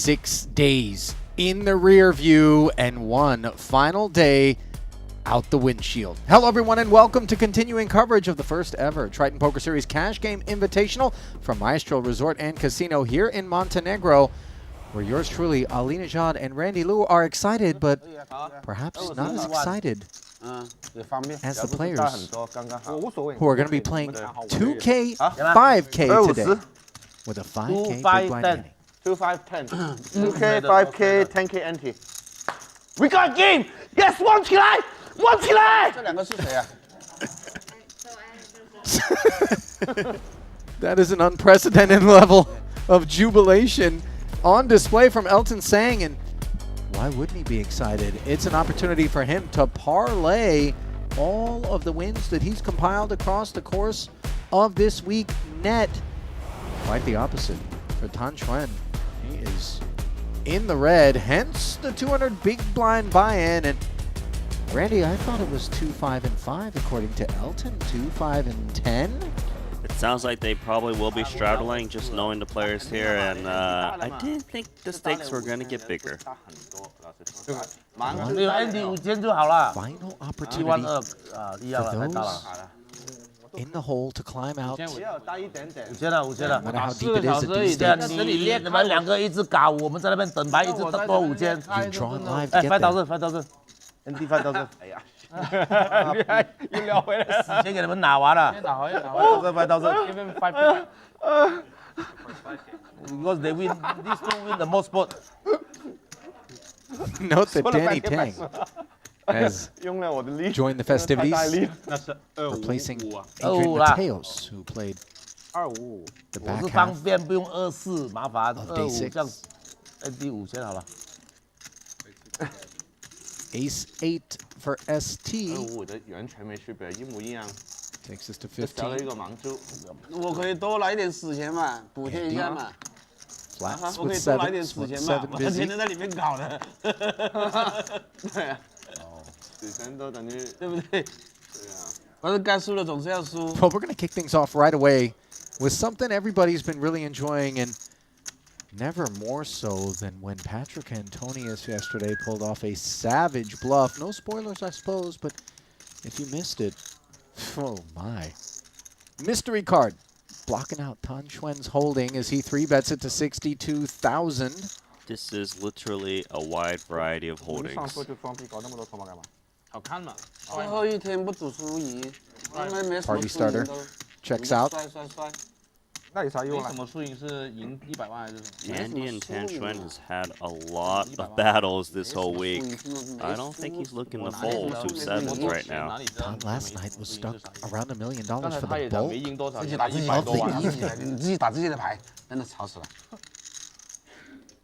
6 days in the rear view and one final day out the windshield. Hello everyone and welcome to continuing coverage of the first ever Triton Poker Series Cash Game Invitational from Maestral Resort and Casino here in Montenegro, where yours truly, Andi Ni AA and Randy Liu, are excited, but perhaps not as excited as the players who are going to be playing 2K, 5K today with a 5K big blind ante. 2, 5, 10. 2K, 5K, 10K ante. We got a game! Yes, 玩起来！玩起来！这两个是谁啊？ That is an unprecedented level of jubilation on display from Elton Tsang, and why wouldn't he be excited? It's an opportunity for him to parlay all of the wins that he's compiled across the course of this week net. Quite the opposite for Xuan. He is in the red, hence the 200 big blind buy-in. And Randy, I thought it was 2, 5, and 5 according to Elton. 2, 5, and 10. It sounds like they probably will be straddling, just knowing the players here, and I didn't think the stakes were going to get bigger. Final opportunity for those in the hole to climb out. No matter how deep it is at these stakes. You can draw in live to get there. 5,000 ND 5,000 厉害，又聊回来了。时间给你们拿完了。5,000 Even 5,000 Because they win, these two win the most spot. Note that Danny Tang has joined the festivities, replacing Adrian Mateos, who played the back half of day 6. Ace 8 for Esti. Takes us to 15. Flats with 7s. 7 busy. Well, we're going to kick things off right away with something everybody's been really enjoying, and never more so than when Patrik Antonius yesterday pulled off a savage bluff. No spoilers, I suppose, but if you missed it, oh my. Mystery card blocking out Xuan's holding as he 3-bets it to 62,000. This is literally a wide variety of holdings. Party starter checks out. Andi and Xuan has had a lot of battles this whole week. I don't think he's looking to fold 2 7s right now. Tang last night was stuck around $1 million for the bulk of the evening.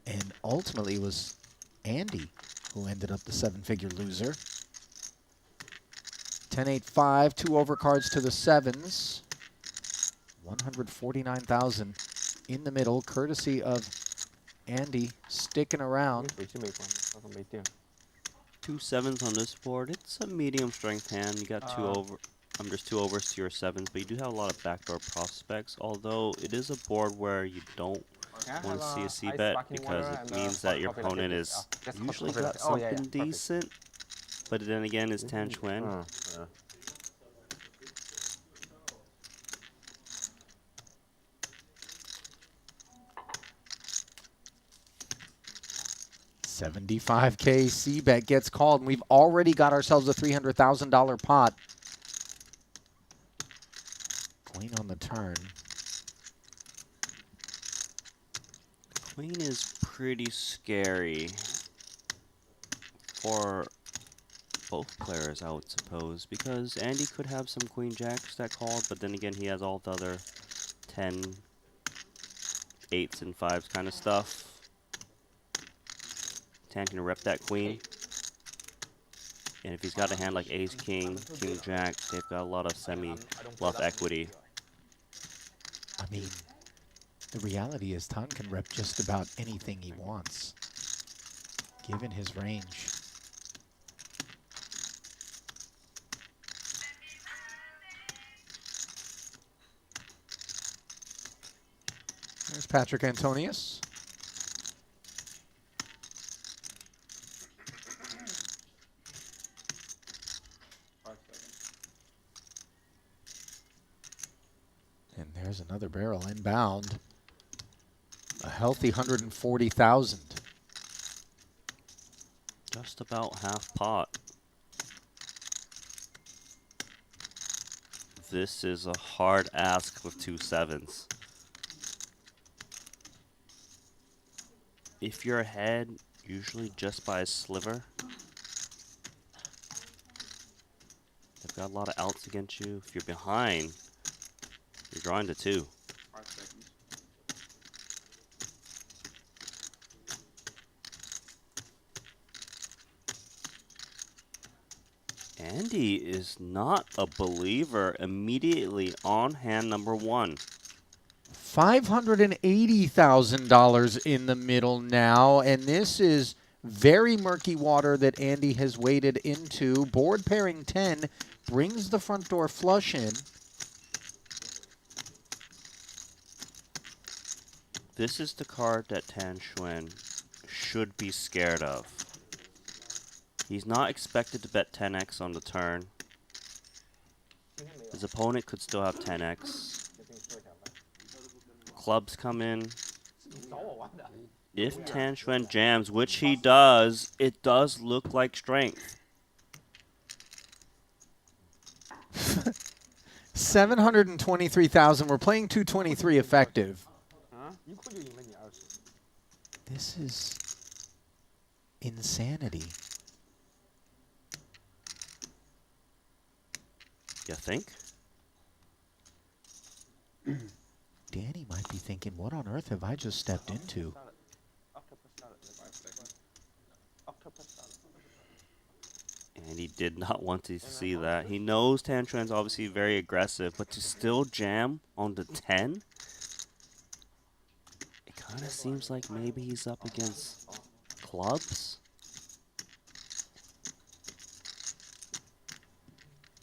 And ultimately it was Andi who ended up the 7-figure loser. 10-8-5, 2 overcards to the 7s. 149,000 in the middle, courtesy of Andi sticking around. 2 7s on this board. It's a medium strength hand. You got just 2 overs to your 7s, but you do have a lot of backdoor prospects. Although it is a board where you don't want to see a c-bet because it means that your opponent is usually got something decent. But then again, it's Xuan. $75K c-bet gets called, and we've already got ourselves a $300,000 pot. Queen on the turn. Queen is pretty scary for both players, I would suppose, because Andi could have some queen jacks that called, but then again, he has all the other 10, 8s, and 5s kind of stuff. Tang can rep that queen. And if he's got a hand like ace, king, king, jack, they've got a lot of semi-bluff equity. I mean, the reality is Tang can rep just about anything he wants, given his range. There's Patrik Antonius. There's another barrel inbound. A healthy 140,000. Just about half pot. This is a hard ask with 2 7s. If you're ahead, usually just by a sliver, they've got a lot of outs against you. If you're behind, you're drawing to 2. 5 seconds. Andy is not a believer immediately on hand number 1. $580,000 in the middle now, and this is very murky water that Andy has waded into. Board pairing 10 brings the front door flush in. This is the card that Xuan should be scared of. He's not expected to bet 10x on the turn. His opponent could still have 10x. Clubs come in. If Xuan jams, which he does, it does look like strength. 723,000. We're playing 223 effective. This is insanity. You think? Danny might be thinking, what on earth have I just stepped into? And he did not want to see that. He knows Xuan's obviously very aggressive, but to still jam on the 10? It kind of seems like maybe he's up against clubs.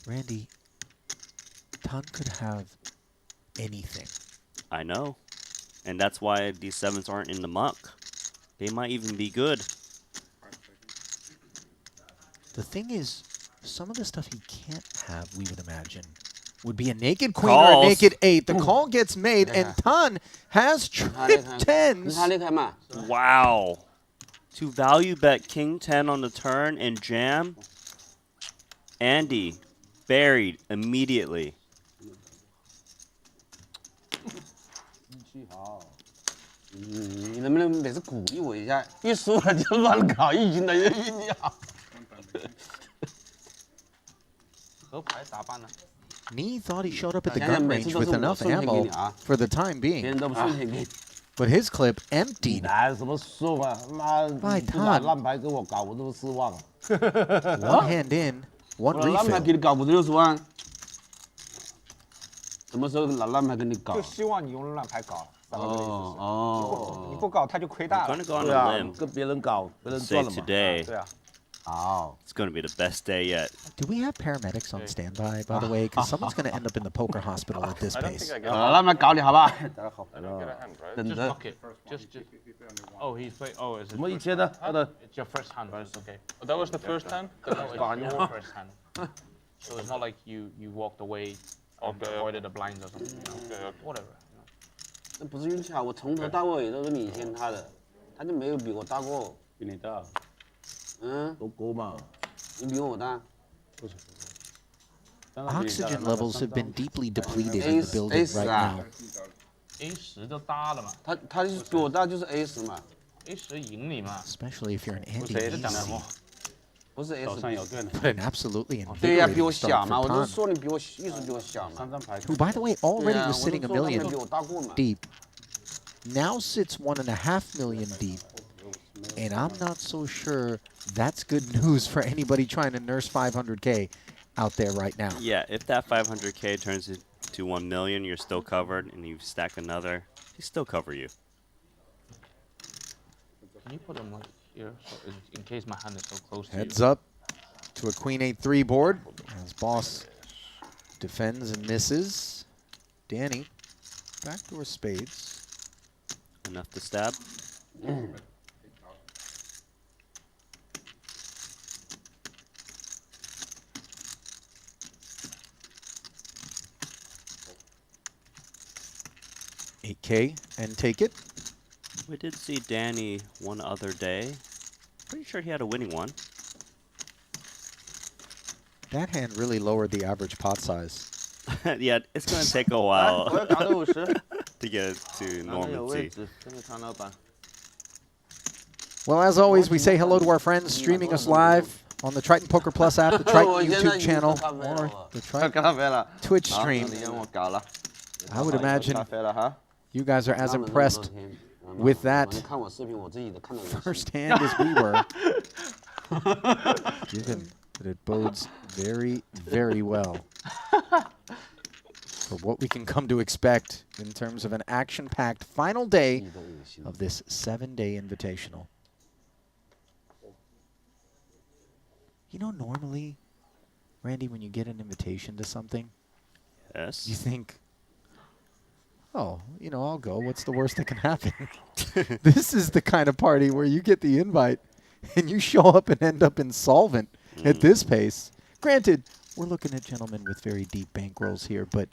Randy, Tang could have anything. I know. And that's why these 7s aren't in the muck. They might even be good. The thing is, some of the stuff he can't have, we would imagine, would be a naked queen Calls. or a naked 8. The call gets made, and Tang has trip 10s. Wow. To value bet king 10 on the turn and jam. Andy buried immediately. 你能不能每次鼓励我一下？一输了就乱搞，一赢了就运气好。河牌咋办呢？ Nee thought he showed up at the gun range with enough ammo for the time 别 being, 人都不顺钱给你。 but his clip emptied. 哪什么输啊？妈，拜不把托烂牌给我搞，我都失望了。 One hand in, one 我拿烂牌 refill. 给你搞50-60万，什么时候拿烂牌给你搞？就希望你用烂牌搞。哦你不搞他就亏大 I'm 了 going。to go on 对 a 啊， limb. 跟别人搞，别人 Say 赚了嘛。 today, 对啊，好， it's going to be the best day yet. Do we have paramedics on standby, by the way? Because someone's going to end up in the poker hospital at this I don't pace. think I get 拿烂牌搞你好不好？ I don't get a hand, right? 等 Just 着 fuck it. Just. Oh, he's play. Oh, is it? 什么1000的？他的 It's your first hand. Okay. Oh, that was the first hand? No, it's your first hand. So it's not like you walked away or Okay. avoided the blinds or something. Okay, okay. Whatever. 那不是运气好，我从头到尾都是领先他的，他就没有比我大过。比你大？嗯，多高嘛？你比我大。 Oxygen levels have been deeply depleted in the building right now. A10就大了嘛他比我大就是 A10嘛， ，A10赢你嘛。 Especially if you're an Andy 谁讲的 Ni 话？不是 S。 But an absolutely 对呀，比我 invigorating 小 start 嘛， for 我就 Tang, 说你比我意思比我小嘛。 who, by the way, already 对啊， was 我就 sitting a 说他没 million 比我大过嘛。 deep. Now sits 1.5 million deep. And I'm not so sure that's good news for anybody trying to nurse 500K out there right now. Yeah, if that 500K turns into 1 million, you're still covered, and you stack another, he still cover you. Can you put them like here, so in case my hand is so close to Heads you? up to a Queen 8-3 board as Boss defends and misses. Danny, backdoor spades. Enough to stab. 8K and take it. We did see Danny one other day. Pretty sure he had a winning one. That hand really lowered the average pot size. Yeah, it's going to take a while 我要搞到50， to get it to 哪里有位 normalcy. 置？这个常老板。 Well, as always, we say hello to our friends streaming us live on the Triton Poker Plus app, the Triton 我现在 YouTube 已经 channel, 喝咖啡了 or 我 the 喝 Triton 咖啡了。 Twitch 好， stream. 你让我搞了。 I would imagine 咖啡了哈。 you guys are as 那么 impressed 多天 with that 你看我视频，我自己都看到有 first hand as we were, given that it bodes very, very well for what we can come to expect in terms of an action-packed final day of this 7-day invitational. You know, normally, Randy, when you get an invitation to something, you Yes. think, oh, you know, I'll go. What's the worst that can happen? This is the kind of party where you get the invite and you show up and end up insolvent at this pace. Granted, we're looking at gentlemen with very deep bankrolls here, but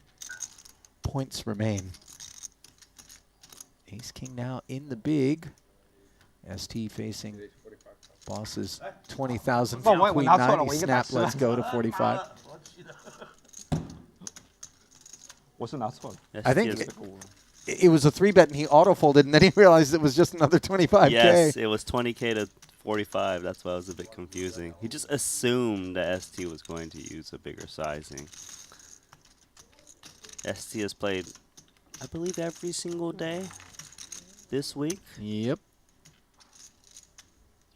points remain. Ace-King now in the big. Esti facing bosses 20,000 Oh, from wait, Queen 我拿错了， 9. 我应该 Snap, 打10 let's go to 45. 我是拿错了。 I think Yes, it was a 3-bet and he auto-folded and then he realized it was just another 25K. yes, it was 20K to 45. That's why it was a bit confusing. He just assumed that ST was going to use a bigger sizing. ST has played, I believe, every single day this week. Yep.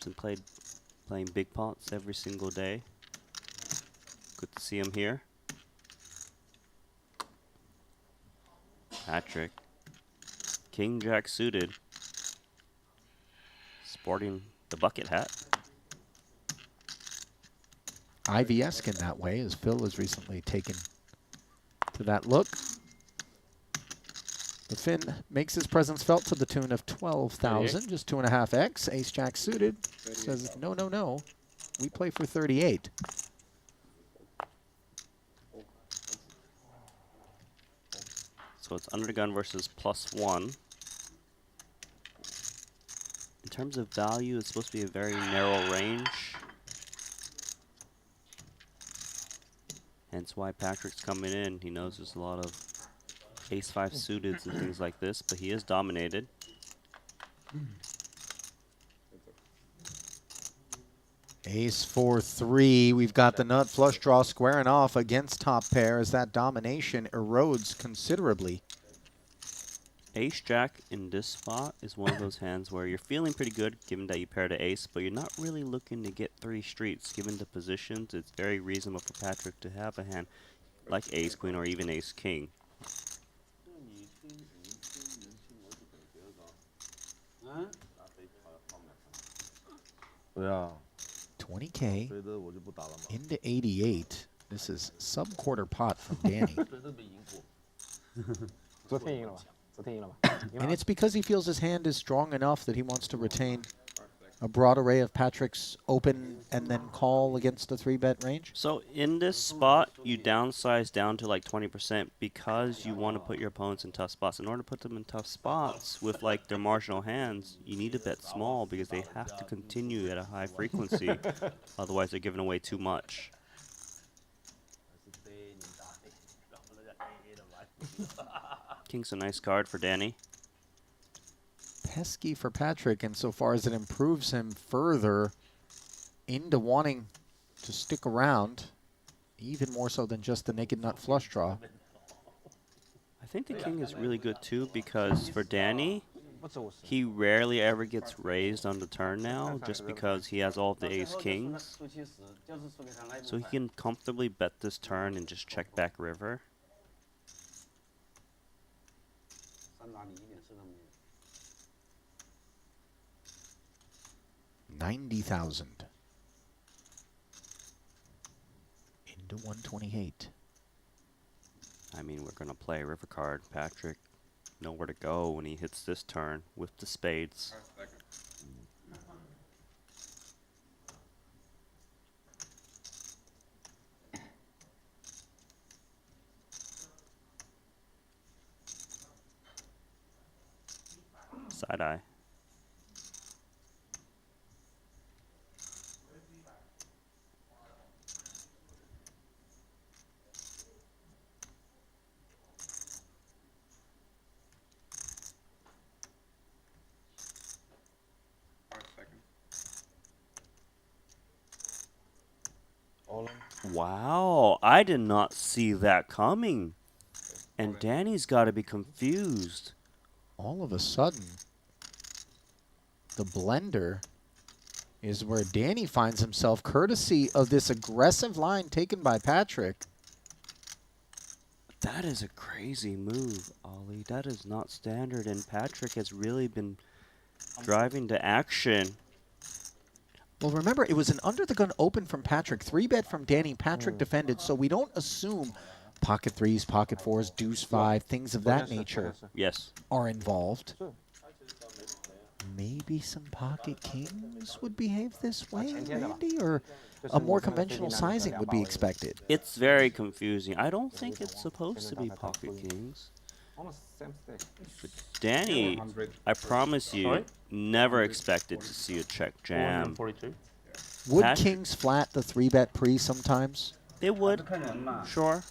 He's been playing big pots every single day. Good to see him here. Patrik. King Jack suited. Sporting the bucket hat. IVS in that way, as Phil has recently taken to that look. The Finn makes his presence felt to the tune of 12,000, just 2.5x. Ace-Jack suited says, no, no, no. We play for 38. So it's undergun versus +1. In terms of value, it's supposed to be a very narrow range. Hence why Patrick's coming in. He knows there's a lot of ace-5 suiteds and things like this, but he is dominated. Ace-4-3. We've got the nut flush draw squaring off against top pair as that domination erodes considerably. Ace-Jack in this spot is one of those hands where you're feeling pretty good given that you pair to ace, but you're not really looking to get 3 streets. Given the positions, it's very reasonable for Patrik to have a hand like ace-queen or even ace-king. Yeah. 20K into 88. This is sub-quarter pot from Danny. 昨天赢了吧？昨天赢了吧？赢了 And it's because he feels his hand is strong enough that he wants to retain a broad array of Patrick's open and then call against a 3-bet range. So in this spot, you downsize down to like 20% because you want to put your opponents in tough spots. In order to put them in tough spots with like their marginal hands, you need to bet small because they have to continue at a high frequency. Otherwise, they're giving away too much. King's a nice card for Danny. Pesky for Patrik insofar as it improves him further into wanting to stick around, even more so than just the naked nut flush draw. I think the king is really good too because for Danny, he rarely ever gets raised on the turn now just because he has all the ace kings. So he can comfortably bet this turn and just check back river. 90,000 into 128. I mean, we're going to play river card. Patrik, nowhere to go when he hits this turn with the spades. Side-eye. Wow, I did not see that coming. And Danny's got to be confused. All of a sudden, the blender is where Danny finds himself, courtesy of this aggressive line taken by Patrik. That is a crazy move, Ollie. That is not standard, and Patrik has really been driving to action. Well, remember, it was an under-the-gun open from Patrik, 3-bet from Danny. Patrik defended, so we don't assume pocket threes, pocket fours, deuce five, things of that nature Yes. are involved. Maybe some pocket kings would behave this way, Randy, or a more conventional sizing would be expected. It's very confusing. I don't think it's supposed to be pocket kings. Almost same stake. Danny, I promise you, Sorry? never expected to see a check jam. 442. Would Patrik- kings flat the 3-bet pre sometimes? They would, sure.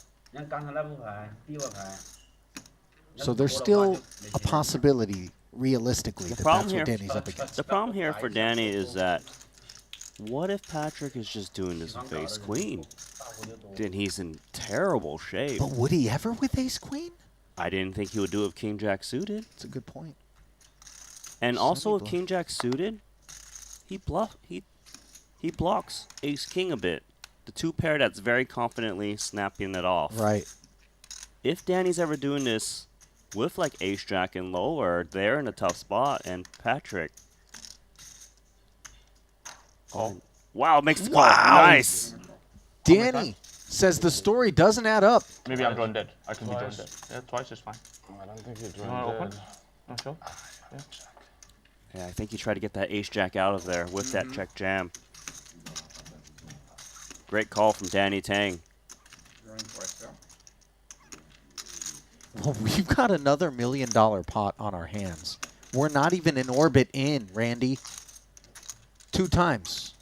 So there's still a possibility, realistically, that problem that's what here- Danny's up against. The problem here for Danny is that, what if Patrik is just doing this with ace queen? Then he's in terrible shape. But would he ever with ace-queen? I didn't think he would do it with king jack suited. That's a good point. And also with Semi-bluff. king jack suited, he blocks ace king a bit. The two pair that's very confidently snapping it off. Right. If Danny's ever doing this with like ace jack and lower, they're in a tough spot. And Patrik. Call. Wow, makes the call. Wow. Nice. Danny says the story doesn't add up. Maybe I'm drawn dead. I can be drawn dead. Yeah, twice is fine. I don't think you're You want to open? dead. Not sure. Yeah, I think he tried to get that ace jack out of there with that check jam. Great call from Danny Tang. Well, we've got another $1 million pot on our hands. We're not even in orbit in, Randy. 2 times.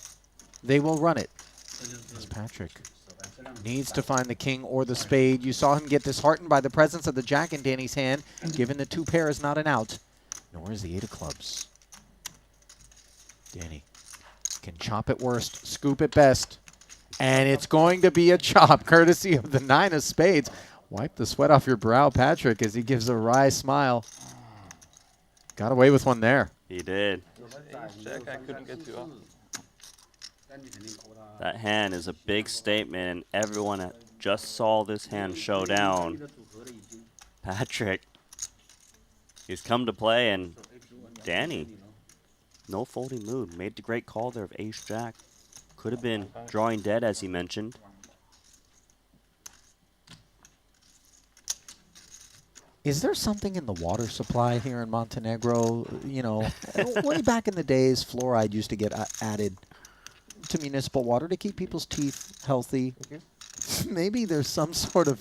They will run it. As Patrik needs to find the king or the spade. You saw him get disheartened by the presence of the jack in Danny's hand, given the 2 pair is not an out, nor is the 8 of clubs. Danny can chop at worst, scoop at best, and it's going to be a chop, courtesy of the 9 of spades. Wipe the sweat off your brow, Patrik, as he gives a wry smile. Got away with one there. He did. Check, I couldn't get you up. That hand is a big statement, and everyone that just saw this hand show down. Patrik, he's come to play, and Danny, no folding mood, made the great call there of ace jack. Could have been drawing dead, as he mentioned. Is there something in the water supply here in Montenegro? You know, way back in the days, fluoride used to get added to municipal water to keep people's teeth healthy. Maybe there's some sort of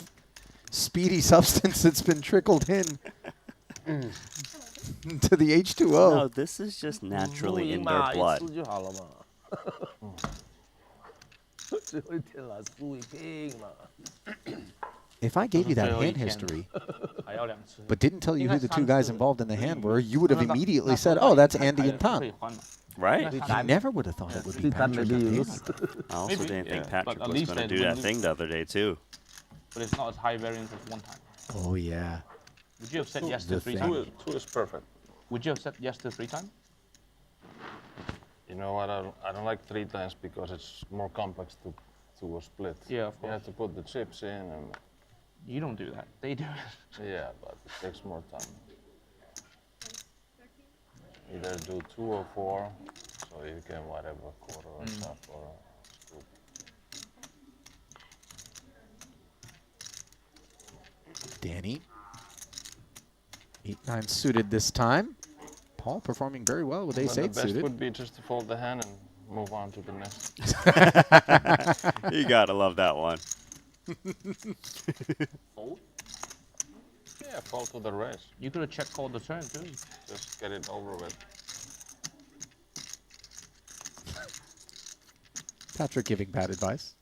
speedy substance that's been trickled in to the H2O. No, this is just naturally in their blood. If I gave you that hand history, but didn't tell you who the 2 guys involved in the hand were, you would have immediately said, oh, that's Andi and Tang. Right? You never would have thought it would be Patrik and Danny. I also Maybe, didn't think yeah, but Patrik at was least going to they do that wouldn't- thing the other day, too. But it's not as high variance as 1 time. Oh, yeah. Would you have said yes The to 3 thing. times? 2 is perfect. Would you have said yes to 3 times? You know what? I don't like 3 times because it's more complex to split. Yeah, of You course. have to put the chips in, and You don't do that. They do it. yeah, but it takes more time. Either do 2 or 4, so you can whatever quarter or half or scoop. Danny. 8-9 suited this time. Paul performing very well with But the ace-8 best suited. would be just to fold the hand and move on to the next. You got to love that one. Yeah, Yeah, fall to the race. You could have check called the turn too. Just get it over with. Patrik giving bad advice.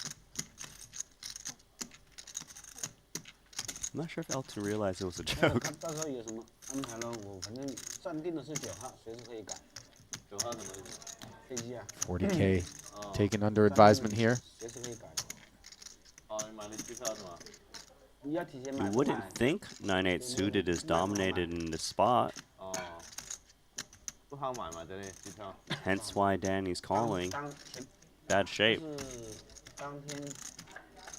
I'm not sure if Elton realized it was a 他 joke. 到时候有什么安排了，我反正暂定的是9号，随时可以改。9号什么意思？飞机啊。 40K taken under advisement here. 随时可以改。哦，你买了机票是吗？你要提前 You 买。 wouldn't think 9-8 suited is dominated in this spot, 哦，不好买嘛，这里机票。 hence why Danny's calling. 当 Bad shape. 是当天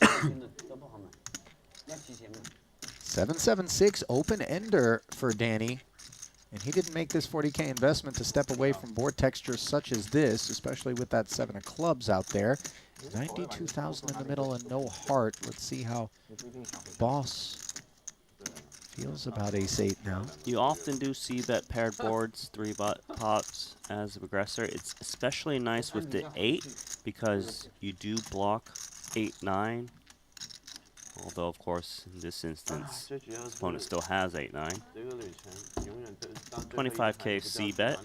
真的都不好买，要提前买。 7-7-6 open ender for Danny. And he didn't make this 40K investment to step away from board textures such as this, especially with that 7 of clubs out there. 92,000 in the middle and no heart. Let's see how Boss feels about ace-8 now. You often do see bet paired boards, 3 pots as a regressor. It's especially nice with the 8 because you do block 8-9. Although, of course, in this instance, opponent still has 8-9. 25K C bet.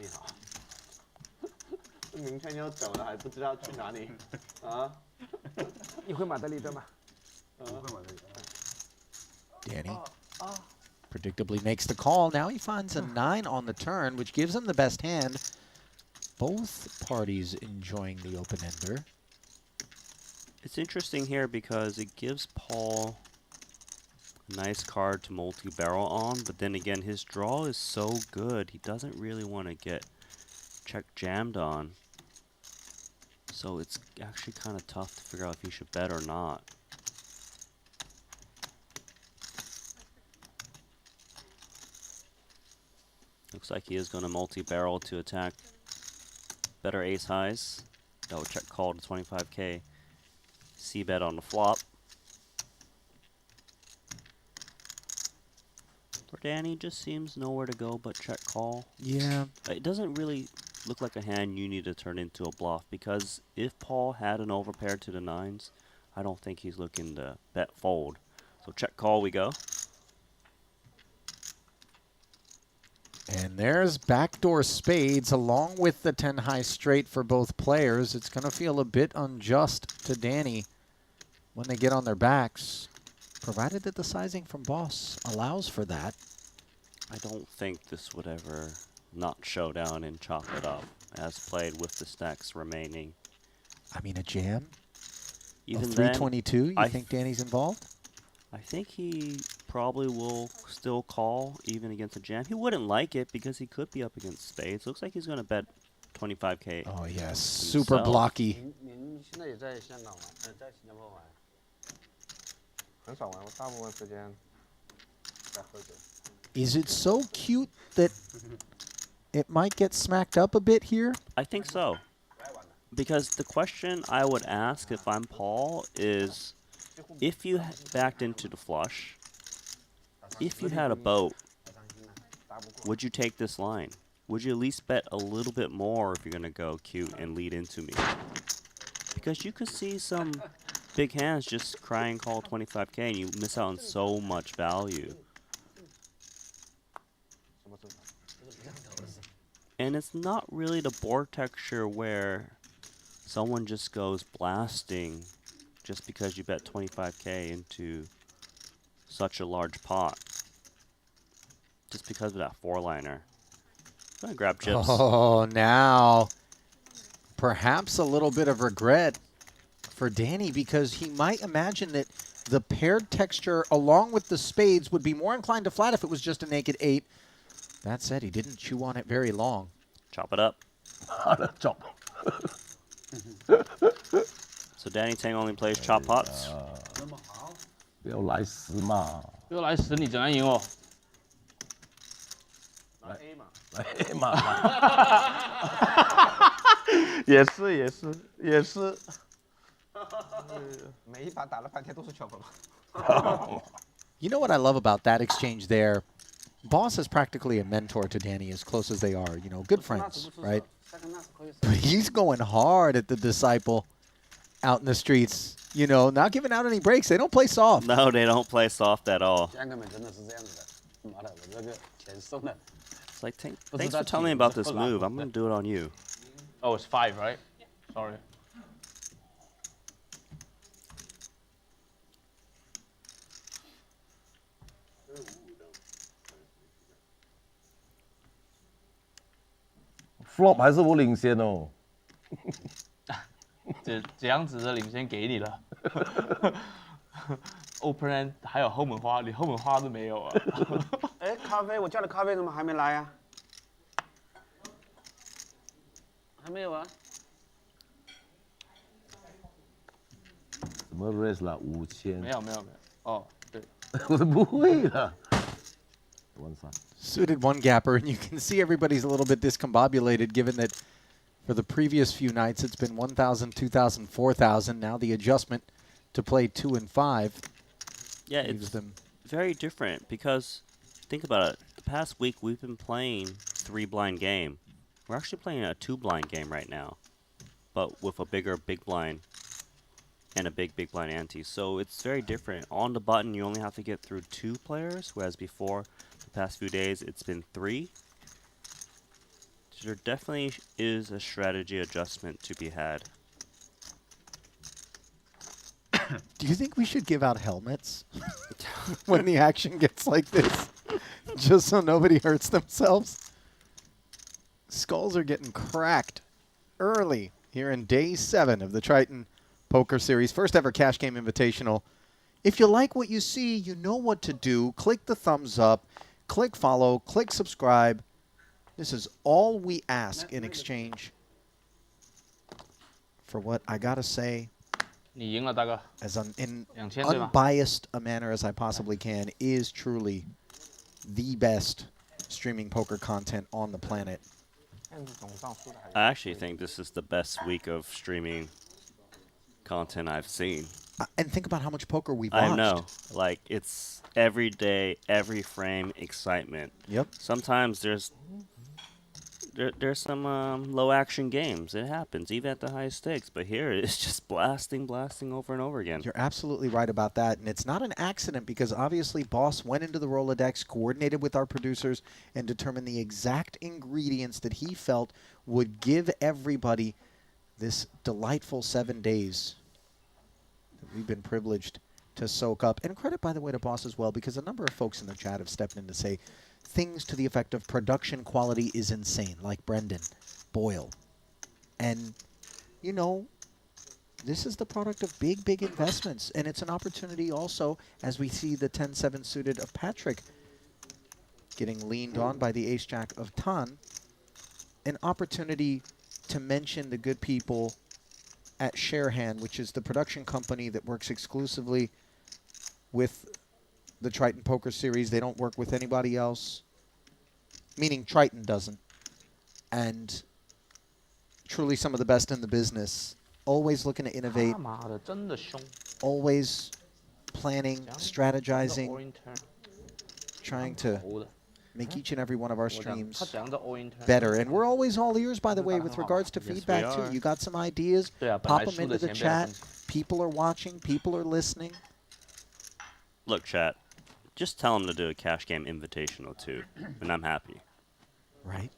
明天要走了，还不知道去哪里啊？你会马德里对吗？ Danny predictably makes the call. Now he finds a 9 on the turn, which gives him the best hand. Both parties enjoying the open ender. It's interesting here because it gives Paul a nice card to multi-barrel on, but then again, his draw is so good, he doesn't really want to get check jammed on. So it's actually kind of tough to figure out if he should bet or not. Looks like he is going to multi-barrel to attack better ace highs. Double check call to 25K. C-bet on the flop. For Danny, just seems nowhere to go but check call. Yeah. It doesn't really look like a hand you need to turn into a bluff, because if Paul had an overpair to the 9s, I don't think he's looking to bet fold. So check call we go. And there's backdoor spades along with the 10 high straight for both players. It's going to feel a bit unjust to Danny when they get on their backs, provided that the sizing from Boss allows for that. I don't think this would ever not show down and chop it up, as played with the stacks remaining. I mean, a jam? Even a then, 322, you think Danny's involved? I think he probably will still call even against a jam. He wouldn't like it because he could be up against spades. Looks like he's going to bet 25K. Oh, yes. Super blocky. 您现在也在香港玩，在新加坡玩。很少玩，我大部分时间在喝酒。 Is it so cute that it might get smacked up a bit here? I think so. Because the question I would ask if I'm Paul is, if you backed into the flush, if you had a boat, would you take this line? Would you at least bet a little bit more if you're going to go cute and lead into me? Because you could see some big hands just crying call 25K and you miss out on so much value. And it's not really the board texture where someone just goes blasting just because you bet 25K into such a large pot. Just because of that 4-liner. I'm gonna grab chips. Oh, now perhaps a little bit of regret for Danny, because he might imagine that the paired texture along with the spades would be more inclined to flat if it was just a naked 8. That said, he didn't chew on it very long. Chop it up. Chop. So Danny Tang only plays chop pots. 不要来死嘛！又来死你，怎样赢我？拿 A 嘛，来 A 嘛！也是也是也是。每一把打了半天都是 chop 嘛。 You know what I love about that exchange there? Boss is practically a mentor to Danny, as close as they are. You know, good friends, right? But he's going hard at the disciple out in the streets. You know, not giving out any breaks. They don't play soft. No, they don't play soft at all. 家人们真的是这样子的。妈的，我这个钱送的。 It's like, thanks for telling me about this 不是他 move. I'm gonna do it on you. Oh, it's 5, right? Sorry. flop 还是我领先哦。这样子的领先给你了。Open 还有后门花，你后门花都没有啊。哎，咖啡，我叫的咖啡怎么还没来啊？还没有啊？什么 raise 啦？5000。没有。哦，对。我都不会了。One side. Suited one gapper, and you can see everybody's a little bit discombobulated given that for the previous few nights it's been 1,000, 2,000, 4,000. Now the adjustment to play 2 and 5. Yeah, it's very different because think about it. The past week we've been playing 3 blind game. We're actually playing a 2 blind game right now, but with a bigger big blind and a big blind ante. So it's very different. On the button you only have to get through 2 players, whereas before the past few days it's been 3. So there definitely is a strategy adjustment to be had. Do you think we should give out helmets when the action gets like this? Just so nobody hurts themselves? Skulls are getting cracked early here in day 7 of the Triton Poker Series. First ever cash game invitational. If you like what you see, you know what to do. Click the thumbs up, click follow, click subscribe. This is all we ask in exchange for what I gotta say, 你赢了，大哥。 as in 2000对吧？ unbiased a manner as I possibly can, is truly the best streaming poker content on the planet. I actually think this is the best week of streaming content I've seen. And think about how much poker we've watched. I know. Like, it's every day, every frame, excitement. Yep. Sometimes there's some low action games. It happens, even at the highest stakes. But here, it's just blasting over and over again. You're absolutely right about that. And it's not an accident because obviously Boss went into the Rolodex, coordinated with our producers, and determined the exact ingredients that he felt would give everybody this delightful 7 days that we've been privileged to soak up. And credit, by the way, to Boss as well, because a number of folks in the chat have stepped in to say things to the effect of production quality is insane, like Brendan Boyle. And, you know, this is the product of big investments. And it's an opportunity also, as we see the 10-7 suited of Patrik getting leaned on by the ace-jack of Tang, an opportunity to mention the good people at Sharehand, which is the production company that works exclusively with the Triton Poker Series. They don't work with anybody else, meaning Triton doesn't. And truly some of the best in the business. Always looking to innovate. 妈的，真的凶。 Always planning, strategizing, All-in turn trying to make each and every one of our 我讲他 streams 讲的 all-in turn better. And we're always all ears, by the way, with regards to Yes, we feedback, are. too. You got some ideas, 对啊，本 pop 来 them 输 into 的 the 钱被他 chat. 分 People are watching. People are listening. Look, chat, just tell them to do a cash game invitational too, and I'm happy. Right.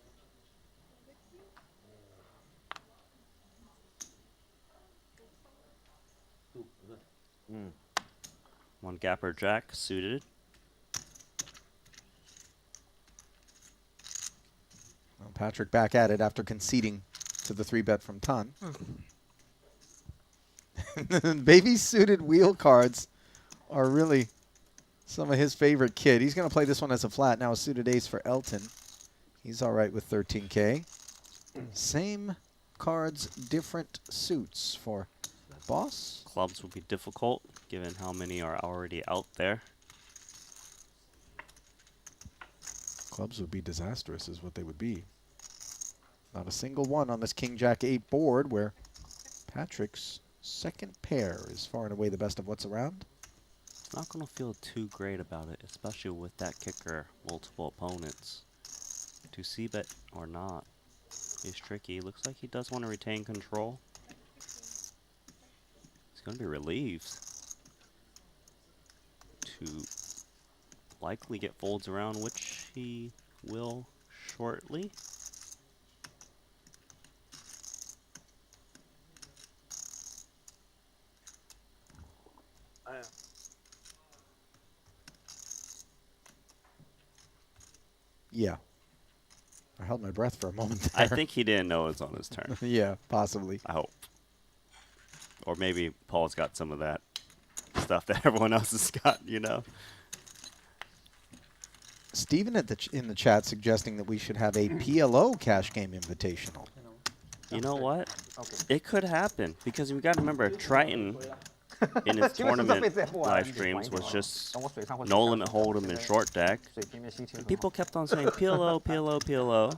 One gapper jack suited. Well, Patrik back at it after conceding to the 3-bet from Tang. Baby suited wheel cards are really some of his favorite kid. He's going to play this one as a flat. Now a suited ace for Elton. He's all right with 13K. Same cards, different suits for Boss. Clubs will be difficult given how many are already out there. Clubs would be disastrous is what they would be. Not a single one on this King-Jack-8 board where Patrik's second pair is far and away the best of what's around. Not going to feel too great about it, especially with that kicker, multiple opponents. To c-bet or not is tricky. Looks like he does want to retain control. He's going to be relieved to likely get folds around, which he will shortly. Yeah. I held my breath for a moment there. I think he didn't know it was on his turn. Yeah, possibly. I hope. Or maybe Paul's got some of that stuff that everyone else has got, you know? Steven in the chat suggesting that we should have a PLO cash game invitational. You know what? It could happen because you got to remember Triton in his tournament live streams was just no limit hold'em and short deck. And people kept on saying PLO, PLO, PLO.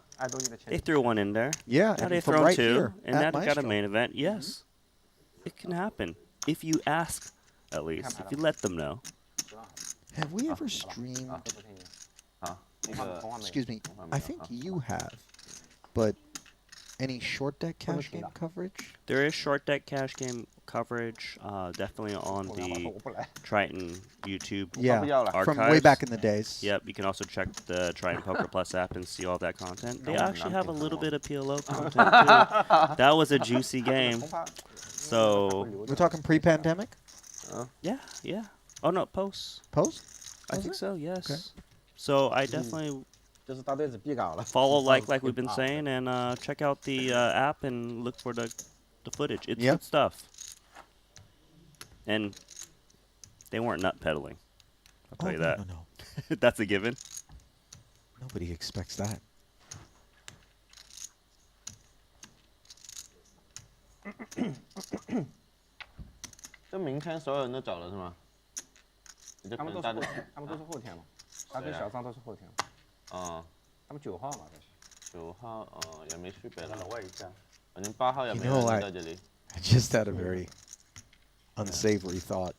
They threw one in there. Yeah, Now and they've from thrown right two, here and at now they got a Maestral. main event. Yes, it can happen if you ask, at least if you let them know. Have we ever streamed? Excuse me. I think you have, but any short deck cash game coverage? There is short deck cash game coverage, definitely on the Triton YouTube Yeah, archives. from way back in the days. Yep, you can also check the Triton Poker Plus app and see all that content. They actually have a little bit of PLO content too. That was a juicy game. So We're talking pre-pandemic? yeah, yeah. Oh no, post. Post? I think so. Yes. Okay. So I definitely 就是大队子必搞了。 follow like we've been saying and check out the app and look for the footage. It's good stuff. And they weren't nut peddling. I'll tell you that. No. That's a given. Nobody expects that. 就明天所有人都走了是吗？他们都是后天嘛，大队小张都是后天。他们9号嘛，这是。9号也没去北了，问一下。反正8号也没有人在这里。I just had a very unsavory thought,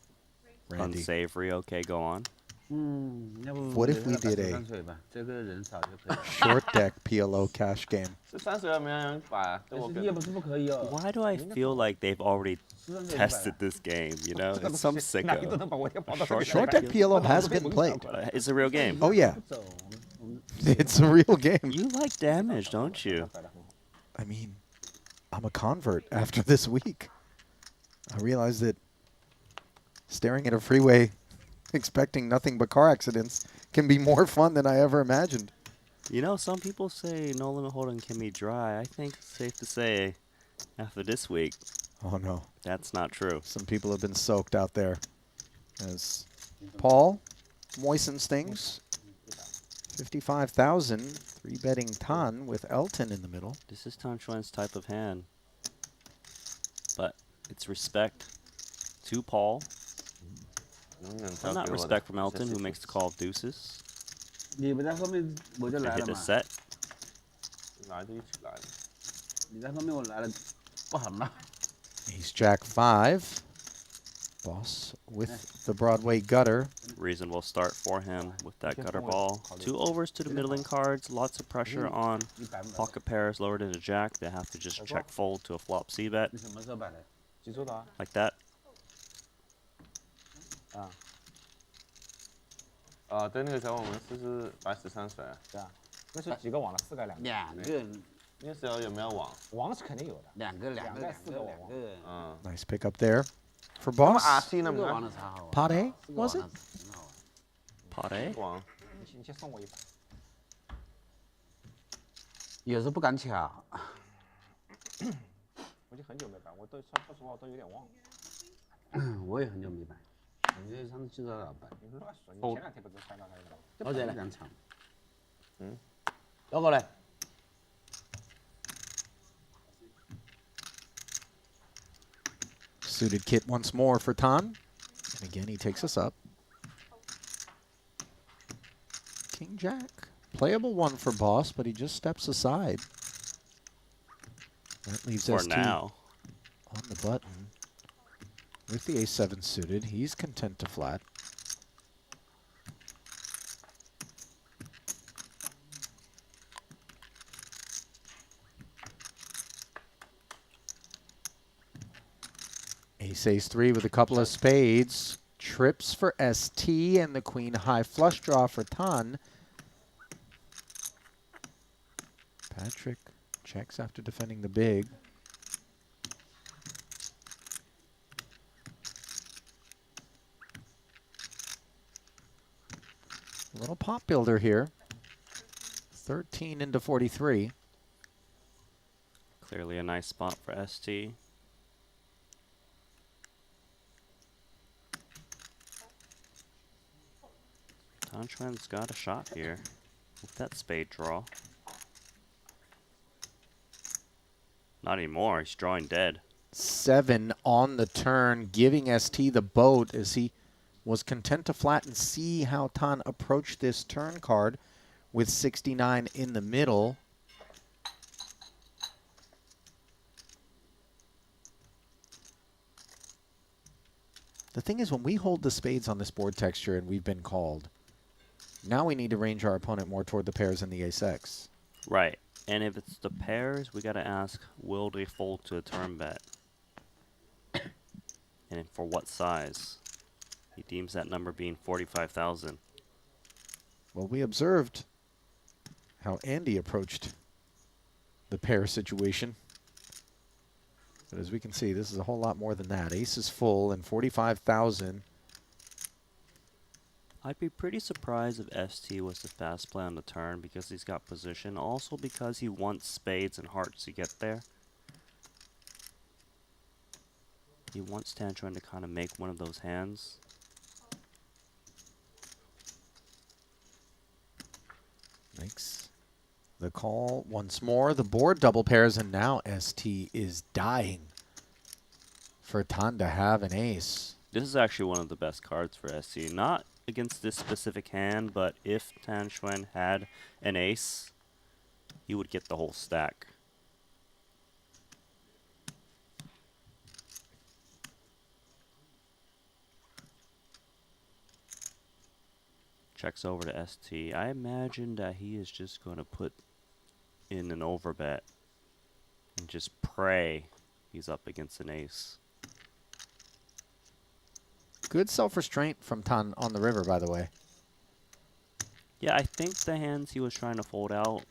Randy. Unsavory. Okay, go on. What if we did a short deck PLO cash game? 是32没有人摆， Why do I feel like they've already tested this game? You know, it's some sicko. Short deck PLO has been played. It's a real game. Oh yeah, it's a real game. You like damage, don't you? I mean, I'm a convert after this week. I realized that staring at a freeway expecting nothing but car accidents can be more fun than I ever imagined. You know, some people say no limit hold'em can be dry. I think it's safe to say after this week, Oh no, that's not true. some people have been soaked out there. As Paul moistens things. 55,000, 3-betting Tan with Elton in the middle. This is Tang Xuan's type of hand. But it's respect to Paul. And not respect from Elton, who makes the call of deuces. 你不在后面我就 To 来 hit 了 the 嘛。 set. 来就一起来了。你在后面我来了，不好吗？ Ace Jack 5. Boss with the Broadway gutter. Reasonable start for him with that gutter ball. 2 overs to the middling cards. Lots of pressure on pocket pairs lowered into jack. They have to just check fold to a flop C bet. 你什么时候摆的？ 几周的啊？ Like that. 对，那个时候我们是摆13水。对啊，那是几个网了？4个2个。两个，那时候有没有网？网是肯定有的。两个。 Nice pick up there for Boss. RC 那么 网 难 的茶好。 Pot A, was it? Pot A. 网？你先送我一把。有时候不敢抢。我已经很久没摆，我都说实话，我都有点忘了。我也很久没摆，我觉得上次去早摆。你乱说，你前2天不是摆到那个了？好久了2场。绕过来。 Suited kit once more for Tan. And again, he takes us up. King Jack. Playable one for Boss, but he just steps aside. That leaves For Esti now. on the button. With the A7 suited, he's content to flat. Ace Ace 3 with a couple of spades. trips for ST and the queen high flush draw for Tan. Patrik checks after defending the big. A little pot builder here. 13 into 43. Clearly a nice spot for ST. Xuan's got a shot here with that spade draw. Not anymore, he's drawing dead. 7 on the turn, giving ST the boat as he was content to flatten. See how Tan approached this turn card with 69 in the middle. The thing is, when we hold the spades on this board texture and we've been called, now we need to range our opponent more toward the pairs and the ace-x. Right, and if it's the pairs, we gotta ask, will they fold to a turn bet? And for what size? He deems that number being 45,000. Well, we observed how Andi approached the pair situation. But as we can see, this is a whole lot more than that. Ace is full and 45,000. I'd be pretty surprised if ST was the fast play on the turn because he's got position. Also because he wants spades and hearts to get there. He wants Xuan to kind of make one of those hands. Makes the call once more. The board double pairs, and now ST is dying for Tan to have an ace. This is actually one of the best cards for ST. Not against this specific hand, but if Xuan had an ace, he would get the whole stack. Checks over to ST. I imagine that he is just going to put in an overbet and just pray he's up against an ace. Good self-restraint from Tan on the river, by the way. Yeah, I think the hands he was trying to fold out,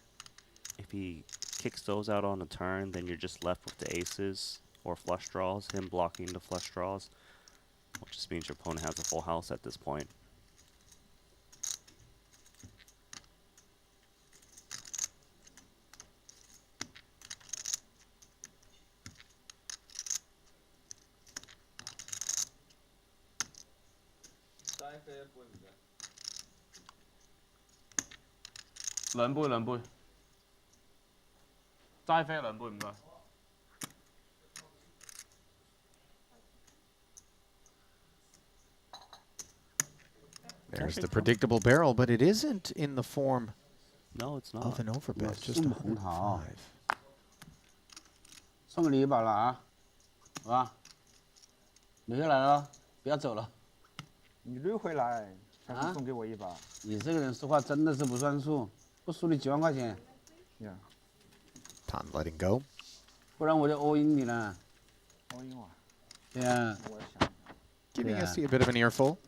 if he kicks those out on a turn, then you're just left with the aces or flush draws, him blocking the flush draws, which just means your opponent has a full house at this point. There's the predictable barrel, but it isn't in the form No, it's not. of an overbet. Just a 5. 送给你一把了啊，好吧？留下来了，不要走了。你捋回来，才是送给我一把。你这个人说话真的是不算数，不输你几万块钱。Yeah. Tan letting go. 不然我就 all in 你了。 all in 啊。对呀。我想。Giving Esti a bit of an earful.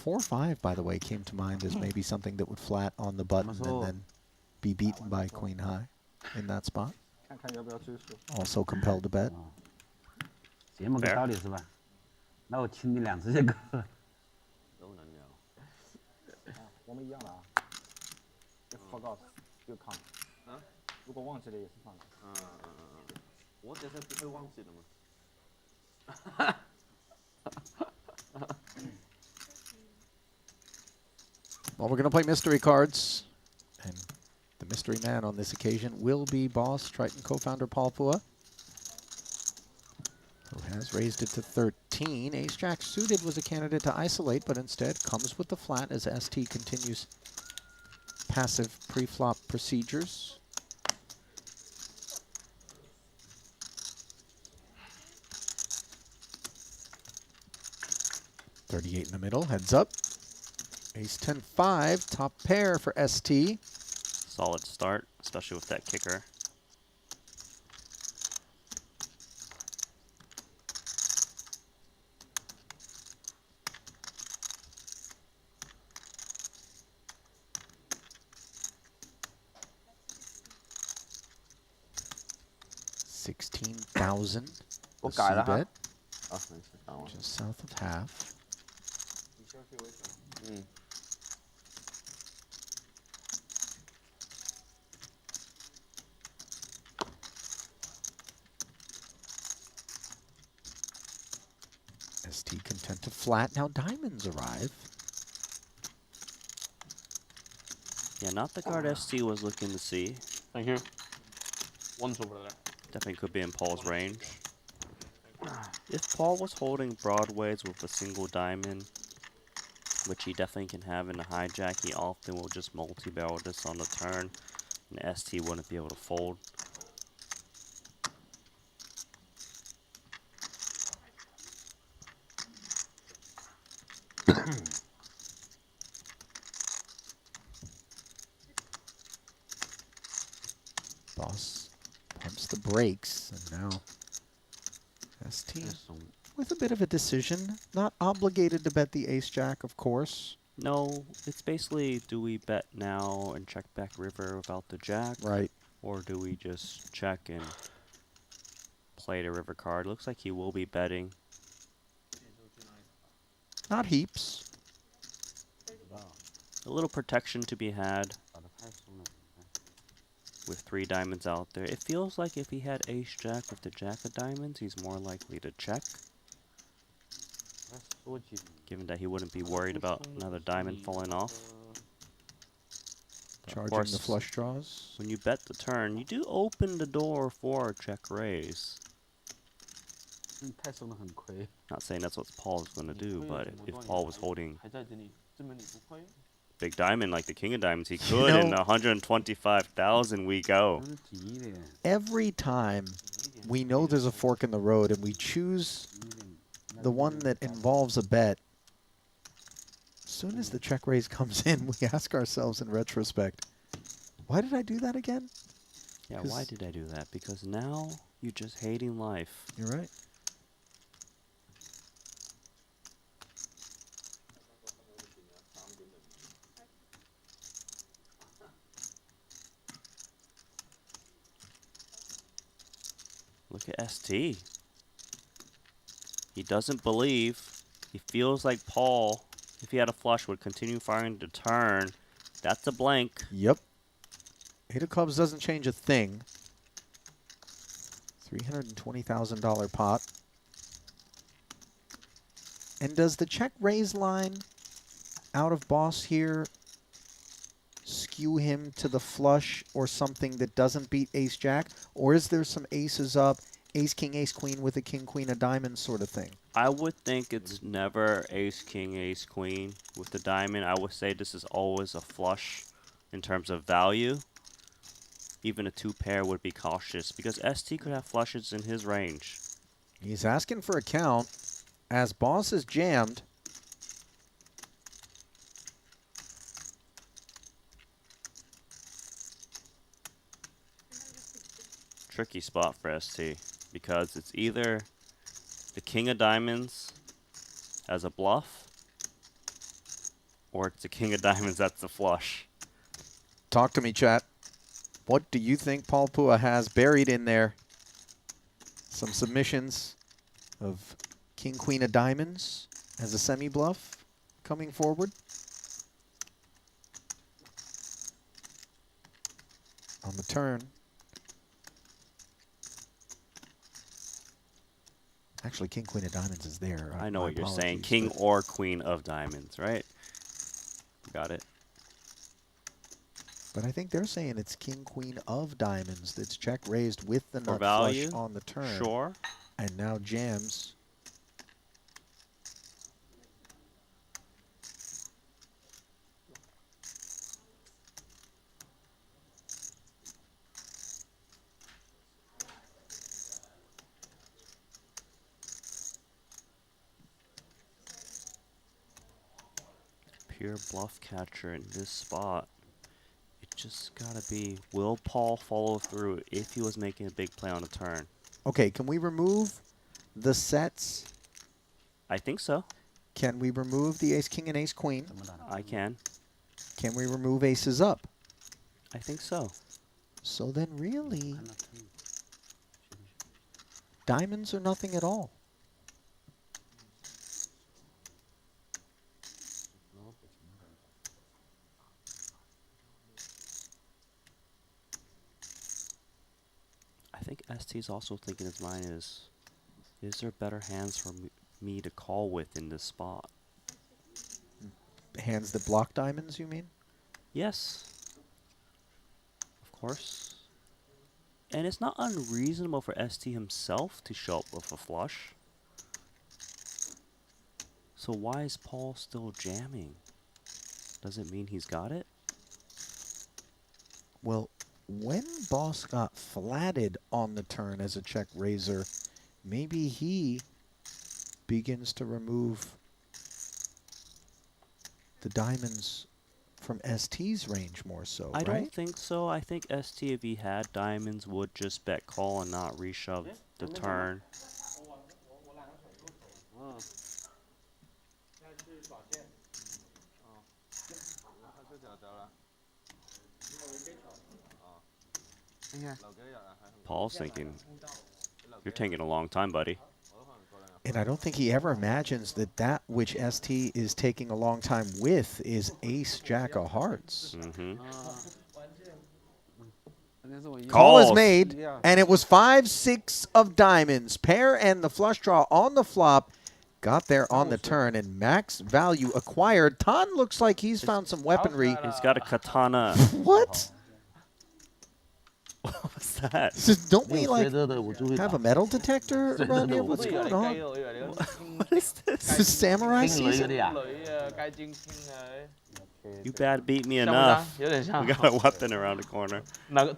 4-5, by the way, came to mind as maybe something that would flat on the button and then be beaten by queen high in that spot. Also compelled to bet. 这么个道理是吧？那我亲你2次就够了。都能聊。我们一样的啊。If forgot, you count. 啊？如果忘记了也是算的。我这是不会忘记的嘛。Well, we're going to play mystery cards, and the mystery man on this occasion will be boss Triton co-founder Phua, who has raised it to 13. Ace-Jack suited was a candidate to isolate, but instead comes with the flat as ST continues passive pre-flop procedures. $38 in the middle, heads up. Ace-10-5, top pair for ST. Solid start, especially with that kicker. 15,000.我 The 改了 C 哈 bet,。啊，没事，打完了。 just south of half. 嗯。 Esti content to flat. Now diamonds arrive. Yeah, not the card Esti was looking to see. Thank you. One's over there. Definitely could be in Paul's range. If Paul was holding broadways with a single diamond, which he definitely can have in a hijack, he often will just multi-barrel this on the turn, and Esti wouldn't be able to fold. Boss pumps the brakes, and now Esti with a bit of a decision. Not obligated to bet the ace-jack, of course. No, it's basically, do we bet now and check back river without the jack? Right. Or do we just check and play the river card? Looks like he will be betting. Not heaps. A little protection to be had with 3 diamonds out there. It feels like if he had ace-jack with the jack of diamonds, he's more likely to check. Given that he wouldn't be worried about another diamond falling off. But Charging course, the flush draws. when you bet the turn, you do open the door for a check raise. Not saying that's what Paul's going to do, but if Paul was holding big diamond like the king of diamonds, he could. In 125,000 we go. Every time we know there's a fork in the road and we choose the one that involves a bet, as soon as the check raise comes in, we ask ourselves in retrospect, why did I do that again? Yeah, why did I do that? Because now you're just hating life. You're right. Look at ST. He doesn't believe. He feels like Paul, if he had a flush, would continue firing the turn. That's a blank. Yep. 8 of clubs doesn't change a thing. $320,000 pot. And does the check raise line out of boss here skew him to the flush or something that doesn't beat ace-jack? Or is there some aces up, ace-king, ace-queen with a king-queen of diamonds sort of thing? I would think it's never ace-king, ace-queen with the diamond. I would say this is always a flush in terms of value. Even a 2-pair would be cautious because ST could have flushes in his range. He's asking for a count as boss is jammed. Tricky spot for ST because it's either the king of diamonds as a bluff or it's the king of diamonds that's the flush. Talk to me, chat. What do you think Paul Phua has buried in there? Some submissions of king, queen of diamonds as a semi-bluff coming forward. On the turn. Actually, king, queen of diamonds is there. I know My what you're saying. apologies, King but or queen of diamonds, right? Got it. But I think they're saying it's king, queen of diamonds that's check raised with the For nut value, flush on the turn. Sure. And now jams. Pure bluff catcher in this spot. It just gotta be, will Paul follow through if he was making a big play on a turn? Okay, can we remove the sets? I think so. Can we remove the ace, king, and ace, queen? I can. Can we remove aces up? I think so. So then really, diamonds or nothing at all. I think Esti's also thinking his mind is there better hands for me to call with in this spot? Hands that block diamonds, you mean? Yes. Of course. And it's not unreasonable for Esti himself to show up with a flush. So why is Paul still jamming? Does it mean he's got it? Well, when Boss got flatted on the turn as a check raiser, maybe he begins to remove the diamonds from ST's range more so, I right? don't think so. I think ST, if he had diamonds, would just bet call and not reshove the turn. Paul's thinking, you're taking a long time, buddy. And I don't think he ever imagines that that which ST is taking a long time with is ace jack of hearts. Call is made, and it was 5-6 of diamonds. Pair and the flush draw on the flop. Got there on the turn, and max value acquired. Tan looks like he's found some weaponry. He's got a katana. What? What was that? Don't we, like, have a metal detector around here? What's going on? What is this? This is samurai season? You bad beat me enough. We got a weapon around the corner. I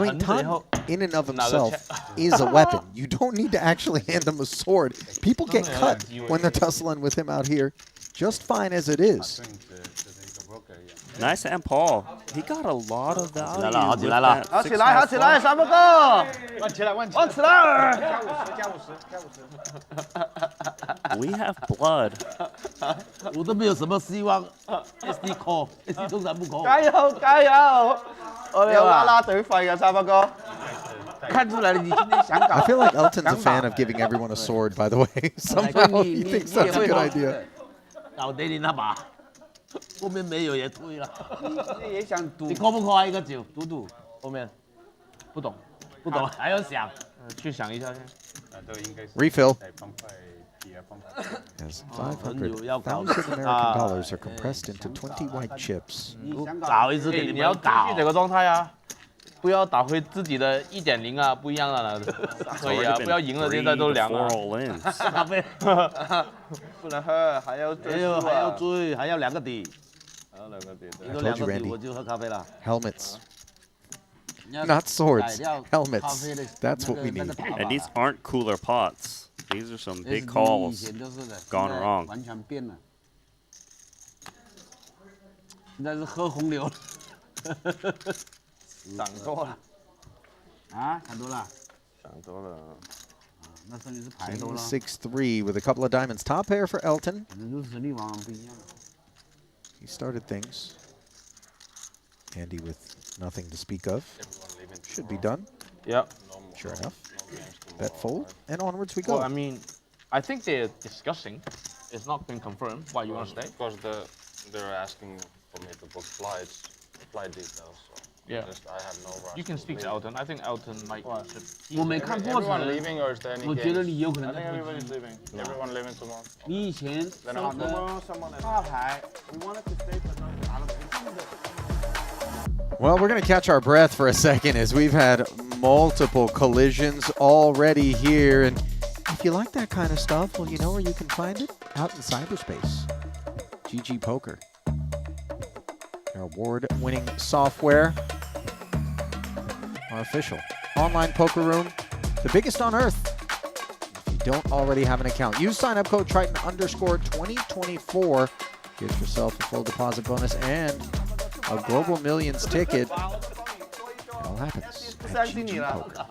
mean, Tan, in and of himself, is a weapon. You don't need to actually hand him a sword. People get cut when they're tussling with him out here, just fine as it is. Nice hand, Paul. He got a lot of value. We have blood. 我都没有什么希望 ，SD call，SD 通常不 call。加油加油！我哋有啦啦隊費㗎，沙發哥。看出來你今天想搞。I feel like Elton's a fan of giving everyone a sword, by the way. Somehow he thinks that's a good idea. 搞得你那把，后面没有也退了。你也想赌？你 call 不 call 啊？一个九，赌后面不懂不懂还要想。去想一下先。 Refill. As $500,000 American dollars are compressed into 20 white chips. 找一次给你你要继续这个状态啊，不要打回自己的1.0啊，不一样了，可以啊，不要赢了现在都凉了。咖啡不能喝，还要追，还要两个底。还要两个底。你说两个底我就喝咖啡了。 Helmets. Not swords, helmets. That's what we need. And these aren't cooler pots. These are some big calls gone wrong. 完全变了。现在是喝红牛。想多了。啊，想多了。想多了。那剩下是牌多了。 6-3 with a couple of diamonds. Top pair for Elton. 可能就是实力往往不一样。 He started things. Andy with nothing to speak of. Should be done. Yep. Sure enough. Bet fold, and onwards we go. Well, I mean, I think they're discussing. It's not been confirmed. Why you want to stay? Because they're asking for me to book flight details. So Yeah. I have no rush. You can speak to Elton. I think Elton might. 我没看过 Everyone leaving or is there any 我觉得 games? 你有可 I 能 think everybody's leaving. Everyone leaving tomorrow. 你以前上的大牌 ，we wanted to stay for 打了不进的。 Well, we're going to catch our breath for a second as we've had multiple collisions already here. And if you like that kind of stuff, well, you know where you can find it? Out in cyberspace. GG Poker. Our award-winning software. Our official online poker room. The biggest on earth. If you don't already have an account, use sign-up code Triton_2024. Get yourself a full deposit bonus and a Global Millions ticket. It all happens at GG Poker.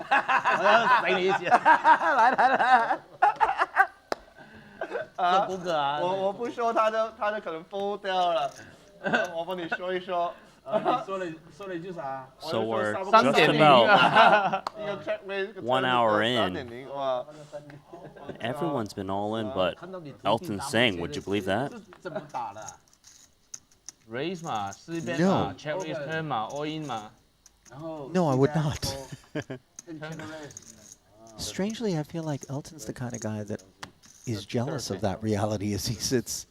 我要随你一起，来来来。这功课啊，我不说他的可能 fold 掉了，我帮你说一说。So we're just about 1 hour in. Everyone's been all in, but Elton's saying, would you believe that? Raise 嘛，四边 No. 嘛 ，check raise turn 嘛，all in 嘛。 No, I would not. Strangely, I feel like Elton's the kind of guy that is jealous of that reality as he sits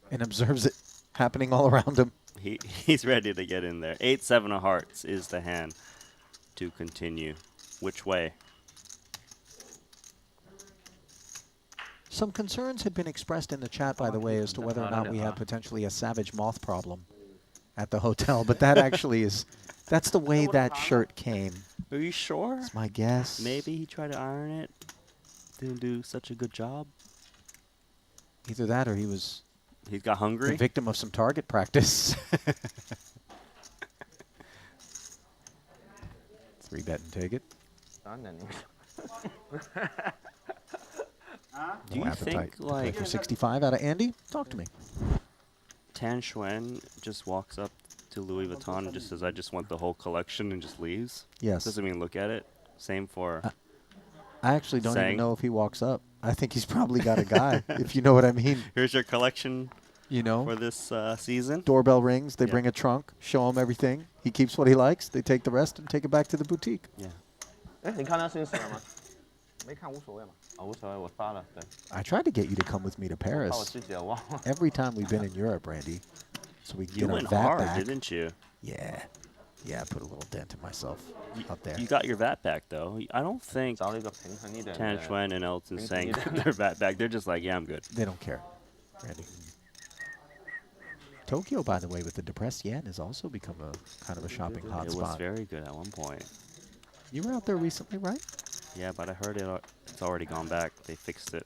and observes it happening all around him. He's ready to get in there. 8-7 of hearts is the hand to continue. Which way? Some concerns had been expressed in the chat, by the way, as to whether or not we had potentially a savage moth problem at the hotel, but that actually is, that's the way that shirt came. Are you sure? That's my guess. Maybe he tried to iron it. Didn't do such a good job. Either that or he was got hungry. the victim of some target practice. 3-bet and take it. Do you think, like, for 65 out of Andy? Talk to me. Xuan just walks up to Louis Vuitton and just says, I just want the whole collection, and just leaves? Yes. Doesn't even look at it. Same for I actually don't even Tsang. know if he walks up. I think he's probably got a guy, if you know what I mean. Here's your collection You know, for this season. doorbell rings, they Yeah. bring a trunk, show him everything. He keeps what he likes. They take the rest and take it back to the boutique. Yeah. 哎，你看他新死了吗？没看无所谓嘛。无所谓，我发了，对， I tried to get you to come with me to 怕我 Paris 自己也忘了。 every time we've been in Europe, Randy, so we can You get our went VAT hard, back. didn't you? Yeah. Yeah, I put a little dent in myself up there. You got your VAT back, though. I don't think 找了一个平衡一点的。 Tan Xuan and Elton saying 平衡一点。 their VAT back. They're just like, yeah, I'm good. They don't care, Randy. Tokyo, by the way, with the depressed yen, has also become a kind of a shopping It was hotspot. very good at one point. You were out there recently, right? Yeah, but I heard it's already gone back. They fixed it.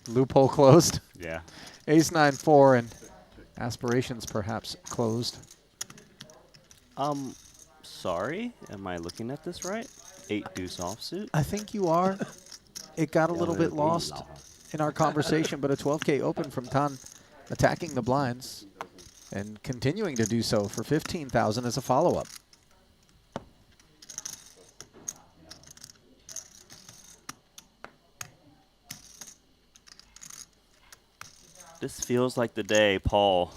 Loophole closed. Yeah. Ace 9-4 and aspirations perhaps closed. Sorry, am I looking at this right? 8 deuce offsuit. I think you are. It got a little bit lost in our conversation, but a 12K open from Tan attacking the blinds and continuing to do so for 15,000 as a follow-up. This feels like the day Paul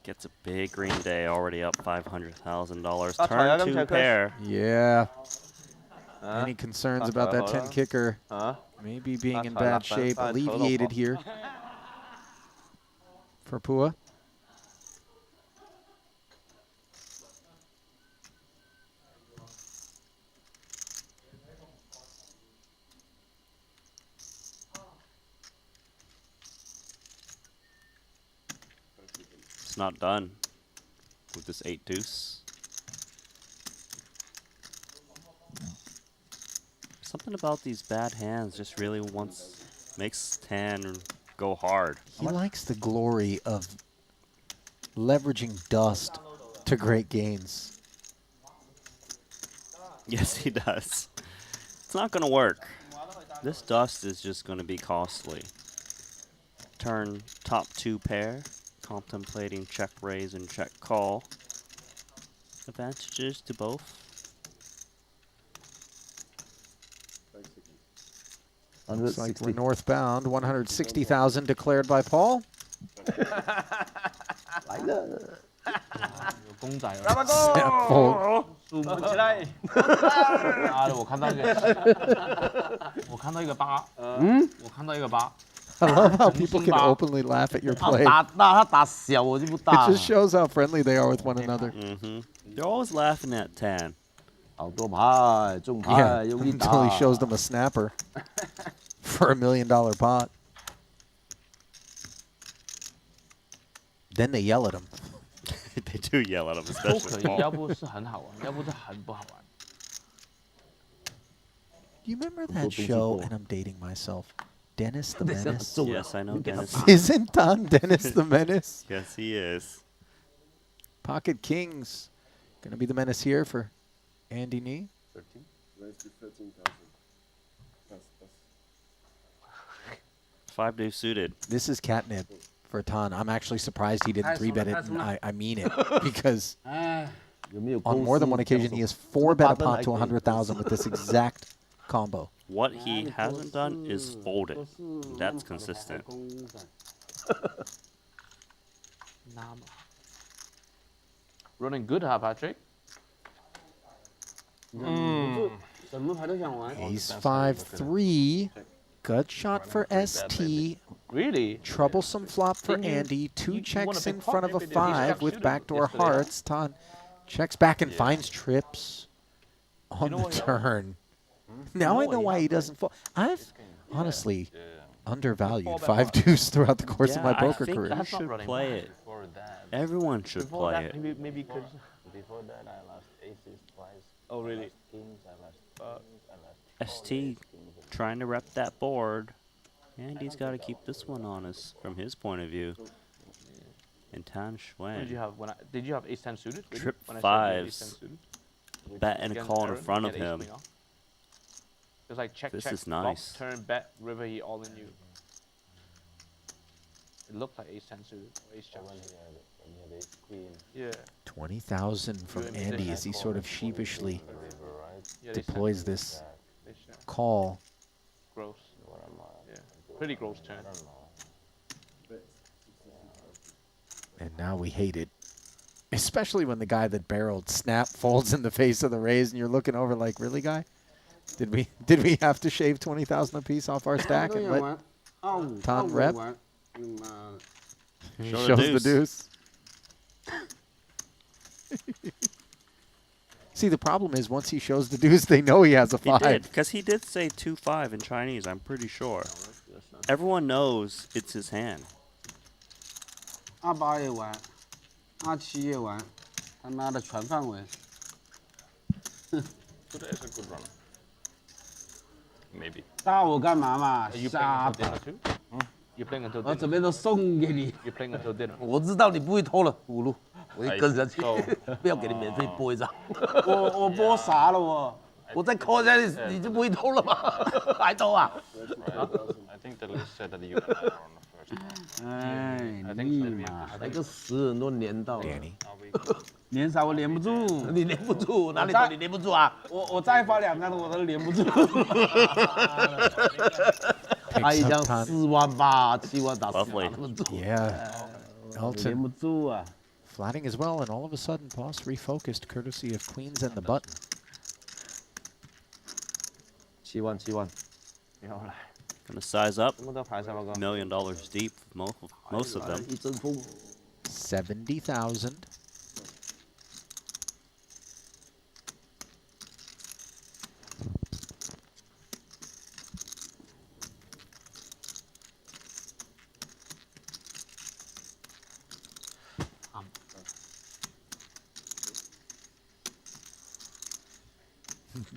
gets a big green day, already up $500,000. Turn 2 pair. Yeah. Any concerns about that 10 kicker maybe being in bad shape alleviated here for Phua. It's not done with this 8 deuce. Something about these bad hands just really makes Tan go hard. He likes the glory of leveraging dust to great gains. Yes, he does. It's not going to work. This dust is just going to be costly. Turn top 2 pair, contemplating check raise and check call. Advantages to both. Looks like we're northbound. 160,000 declared by Paul. 有公仔啊！ Snap fold. 起来！妈的，我看到一个8，我看到一个8。 I love how people can openly laugh at your play. 他打小我就不打 It just shows how friendly they are with one another. They're always laughing at Tan. 好多牌中 Yeah, 牌用力打 until he shows them a snapper for $1 million pot. Then they yell at him. They do yell at him, 都 especially 可以， Paul. 要不是很好玩，要不是很不好玩。 Do you remember that show, and I'm dating myself, Dennis the Menace? Yes, I know Dennis. Isn't Tan Dennis the Menace? Yes, he is. Pocket Kings. Going to be the menace here for Andi Ni. 5 deuce suited. This is catnip for Tang. I'm actually surprised he didn't 3-bet it. And I mean it because on more than one occasion he has 4-bet a pot to 100,000 with this exact combo. What he hasn't done is fold it. That's consistent. Running good, huh, Patrik? Ace 5-3. Good shot for Esti. Really? Troublesome flop for Andi. 2 checks in front of a 5 with backdoor hearts. Tang checks back and finds trips on the turn. Now I know why he doesn't fold. I've honestly undervalued 5 deuce throughout the course of my poker career. I think you should play it. Everyone should play it. Maybe because Before that, I lost aces twice. Oh, really? Kings, I lost kings, I lost ST trying to rep that board. And he's got to keep this one honest from his point of view. And Tan What did you Xuan. have? Did you have ace 10 suited? Really? Trip When I said you had ace 10 5s. suited? Bet and a Against call in Aaron, front he of had ace him. queen off. It was like check, This check, is flop, nice. turn, bet, river, he all in you. It looked like ace 10 suited or ace jack. when he had ace queen, Yeah. 20,000 from Andi as he sort of sheepishly the river, right? Yeah, ace 10 deploys suited. this Ace jack. call. Gross. What am I? Yeah. Pretty gross turn. I don't know. And now we hate it. Especially when the guy that barreled snap folds in the face of the raise and you're looking over like, really, guy? Did we have to shave 20,000 apiece off our stack and let Tang rep? He Show the shows the deuce. deuce. See, the problem is once he shows the deuce, they know he has a He 5. did, because he did say 2-5 in Chinese, I'm pretty sure. Everyone knows it's his hand. 28也玩，27也玩，他妈的全范围。 Today is a good run. Maybe. 打我干嘛嘛？ Are you playing 瞎 until 打 dinner！too? You're playing until 我 dinner. 准备都送给你。 You're playing until dinner. 我知道你不会偷了，五路，我会跟着去 So 不要给你免费播一张。我播啥了我？我再扣一下你，你就不会偷了吗？还偷啊？ I think the list said that you are on the first. 哎， I think 你 so. 妈，那个10人都连到了， Danny. Now we 连啥我连不住。你连不住，哪里懂你连不住啊？我再发2张我都连不住。他一 Picks 枪 up Tang. 4万8、7万打死 Lovely. 打不住。 Yeah. 连 Elton 不住啊！ flatting as well, and all of a sudden, boss refocused courtesy of queens and the button. 7万7万， Gonna size up. 这么多牌才报告。 $1 million deep, most of them. 一阵风， 70,000.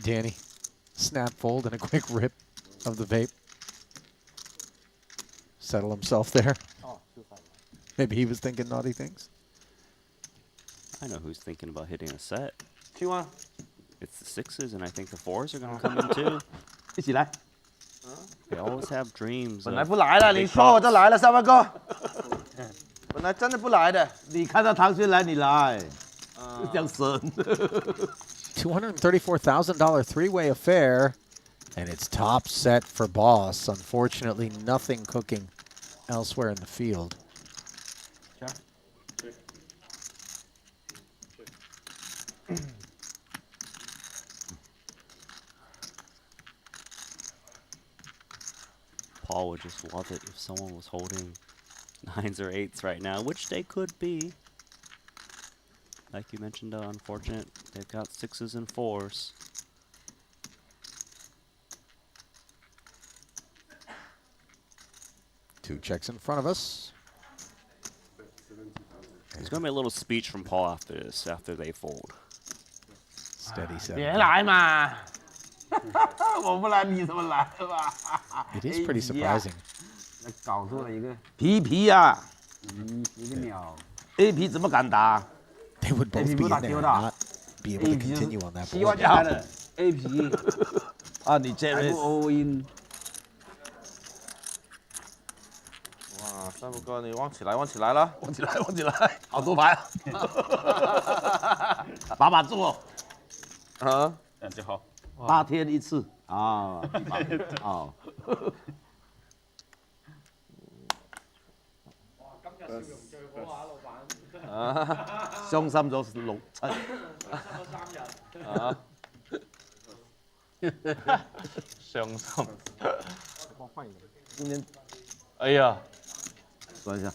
Danny, snap fold and a quick rip of the vape. Settle himself there. Maybe he was thinking naughty things. I know who's thinking about hitting a set. 7万， It's the 6s, and I think the 4s are gonna come in too. 一起来。 They always have dreams. 本来 of 不来了， big 你说我就 pops. 来了，3万哥。本来真的不来的，你看到唐轩来，你来，这样神。 $234,000 three-way affair, and it's top set for boss. Unfortunately, nothing cooking elsewhere in the field. Paul would just love it if someone was holding 9s or 8s right now, which they could be. Like you mentioned, unfortunate. They've got 6s and 4s. Two checks in front of us. There's going to be a little speech from Paul after this, after they fold. Steady 7. 别来嘛！我不来，你怎么来吧？ It is pretty surprising. 搞错了一个皮皮呀一个鸟。 ，A 皮怎么敢打？ They would both be in there and not be able to continue on that 7万 board. 加的 A 皮，啊，你这位还不 all in。哇，三不哥，你忘起来了。忘起来，好多牌啊！把把住哦。啊，这样就好。 8天1次啊！好。傷心咗6、7。啊，傷心。我換一個。今天，哎呀，算一下。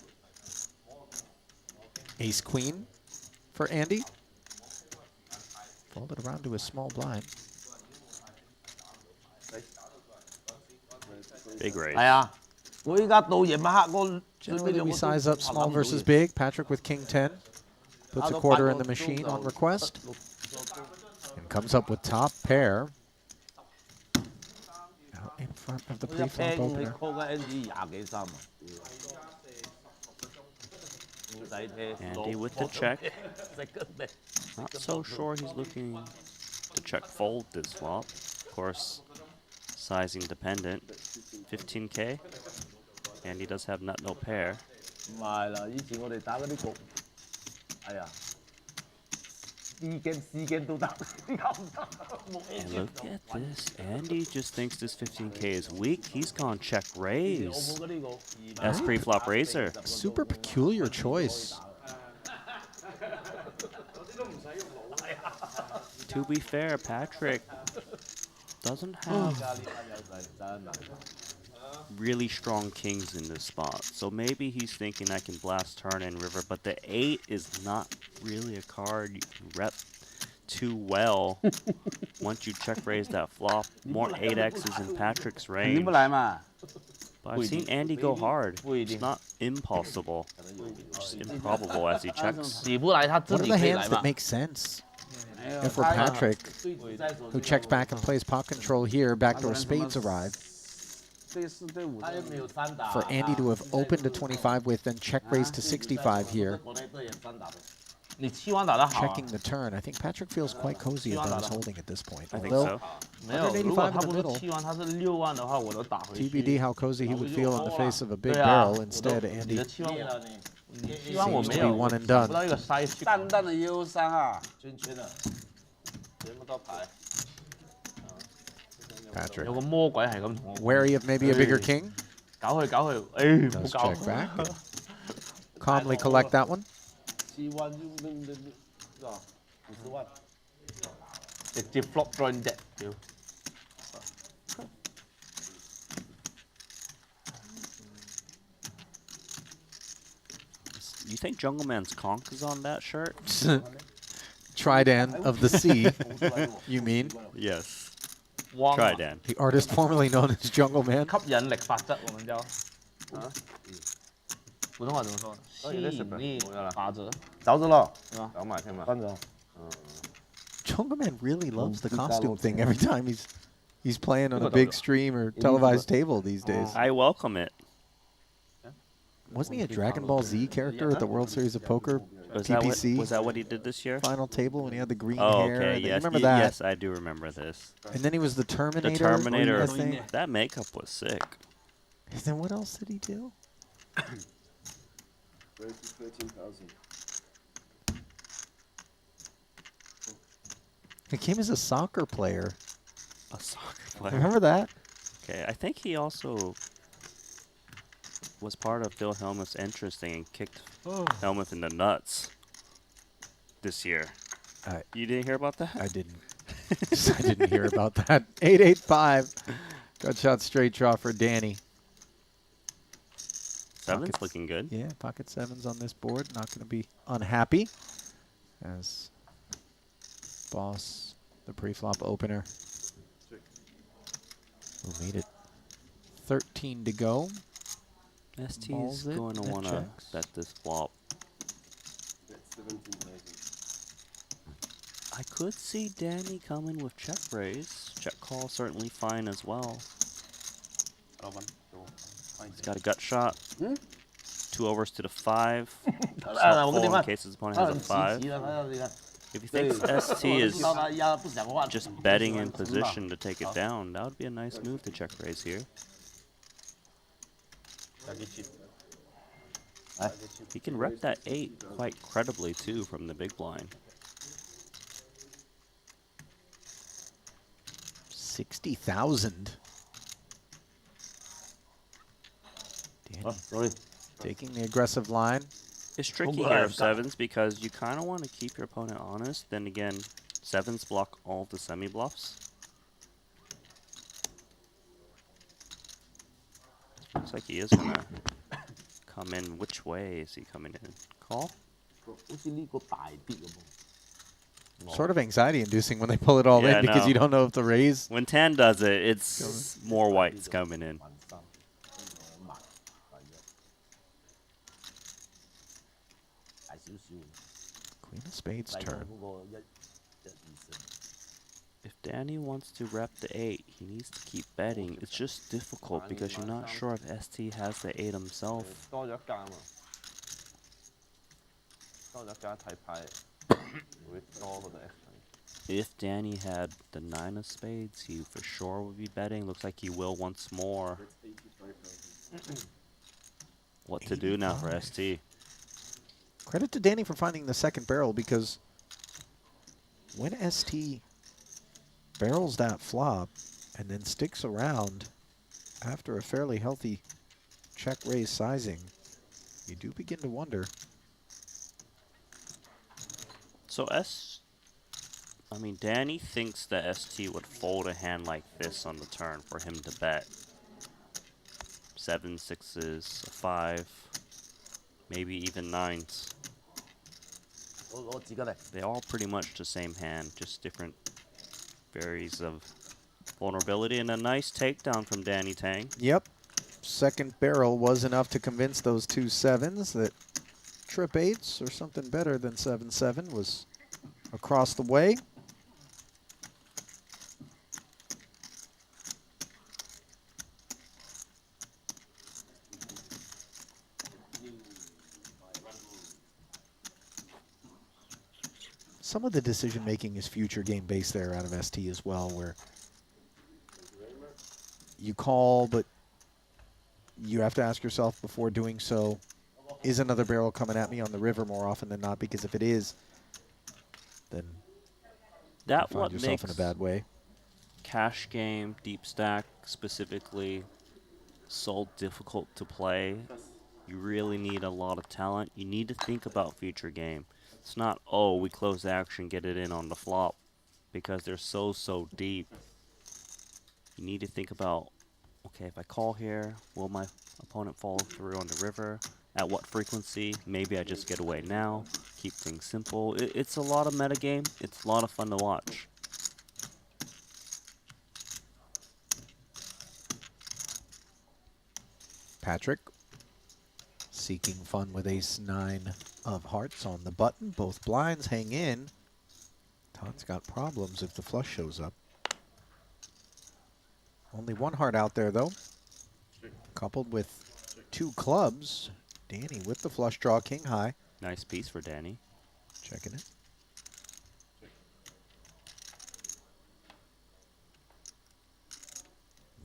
Ace Queen for Andi. Fold it around to a small blind. Big raise. 係啊，我依家到夜晚黑，我 Generally, we size up small versus big. Patrik with King 10 puts a quarter in the machine on request and comes up with top pair out in front of the 一 pre-flop 聽你 opener. call 嘅 Andi 20幾三啊！ Andi with the check. Not so sure he's looking to check fold this flop. Of course, sizing dependent. 15K. And he does have nut no pair. 唔係啦，以前我哋打嗰啲局，係啊，C game 都得，搞唔得，冇 And look at this. Andy just thinks this 15K is weak. He's gone check raise. That's pre-flop raiser. Super peculiar choice. To be fair, Patrik doesn't have really strong kings in this spot. So maybe he's thinking I can blast turn and river, but the 8 is not really a card you can rep too well once you check raise that flop. More 8Xs in Patrik's range. 不來嘛？ But I've seen Andi go hard. It's not impossible. Just improbable as he checks. 起不來，他自 What are 己 the 可以 hands 來 that 嘛？ make sense? If we're Patrik, who checks back and plays pot control here, backdoor spades arrive. 這4對5。他又沒有3打。 For Andi to have opened to 25 with, then check raise to 65 here. 你7彎打得好啊。 Checking the turn. I think Patrik feels quite cozy about his holding at this point. I think Although, so. 沒有，如果 185 他 in 不 the 是 middle. 7彎，他是6彎的話，我都打回去。 TBD how cozy he would feel in the face of a big 對啊， barrel. Instead, 你的 Andi 7彎7彎我 seems 沒 to be 有， one and 不 done. 到一個 size。淡淡的憂傷啊。圈的。這麼多牌。 Patrik 有個魔鬼係咁同我。 wary of maybe a bigger king. 搞佢，誒，唔 Does 好搞 check。back. Calmly collect that one. 7萬就50萬。直接 flop join dead，屌！ You think Jungle Man's conch is on that shirt? Triton of the sea, you mean? Yes. Wang Triton. The artist formerly known as Jungle Man. 吸引力法則，我們叫。普通話怎麼說？吸引力法則。走咗咯，走埋添嘛。分咗。 Jungle Man really loves the costume thing every time he's playing on a big stream or televised table these days. I welcome it. Wasn't he a Dragon Ball Z character at the World Series of Poker Was PPC that what he did this year? final table when he had the green Oh, hair? okay. And Yes, you remember that? yes, I do remember this. And then he was the Terminator. The Terminator. I think. That makeup was sick. And then what else did he do? 13,000. He came as a soccer player. A soccer player. Remember that? Okay, I think he also was part of Phil Hellmuth's entrance thing and kicked Hellmuth in the nuts this year. You didn't hear about that? I didn't. I didn't hear about that. 885. Gut shot straight draw for Danny. Seven's Pockets. looking good. Yeah, pocket sevens on this board. Not going to be unhappy. As boss, the pre-flop opener. We'll need it. 13 to go. Esti Balls is it, going to net want to checks. bet this flop. That's 17,000. I could see Danny coming with check raise. Check call certainly fine as well. He's got a gut shot. 2 overs to the 5. Swap full in case his opponent has a 5. If he thinks ST is just betting in position to take it down, that would be a nice move to check raise here. He can rep that 8 quite credibly too from the big blind. 60,000. Sorry. Taking the aggressive line. It's tricky here of 7s because you kind of want to keep your opponent honest. Then again, 7s block all the semi-bluffs. Looks like he is going to come in. Which way is he coming in? Call? Sort of anxiety-inducing when they pull it all in because you don't know if the raise. When Tan does it, it's more whites coming in. Queen of Spades turn. If Danny wants to rep the 8, he needs to keep betting. It's just difficult because you're not sure if Esti has the 8 himself. If Danny had the 9 of spades, he for sure would be betting. Looks like he will once more. What to do now for Esti? Credit to Danny for finding the second barrel, because when Esti barrels that flop and then sticks around after a fairly healthy check raise sizing, you do begin to wonder. So Danny thinks that Esti would fold a hand like this on the turn for him to bet. 7, 6s, a 5, maybe even 9s. They're all pretty much the same hand, just different varies of vulnerability, and a nice takedown from Danny Tang. Yep. Second barrel was enough to convince those 2 7s that trip 8s or something better than 7-7 was across the way. Some of the decision making is future game based there out of Esti as well, where you call, but you have to ask yourself before doing so, is another barrel coming at me on the river more often than not? Because if it is, then that you find yourself in a bad way. Cash game, deep stack specifically, so difficult to play. You really need a lot of talent. You need to think about future game. It's not, oh, we close the action, get it in on the flop, because they're so deep. You need to think about, okay, if I call here, will my opponent follow through on the river? At what frequency? Maybe I just get away now. Keep things simple. It's a lot of metagame. It's a lot of fun to watch. Patrik seeking fun with ace-9 of hearts on the button. Both blinds hang in. Todd's got problems if the flush shows up. Only 1 heart out there, though. Coupled with 2 clubs. Danny with the flush draw, king high. Nice piece for Danny. Checking it.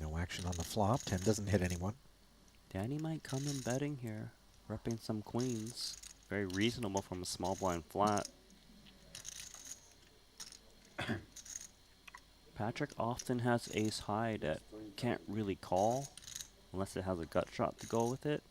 No action on the flop. 10 doesn't hit anyone. Danny might come in betting here, repping some queens. Very reasonable from a small blind flat. Patrik often has ace high that can't really call unless it has a gut shot to go with it.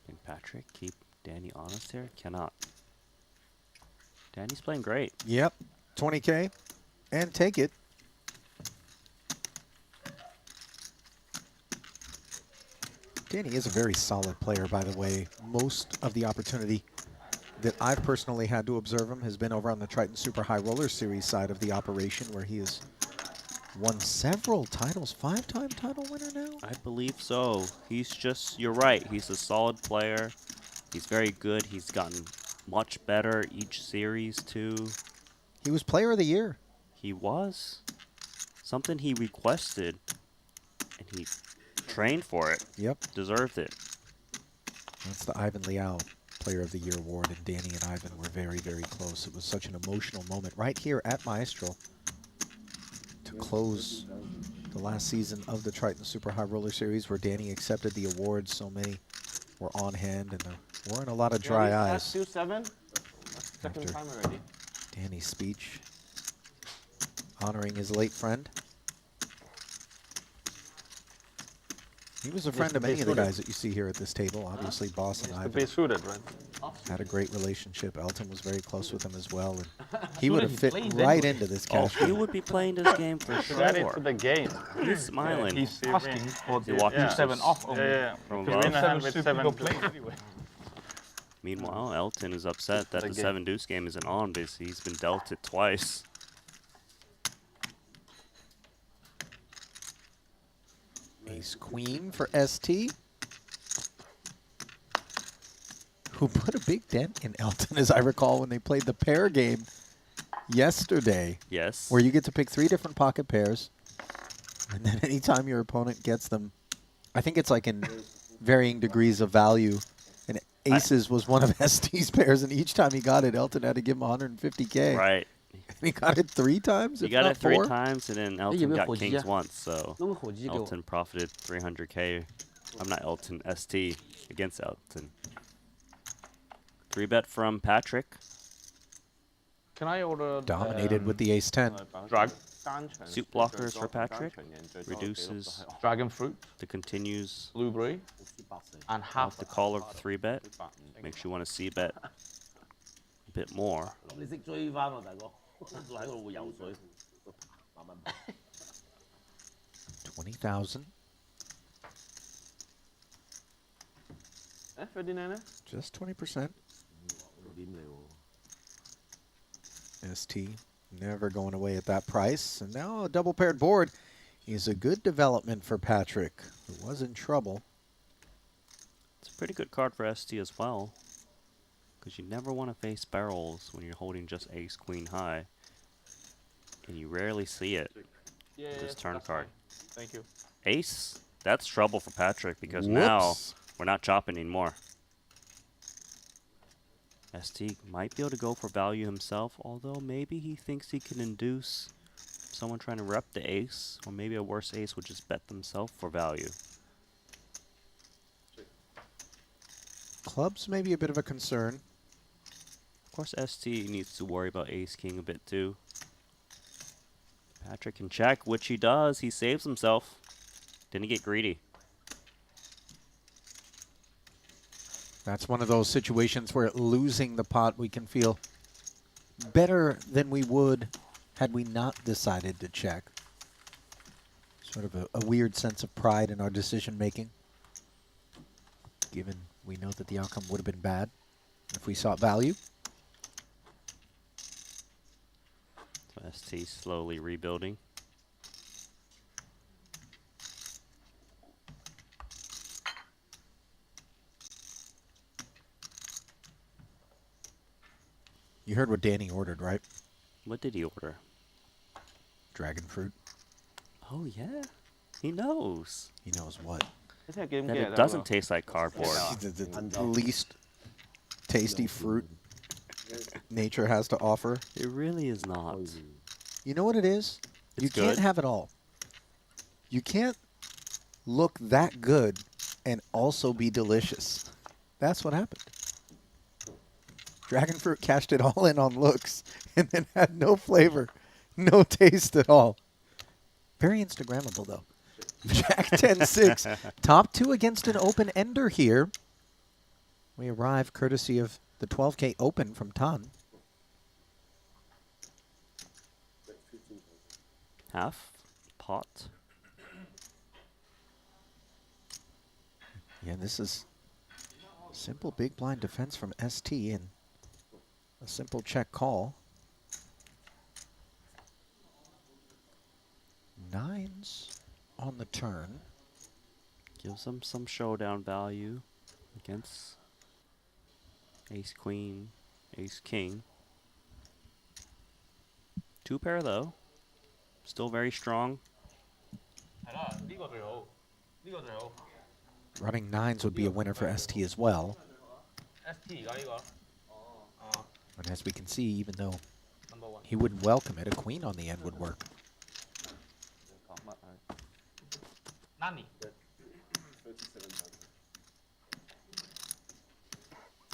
Can Patrik keep Danny honest here? Cannot. Danny's playing great. Yep. 20K. And take it. Danny is a very solid player, by the way. Most of the opportunity that I've personally had to observe him has been over on the Triton Super High Roller Series side of the operation, where he has won several titles. 5-time title winner now? I believe so. He's just, you're right, he's a solid player. He's very good. He's gotten much better each series, too. He was player of the year. He was. Something he requested, and he trained for it. Yep. Deserved it. That's the Ivan Liao Player of the Year award, and Danny and Ivan were very, very close. It was such an emotional moment right here at Maestral to close the last season of the Triton Super High Roller Series, where Danny accepted the award. So many were on hand, and there weren't a lot of dry eyes. Still 7. Second time already. Danny's speech honoring his late friend. He was a friend of many of the guys that you see here at this table. Obviously, Boss and Ivan had a great relationship. Elton was very close with him as well, and he would have fit right into this cash He game. would be playing this game for sure. Got into the game. He's smiling. He's asking for the watching 7 off only. From He's in above. a hand with 7 anyway. Meanwhile, Elton is upset that the 7 deuce game isn't on because he's been dealt it twice. Ace Queen for Esti, who put a big dent in Elton, as I recall, when they played the pair game yesterday. Yes. Where you get to pick 3 different pocket pairs, and then anytime your opponent gets them, I think it's like in varying degrees of value, and aces was one of Esti's pairs, and each time he got it, Elton had to give him 150K. Right. And he got it 3 times, He if got not it 3 4. times, and then Elton got kings once, so Elton profited 300K. I'm not Elton, ST against Elton. 3-bet from Patrik. Can I order Dominated with the ace-10. Suit blockers for Patrik. Reduces dragon fruit, the continues blueberry, and off half the call of 3-bet. Makes you want to c-bet a bit more. 你識追翻喎，大哥，喺度會游水，慢慢。 20,000. Ferdinand? Just 20%. ST never going away at that price. And now a double paired board is a good development for Patrik, who was in trouble. It's a pretty good card for ST as well, because you never want to face barrels when you're holding just ace queen high, and you rarely see it with this turn card. Thank you. Ace, that's trouble for Patrik, because now we're not chopping anymore. ST might be able to go for value himself, although maybe he thinks he can induce someone trying to rep the ace, or maybe a worse ace would just bet themselves for value. Clubs may be a bit of a concern. Of course, ST needs to worry about ace-king a bit too. Patrik can check, which he does. He saves himself. Didn't get greedy. That's one of those situations where losing the pot, we can feel better than we would had we not decided to check. Sort of a weird sense of pride in our decision making, given we know that the outcome would have been bad if we sought value. So ST slowly rebuilding. You heard what Danny ordered, right? What did he order? Dragon fruit. Oh yeah, he knows. He knows what. That it doesn't taste like cardboard. The least tasty fruit nature has to offer. It really is not. You know what it is? It's you can't good. have it all. You can't look that good and also be delicious. That's what happened. Dragon fruit cashed it all in on looks and then had no flavor, no taste at all. Very Instagrammable, though. Jack 10-6. Top 2 against an open ender here. We arrive courtesy of the 12K open from Tang. Half pot. Yeah, this is simple big blind defense from ST and a simple check call. 9s on the turn. Gives them some showdown value against ace queen, ace king. 2 pair though. Still very strong. Running nines would be a winner for ST as well. And as we can see, even though he wouldn't welcome it, a queen on the end would work.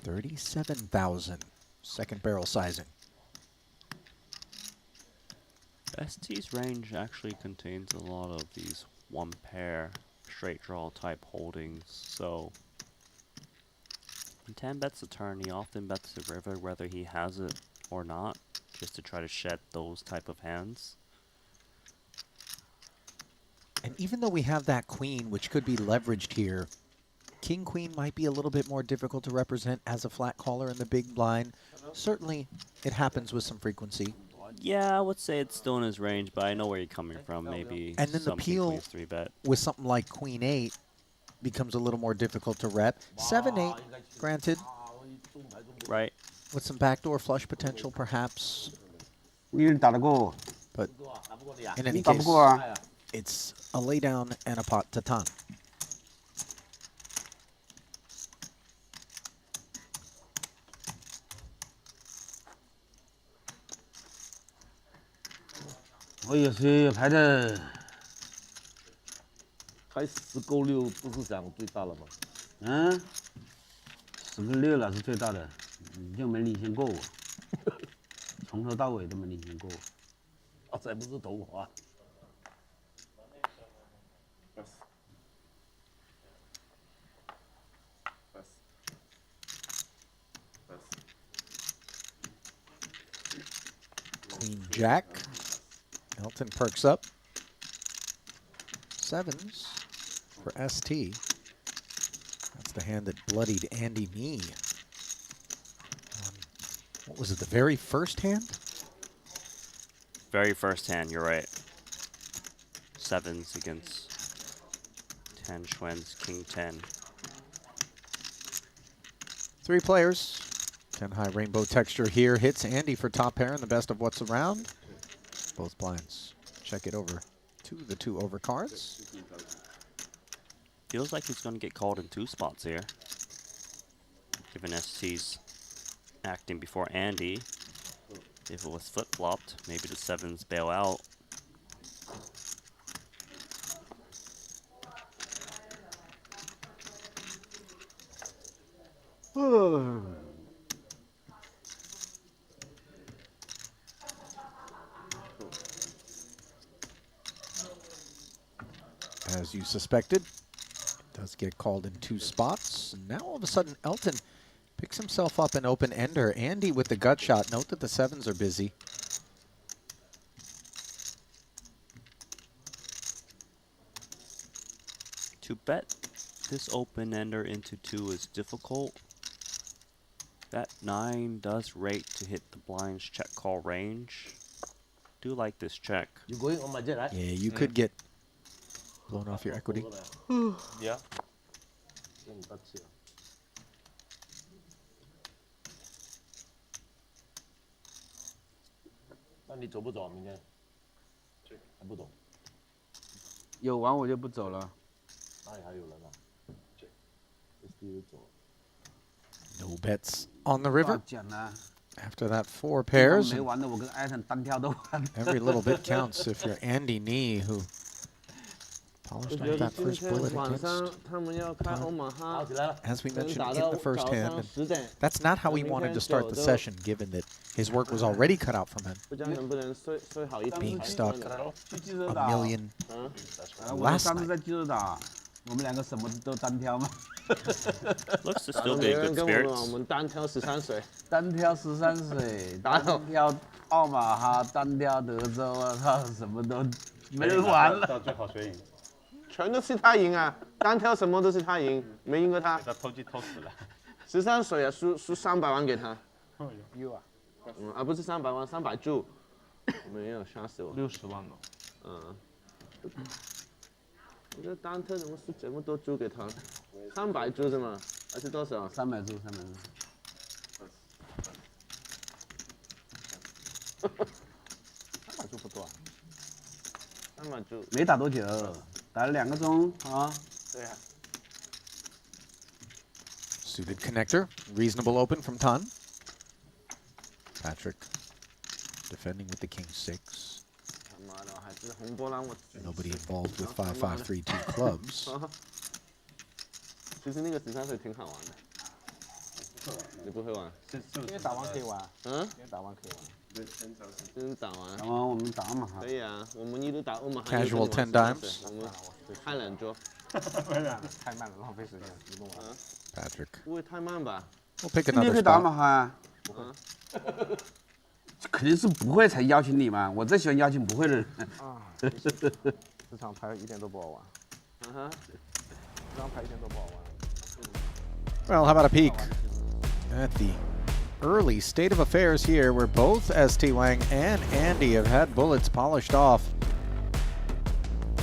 37,000. Second barrel sizing. ST's range actually contains a lot of these one pair straight draw type holdings, so when Tan bets the turn, he often bets the river whether he has it or not, just to try to shed those type of hands. And even though we have that queen, which could be leveraged here, king-queen might be a little bit more difficult to represent as a flat caller in the big blind. Certainly, it happens with some frequency. Yeah, I would say it's still in his range, but I know where you're coming from. Maybe and then the peel with something like queen 8 becomes a little more difficult to rep. 7-8, granted. Right. With some backdoor flush potential, perhaps. But in any case, it's a laydown and a pot to Tang. Oh, 我也是排的。开10勾6不是讲最大了吗？嗯，10个6了是最大的，你就没领先过我，从头到尾都没领先过我。啊，这不是头滑。Queen Jack. Elton perks up. Sevens for ST. That's the hand that bloodied Andi Ni. What was it, the very first hand? Very first hand, you're right. Sevens against 10 Xuan's King 10. 3 players. 10 high rainbow texture here. Hits Andi for top pair in the best of what's around. Both blinds. Check it over to the 2 over cards. Feels like he's going to get called in 2 spots here. Given ST's acting before Andi. If it was flip-flopped, maybe the 7s bail out. As you suspected, it does get called in 2 spots. And now all of a sudden, Elton picks himself up an open ender. Andi with the gut shot. Note that the 7s are busy. To bet this open ender into 2 is difficult. That 9 does rate to hit the blind's check call range. Do like this check. You going on my jet, right? Yeah, you could get blown off your equity. Yeah. 那你走不走？明天？还不走？有完我就不走了。哪里还有人啊？Esti 走。 No bets on the river. 讲了。 After that 4 pairs. 没完的，我跟艾特单挑都完。 Every little bit counts if you're Andi Ni, who polished off that first bullet against. As we mentioned in the first hand, and that's not how he wanted to start the session, given that his work was already cut out from him. Being stuck a million last night. 我们2个什么都单挑吗？ Looks to still be in good spirits. 我们单挑13水，单挑13水，单挑奥马哈，单挑德州，我操，什么都没人玩了。到最后谁赢？全都是他赢啊！单挑什么都是他赢，没赢过他。他偷鸡偷死了。13水啊，输300万给他。有啊，不是300万，300注。没有，吓死我。60万了。我这单挑怎么输这么多注给他？300注是吗？还是多少？300注，300注。300注不多啊。300注。没打多久，打了2个钟啊。Suited connector, reasonable open from Tang. Patrik defending with the king 6. Nobody involved with 5-5-3-2 clubs. 其实那个13岁挺好玩的。你不会玩？今天打完可以玩。今天打完可以玩。今天打完。打完我们打嘛哈。可以啊，我们一路打，我们还有 Casual 10 dimes. 我们太懒惰。太慢了，浪费时间，你弄完。Patrik. 不会太慢吧 We'll pick 今天 another 可以打嘛 spot. 哈。肯定是不会才邀请你嘛，我最喜欢邀请不会的人。这场牌一点都不好玩。这张牌一点都不好玩。 Well, how about a peek at the early state of affairs here, where both Esti, Wang, and Andi have had bullets polished off.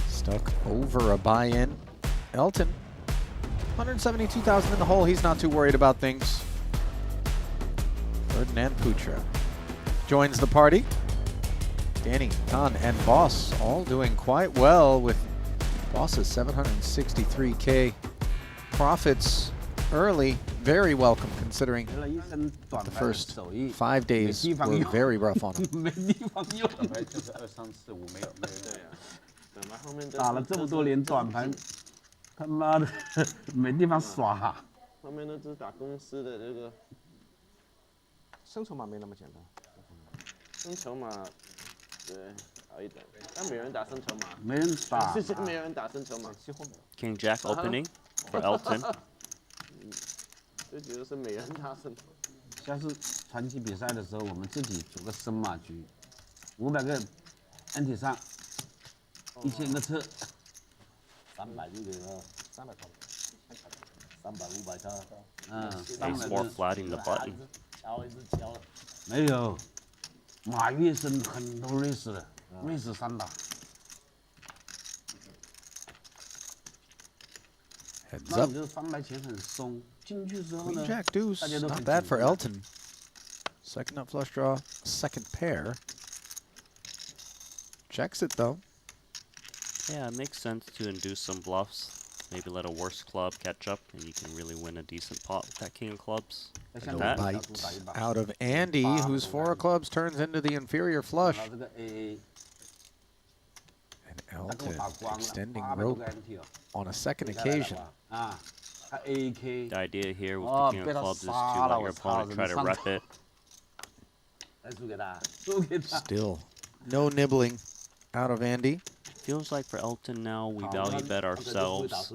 Stuck over a buy-in. Elton, 172,000 in the hole. He's not too worried about things. Ferdinand Putra joins the party. Danny, Tang, and Boss all doing quite well, with Boss's 763K profits early. Very welcome, considering the first 5 days were very rough on him. 没地方用。打了这么多年短盘，他妈的没地方耍。后面那只打公司的这个生筹码没那么简单。生筹码，对，好一点，但没人打生筹码。没人打。是没人打生筹码，几乎没有。 King Jack opening for Elton. 就觉得是没人打生筹码。下次传奇比赛的时候，我们自己组个生马局，500个 NT 上，1000个车，300就给了，300套，300、500套，Ace 4 flatting the button. 敲一直敲，没有，马跃升很多瑞士的，瑞士3打。 Heads 那 up. 你这300钱很松，进去之后 Queen 呢， Jack deuce, 大家都 not 很 bad 紧 for 张 Elton. Second up flush draw, second pair. Checks it though. Yeah, it makes sense to induce some bluffs. Maybe let a worse club catch up, and you can really win a decent pot with that king of clubs. No That. bite out of Andi, whose 4 of clubs turns into the inferior flush. And Elton extending rope on a second occasion. The idea here with the king of clubs is to let your opponent try to rep it. Still no nibbling out of Andi. Feels like for Elton now, we value bet ourselves.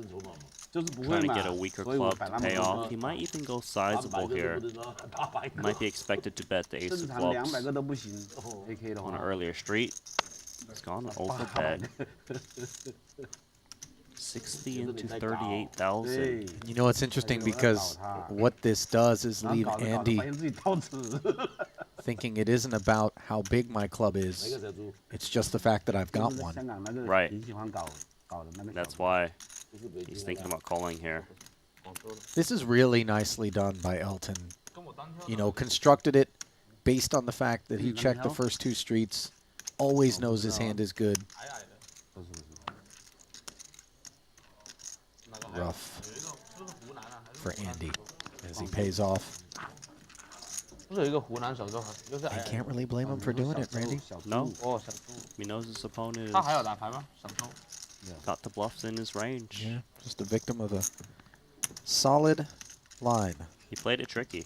Trying to get a weaker club to pay off. He might even go sizable here. He might be expected to bet the ace of clubs on an earlier street. He's gone over bet. 60 into 38,000. You know, it's interesting because what this does is leave Andi thinking it isn't about how big my club is. It's just the fact that I've got one. Right. That's why he's thinking about calling here. This is really nicely done by Elton. You know, constructed it based on the fact that he checked the first 2 streets, always knows his hand is good. Rough for Andi as he pays off. I can't really blame him for doing it, Randy. No. He knows his opponent is got the bluffs in his range. Yeah, just a victim of a solid line. He played it tricky.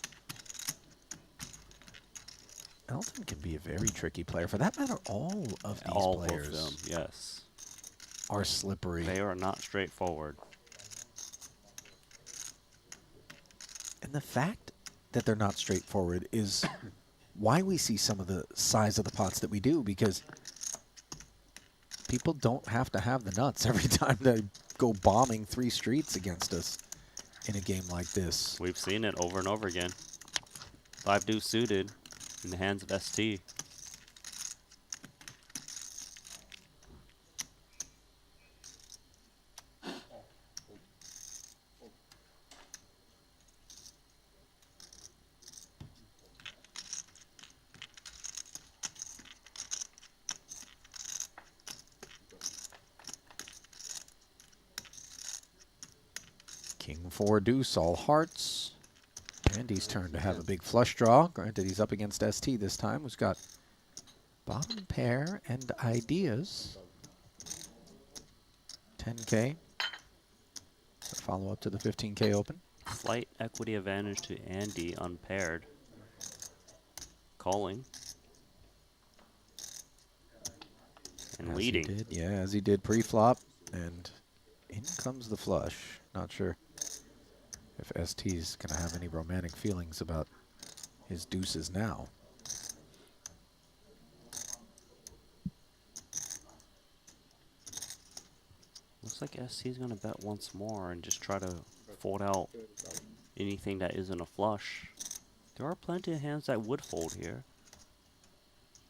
Elton can be a very tricky player. For that matter, all of these All players of them, yes. are slippery. They are not straightforward. And the fact that they're not straightforward is why we see some of the size of the pots that we do, because people don't have to have the nuts every time they go bombing 3 streets against us in a game like this. We've seen it over and over again. 5 deuce suited in the hands of ST. King 4 deuce, all hearts. Andy's turn to have a big flush draw. Granted, he's up against Esti this time, who's got bottom pair and ideas. 10K. Follow up to the 15K open. Slight equity advantage to Andy, unpaired. Calling. And As leading. He did, yeah, as he did pre-flop. And in comes the flush. Not sure if ST's going to have any romantic feelings about his deuces now. Looks like ST's going to bet once more and just try to fold out anything that isn't a flush. There are plenty of hands that would fold here.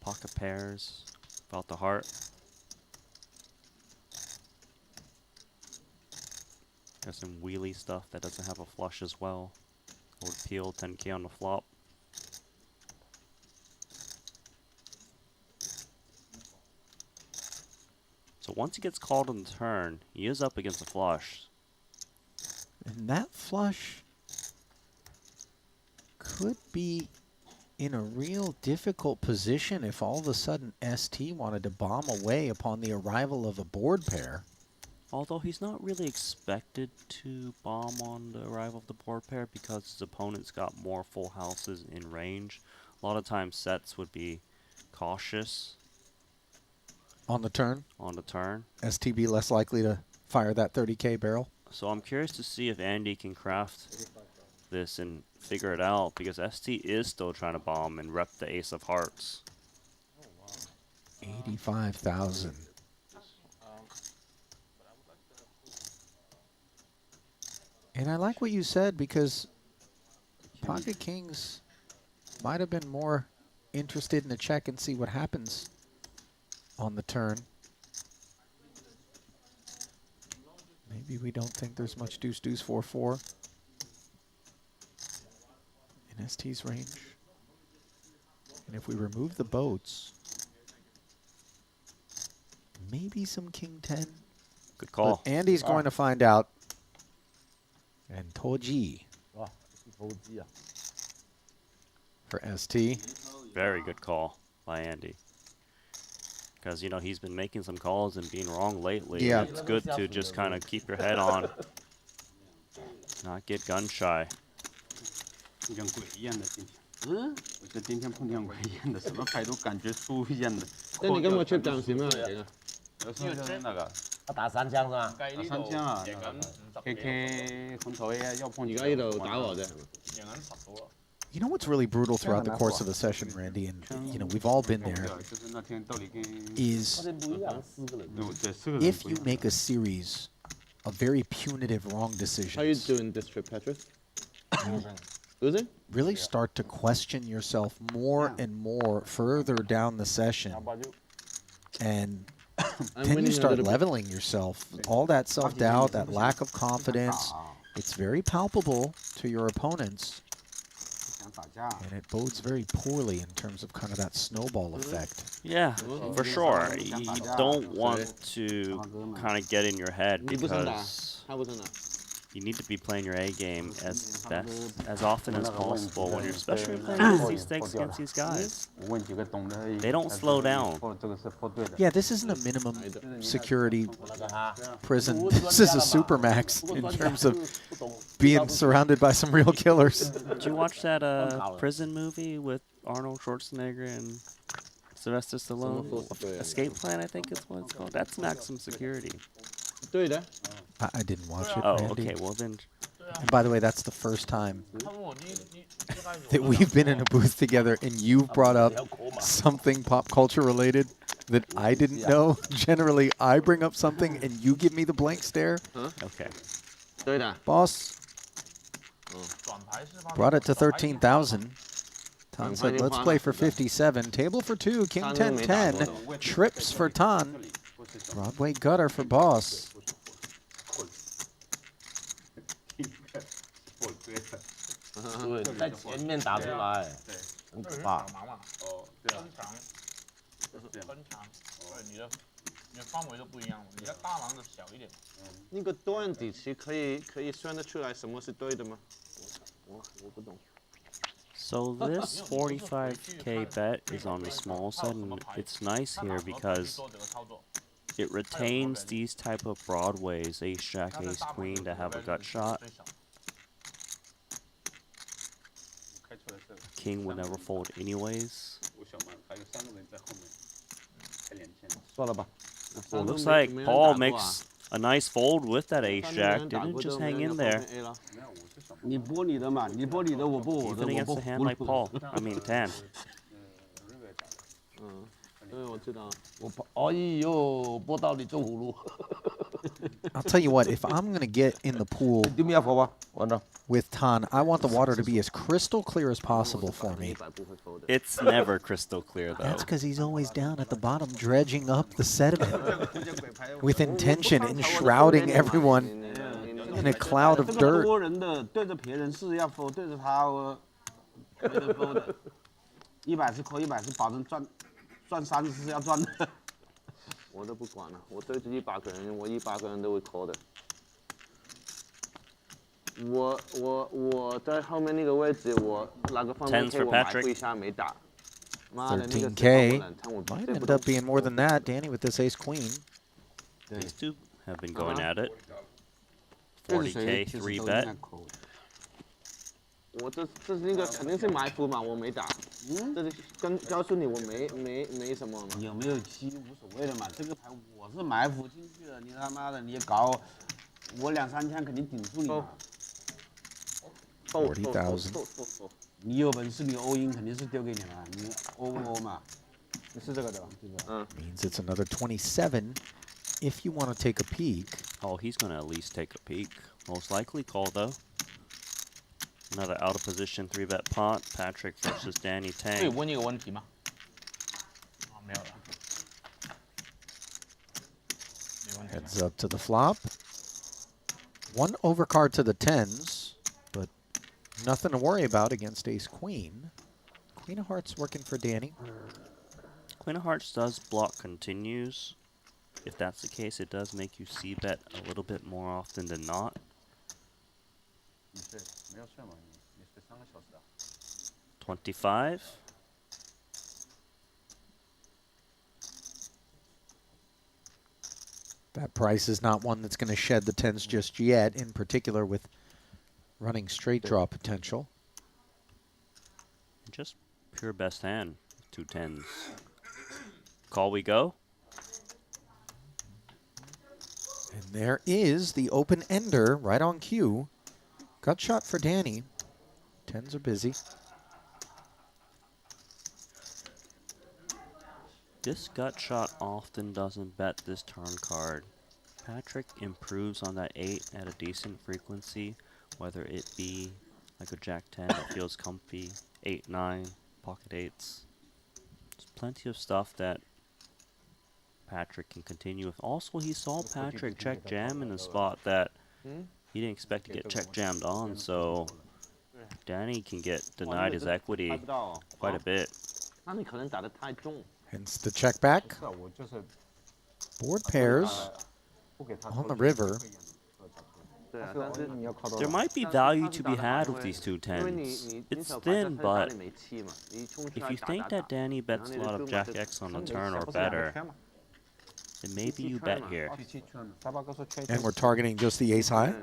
Pocket pairs, without the heart. There's some wheelie stuff that doesn't have a flush as well. Would peel 10K on the flop. So once he gets called on the turn, he is up against a flush. And that flush could be in a real difficult position if all of a sudden ST wanted to bomb away upon the arrival of a board pair. Although he's not really expected to bomb on the arrival of the board pair because his opponent's got more full houses in range. A lot of times sets would be cautious. On the turn? On the turn. STB less likely to fire that 30K barrel? So I'm curious to see if Andy can craft this and figure it out because ST is still trying to bomb and rep the ace of hearts. 85,000. And I like what you said because pocket kings might have been more interested in a check and see what happens on the turn. Maybe we don't think there's much deuce, deuce, 4-4 in ST's range. And if we remove the boats, maybe some king 10. Good call. But Andy's going to find out. And Toji for ST. Very good call by Andy. Because, you know, he's been making some calls and being wrong lately. Yeah. It's good to just kind of keep your head on. Not get gun shy. 碰见鬼一样的今天。嗯，我觉得今天碰见鬼一样的，什么牌都感觉输一樣的。即係你今個 trip 暫時咩嚟嘅？有三槍那個。打3槍嘛？打3槍啊！KK 控台啊，又碰而家呢度打和啫，係咪？贏緊10到啦。 You know what's really brutal throughout the course of a session, Randy, and you know we've all been there, is if you make a series of very punitive wrong decisions. How you doing this trip, Patrik? Losing? Really start to question yourself more and more further down the session, and then you start leveling yourself. All that self-doubt, that lack of confidence, it's very palpable to your opponents. And it bodes very poorly in terms of kind of that snowball effect. Yeah, for sure. You don't want to kind of get in your head because you need to be playing your A game as often as possible when you're especially playing these stakes against these guys. They don't slow down. Yeah, this isn't a minimum security prison. This is a supermax in terms of being surrounded by some real killers. Did you watch that prison movie with Arnold Schwarzenegger and Sylvester Stallone? Escape Plan, I think is what it's called. That's maximum security. I didn't watch it, Oh, Randy. okay, well then. And by the way, that's the first time that we've been in a booth together and you've brought up something pop culture related that I didn't know. Generally, I bring up something and you give me the blank stare. Okay. Boss brought it to 13,000. Tan said, let's play for 57. Table for 2, king 10-10. Trips for Tan. Broadway gutter for Boss. 在前面打出来，很可怕。哦，对啊。分长，对你的你的范围都不一样了，你的大狼的小一点。那个段底期可以算得出来什么是对的吗？我不懂。 So this 45k bet is on the small side, and it's nice here because it retains these type of broadways, ace jack, ace queen, to have a gut shot. King would never fold anyways. 算了吧。 Well, looks like Paul makes a nice fold with that ace jack. Didn't just hang in there. 你播你的嘛，你播你的，我播我的， Even 我 against 播 a hand like Paul. I mean, Tan. 我知道。哎呦，播到你中葫芦。 I'll tell you what, if I'm going to get in the pool Do me a favor，完了。 with Tan, I want the water to be as crystal clear as possible for me. It's never crystal clear, though. That's because he's always down at the bottom dredging up the sediment with intention and shrouding everyone in a cloud of 这个 dirt. 多人的对着别人是要 fold， 对着他没得 fold 的。100是扣100是保证赚30是要赚的。我都不管了，我对着100个人，我100个人都会 call 的。我在后面那个位置，我那个方面 K 我埋伏一下没打。妈的，那个 13K might end up being more than that. Danny with this ace queen. These two have been going at it. 40k 3 bet. 我这是那个肯定是埋伏嘛，我没打。这是告诉你我没什么嘛。有没有七无所谓的嘛，这个牌我是埋伏进去了，你他妈的你搞，我2、3枪肯定顶住你嘛。 40,000. 你有本事你 all in 肯定是丢给你了，你 all 不 all 嘛？你是这个对吧？这个。Means it's another 27 if you want to take a peek. Oh, he's going to at least take a peek. Most likely call, though. Another out of position 3 bet pot. Patrik versus Danny 可以 Tang. 问一个问题吗？没有了。 Heads up to the flop. One overcard to the 10s, but nothing to worry about against ace queen. Queen of hearts working for Danny. Queen of Hearts does block continues. If that's the case, it does make you c-bet a little bit more often than not. 没有睡吗？你睡3个小时啊？ 25. That price is not one that's going to shed the 10s just yet, in particular with running straight draw potential. Just pure best hand. 2 10s. Call we go. And there is the open ender right on cue. Gut shot for Danny. 10s are busy. This gut shot often doesn't bet this turn card. Patrik improves on that 8 at a decent frequency, whether it be like a Jack 10 that feels comfy, 8 9, pocket 8s. There's plenty of stuff that Patrik can continue with. Also, he saw Patrik check jam in a spot that he didn't expect to get check jammed on, so Danny can get denied his equity quite a bit. 那你可能打得太重。 Hence the check back. Board pairs on the river. There might be value to be had with these 2 10s. It's thin, but if you think that Danny bets a lot of Jack X on the turn or better, then maybe you bet here. And we're targeting just the ace high?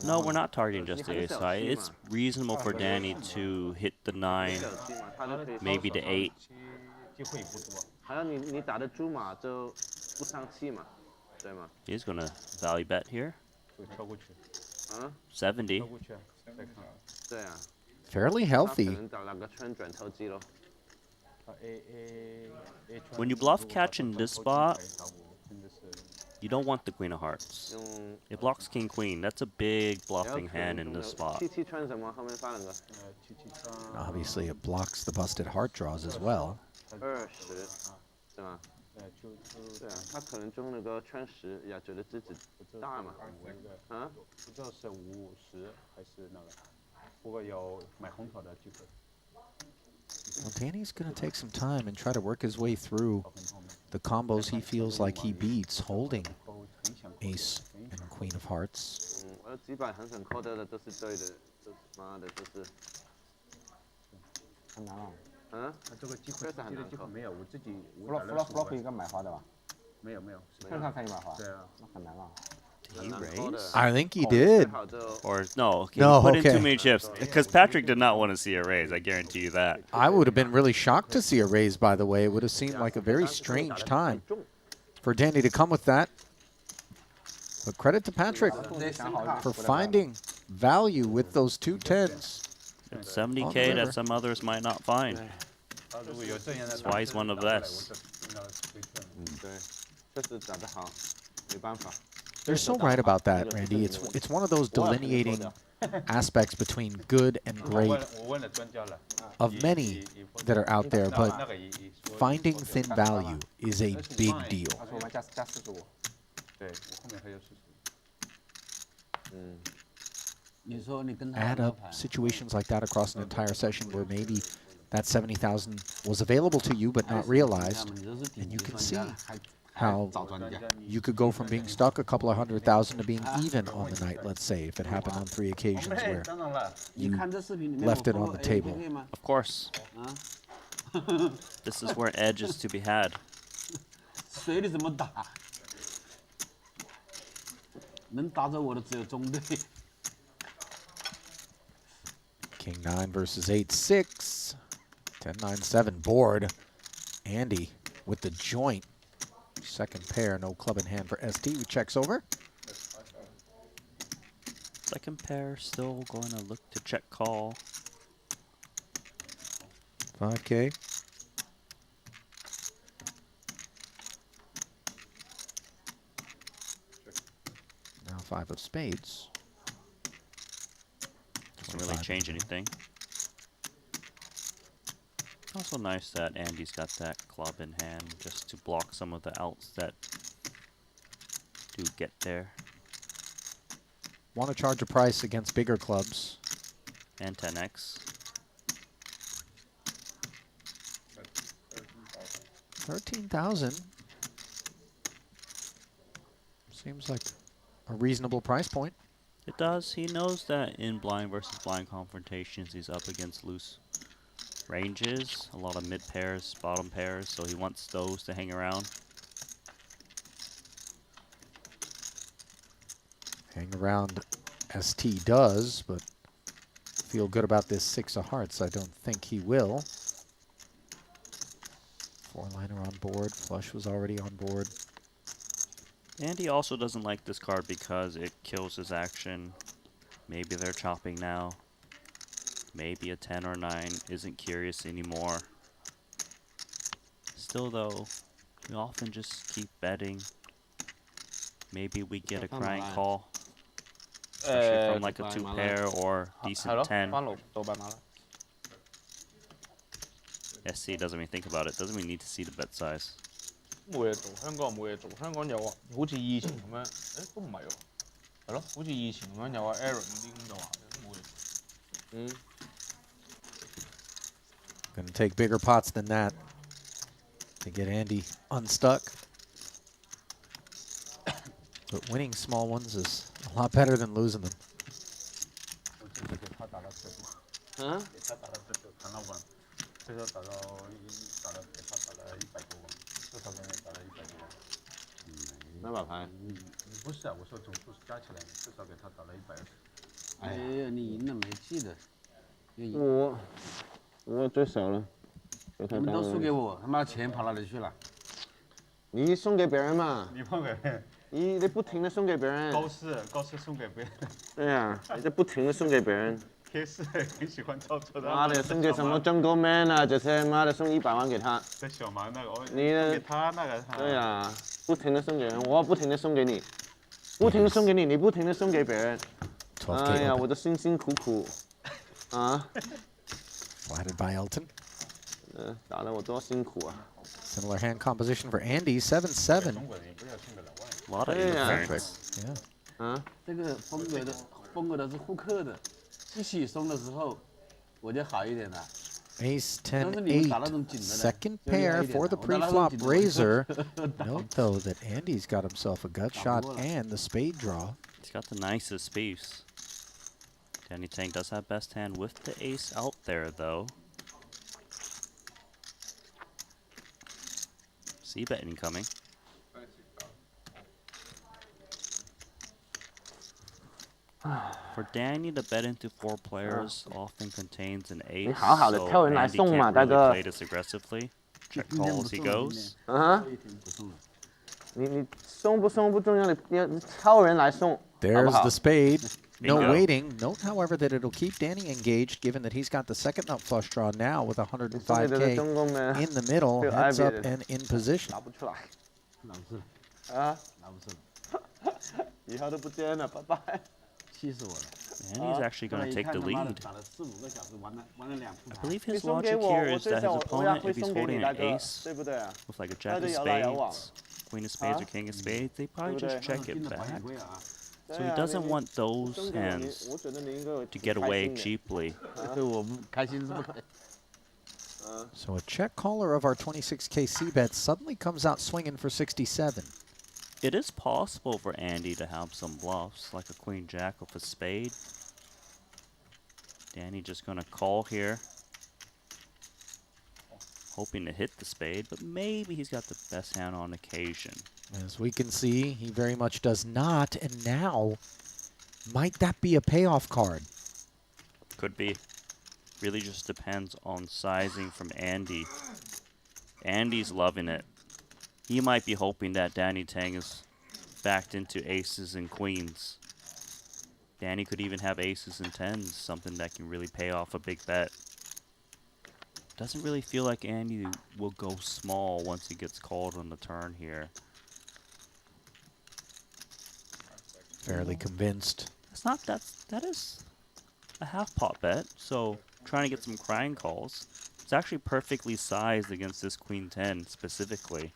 No, we're not targeting just the ace high. It's reasonable for Danny to hit the 9, maybe the 8. 还有你打的猪马就不上气嘛，对吗？ He's gonna value bet here. 70. 对啊。 Fairly healthy. 可能打2个圈转投机咯。 When you bluff catch in this spot, you don't want the Queen of Hearts. It blocks King Queen. That's a big bluffing hand in this spot. 7圈什么？后面发2个。 Obviously, it blocks the busted heart draws as well. 20，对吗？对啊，他可能中那个圈10，也觉得自己大嘛。啊？不就是50还是那个？不过有买红头的机会。Well, Danny's going to take some time and try to work his way through the combos he feels like he beats, holding ace and queen of hearts. 我几百狠狠扣掉的都是对的，这妈的都是。很难啊。嗯？这个机会确实很难扣。没有，我自己flop 应该买花的吧？没有，线上可以买花。对啊，那很难啊。 Did he raise? I think he did. Or no, he No, put in okay. too many chips. Because Patrik did not want to see a raise, I guarantee you that. I would have been really shocked to see a raise, by the way. It would have seemed like a very strange time for Danny to come with that. But credit to Patrik for finding value with those 2 10s. It's 70K that some others might not find. That's why he's one of us. 对，确实打得好，没办法。 You're so right about that, Randy. It's one of those delineating aspects between good and great of many that are out there, but finding thin value is a big deal. Add up situations like that across an entire session where maybe that 70,000 was available to you but not realized, and you can see how you could go from being stuck a couple of 100,000 to being even on the night, let's say, if it happened on 3 occasions where you left it on the table. Of course. This is where edge is to be had. King 9 versus 8-6. 10-9-7 board. Andi with the joint. Second pair, no club in hand for Esti, who checks over. Second pair still going to look to check call. 5K. Now 5 of spades. Doesn't really change anything. Also nice that Andy's got that club in hand just to block some of the outs that do get there. Want to charge a price against bigger clubs. And 10x. 13,000. Seems like a reasonable price point. It does. He knows that in blind versus blind confrontations he's up against loose ranges, a lot of mid pairs, bottom pairs, so he wants those to hang around. Hang around ST does, but feel good about this 6 of hearts. I don't think he will. 4-liner on board. Flush was already on board. And he also doesn't like this card because it kills his action. Maybe they're chopping now. Maybe a 10 or 9 isn't curious anymore. Still though, we often just keep betting. Maybe we get a crank call. Especially from like a 2 pair or decent 10. SC doesn't even think about it. Doesn't even need to see the bet size. 冇嘢做，香港冇嘢做，香港有啊，好似以前咁樣，誒都唔係喎，係咯，好似以前咁樣有啊 Aaron 嗰啲咁就話冇嘢。Gonna take bigger pots than that to get Andi unstuck. But winning small ones is a lot better than losing them. 嗯？最少打到打了给他打了100多万，至少给他打了100多万。那把牌？不是啊，我说总数加起来，至少给他打了120。哎呀，你赢了没记得？我最少了。你们都输给我，他妈钱跑哪里去了？你送给别人嘛？你放给别人？你不停的送给别人。高斯送给别人。对呀，你在不停的送给别人。K 是很喜欢操作的。妈的，送给什么 Jungle Man 啊？这些妈的送100万给他。在小蛮那个，你呢？给他那个。对呀，不停的送给人，我不停的送给你，不停的送给你，你不停的送给别人。哎呀，我的辛辛苦苦，啊。Flattered by Elton. 打得我多辛苦啊。Similar hand composition for Andi, 7-7. A lot of interference. Yeah. 啊，这个风格的是互克的，一起松的时候我就好一点了。Ace 10-8. Second pair for the pre-flop razor. Note, though, that Andy's got himself a gut shot and the spade draw. He's got the nicest piece. Danny Tang does have best hand with the ace out there, though. C-bet incoming. For Danny to bet into 4 players often contains an ace, so Andy can't really play this aggressively. Check call as he goes. 你送不送不重要，你挑人来送。 There's the spade. No Bingo. waiting. Note, however, that it'll keep Danny engaged, given that he's got the second nut flush draw now with 105K in the middle, heads up and in position. 拿不出来。啊？拿不出来。以后都不见了，拜拜。气死我了。 And he's actually going to take the lead. 打了4、5个小时，玩了2副 I believe his logic here is that his opponent, if he's holding an ace with like a jack of spades, queen of spades, or king of spades, they probably just check it back. So he doesn't want those hands to get away cheaply. 对我们开心是不可以。 So a check caller of our 26K C-bet suddenly comes out swinging for 67. It is possible for Andy to have some bluffs, like a queen jack with a spade. Danny just going to call here, hoping to hit the spade, but maybe he's got the best hand on occasion. As we can see, he very much does not, and now, might that be a payoff card? Could be. Really just depends on sizing from Andy. Andy's loving it. He might be hoping that Danny Tang is backed into aces and queens. Danny could even have aces and tens, something that can really pay off a big bet. Doesn't really feel like Andy will go small once he gets called on the turn here. Fairly convinced. It's not that is a half pot bet, so trying to get some crying calls. It's actually perfectly sized against this queen 10 specifically.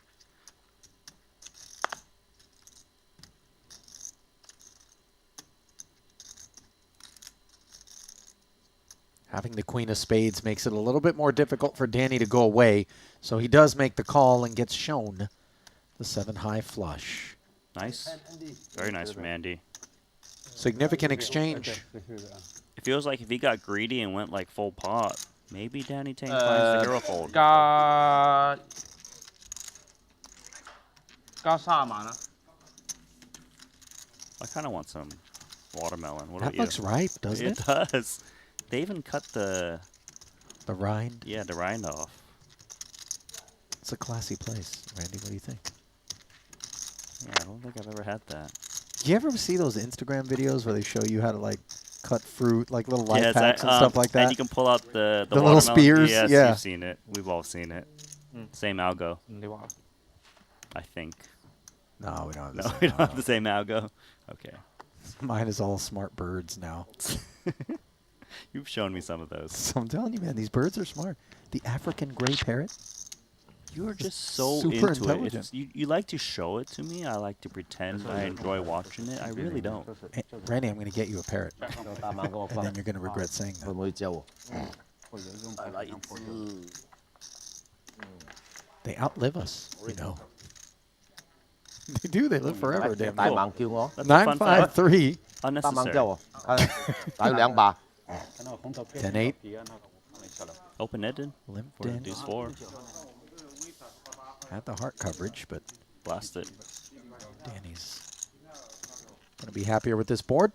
Having the queen of spades makes it a little bit more difficult for Danny to go away, so he does make the call and gets shown the 7-high flush. Nice. Very nice from Andy. Significant exchange. It feels like if he got greedy and went like full pot, maybe Danny Tang finds the hero fold. 加沙萬啦。 I kind of want some watermelon. What That about you? looks ripe, doesn't it? It does. They even cut the rind. Yeah, the rind off. It's a classy place. Randy, what do you think? Yeah, I don't think I've ever had that. Do you ever see those Instagram videos where they show you how to like cut fruit, like little life Yeah, hacks and stuff like that? And you can pull out the little spears. Yes, yeah. you've seen it. We've all seen it. Same algo. I think. No, we don't have the No, same we don't have algo. the same algo. Okay. Mine is all smart birds now. You've shown me some of those. So I'm telling you, man, these birds are smart. The African gray parrot. You are just so super into intelligent. it. You like to show it to me. I like to pretend I enjoy watching it. I really don't. Hey, Randy, I'm going to get you a parrot. And then you're going to regret saying that. 会不会教我？ They outlive us, you know. They do. They live forever, damn 大 it. 猛叫我， That's a fun fact. 953, 大猛 Unnecessary. 叫我，打2把。 10-8, Open-ended limped for the in. deuce 4. Had the heart coverage, but Blast it. Danny's going to be happier with this board.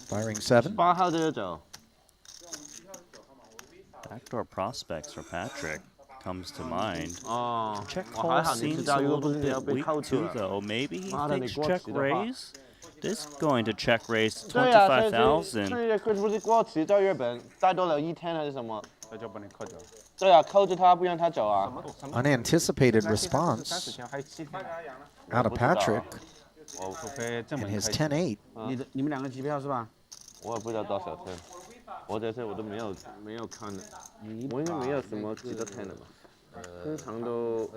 Firing 7. 8號都要走。 Backdoor prospects for Patrik comes to mind. 哦， Check 我 call 還好，你 seems 知 a 道，如果 little 不是你要 bit 被 weak 扣住 too, 了。 though. Maybe he 媽的，你 thinks 過 check 期的話。 raise. This going to check raise to 对呀，所以 25,000. 不是过期到日本待多了1天还是什么？那就把你扣掉。对啊，扣住他不让他走啊。 Unanticipated response 30天还7天， out of Patrik 除非这么 and his 开心。 10-8. 你们2个机票是吧？我也不知道多少天，我这次我都没有看的，我应该没有什么值得看的吧？通常都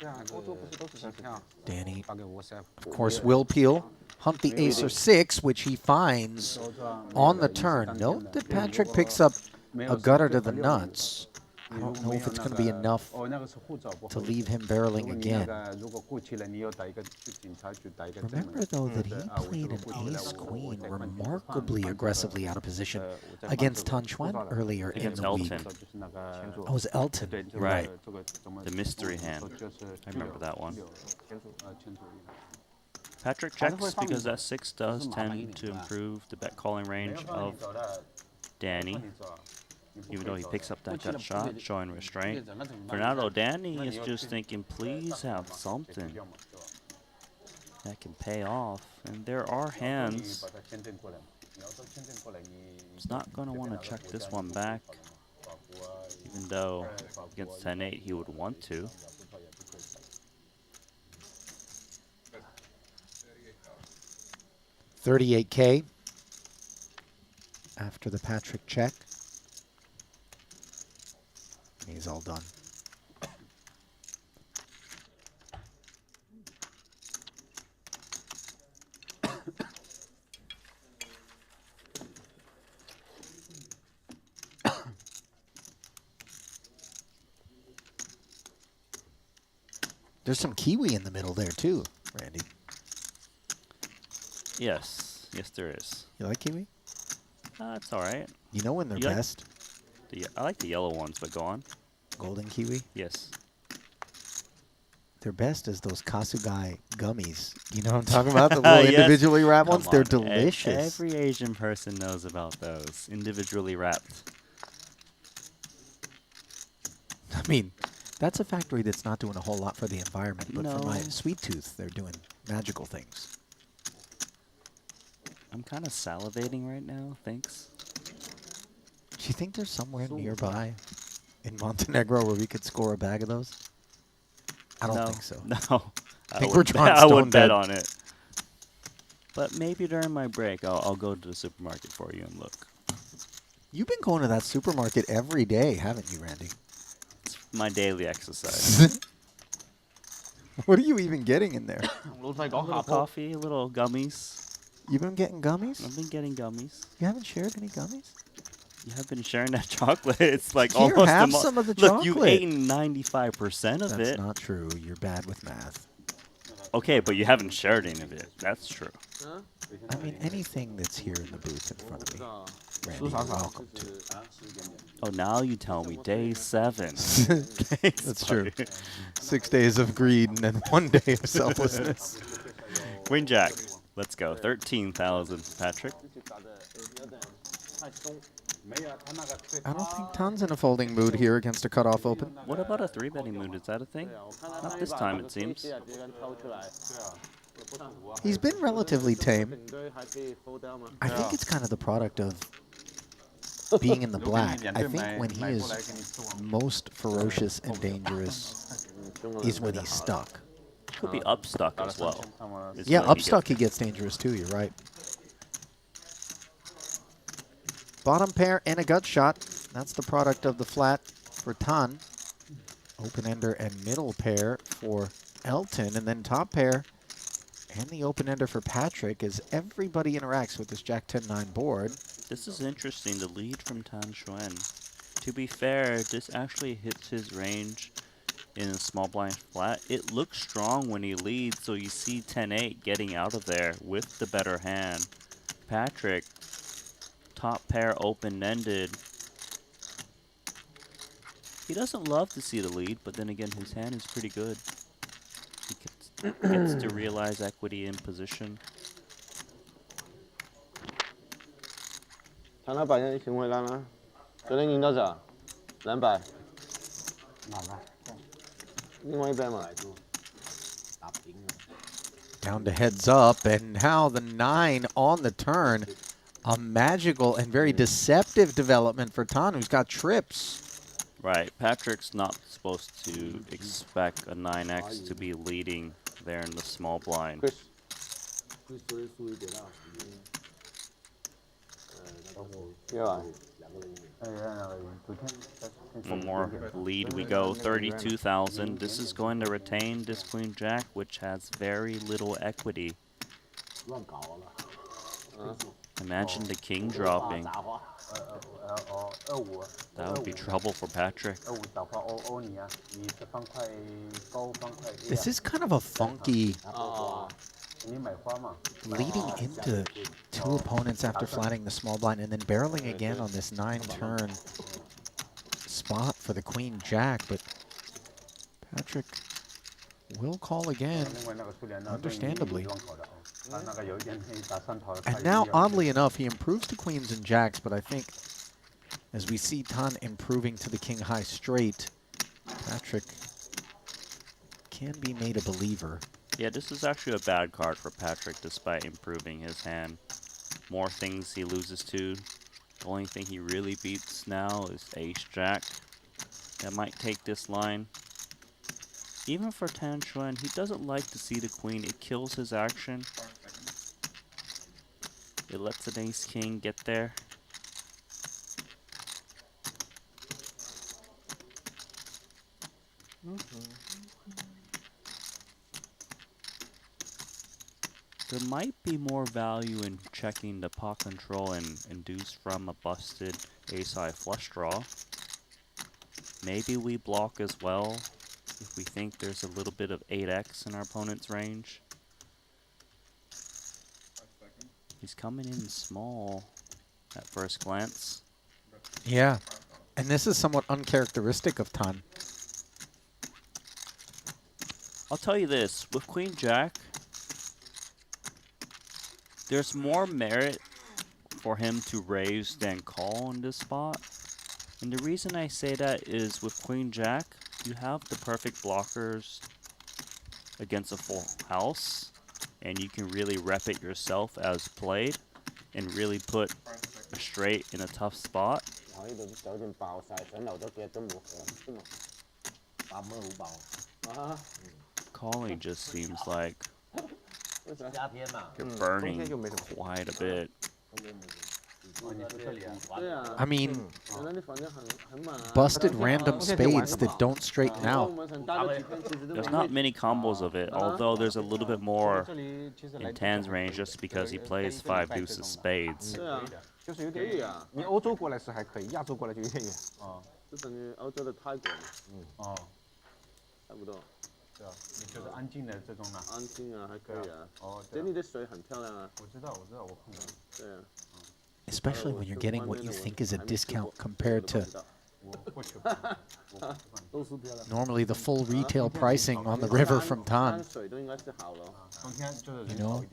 对啊，欧洲不是都是机票？ Danny, 发给我 WhatsApp。 of course, will peel. Hunt the ace or 6, which he finds on the turn. Note that Patrik picks up a gutter to the nuts. I don't know if it's going to be enough to leave him barreling again. Remember, though, that he played an ace-queen remarkably aggressively out of position against Xuan earlier in the week. Elton. Oh, it was Elton. You're right. The mystery hand. I remember that one. Patrik checks because that 6 does tend to improve the bet calling range of Danny, even though he picks up that gut shot, showing restraint. For now, though, Danny is just thinking, please have something that can pay off. And there are hands. He's not going to want to check this one back, even though against 10-8 he would want to. $38K after the Patrik check. He's all done. There's some kiwi in the middle there too, Randy. Yes, yes there is. You like kiwi? It's all right. You know when they're You like best? I like the yellow ones, but go on. Golden kiwi? Yes. Their best is those Kasugai gummies. You know what I'm talking about? The little Yes. individually wrapped Come ones? They're on. delicious. Every Asian person knows about those. Individually wrapped. I mean, that's a factory that's not doing a whole lot for the environment, but for my No. sweet tooth, they're doing magical things. I'm kind of salivating right now, thanks. Do you think there's somewhere nearby in Montenegro where we could score a bag of those? I don't think so. No. I think we're John I Stone would bet dead. on it. But maybe during my break, I'll go to the supermarket for you and look. You've been going to that supermarket every day, haven't you, Randy? It's my daily exercise. What are you even getting in there? A little coffee, a little gummies. You've been getting gummies? I've been getting gummies. You haven't shared any gummies? You have been sharing that chocolate. It's like Here, almost have a some of the Look, you've chocolate. eaten 95% of That's it. not true. You're bad with math. Okay, but you haven't shared any of it. That's true. I mean, anything that's here in the booth in front of me, Randy, you're welcome to. Oh, now you tell me. Day 7. That's true. 6 days of greed and then 1 day of selflessness. Queen Jack. Let's go. 13,000. Patrik. I don't think Tan's in a folding mood here against a cutoff open. What about a 3-betting mood? Is that a thing? Not this time, it seems. He's been relatively tame. I think it's kind of the product of being in the black. I think when he is most ferocious and dangerous is when he's stuck. Could be upstuck as well. Yeah, upstuck he gets dangerous too, you're right. Bottom pair and a gut shot. That's the product of the flat for Tan. Open-ender and middle pair for Elton. And then top pair and the open-ender for Patrik as everybody interacts with this Jack-10-9 board. This is interesting, the lead from Xuan. To be fair, this actually hits his range in a small blind flat. It looks strong when he leads, so you see 10-8 getting out of there with the better hand. Patrik, top pair open-ended. He doesn't love to see the lead, but then again, his hand is pretty good. He gets to realize equity in position. 谈他把人请回来吗？昨天赢多少？200。另外一边嘛。 Down to heads up, and now the 9 on the turn. A magical and very deceptive development for Tan, who's got trips. Right, Patrik's not supposed to expect a 9x to be leading there in the small blind. One more lead we go, 32,000. This is going to retain this Queen Jack, which has very little equity. Imagine the king dropping. That would be trouble for Patrik. This is kind of a funky leading into 2 opponents after flattening the small blind and then barreling again on this 9-turn spot for the queen jack, but Patrik will call again, understandably. And now, oddly enough, he improves to queens and jacks, but I think as we see Tan improving to the king high straight, Patrik can be made a believer. Yeah, this is actually a bad card for Patrik despite improving his hand. More things he loses to. The only thing he really beats now is ace-jack. That might take this line. Even for Tan Xuan, he doesn't like to see the queen. It kills his action. It lets an ace-king get there. There might be more value in checking the pot control and induce from a busted ace-high flush draw. Maybe we block as well if we think there's a little bit of 8x in our opponent's range. He's coming in small at first glance. Yeah, and this is somewhat uncharacteristic of Tan. I'll tell you this, with Queen Jack, there's more merit for him to raise than call on this spot. And the reason I say that is with Queen Jack, you have the perfect blockers against a full house, and you can really rep it yourself as played and really put a straight in a tough spot. Calling just seems like you're burning quite a bit. I mean, busted random spades that don't straighten out. There's not many combos of it, although there's a little bit more in Tan's range just because he plays 5 deuces spades. Especially when you're getting what you think is a discount compared to normally the full retail pricing on the river from Tan. You know,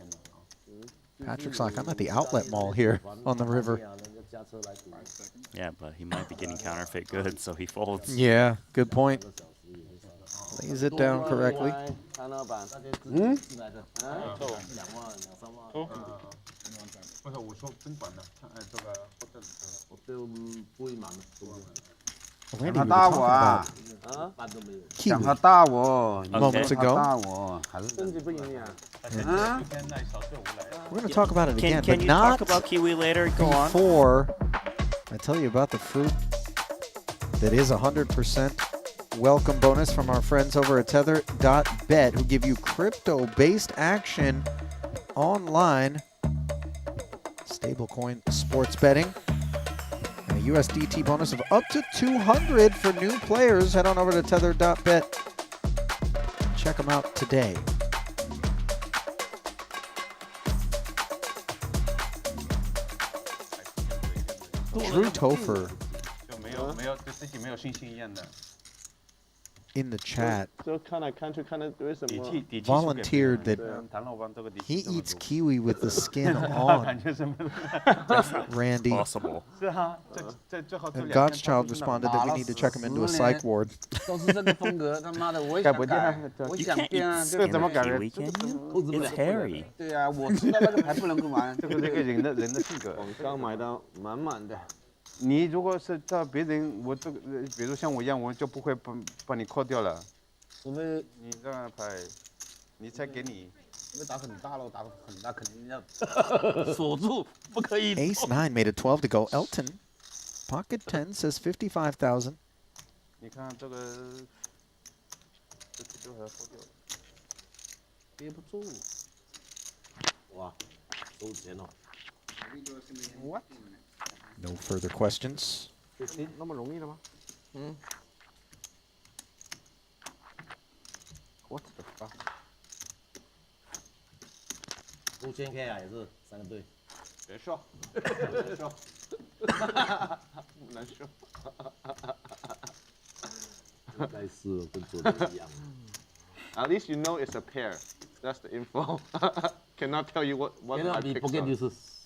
Patrik's like, I'm at the outlet mall here on the river. Yeah, but he might be getting counterfeit goods, so he folds. Yeah, good point. Lays it down correctly. Randy, we were talking about Kiwi moments ago. We're going to talk about it again, Can but you not talk about Kiwi later? Go on. before I tell you about the fruit that is 100% welcome bonus from our friends over at Tether.bet, who give you crypto-based action online, stablecoin sports betting, and a USDT bonus of up to 200 for new players. Head on over to Tether.bet. Check them out today. Drew Topher in the chat volunteered that he eats kiwi with the skin on. Randy. Possible. And God's Child responded that we need to check him into a psych ward. You can't eat skin of kiwi, can you? It's hairy. 你如果是到别人，我这个，比如像我一样，我就不会把你扣掉了。除非你这样牌，你才给你。打很大了，打很大，肯定要锁住，不可以。Ace 9 made it 12 to go. Elton, pocket 10 says 55,000. 你看这个，这就还扣掉了，憋不住。哇，收钱了。What? No further questions. 你那么容易的吗？ What the fuck？ 5000K 啊，也是3个队。别说，别说，不能说。该是跟昨天一样。At least you know it's a pair. That's the info. Cannot tell you what I Cannot be picked forget up. this.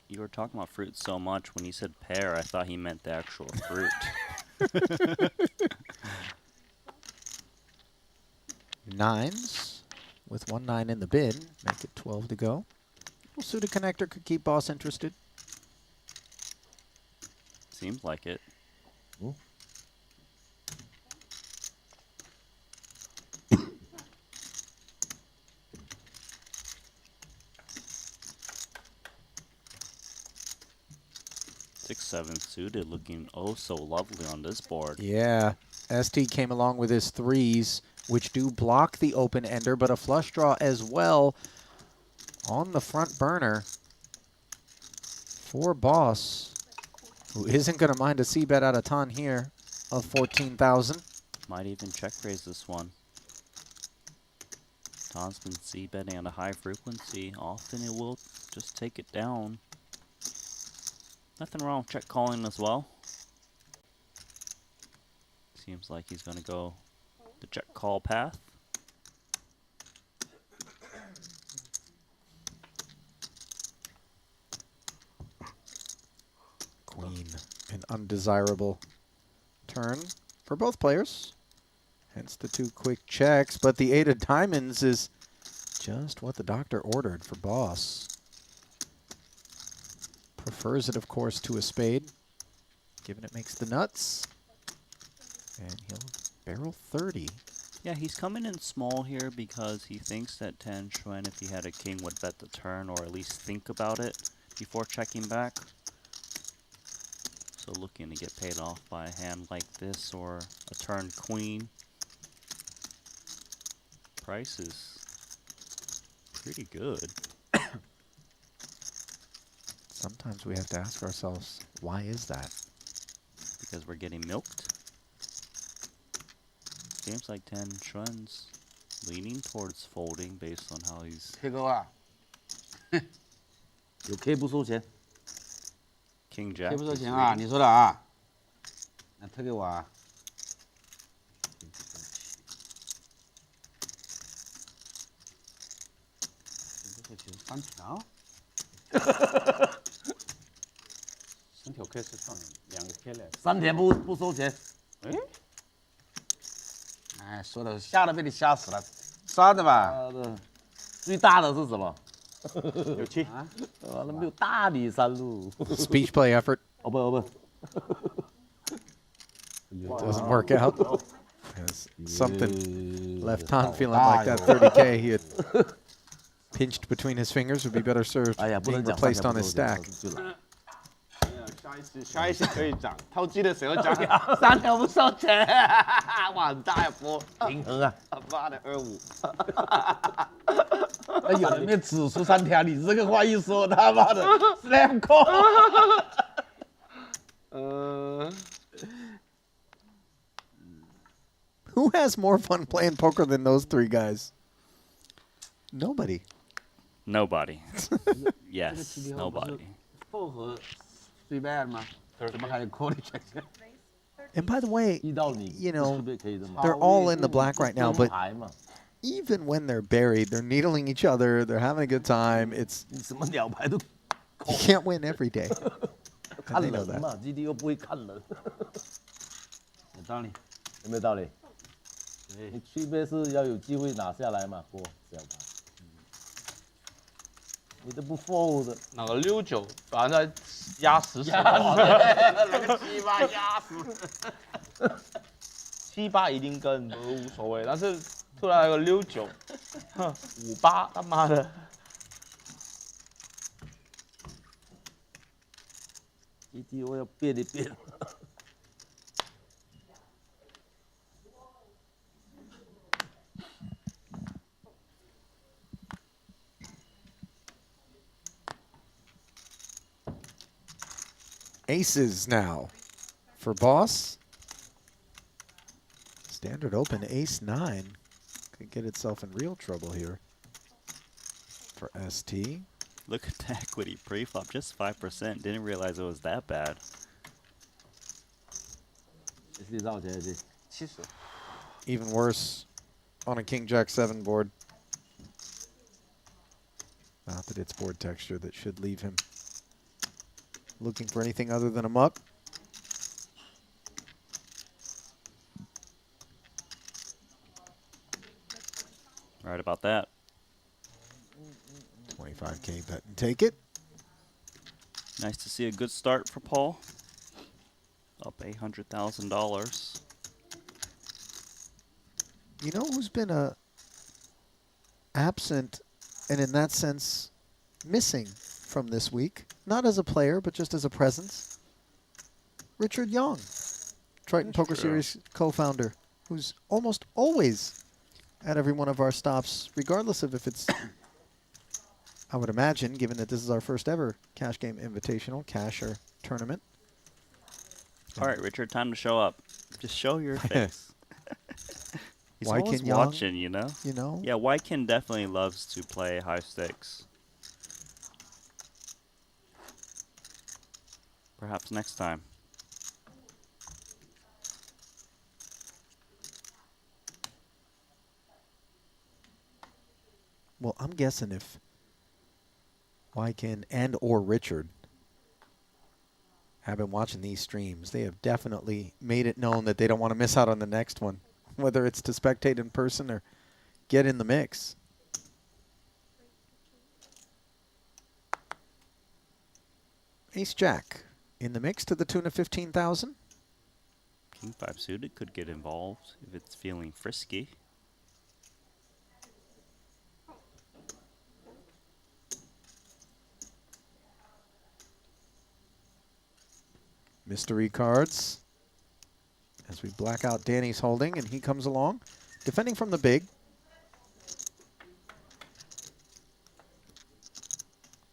You were talking about fruit so much. When he said pear, I thought he meant the actual fruit. Nines with 1 9 in the bin. Make it 12 to go. Well, suited connector could keep boss interested. Seems like it. Ooh. Six, seven suited, looking oh so lovely on this board. Yeah, Esti came along with his 3s, which do block the open ender, but a flush draw as well on the front burner for boss, who isn't going to mind a c-bet out of ton here of 14,000. Might even check raise this one. Ton's been c-betting at a high frequency. Often it will just take it down. Nothing wrong with check calling as well. Seems like he's going to go the check call path. Queen, an undesirable turn for both players. Hence the 2 quick checks, but the 8 of diamonds is just what the doctor ordered for boss. Prefers it, of course, to a spade, given it makes the nuts. And he'll barrel 30. Yeah, he's coming in small here because he thinks that Xuan, if he had a king, would bet the turn or at least think about it before checking back. So looking to get paid off by a hand like this or a turn queen. Price is pretty good. Sometimes we have to ask ourselves, why is that? Because we're getting milked. Seems like Xuan's leaning towards folding based on how he's... K 哥啊，有 K 不收钱 King Jack. ，K 不收 is 钱啊， leading. 你说的啊，那推给我啊。不收钱3条。3条 K 是算2个 K 来。 3条不收钱。哎，哎，说的吓得被你吓死了，算的吧。最大的是什么？有7。啊，完了没有大理山路。 Speech play effort 哦不。 doesn't work out. Has something left on feeling like that 30K he had pinched between his fingers would be better served being replaced on his stack. 下一次可以讲，投机的时候讲3条不收钱，哇，很大一波，平衡啊！妈的25。那有人面指出3条，你这个话一说，他妈的 slam call。Who has more fun playing poker than those 3 guys? Nobody. Nobody. Yes, nobody. 复合随便吗？怎么还有 call 的选项？ And by the way, 一到你 you know, 是不是可以的嘛 they're all in the black right now, but 牌嘛， even when they're buried, they're needling each other, they're having a good time. It's 你什么鸟牌都 you can't win every day. 看 And they know 人 that. 嘛，GD 又不会看人，有道理，有没有道理？你区别是要有机会拿下来嘛，过小牌。你都不 fold， 那个69，反正压死死。那个7、8压死。 7、8一定跟都无所谓，但是突然来个69，哼，5、8，他妈的。GD 我要变一变。Aces now for boss. Standard open ace-9. Could get itself in real trouble here for ST. Look at the equity pre-flop, just 5%. Didn't realize it was that bad. Even worse on a King Jack 7 board. Not that it's board texture that should leave him looking for anything other than a muck. Right about that. 25K bet and take it. Nice to see a good start for Paul. Up $800,000. You know who's been absent and in that sense missing from this week? Not as a player, but just as a presence. Richard Young, Triton That's Poker true. Series co-founder, who's almost always at every one of our stops, regardless of if it's, I would imagine, given that this is our first ever cash game invitational, cash or tournament. All right, Richard, time to show up. Just show your face. He's Why always can Young, watching, you know? You know? Yeah, Wykin definitely loves to play high stakes. Perhaps next time. Well, I'm guessing if Wykin and or Richard have been watching these streams, they have definitely made it known that they don't want to miss out on the next one, whether it's to spectate in person or get in the mix. Ace-Jack in the mix to the tune of 15,000. King 5 suited could get involved if it's feeling frisky. Mystery cards as we black out Danny's holding, and he comes along, defending from the big.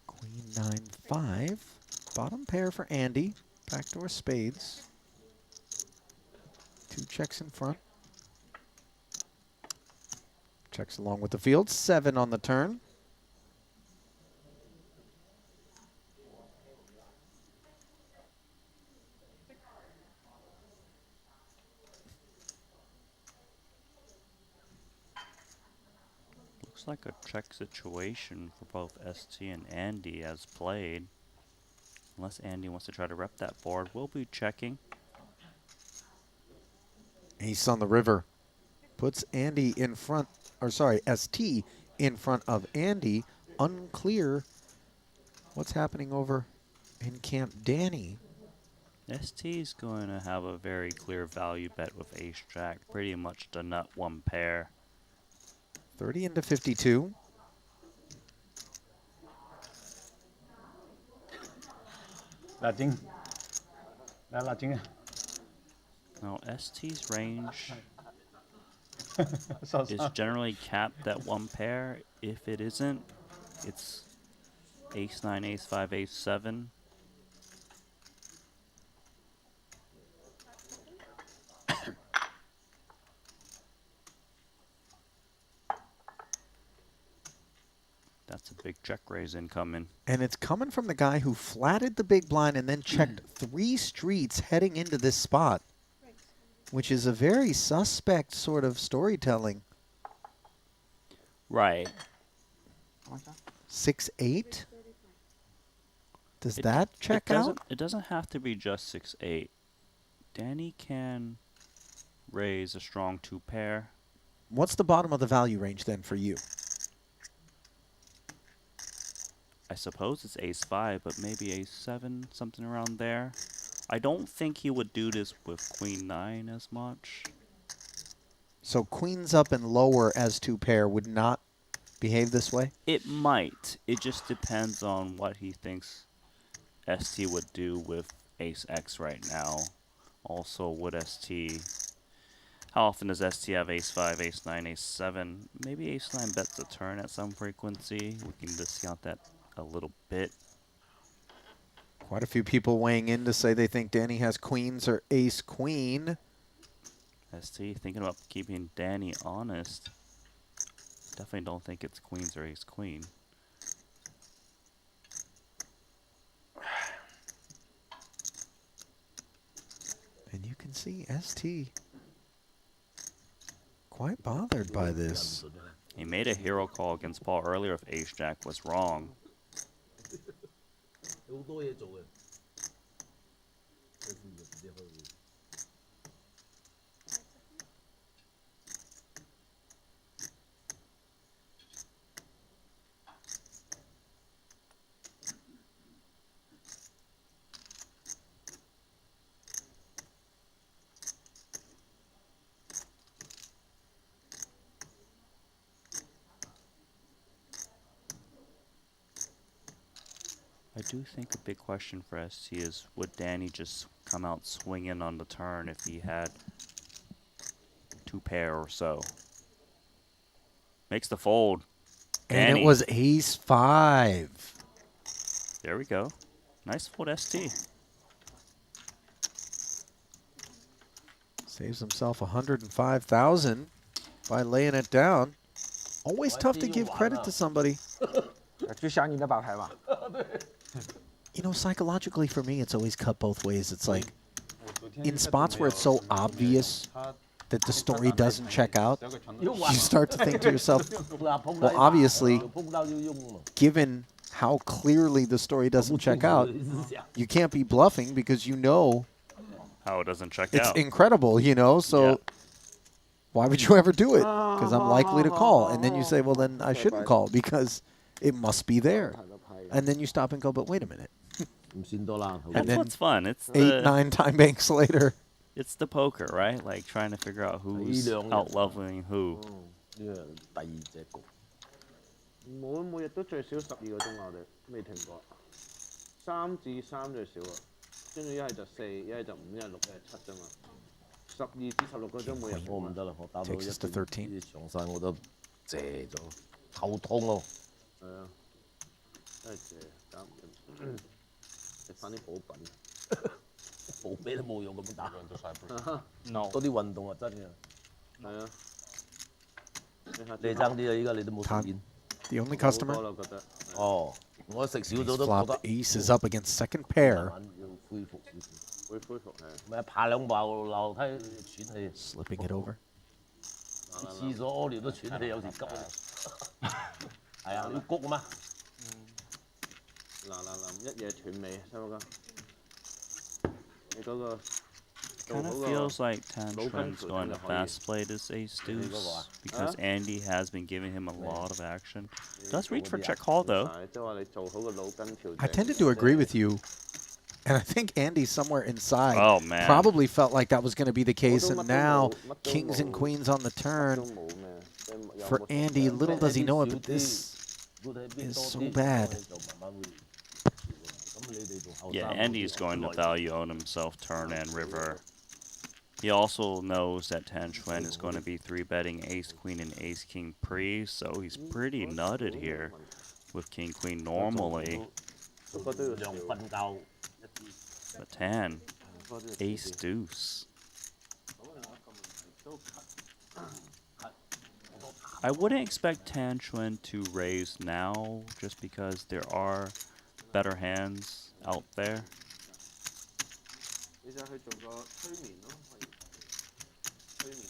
Queen 9-5, bottom pair for Andy, backdoor spades. 2 checks in front. Checks along with the field, 7 on the turn. Looks like a check situation for both ST and Andy as played. Unless Andy wants to try to rep that board, we'll be checking. Ace on the river. Puts Andy in front, or sorry, ST in front of Andy. Unclear what's happening over in Camp Danny. ST is going to have a very clear value bet with Ace-Jack. Pretty much the nut one pair. 30 into 52. Now ST's range is generally capped at one pair. If it isn't, it's Ace-9, Ace-5, Ace-7. That's a big check raise incoming. And it's coming from the guy who flatted the big blind and then checked 3 streets heading into this spot, which is a very suspect sort of storytelling. Right. 6-8? Does that check out? It doesn't have to be just 6-8. Danny can raise a strong 2 pair. What's the bottom of the value range then for you? I suppose it's Ace-5, but maybe Ace-7, something around there. I don't think he would do this with Queen-9 as much. So queens up and lower as 2 pair would not behave this way? It might. It just depends on what he thinks ST would do with Ace-X right now. Also, would ST... How often does ST have Ace-5, Ace-9, Ace-7? Maybe Ace-9 bets a turn at some frequency. We can discount that a little bit. Quite a few people weighing in to say they think Danny has queens or ace-queen. Esti thinking about keeping Danny honest. Definitely don't think it's queens or ace-queen. And you can see Esti quite bothered by this. He made a hero call against Paul earlier if ace-jack was wrong. I do think a big question for Esti is, would Danny just come out swinging on the turn if he had 2 pair or so? Makes the fold. And Danny. it was ace-5. There we go. Nice fold, Esti. Saves himself 105,000 by laying it down. Always tough to give credit to somebody. You know, psychologically for me, it's always cut both ways. It's like, in spots where it's so obvious that the story doesn't check out, you start to think to yourself, well, obviously, given how clearly the story doesn't check out, you can't be bluffing because you know how it doesn't check it's out. incredible, you know, so why would you ever do it? Because I'm likely to call. And then you say, well, then I shouldn't call because it must be there. And then you stop and go, but wait a minute. That's what's fun. It's 8, 9 time banks later. It's the poker, right? Like trying to figure out who's out-leveling who. 每日都最少12個鐘啊！我哋未停過，3至3最少啊，跟住一係就4，一係就5，一係6，一係7啫嘛。12至16個鐘每日。我唔得啦，我打到一 Takes us to 13. 啲長晒我都謝咗，頭痛喎。係啊，真係謝，搞唔掂。食翻啲補品。冇咩都冇用咁打。No。多啲運動啊，真嘅。係啊。你爭啲啊！依家你都冇表演。The only customer. 哦，我食少咗都覺 Flop 得。 aces up against second pair. 恢復少少。會恢復係。咪爬2步樓梯喘氣。Slipping it over. 廁所屙尿都喘氣，有時急啊。係啊，你要谷啊嘛。嗱，一嘢斷尾，收唔收？你嗰個。 Kind of feels like Tang's going to fast play this ace deuce because Andi has been giving him a lot of action. Does reach for check call though. I tended to agree with you, and I think Andy somewhere inside probably felt like that was going to be the case, and now kings and queens on the turn. For Andy, little does he know it, but this is so bad. Yeah, Andy's going to value own himself turn and river. He also knows that Xuan is going to be 3-betting ace-queen and ace-king pre, so he's pretty nutted here with king-queen normally. But Tang, ace-deuce. I wouldn't expect Xuan to raise now just because there are better hands out there.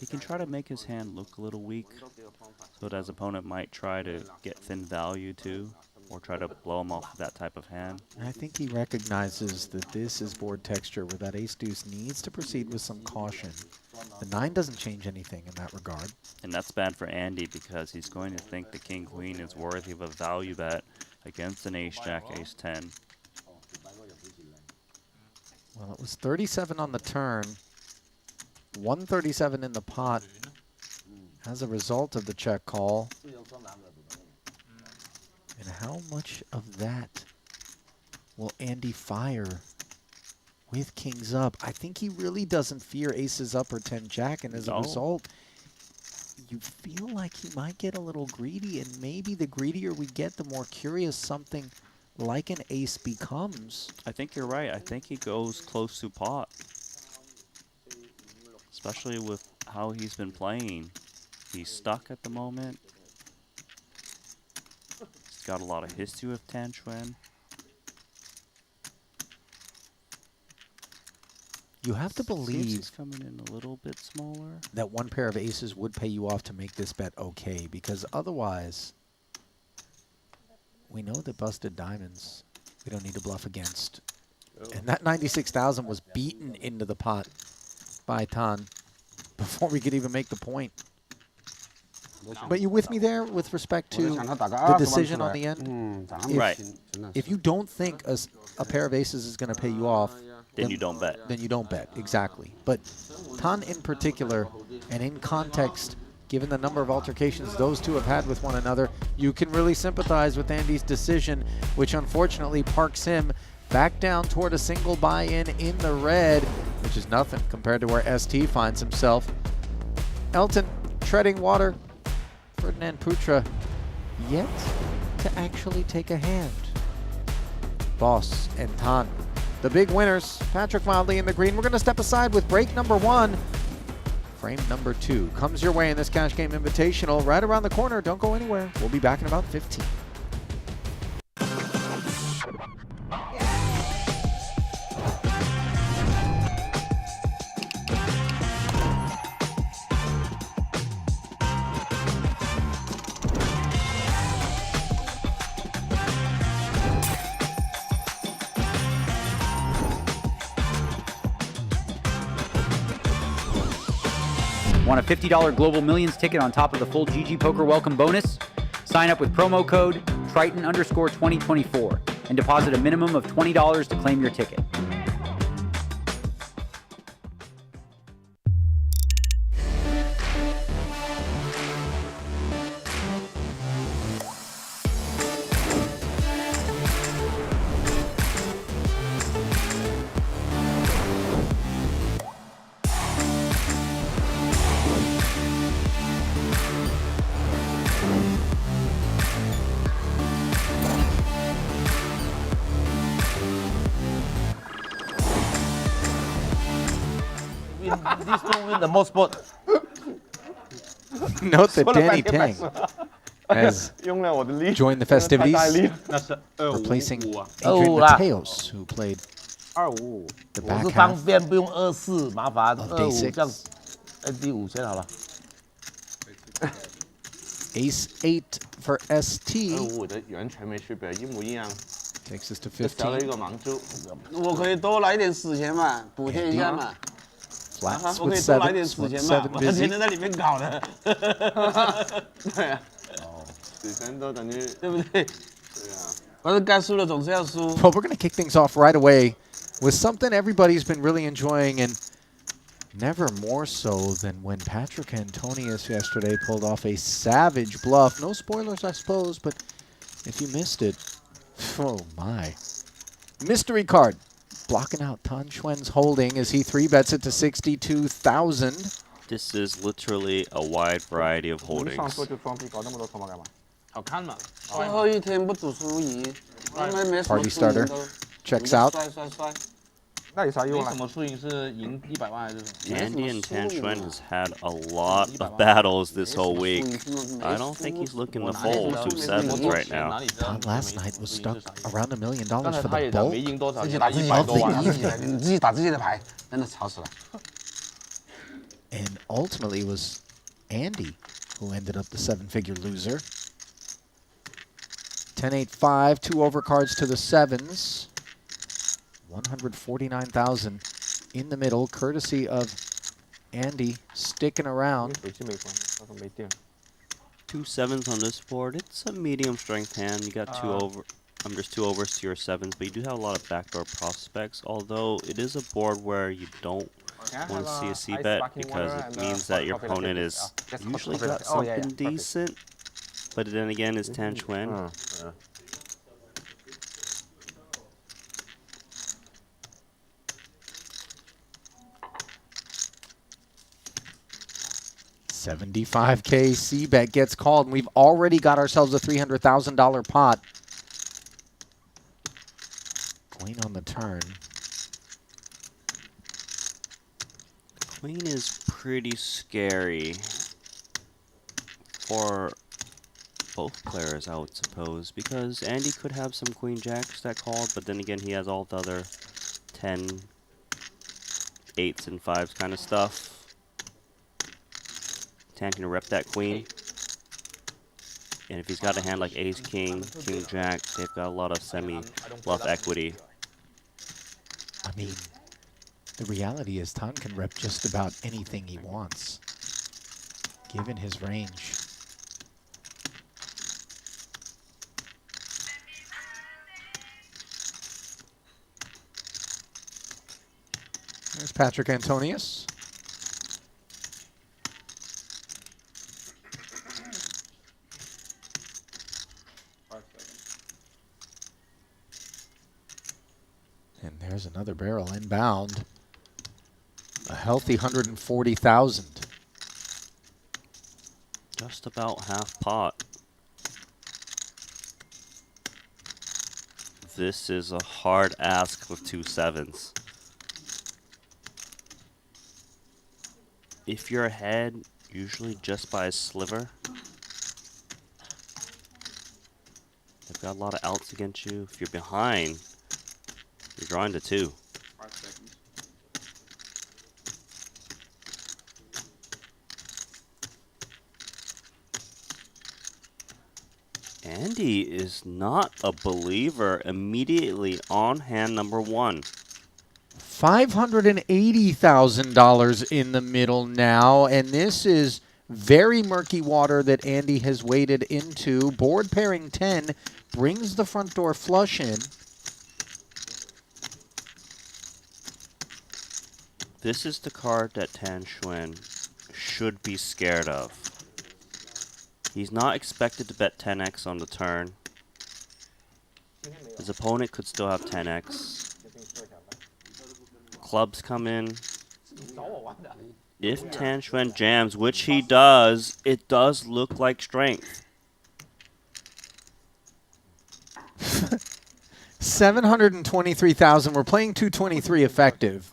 He can try to make his hand look a little weak, so that his opponent might try to get thin value too, or try to blow him off with that type of hand. I think he recognizes that this is board texture where that ace-deuce needs to proceed with some caution. The 9 doesn't change anything in that regard. And that's bad for Andi because he's going to think the king-queen is worthy of a value bet against an ace-jack, ace-10. Well, it was 37 on the turn, 137 in the pot as a result of the check call. And how much of that will Andi fire with kings up? I think he really doesn't fear aces up or 10-jack, and as a result, you feel like he might get a little greedy, and maybe the greedier we get, the more curious something like an ace becomes. I think you're right. I think he goes close to pot. Especially with how he's been playing. He's stuck at the moment. He's got a lot of history with Xuan. You have to Seems believe he's coming in a little bit smaller. that one pair of aces would pay you off to make this bet okay, because otherwise, we know that busted diamonds we don't need to bluff against. And that 96,000 was beaten into the pot by Tang before we could even make the point. But you with me there with respect to the decision on the end? Right. If you don't think a pair of aces is going to pay you off, Then you don't bet. Then you don't bet, exactly. But Tang in particular, and in context, given the number of altercations those two have had with one another, you can really sympathize with Andy's decision, which unfortunately parks him back down toward a single buy-in in the red, which is nothing compared to where Esti finds himself. Elton treading water. Ferdinand Putra yet to actually take a hand. Boss and Tang, the big winners. Patrik mildly in the green. We're going to step aside with break number 1. Frame number 2 comes your way in this Cash Game Invitational right around the corner. Don't go anywhere. We'll be back in about 15. Want a $50 Global Millions ticket on top of the full GG Poker welcome bonus? Sign up with promo code Triton_2024 and deposit a minimum of $20 to claim your ticket. These two win the most spot. Note that Danny Tang has joined the festivities, replacing Adrian Mateos, who played the back half 方便不用24麻烦 of day 25 这样 6. ND 5000好了。 Ace 8 for ST 我的完全没区别，一模一样。 takes us to 少了一 15. 个盲注。我可以多来点死钱嘛，补贴一下嘛。 Flats 我可 with 以多来点 sevens, 死 with 钱嘛， 7我天 busy. 天在里面搞的。对啊，死神都等于对不对？对啊，反正该输的总是要输。 Well, we're going to kick things off right away with something everybody's been really enjoying, and never more so than when Patrik Antonius yesterday pulled off a savage bluff. No spoilers, I suppose, but if you missed it, oh my. Mystery card. Blocking out Tan Xuan's holding as he 3-bets it to 62,000. This is literally a wide variety of 你上 holdings. 桌就装逼搞那么多筹码干嘛？好看嘛。最后一天不赌输赢，因为没什么 Party 输赢 starter 都 checks out. 帅帅帅。那有啥用啊没什？么输赢是赢100万还是什么？ Andy and Xuan has had a lot of battles this whole week. I don't think he's looking to fold 2 sevens right now. Tan last night was stuck around $1 million 刚才 for 他 the 也没 bulk 赢多少，自己打自己100多万。你自己打自己的牌，真的吵死了。 and ultimately was Andy who ended up the 7-figure loser. 10-8-5, 2 overcards to the 7s. 149,000 in the middle, courtesy of Andy sticking around. 手机没关，他说没电。 2 sevens on this board. It's a medium strength hand. You got just 2 overs to your 7s, but you do have a lot of backdoor prospects. Although it is a board where you don't want to see a c-bet because it means that your opponent is usually got something decent. But then again, it's Tan Xuan. $75K c-bet gets called, and we've already got ourselves a $300,000 pot. Queen on the turn. Queen is pretty scary for both players, I would suppose, because Andy could have some queen jacks that called, but then again, he has all the other 10, 8s, and 5s kind of stuff. Tang can rep that queen. And if he's got a hand like ace, king, king, jack, they've got a lot of semi-bluff equity. I mean, the reality is Tang can rep just about anything he wants, given his range. There's Patrik Antonius. And there's another barrel inbound. A healthy 140,000. Just about half pot. This is a hard ask with 2 7s. If you're ahead, usually just by a sliver. They've got a lot of outs against you. If you're behind, you're drawing to 2. 5 seconds. Andy is not a believer immediately on hand number 1. $580,000 in the middle now, and this is very murky water that Andy has waded into. Board pairing 10 brings the front door flush in. This is the card that Xuan should be scared of. He's not expected to bet 10x on the turn. His opponent could still have 10x. Clubs come in. If Xuan jams, which he does, it does look like strength. 723,000. We're playing 223 effective.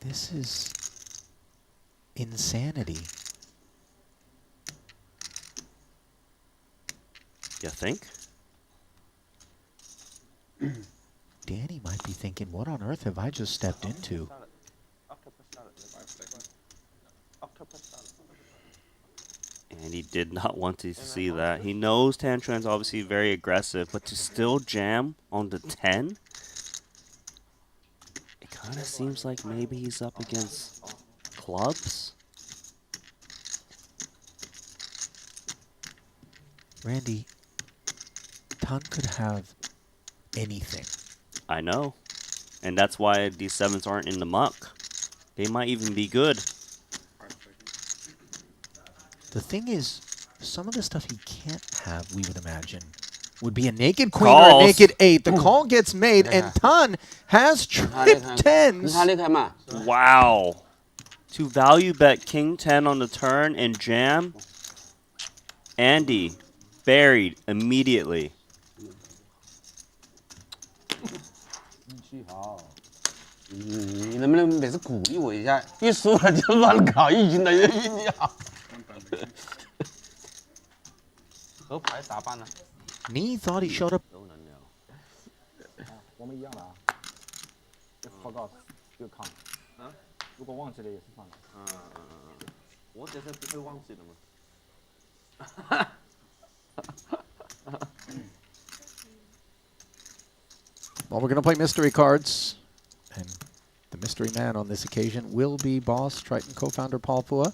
This is insanity. You think? Danny might be thinking, what on earth have I just stepped into? And he did not want to see that. He knows Xuan's obviously very aggressive, but to still jam on the 10? It kind of seems like maybe he's up against clubs. Randy, Tang could have anything. I know. And that's why these 7s aren't in the muck. They might even be good. The thing is, some of the stuff he can't have, we would imagine, would be a naked queen or a naked 8. The call gets made, and Tang has trip 10s. Wow. To value bet king 10 on the turn and jam, Andy buried immediately. 你能不能每次鼓励我一下？一输了就乱搞，一赢了就硬要。河牌咋办呢？ Nee thought he showed up. 我们一样的啊，就 forgot 就看。啊？如果忘记了也是放的。我这是不会忘记的嘛。 Well, we're going to play mystery cards. And the mystery man on this occasion will be boss Triton co-founder Phua,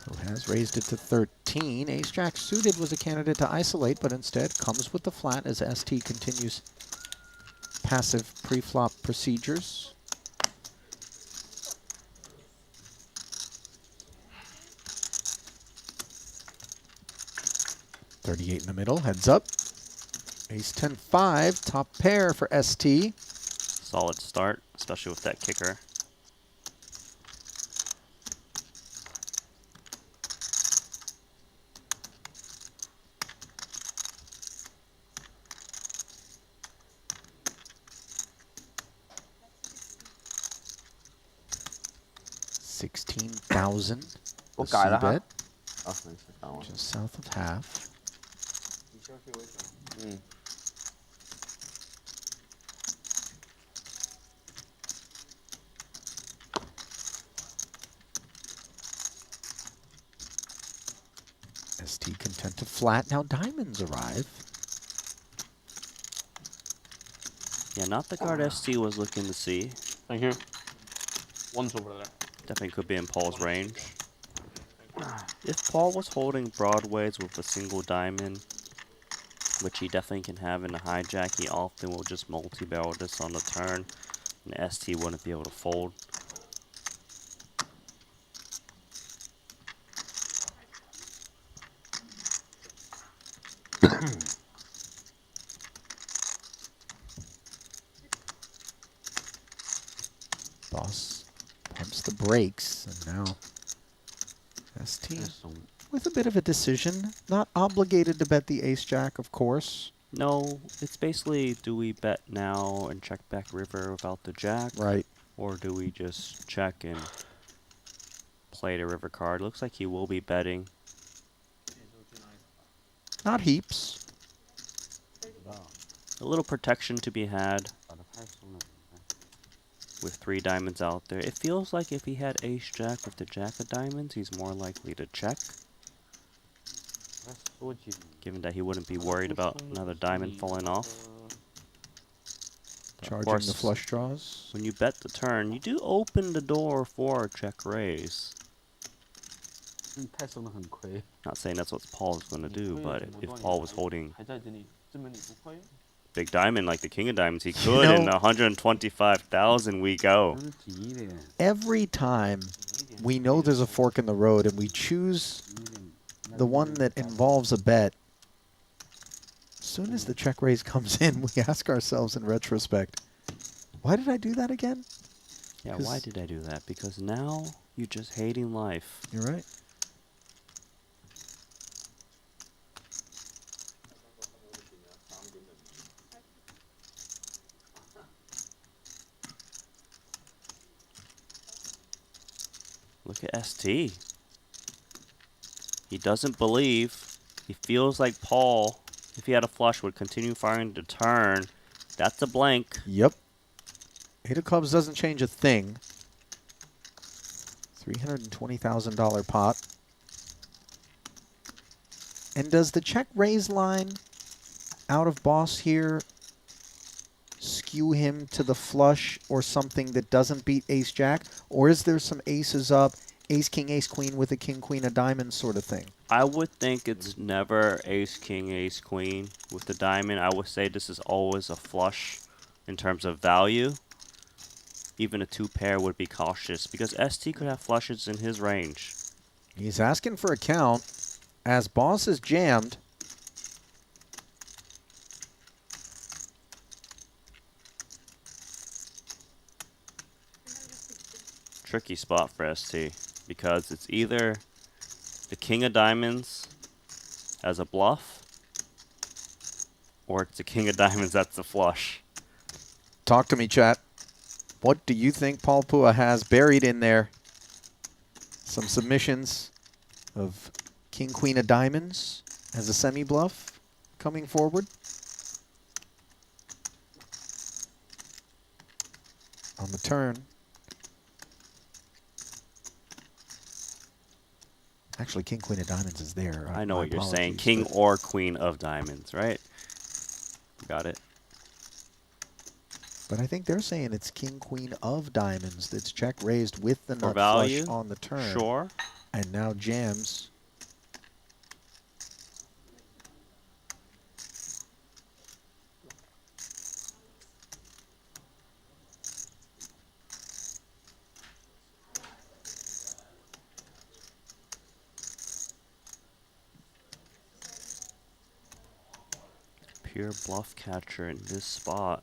who has raised it to 13. Ace-Jack suited was a candidate to isolate, but instead comes with the flat as Esti continues passive pre-flop procedures. $38 in the middle, heads up. Ace 10-5, top pair for ST. Solid start, especially with that kicker. 16,000. 我改了哈。 bet, 啊，没事，等我。 just south of half. 以消息为主。嗯。 Esti content to flat. Now diamonds arrive. Yeah, not the card Esti was looking to see. Thank you. One's over there. Definitely could be in Paul's range. If Paul was holding broadways with a single diamond, which he definitely can have in a hijack, he often will just multi-barrel this on the turn, and Esti wouldn't be able to fold. Boss pumps the brakes, and now Esti with a bit of a decision. Not obligated to bet the ace-jack, of course. No, it's basically, do we bet now and check back river without the jack? Right. Or do we just check and play the river card? Looks like he will be betting. Not heaps. A little protection to be had with 3 diamonds out there. It feels like if he had ace-jack with the jack of diamonds, he's more likely to check. Given that he wouldn't be worried about another diamond falling off. Charging course, the flush draws. When you bet the turn, you do open the door for a check raise. Not saying that's what Paul is going to do, but if Paul was holding big diamond like the king of diamonds, he could. In 125,000 we go. Every time we know there's a fork in the road and we choose the one that involves a bet, as soon as the check raise comes in, we ask ourselves in retrospect, why did I do that again? Yeah, why did I do that? Because now you're just hating life. You're right. Look at ST. He doesn't believe. He feels like Paul, if he had a flush, would continue firing the turn. That's a blank. Yep. 8 of clubs doesn't change a thing. $320,000 pot. And does the check raise line out of boss here skew him to the flush or something that doesn't beat ace-jack? Or is there some aces up, ace-king, ace-queen with a king-queen of diamonds sort of thing? I would think it's never ace-king, ace-queen with the diamond. I would say this is always a flush in terms of value. Even a 2-pair would be cautious because ST could have flushes in his range. He's asking for a count as boss is jammed. Tricky spot for ST because it's either the king of diamonds as a bluff or it's the king of diamonds that's a flush. Talk to me, chat. What do you think Paul Phua has buried in there? Some submissions of king, queen of diamonds as a semi-bluff coming forward. On the turn. Actually, king, queen of diamonds is there. I know what you're saying. King or queen of diamonds, right? Got it. But I think they're saying it's king, queen of diamonds that's check raised with the nut value flush on the turn. Sure. And now jams. Pure bluff catcher in this spot.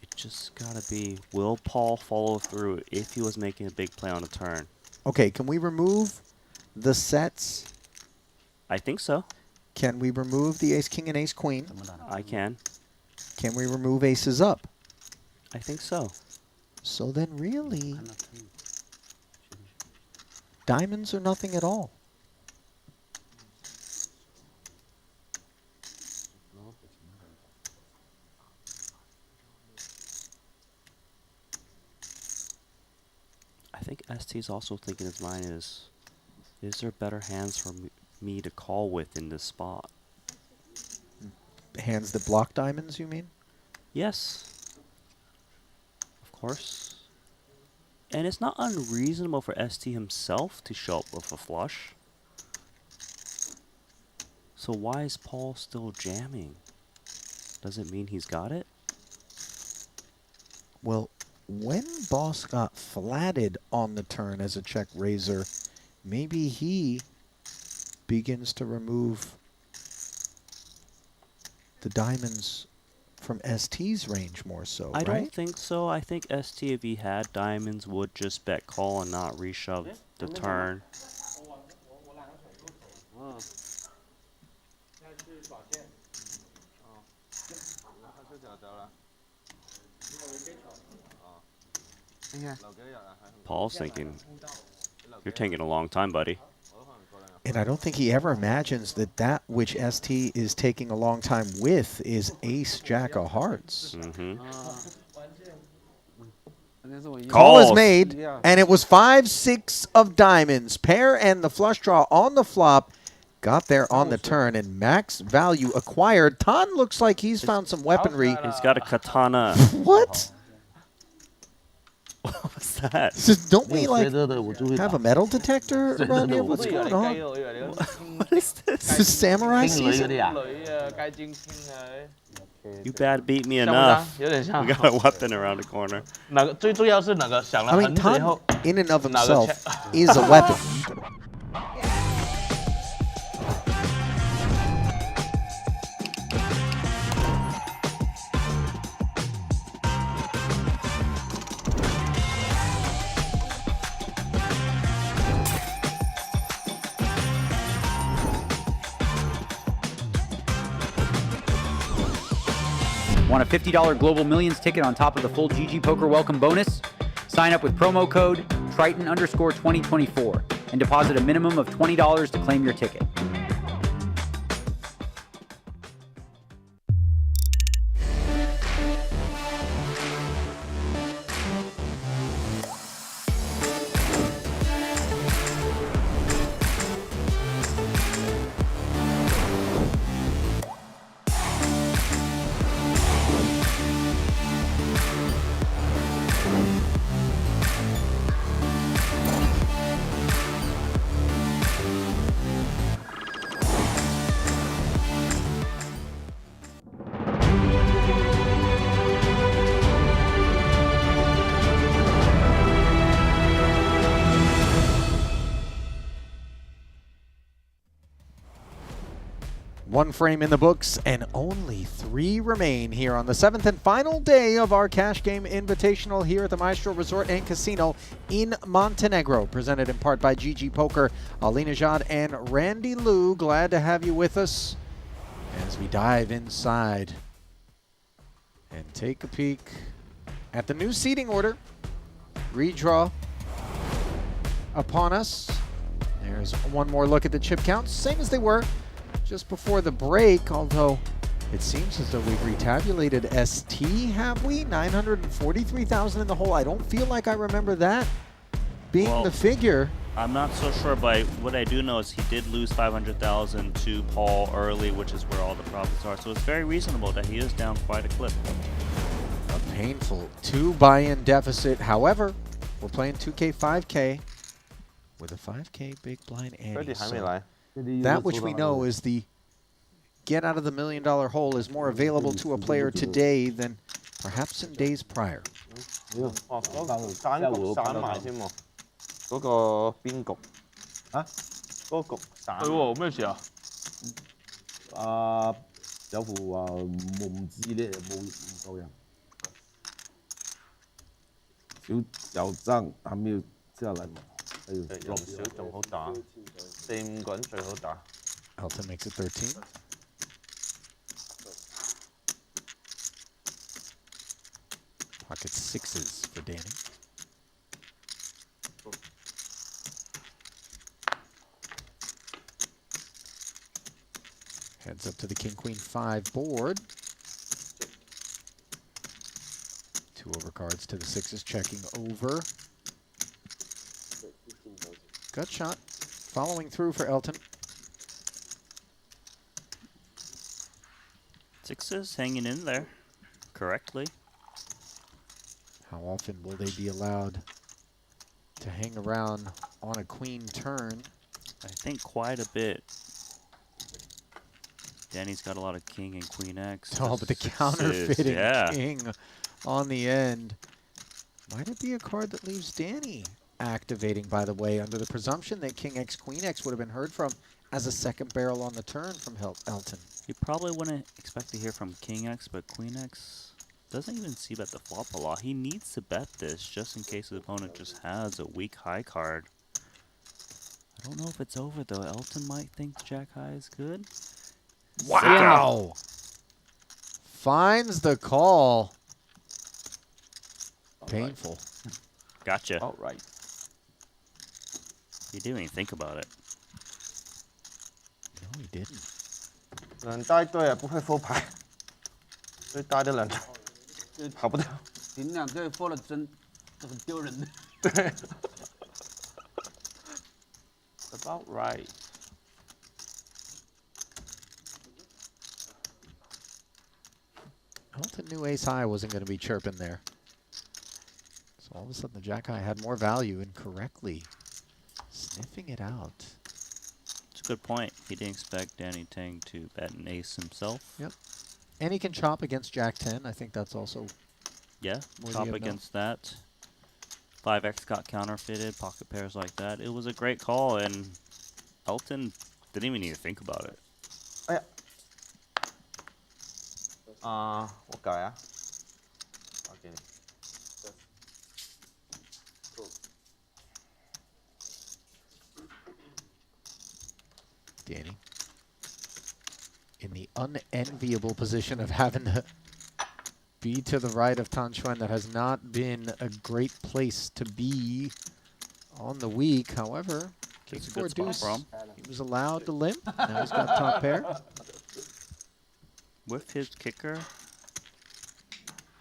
It just gotta be, will Paul follow through if he was making a big play on a turn? Okay, can we remove the sets? I think so. Can we remove the ace king and ace queen? I can. Can we remove aces up? I think so. So then really, diamonds or nothing at all. I think Esti's also thinking in his mind is there better hands for me to call with in this spot? Hands that block diamonds, you mean? Yes. Of course. And it's not unreasonable for Esti himself to show up with a flush. So why is Paul still jamming? Does it mean he's got it? Well, when Boss got flatted on the turn as a check raiser, maybe he begins to remove the diamonds from ST's range more so, I right? don't think so. I think ST, if he had diamonds, would just bet call and not reshove the turn. Paul's thinking, you're taking a long time, buddy. And I don't think he ever imagines that that which ST is taking a long time with is ace jack of hearts. Call is made, and it was 5-6 of diamonds. Pair and the flush draw on the flop. Got there on the turn, and max value acquired. Tan looks like he's found some weaponry. He's got a katana. What? What was that? Don't we, like, have a metal detector around here? What's going on? What is this? This is samurai season? You bad beat me enough. We got a weapon around the corner. I mean, Tan, in and of himself, is a weapon. Want a $50 Global Millions ticket on top of the full GG Poker welcome bonus? Sign up with promo code Triton_2024 and deposit a minimum of $20 to claim your ticket. One frame in the books, and only 3 remain here on the 7th and final day of our Cash Game Invitational here at the Maestral Resort and Casino in Montenegro, presented in part by GG Poker. Ali Nejad and Randy Liu, glad to have you with us as we dive inside and take a peek at the new seating order. Redraw upon us. There's one more look at the chip counts, same as they were just before the break, although it seems as though we've retabulated ST, have we? 943,000 in the hole. I don't feel like I remember that being the figure. I'm not so sure, but what I do know is he did lose 500,000 to Paul early, which is where all the profits are. So it's very reasonable that he is down quite a clip. A painful 2 buy-in deficit. However, we're playing 2K, 5K with a 5K big blind ante. So that which we know is the get out of the $1 million hole is more available to a player today than perhaps in days prior. 嗰個邊局啊？嗰個局散係喎，咩事啊？有副話我唔知咧，冇夠人。小有爭，還沒有下來嘛？人少仲好打，4、5個人最好打。Elton makes it 13. Pocket 6s for Danny. Heads up to the King Queen 5 board. 2 overcards to the 6s, checking over. Gut shot. Following through for Elton. 6s hanging in there correctly. How often will they be allowed to hang around on a queen turn? I think quite a bit. Danny's got a lot of king and queen X. Oh, but the counterfeiting king on the end. Might it be a card that leaves Danny activating, by the way, under the presumption that king X, queen X would have been heard from as a second barrel on the turn from Elton? You probably wouldn't expect to hear from king X, but queen X doesn't even see bet the flop a lot. He needs to bet this just in case his opponent just has a weak high card. I don't know if it's over, though. Elton might think jack high is good. Wow! Finds the call. Painful. Gotcha. All right. He didn't even think about it. No, he didn't. 冷大队啊，不会 fold 牌，所以大的冷跑不掉。顶两队 fold 了真很丢人的。对。About right. Elton knew ace high wasn't going to be chirping there. So all of a sudden the jack high had more value and correctly sniffing it out. It's a good point. He didn't expect Danny Tang to bet an ace himself. Yep. And he can chop against jack 10. I think that's also... Yeah, chop against that. 5x got counterfeited, pocket pairs like that. It was a great call, and Elton didn't even need to think about it. 哎呀，我改啊，我给你。Danny in the unenviable position of having to be to the right of Xuan. That has not been a great place to be on the week. However, King 4 deuce, he was allowed to limp. Now he's got top pair. With his kicker,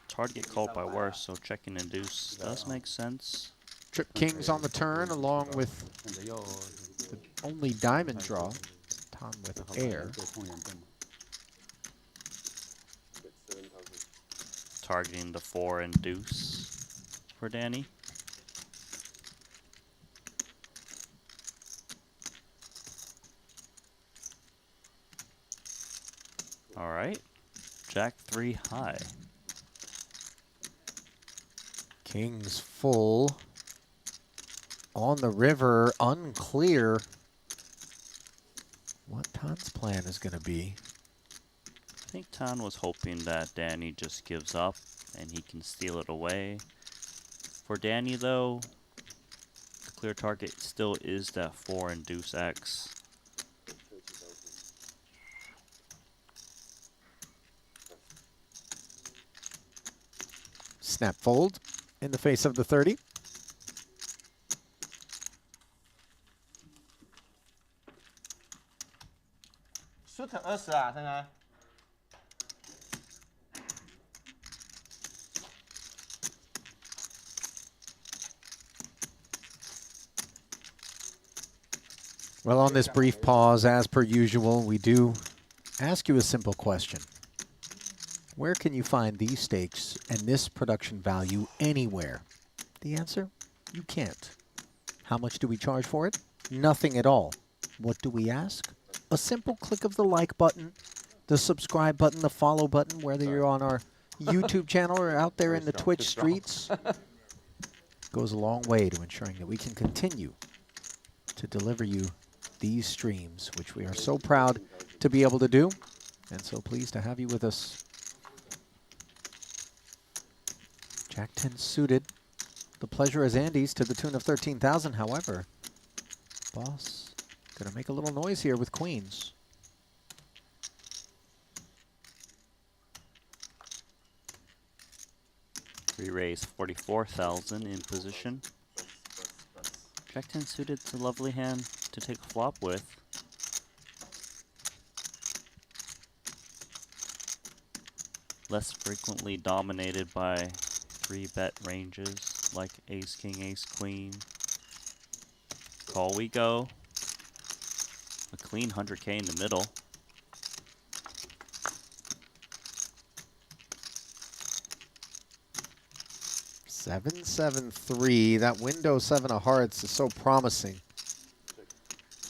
it's hard to get called by worse, so checking and deuce does make sense. Trip kings on the turn, along with the only diamond draw. Tang with air. Targeting the 4 and deuce for Danny. All right, jack 3 high. Kings full. On the river, unclear what Tan's plan is going to be. I think Tan was hoping that Danny just gives up and he can steal it away. For Danny, though, the clear target still is that 4 and deuce X. Snap fold in the face of the 30. Shoot 20啊，现在。Well, on this brief pause, as per usual, we do ask you a simple question. Where can you find these stakes and this production value anywhere? The answer? You can't. How much do we charge for it? Nothing at all. What do we ask? A simple click of the like button, the subscribe button, the follow button, whether you're on our YouTube channel or out there in the Twitch streets. Goes a long way to ensuring that we can continue to deliver you these streams, which we are so proud to be able to do, and so pleased to have you with us. Jack 10 suited. The pleasure is Andy's to the tune of 13,000. However, boss gonna make a little noise here with queens. We raise 44,000 in position. Jack 10 suited, it's a lovely hand to take a flop with. less frequently dominated by 3-bet ranges like ace, king, ace, queen. Call we go. A clean 100K in the middle. Seven, 7, 3. That window 7 of hearts is so promising.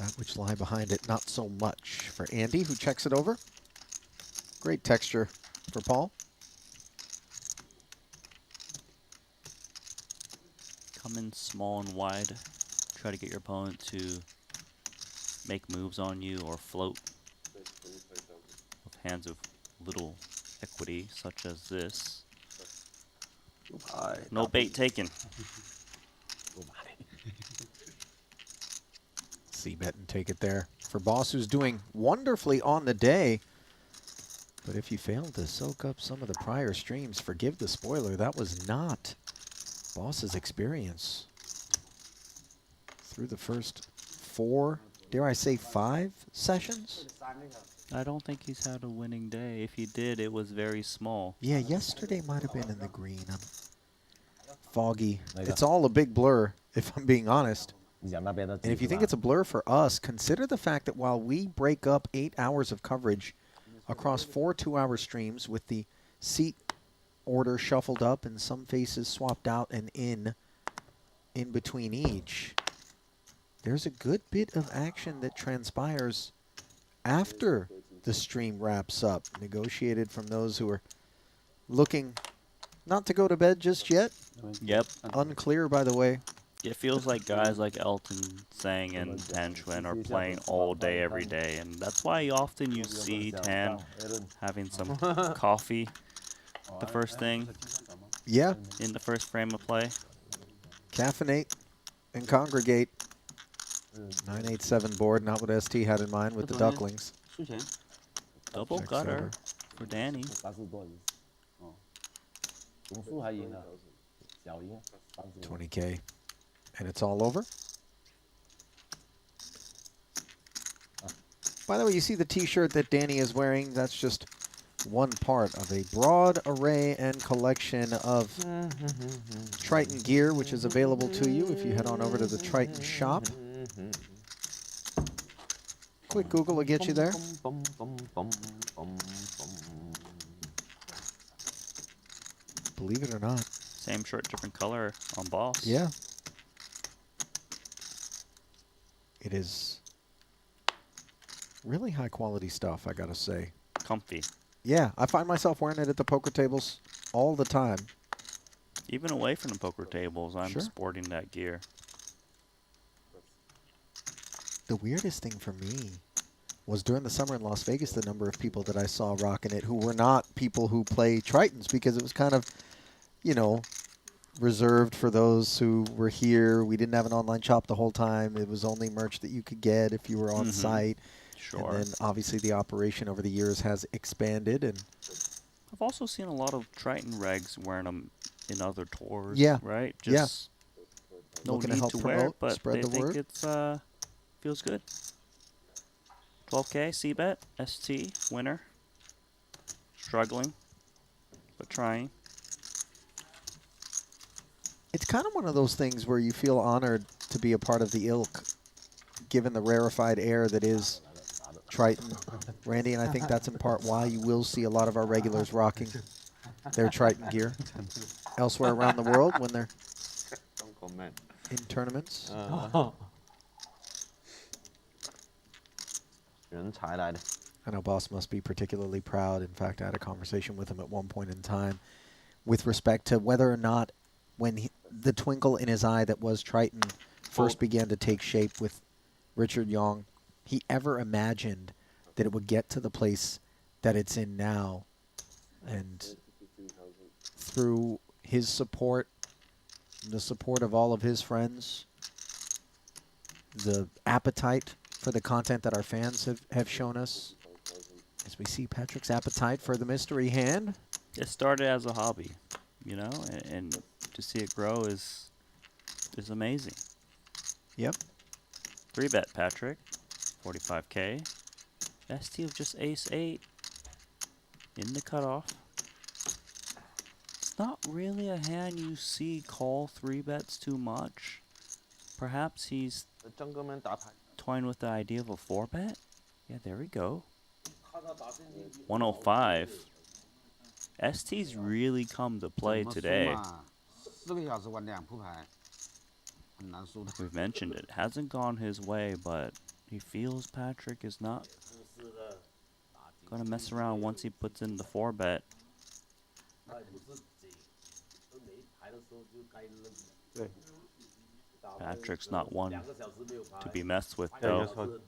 That which lie behind it, not so much. For Andy, who checks it over. Great texture for Paul. Come in small and wide. Try to get your opponent to make moves on you or float with hands of little equity, such as this. No bait taken. See bet and take it there. For Boss, who's doing wonderfully on the day. But if you failed to soak up some of the prior streams, forgive the spoiler, that was not Boss's experience. Through the first 4, dare I say 5 sessions? I don't think he's had a winning day. If he did, it was very small. Yeah, yesterday might have been in the green. I'm foggy. It's all a big blur, if I'm being honest. And if you think it's a blur for us, consider the fact that while we break up 8 hours of coverage across 4 2-hour streams with the seat order shuffled up and some faces swapped out and in between each, there's a good bit of action that transpires after the stream wraps up, negotiated from those who are looking not to go to bed just yet. Yep. Unclear, by the way. It feels like guys like Elton, Tsang, and Xuan are playing all day, every day. And that's why often you see Tang having some coffee the first thing. Yeah. In the first frame of play. Caffeinate and congregate. 987 board, not what Esti had in mind with the ducklings. Double Checks gutter over. for Danny. 20K. And it's all over. By the way, you see the t-shirt that Danny is wearing? That's just one part of a broad array and collection of Triton gear, which is available to you if you head on over to the Triton shop. Quick Google will get you there. Believe it or not. Same shirt, different color on Boss. Yeah. It is really high quality stuff, I gotta say. Comfy. Yeah, I find myself wearing it at the poker tables all the time. Even away from the poker tables, I'm sporting that gear. The weirdest thing for me was during the summer in Las Vegas, the number of people that I saw rocking it who were not people who play Tritons, because it was kind of, you know, reserved for those who were here. We didn't have an online shop the whole time. It was only merch that you could get if you were on site. Sure. And then obviously the operation over the years has expanded. And I've also seen a lot of Triton regs wearing them in other tours. Yeah. Right? Just no looking need to help to wear promote, it, but spread they the think word. it's feels good. 12K, C-bet, ST, winner. Struggling, but trying. It's kind of one of those things where you feel honored to be a part of the ilk, given the rarefied air that is Triton. Randy, and I think that's in part why you will see a lot of our regulars rocking their Triton gear elsewhere around the world when they're in tournaments. I know Boss must be particularly proud. In fact, I had a conversation with him at one point in time with respect to whether or not when the twinkle in his eye that was Triton first began to take shape with Richard Young, he ever imagined that it would get to the place that it's in now. And through his support, the support of all of his friends, the appetite for the content that our fans have shown us, as we see Patrick's appetite for the mystery hand. It started as a hobby, you know, and to see it grow is amazing. Yep. 3-bet Patrick, 45K. ST of just ace-8 in the cutoff. It's not really a hand you see call 3-bets too much. Perhaps he's toying with the idea of a 4-bet? Yeah, there we go. 105. Esti's really come to play today. We've mentioned it. Hasn't gone his way, but he feels Patrik is not going to mess around once he puts in the 4-bet. Patrik's not one to be messed with, though.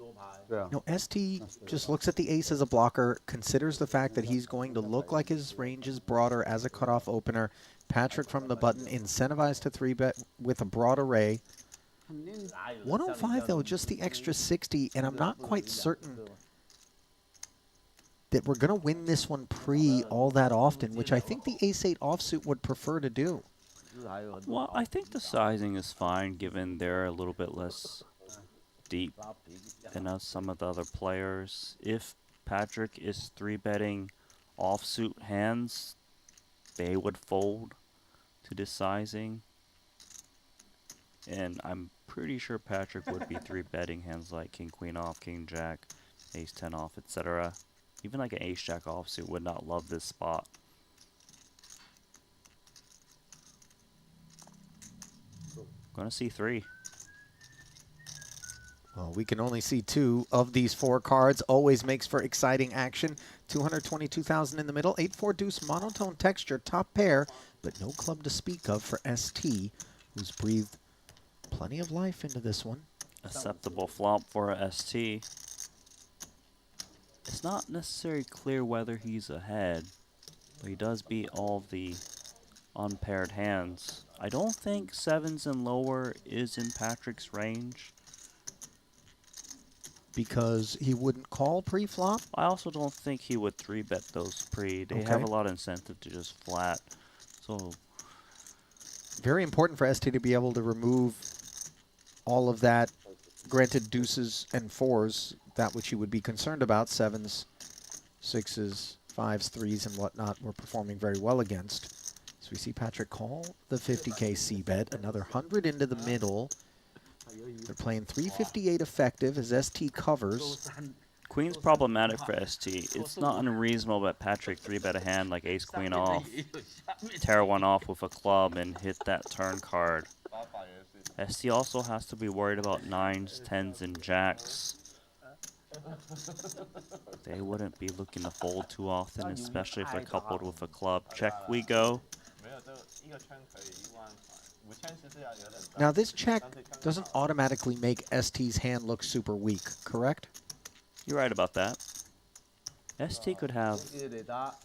No, Esti just looks at the ace as a blocker, considers the fact that he's going to look like his range is broader as a cutoff opener. Patrik from the button, incentivized to 3-bet with a broad array. 105, though, just the extra 60, and I'm not quite certain that we're going to win this one pre all that often, which I think the ace-8 offsuit would prefer to do. Well, I think the sizing is fine, given they're a little bit less deep than some of the other players. If Patrik is 3-betting offsuit hands, they would fold to this sizing. And I'm pretty sure Patrik would be 3-betting hands like King Queen off, King Jack, Ace 10 off, etc. Even like an Ace Jack offsuit would not love this spot. Gonna see 3. Well, we can only see 2 of these 4 cards. Always makes for exciting action. 222,000 in the middle. 8-4 deuce monotone texture, top pair, but no club to speak of for ST, who's breathed plenty of life into this one. Acceptable flop for a ST. It's not necessarily clear whether he's ahead, but he does beat all of the unpaired hands. I don't think 7s and lower is in Patrik's range. Because he wouldn't call pre-flop? I also don't think he would 3-bet those pre. They have a lot of incentive to just flat. So very important for ST to be able to remove all of that. Granted, deuces and 4s, that which you would be concerned about, 7s, 6s, 5s, 3s, and whatnot, were performing very well against. So we see Patrik call the 50K C-bet, another 100 into the middle. They're playing 358 effective as ST covers. Queen's problematic for ST. It's not unreasonable that Patrik 3-bet a hand like Ace Queen off, tear one off with a club, and hit that turn card. ST also has to be worried about 9s, 10s, and jacks. They wouldn't be looking to fold too often, especially if they're coupled with a club. Check we go. Now this check doesn't automatically make ST's hand look super weak, correct? You're right about that. ST could have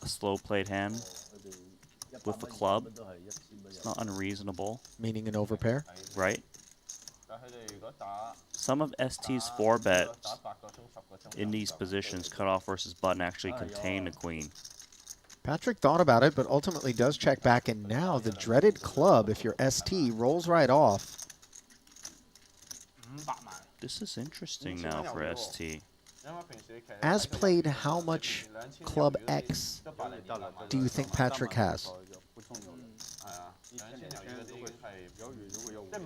a slow played hand with a club. It's not unreasonable. Meaning an overpair? Right. Some of ST's 4-bets in these positions, cutoff versus button, actually contain a queen. Patrik thought about it, but ultimately does check back, and now the dreaded club, if you're ST, rolls right off. This is interesting now for ST. As played, how much club X do you think Patrik has?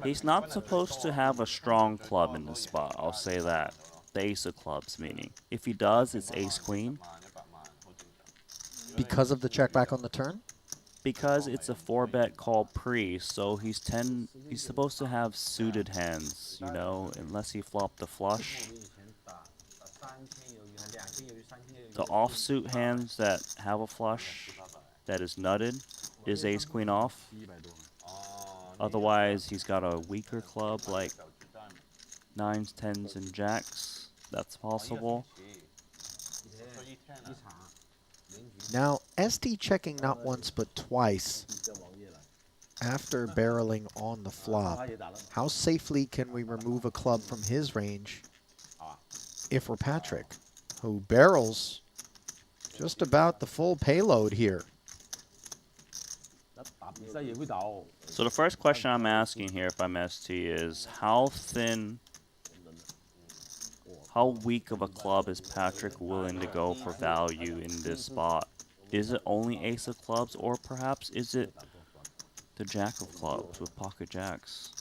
He's not supposed to have a strong club in this spot, I'll say that. The ace of clubs, meaning. If he does, it's ace-queen. Because of the check back on the turn? Because it's a 4-bet call pre, so he's supposed to have suited hands, you know, unless he flopped the flush. The offsuit hands that have a flush that is nutted is ace-queen off. Otherwise, he's got a weaker club like 9s, 10s, and jacks. That's possible. Now, Esti checking not once but twice after barreling on the flop. How safely can we remove a club from his range if we're Patrik, who barrels just about the full payload here? So the first question I'm asking here if I'm ST is how weak of a club is Patrik willing to go for value in this spot? Is it only ace of clubs, or perhaps is it The jack of clubs with pocket jacks.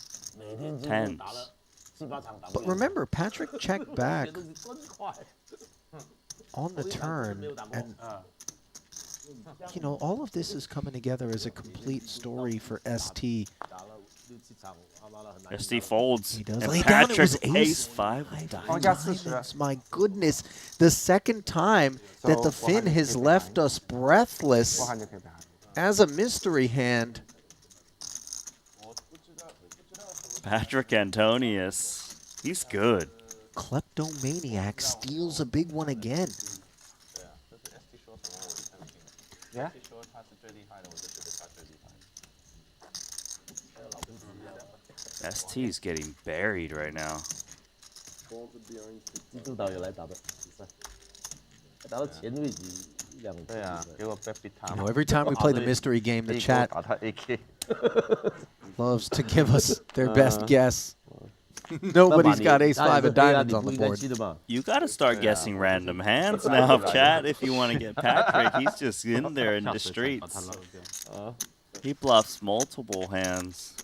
Tens. But remember, Patrik checked back on the turn, and you know, all of this is coming together as a complete story for Esti. Esti folds. He does And lay down. It was Patrick ace-5 diamonds. My goodness, the second time that the Finn has left us breathless as a mystery hand. Patrik Antonius. He's good. Kleptomaniac steals a big one again. Yeah. ST's getting buried right now. You know, every time we play the mystery game, the chat loves to give us their best guess. Nobody's got ace-5 of diamonds on the board. You got to start guessing random hands now, chat, if you want to get Patrik. He's just in there in the streets. He bluffs multiple hands.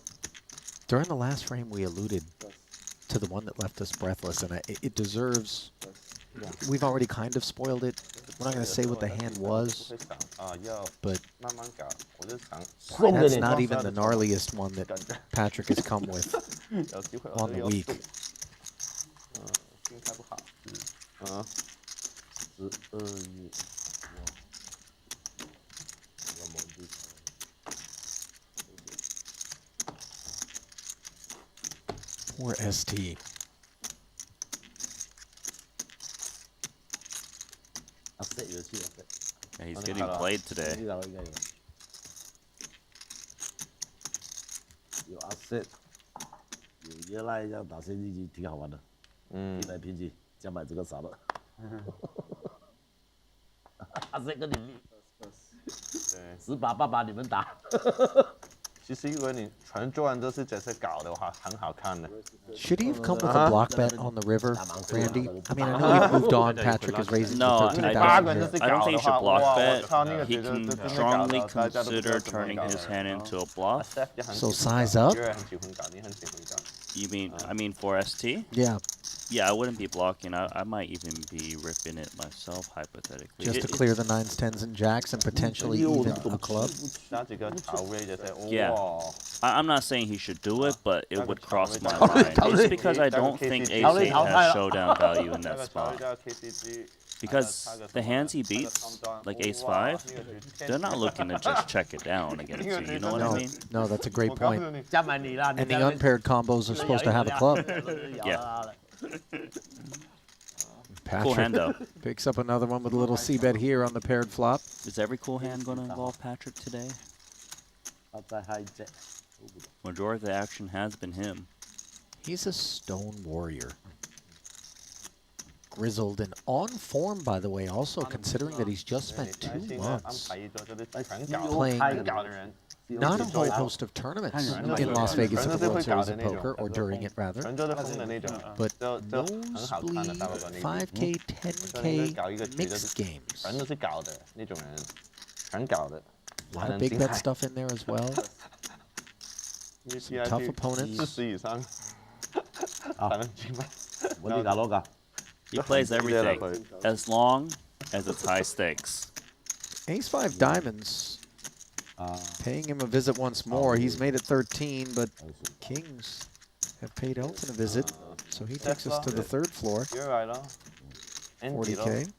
During the last frame, we alluded to the one that left us breathless, and it deserves... We've already kind of spoiled it. We're not going to say what the hand was, but that's not even the gnarliest one that Patrik has come with on the week. Poor ST. Yeah, he's getting played today. Should he have come with a block bet on the river, Randy? I mean, I know we've moved on. Patrik is raising to 13,000 I don't think he should block bet. He can strongly consider turning his hand into a bluff. So size up? You mean, I mean for ST? Yeah. Yeah, I wouldn't be blocking. I might even be ripping it myself, hypothetically. Just to clear the 9s, 10s, and jacks, and potentially even a club? Yeah. I'm not saying he should do it, but it would cross my mind. It's because I don't think ace-8 has showdown value in that spot. Because the hands he beats, like ace-5, they're not looking to just check it down against you, you know what I mean? No, that's a great point. And the unpaired combos are supposed to have a club. Yeah. Patrik Cool hand, though. Picks up another one with a little c-bet here on the paired flop. Is every cool hand going to involve Patrik today? Majority of the action has been him. He's a stone warrior. Grizzled and on form, by the way, also considering that he's just spent 2 months playing not a whole host of tournaments in Las Vegas at the World Series of Poker, or during it rather, but nosebleed 5K, 10K mixed games. A lot of big bet stuff in there as well. Some tough opponents. He plays everything, as long as it's high stakes. Ace-5 diamonds, paying him a visit once more. He's made it 13, but kings have paid Elton a visit, so he takes us to the 3rd floor. 40K.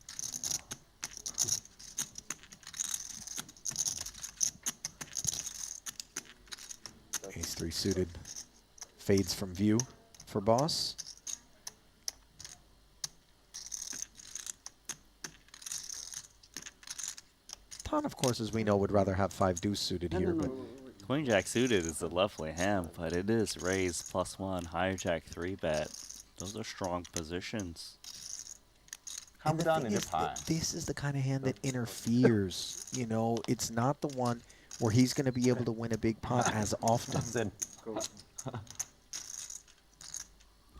Ace-3 suited fades from view for boss. Ton, of course, as we know, would rather have 5 deuce suited here, but Queen Jack suited is a lovely hand, but it is raised +1, higher Jack 3-bet. Those are strong positions. And the thing is this is the kind of hand that interferes. You know, it's not the one where he's going to be able to win a big pot as often.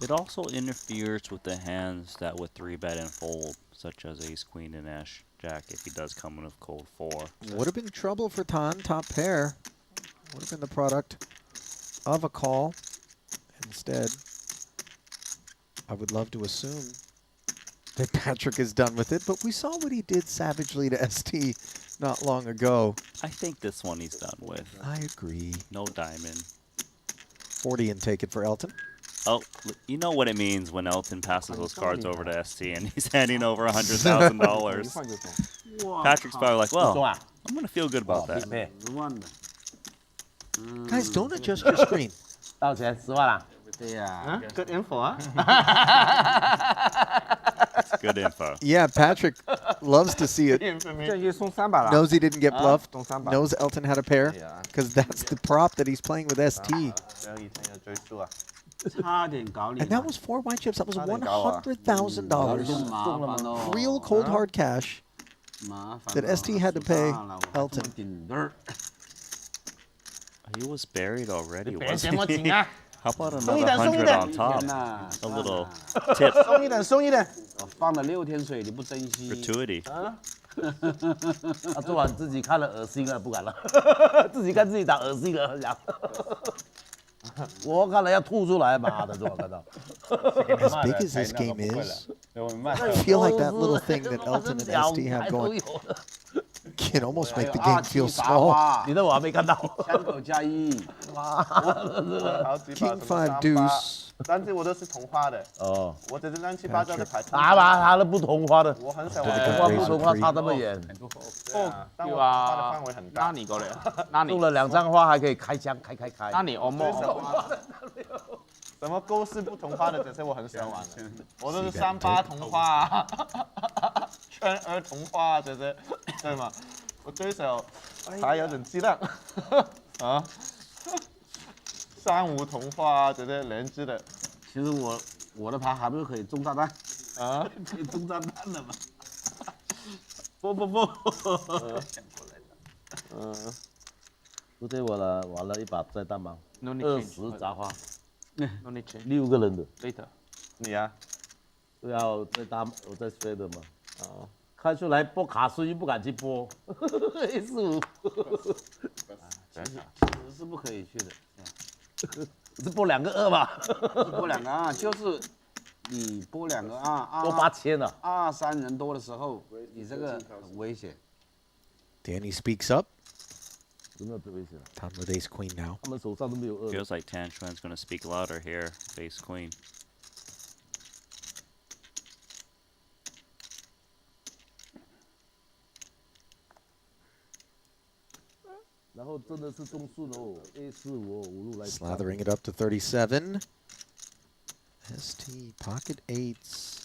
It also interferes with the hands that would 3-bet and fold, such as Ace, Queen, and Ash Jack if he does come in with cold 4. Would have been trouble for Tan, top pair. Would have been the product of a call. Instead, I would love to assume that Patrik is done with it, but we saw what he did savagely to Esti not long ago. I think this one he's done with. I agree. No diamond. 40 and take it for Elton. Oh, you know what it means when Elton passes those cards over to Esti and he's handing over $100,000. Patrick's probably like, well, I'm going to feel good about that. Guys, don't adjust your screen. 到钱10万了。对呀。 Good info, huh? That's good info. Yeah, Patrik loves to see it. 这就送300了。 Knows he didn't get bluffed. 送300。 Knows Elton had a pair. Because that's the prop that he's playing with ST. 差点搞你。 And that was 4 white chips. That was $100,000. Real cold hard cash that ST had to pay Elton. He was buried already, wasn't he? How about another 100 on top? A little tip. 松一点，松一点。放了6天水，你不珍惜。 Gratuity. 他昨晚自己看了恶心了，不敢了。自己看自己打恶心了，讲。我看了要吐出来，妈的，昨晚看到。As big as this game is, I feel like that little thing that Elton and ST have going can almost make the game feel small. 你的我还没看到。枪口加1。 King 5 deuce. 但是我都是同花的。哦。我这是乱七八糟的牌。他的不同花的。我很少玩。同花不同花差那么远。但我花的范围很大。那你过来。那你中了2张花还可以开枪，开。那你欧梦。什么勾式不同花的，这些我很喜欢玩的。我都是38同花，圈2同花，这些，对吗？我对手还有点激浪啊，35同花这些连支的。其实我的牌还不是可以中炸弹啊？可以中炸弹了吗？不。不对我了，玩了一把再大盲，20杂花，6个人的。Later， 你呀？对啊，我在睡的嘛。哦。看出来拨卡顺又不敢去拨，15。其实是不可以去的。是拨2个2吧？拨2个2，就是你拨2个2，多8000了。2、3人多的时候，你这个很危险。 Danny speaks up. 有没有最危险 Time with ace queen now. 他们手上都没有2。 Feels like Xuan's going to speak louder here. Ace queen. 然后真的是中顺哦 ，A45五路来。Slathering it up to 37. ST pocket 8s.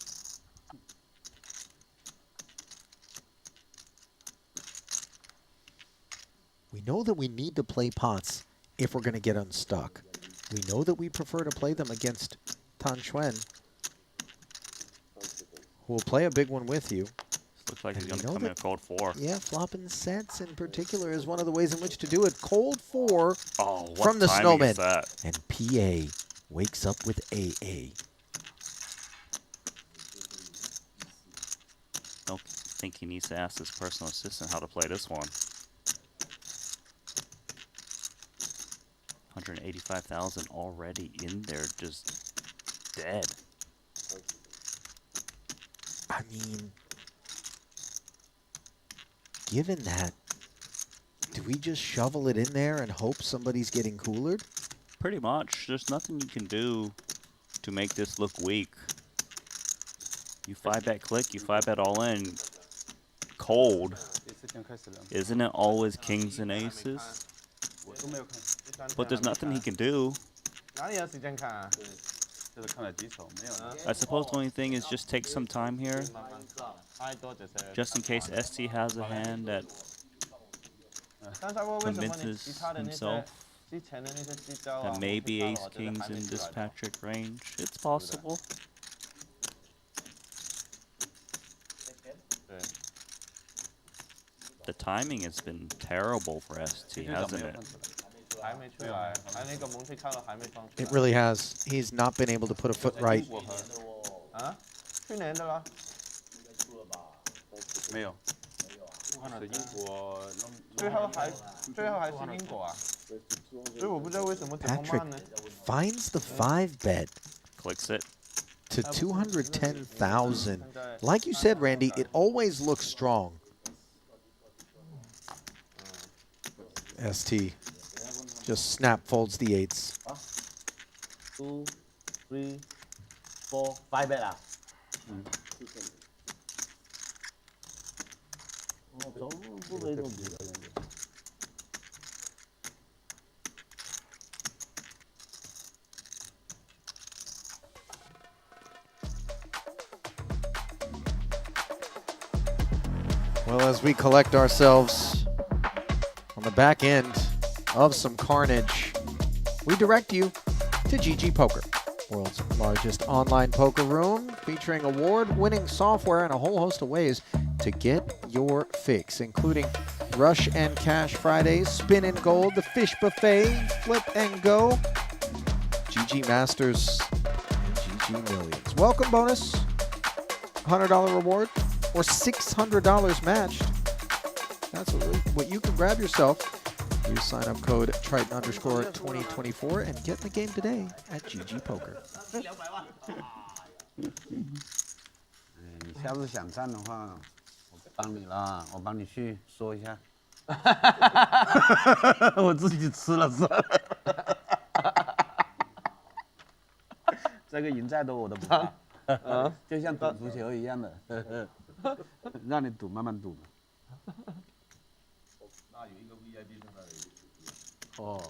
We know that we need to play pots if we're going to get unstuck. We know that we prefer to play them against Xuan, who will play a big one with you. Looks like he's going to come in a cold 4. Yeah, flopping sets in particular is one of the ways in which to do it. Cold 4 what from the timing snowman. is that? And PA wakes up with AA. Don't think he needs to ask his personal assistant how to play this one. 185,000 already in there, just dead. I mean, given that, do we just shovel it in there and hope somebody's getting coolered? Pretty much. There's nothing you can do to make this look weak. You 5-bet click, you 5-bet all in. Cold. Isn't it always kings and aces? But there's nothing he can do. I suppose the only thing is just take some time here. Just in case Esti has a hand that convinces himself that maybe ace kings in this Patrik range. It's possible. The timing has been terrible for Esti, hasn't it? It really has. He's not been able to put a foot right. 去年的啦。没有。是英国最后还是英国啊，所以我不知道为什么这么 Patrik 慢呢？ finds the 5 bet Clicks it. to 210,000. Like you said, Randy, it always looks strong. Esti just snap folds the 8s. 2, 3, 4, 5 bet 啊。走不可以这么比的。 Well, as we collect ourselves on the back end of some carnage, we direct you to GG Poker, world's largest online poker room, featuring award-winning software and a whole host of ways to get your fix, including Rush and Cash Fridays, Spin and Gold, the Fish Buffet, Flip and Go, GG Masters, and GG Millions. Welcome bonus, $100 reward, or $600 matched. That's what you can grab yourself. Use sign-up code Triton_2024 and get in the game today at GG Poker. 你下次想站的话，我帮你了，我帮你去说一下。我自己吃了算了。这个赢再多我都不怕，就像赌足球一样的，让你赌慢慢赌。那有一个 VIP 在那里。哦。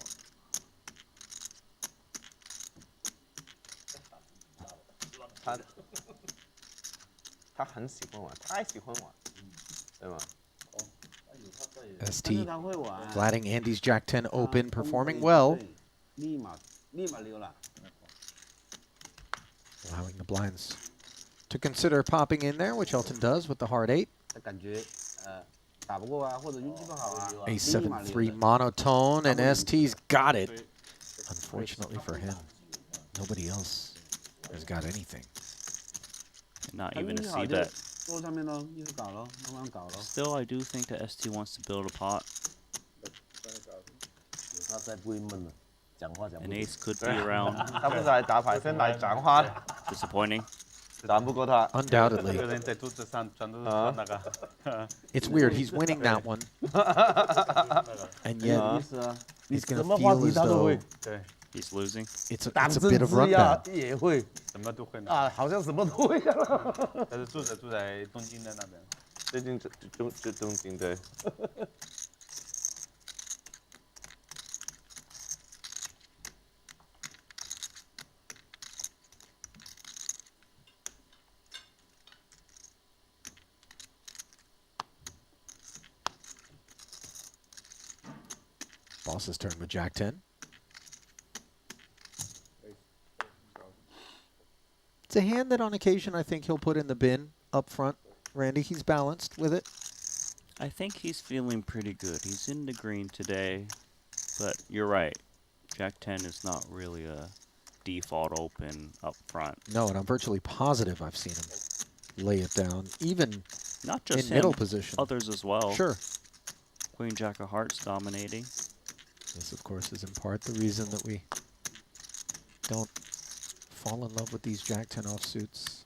他很喜欢玩，太喜欢玩，对吗？ ST flatting Andy's Jack 10 open, performing well. 立马溜了。 Allowing the blinds to consider popping in there, which Elton does with the hard 8. 感觉打不过啊，或者运气不好啊。A 7-3 monotone, and ST's got it. Unfortunately for him, nobody else has got anything. Not even a C bet. 坐上面咯，一直搞咯，慢慢搞咯。 Still, I do think that ST wants to build a pot. 他再不会闷了，讲话讲不 An 动。 ace could be around. 他不是来打牌，是来讲话的， Disappointing. 打不过他。 Undoubtedly. 有人在桌子上全都是说那个。 It's weird. He's winning that one, and yet he's going 什 to 么话 feel 题 as 他都 though 会。 对， He's losing. it's a 党 bit 政 of 治呀 rundown. 也会什么都会呢。啊，好像什么都会啊。他是住在东京的那边。最近就东京对。Boss's turn with Jack 10. It's a hand that on occasion I think he'll put in the bin up front. Randy, he's balanced with it. I think he's feeling pretty good. He's in the green today, but you're right. Jack 10 is not really a default open up front. No, and I'm virtually positive I've seen him lay it down, even Not just in him, middle position. others as well. Sure. Queen Jack of Hearts dominating. This, of course, is in part the reason that we don't fall in love with these Jack 10 offsuits.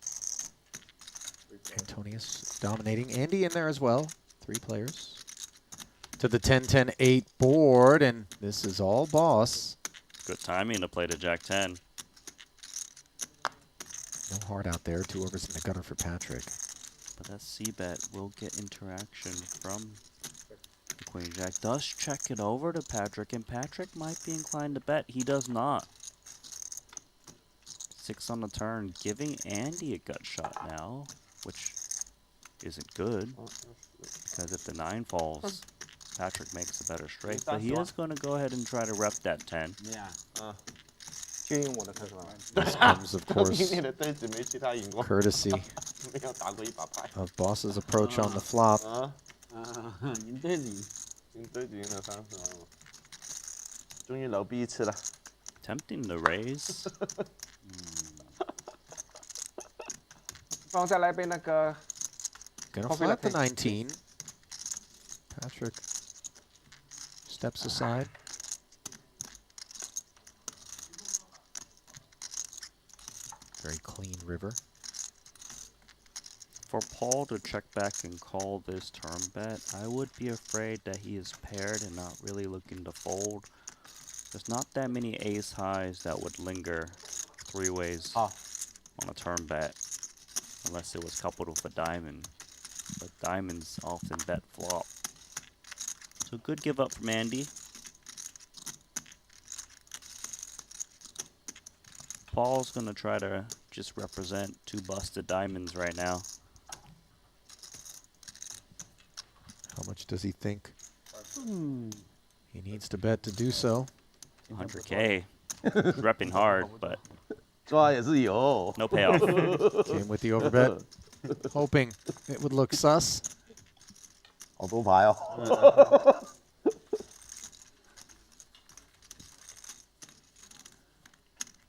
Antonius dominating. Andy in there as well. 3 players. To the 10-10-8 board, and this is all boss. Good timing to play to Jack 10. No heart out there. 2 overs in the gutter for Patrik. But that C-bet will get interaction from the Queen Jack. Does check it over to Patrik, and Patrik might be inclined to bet. He does not. 6 on the turn, giving Andy a gut shot now, which isn't good, because if the 9 falls, Patrik makes a better straight, but he is going to go ahead and try to rep that 10. Yeah. 就赢我的看是吧？ This comes, of 今 course, 年的对子没其他赢过， courtesy 没有打过一把牌。 of Boss's approach on the flop. 赢对子。赢对子赢了30万，终于老逼一次了。 Tempting to raise. 帮我再来杯那个。 Gonna flat the 19. Patrik steps aside. Very clean river. For Paul to check back and call this turn bet, I would be afraid that he is paired and not really looking to fold. There's not that many ace highs that would linger three ways on a turn bet, unless it was coupled with a diamond. But diamonds often bet flop. So good give up from Andy. Paul's gonna try to just represent two busted diamonds right now. How much does he think he needs to bet to do so? 100K. Repping hard, but 抓也是有。 no payoff. Came with the overbet, hoping it would look sus. 好多牌哦。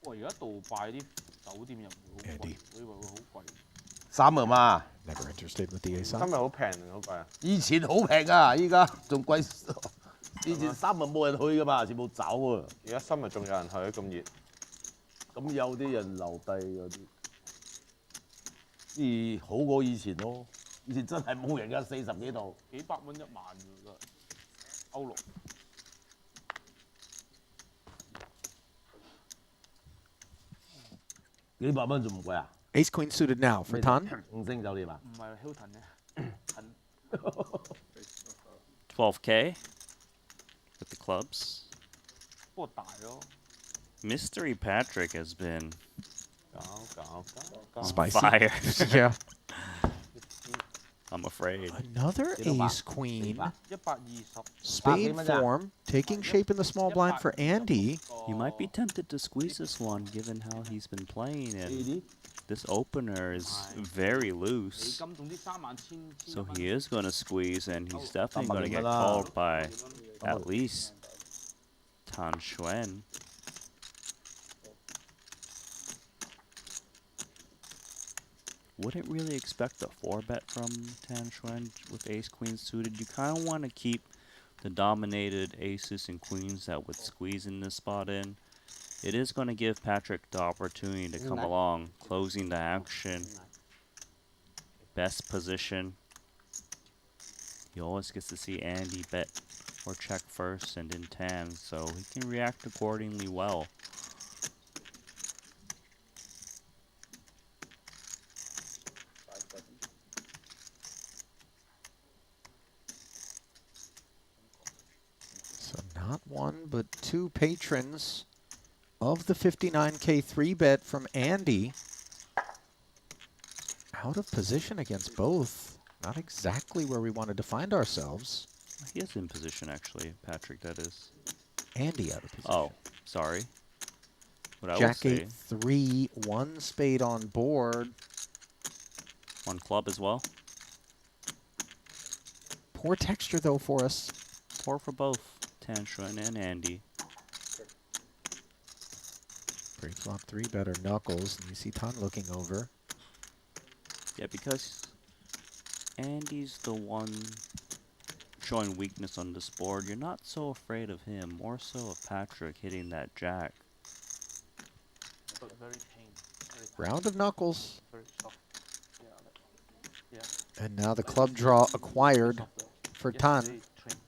哇！而家杜拜啲酒店入會好貴， Andy 我以為會好貴。 Summer 嘛， Never interested with the ace 今 high. 日好平定好貴啊？以前好平啊，依家仲貴。以前Summer冇人去噶嘛，全部走啊。而家今日仲有人去咁熱，咁有啲人留低嗰啲，咦好過以前咯。以前真係冇人㗎，40幾度。幾百蚊一晚㗎都係歐羅。幾百蚊仲唔貴啊？ Ace queen suited now for Tan. 5星酒店啊？唔係 Hilton 嘅， 12K with the clubs. 不過大咯。 Mystery Patrik has been 搞 on Spicy. fire. Yeah. I'm afraid. Another ace queen. 120。 Spade form taking shape in the small blind for Andy. You might be tempted to squeeze this one given how he's been playing, and this opener is very loose. 金總之3萬千。 So he is going to squeeze, and he's definitely going to get called by at least Xuan. Wouldn't really expect a 4-bet from Xuan with ace-queen suited. You kind of want to keep the dominated aces and queens that would squeeze in this spot in. It is going to give Patrik the opportunity to come along, closing the action. Best position. He always gets to see Andy bet or check first and then tan, so he can react accordingly well. So not one, but two patrons of the 59K 3-bet from Andy. Out of position against both. Not exactly where we wanted to find ourselves. He is in position, actually, Patrik, that is. Andy out of position. Oh, sorry. What I will Jack say, 8-3, one spade on board. one club as well. Poor texture, though, for us. Poor for both Xuan and Andy. Pre-flop 3-better knuckles, and you see Tan looking over. Yeah, because Andy's the one showing weakness on this board. You're not so afraid of him, more so of Patrik hitting that jack. But very tame. Very tame. Round of knuckles. Very soft. Yeah. And now the club draw acquired for Tan Very tame.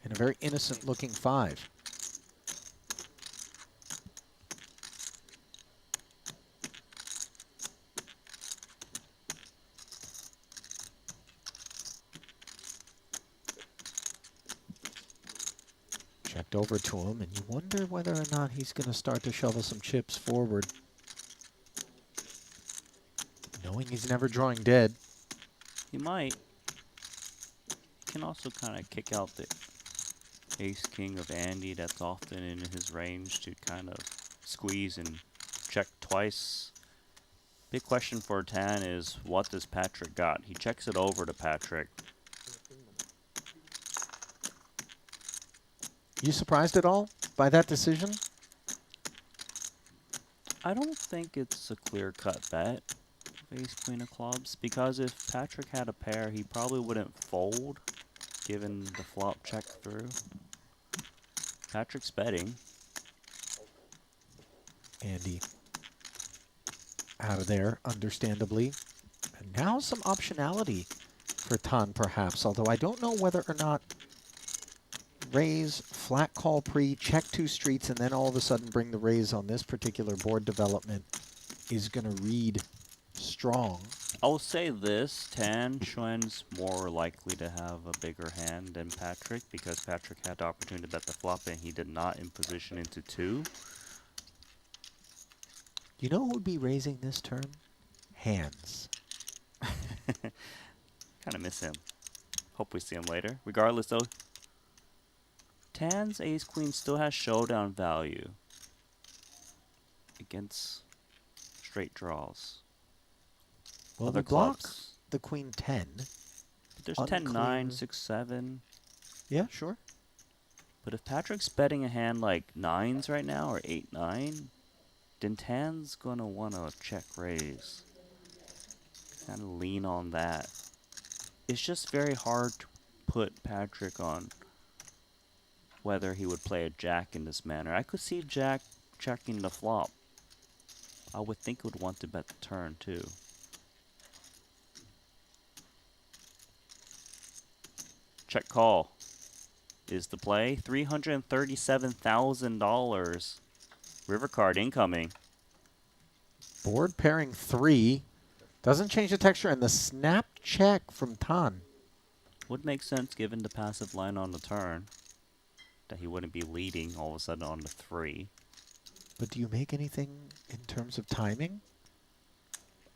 in a very innocent-looking 5. Checked over to him, and you wonder whether or not he's going to start to shovel some chips forward. Knowing he's never drawing dead. He might. He can also kind of kick out the ace-king of Andy that's often in his range to kind of squeeze and check twice. Big question for Tan is, what does Patrik got? He checks it over to Patrik. You surprised at all by that decision? I don't think it's a clear-cut bet, ace-queen of clubs, because if Patrik had a pair, he probably wouldn't fold given the flop check through. Patrik's betting. Andy out of there, understandably. And now some optionality for Tang, perhaps, although I don't know whether or not raise, flat call pre, check 2 streets, and then all of a sudden bring the raise on this particular board development is going to read strong. I'll say this, Xuan's more likely to have a bigger hand than Patrik because Patrik had the opportunity to bet the flop and he did not in position into 2. You know who would be raising this turn? Hands. Kind of miss him. Hope we see him later. Regardless though, Tan's ace-queen still has showdown value against straight draws. Well, Other we block clubs. the queen 10. But there's 10-9, 6-7. Yeah, sure. But if Patrick's betting a hand like 9s right now, or 8-9, then Tan's going to want to check raise. Kind of lean on that. It's just very hard to put Patrik on whether he would play a jack in this manner. I could see Jack checking the flop. I would think he would want to bet the turn too. Check call is the play. $337,000. River card incoming. Board pairing 3. Doesn't change the texture, and the snap check from Tang. Would make sense given the passive line on the turn that he wouldn't be leading all of a sudden on the 3. But do you make anything in terms of timing?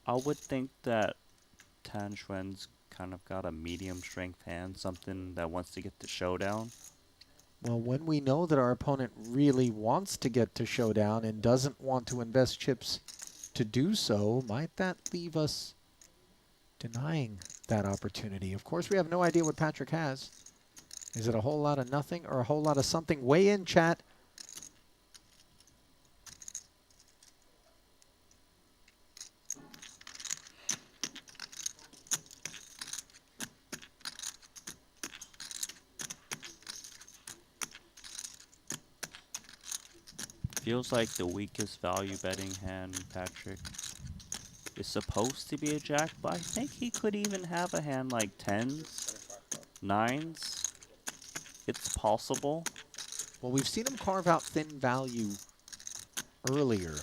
I would think that Xuan's kind of got a medium strength hand, something that wants to get to showdown. Well, when we know that our opponent really wants to get to showdown and doesn't want to invest chips to do so, might that leave us denying that opportunity? Of course, we have no idea what Patrik has. Is it a whole lot of nothing or a whole lot of something? Weigh in, chat. Feels like the weakest value betting hand, Patrik, is supposed to be a jack, but I think he could even have a hand like 10s, 9s. It's possible. Well, we've seen him carve out thin value earlier.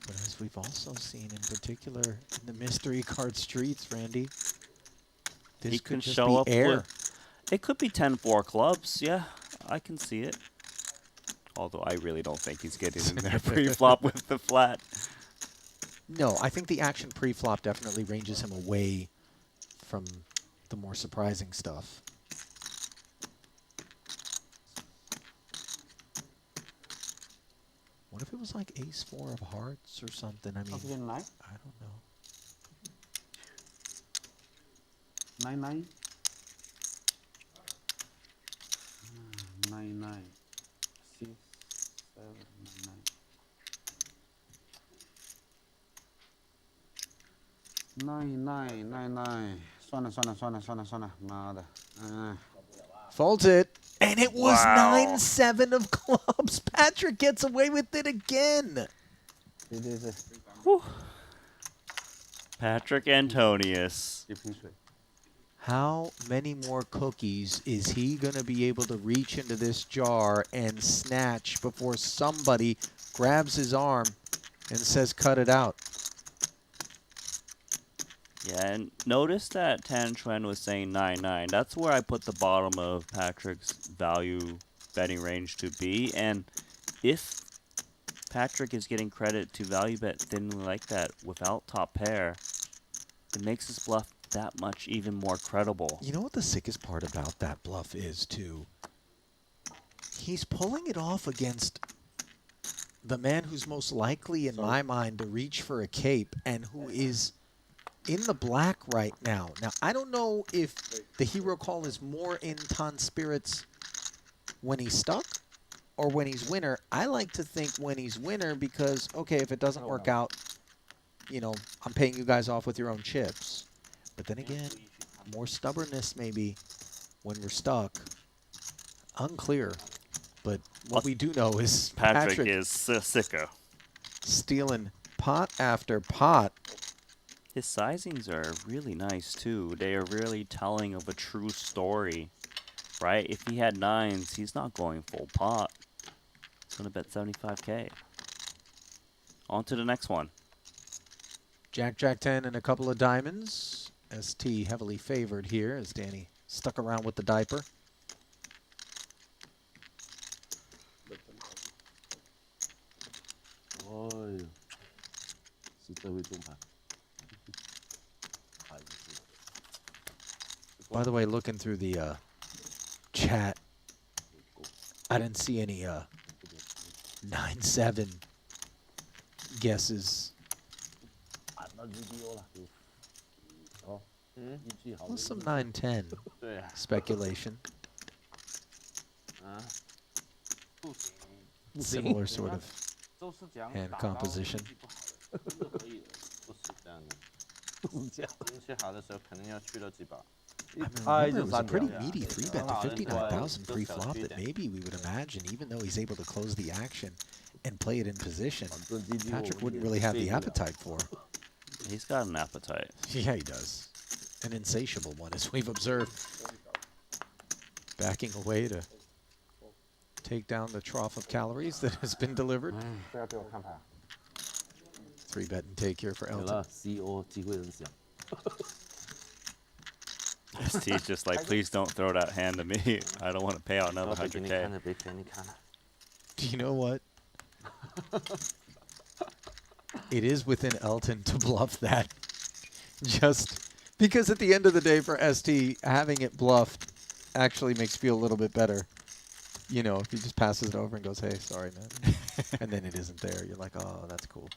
But as we've also seen in particular in the mystery card streets, Randy, this He could can just show be up air. with, it could be 10-4 clubs, yeah, I can see it. Although I really don't think he's getting in there pre-flop with the flat. No, I think the action pre-flop definitely ranges him away from the more surprising stuff. What if it was like ace-4 of hearts or something? I mean, I don't know. 9-9. 9-9. 6, 7, 9. 9-9. 算了，妈的。Folds it. And it was Wow. 9-7 of clubs. Patrik gets away with it again. Patrik Antonius. How many more cookies is he going to be able to reach into this jar and snatch before somebody grabs his arm and says, cut it out? Yeah, and notice that Xuan was saying 9-9. That's where I put the bottom of Patrick's value betting range to be. And if Patrik is getting credit to value bet thinly like that without top pair, it makes his bluff that much even more credible. You know what the sickest part about that bluff is, too? He's pulling it off against the man who's most likely, in my mind, to reach for a cape and who is in the black right now. Now, I don't know if the hero call is more in Tang's spirits when he's stuck or when he's winner. I like to think when he's winner because, okay, if it doesn't work out, you know, I'm paying you guys off with your own chips. But then again, more stubbornness maybe when we're stuck. Unclear. But what we do know is Patrik is sicko. Stealing pot after pot. His sizings are really nice too. They are really telling of a true story, right? If he had 9s, he's not going full pot. He's gonna bet 75K. On to the next one. Jack, Jack 10 and a couple of diamonds. ST heavily favored here as Danny stuck around with the diaper. By the way, looking through the chat, I didn't see any 9-7 guesses. Well, some 9-10 speculation. Similar sort of hand composition. I remember it was a pretty meaty 3-bet to 59,000 pre-flop that maybe we would imagine, even though he's able to close the action and play it in position, Patrik wouldn't really have the appetite for. He's got an appetite. Yeah, he does. An insatiable one, as we've observed. Backing away to take down the trough of calories that has been delivered. 3-bet and take here for Elton. Esti's just like, please don't throw that hand to me. I don't want to pay out another 100K. Do you know what? It is within Elton to bluff that. Just because at the end of the day for ST, having it bluffed actually makes you feel a little bit better. You know, if he just passes it over and goes, hey, sorry, man. And then it isn't there. You're like, oh, that's cool.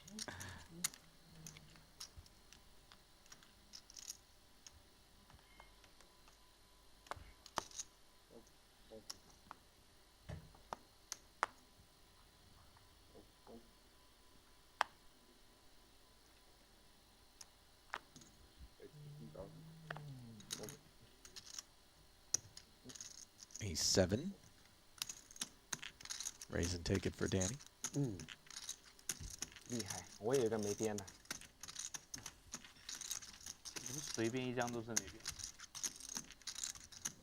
Ace 7. Raise and take it for Danny. 厉害，我有一个没边的。随便一张都是没边。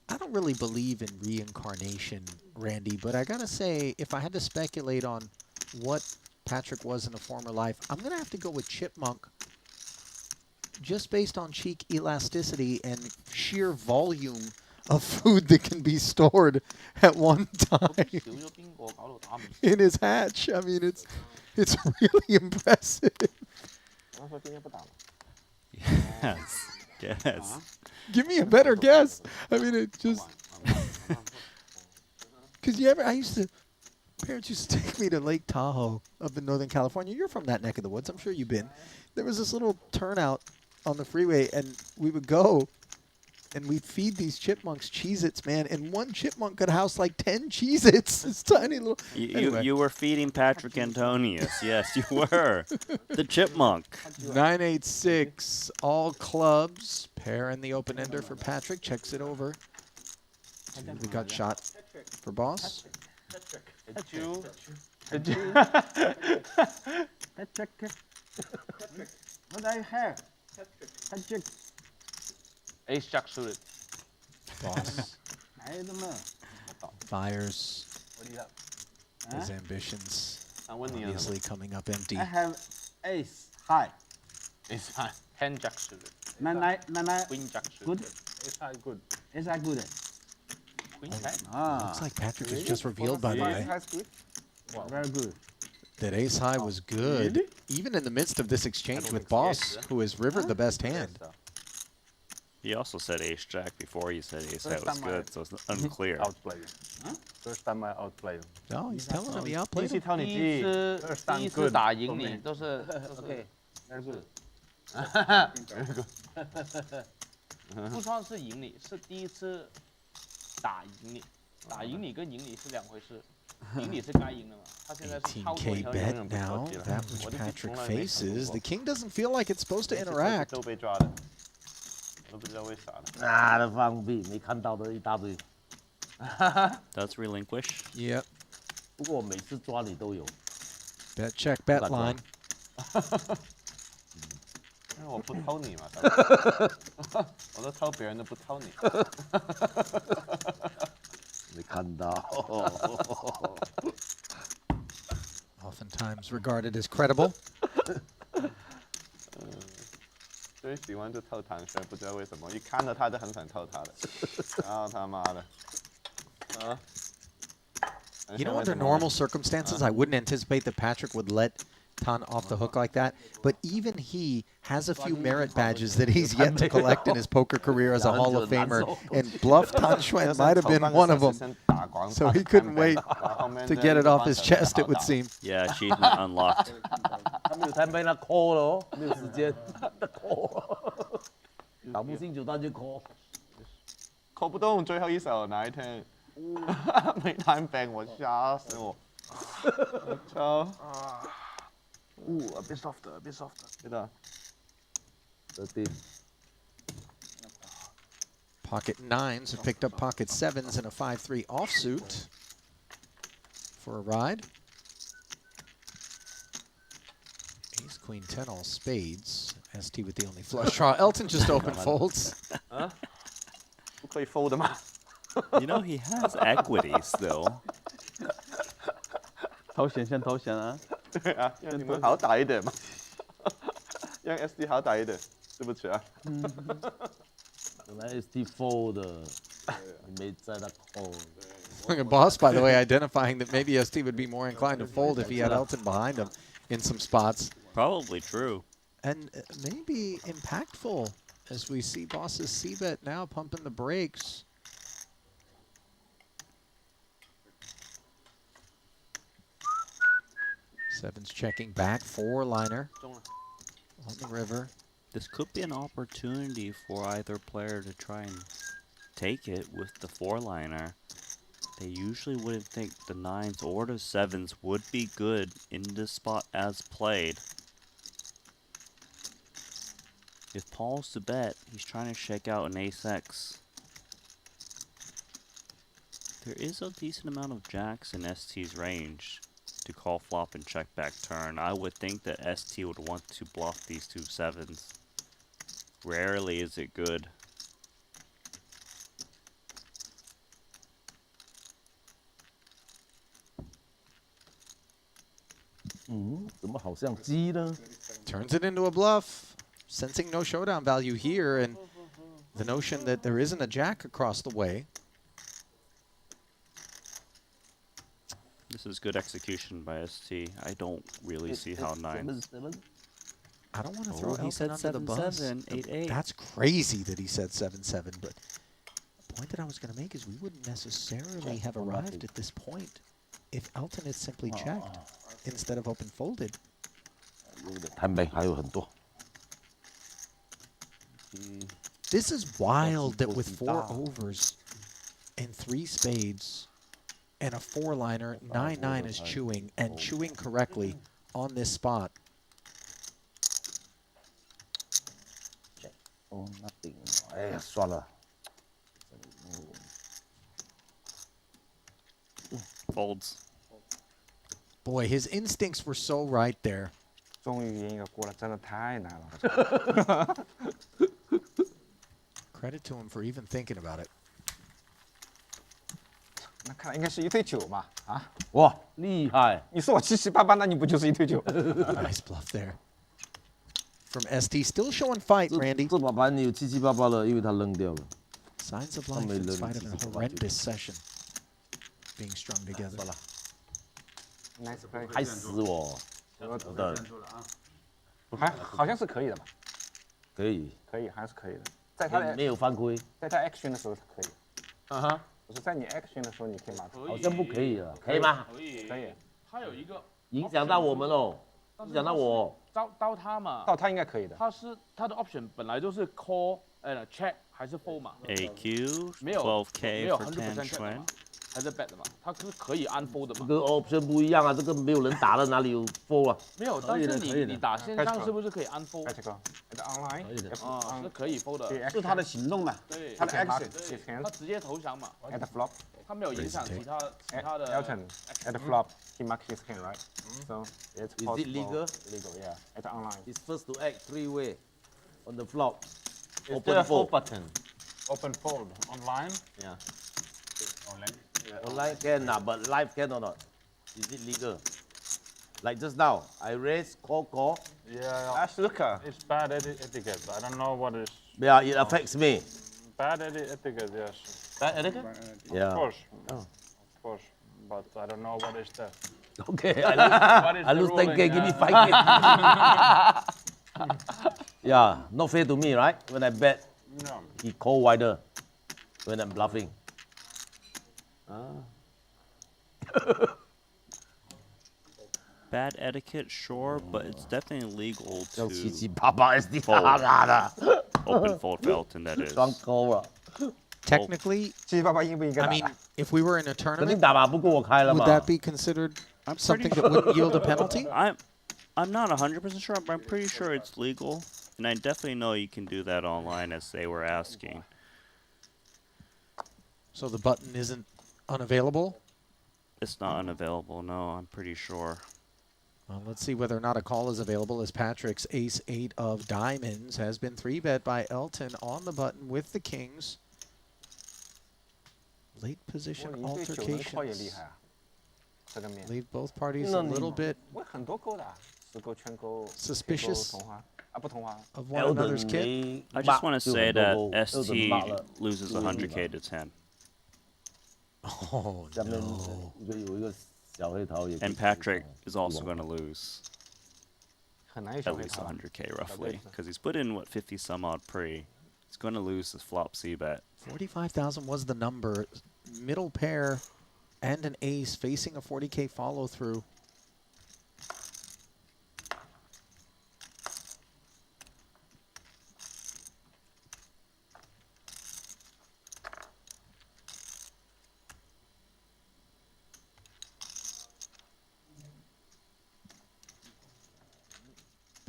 I don't really believe in reincarnation, Randy, but I gotta say, if I had to speculate on what Patrik was in a former life, I'm gonna have to go with Chipmunk, just based on cheek elasticity and sheer volume of food that can be stored at one time in his hatch. I mean, it's really impressive. Yes. Yes. Give me a better guess. I mean, it just... Because parents used to take me to Lake Tahoe up in Northern California. You're from that neck of the woods. I'm sure you've been. There was this little turnout on the freeway, and we would go, and we'd feed these chipmunks Cheez-Its, man. And one chipmunk could house like 10 Cheez-Its. It's tiny little... Anyway. You were feeding Patrik Antonius. Yes, you were. The chipmunk. 9-8-6, all clubs. Pair in the open ender for Patrik. Checks it over. The gut shot for boss. What I have? Ace Jack suited. Boss I don't know. fires his ambitions. Obviously coming up empty. I have ace high. Ace high. 10 Jack suited. Nine, Queen Jack suited. good. Ace high good. Ace high good. Queen Jack. Looks like Patrik was just revealed, by the way, Very good. that ace high was good, even in the midst of this exchange with boss, who has rivered the best hand. He also said ace jack before he said ace high was good, so it's unclear. Outplay. First time I outplay him. No, he's telling him he outplayed him. 第一次打赢你都是 Okay. Very good. 不算是赢你，是第一次打赢你，打赢你跟赢你是两回事，赢你是该赢的嘛。他现在是超过 18K bet now, that which Patrik faces. The king doesn't feel like it's supposed to interact. 都被抓的。都不知道为啥的。妈的放屁，没看到的一大堆。Does relinquish. Yep. 不过我每次抓你都有。Bet check, bet line. 因为我不偷你嘛，我都偷别人的，不偷你。没看到。Oftentimes regarded as credible. 最喜欢就偷糖水，不知道为什么，一看到他就很想偷他的。然后他妈的，啊！ You know, under normal circumstances, I wouldn't anticipate that Patrik would let Tang off the hook like that. But even he has a few merit badges that he's yet to collect in his poker career as a Hall of Famer. And Bluff Tang Xuan might have been one of them. So he couldn't wait to get it off his chest, it would seem. Yeah, achievement unlocked. 他没有time被他 call 了哦，没有时间 call。搞不清楚他就 call。call 不动，最后一手哪一天？没 time 病，我吓死我！操！ Ooh, a bit softer, a bit softer. 对的。13. Pocket nines have picked up pocket sevens and a 5-3 offsuit for a ride. Ace, queen, 10, all spades. Esti with the only flush draw. Elton just open folds. 不可以 fold 的吗？ You know, he has equities, though. 头显先头显啊！对啊，让你们好打一点嘛，让 SD 好打一点，对不起啊。本来 ST fold 的，你没在他 call。 Look at Boss, by the way, identifying that maybe Esti would be more inclined to fold if he had Elton behind him in some spots. Probably true. And maybe impactful as we see Boss's C-bet now pumping the brakes. Sevens checking back, 4-liner on the river. This could be an opportunity for either player to try and take it with the 4-liner. They usually wouldn't think the 9s or the 7s would be good in this spot as played. If Paul's to bet, he's trying to shake out an ace-x. There is a decent amount of jacks in ST's range to call flop and check back turn. I would think that ST would want to bluff these two 7s. Rarely is it good. Turns it into a bluff, sensing no showdown value here, and the notion that there isn't a jack across the way. This is good execution by ST. I don't really see how 9. I don't want to throw he said Elton under the bus. 7-7, 8-8. That's crazy that he said 7-7, but the point that I was going to make is we wouldn't necessarily have arrived at this point if Elton had simply checked instead of open folded. This is wild that with 4 overs and 3 spades and a 4-liner, 9-9 is chewing, and chewing correctly on this spot. Oh, nothing. 哎呀，算了。 Folds. Boy, his instincts were so right there. 终于赢一个过了，真的太难了。 Credit to him for even thinking about it. 那看来应该是1对9嘛？啊？哇，厉害！你说我7、7、8、8，那你不就是1对9？ Nice bluff there. From Esti, still showing fight, Randy. 这把盘有7、7、8、8了，因为他扔掉了。 Signs of life in spite of a horrendous session being strung together. Nice play. 害死我！我的，还好像是可以的吧？可以，可以，还是可以的。在他的没有犯规，在他 action 的时候是可以。嗯哼，我是在你 action 的时候你可以吗？好像不可以了，可以吗？可以，可以。他有一个影响到我们哦，影响到我。到他嘛，到他应该可以的。他的 option 本来就是 call check 还是 fold 嘛。AQ 没有 12K 没有 for 100% Tang check 的 Xuan. 嘛。还在 bet 的嘛，它是可以 unfold 的嘛。这个 option 不一样啊，这个没有人打了，哪里有 fold 啊？没有，但是你打线上是不是可以 unfold？ It's online. 啊，是可以 fold 的。是他的行动嘛？对，他的 action. 对，他直接投降嘛。 At the flop. 他没有影响其他的。 Elton. At the flop, he marks his hand, right? So it's Is it legal? Legal, yeah. It's online. It's first to act 3-way on the flop. Is Open there a fold fold. button? Open fold online? Yeah. Online can but live can or not? Is it legal? Like just now, I raise, call. Yeah. Ask Luca. It's bad etiquette. I don't know what is Yeah, it affects me. bad etiquette. Yes. Bad etiquette? Yeah. Of course. Of course. But I don't know what is that. Okay, What is I the lose 10K, ruling, give me yeah. 5K. Yeah, not fair to me, right? When I bet, No. he call wider when I'm bluffing. Bad etiquette, sure, but it's definitely legal 叫 to 七七八八 SD 打打的， open fold for Elton, that is. 双勾了， Technically, 788 I mean, if we were in a 肯定 tournament, 打码不过我开了 would 嘛。 that be considered something that wouldn't yield a penalty? I'm not 100% sure, but I'm pretty sure it's legal. And I definitely know you can do that online, as they were asking. So the button isn't unavailable? It's not unavailable, no, I'm pretty sure. Well, let's see whether or not a call is available, as Patrick's ace-8 of diamonds has been 3-bet by Elton on the button with the kings. Late position altercations leave both parties a little bit suspicious of one another's kit. I just want to say that Esti loses 100K to 10. Oh, no. And Patrik is also going to lose at least 100K roughly, because he's put in, what, 50 some odd pre. He's going to lose this flop C-bet. 45,000 was the number. Middle pair and an ace facing a 40K follow-through.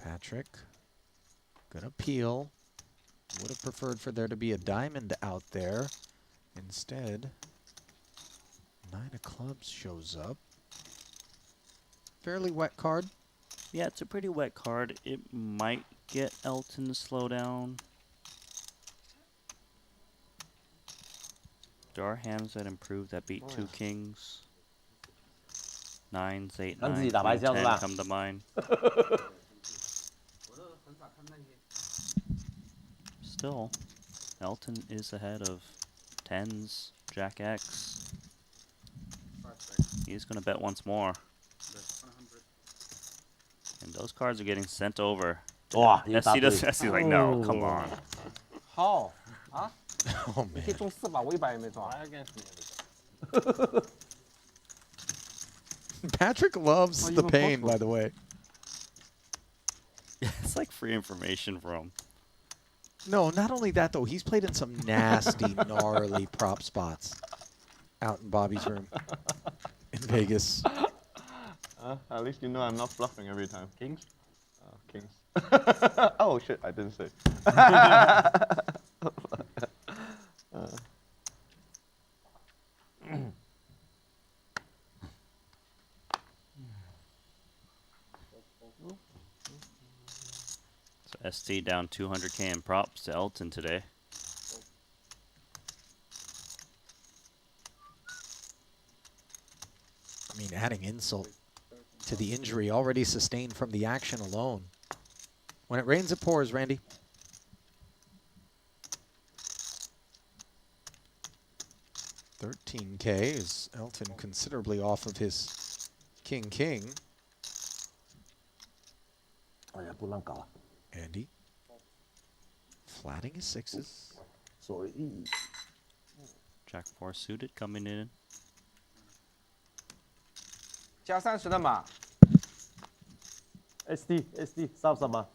Patrik gonna peel. Would have preferred for there to be a diamond out there. Instead, 9 of clubs shows up. Fairly wet card. Yeah, it's a pretty wet card. It might get Elton to slow down. There are hands that improve that beat 2 kings. 9s, 8, 9, 10 come to mind. Still, Elton is ahead of 10s, Jack X. He's going to bet once more. And those cards are getting sent over. Esti's like, no, come on. How? Huh? Oh, man. 中400我100也没中。Patrick loves the pain, by the way. It's like free information for him. No, not only that, though. He's played in some nasty, gnarly prop spots out in Bobby's room in Vegas. At least you know I'm not bluffing every time. Kings? Kings. Oh, shit, I didn't say. So ST down 200K in props to Elton today. I mean, adding insult to the injury already sustained from the action alone. When it rains, it pours, Randy. $13K is Elton considerably off of his king-king. Andy flatting his 6s. Jack 4 suited coming in. 加30的码。SD 上什么？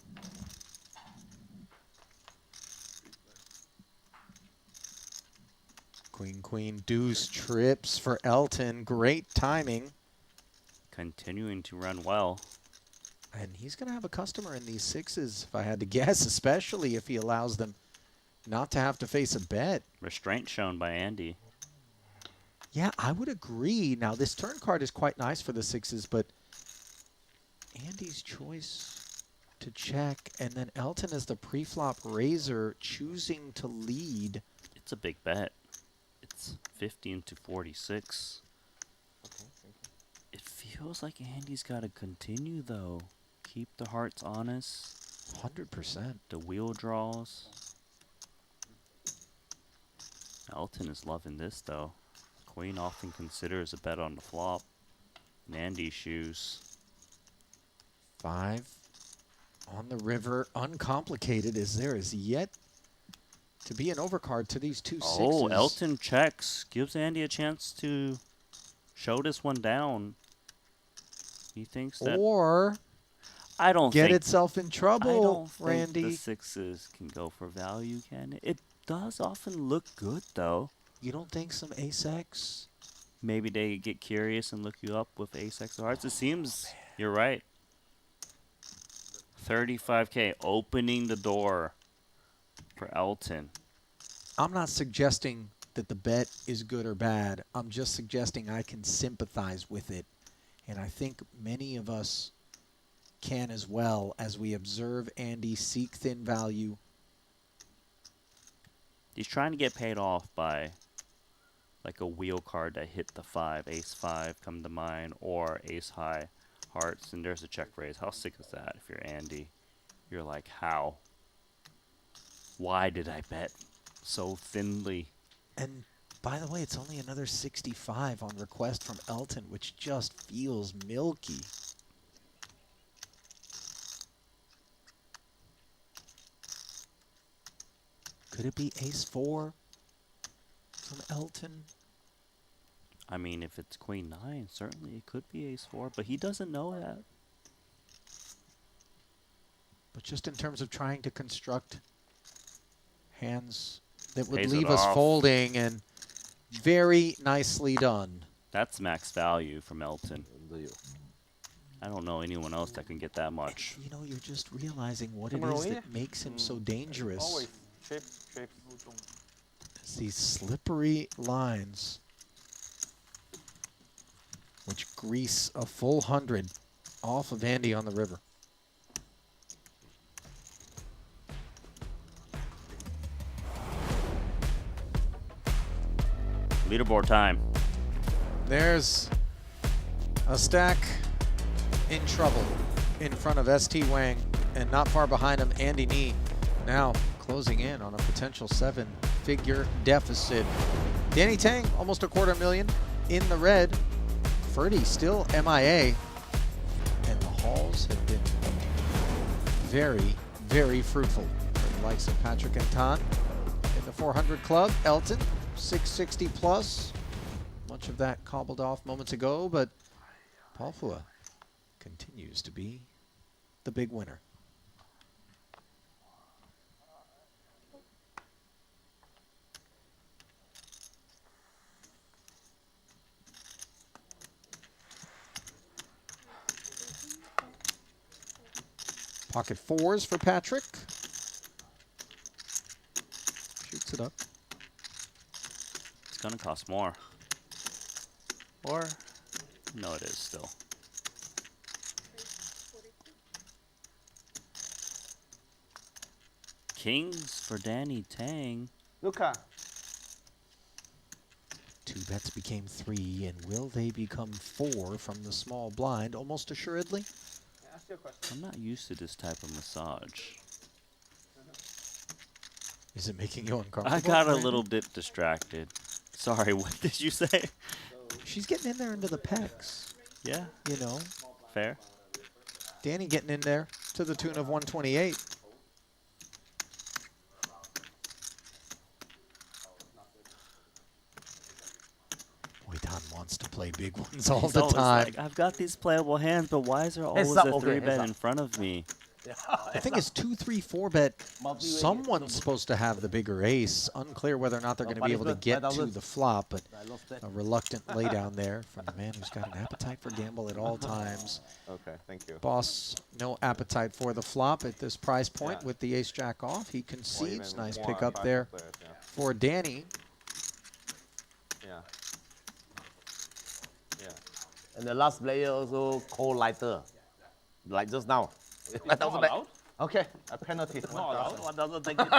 Queen, queen, deuce, trips for Elton. Great timing. Continuing to run well. And he's going to have a customer in these sixes, if I had to guess, especially if he allows them not to have to face a bet. Restraint shown by Andi. Yeah, I would agree. Now, this turn card is quite nice for the sixes, but Andi's choice to check, and then Elton as the pre-flop raiser choosing to lead. It's a big bet. It's 50 to 46. It feels like Andi's got to continue, though. Keep the hearts honest. 100%. The wheel draws. Elton is loving this, though. Queen often considers a bet on the flop. In Andi's shoes. 5 on the river. Uncomplicated as there is yet to be an overcard to these two sixes. Oh, Elton checks. Gives Andi a chance to show this one down. He thinks that... Or I don't get think itself in trouble, I don't Randy. think the sixes can go for value, can it? It does often look good, though. You don't think some ace-X? Maybe they get curious and look you up with ace-X of hearts. It seems you're right. 35K opening the door for Elton. I'm not suggesting that the bet is good or bad. I'm just suggesting I can sympathize with it. And I think many of us can as well as we observe Andi seek thin value. He's trying to get paid off by like a wheel card that hit the 5, ace 5 come to mind, or ace high hearts, and there's a check raise. How sick is that if you're Andi? You're like, how? Why did I bet so thinly? And by the way, it's only another 65 on request from Elton, which just feels milky. Could it be ace 4 from Elton? I mean, if it's queen 9, certainly it could be ace 4, but he doesn't know that. But just in terms of trying to construct hands that would Pays it leave us off. folding, and very nicely done. That's max value from Elton. I don't know anyone else that can get that much. You know, you're just realizing what it is that makes him so dangerous. Always chip, chip. It's these slippery lines which grease a full 100 off of Andi on the river. Leaderboard time. There's a stack in trouble in front of Esti Wang, and not far behind him, Andi Ni, now closing in on a potential 7-figure deficit. Danny Tang, almost $250,000 in the red. Ferdy still MIA, and the hauls have been very, very fruitful for the likes of Patrik and Tang in the 400 club. Elton, 660 plus. Much of that cobbled off moments ago, but Phua continues to be the big winner. Pocket 4s for Patrik. Shoots it up. It's going to cost more. Or, no, it is still. Kings for Danny Tang. Luca. 2 bets became 3, and will they become 4 from the small blind? Almost assuredly. Ask your question. I'm not used to this type of massage. Is it making you uncomfortable? I got a Randy? little bit distracted. Sorry, what did you say? She's getting in there into the pecs. Yeah, You know, fair. Danny getting in there to the tune of 128. Boy, Don wants to play big ones all He's the always time. like, I've got these playable hands, but why is there always up, a okay, 3-bet heads in up. front of me? The thing is, 2-3-4 bet. Someone's supposed to have the bigger ace. Unclear whether or not they're going to be able to get to the flop, but a reluctant laydown there from the man who's got an appetite for gamble at all times. Okay, thank you. Boss, no appetite for the flop at this price point with the ace jack off. He concedes. Nice pick up there for Danny. Yeah. Yeah. And the last player also call lighter, like just now. Not allowed? Okay, a penalty. Not allowed. What doesn't take it?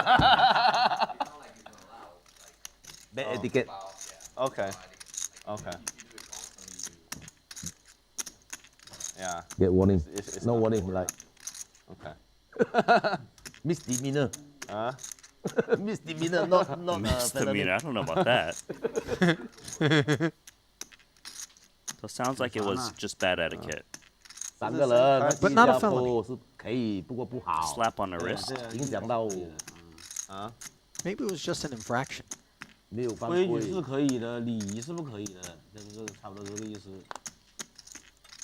Bad etiquette. Okay. Okay. Yeah. Get warning. It's No not warning, cool. like Okay. misdemeanor. Huh? Misdemeanor, not Misdemeanor. I don't know about that. So it sounds like it was just bad etiquette. 3个人， But not a felony. 是可以，不过不好， Slap on the wrist. 影响到 Maybe it was just an infraction. 没有犯规矩规。是可以的，礼仪是不可以的，这个差不多这个意思。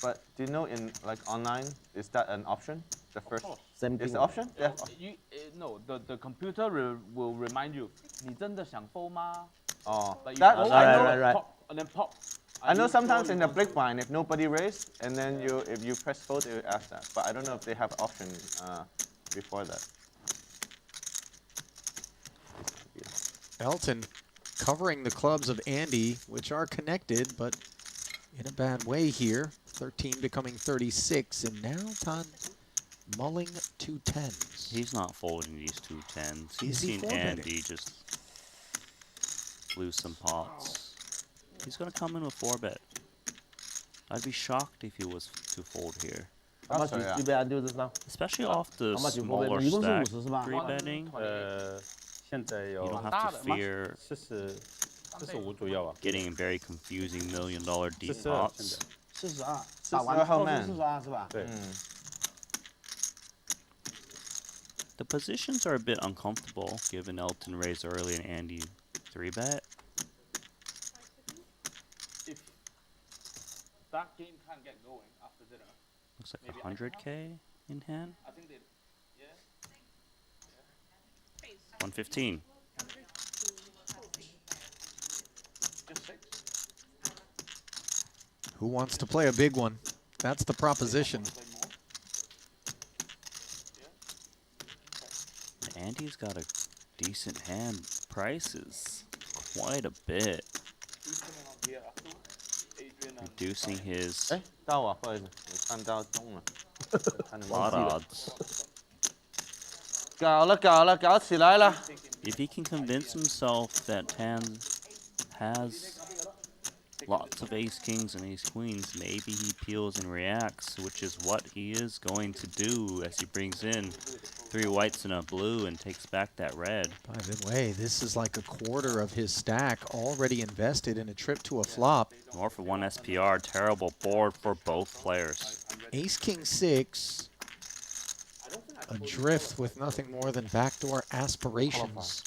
But do you know in like online, is that an option? The first Same is thing. the option? Yeah. You no, the computer will remind you. 你真的想 fold 吗 Oh, Like you that fold, I right, know. right, right. Pop, and then pop. I know you sometimes fold, in the you big blind, if nobody raised, and then if you press fold, it will ask that. But I don't know if they have option before that. Elton covering the clubs of Andy, which are connected, but in a bad way here. 13 becoming 36, and now Tan mulling 2 10s. He's not folding these 2 10s. He's Is he seen folding? Andy just lose some pots. He's going to come in with 4-bet. I'd be shocked if he was to fold here. How much you bet Andi just now? Especially off the How much you fold smaller it? 一共是 stack 50是吧？ 3-betting. 现在 You 有 don't have to fear 45左右啊。 getting very confusing $1 million deep 42 pots. 现在。 42， 42打完后面42是吧？对。 The positions are a bit uncomfortable given Elton raised early and Andy 3-bet. If that game can't get going after dinner, Looks like Maybe 100K in hand. I think they, yeah. 115. Just 6. Who wants to play a big one? That's the proposition. Play more. Andy's got a decent hand. Prices quite a bit. Who's coming on here afterwards? Adrian and Reducing his 哎，到我，不好意思，我看到中了，看得 lot 忘记了。 odds. 搞了，搞了，搞起来了。 If he can convince himself that Tan has lots of ace kings and ace queens, maybe he peels and reacts, which is what he is going to do as he brings in 3 whites and a blue and takes back that red. By the way, this is like a quarter of his stack already invested in a trip to a flop. More for 1 SPR, terrible board for both players. Ace King 6, adrift with nothing more than backdoor aspirations.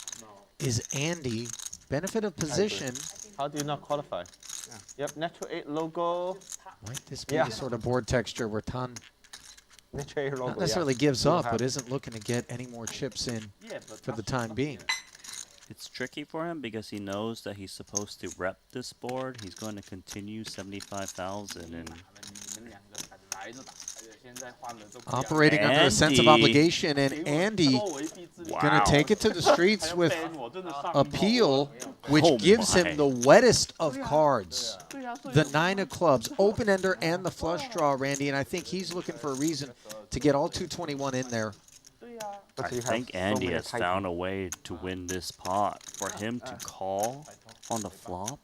Is Andy, benefit of position, How do you not qualify? Yep, natural 8 logo. might this be the sort of board texture where Tan Natural 8 logo. not necessarily gives up, but isn't looking to get any more chips in yeah, but for the time being? It's tricky for him because he knows that he's supposed to rep this board. He's going to continue 75,000 and 你们2个本来就打，而且现在换了都不一样 Operating under a sense of Andy. obligation, and Andy gonna Wow. take it to the streets with appeal, which Oh gives my. him the wettest of cards. The 9 of clubs, open ender and the flush draw, Randy, and I think he's looking for a reason to get all 221 in there. I think Andy has found a way to win this pot. For him to call on the flop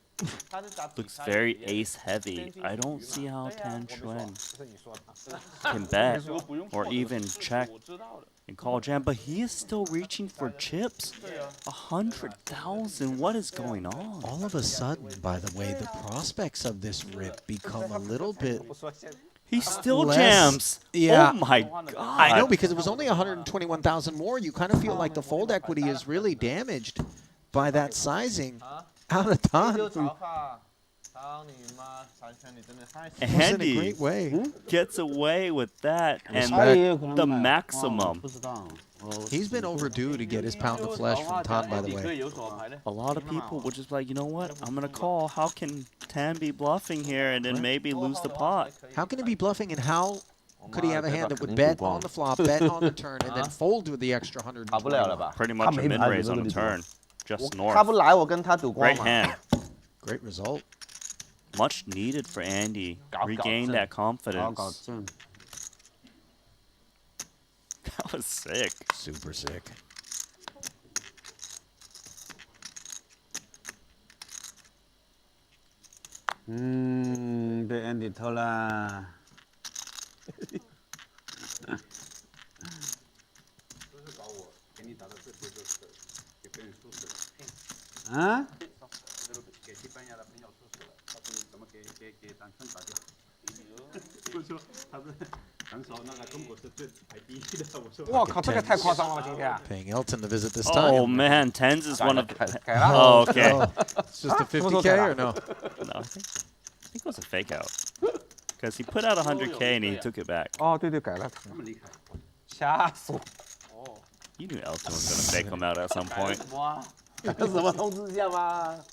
looks very ace heavy. I don't see how Tan Xuan can bet or even check and call jam, but he is still reaching for chips. 100,000. What is going on? All of a sudden, by the way, the prospects of this rip become a little bit... He still less- jams. Yeah. Oh my god. I know, because it was only 121,000 more. You kind of feel like the fold equity is really damaged by that sizing out of time. in a great Andi way. gets away with that and Respect. the maximum. He's been overdue to get his pound of flesh from Tan, by the way. A lot of people were just like, you know what? I'm gonna call. How can Tan be bluffing here and then maybe lose the pot? How can he be bluffing, and how could he have a hand that would bet on the flop, bet on the turn, and then fold with the extra 100? Pretty much a min raise on the turn, just north. 他不来，我跟他赌光 Great 嘛。 hand. Great result. Much needed for Andi. Regain that confidence. That was sick. Super sick. Hmm, 被 Andy 偷啦。啊？我靠，这个太夸张了，今天。 Paying Elton to visit this time. Oh man, Tens is one of. Oh, okay. It's just a 50K or no? No, I think it was a fake out. Because he put out 100K and he took it back. 哦，对对，改了。吓死我！ You knew Elton was gonna fake him out at some point. 什么通知下吗？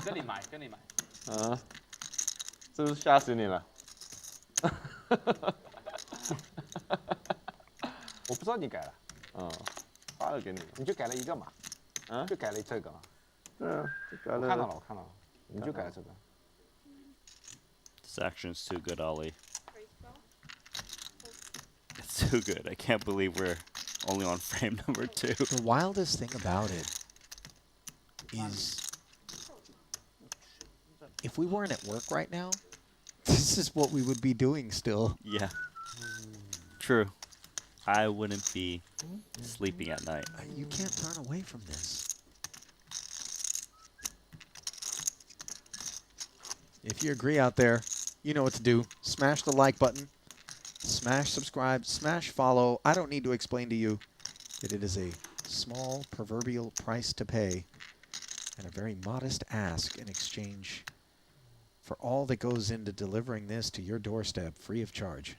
跟你买，跟你买。啊，是不是吓死你了？我不知道你改了，嗯，发了给你。你就改了一个嘛，啊，就改了这个。对啊，就改了。我看到了，我看到了，你就改了这个。 This action's too good, Ollie. It's too good. I can't believe we're only on frame number 2. The wildest thing about it is if we weren't at work right now, this is what we would be doing still. Yeah. True. I wouldn't be sleeping at night. You can't turn away from this. If you agree out there, you know what to do. Smash the like button. Smash subscribe. Smash follow. I don't need to explain to you that it is a small proverbial price to pay and a very modest ask in exchange for all that goes into delivering this to your doorstep free of charge.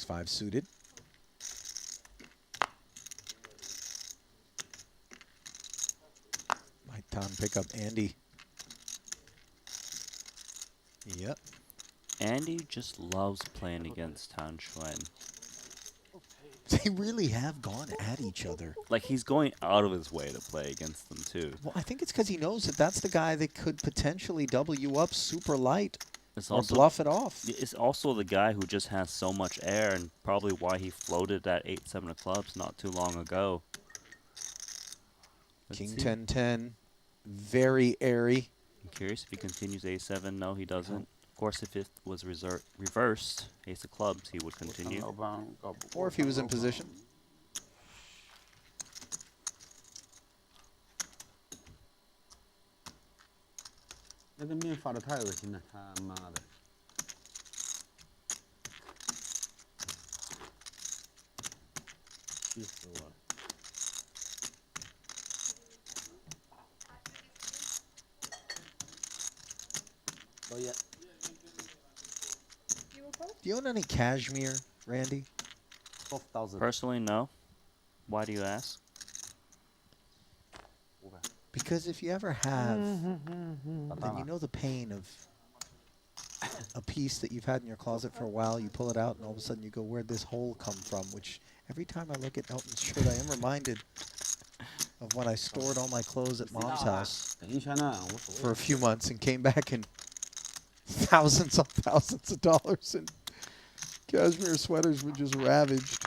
Five suited. Might Tom pick up Andi? Yep. Andi just loves playing against Xuan. They really have gone at each other. Like, he's going out of his way to play against them, too. Well, I think it's because he knows that that's the guy that could potentially double you up super light. It's or also, bluff it off. It's also the guy who just has so much air and probably why he floated that 8-7 of clubs not too long ago. King 10-10, very airy. I'm curious if he continues A7. No, he doesn't. Of course, if it was reversed, ace of clubs, he would continue. Or if he was in position. That面发的太恶心了，他妈的！气死我了！ Oh yeah. Do you own any cashmere, Randy? 12,000. Personally, no. Why do you ask? Because if you ever have, then you know the pain of a piece that you've had in your closet for a while, you pull it out, and all of a sudden you go, where'd this hole come from? Which every time I look at Elton's shirt, I am reminded of when I stored all my clothes at Mom's house for a few months and came back and thousands on thousands of dollars and cashmere sweaters were just ravaged.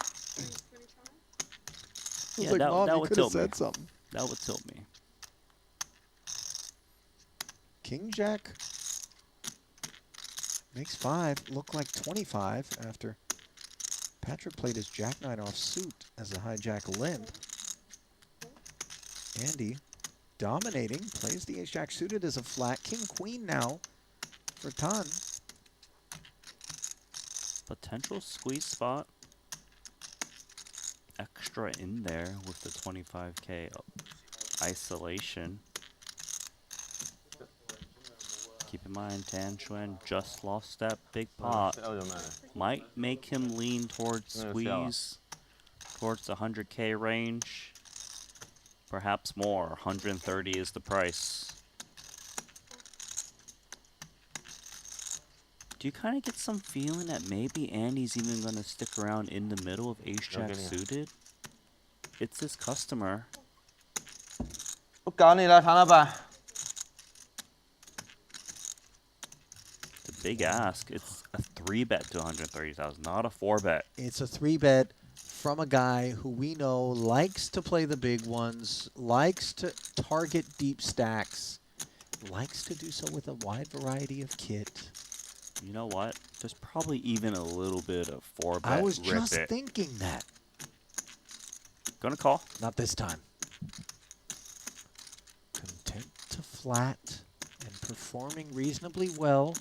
I was like, Mom, you could have said something. That would tilt me. King Jack makes 5, look like 25 after Patrik played his Jack 9 off suit as a hijack limp. Andi dominating, plays the Ace Jack suited as a flat. King Queen now for Tan. Potential squeeze spot. Extra in there with the 25k isolation. Keep in mind, Xuan just lost that big pot. Might make him lean towards squeeze, towards the 100k range. Perhaps more. 130 is the price. Do you kind of get some feeling that maybe Andy's even going to stick around in the middle of ace-jack suited? It's his customer. 不搞你了，唐老板。 Big ask. It's a 3-bet to 130,000, not a 4-bet. It's a 3-bet from a guy who we know likes to play the big ones, likes to target deep stacks, likes to do so with a wide variety of kit. You know what? There's probably even a little bit of 4-bet. I was just thinking that. Gonna call. Not this time. Content to flat and performing reasonably well.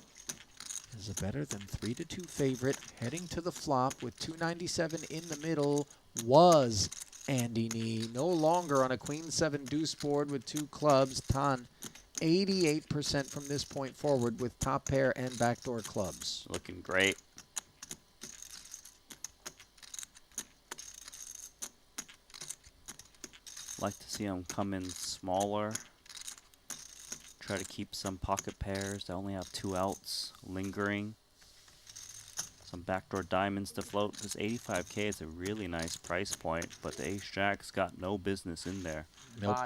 Is a better than 3-2 favorite. Heading to the flop with 297 in the middle was Andi Ni. No longer on a queen 7 deuce board with 2 clubs. Tang, 88% from this point forward with top pair and backdoor clubs. Looking great. Like to see him come in smaller. Try to keep some pocket pairs that only have 2 outs lingering. Some backdoor diamonds to float. This 85k is a really nice price point, but the ace-jack's got no business in there. Nope.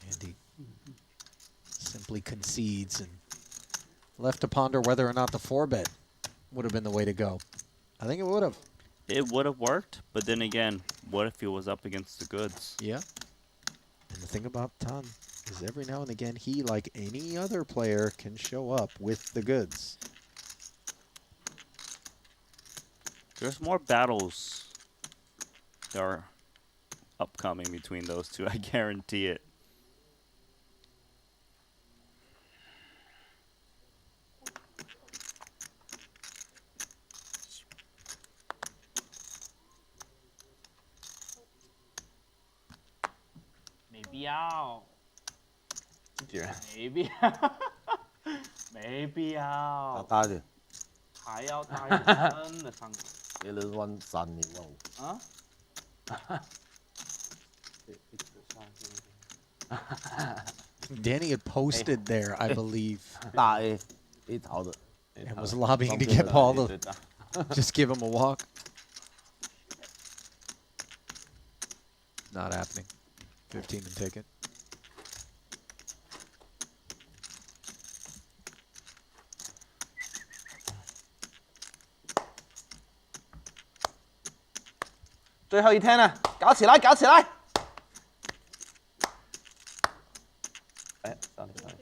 Andy simply concedes and left to ponder whether or not the 4-bet would have been the way to go. I think it would have. It would have worked, but then again, what if he was up against the goods? Yeah. And the thing about Tang is every now and again, he, like any other player, can show up with the goods. There's more battles that are upcoming between those two, I guarantee it. Maybe out. 既然 Maybe 没必要，大啲，还要大一真的上你兩溫神嚟喎。啊？ Danny had posted there, I believe. 大 A 呢頭度 and was lobbying to get Paul to just give him a walk. Not happening. 15 and take it.哎，sorry sorry，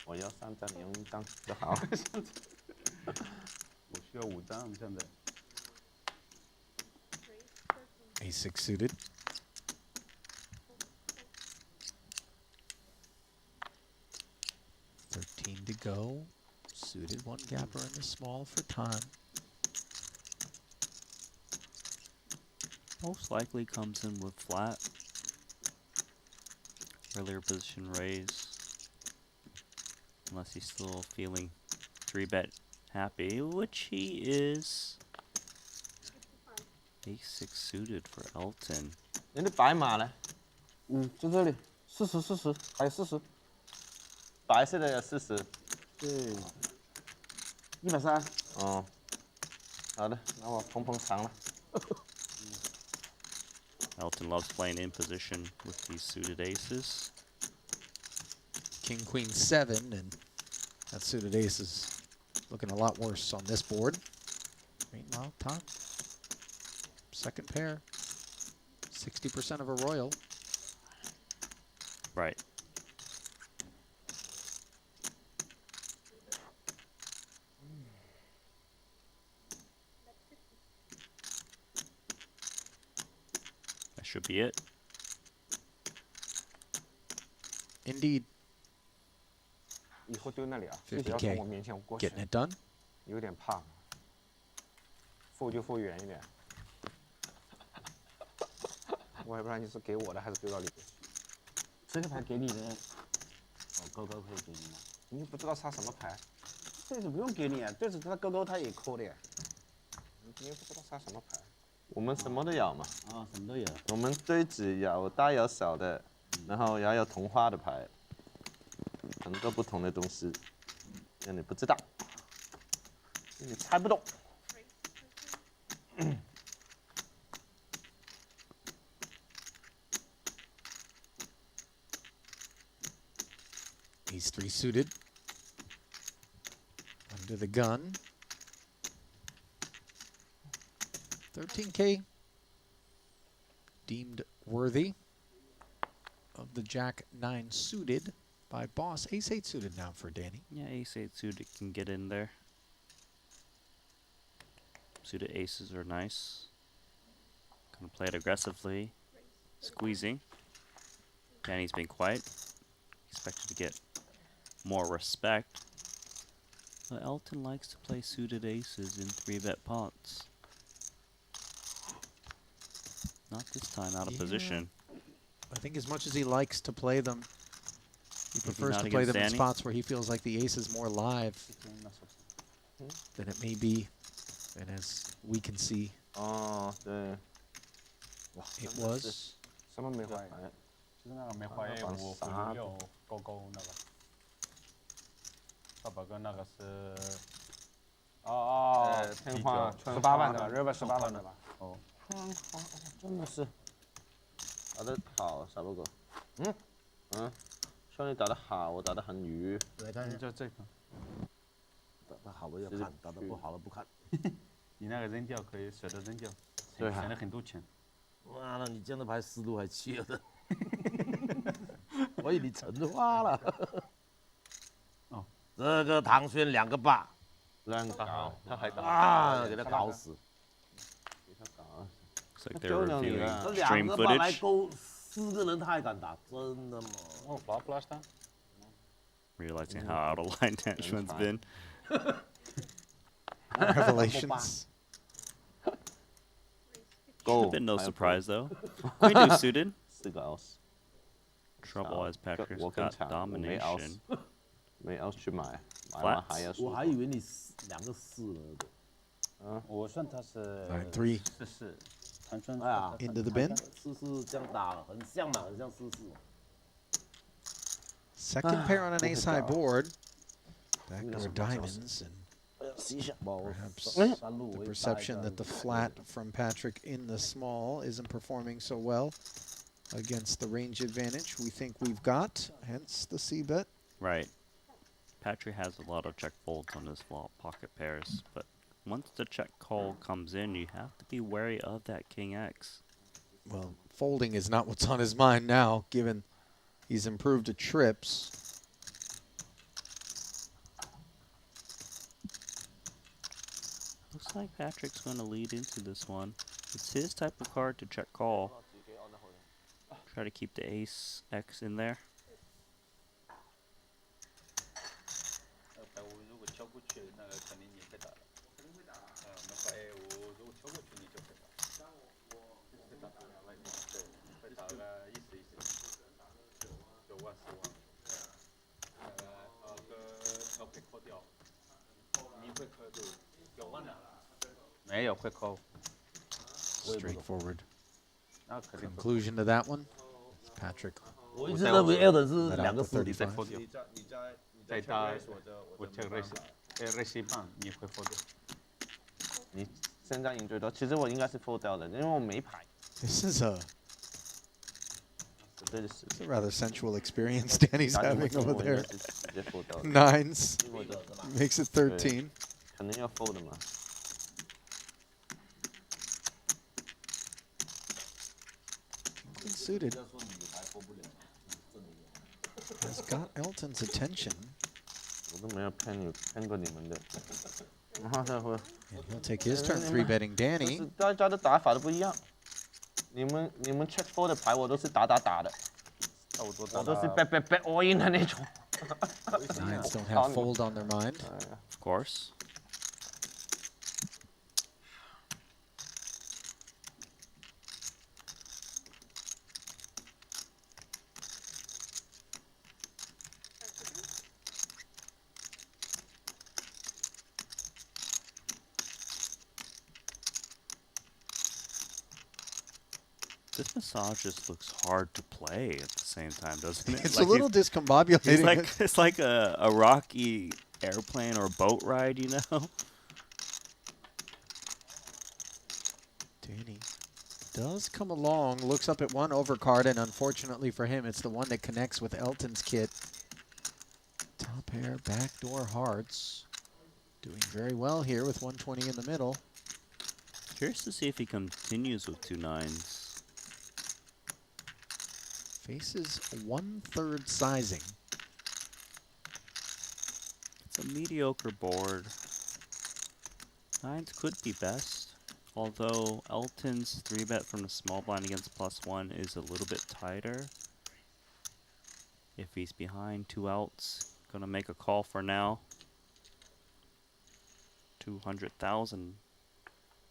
我要3张，你用1张就好。我需要5张现在。 Ace-6 suited. $13 to go. Suited 1 gapper in the small for time. Most likely comes in with flat. Earlier position raise. Unless he's still feeling 3-bet happy, which he is. Ace-6 suited for Elton. 你的白马呢？在这里，40，还有40，白色的有40。对，130。哦，好的，那我捧捧场了。Elton loves playing in position with these suited aces. King, Queen, 7, and that suited ace is looking a lot worse on this board. Meanwhile, Tang, second pair, 60% of a royal. Right. That should be it. 以后丢那里啊，不要从我面前过去。 Getting it done. 有点怕，付就付远一点。我也不知道你是给我的还是丢到里边。这个牌给你的，勾勾可以给你吗？你不知道杀什么牌，这是不用给你啊，就是他勾勾他也扣的呀。你也不知道杀什么牌。我们什么都有嘛。啊，什么都有。我们堆纸有大有小的，然后也有同花的牌，很多不同的东西，让你不知道，你猜不懂。Ace 3 suited. Under the gun. 13K. Deemed worthy of the Jack 9 suited by boss. Ace 8 suited now for Danny. Yeah, ace 8 suited can get in there. Suited aces are nice. Gonna play it aggressively. Squeezing. Danny's been quiet. Expected to get more respect. But Elton likes to play suited aces in 3-bet pots. Not this time, out of position. I think as much as he likes to play them, he prefers not to play against them in Danny? spots where he feels like the ace is more live than it may be. And as we can see, 哦，对， it was. 什么没坏牌？就是那个梅花 A 5负6勾勾那个，800个那个是，天花18万对吧？18万对吧？哦，真的是打得好，小狗狗。兄弟打得好，我打得很愚。来看一下，就这个，打得好我要看，打得不好了不看。你那个扔掉可以舍得扔掉，对省了很多钱。妈的，你这样的牌思路还缺的，我以为你成花了。哦，这个唐轩2个8，乱搞，他还搞啊，给他搞死。给他搞。 Looks like they're reviewing 这 stream 2个8来 footage. 勾4个人，他还敢打，真的吗？哦，flash 单。 Realizing how out of line Xuan's been. Revelations. Should have been no surprise though. Queen 2 suited. 4个 os。 Trouble as Patrick's 我更 got 强，我没 domination. os，没 os 去买，买完还要输。我还以为你2个4了。我算他是 9-3 44，唐轩哎呀 into the bin. 44这样打，很像嘛，很像44。 Second pair on an ace high board. Backdoor diamonds and perhaps the perception that the flat from Patrik in the small isn't performing so well against the range advantage we think we've got, hence the C-bet. Right. Patrik has a lot of check folds on his flop pocket pairs, but once the check call comes in, you have to be wary of that King X. Well, folding is not what's on his mind now, given he's improved to trips. Looks like Patrick's going to lead into this one. It's his type of card to check call. Try to keep the ace X in there. Straightforward conclusion to that one. Patrik. 我一直认为 Elton 是2个4。再打，我check raise 半，你会 fold。你现在赢最多，其实我应该是 fold 掉的，因为我没牌。 This is a这是 It's a rather sensual experience Danny's 打进 having 我 over 应该 there. 是直接 fold 掉的。 Nines makes it 13. 对肯定要 fold 的嘛。 Suited has got Elton's attention. 我都没有骗过你们的。妈的我。 And he'll take his turn 3-betting Danny. 大家的打法都不一样。你们 check fold 的牌我都是打的，我都是 bet all in 的那种。Nines don't have fold on their mind. Of course. This massage just looks hard to play at the same time, doesn't it? It's like a little discombobulating. It's like a rocky airplane or boat ride, you know? Danny does come along, looks up at one overcard, and unfortunately for him, it's the one that connects with Elton's kit. Top pair, backdoor hearts. Doing very well here with 120 in the middle. Curious to see if he continues with 2 nines. Faces 1/3 sizing. It's a mediocre board. Nines could be best, although Elton's 3-bet from the small blind against +1 is a little bit tighter. If he's behind 2 outs, gonna make a call for now. 200,000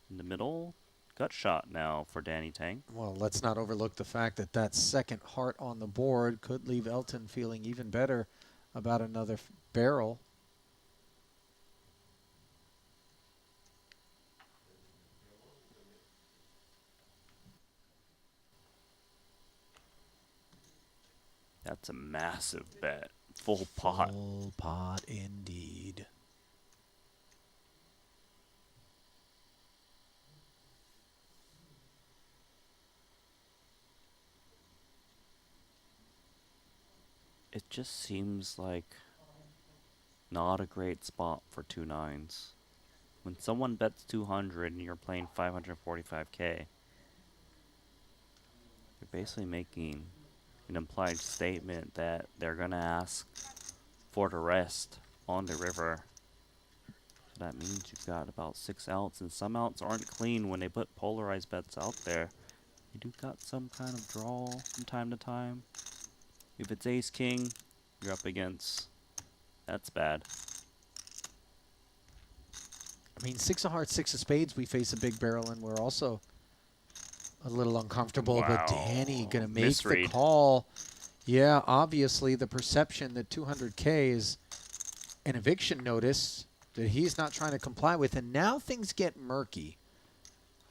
in the middle. Gut shot now for Danny Tang. Well, let's not overlook the fact that that second heart on the board could leave Elton feeling even better about another barrel. That's a massive bet. Full pot. Full pot indeed. It just seems like not a great spot for 2 nines. When someone bets 200 and you're playing 545k, you're basically making an implied statement that they're gonna ask for the rest on the river. So that means you've got about 6 outs, and some outs aren't clean when they put polarized bets out there. You do got some kind of draw from time to time. If it's ace-king, you're up against. That's bad. I mean, 6 of hearts, 6 of spades, we face a big barrel, and we're also a little uncomfortable. Wow. But Danny going to make Misread. the call. Yeah, obviously the perception that 200K is an eviction notice that he's not trying to comply with. And now things get murky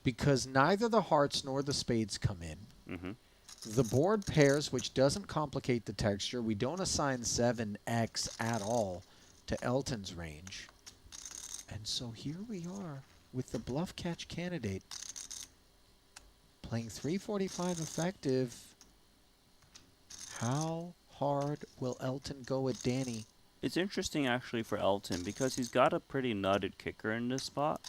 because neither the hearts nor the spades come in. Mm-hmm. The board pairs, which doesn't complicate the texture. We don't assign 7x at all to Elton's range. And so here we are with the bluff catch candidate playing 345 effective. How hard will Elton go at Danny? It's interesting actually for Elton because he's got a pretty nutted kicker in this spot.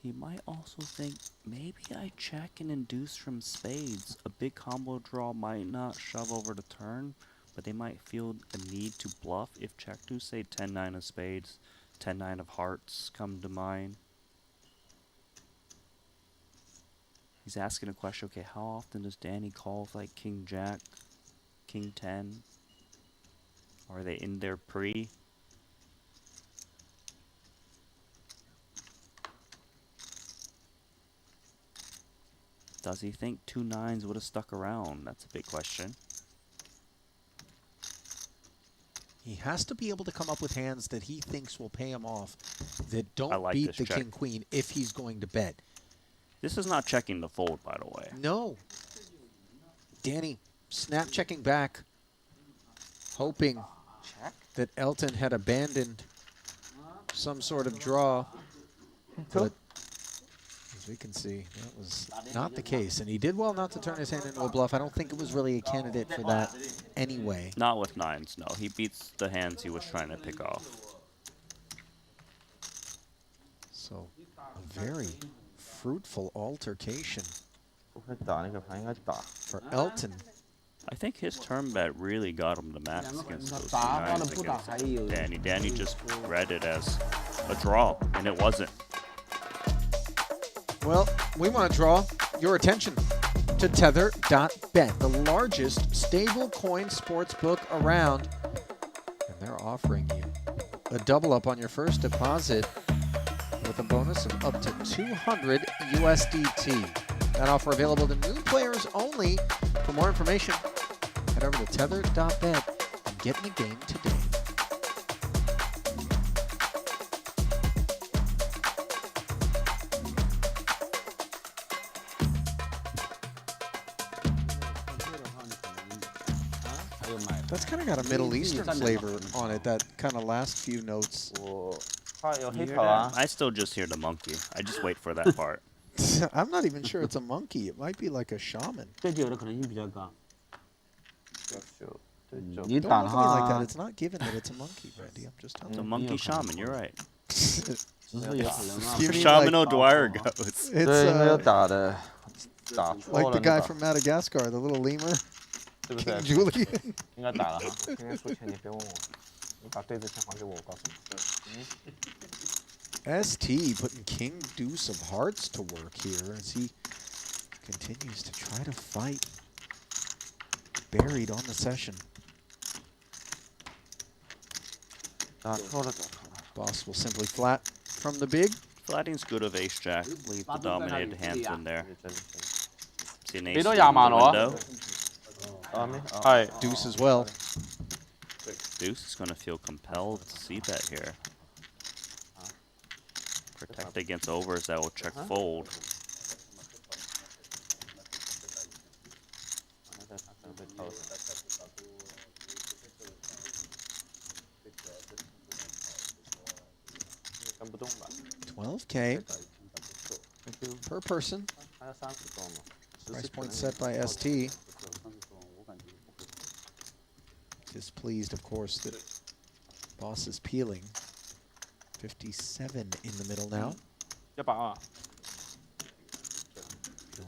He might also think, maybe I check and induce from spades. A big combo draw might not shove over the turn, but they might feel a need to bluff if check do, say 10-9 of spades, 10-9 of hearts come to mind. He's asking a question, okay, how often does Danny call with like King-Jack, King-10? Are they in their pre? Does he think 2 nines would have stuck around? That's a big question. He has to be able to come up with hands that he thinks will pay him off, that don't like beat this the check. king-queen if he's going to bet. This is not checking the fold, by the way. No. Danny snap checking back, hoping that Elton had abandoned some sort of draw. But as we can see, that was not the case. And he did well not to turn his hand into a bluff. I don't think it was really a candidate for that anyway. Not with nines, no. He beats the hands he was trying to pick off. So, a very fruitful altercation 不会打那个牌应该打。 for Elton. I think his turn bet really got him the max against those 2 nines against Danny. Danny just read it as a draw, and it wasn't. Well, we want to draw your attention to Tether.bet, the largest stablecoin sportsbook around. And they're offering you a double up on your first deposit with a bonus of up to 200 USDT. That offer available to new players only. For more information, head over to Tether.bet and get in the game today. That's kind of got a Middle Eastern flavor on it, that kind of last few notes. I still just hear the monkey. I just wait for that part. I'm not even sure it's a monkey. It might be like a shaman. Don't look at me like that. It's not given that it's a monkey, Randy. I'm just telling you. The monkey shaman, you're right. You mean Shaman like- O'Dwyer goes. It's like the guy from Madagascar, the little lemur. King Julian. 应该打了哈。今天输钱你别问我，你把对子钱还给我，我告诉你。 Esti putting King Deuce of Hearts to work here as he continues to try to fight. Buried on the session. Boss will simply flat from the big. Flatting's good of ace jack. Leave the dominated hands in there. See an ace 俾多 in 20萬 the 我啊 window. 係 Deuce as well. Deuce is going to feel compelled to see bet here. Protect against overs that will check fold. $12K per person. Price point set by ST. Displeased, of course, that boss is peeling. 57 in the middle now. 100啊。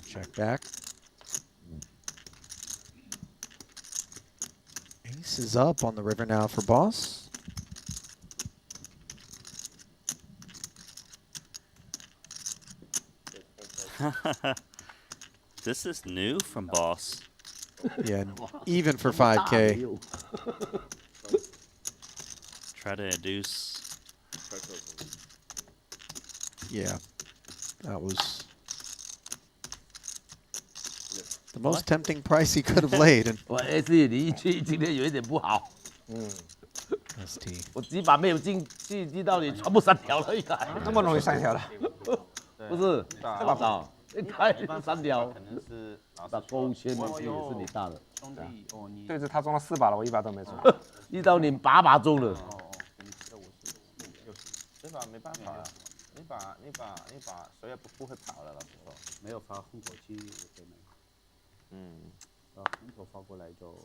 Check back. Ace is up on the river now for boss. This is new from boss. Yeah, even for 5K. Try to induce. Yeah, that was the most tempting price he could have laid. And 我 S 你今天有一点不好。 ST 我几把没有进到你全部3条了，应该。那么容易3条了？不是，这么少，开3条。可能是打勾签的也是你大的。兄弟，哦，你对着他中了4把了，我1把都没中。一刀你8把中了。这把没办法了，你把谁也不会跑了，老实说。没有发空口期，我真的。空口发过来就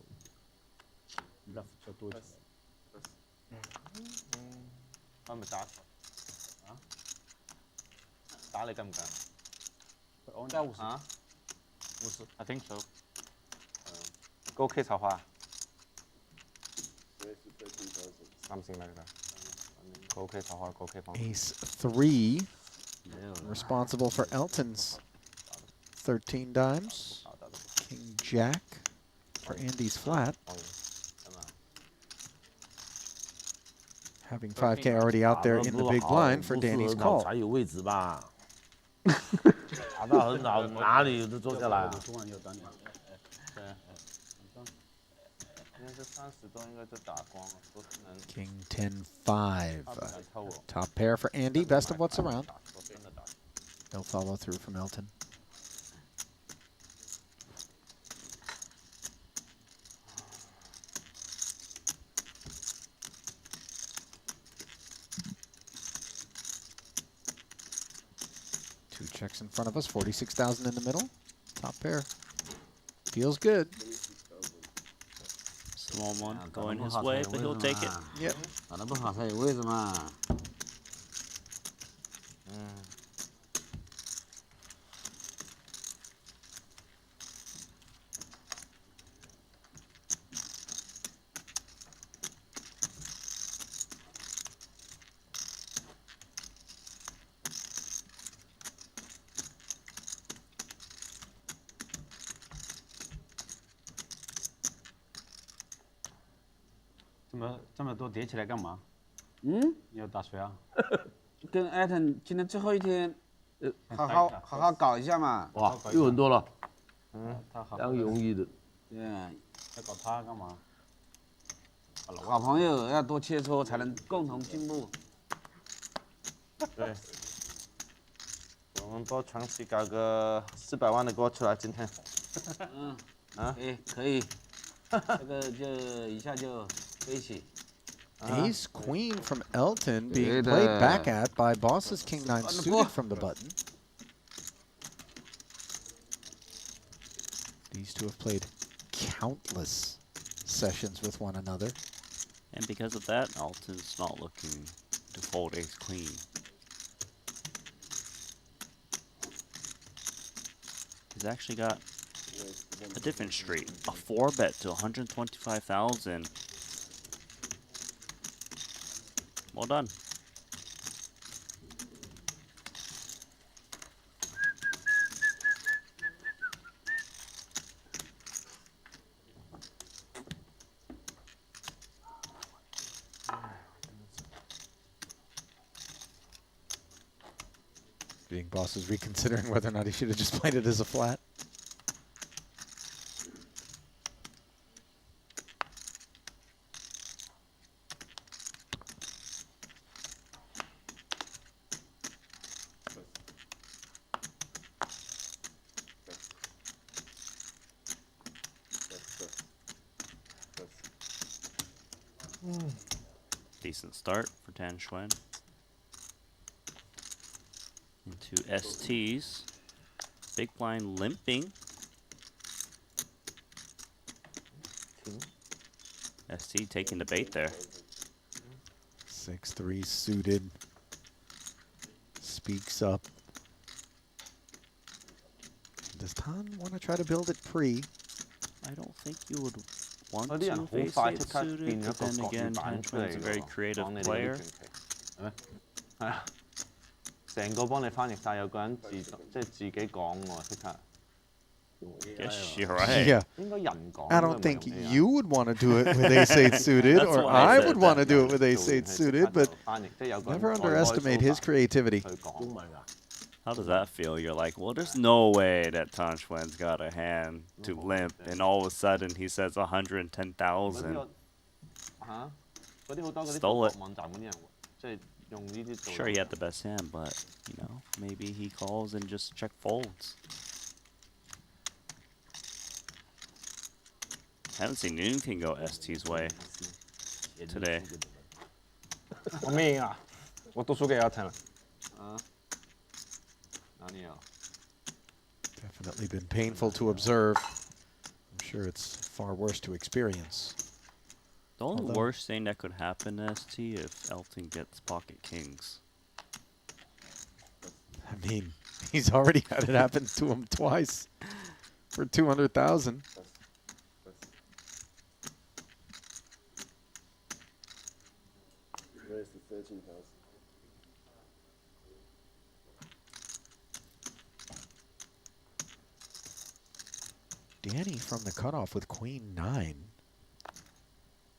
left 就多起来。他们打打你敢唔敢？加50啊50 I think so. Go K 草花。Something like that. Go K 草花，Go K 方。 Ace 3, responsible for Elton's 13 dimes. King Jack for Andy's flat. Having 5K already out there in the big blind for Danny's call. 才有位置吧？打到很好，哪里都坐下来啊？ King 10-5. Top pair for Andy. Best of what's around. No follow through from Elton. Two checks in front of us. 46,000 in the middle. Top pair. Feels good. Small one going his way, but he'll take it. Yep. 打得不好才有位置嘛。这么多叠起来干嘛？嗯，你要打谁啊？跟艾特今天最后一天，好好搞一下嘛。哇，又很多了，他好。当容易的。对，要搞他干嘛？好朋友要多切磋，才能共同进步。对，我们包长期搞个400万的锅出来，今天。嗯，啊，可以，这个就一下就飞起。 Ace Queen from Elton being played back at by Boss's King 9 suited from the button. These two have played countless sessions with one another. And because of that, Elton's not looking to fold ace queen. He's actually got a different street, a 4-bet to 125,000. Well done. Being Boss is reconsidering whether or not he should have just played it as a flat. Decent start for Xuan. Into STs. Big blind limping. ST taking the bait there. 6-3 suited. Speaks up. Does Tang want to try to build it pre? I don't think you would want啲 to 人好 face 快 it 即刻 suited, 變咗 but 個 then 國語 again, 版出 Xuan's 嚟 a very 喎 creative 講你哋啲 player. 傳奇，係咩？係啊，成個幫你翻譯晒，有個人自己講喎，即刻。 Guess you're right. Yeah. 應該人講。 I don't think you would want to do it with Ace-8 suited, That's or why I I said would that. want to do it with Ace-8 suited, but 翻譯即係有個人 never 代開 underestimate his 蘇法 creativity. 去講。 How does that feel? You're like, well, there's no way that Tang Xuan's got a hand to limp, and all of a sudden he says 110,000. 嚇，嗰啲好多嗰啲 Stole it. 網站嗰啲人，即係用呢啲做。 Sure, he had the best hand, but you know, maybe he calls and just check folds. Haven't seen anything go ST's way today. 我没赢啊，我都输给 Elton 了。啊，哪里有？ Definitely been painful to observe. I'm sure it's far worse to experience. The only Although- worst thing that could happen to ST if Elton gets pocket kings. I mean, he's already had it happen to him twice for 200,000. Where's the 13,000? Danny from the cutoff with Queen 9.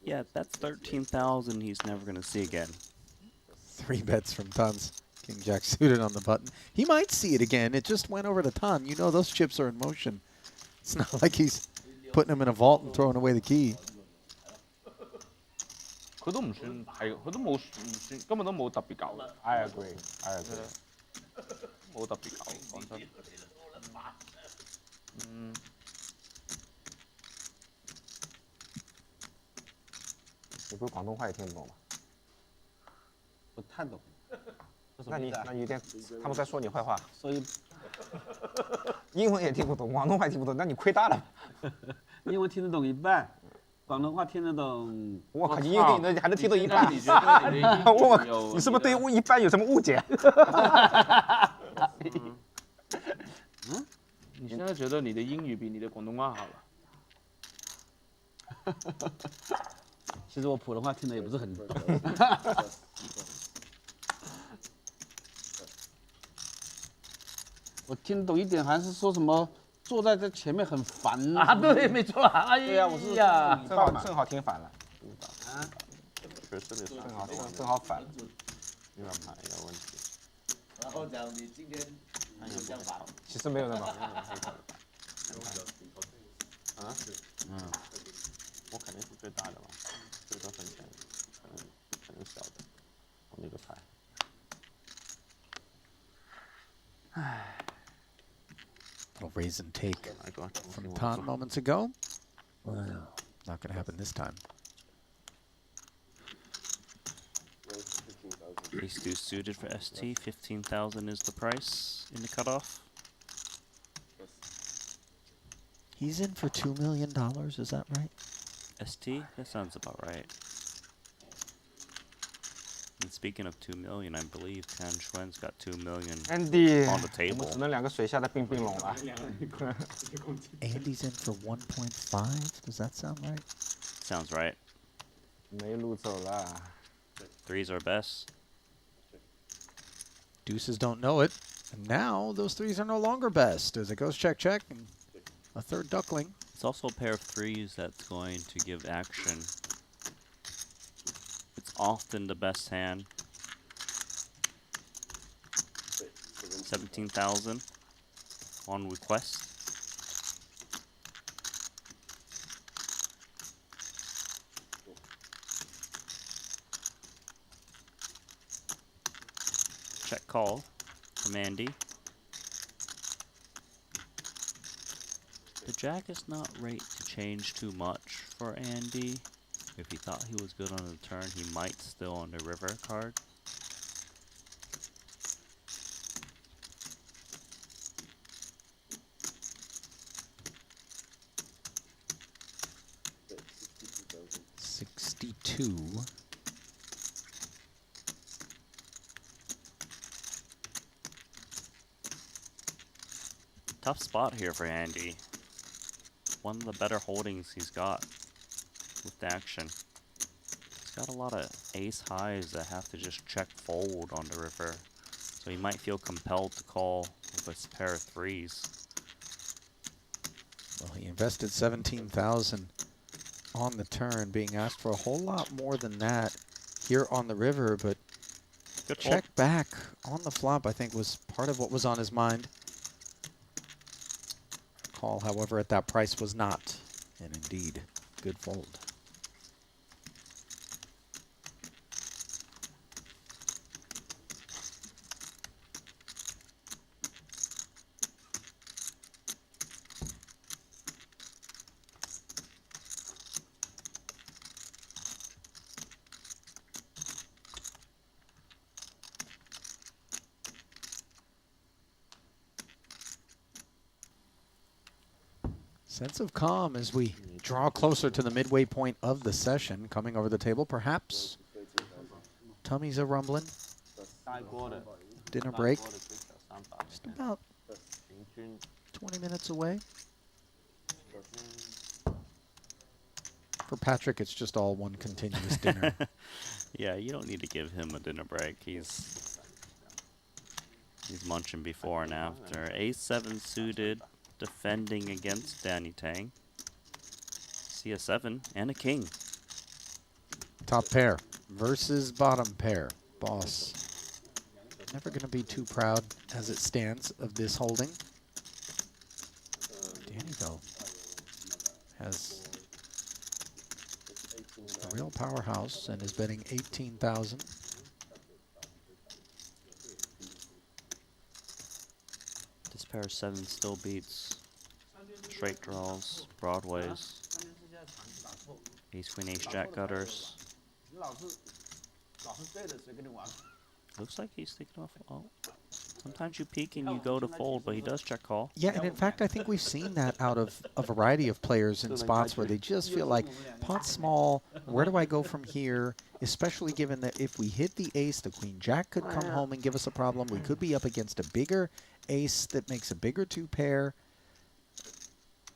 Yeah, that's 13,000 he's never gonna see again. 3 bets from Tons. King Jack suited on the button. He might see it again. It just went over to Ton. You know those chips are in motion. It's not like he's putting them in a vault and throwing away the key. 佢都唔算係，佢都冇唔算，根本都冇特別舊。I agree. I agree. 冇特別舊，講真。嗯。你不是广东话也听不懂吗？不太懂。那你一定他们在说你坏话，所以英文也听不懂，广东话也听不懂，那你亏大了。英文听得懂一半，广东话听得懂。我靠，英文你还能听懂一半？你觉得你的英语有你是不是对一半有什么误解？你现在觉得你的英语比你的广东话好了？其实我普通话听得也不是很懂。我听得懂一点，还是说什么坐在这前面很烦啊，对，没错。哎对呀，我是呀，正好听反了。确实得正好反了。这张牌有问题。然后讲你今天有想法。其实没有那么好。啊？我肯定是最大的嘛，最多分钱，可能小的，我那个牌。Little raise and take from Tan moments ago. Not going to happen this time. Ace deuce suited for ST. 15,000 is the price in the cutoff. He's in for $2 million, is that right? ST? That sounds about right. And speaking of 2 million, I believe Xuan's got 2 million Andy, on the table. 只能2个水下的并拢了。Andy's in for 1.5. Does that sound right? Sounds right. 没路走了。 Threes are best. Deuces don't know it. And now those threes are no longer best as it goes check, check, and a third duckling. It's also a pair of threes that's going to give action. It's often the best hand. 17,000 on request. Check call from Andy. The jack is not rate to change too much for Andy. If he thought he was good on the turn, he might still on the river card. $62. Tough spot here for Andy. One of the better holdings he's got with the action. He's got a lot of ace highs that have to just check fold on the river. So he might feel compelled to call with a pair of threes. Well, he invested 17,000 on the turn, being asked for a whole lot more than that here on the river, but Good check back on the flop, I think, was part of what was on his mind. Call, however, at that price was not, and indeed, good fold. Sense of calm as we draw closer to the midway point of the session. Coming over the table, perhaps. Tummies are rumbling. Dinner break. Just about 20 minutes away. For Patrik, it's just all one continuous dinner. Yeah, you don't need to give him a dinner break. He's munching before and after. Ace-7 suited, defending against Danny Tang. See a 7 and a king. Top pair versus bottom pair. Boss. Never going to be too proud as it stands of this holding. Danny, though, has a real powerhouse and is betting 18,000. This pair of 7 still beats straight draws, broadways, ace queen ace jack gutters. Looks like he's thinking off. Oh, sometimes you peek and you go to fold, but he does check call. Yeah, and in fact, I think we've seen that out of a variety of players in spots where they just feel like, pot small, where do I go from here? Especially given that if we hit the ace, the queen jack could come home and give us a problem. We could be up against a bigger ace that makes a bigger two pair.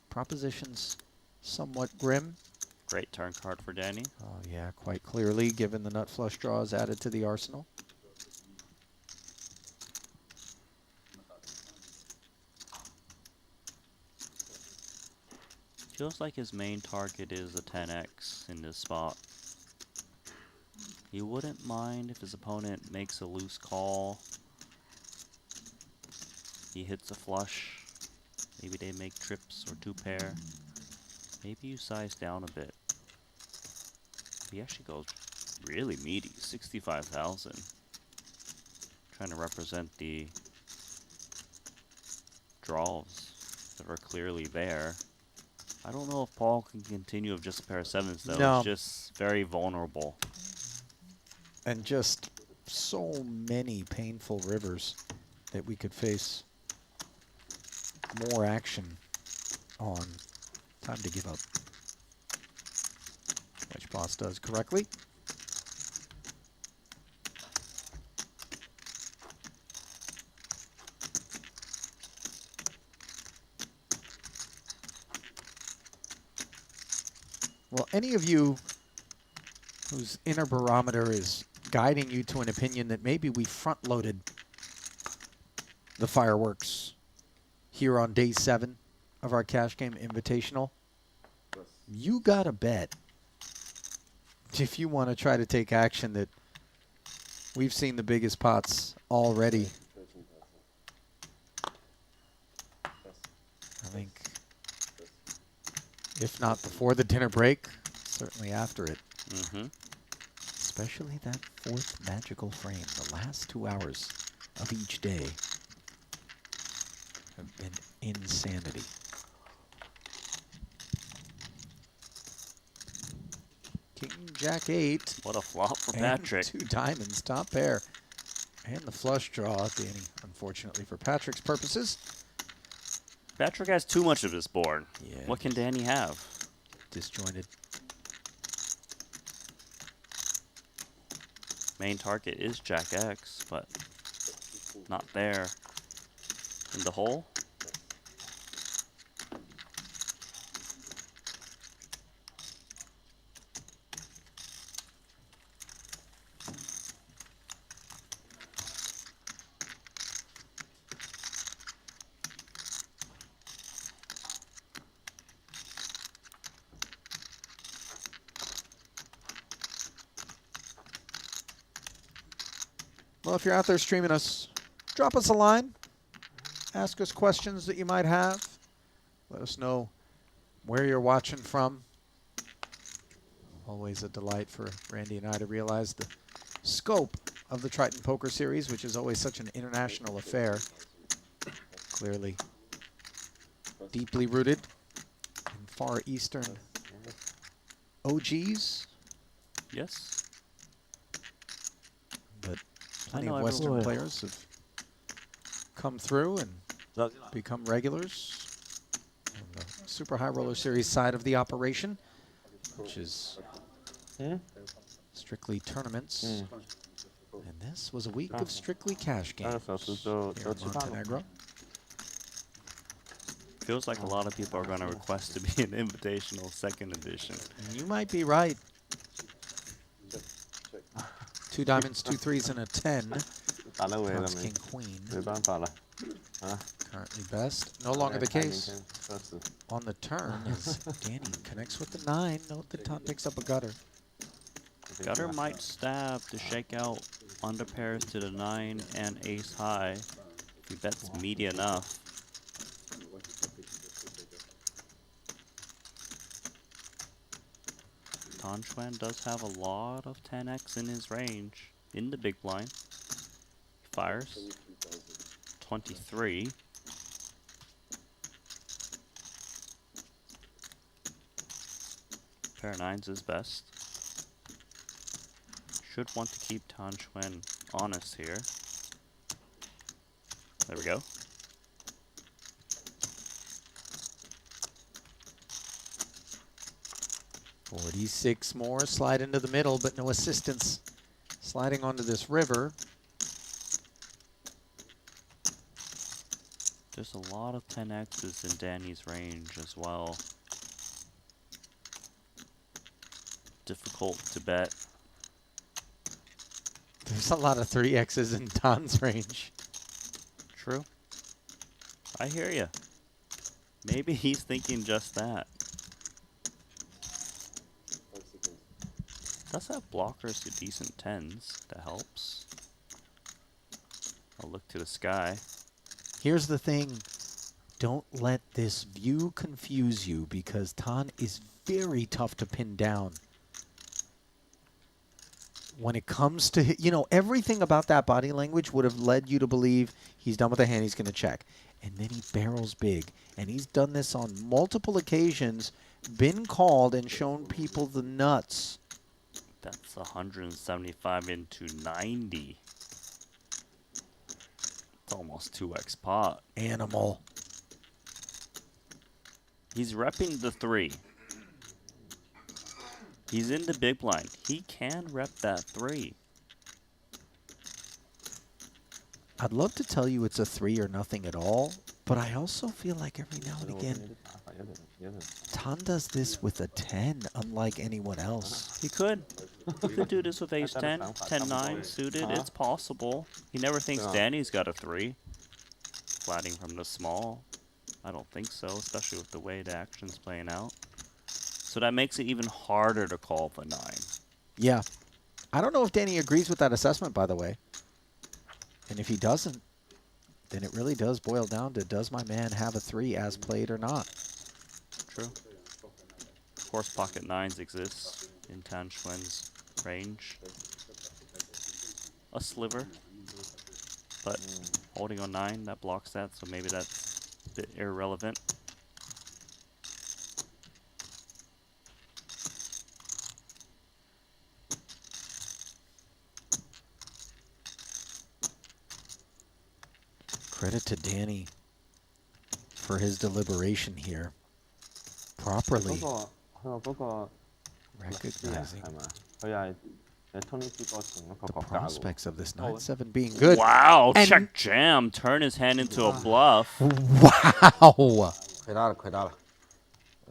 Proposition's somewhat grim. Great turn card for Danny. Oh yeah, quite clearly, given the nut flush draws added to the arsenal. Feels like his main target is a 10x in this spot. He wouldn't mind if his opponent makes a loose call. He hits a flush. Maybe they make trips or 2-pair. Maybe you size down a bit. He actually goes really meaty, 65,000. Trying to represent the draws that are clearly there. I don't know if Paul can continue with just a pair of 7s though. No. It's just very vulnerable. And just so many painful rivers that we could face more action on. Time to give up. Which boss does correctly. Well, any of you whose inner barometer is guiding you to an opinion that maybe we front-loaded the fireworks here on day 7 of our cash game invitational, you gotta bet if you want to try to take action that we've seen the biggest pots already. I think if not before the dinner break, certainly after it. Especially that 4th magical frame, the last 2 hours of each day have been insanity. King, Jack 8. What a flop for and Patrik. 2 diamonds, top pair. And the flush draw at the Danny, unfortunately for Patrick's purposes. Patrik has too much of this board. Yeah. What can Danny have? Disjointed. Main target is Jack X, but not there. In the hole? Well, if you're out there streaming us, drop us a line. Ask us questions that you might have. Let us know where you're watching from. Always a delight for Randy and I to realize the scope of the Triton Poker Series, which is always such an international affair. Clearly deeply rooted in Far Eastern OGs. Yes. But plenty of Western players have come through and become regulars on the Super High Roller Series side of the operation, which is strictly tournaments. And this was a week of strictly cash games here in Montenegro. Feels like a lot of people are going to request to be an Invitational 2nd edition. You might be right. 2 diamonds, 2 3s, and a 10. Turns King Queen. Currently best. No longer the case. On the turn as Danny connects with the 9. Note the top picks up a gutter. Gutter might stab to shake out under pairs to the 9 and ace high. If he bets meaty enough. Xuan does have a lot of 10x in his range in the big blind. He fires 23. Pair of 9s is best. Should want to keep Xuan honest here. There we go. .46 more, slide into the middle, but no assistance. Sliding onto this river. There's a lot of 10x's in Danny's range as well. Difficult to bet. There's a lot of 3x's in Don's range. True. I hear ya. Maybe he's thinking just that. Does have blockers to decent 10s. That helps. I'll look to the sky. Here's the thing. Don't let this view confuse you because Tan is very tough to pin down. When it comes to, you know, everything about that body language would have led you to believe he's done with the hand, he's going to check. And then he barrels big. And he's done this on multiple occasions, been called and shown people the nuts. That's 175 into 90. It's almost 2x pot. Animal. He's repping the 3. He's in the big blind. He can rep that 3. I'd love to tell you it's a 3 or nothing at all, but I also feel like every now and again, Tan does this with a 10, unlike anyone else. He could. He could do this with ace 10, 10-9 suited. It's possible. He never thinks Danny's got a 3. Flatting from the small. I don't think so, especially with the way the action's playing out. So that makes it even harder to call the 9. Yeah. I don't know if Danny agrees with that assessment, by the way. And if he doesn't, then it really does boil down to, does my man have a 3 as played or not? True. Of course, pocket 9s exist in Tan Xuan's range. A sliver. But holding on 9, that blocks that, so maybe that's a bit irrelevant. Credit to Danny for his deliberation here. Properly recognizing the prospects of this 9-7 being good. Wow, And check jam. Turn his hand into a bluff. Wow. 亏大了，亏大了！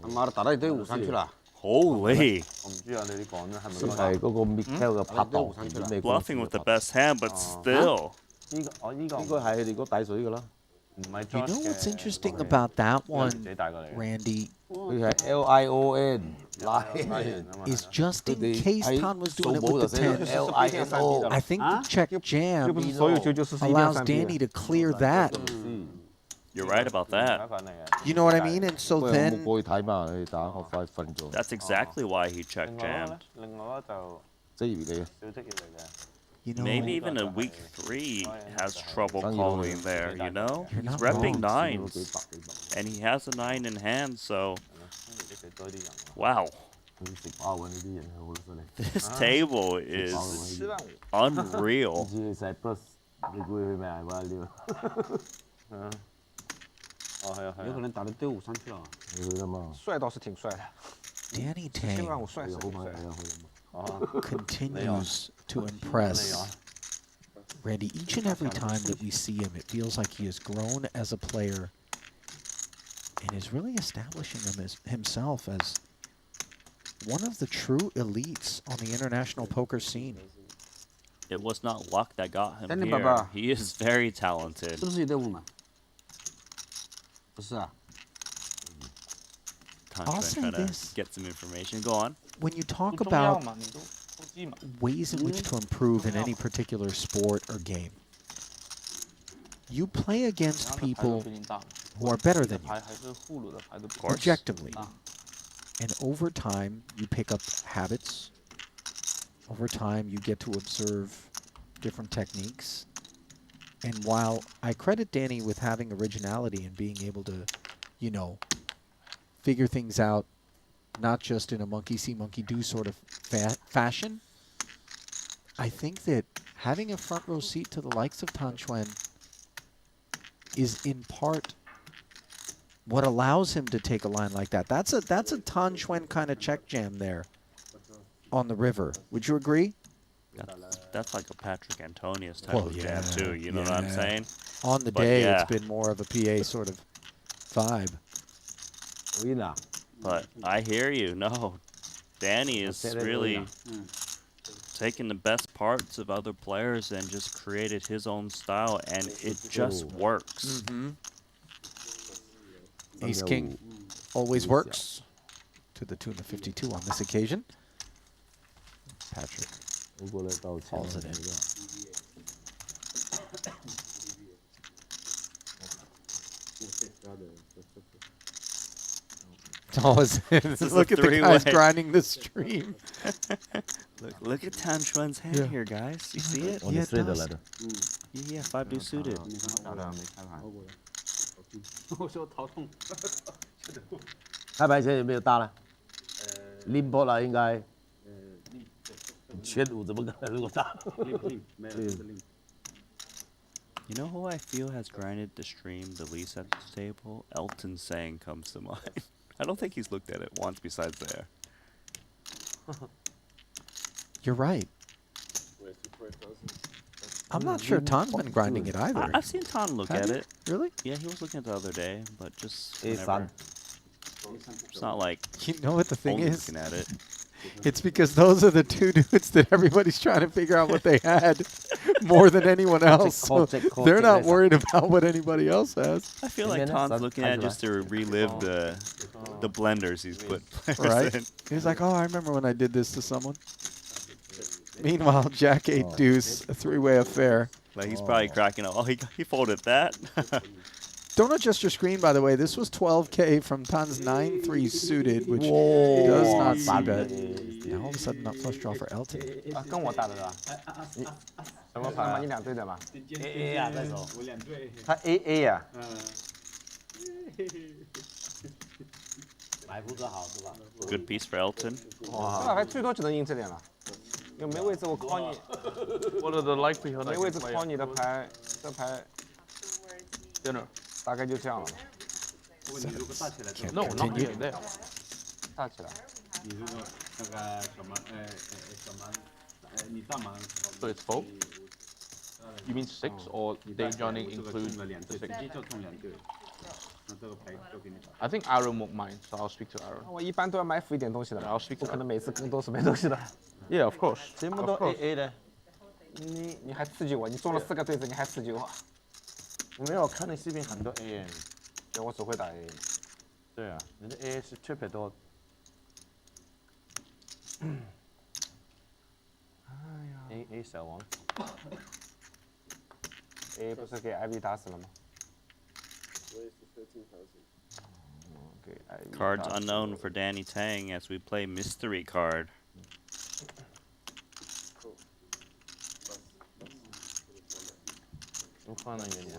他媽的打到一堆5三去了。 Holy. 係嗰個 Mikel 嘅拍檔，美國 Bluffing with the best hand, but still. 應該係佢哋嗰底水㗎啦。 You know what's interesting about that one, Randy, 佢係 LION is just in case Tan was doing it with the 10. LINO I think the check jam allows Danny to clear that. You're right about that. You know what I mean? And so 我 then 過去睇嘛，你打我快瞓咗。 That's exactly why he check jammed. 職業嚟嘅。 you know, Maybe even a weak 3 has trouble calling there, you know? You're He's not repping wrong. 9s. And he has a 9 in hand, so... Wow. This table is unreal. 有可能打到堆5-3去了。帅倒是挺帅的。 Danny 先 Tang 让我帅死我帅。 continues to impress. Randy, each and every time that we see him, it feels like he has grown as a player and is really establishing himself as one of the true elites on the international poker scene. It was not luck that got him Danny here. Baba. He is very talented. 是不是有队伍嘛？不是啊。 I'll say Trying to this. get some information. Go on. When you talk 不重要 about 嘛，你都突击嘛。 ways in which to improve in any particular sport or game, you play against people who are better than you, 牌还是俘虏的牌都不 objectively. And over time, you pick up habits. Over time, you get to observe different techniques. And while I credit Danny with having originality and being able to, you know, figure things out, not just in a monkey see, monkey do sort of fashion, I think that having a front row seat to the likes of Tan Xuan is in part what allows him to take a line like that. That's a Tan Xuan kind of check jam there on the river. Would you agree? That's like a Patrik Antonius type Well, of yeah, jam too. You know what I'm yeah. saying? On the But day, yeah. it's been more of a PA sort of vibe. But I hear you. No, Danny is really taking the best parts of other players and just created his own style, and it just works. Ace King always works to the tune of 52 on this occasion. Patrik 我过来道歉。 calls it in. Oh, is look a at the guys three-way. grinding the stream. Look at Tan Xuan's hand Yeah. here, guys. You see it? 哦，你 Yeah, it 睡的 does. 来的。 Yeah, 5 do suited. 我说头痛。开牌前有没有大呢？拎波了应该。全五怎么可能如果大？ You know who I feel has grinded the stream the least at this table? Elton Tsang comes to mind. I don't think he's looked at it once besides there. You're right. I'm not sure Tan's been grinding it either. I've seen Tan look Have at you? it. Really? Yeah, he was looking at it the other day, but just Hey, whenever. son. It's not like You know what the thing only is? looking at it. It's because those are the two dudes that everybody's trying to figure out what they had more than anyone else. So they're not worried about what anybody else has. I feel like Tan's looking at it just to relive the blenders he's put players Right? in. He's like, oh, I remember when I did this to someone. Meanwhile, Jack 8 deuce, a three-way affair. Like he's probably cracking up. Oh, he folded that. Don't adjust your screen, by the way. This was 12K from Tan's 9-3 suited, which does not see bet. Now all of a sudden, not flush draw for Elton. 啊，跟我打的是吧？什么牌？你两对的嘛？A 啊，在手。他 AA 呀。买扑克好是吧？ Good piece for Elton. 哇，这把牌最多只能赢这点了。又没位置，我 call 你。 What are the likelihood? 没位置 call 你的牌，这牌 dinner. 大概就这样了吧。 No, not here. There. 大起来。 你如果那个什么你大满 So it's fold. You mean 6 or day joining include 两 the 对， 6? 直接就中两对。那这个牌就给你打。 I think Aaron won't mind, so I'll speak to Aaron. 我一般都要埋伏一点东西的， I'll speak 不 to 可能 Aaron. 每次更多是没东西的。 Yeah, of course. 全部都 Of course. AA 的。你还刺激我，你中了4个对子，你还刺激我。我没有看你视频很多 AA。对，我只会打 A。对啊，你的 AA 是triple 多。AA 小王。A 不是给 IB 打死了吗？给 IB Cards unknown for Danny Tang as we play mystery card. 都放了原点。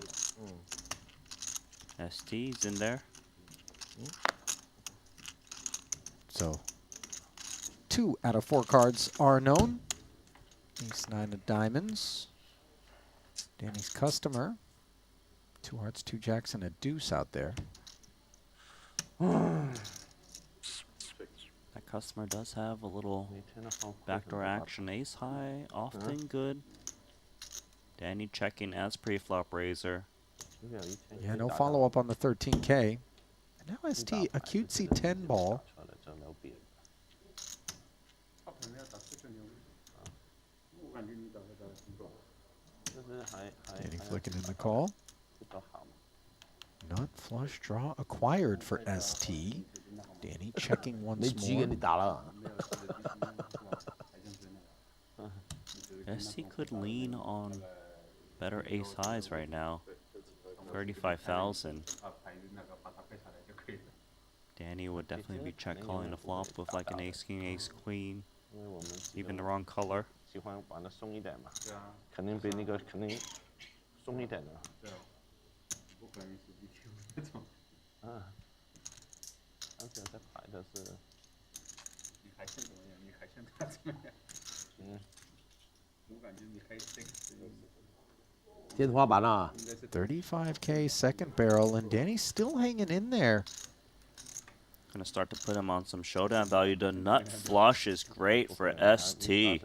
Esti's in there. So, 2 out of 4 cards are known. Ace 9 of diamonds. Danny's customer. 2 hearts, 2 jacks, and a deuce out there. That customer does have a little backdoor action. Ace high, often good. Danny checking as pre-flop raiser. Yeah, no follow-up on the 13K. And now ST, a cutesy 10 ball. Danny flicking in the call. Not flush draw acquired for ST. Danny checking 没 once 局给 more. 你打了。 ST could lean on better ace highs right now. 35,000. Danny would definitely be check calling the flop with like an ace king, ace queen, even the wrong color. 喜欢玩的松一点嘛，肯定比那个肯定松一点的。嗯，而且这牌的是，你还现怎么样？你还现他怎么样？我感觉你还这个。天花板啊！ 35K second barrel, and Danny's still hanging in there. Gonna start to put him on some showdown value. The nut flush is great for ST.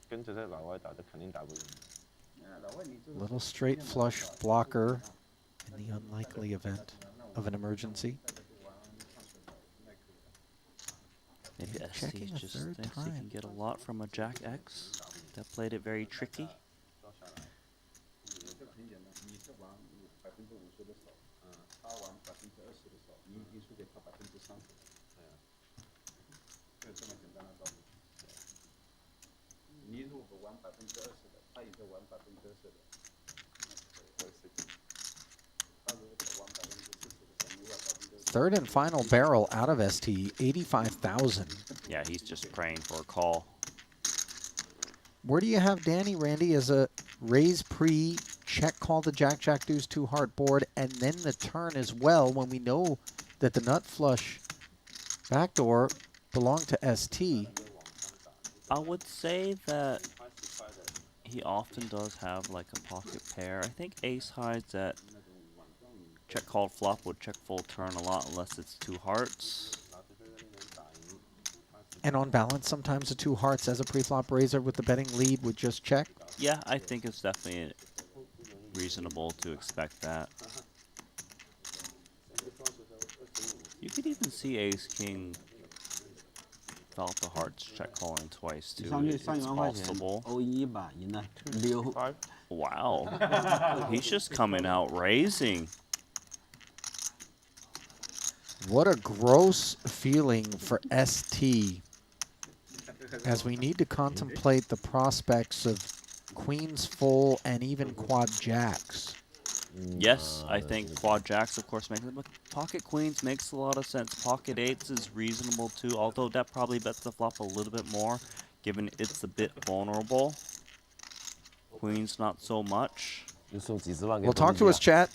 跟着这老外打的肯定打不赢。 Little straight flush blocker in the unlikely event of an emergency. Maybe Checking ST a just third thinks he time. can get a lot from a Jack X. That played it very tricky. Third and final barrel out of Esti, 85,000. Yeah, he's just praying for a call. Where do you have Danny, Randy, as a raise pre, check call the Jack, Jack, Deuce, 2 heart board, and then the turn as well when we know that the nut flush backdoor belonged to ST? I would say that he often does have like a pocket pair. I think ace hides that check called flop would check full turn a lot unless it's 2 hearts. And on balance, sometimes the 2 hearts as a pre-flop raiser with the betting lead would just check? Yeah, I think it's definitely reasonable to expect that. You could even see ace king without the hearts check calling twice too. It's possible. Wow. He's just coming out raising. What a gross feeling for ST as we need to contemplate the prospects of queens full and even quad jacks. Yes, I think quad jacks, of course, make them, but pocket queens makes a lot of sense. Pocket eights is reasonable too, although that probably bets the flop a little bit more, given it's a bit vulnerable. Queens, not so much. Well, talk to us, chat.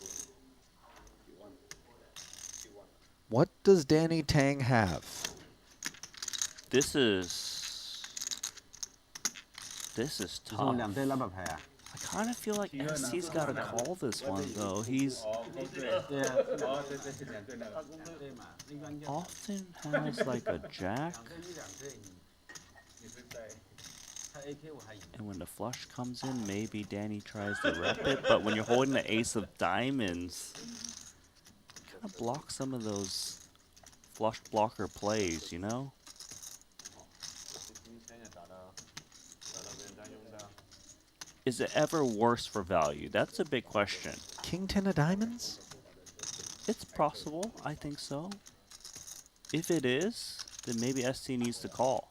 What does Danny Tang have? This is tough. I kind of feel like SC's got to call this one, though. He's often has like a jack. And when the flush comes in, maybe Danny tries to rep it. But when you're holding the ace of diamonds, kind of block some of those flush blocker plays, you know? Is it ever worse for value? That's a big question. King 10 of diamonds? It's possible. I think so. If it is, then maybe ST needs to call.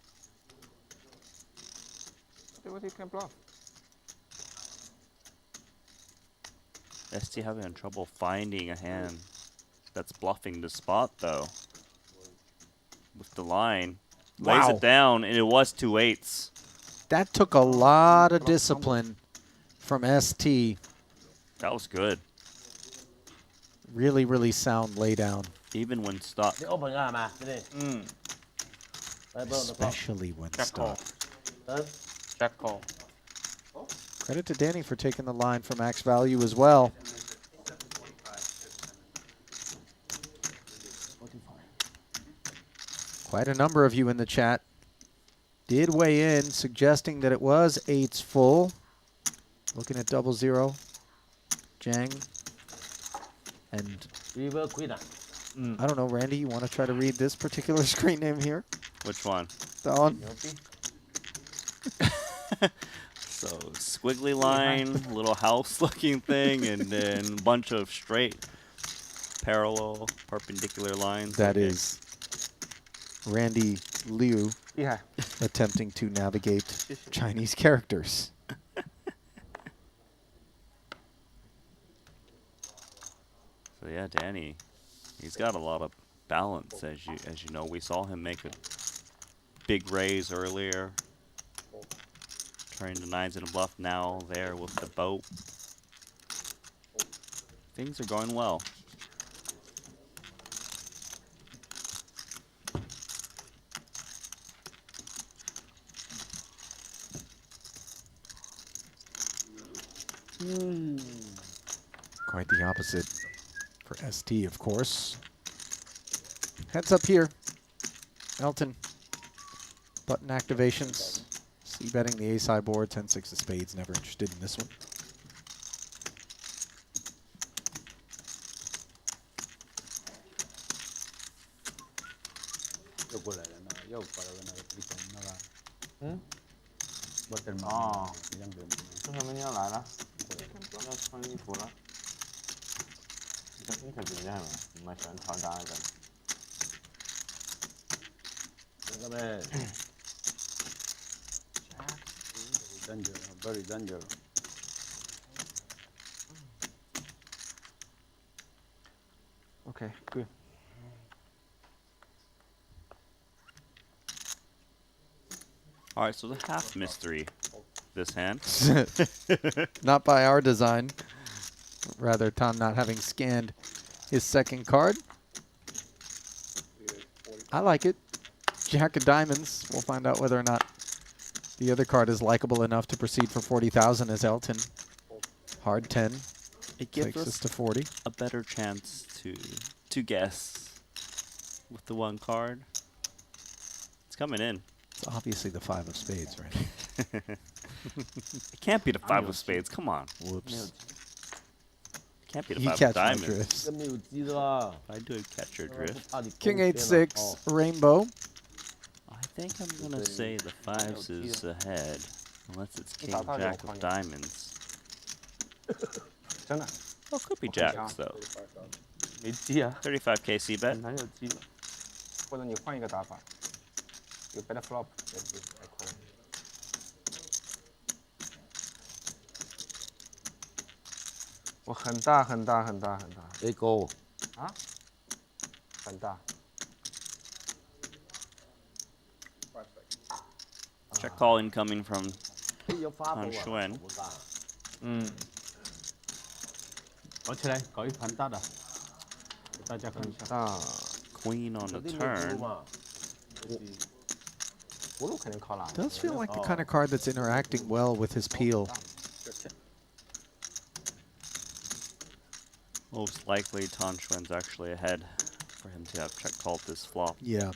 See what he can bluff. ST having trouble finding a hand that's bluffing the spot, though. With the line. Lays it down, and it was 2 8s. That took a lot of discipline from ST. That was good. Really, really sound laydown. Even when stuck. Especially when stuck. Check call. Credit to Danny for taking the line for max value as well. Quite a number of you in the chat did weigh in, suggesting that it was 8s full. Looking at 00, Jang, and I don't know, Randy, you want to try to read this particular screen name here? Which one? That one. So, squiggly line, little house-looking thing, and then a bunch of straight, parallel, perpendicular lines. That is Randy Liu attempting to navigate Chinese characters. So yeah, Danny, he's got a lot of balance, as you know. We saw him make a big raise earlier, turning the 9s in a bluff. Now there with the boat, things are going well. Quite the opposite for ST, of course. Heads up here. Elton. Button activations. C betting the ace high board. 10-6 of spades. Never interested in this one. Danger, very dangerous. Okay, good. All right, so the half mystery, this hand. Not by our design. Rather, Tom not having scanned his second card. I like it. Jack of diamonds. We'll find out whether or not the other card is likable enough to proceed for 40,000 as Elton. Hard 10. It gives Takes us to 40. a better chance to guess with the one card. It's coming in. It's obviously the 5 of spades, right? It can't be the 5 of spades. Come on. Whoops. It can't be the You 5 catch of my diamonds. drifts. 这没有鸡的啦。 I do catch your drift. King 8-6, rainbow. I think I'm gonna say the 5s is ahead, unless it's King Jack of diamonds. 真的 Well, could be jacks though. 没鸡啊， 35k C bet. 哪有鸡？或者你换一个打法，有 better flop 也是还可以。我很大很大很大很大 A 勾，啊，很大。 Check call incoming from 要發布 Xuan. 好大。嗯，搞起来，搞一盘大的，给大家看一下。大， Queen on the 啲冇 turn. 嘛，葫芦肯定靠哪？ Does feel like the kind of card that's interacting well with his peel. Most likely, Tan Xuan's actually ahead for him to have check called this flop. Yeah.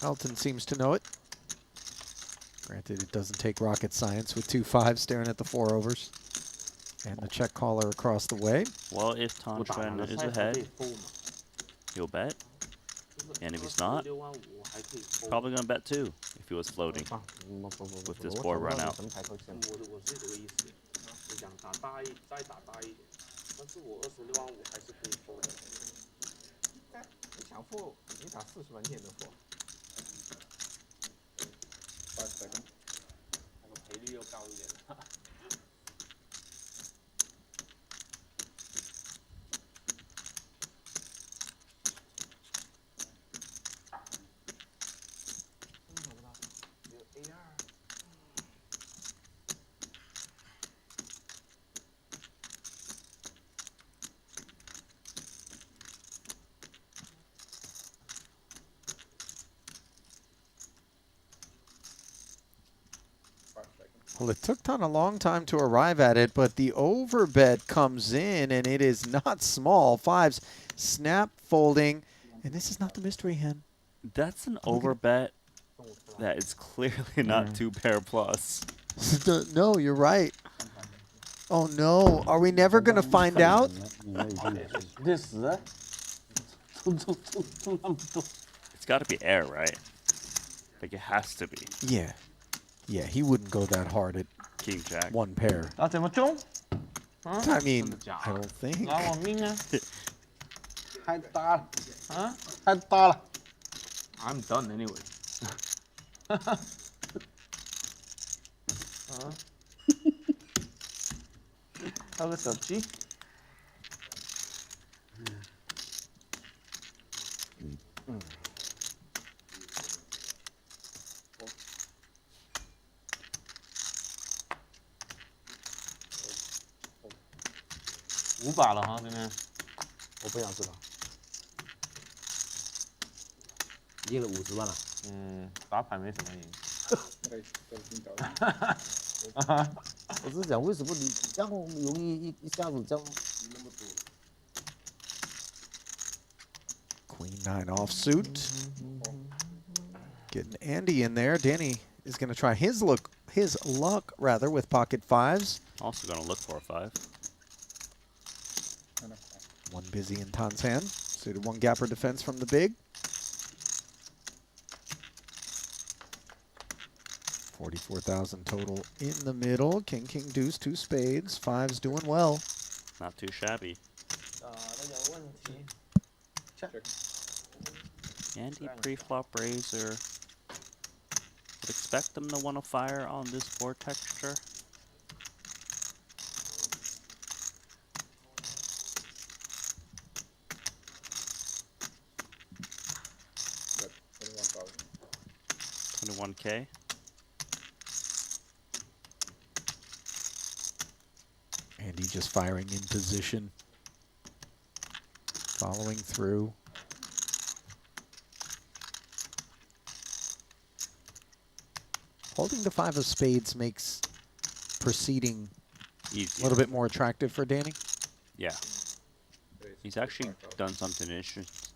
Elton seems to know it. Granted, it doesn't take rocket science with 2-5 staring at the 4 overs. And the check caller across the way. Well, if Tan Xuan is ahead, he'll bet. And if he's not, probably gonna bet too if he was floating with this board run out. 我是这个意思。你想打大一，再打大一点，但是我26万5还是可以付的。你想付，你打40万你也能付。那个赔率又高一点。Well, it took Tan a long time to arrive at it, but the overbet comes in, and it is not small. 5s snap folding, and this is not the mystery hand. That's an overbet that is clearly not 2 pair plus. No, you're right. Oh, no. Are we never going to find out? 这死，冲那么多。 It's got to be air, right? Like it has to be. Yeah. Yeah, he wouldn't go that hard at King Jack. 1 pair. 啊，怎么中？ I mean, I don't think. 拿我命啊！太大了，啊，太大了。 I'm done anyway. 还有个手机。5把了哈，今天。我不想知道。赢了50万了。嗯，打牌没什么赢。我是想，为什么你这样容易一下子这样那么多？ Queen 9 offsuit. Getting Andy in there. Danny is going to try his luck rather with pocket 5s. Also going to look for a 5. 1 busy in Tan's hand. Suited 1 gapper defense from the big. 44,000 total in the middle. King, king, deuce, 2 spades. 5s doing well. Not too shabby. 打的有问题。 Andy pre-flop raiser. Would expect them to want to fire on this board texture. $21K. Andy just firing in position, following through. Holding the 5 of spades makes proceeding Easier. a little bit more attractive for Danny. Yeah. He's actually done something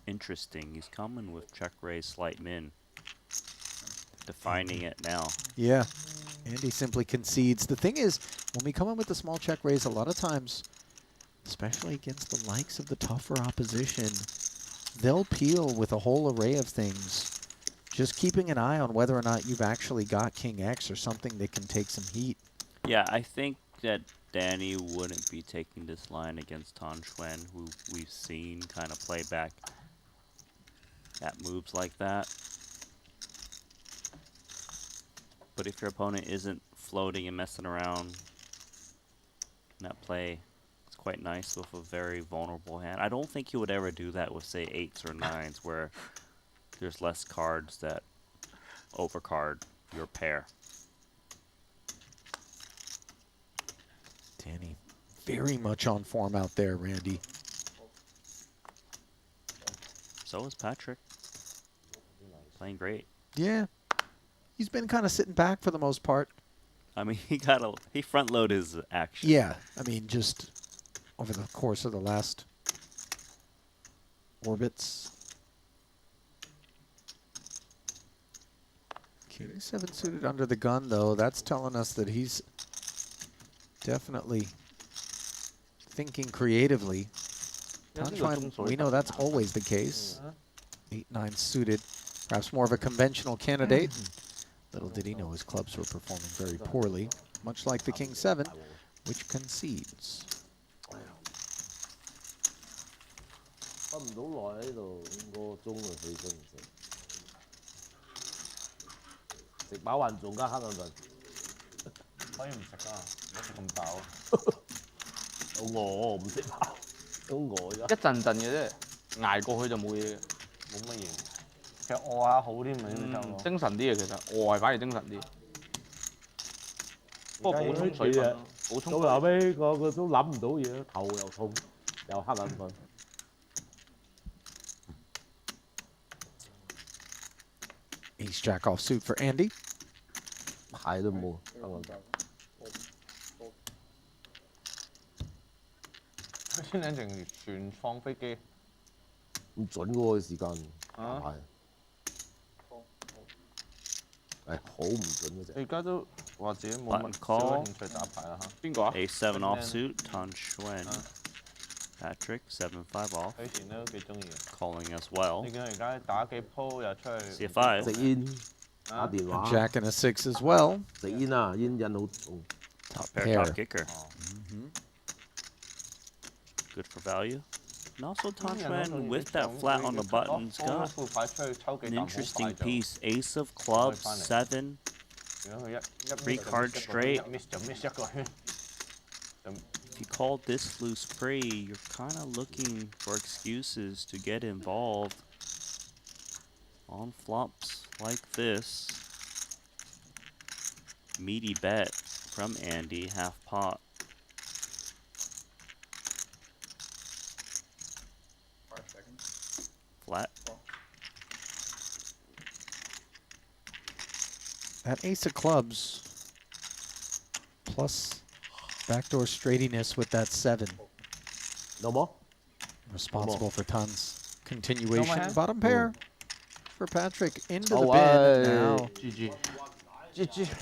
interesting. He's coming with check raise slight min. Defining it now. Yeah. Andy simply concedes. The thing is, when we come in with the small check raise, a lot of times, especially against the likes of the tougher opposition, they'll peel with a whole array of things. Just keeping an eye on whether or not you've actually got King X or something that can take some heat. Yeah, I think that Danny wouldn't be taking this line against Xuan, who we've seen kind of play back at moves like that. But if your opponent isn't floating and messing around, that play is quite nice with a very vulnerable hand. I don't think he would ever do that with, say, 8s or 9s, where there's less cards that overcard your pair. Danny, very much on form out there, Randy. So is Patrik. Playing great. Yeah. He's been kind of sitting back for the most part. I mean, he front load his action. Yeah. I mean, just over the course of the last orbits. King 7 suited under the gun, though. That's telling us that he's definitely thinking creatively. Xuan, we know that's always the case. 8-9 suited. Perhaps more of a conventional candidate. Little did he know his clubs were performing very poorly, much like the King 7, which concedes. 瞓唔到耐喺度，5個鐘啊，起身唔食，食飽飯仲加黑眼瞓。可以唔食啊，唔好食咁飽。好餓，唔食飽，好餓一㗎。陣陣嘅啫，捱過去就冇嘢嘅，冇乜嘢。其實餓下好添咪先得咯。精神啲嘅其實，餓係反而精神啲。不過補充水分咯，補充。到後尾個都諗唔到嘢，頭又痛，又黑眼瞓。Ace Jack offsuit for Andy. 牌都冇，黑眼瞓。佢先兩成全放飛機。唔準喎時間，啊係。係好唔準嗰只。你而家都話自己冇 Button 乜 call 少興趣打牌啦嚇。邊個啊？ A7 offsuit, Xuan. Patrik, 7-5 off. 佢以前都幾中意。 Calling as well. 你見佢而家打幾鋪又出去。C5. 食煙，打電 A 話。 Jack and a 6 as well. 食煙啊，煙癮好重。 Top pair, Pair. top kicker. Good for value. And also Xuan, with that flat on the buttons, got an interesting piece. Ace of clubs, 7. 3 cards straight. miss 就 miss 一個圈。 If you called this loose free, you're kind of looking for excuses to get involved on flops like this. Meaty bet from Andy, half pot. Flat. That ace of clubs plus backdoor straightiness with that 7. No more? Responsible for tons. Continuation. hand? Bottom pair for Patrik. Into the Oh, bin now. GG.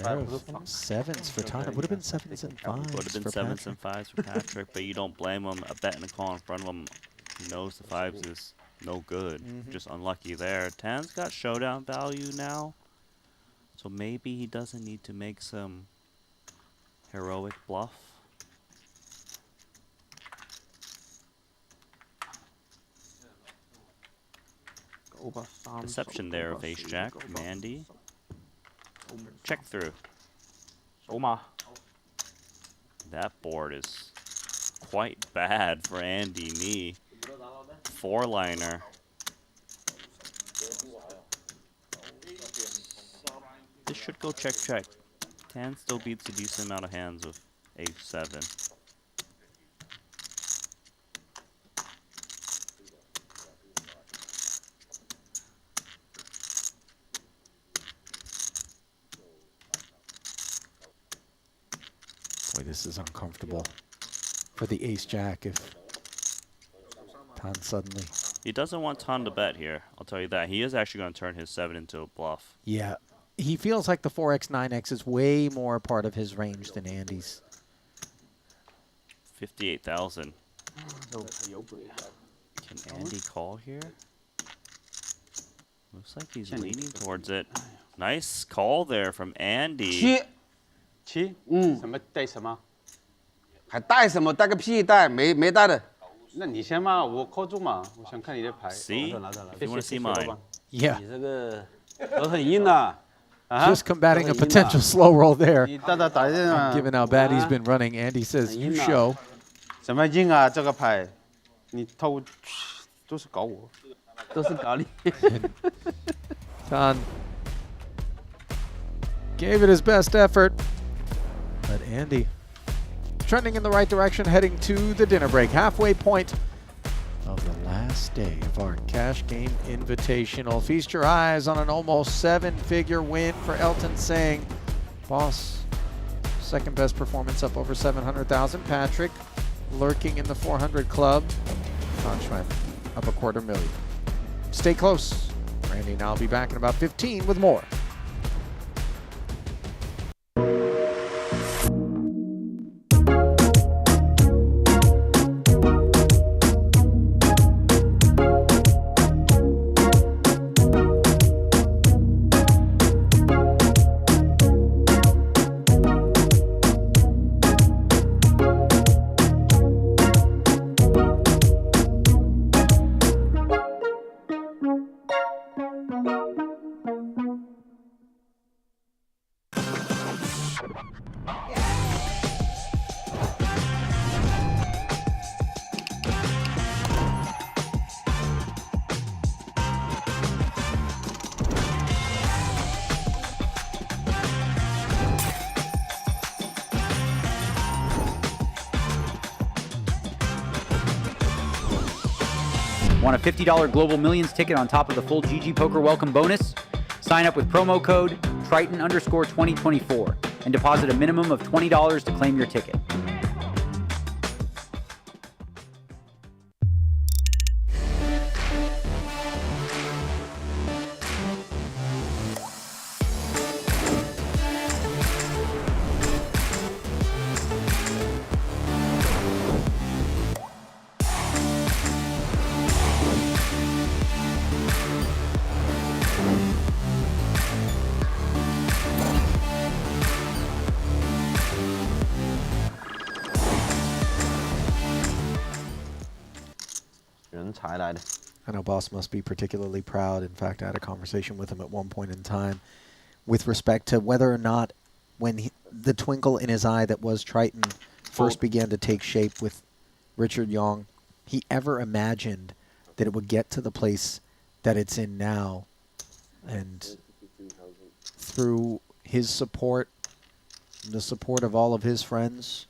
Pair of 7s for Ton. It would have been 7s and 5s. Would have been for 7s Patrik. and 5s for Patrik, but you don't blame him. A bet and a call in front of him. He knows the 5s is no good. Just unlucky there. Tan's got showdown value now. So maybe he doesn't need to make some heroic bluff. Deception there of Ace Jack from Andy. check through. 數碼 That board is quite bad for Andi Ni. 4-liner. This should go check check. Tan still beats a decent amount of hands with A7. Boy, this is uncomfortable for the ace-jack if Tan suddenly... He doesn't want Tan to bet here. I'll tell you that. He is actually going to turn his 7 into a bluff. Yeah. He feels like the 4x, 9x is way more a part of his range than Andy's. 58,000. Can Andy call here? Looks like he's leaning towards it. Nice call there from Andy. 七，什么带什么？还带什么？带个屁带，没带的。那你先嘛，我扣住嘛，我想看你的牌。 See? 拿着拿着 If you want to see mine. Yeah. 你这个手很硬呐。 Just combating a potential slow roll there. 你大大打人啊！ Given how bad he's been running, Andy says, you show. 什么硬啊？这个牌，你偷都是搞我。都是搞你。 Tan gave it his best effort, but Andy trending in the right direction, heading to the dinner break. Halfway point of the last day of our Cash Game Invitational. Feast your eyes on an almost 7-figure win for Elton Tsang. Boss, second best performance, up over 700,000. Patrik lurking in the 400 club. Xuan up $250,000. Stay close. Randy and I'll be back in about 15 with more. Want a $50 Global Millions ticket on top of the full GG Poker welcome bonus? Sign up with promo code Triton_2024 and deposit a minimum of $20 to claim your ticket. I know Boss must be particularly proud. In fact, I had a conversation with him at one point in time with respect to whether or not when the twinkle in his eye that was Triton first began to take shape with Richard Yang, he ever imagined that it would get to the place that it's in now. And through his support, the support of all of his friends,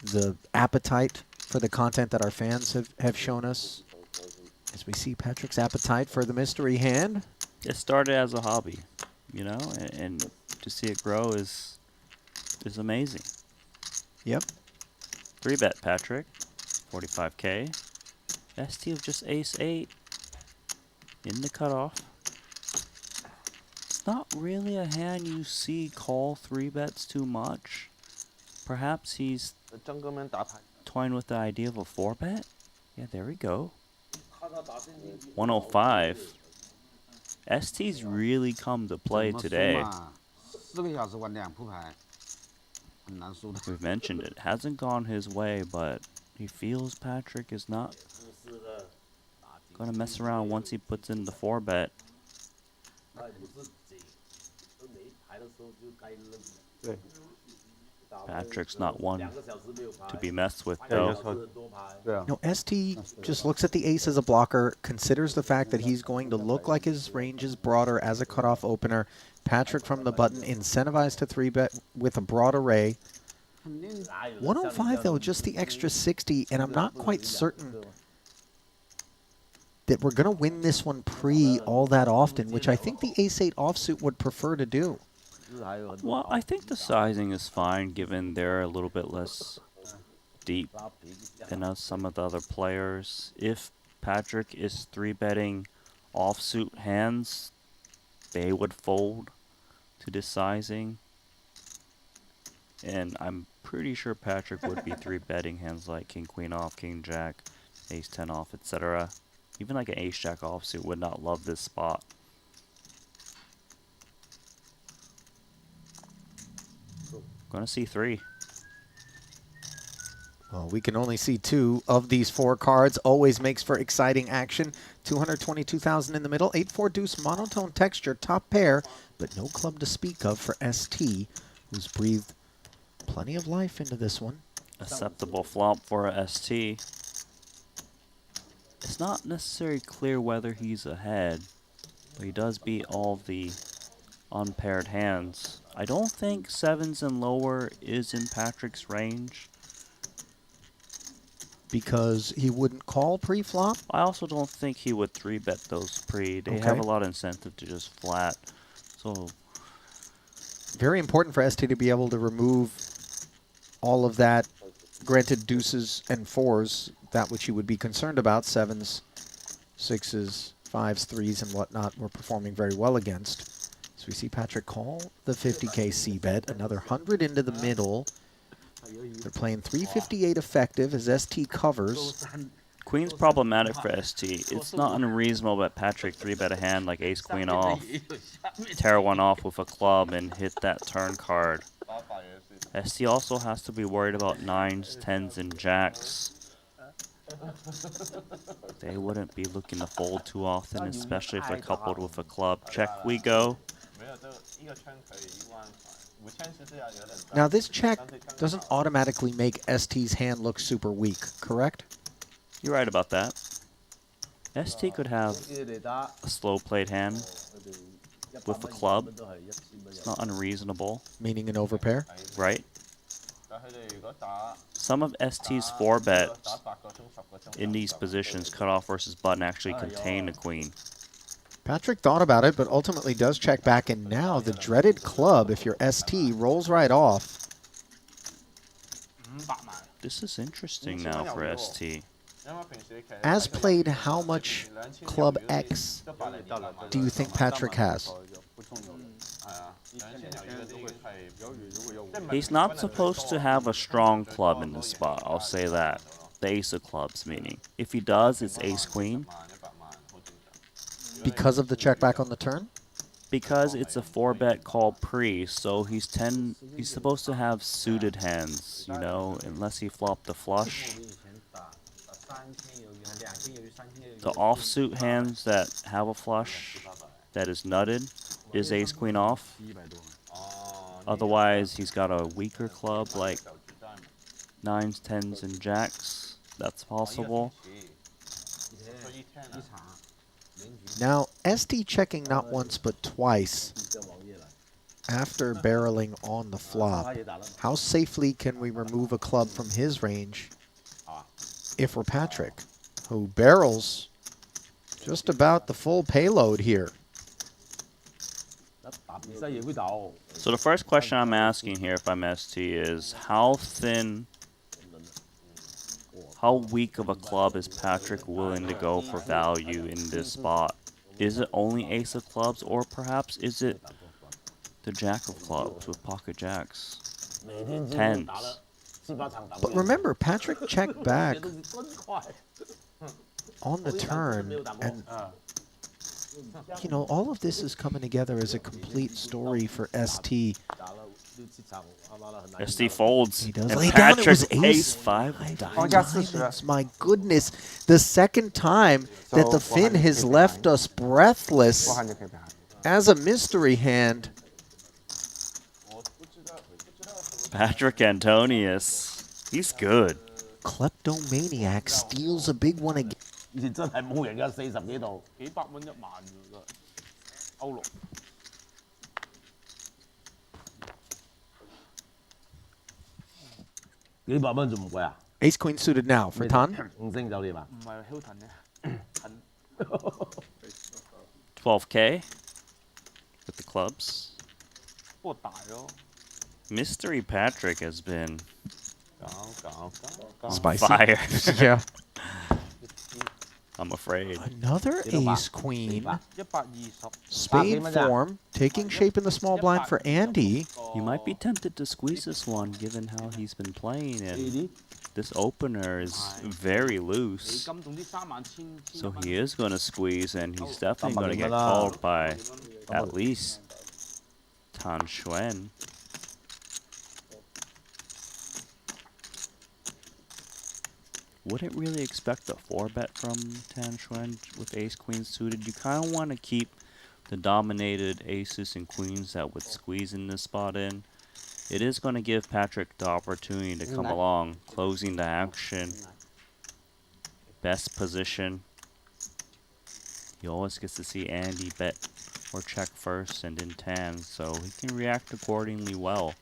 the appetite for the content that our fans have shown us, as we see Patrick's appetite for the mystery hand. It started as a hobby, you know, and to see it grow is amazing. Yep. 3-bet Patrik, 45K. Esti of just ace-8 in the cutoff. It's not really a hand you see call 3-bets too much. Perhaps he's toying with the idea of a 4-bet? Yeah, there we go. 105. Esti's really come to play today. We've mentioned it. Hasn't gone his way, but he feels Patrik is not going to mess around once he puts in the 4-bet. Patrick's not one to be messed with, though. No, Esti just looks at the ace as a blocker, considers the fact that he's going to look like his range is broader as a cutoff opener. Patrick from the button incentivized to 3-bet with a broad array. 105, though, just the extra 60, and I'm not quite certain that we're going to win this one pre all that often, which I think the ace-8 offsuit would prefer to do. Well, I think the sizing is fine, given they're a little bit less deep than some of the other players. If Patrik is 3-betting offsuit hands, they would fold to this sizing. And I'm pretty sure Patrik would be 3-betting hands like King Queen off, King Jack, Ace 10 off, etc. Even like an Ace Jack offsuit would not love this spot. Gonna see 3. Well, we can only see 2 of these 4 cards. Always makes for exciting action. 222,000 in the middle. 8-4 deuce monotone texture, top pair, but no club to speak of for ST, who's breathed plenty of life into this one. Acceptable flop for a ST. It's not necessarily clear whether he's ahead, but he does beat all the unpaired hands. I don't think 7s and lower is in Patrick's range. Because he wouldn't call pre-flop? I also don't think he would 3-bet those pre. They have a lot of incentive to just flat. So very important for ST to be able to remove all of that. Granted, deuces and 4s, that which you would be concerned about, 7s, 6s, 5s, 3s, and whatnot, we're performing very well against. So we see Patrik call the 50K C-bet, another 100 into the middle. They're playing 358 effective as ST covers. Queen's problematic for ST. It's not unreasonable that Patrik 3-bet a hand like Ace Queen off, tear one off with a club, and hit that turn card. ST also has to be worried about 9s, 10s, and jacks. They wouldn't be looking to fold too often, especially if they're coupled with a club. Check we go. Now this check doesn't automatically make ST's hand look super weak, correct? You're right about that. ST could have a slow played hand with a club. It's not unreasonable. Meaning an overpair? Right. Some of ST's 4-bets in these positions, cutoff versus button, actually contain a queen. Patrik thought about it, but ultimately does check back, and now the dreaded club, if you're ST, rolls right off. This is interesting now for ST. As played, how much club X do you think Patrik has? He's not supposed to have a strong club in this spot, I'll say that. The ace of clubs, meaning. If he does, it's ace-queen. Because of the check back on the turn? Because it's a 4-bet call pre, so he's supposed to have suited hands, you know, unless he flopped the flush. The offsuit hands that have a flush that is nutted is ace-queen off. Otherwise, he's got a weaker club like 9s, 10s, and jacks. That's possible. Now, Esti checking not once but twice after barreling on the flop. How safely can we remove a club from his range if we're Patrik, who barrels just about the full payload here? So the first question I'm asking here if I'm ST is how thin, how weak of a club is Patrik willing to go for value in this spot? Is it only ace of clubs, or perhaps is it the jack of clubs with pocket jacks? 10s. But remember, Patrik checked back on the turn, and you know, all of this is coming together as a complete story for ST. ST folds. He does and lay down. It was Patrick ace-5 diamonds. My goodness, the second time that the Finn has left us breathless as a mystery hand. Patrik Antonius. He's good. Kleptomaniac steals a big one again. 以前真係冇人㗎，40幾度。幾百蚊一晚㗎都係歐羅。幾百蚊仲唔貴啊？ Ace Queen suited now for Tan. 5星酒店啊？唔係 Hilton 嘅，近 12K with the clubs. 不過大咯。Mystery Patrik has been on Spicy. fire. Yeah. I'm afraid. Another Ace Queen. 120 Spade form, taking shape in the small blind for Andi. You might be tempted to squeeze this one given how he's been playing, and this opener is very loose. 金總之3萬千 So he is going to squeeze, and he's definitely going to get called by at least Xuan. Wouldn't really expect a 4-bet from Xuan with ace queen suited. You kind of want to keep the dominated aces and queens that would squeeze in this spot in. It is going to give Patrik the opportunity to come along, closing the action. Best position. He always gets to see Andi bet or check first and then tan, so he can react accordingly well.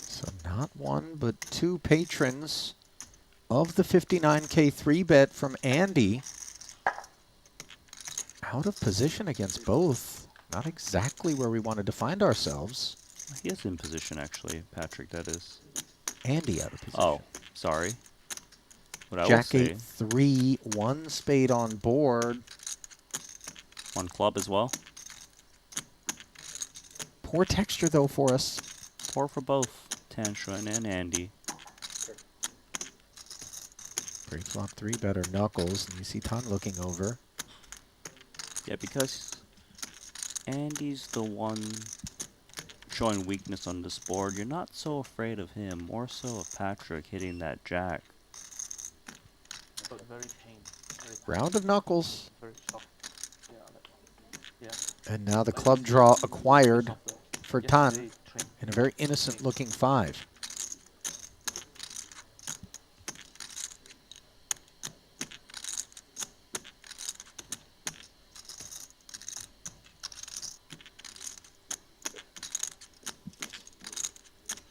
So not one, but two patrons of the 59K 3-bet from Andi. Out of position against both. Not exactly where we wanted to find ourselves. He is in position, actually, Patrik, that is. Andi out of position. Oh, sorry. What I will Jack say, 8-3, one spade on board. one club as well. Poor texture, though, for us. Poor for both Xuan and Andi. Pre-flop 3-better knuckles, and you see Tang looking over. Yeah, because Andy's the one showing weakness on this board. You're not so afraid of him, more so of Patrik hitting that jack. But very tame. Very tame. Round of knuckles. Very soft. Yeah. And now the club draw acquired for Tan Yesterday, train. in a very innocent-looking 5.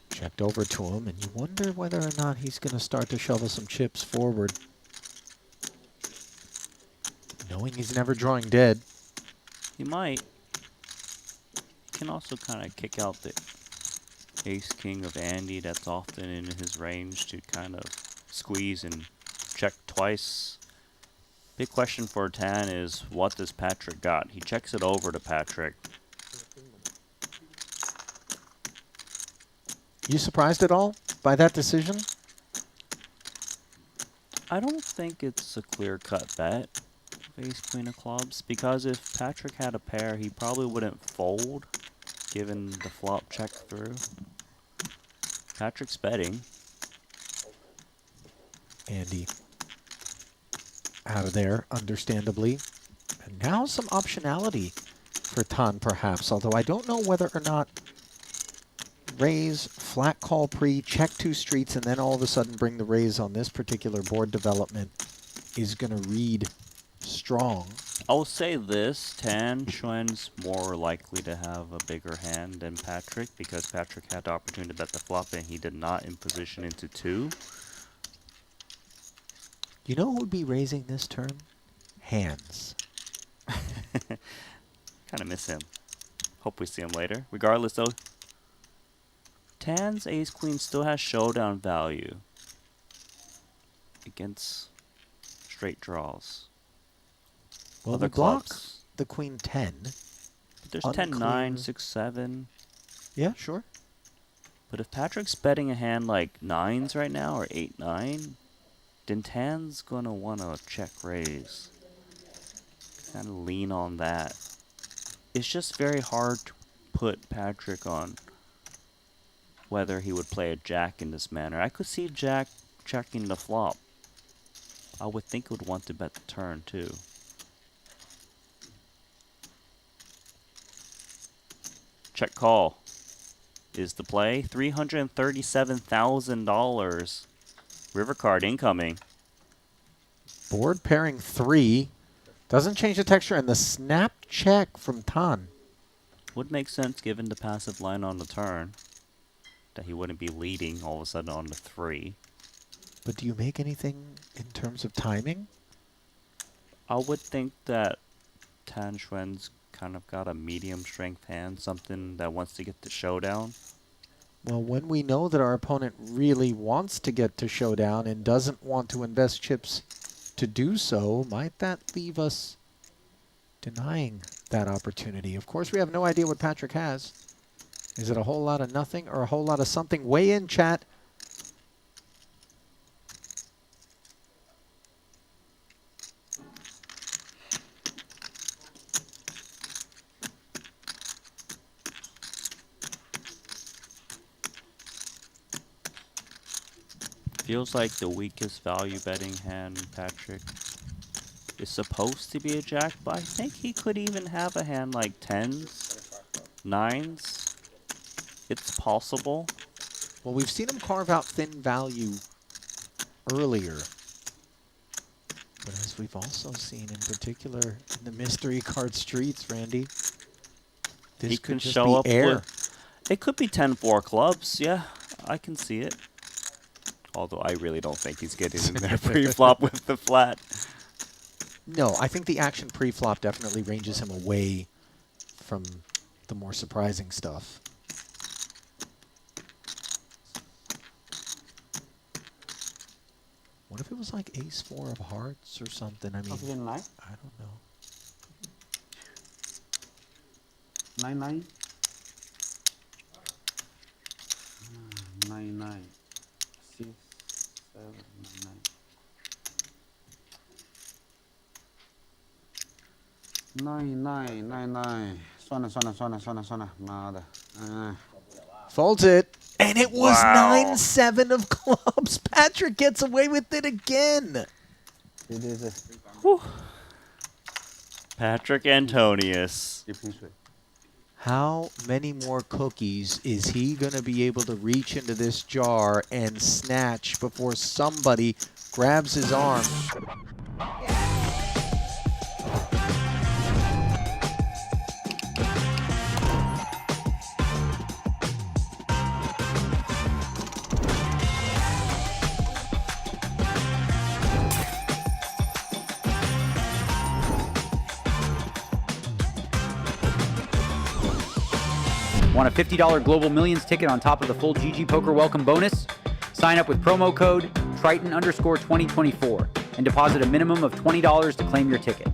Checked over to him, and you wonder whether or not he's going to start to shovel some chips forward. Knowing he's never drawing dead. He might. He can also kind of kick out the ace-king of Andi that's often in his range to kind of squeeze and check twice. Big question for Tan is, what does Patrik got? He checks it over to Patrik. You surprised at all by that decision? I don't think it's a clear-cut bet, ace queen of clubs, because if Patrik had a pair, he probably wouldn't fold, given the flop check through. Patrik's betting. Andi out of there, understandably. And now some optionality for Tan, perhaps, although I don't know whether or not raise, flat call pre, check 2 streets, and then all of a sudden bring the raise on this particular board development is going to read strong. I'll say this, Xuan's more likely to have a bigger hand than Patrik, because Patrik had the opportunity to bet the flop and he did not in position into 2. You know who would be raising this turn? Hands. Kind of miss him. Hope we see him later. Regardless though, Tan's ace-queen still has showdown value against straight draws. Well, Other we block clubs. the queen 10. But there's Unclear. 10-9, 6-7. Yeah, sure. But if Patrick's betting a hand like 9s right now, or 8-9, then Tan's going to want to check raise. Kind of lean on that. It's just very hard to put Patrik on whether he would play a jack in this manner. I could see Jack checking the flop I would think would want to bet the turn too. Check call is the play. $337,000. River card incoming. Board pairing 3. Doesn't change the texture, and the snap check from Tang. Would make sense given the passive line on the turn that he wouldn't be leading all of a sudden on the 3. But do you make anything in terms of timing? I would think that Xuan's kind of got a medium strength hand, something that wants to get the showdown. Well, when we know that our opponent really wants to get to showdown and doesn't want to invest chips to do so, might that leave us denying that opportunity? Of course, we have no idea what Patrik has. Is it a whole lot of nothing or a whole lot of something? Weigh in, chat. Feels like the weakest value betting hand, Patrik, is supposed to be a jack, but I think he could even have a hand like 10s, 9s. It's possible. Well, we've seen him carve out thin value earlier. But as we've also seen in particular in the mystery card streets, Randy, this He could can just show be up air. with, it could be 10-4 clubs, yeah, I can see it. Although I really don't think he's getting in there pre-flop with the flat. No, I think the action pre-flop definitely ranges him away from the more surprising stuff. What if it was like ace-4 of hearts or something? I mean, I don't know. 9-9. 9-9. 6, 7, 9. 9-9. 算了，妈的，Folds it. And it was Wow. 9-7 of clubs. Patrik gets away with it again. Patrik Antonius. How many more cookies is he going to be able to reach into this jar and snatch before somebody grabs his arm? Want a $50 Global Millions ticket on top of the full GG Poker welcome bonus? Sign up with promo code Triton_2024 and deposit a minimum of $20 to claim your ticket.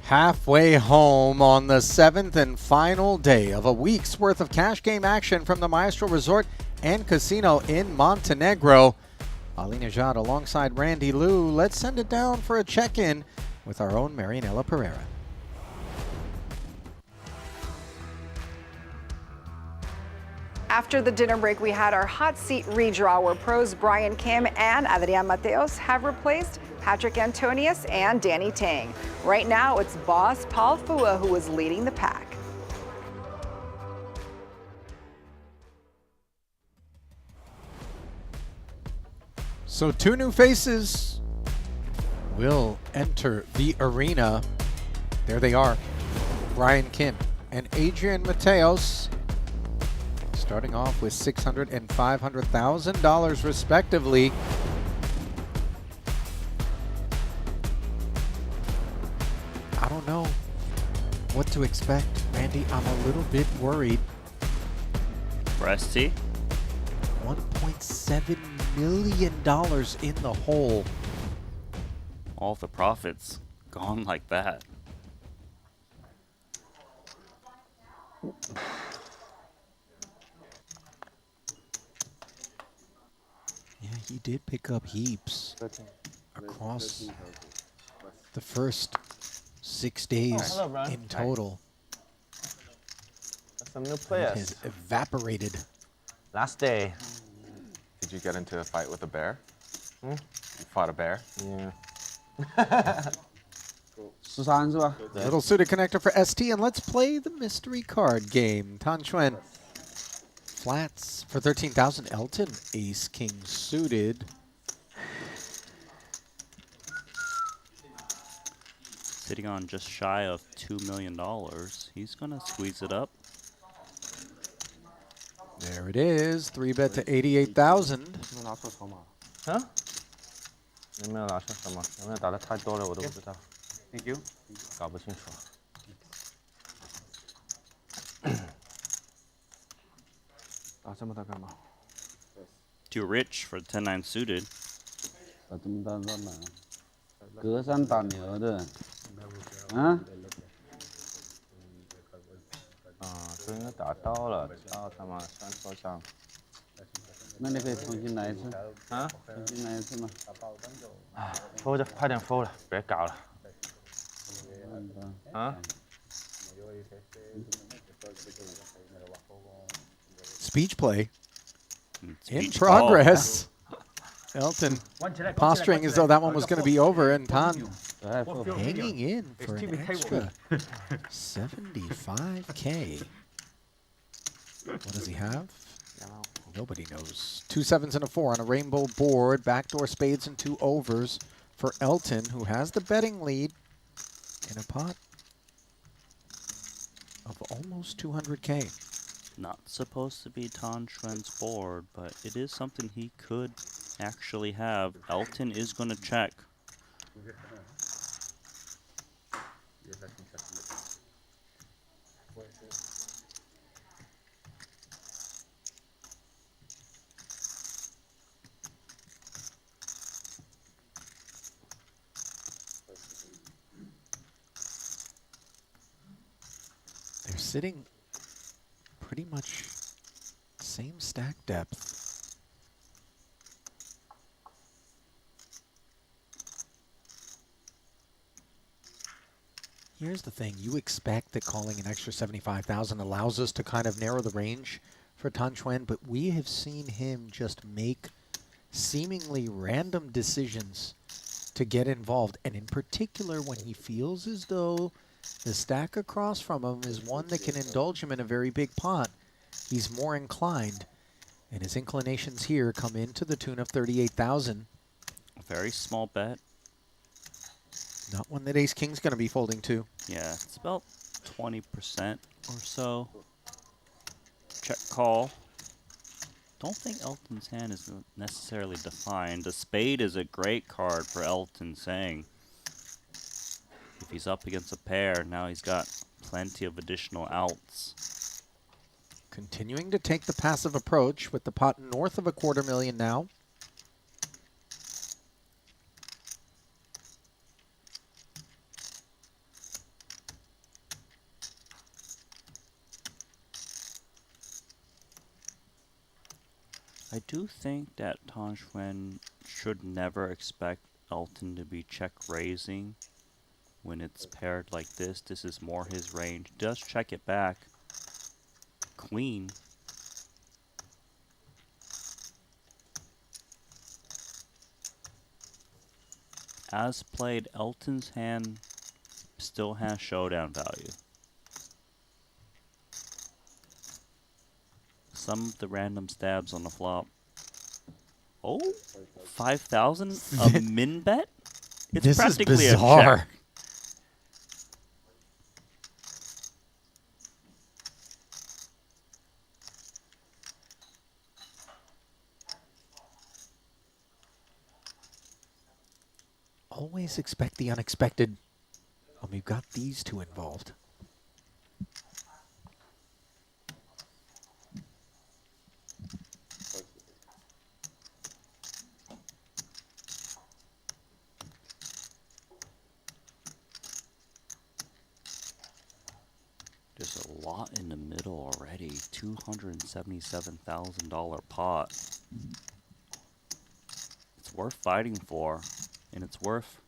Halfway home on the 7th and final day of a week's worth of cash game action from the Maestral Resort and Casino in Montenegro. Ali Nejad alongside Randy Liu. Let's send it down for a check-in with our own Marianela Pereira. After the dinner break, we had our hot seat redraw where pros Brian Kim and Adrian Mateos have replaced Patrik Antonius and Danny Tang. Right now, it's boss Paul Phua who is leading the pack. So 2 new faces will enter the arena. There they are, Brian Kim and Adrian Mateos, starting off with $600,000 and $500,000 respectively. know what to expect. Randy, I'm a little bit worried. For Esti, $1.7 million in the hole. all the profits gone like that. Yeah, he did pick up heaps across the first 6 days hello, Ron. in total. Some new It players. has evaporated. Last day. Did you get into a fight with a bear? Hmm? You fought a bear? Yeah. 13是吧？ Little suited connector for ST, and let's play the mystery card game. Tan Xuan. Flats for 13,000. Elton, ace, king suited. Sitting on just shy of $2 million. He's gonna squeeze it up. There it is. 3-bet to 88,000. 啊？有没有拿出什么？有没有打的太多了，我都不知道。 Thank you. 搞不清楚。 打这么大干嘛？ Too rich for 10-9 suited. 打这么大干嘛？隔山打牛的，啊？这应该打到了，到他妈山坡上。那你可以重新来一次。啊？重新来一次吗？哎，fold 着，快点 fold 了，别搞了。啊？ Speech play in Speech progress. Elton posturing as though that one was going to be over, and Tan hanging in for an extra 75K. What does he have? Nobody knows. 2 7s and a 4 on a rainbow board. Backdoor spades and 2 overs for Elton, who has the betting lead in a pot of almost 200K. Not supposed to be Tan Xuan's board, but it is something he could actually have. Elton is going to check. They're sitting pretty much same stack depth. Here's the thing. You expect that calling an extra 75,000 allows us to kind of narrow the range for Tan Xuan, but we have seen him just make seemingly random decisions to get involved, and in particular when he feels as though the stack across from him is one that can indulge him in a very big pot, he's more inclined, and his inclinations here come in to the tune of 38,000. A very small bet. Not one that Ace King's going to be folding to. Yeah, it's about 20% or so. Check call. Don't think Elton's hand is necessarily defined. The spade is a great card for Elton Tsang. If he's up against a pair, now he's got plenty of additional outs. Continuing to take the passive approach with the pot north of $250,000 now. I do think that Tan Xuan should never expect Elton to be check raising when it's paired like this. This is more his range. Does check it back. Queen. As played, Elton's hand still has showdown value. Some of the random stabs on the flop. Oh, 5,000 a min bet? It's This is practically bizarre. a check. Always expect the unexpected. And we've got these two involved. There's a lot in the middle already. $277,000 pot. It's worth fighting for, and it's worth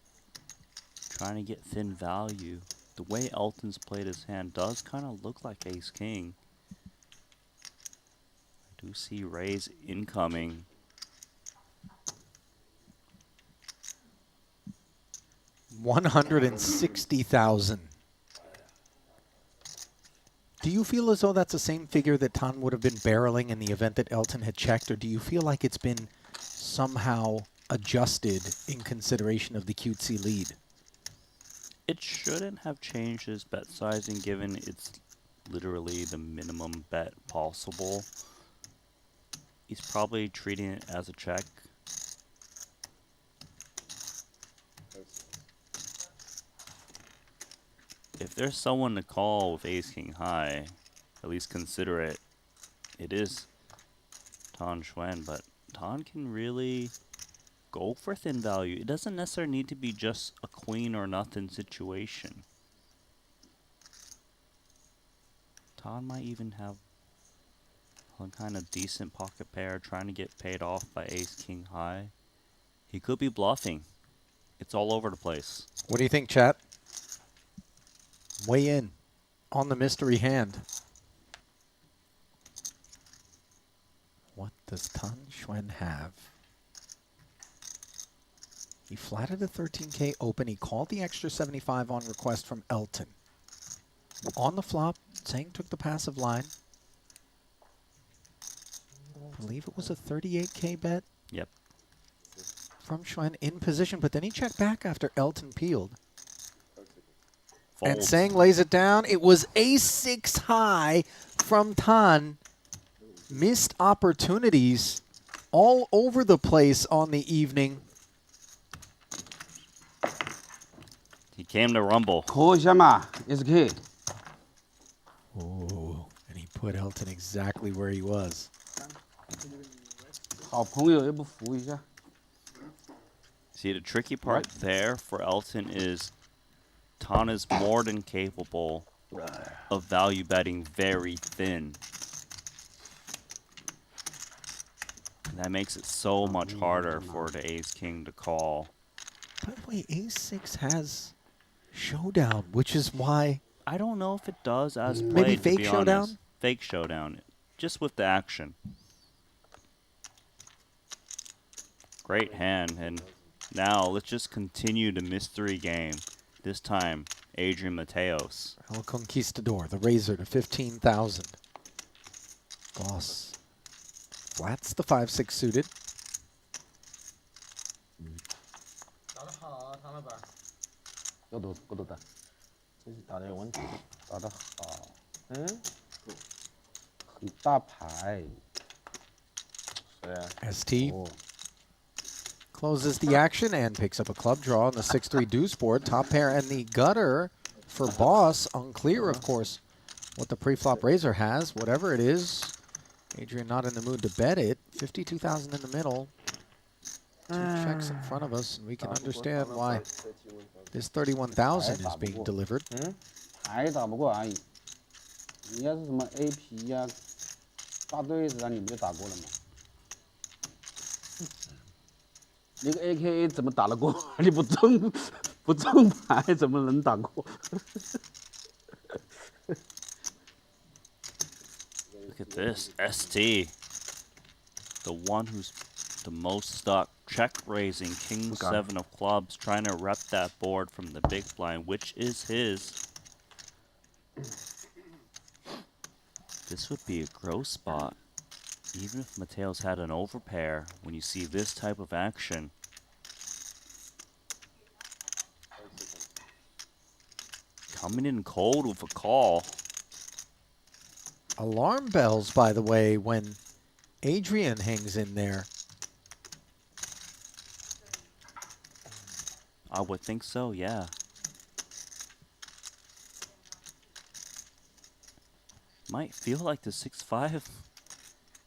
trying to get thin value. The way Elton's played his hand does kind of look like ace-king. I do see raise incoming. $160,000. Do you feel as though that's the same figure that Tang would have been barreling in the event that Elton had checked, or do you feel like it's been somehow adjusted in consideration of the cutesy lead? It shouldn't have changed his bet sizing, given it's literally the minimum bet possible. He's probably treating it as a check. If there's someone to call with ace-king high, at least consider it. It is Xuan, but Tang can really go for thin value. It doesn't necessarily need to be just a queen or nothing situation. Tang might even have some kind of decent pocket pair trying to get paid off by ace-king high. He could be bluffing. It's all over the place. What do you think, chat? Weigh in on the mystery hand. What does Xuan have? He flatted a 13K open. He called the extra 75 on request from Elton. On the flop, Tsang took the passive line. I believe it was a 38K bet. Yep. From Xuan in position, but then he checked back after Elton peeled. Folds. And Tsang lays it down. It was ace-6 high from Tang. Missed opportunities all over the place on the evening. He came to rumble. 扣一下嘛 ，SK。 Oh, and he put Elton exactly where he was. 好朋友也不服一下。 See, the tricky part there for Elton is Tang is more than capable of value betting very thin. And that makes it so much harder for the ace-king to call. By the way, ace-6 has showdown, which is why... I don't know if it does as played, maybe to fake be showdown? honest. Fake showdown, just with the action. Great hand, and now let's just continue the mystery game. This time, Adrian Mateos. El Conquistador, the razor to 15,000. Boss flats the 5-6 suited. 打得好啊，唐老板。够多大？这是打的有问题，打得好。嗯，很大牌。对啊。 Esti closes the action and picks up a club draw on the 6-3 deuce board. Top pair and the gutter for Boss. Unclear, of course, what the pre-flop razor has. Whatever it is, Adrian not in the mood to bet it. 52,000 in the middle. Two checks in front of us, and we can understand why this 31,000 is being delivered. 还打不过而已。你要是什么 AP 呀、大对子啊，你不就打过了吗？那个 AKA 怎么打得过？你不正牌怎么能打过？ Look at this, Esti. The one who's the most stuck. Check raising, king 7 of clubs, trying to rep that board from the big blind, which is his. This would be a gross spot. Even if Mateos had an overpair, when you see this type of action. Coming in cold with a call. Alarm bells, by the way, when Adrian hangs in there. I would think so, yeah. Might feel like the 6-5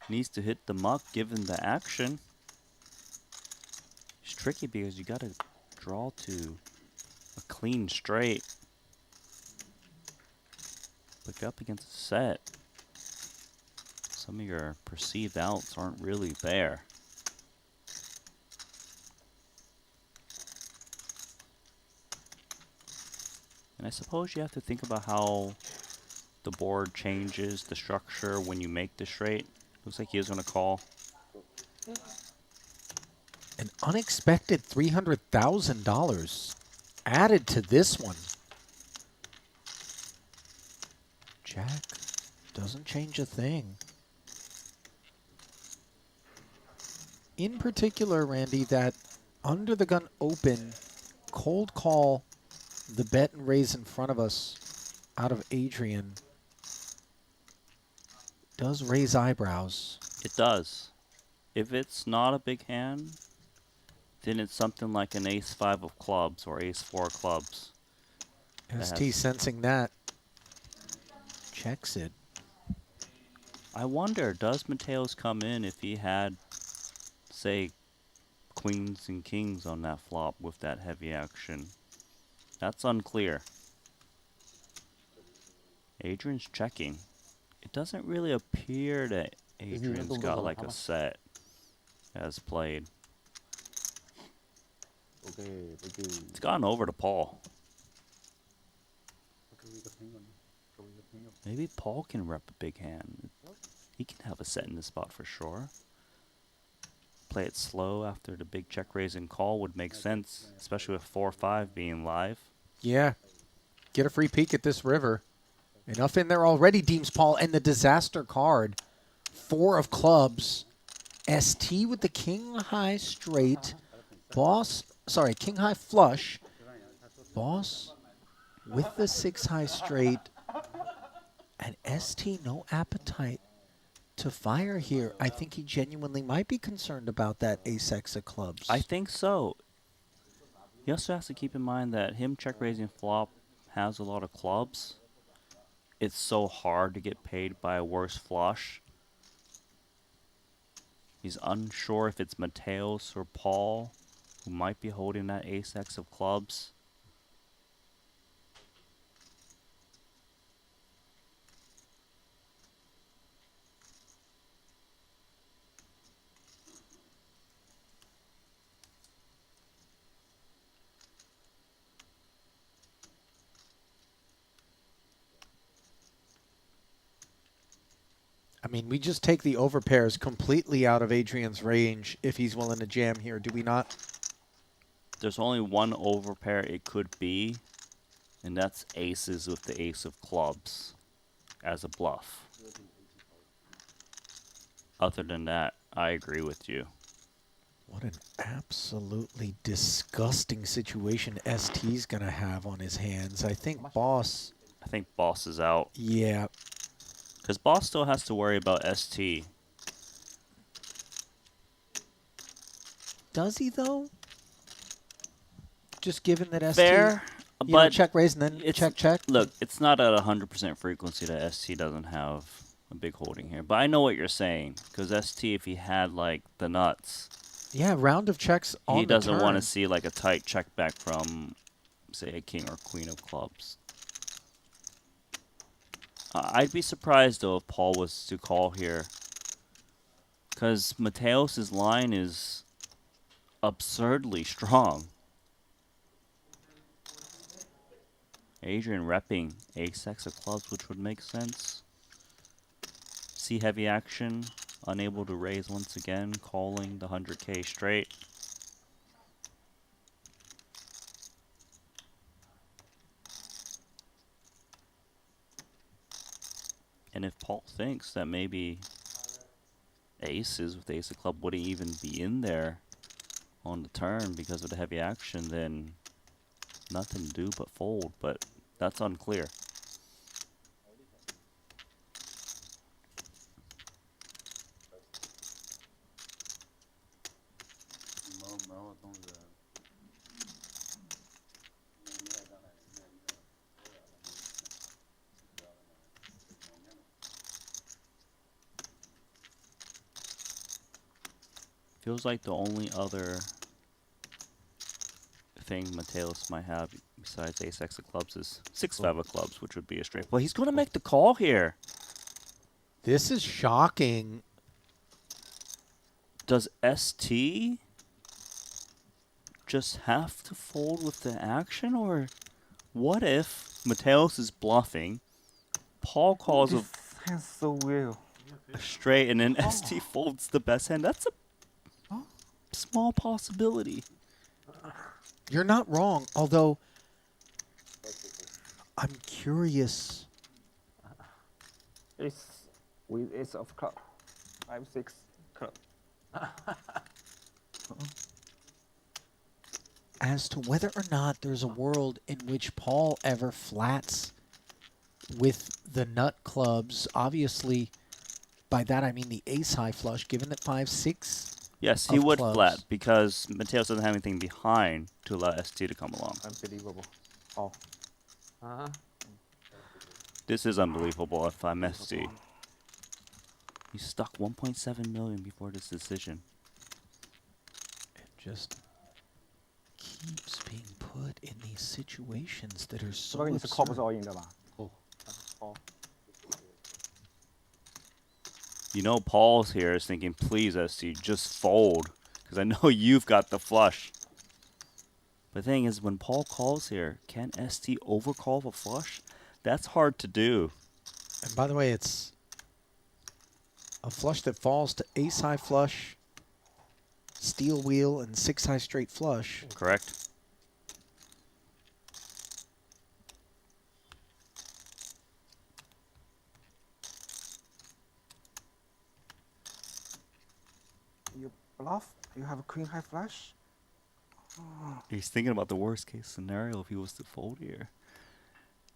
needs to hit the muck given the action. It's tricky because you gotta draw to a clean straight. But you're up against a set. Some of your perceived outs aren't really there. And I suppose you have to think about how the board changes the structure when you make the straight. Looks like he is going to call. An unexpected $300,000 added to this one. Jack doesn't change a thing. In particular, Randy, that under the gun open, cold call, the bet and raise in front of us out of Adrian does raise eyebrows. It does. If it's not a big hand, then it's something like an ace-5 of clubs or ace-4 clubs. Esti sensing that. Checks it. I wonder, does Mateos come in if he had, say, queens and kings on that flop with that heavy action? That's unclear. Adrian's checking. It doesn't really appear that Adrian's got like a set as played. It's gone over to Paul. Maybe Paul can rep a big hand. He can have a set in this spot for sure. Play it slow after the big check raise and call would make sense, especially with 4-5 being live. Yeah. Get a free peek at this river. Enough in there already, deems Paul. And the disaster card. 4 of clubs. ST with the king high straight. King high flush. Boss with the 6 high straight. And ST no appetite to fire here. I think he genuinely might be concerned about that ace-X of clubs. I think so. He also has to keep in mind that him check raising flop has a lot of clubs. It's so hard to get paid by a worse flush. He's unsure if it's Mateos or Paul who might be holding that ace-X of clubs. I mean, we just take the overpairs completely out of Adrian's range if he's willing to jam here, do we not? There's only one overpair it could be, and that's aces with the ace of clubs as a bluff. Other than that, I agree with you. What an absolutely disgusting situation ST's going to have on his hands. I think Boss is out. Yeah. Because Boss still has to worry about ST. Does he, though? Just given that ST... Fair, but but check raise and then check. Look, it's not at 100% frequency that ST doesn't have a big holding here. But I know what you're saying. Because ST, if he had, like, the nuts... Yeah, round of checks on the He doesn't want to turn. see, like, a tight check back from, say, a king or queen of clubs. I'd be surprised, though, if Paul was to call here. Because Mateos' line is absurdly strong. Adrian repping ace-X of clubs, which would make sense. See heavy action, unable to raise once again, calling the 100K straight. And if Paul thinks that maybe aces with the ace of club wouldn't even be in there on the turn because of the heavy action, then nothing to do but fold, but that's unclear. Feels like the only other thing Mateos might have besides ace-x of clubs is 6-5 of clubs, which would be a straight. Well, he's going to make the call here. This is shocking. Does Esti just have to fold with the action, or what if Mateos is bluffing, Paul calls a so weird. straight, and then Esti folds the best hand? That's a small possibility. You're not wrong, although I'm curious. Ace with ace of club. 5-6 club. As to whether or not there's a world in which Paul ever flats with the nut clubs. Obviously, by that I mean the ace-high flush, given that 5-6. Yes, he would flat because Mateos doesn't have anything behind to allow Esti to come along. Unbelievable. Oh. This is unbelievable if I'm Esti. He's stuck 1.7 million before this decision. It just keeps being put in these situations that are so absurd. You know Paul's here is thinking, please, Esti, just fold. Because I know you've got the flush. The thing is, when Paul calls here, can Esti overcall the flush? That's hard to do. And by the way, it's a flush that falls to ace-high flush, steel wheel, and 6-high straight flush. Correct. You bluff? You have a queen high flush? He's thinking about the worst case scenario if he was to fold here.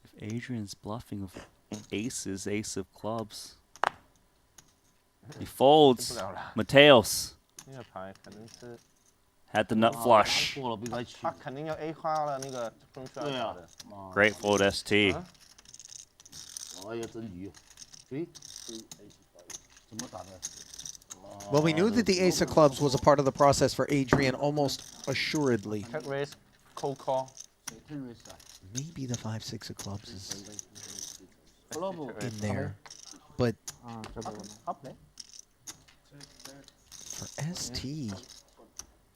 If Adrian's bluffing with aces, ace of clubs. He folds. Mateos had the nut flush. Great fold, ST. Well, we knew that the ace of clubs was a part of the process for Adrian almost assuredly. Check raise, cold call. Maybe the 5-6 of clubs is in there, but for ST,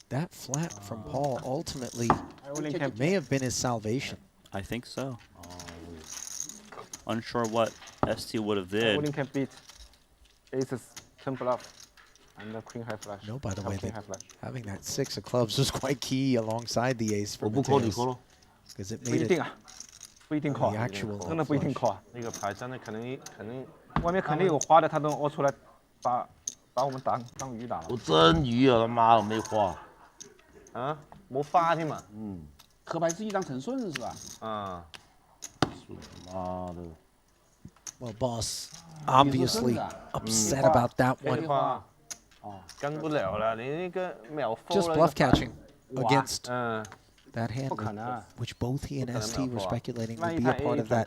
that flat from Paul ultimately may have been his salvation. I think so. Unsure what ST would have did. Can beat aces, 10 bluff, and the queen high flush. No, by the way, having that 6 of clubs was quite key alongside the ace for Mateos, because it made it 不一定call， the actual 真的不一定 call。那个牌真的肯定外面肯定有花的，他都凹出来，把我们当鱼打了。我真鱼啊，他妈的没花。啊，没花添嘛。嗯。壳牌是一张成顺是吧？啊。妈的。 Well, boss, obviously upset about that one. 跟不了了，你那个秒 Just bluff catching against that hand, which both he and ST were speculating would be a part of that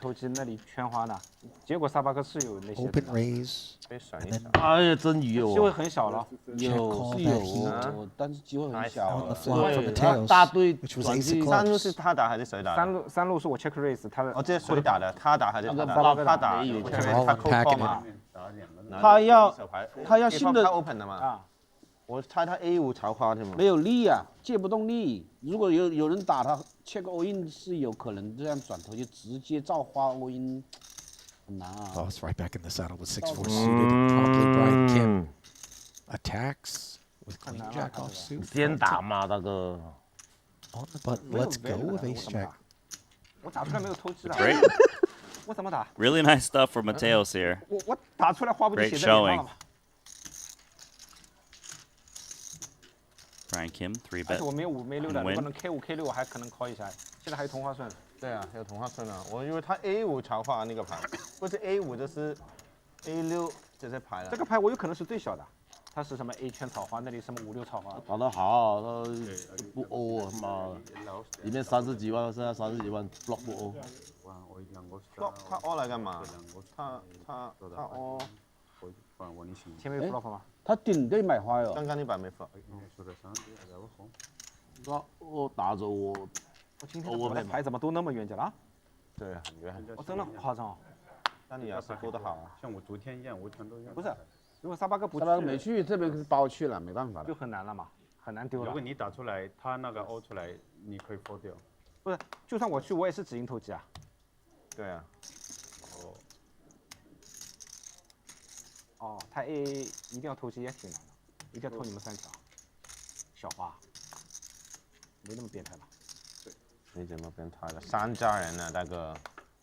open raise. And then 哎呀，真鱼哦！机会很小了，有是有，但是机会很小。 on the flop for Mateos, 大队 which was ace of 三路 clubs. 是他打还是谁打？三路是我 check raise， 他哦，这是谁打的？他打还是他打？他打，他扣扣嘛。他要新的 open 的嘛。我猜他 A5 朝花的嘛。没有力啊，借不动力。如果有人打他 check all in 是有可能这样转头就直接照花 all in， 很难啊。 Boss right back in the saddle with 6-4 suited. Promptly Brian Kim attacks with queen jack off suit. 先打嘛，大哥。 On the button, let's go with ace jack. 我打出来没有偷鸡的。 Great. 我怎么打？ Really nice stuff for Mateos here. 我打出来花不就 Great 写在脸上了 showing. 吗？ Brian Kim 3 bet. 而且我没有5没6的， and win. 如果能 K5 K6，我还可能 call 一下。现在还有同花顺。对啊，还有同花顺啊。我以为他 A5 朝花那个牌，不是 A5 就是 A6这些牌了。这个牌我有可能是最小的，它是什么 A 圈草花，那里什么5、6草花。打得好，他不欧啊，他妈的，里面30几万，剩下30几万 block 不欧。 block 他 all 来干嘛？他 all。前面有 block 吗？他顶对买花哟。刚刚那把没放。我打着我今天我的牌怎么都那么远角了？对，很远。我真的夸张。那你要是勾得好啊，像我昨天一样，我全都要。不是，如果沙巴哥不沙巴哥没去，这边是把我去了，没办法了。就很难了嘛，很难丢了。如果你打出来，他那个凹出来，你可以 fold 掉。不是，就算我去，我也是只赢投机啊。对啊。哦，他 A 一定要投机也挺难的，一定要投你们3条。小花，没那么变态吧？对，没怎么变态了，3家人呢，大哥，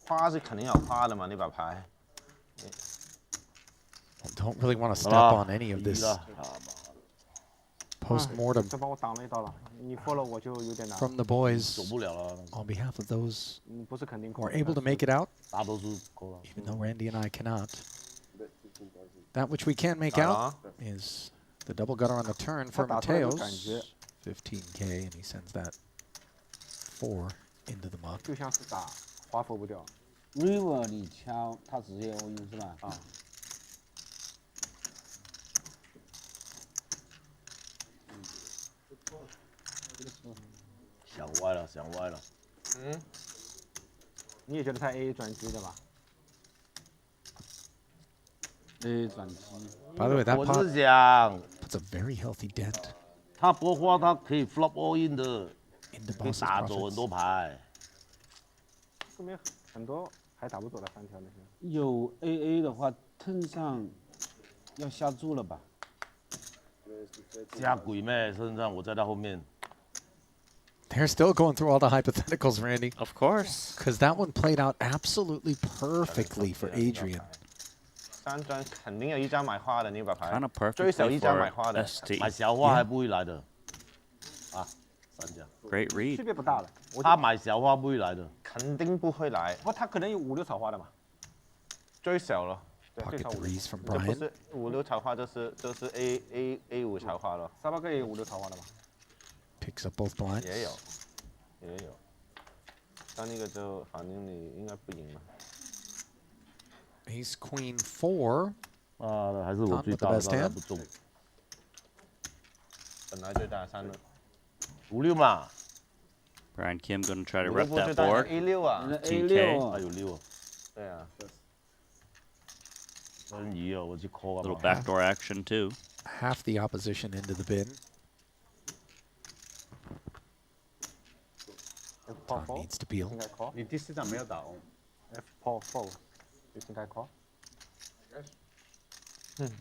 花是肯定要花的嘛，那把牌。I don't really want to step on any of this post-mortem 这帮我挡了一刀了，你 follow 我就有点难。 from the boys on behalf of those 不是肯定 who are able to make it out, even though Randy and I cannot. That which we can make out is the double gutter on the turn for Mateos, 15K, and he sends that 4 into the muck. 就像是打花佛不掉。river 你敲，他直接 all in 是吧？啊。想歪了，想歪了。嗯。你也觉得他 A 转机的吧？ A 转机。 By the way, that 我 pot 是讲 puts a very healthy dent 他拨花，他可以 flop all in 的， into 可以 boss's 打走很 profits. 多牌。说明很多还打不走的3条那些。有 AA 的话，turn 上要下注了吧？下鬼咩？身上我在他后面。 They're still going through all the hypotheticals, Randy. Of course. Because that one played out absolutely perfectly for Adrian. 3张肯定有1张买花的那把牌 Kind of perfectly 最少1张 for 买花的。 Esti. 买小花还不会来的。啊，3家。 Great read. 区别不大了。他买小花不会来的。肯定不会来。不，他可能有5、6草花的嘛。最少了。 Pocket threes from 这不 Brian. 是5、6草花，就是 A5草花了。沙巴哥也有5、6草花的嘛。 Picks up both blinds. 也有，也有。但那个就反正你应该不赢了。 Ace Queen 4. 啊，还是我 Not 最 with the 大的， best 当然 hand. 不中。本来最大3了。 5、6嘛。 Brian Kim going to try to 5 rep 不最 that 大 board. A6啊。 15K. 还有6。对啊。真疑啊，我去 call 啊。 Little backdoor action too. Half the opposition into the bin. Tang needs to peel. 你第4张没有打哦。 F paw fold. You think I call? It's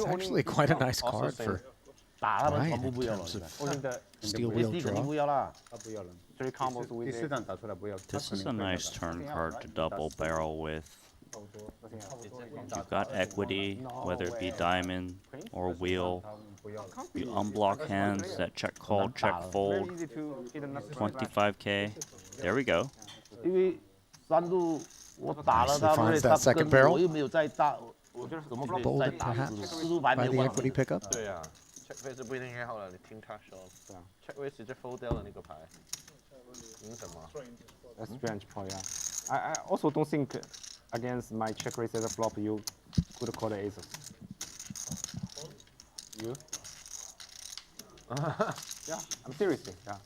actually quite a nice card for 打他们 Brian 全部 in 不要了 terms 现在。 of steel wheel 肯定不 draw. 要啦。他不要了。 3 combos with 第4张打出来不要。 This is a nice turn card to double barrel with. You've got equity, whether it be diamond or wheel. You unblock hands that check call, check fold. 25K. There we go. 因为3路我打了他， Nicely finds 他 that second 跟 barrel. 我又没有再大，我怎么可以 Bolded 再打perhaps 4路牌 by 没 the 关 equity 系。 pickup. 对啊，check face 不一定很好了，你听他说。对啊，check face 直接 fold 掉了那个牌，赢什么？ That's strange play. Yeah. I also don't think against my check raise as a flop you could call the aces. You? Yeah, I'm seriously. Yeah.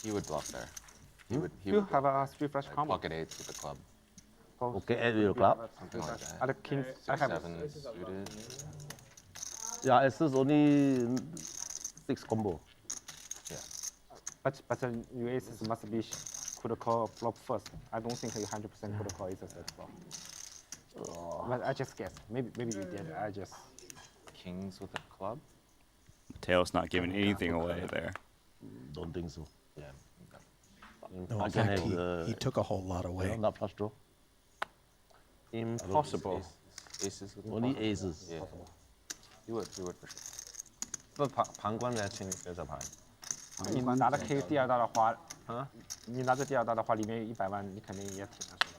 He would bluff there. He would. He You would have a 3 flash combo. pocket 8s with the club. Okay, Adrian club. Something like that. Other kings, I 6, have 7 suited. Yeah, it's only 6 combo. but your aces must be could call flop first. I don't think you 100% could call aces at flop. But I just guess. Maybe you did. I just. Kings with a club. Mateos not giving anything away there. Don't think so. Yeah. No, in fact, he took a whole lot away. Not flush draw. Impossible. Aces with Only club. aces. Yeah. He would for sure. 不旁观来清这手牌。你拿着 K 第2大的话，你拿着第2大的话，里面有100万，你肯定也挺难受的。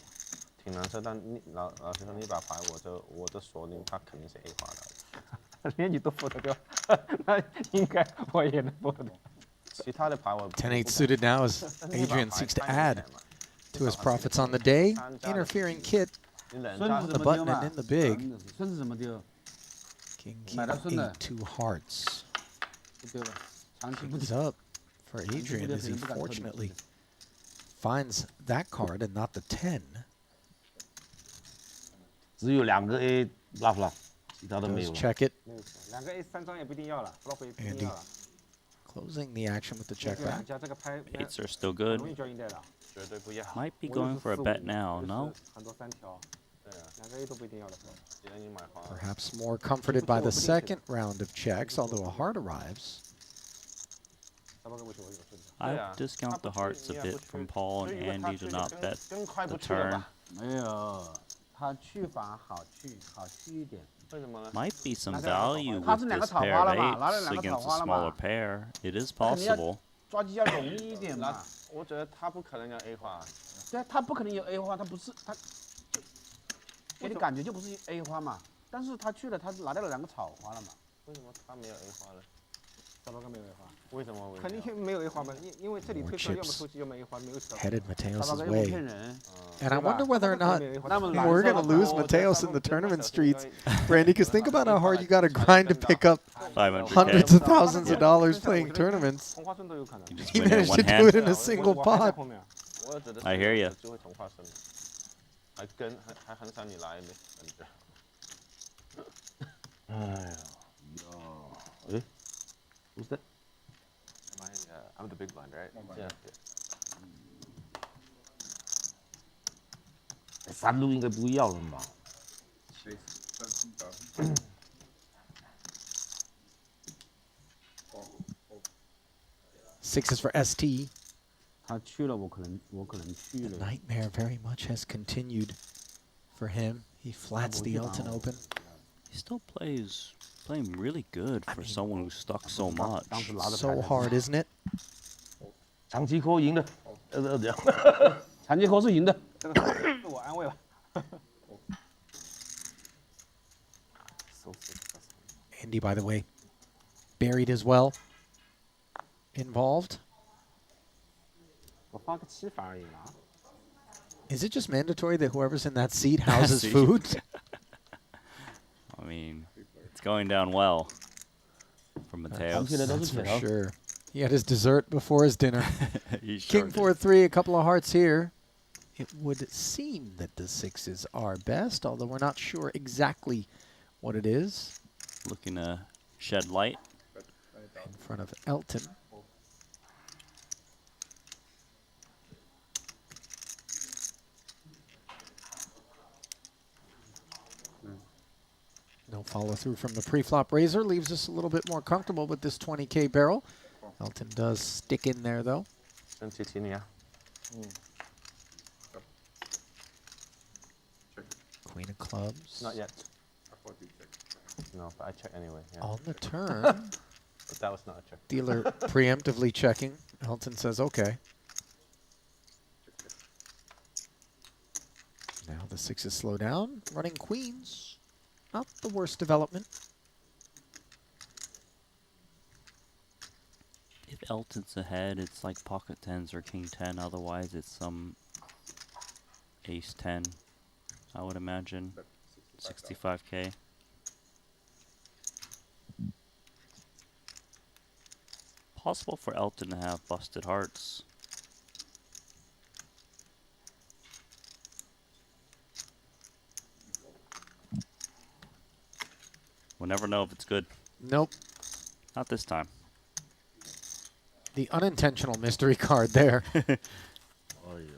挺难受，但老实说，那把牌我就锁定他肯定是 A 花的。连你都fold掉，那应该我也能fold掉。其他的牌我 10-8 suited now as Adrian seeks to add to his profits on the day. Interfering kit on the button and in the big. 孙子怎么丢？ King,买到孙子。 8, 2 hearts. 不丢了，长期不 Brings 丢。 up for Adrian as he fortunately finds that card and not the 10. 只有2个 A bluff 了，其他都没 Goes 有了。 check it. 2个 A 3张也不一定要了，bluff 也不一定 Andy 要了。 closing the action with the check 这 back. 家这个牌 Eights are still 很 good. 容易交赢带的。绝对不要。 Might be 我又 going 是 for a 4 bet 5 now, 就是 no? 很多3条。对啊， 2个 A 都不一定要的。既然你买花了， Perhaps more comforted by the second round of checks, although a heart arrives. 3个为什么有顺子？ I 对啊， would discount the 他不 hearts 去 a 你也 bit 不去 from Paul 所 and 以如果他 Andy 去 to 就 not 跟 bet 跟快 the 不去了 turn. 吧？没有，他去法好去一点。为什么呢？ Might be some 拿着 value 他 with 是2个 this 草 pair 花 of 了嘛，拿了 eights 2个草 against a 花了 smaller 嘛， pair. It is 肯定要 possible. 抓鸡要容易一点嘛。我觉得他不可能要 A 花。对啊，他不可能有 A 花，他不是他，给你感觉就不是 A 花嘛。但是他去了，他拿掉了2个草花了嘛。为什么他没有 A 花呢？ 3个没有 A 花。为什么？肯定没有 A 花嘛，因为这里 More 推出来要么 chips 突击，要么 A 花，没有小。 Headed Mateos' 3个又不 way. 骗人。 And I wonder whether or not 那么 we're going to lose Mateos in the tournament streets, Brandy, because think about how hard you got to grind to pick up 500K. hundreds of thousands of dollars playing tournaments. 同花顺都有可能。 You just He win it in managed to one do it hand. in a single 我还在 pot. 后面。我觉得 I hear ya. 有机会同花顺，还很少你来没感觉。哎呀，哎，Who's that？ I'm the big blind, right? Yeah. 3路应该不要了吧？ Sixes for Esti. 他去了，我可能去 The 了。 nightmare very much has continued for him. He flats the Elton open. He still playing really good for someone who's stuck so much. 当时拿着 So hard, isn't it? 长期扣赢的，长期扣是赢的。这个自我安慰吧。 Andy, by the way, buried as well. Involved. 我放个7反而已啦。 Is it just mandatory that whoever's in that seat houses See. food? I mean, it's going down well for Mateos. That's for sure. He had his dessert before his dinner. He sure King did. 4-3, a couple of hearts here. It would seem that the sixes are best, although we're not sure exactly what it is. Looking to shed light. In front of Elton. No follow through from the pre-flop raiser. Leaves us a little bit more comfortable with this 20K barrel. Elton does stick in there, though. 真提提你啊！ Queen of clubs. Not yet. No, but I check anyway. Yeah. On the turn. But that was not a check. Dealer preemptively checking. Elton says, okay. Now the sixes slow down. Running queens. Not the worst development. If Elton's ahead, it's like pocket 10s or king 10. Otherwise, it's some ace 10, I would imagine. 65K. Possible for Elton to have busted hearts. We'll never know if it's good. Nope. Not this time. The unintentional mystery card there. Oh yeah.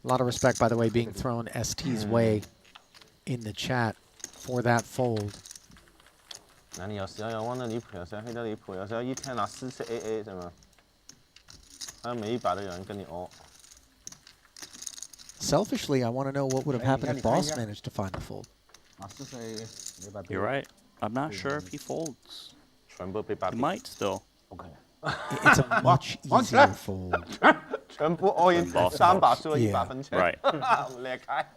A lot of respect, by the way, being thrown ST's way in the chat for that fold. 那你有时候要往那离谱，有时候黑的离谱，有时候一天拿4次 AA 是吗？还有每一把都有人跟你哦。 Selfishly, I want to know what would have happened if Boss managed to find the fold. You're right. I'm not sure if he folds. 全部被把 He might still. OK。 It's a much easier fold. 全部 all in 3把输了100分钱。 Right. 裂开。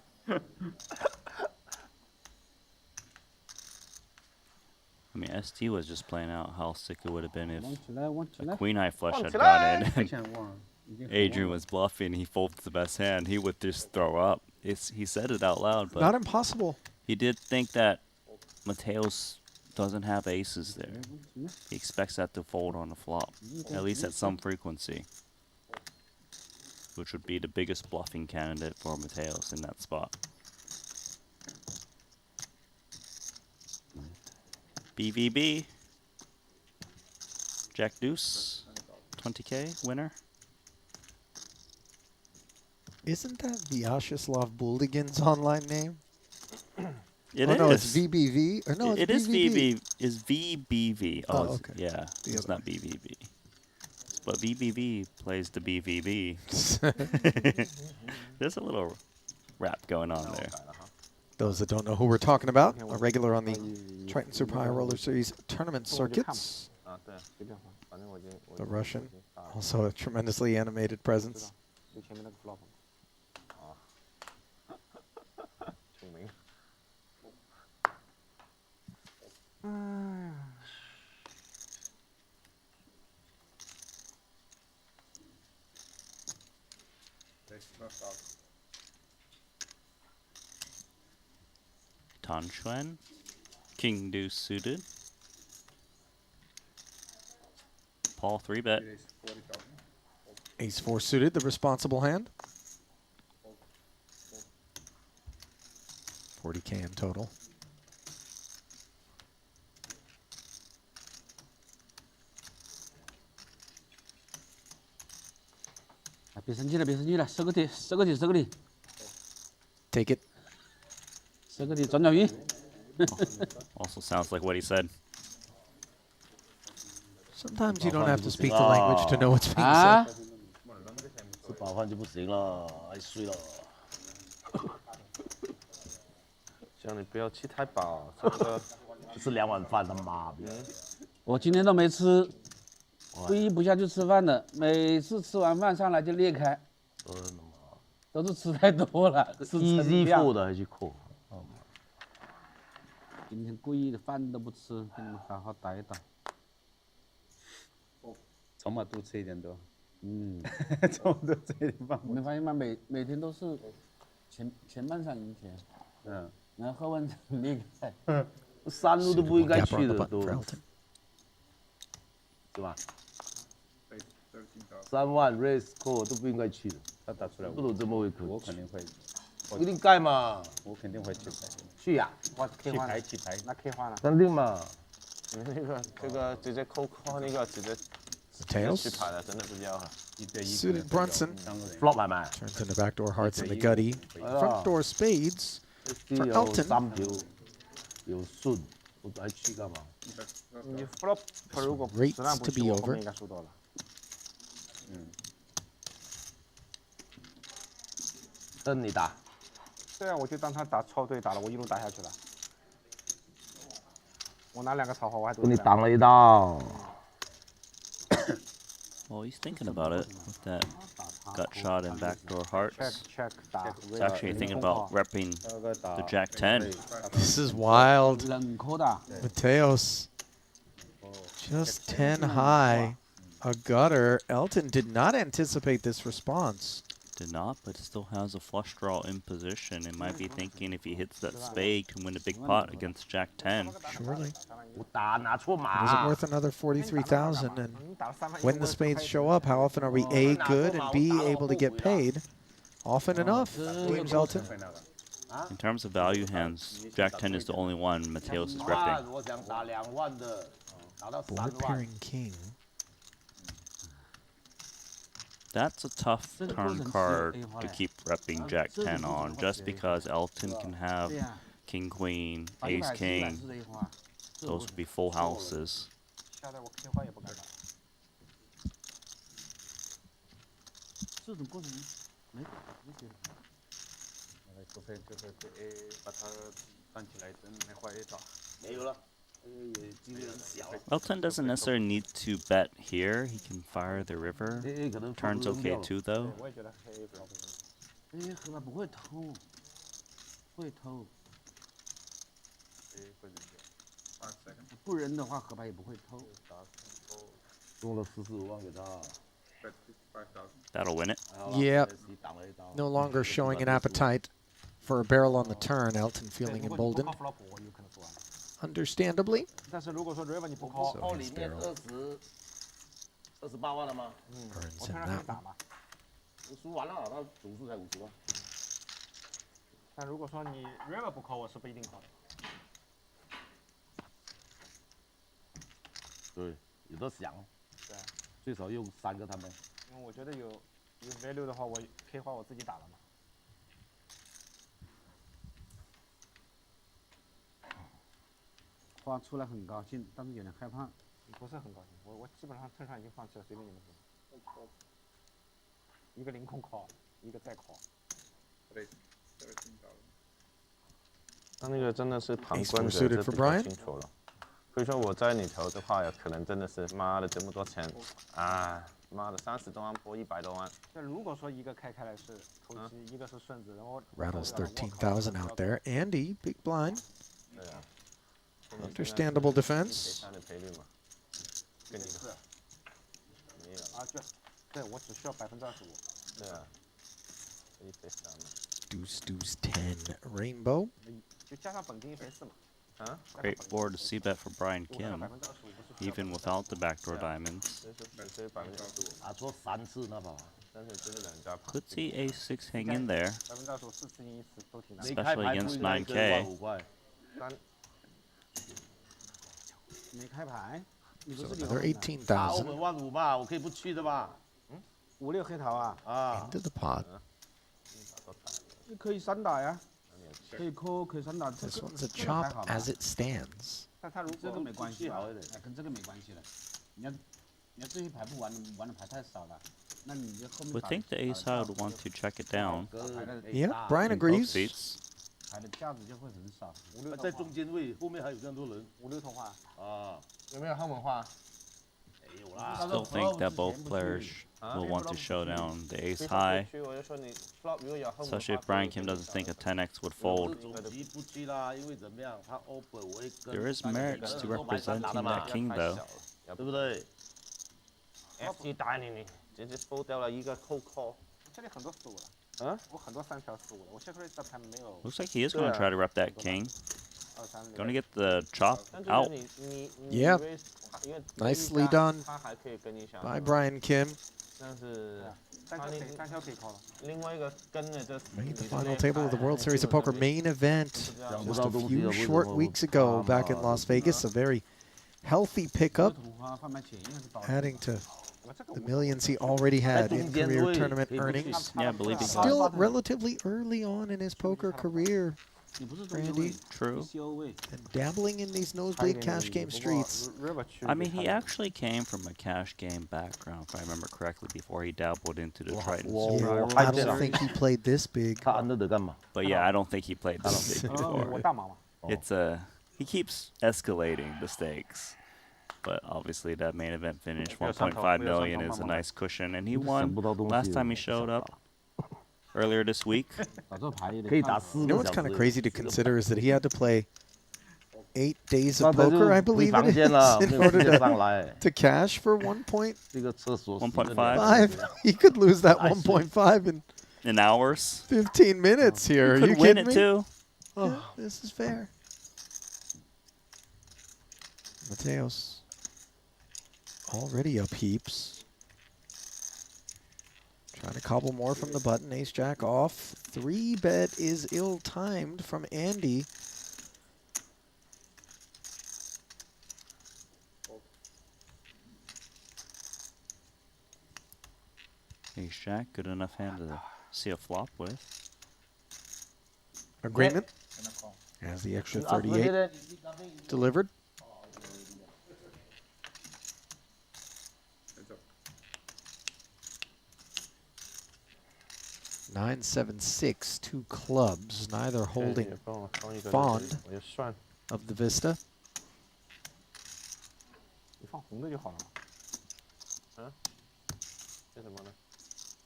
I mean, Esti was just playing out how sick it would have been if 往起来，往起 a 来， queen high flush 往 had 起 gone 来 in 太 and 想忘，已经很 Adrian 忘了 was bluffing. He folds the best hand. He would just throw up. He said it out loud, but Not impossible. he did think that Mateos doesn't have aces there. He expects that to fold on the flop, at least at some frequency, which would be the biggest bluffing candidate for Mateos in that spot. BVB. Jack Deuce. 20K winner. Isn't that Vyacheslav Buldigan's online name? It oh, is. no, it's VBV. Or no, it's it is VBV. Is VBV. Oh, it's- okay. Yeah, The it's other. not BVB. But VBV plays the BVB. There's a little rap going on there. Those that don't know who we're talking about, a regular on the Triton Super High Roller Series tournament circuits. 啊，对，随便换，反正我已经 The Russian, also a tremendously animated presence. 就前面那个 flop 啊，聪明。Xuan, King Deuce suited. Paul 3-bet. Ace 4 suited, the responsible hand. 40K in total. Take it. Also sounds like what he said. Sometimes you don't have to speak the language to know what's being said. 吃饱饭就不行了，爱睡了。希望你不要吃太饱，这个吃2碗饭，他妈逼！我今天都没吃，故意不下去吃饭的，每次吃完饭上来就裂开，都是吃太多了，是撑 easy 量 food 还去扣。今天故意的饭都不吃，跟你们好好待一待。筹码多吃一点多。嗯，筹码多吃一点饭。你没发现吗？每天都是前半场赢钱，嗯，然后后半场裂开。山路都不应该去 Suitable 的 gap 都 on the button for Elton. 是吧？3万 race call 都不应该去的，他打出来，不懂这么会可。我肯定会，一定盖嘛，我肯定会去牌。去呀，去牌去牌，那可以换了。肯定嘛。你那个这个直接扣那个直接 Tails. 去牌了，真的不要了。 Suited Brunson. flop 係咪？ Turns into backdoor hearts in the gutty. Front door spades for 有 Elton. 3條，有順，我還去幹嘛？你 flop 如果 Rates 实战不 to 去， be 我后 over. 面应该输多了。跟你打。对啊，我就当他打超对打了，我一路打下去了。我拿2个草花，我还跟你擋了一刀。 Well, he's thinking about it with that gut shot and backdoor hearts. check 打。 He's actually thinking about repping the Jack 10. This is wild. 冷扣的。 Mateos. Just 10 high. A gutter. Elton did not anticipate this response. Did not, but still has a flush draw in position and might be thinking if he hits that spade, he can win a big pot against Jack 10. Surely. 我打拿錯 Is it 碼。 worth another 43,000? And when the spades show up, how often are we A, good, and B, able to get paid? Often enough, Williams Elton. In terms of value hands, Jack 10 is the only one Mateos is repping. 我想打2萬的，打到3 Board 萬。 pairing king. That's a tough turn card to keep repping Jack 10 on, just because Elton can have King Queen, Ace King. Those would be full houses. 下来我开花也不敢打。这种过程没觉得。除非就是把它翻起来，等没坏一刀。沒有了，幾率很小。 Elton doesn't necessarily need to bet here. He can fire the river. Turns okay too, though. 我也觉得黑不要。哎，河马不会偷，会偷。不人的话，河牌也不会偷。中了45万给他。 That'll win it. Yep. No longer showing an appetite for a barrel on the turn. Elton feeling emboldened. Understandably. 但是如果说 river 你不 call， So ，call his 里面 barrel 28万了吗？ earns 我 him 看让 that 你打 one. 嘛。输完了，他总数才50万。但如果说你 river 不 call， 我是不一定 call 的。对，有的想。对。最少用3个他们。因为我觉得有 value 的话，我可以花我自己打了嘛。花出来很高兴，但是有点害怕。不是很高兴，我基本上turn上已经放弃了，随便你们说。一个凌空 call， 一个再 call。他那个真的是旁观者就比较清楚了。所以说我在里头的话，可能真的是妈的这么多钱啊，妈的30多万播100多万。就如果说一个开来是投机，一个是顺子，然后 Rattles 13,000 out there. Andy, big blind. 对啊。 Understandable defense. 跟你的。没有。啊，对，我只需要25%。对啊。可以赔3了。 Deuce, deuce, 10. Rainbow. 就加上本金140嘛。 Great board to see bet for Brian Kim, even without the backdoor diamonds. Could see ace-6 hang in there, especially against 9K. 没开牌，你不 So 是 another 500 18,000. 万5吧，我可以不去的吧？5、6黑桃啊。啊。 Into the pot. 你可以3打呀，可以 call， 可以3打。 This one's a chop as it stands. 但他如果这个没关系了，跟这个没关系了。你要这些牌不玩的牌太少了，那你就后面。 Would think the ace high would want to check it down. Yeah, Brian agrees. Seats. 牌的价值就会很少。在中间位，后面还有更多人。5、6通话。啊，有没有汉文话？ Still think that both players will want to show down the ace high, especially if Brian Kim doesn't think a 10x would fold. There is merits to representing that king though. 对不对 ？Esti 打你，直接 fold 掉了一个扣 call。这里很多4、5了。啊？我很多3条4、5了，我现在这牌没有。 Looks like he is going to try to rep that king. Going to get the chop out. Yeah. Nicely done by Brian Kim. Made the final table of the World Series of Poker main event just a few short weeks ago back in Las Vegas. A very healthy pickup, adding to the millions he already had in career tournament earnings. Yeah, I believe he Still relatively early on in his poker career. Randy. True. And dabbling in these nosebleed cash game streets. I mean, he actually came from a cash game background, if I remember correctly, before he dabbled into the Triton. Yeah, I don't think he played this big. But yeah, I don't think he played this big before. It's he keeps escalating the stakes. But obviously that main event finish, 1.5 million is a nice cushion, and he won last time he showed up. Earlier this week. You know what's kind of crazy to consider is that he had to play 8 days of poker, I believe it is, in order to cash for 1.5. He could lose that 1.5 in hours. 15 minutes here. Are you could win kidding it me? too. Oh, this is fair. Mateos already up heaps. Trying to cobble more from the button. Ace jack off. 3-bet is ill-timed from Andy. Ace jack, good enough hand to see a flop with. Agreement. As the extra 38 delivered. Nine, 7, 6, 2 clubs, neither holding fond of the Vista.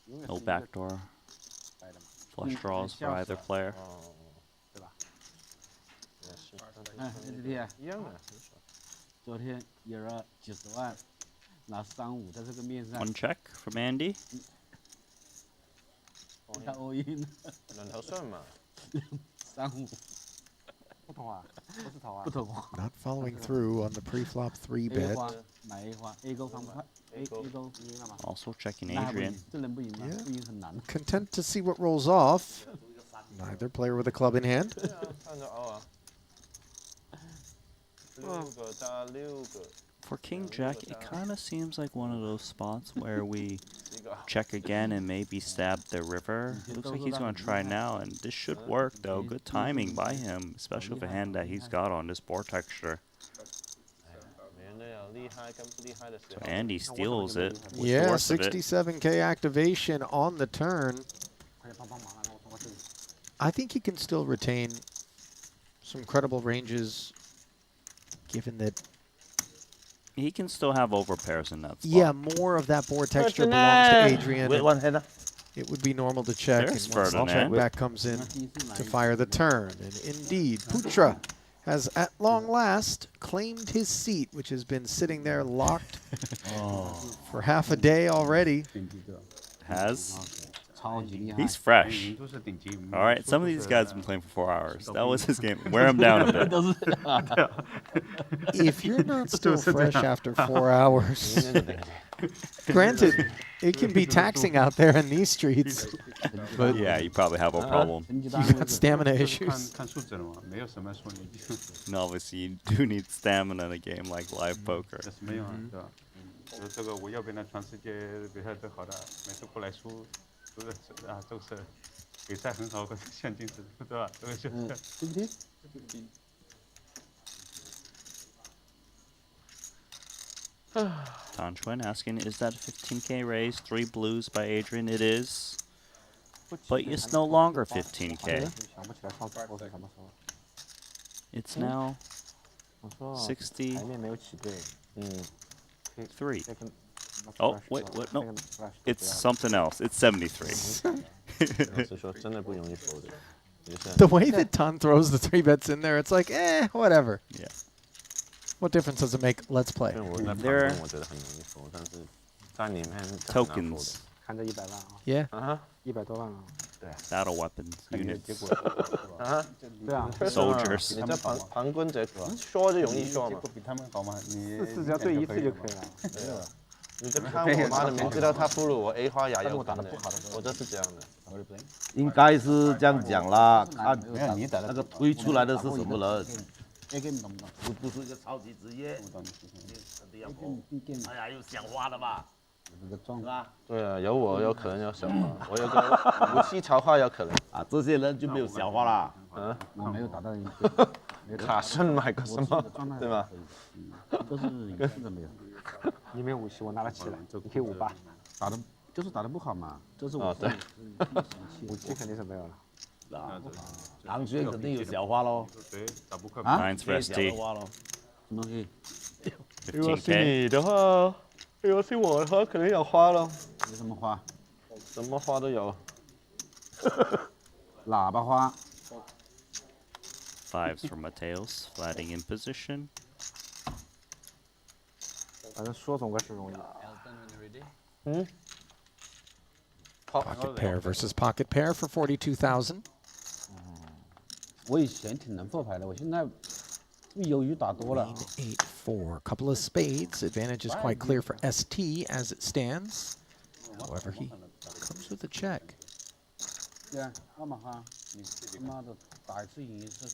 No backdoor flush draws for either player. ，ST 啊，一样的。昨天赢了90万，拿35在这个面上。 One check from Andy. 他 all in 两条顺嘛。35。不同啊，不是头啊。不同。Not following through on the pre-flop 3 bet. 买 A 花 A 勾方块 A 勾赢了吗？ Also checking Adrian. 这人不赢吗？不赢很难。 Content to see what rolls off. Neither player with a club in hand. 看着熬啊。6个加6个。 For King Jack, it kind of seems like one of those spots where we check again and maybe stab the river. Looks like he's going to try now, and this should work though. Good timing by him, especially with the hand that he's got on this board texture. So Andy steals it. What's the Yeah, worst of it? 67K activation on the turn. I think he can still retain some credible ranges, given that. He can still have overpairs in that spot. Yeah, more of that board texture belongs to Adrian. Wait, one header. It would be normal to check, There's and once the check Ferdinand. back comes in to fire the turn. And indeed, Putra has at long last claimed his seat, which has been sitting there locked for half a day already. Has? He's fresh. All right, some of these guys have been playing for 4 hours. That was his game. Wear him down a bit. If you're not still fresh after 4 hours, granted, it can be taxing out there in these streets. But yeah, you probably have a problem. You got stamina issues. And obviously, you do need stamina in a game like live poker. 这个我要比那全世界比赛都好的，每次过来输，都是比赛很好，可是现金是对吧？这个就是。Xuan asking, is that a 15K raise? 3 blues by Adrian. It is. But it's no longer 15K. It's now 63. Oh, wait, what? No. It's something else. It's 73. The way that Tang throws the 3 bets in there, it's like, whatever. Yeah. What difference does it make? Let's play. They're tokens. 看这100万啊。 Yeah. 100多万啊。 Battle weapons units. 对啊。 Soldiers. 你这旁观者说就容易说嘛。比他们好吗？你4次只要对1次就可以了。对啊。你就看我妈的，明知道他不如我 A 花牙有打的，我就是这样的。应该是这样讲啦，看那个推出来的是什么人？不是一个超级职业。哎呀，有想花的吧？是吧？对啊，有我有可能有小花，我有个无锡潮花有可能。啊，这些人就没有小花啦。嗯，我没有打到卡顺买个什么，对吧？都是有的没有。你没有57，我拿得起来，你可以58。打的就是打的不好嘛，这是啊对，57肯定是没有了。唐轩肯定有小花喽。啊 Mine's for Esti. 什么东西？如果是 15K. 你的话，如果是我的话，可能有花了。有什么花？什么花都有。喇叭花。 5s for Mateos, flatting in position. 反正说总归是容易。嗯。 Pocket pair versus pocket pair for 42,000. 我以前挺能破牌的，我现在犹豫打多了。 8-4, couple of spades. Advantage is quite clear for ST as it stands. However, he comes with a check. 对啊，二马花，你他妈的打一次赢一次。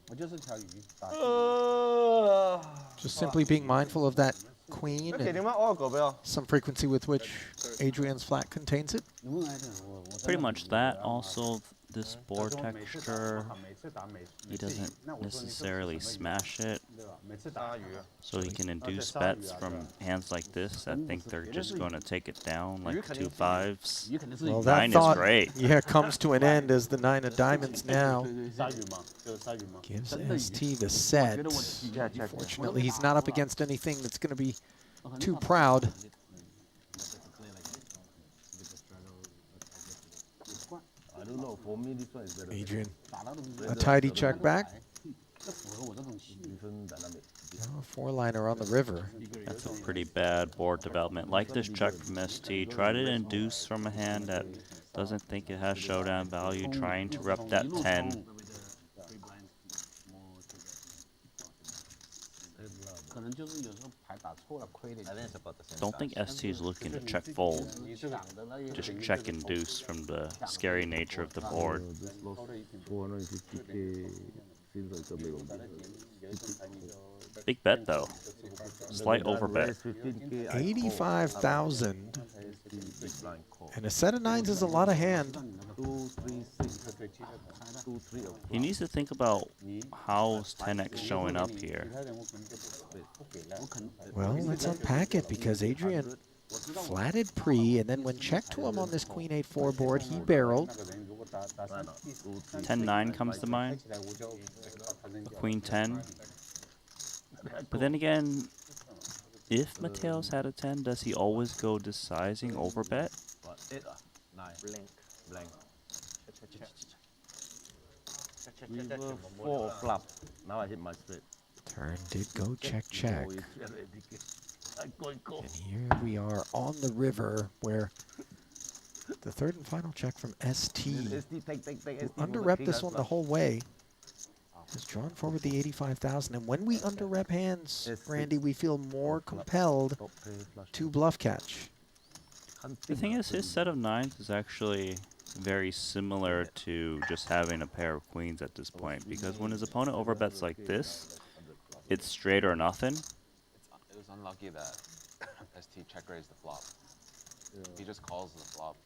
我就是条鱼打。Just simply being mindful of that queen and some frequency with which Adrian's flat contains it. Pretty much that. Also, this board texture, he doesn't necessarily smash it. So he can induce bets from hands like this that think they're just going to take it down like 2 5s. Well, that 9 thought, is great. yeah, comes to an end as the 9 of diamonds now gives ST the set. Unfortunately, he's not up against anything that's going to be too proud. I don't know. For me, this one is better. Adrian, a tidy check back. Oh, four-liner on the river. That's a pretty bad board development. Like this check from Esti, try to induce from a hand that doesn't think it has showdown value, trying to rep that 10. Don't think Esti is looking to check fold. Just check induce from the scary nature of the board. Big bet though. Slight overbet. 85,000. And a set of nines is a lot of hand. He needs to think about how's 10x showing up here. Well, let's unpack it because Adrian flatted pre, and then when checked to him on this Queen 8-4 board, he barreled. 10-9 comes to mind. Queen 10. But then again, if Mateos had a 10, does he always go decising over bet? Four flop. Now I hit my straight. Turn did go check, check. And here we are on the river where the third and final check from Esti, who under-rep this one the whole way, has drawn forward the 85,000. And when we under-rep hands, Randy, we feel more compelled to bluff catch. The thing is, his set of nines is actually very similar to just having a pair of queens at this point, because when his opponent overbets like this, it's straight or nothing. It was unlucky that ST check raised the flop. He just calls the flop.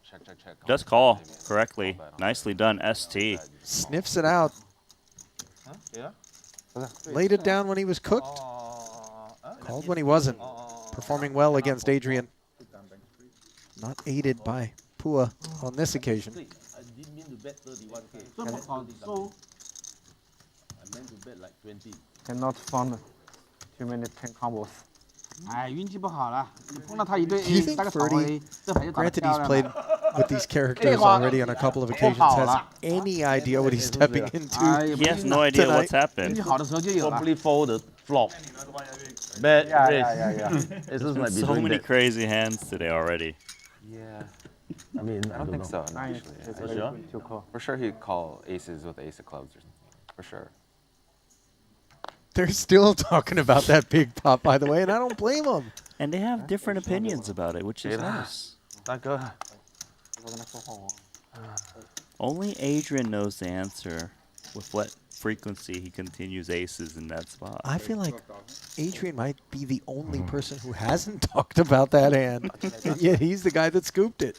Check, check, check. Just call correctly. Nicely done, ST. Sniffs it out. Laid it down when he was cooked. Called when he wasn't. Performing well against Adrian. Not aided by Phua on this occasion. I didn't mean to bet 31K. I meant to bet like 20. Cannot find too many 10 combos. Do you think Ferdy, granted he's played with these characters already on a couple of occasions, has any idea what he's stepping into? He has no idea what's happened. Probably folded, flop. Bet, raise. So many crazy hands today already. Yeah. I mean, I don't think so, no, actually. For sure? For sure he'd call aces with ace of clubs or something. For sure. They're still talking about that big pop, by the way, and I don't blame them. And they have different opinions about it, which is nice. Only Adrian knows the answer with what frequency he continues aces in that spot. I feel like Adrian might be the only person who hasn't talked about that hand, and yet he's the guy that scooped it.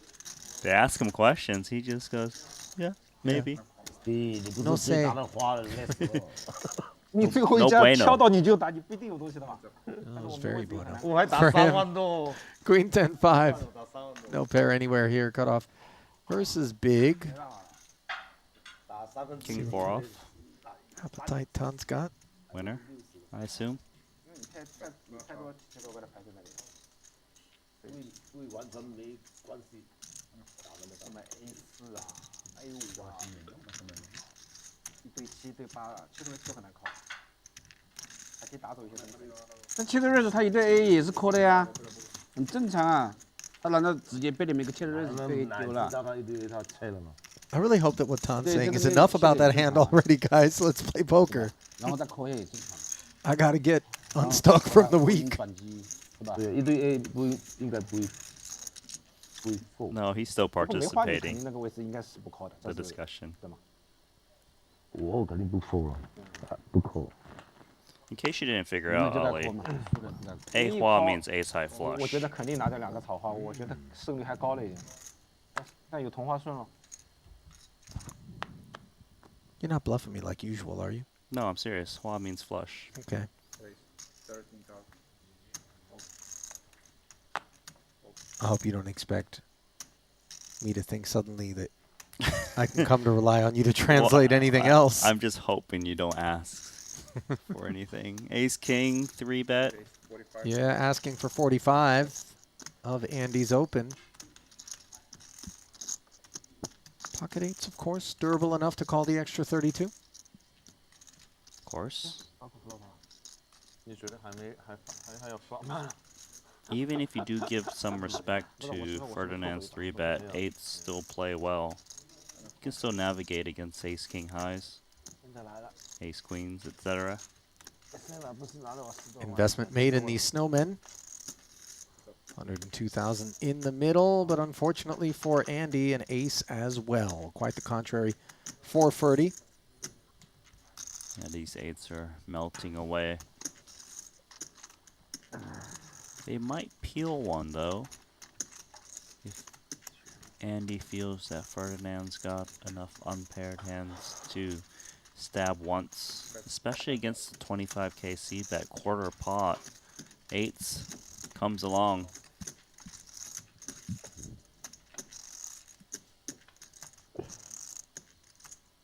They ask him questions, he just goes, yeah, maybe. No say. No bueno. That was very bueno. For him. Queen 10-5. No pair anywhere here. Cut off versus big. King 4 off. Appetite Tan's got. Winner, I assume. I really hope that what Tan's saying is enough about that hand already, guys. Let's play poker. I got to get unstuck from the week. No, he's still participating in the discussion. In case you didn't figure out, Ollie, A Hua means ace high flush. You're not bluffing me like usual, are you? No, I'm serious. Hua means flush. Okay. I hope you don't expect me to think suddenly that I can come to rely on you to translate anything else. I'm just hoping you don't ask for anything. Ace King, 3-bet. Yeah, asking for 45 of Andy's open. Pocket eights, of course, durable enough to call the extra 32. course. 你觉得还有 flop 吗？ Even if you do give some respect to Ferdinand's 3-bet, 8s still play well. You can still navigate against ace-king highs, ace-queens, etc. Investment made in these snowmen. 102,000 in the middle, but unfortunately for Andy, an ace as well. Quite the contrary for Ferdy. Yeah, these 8s are melting away. They might peel one, though, if Andy feels that Ferdinand's got enough unpaired hands to stab once, especially against the 25k c-bet quarter pot. 8s comes along.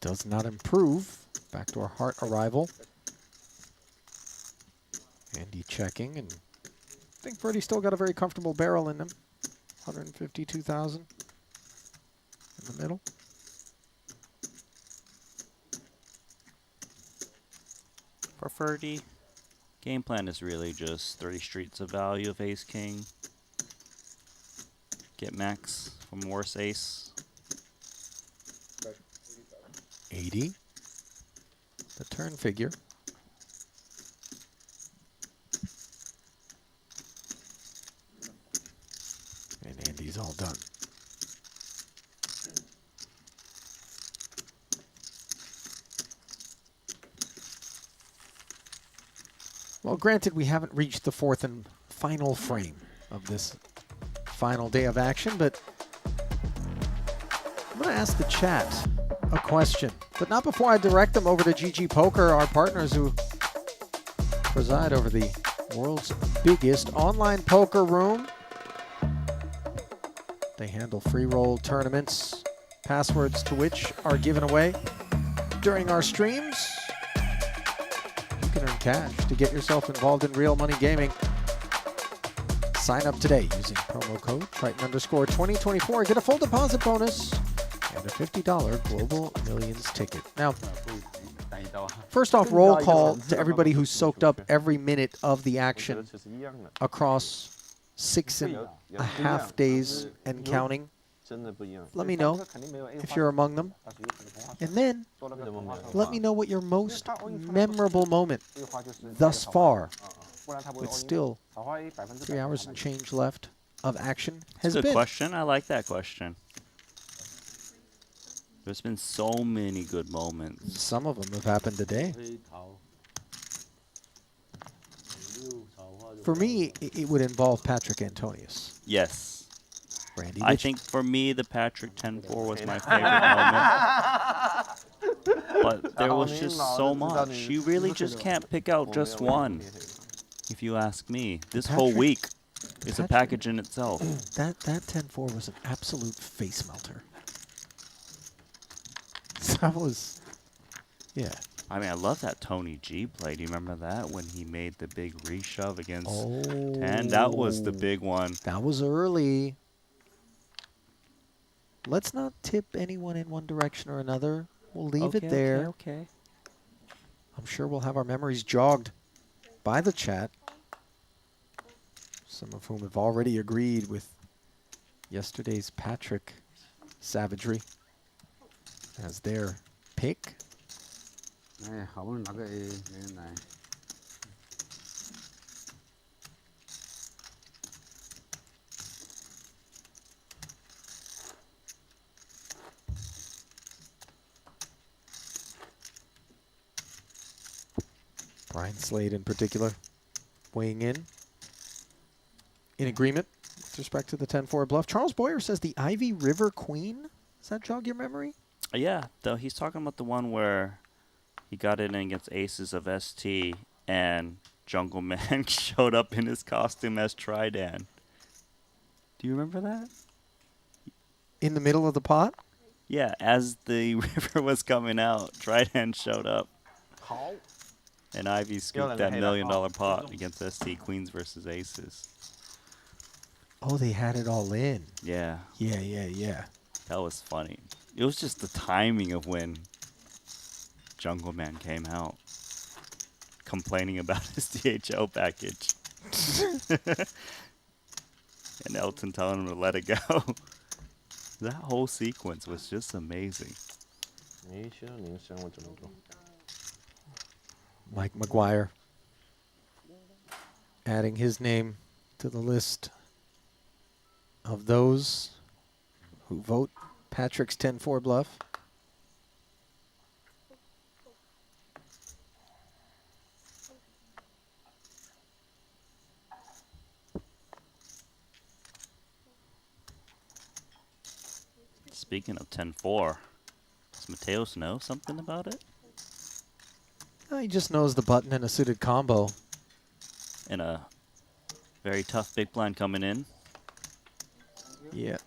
Does not improve. Back to our heart arrival. Andy checking, and I think Ferdy's still got a very comfortable barrel in him. 152,000 in the middle. For Ferdy, game plan is really just 30 streets of value of ace-king. Get max from worse ace. 80. The turn figure. And Andy's all done. Well, granted, we haven't reached the fourth and final frame of this final day of action, but I'm going to ask the chat a question, but not before I direct them over to GG Poker, our partners who preside over the world's biggest online poker room. They handle free roll tournaments, passwords to which are given away during our streams. You can earn cash to get yourself involved in real money gaming. Sign up today using promo code Triton_2024. Get a full deposit bonus and a $50 Global Millions ticket. Now, first off, roll call to everybody who's soaked up every minute of the action across 6.5 days and counting. Let me know if you're among them. And then, let me know what your most memorable moment thus far, with still 3 hours and change left of action, has Good been. question. I like that question. There's been so many good moments. Some of them have happened today. For me, it would involve Patrik Antonius. Yes. Randy, I think for me, the Patrik 10-4 was my favorite moment. But there was just so much. You really just can't pick out just one, if you ask me. This whole week is a package in itself. That 10-4 was an absolute face melter. That was, yeah. I mean, I love that Tony G play. Do you remember that when he made the big reshove against 10? That was the big one. That was early. Let's not tip anyone in one direction or another. We'll leave it there. Okay. I'm sure we'll have our memories jogged by the chat, some of whom have already agreed with yesterday's Patrik savagery as their pick. Brian Slade in particular weighing in agreement with respect to the 10-4 bluff. Charles Boyer says the Ivy River Queen. Does that jog your memory? Yeah, though he's talking about the one where he got in against aces of ST and Jungle Man showed up in his costume as Triton. Do you remember that? In the middle of the pot? Yeah, as the river was coming out, Triton showed up. And Ivy scooped that $1 million pot against ST Queens versus Aces. Oh, they had it all in. Yeah. Yeah. That was funny. It was just the timing of when Jungle Man came out. complaining about his DHL package. And Elton telling him to let it go. That whole sequence was just amazing. Mike McGuire adding his name to the list of those who vote Patrick's 10-4 bluff. Speaking of 10-4, does Mateos know something about it? He just knows the button and a suited combo. And a very tough big blind coming in. Yeah.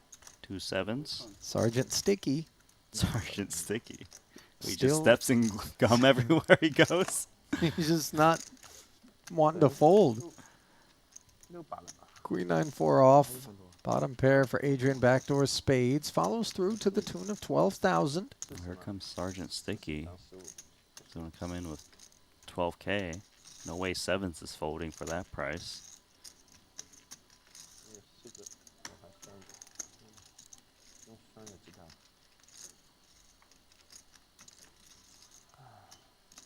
2 7s. Sergeant Sticky. Sergeant Sticky. He Still just steps in gum everywhere he goes. He's just not wanting to fold. Queen 9-4 off. Bottom pair for Adrian, backdoor spades. Follows through to the tune of 12,000. Here comes Sergeant Sticky. He's going to come in with 12K. No way sevens is folding for that price.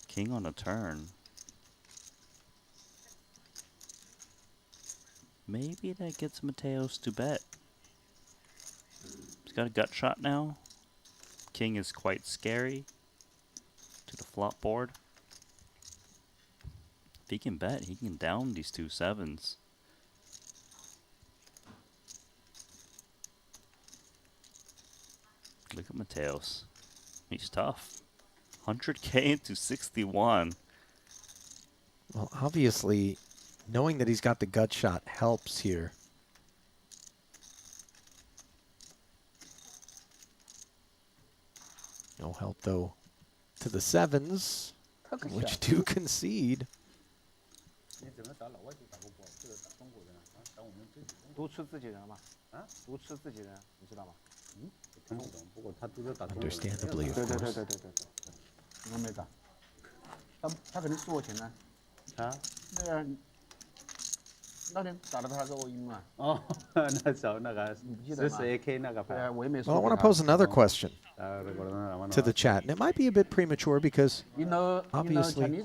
King on a turn. Maybe that gets Mateos to bet. He's got a gut shot now. King is quite scary to the flop board. If he can bet, he can down these 2 7s. Look at Mateos. He's tough. 100K into 61. Well, obviously, knowing that he's got the gut shot helps here. No help, though, to the sevens, which do concede. 毒吃自己人嘛，毒吃自己人，你知道吗？听不懂，不过他都在打中国人。 Understandably, of 对对对 course. 对对对。我没打，他肯定输我钱呢。啊？那个那天打的他给我赢了。哦，那时候那个14AK 那个牌。对，我也没输。 Well, I want to pose another question to the chat, and it might be a bit premature because obviously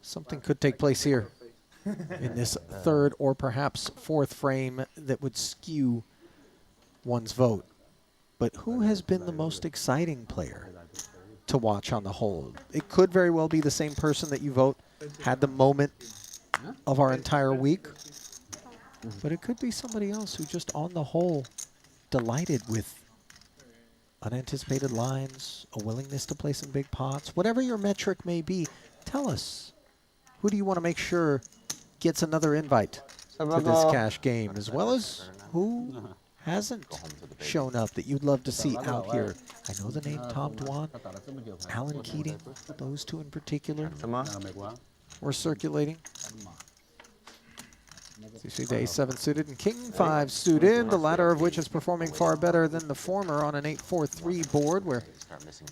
something could take place here in this third or perhaps fourth frame that would skew one's vote. But who has been the most exciting player to watch on the whole? It could very well be the same person that you vote had the moment of our entire week. But it could be somebody else who just on the whole delighted with unanticipated lines, a willingness to play some big pots. Whatever your metric may be, tell us. Who do you want to make sure gets another invite to this cash game, as well as who hasn't shown up that you'd love to see out here? I know the name Tom Dwan, Alan Keating, those two in particular were circulating. So you see the A7 suited and King 5 suited, the latter of which is performing far better than the former on an 8-4-3 board where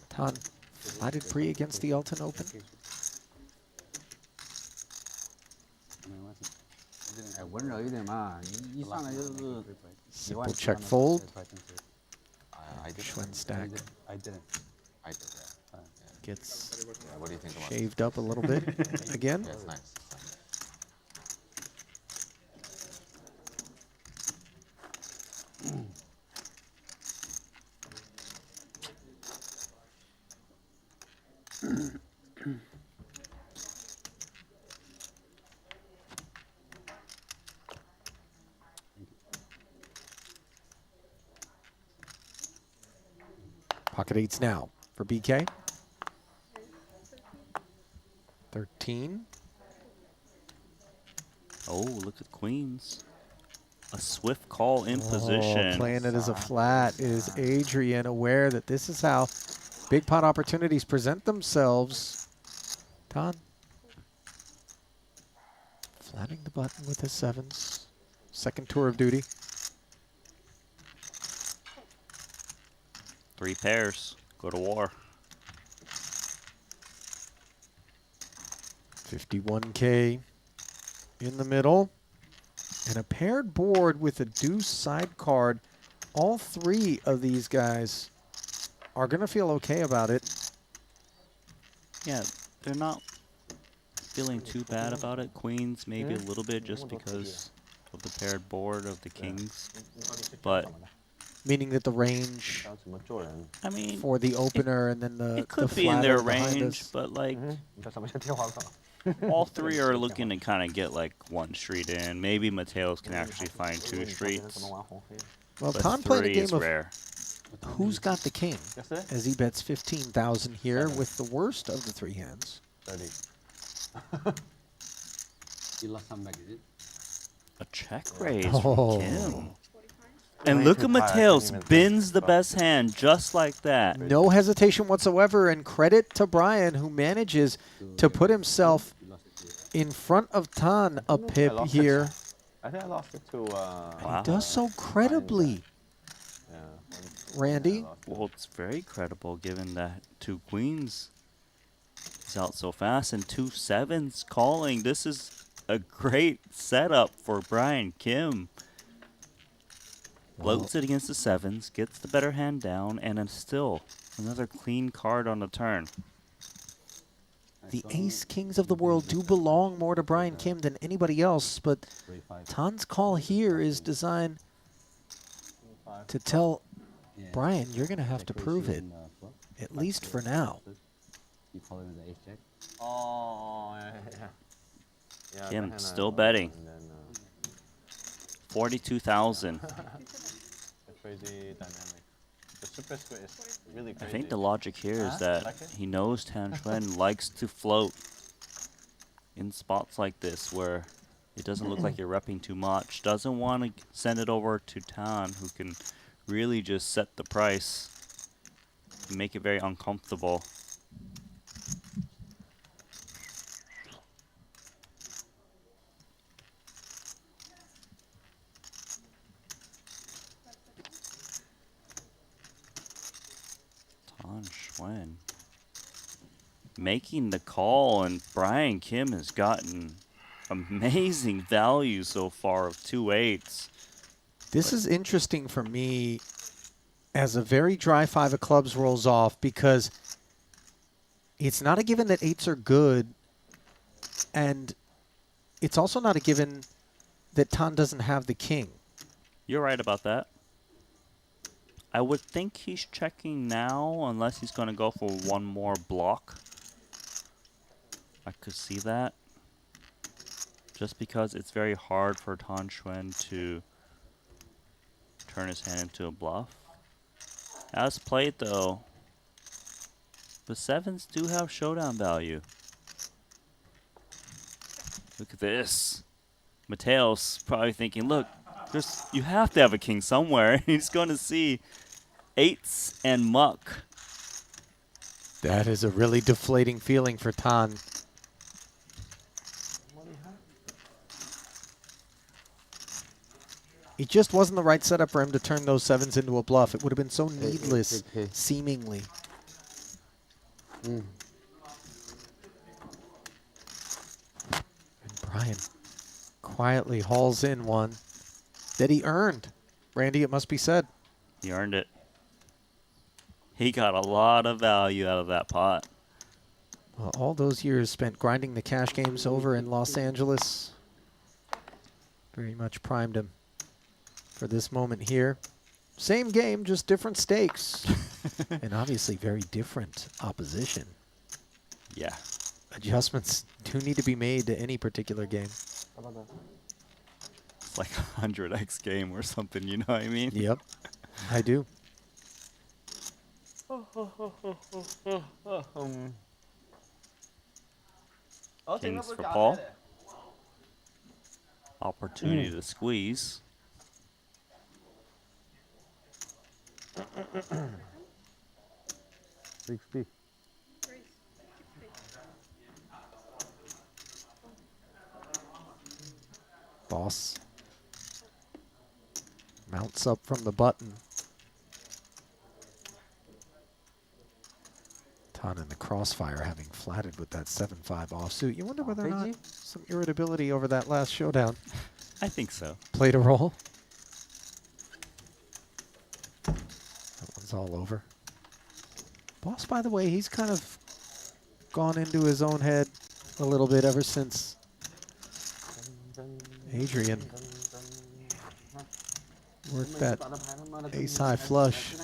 Tan flatted pre against the Elton Open. Simple check fold. Xuan stack. I did, yeah. Gets What do you think about shaved up a little bit again. Yeah, it's nice. Pocket eights now for BK. 13. Oh, look at queens. A swift call in position. Playing it as a flat is Adrian, aware that this is how big pot opportunities present themselves. Tan flatting the button with his sevens. Second tour of duty. 3 pairs. Go to war. 51K in the middle. And a paired board with a deuce side card. All three of these guys are going to feel okay about it. Yeah, they're not feeling too bad about it. Queens maybe a little bit just because of the paired board of the kings. But meaning that the range, I mean, for the opener and then the it could the be in their flatter behind range, us. but like all three are looking to kind of get like one street in. Maybe Mateos can actually find two streets. Well, but Tom played a three game is of rare. who's got the king, as he bets 15,000 here with the worst of the three hands. 30. You lost some back, is it? A check raise Oh. from Kim. And look at Mateos, bins the best hand just like that. No hesitation whatsoever, and credit to Brian, who manages to put himself in front of Tan a pip here. I think I lost it to. He does so credibly. Randy? Well, it's very credible given that two queens is out so fast and two sevens calling. This is a great setup for Brian Kim. Floats it against the sevens, gets the better hand down, and then still another clean card on the turn. The ace kings of the world do belong more to Brian Kim than anybody else, but Tan's call here is designed to tell Brian, you're going to have to prove it, at least for now. You call it the ace jack? Oh, yeah. Kim still betting. 42,000. Crazy dynamic. The super square is really I crazy. think the logic here is that he knows Tan Xuan likes to float in spots like this where it doesn't look like you're repping too much. Doesn't want to send it over to Tan, who can really just set the price and make it very uncomfortable. Tan Xuan making the call, and Brian Kim has gotten amazing value so far of 2 8s. This is interesting for me as a very dry five of clubs rolls off, because it's not a given that eights are good, and it's also not a given that Tan doesn't have the king. You're right about that. I would think he's checking now, unless he's going to go for one more block. I could see that. Just because it's very hard for Tan Xuan to turn his hand into a bluff. As played though, the sevens do have showdown value. Look at this. Mateos probably thinking, look, you have to have a king somewhere. He's going to see eights and muck. That is a really deflating feeling for Tan. It just wasn't the right setup for him to turn those sevens into a bluff. It would have been so needless, seemingly. And Brian quietly hauls in one that he earned. Randy, it must be said. He earned it. He got a lot of value out of that pot. Well, all those years spent grinding the cash games over in Los Angeles very much primed him for this moment here. Same game, just different stakes. And obviously very different opposition. Yeah. Adjustments do need to be made to any particular game. It's like a 100x game or something, you know what I mean? Yep, I do. Kings for Paul. Opportunity to squeeze. Boss mounts up from the button. Tan in the crossfire, having flatted with that 7-5 offsuit. You wonder whether or not some irritability over that last showdown I think so. played a role. That one's all over. Boss, by the way, he's kind of gone into his own head a little bit ever since Adrian worked that ace-high flush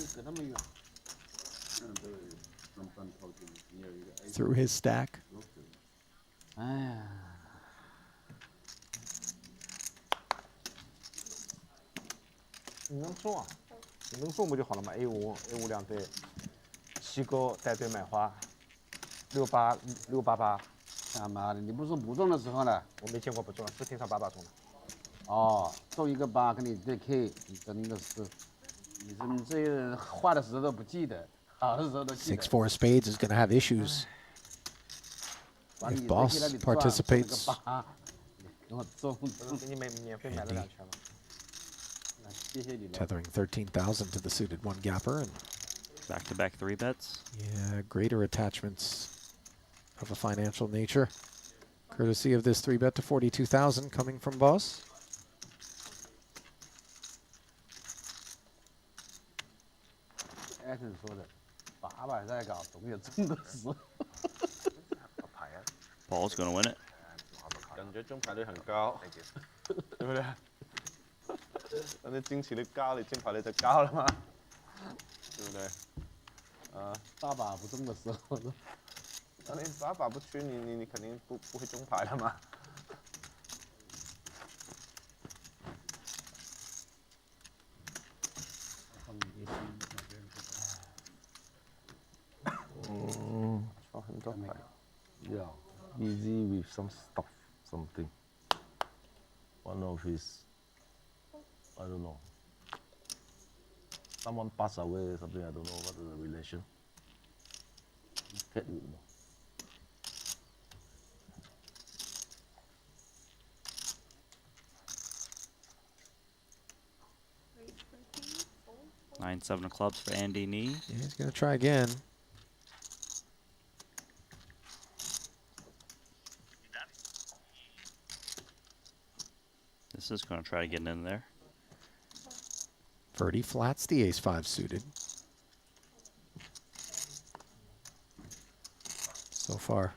through his stack. 你能送啊？你能送不就好了吗？A5 两对，7勾带对买花，688。他妈的，你不是说不中的时候呢？我没见过不中，是天上8把中的。哦，中一个8跟你对 K， 你真的是，你这些人坏的时候都不记得，好的时候都记得。 6-4 spades is going to have issues if Boss participates. 给我中，给你免费买了2圈了。 谢谢你了。 Tethering 13,000 to the suited 1-gapper and back-to-back 3-bets. Yeah, greater attachments of a financial nature, courtesy of this 3-bet to 42,000 coming from Boss. Elton 说的，800在搞，总有中的时候。 Paul's gonna win it. 感觉中牌率很高，对不对？等你惊奇率高，你中牌率就高了嘛，对不对？大把不中的时候，等你8把不出，你肯定不会中牌了嘛。刷很多牌。Yeah, busy with some stuff, something. One of his, I don't know. Someone passed away or something, I don't know what is the relation. Can't know. Nine, 7 of clubs for Andi Ni. Yeah, he's going to try again. This is going to try to get in there. Ferdy flats the ace-5 suited. So far,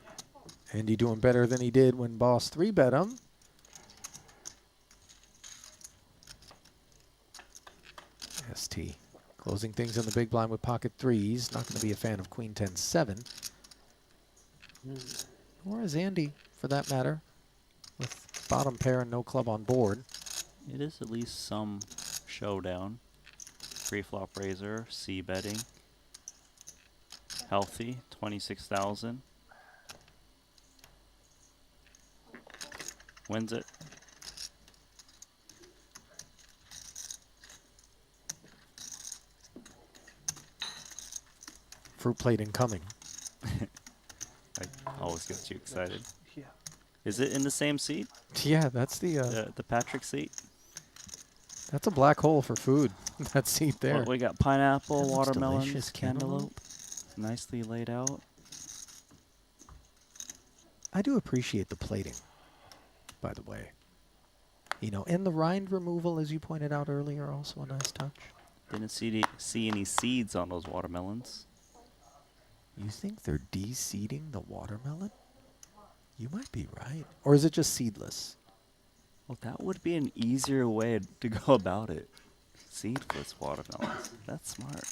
Andy doing better than he did when Boss 3-bet him. Esti closing things in the big blind with pocket 3s. Not going to be a fan of Queen 10-7. Nor is Andy, for that matter, with bottom pair and no club on board. It is at least some showdown. Pre-flop raiser, c-betting. Healthy, 26,000. Wins it. Fruit plate incoming. I always get you excited. Yeah. Is it in the same seat? Yeah, that's the Patrik seat. That's a black hole for food. That seat there. Well, we got pineapple, That looks watermelon, delicious. cantaloupe, nicely laid out. I do appreciate the plating, by the way. You know, and the rind removal, as you pointed out earlier, also a nice touch. Didn't see any seeds on those watermelons. You think they're de-seeding the watermelon? You might be right. Or is it just seedless? Well, that would be an easier way to go about it. Seedless watermelons. That's smart.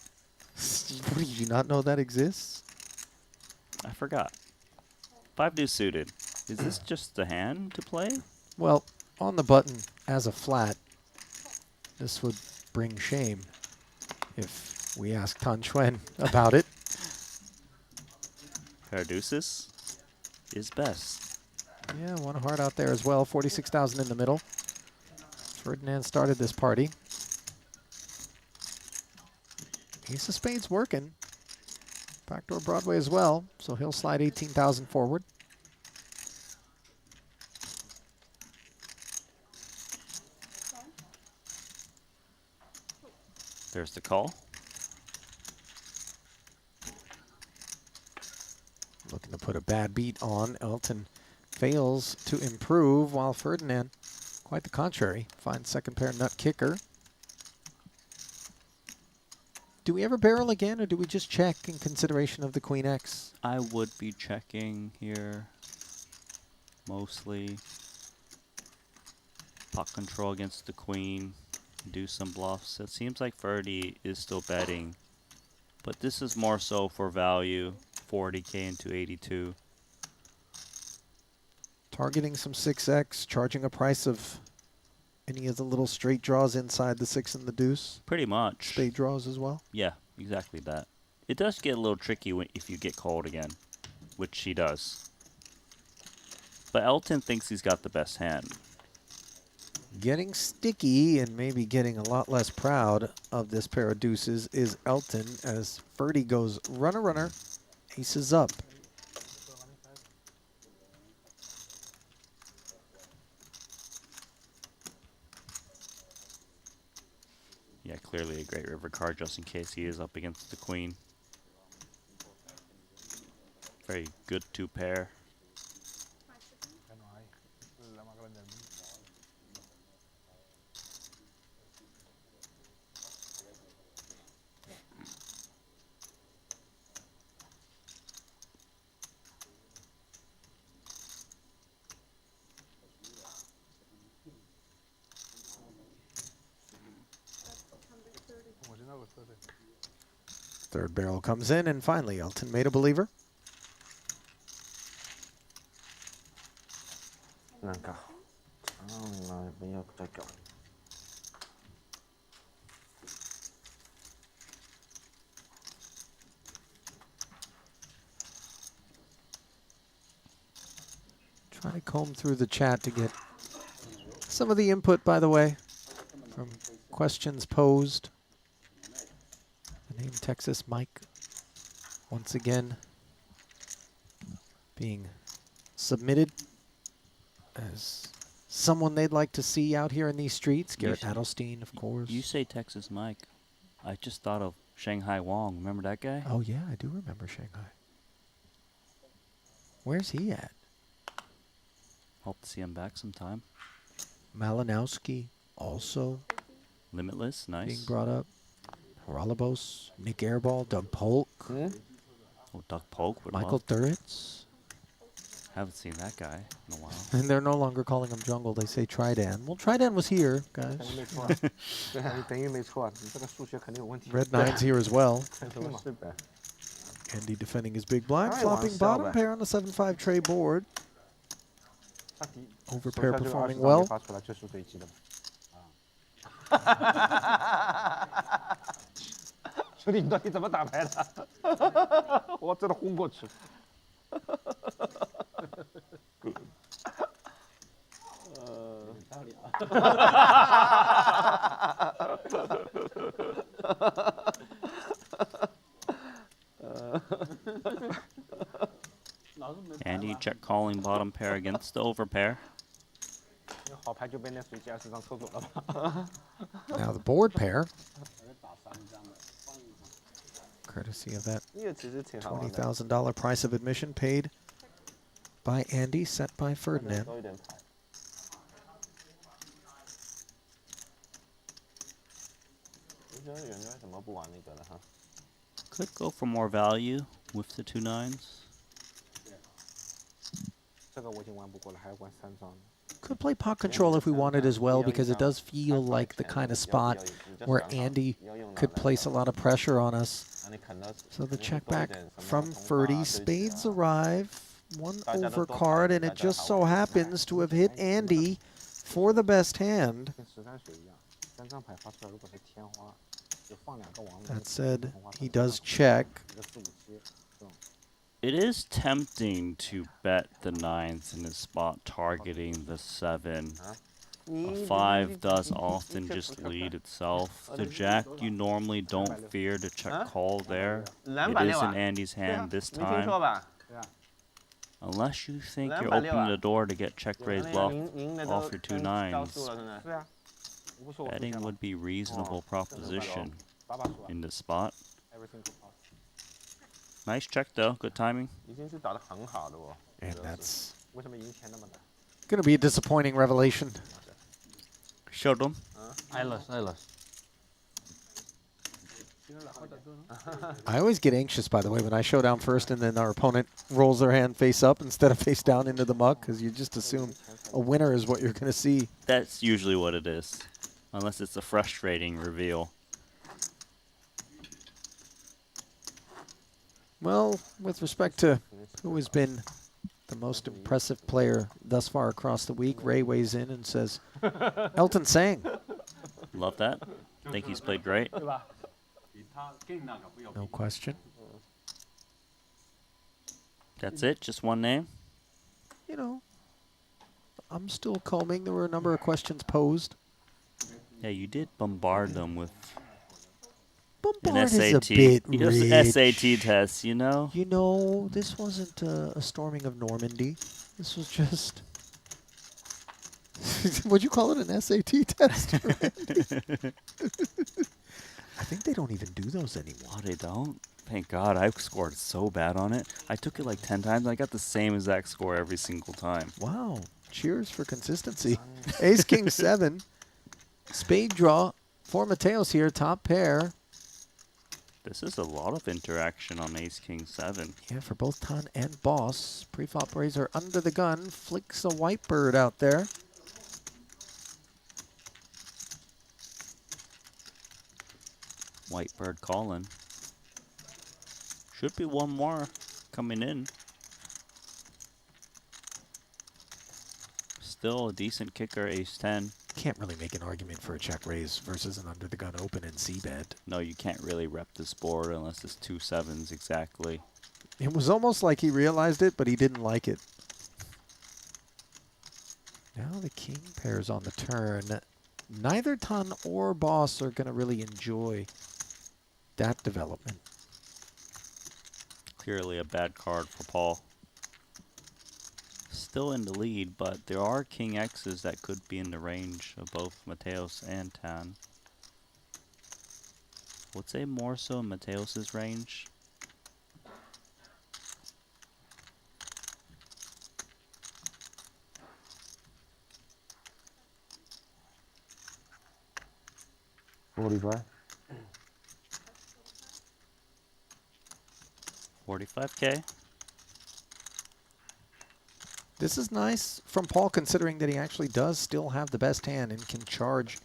Did you not know that exists? I forgot. 5 deuce suited. Is this just a hand to play? Well, on the button as a flat, this would bring shame if we asked Tan Xuan about it. Pair of deuces is best. Yeah, one heart out there as well. 46,000 in the middle. Ferdinand started this party. Ace of spades working. Backdoor Broadway as well, so he'll slide 18,000 forward. There's the call. put a bad beat on. Elton fails to improve, while Ferdinand, quite the contrary, finds second pair nut kicker. Do we ever barrel again, or do we just check in consideration of the Queen X? I would be checking here, mostly. Pot control against the Queen, do some bluffs. It seems like Ferdy is still betting, but this is more so for value, 40k into 82. Targeting some 6x, charging a price of any of the little straight draws inside the 6 and the deuce. Pretty much. Spade draws as well. Yeah, exactly that. It does get a little tricky if you get called again, which he does. But Elton thinks he's got the best hand. Getting sticky and maybe getting a lot less proud of this pair of deuces is Elton, as Ferdy goes runner, runner, aces up. Yeah, clearly a great river card just in case he is up against the Queen. Very good 2-pair. Third barrel comes in, and finally Elton made a believer. 难搞，从来不要再搞。 Try to comb through the chat to get some of the input, by the way, from questions posed. The name Texas Mike, once again, being submitted as someone they'd like to see out here in these streets. Garrett Adelstein, of course. You say Texas Mike. I just thought of Shanghai Wang. Remember that guy? Oh, yeah, I do remember Shanghai. Where's he at? Hope to see him back sometime. Malinowski also Limitless, nice. being brought up. Haralabos, Nick Airball, Doug Polk. Oh, Doug Polk would Michael love. Thuritz. Haven't seen that guy in a while. And they're no longer calling him Jungle. They say Triton. Well, Triton was here, guys. 等于没错，你这个数学肯定有问题。 Red Nine's here as well. 是呗。 Andy defending his big blind, Alright, flopping Wang, bottom sell pair on the 7-5 tray board. 他第 Over 手 pair 下就 performing 20 张 well. 没发出来，这是最急的。兄弟，你到底怎么打牌的？我真的昏过去。道理啊。Andy check calling bottom pair against the over pair. 好牌就被那随机20张抽走了吧。 Now the board pair, courtesy of that 这个其实挺好玩的。 $20,000 price of admission paid by Andy, set by Ferdinand. 多一点牌。我觉得圆圆怎么不玩那个了哈？ Could go for more value with the 2 9s. 这个我已经玩不过了，还要玩3张。 Could play pot control if we wanted as well, because it does feel like the kind of spot where Andy could place a lot of pressure on us. So the check back from Ferdy. Spades arrive. One over card, and it just so happens to have hit Andy for the best hand. 跟13水一样，3张牌发出来，如果是天花，就放2个王。 That said, he does check. It is tempting to bet the 9s in a spot targeting the 7. A 5 does often just lead itself. The jack you normally don't fear to check call there. It is in Andy's hand this time. Unless you think you're opening the door to get check raise bluff off your 2 9s. Betting would be reasonable proposition in this spot. Nice check though. Good timing. 已经是打得很好的哦。 And that's 为什么赢钱那么难？ going to be a disappointing revelation. Showed them. Eyeless. I always get anxious, by the way, when I show down first and then our opponent rolls their hand face up instead of face down into the muck, because you just assume a winner is what you're going to see. That's usually what it is, unless it's a frustrating reveal. Well, with respect to who has been the most impressive player thus far across the week, Ray weighs in and says, Elton Tsang. Love that. Think he's played great. No question. That's it? Just one name? You know, I'm still combing. There were a number of questions posed. Yeah, you did bombard them with an Bombard is a SAT. bit Just rich. SAT test, you know? You know, this wasn't a storming of Normandy. This was just... Would you call it an SAT test? I think they don't even do those anymore. Oh, they don't? Thank God. I scored so bad on it. I took it like 10 times. I got the same exact score every single time. Wow. Cheers for consistency. Ace, King, 7. Spade draw for Mateos here. Top pair. This is a lot of interaction on Ace King 7. Yeah, for both Tan and Boss. Preflop Razor under the gun. Flicks a white bird out there. White bird calling. Should be one more coming in. Still a decent kicker, Ace 10. Can't really make an argument for a check raise versus an under the gun open in C-bet. No, you can't really rep this board unless it's 2 sevens exactly. It was almost like he realized it, but he didn't like it. Now the king pairs on the turn. Neither Tan or Boss are going to really enjoy that development. Clearly a bad card for Paul. Still in the lead, but there are King X's that could be in the range of both Mateos and Tan. Would say more so in Mateos' range. $45. 45K. This is nice from Paul, considering that he actually does still have the best hand and can charge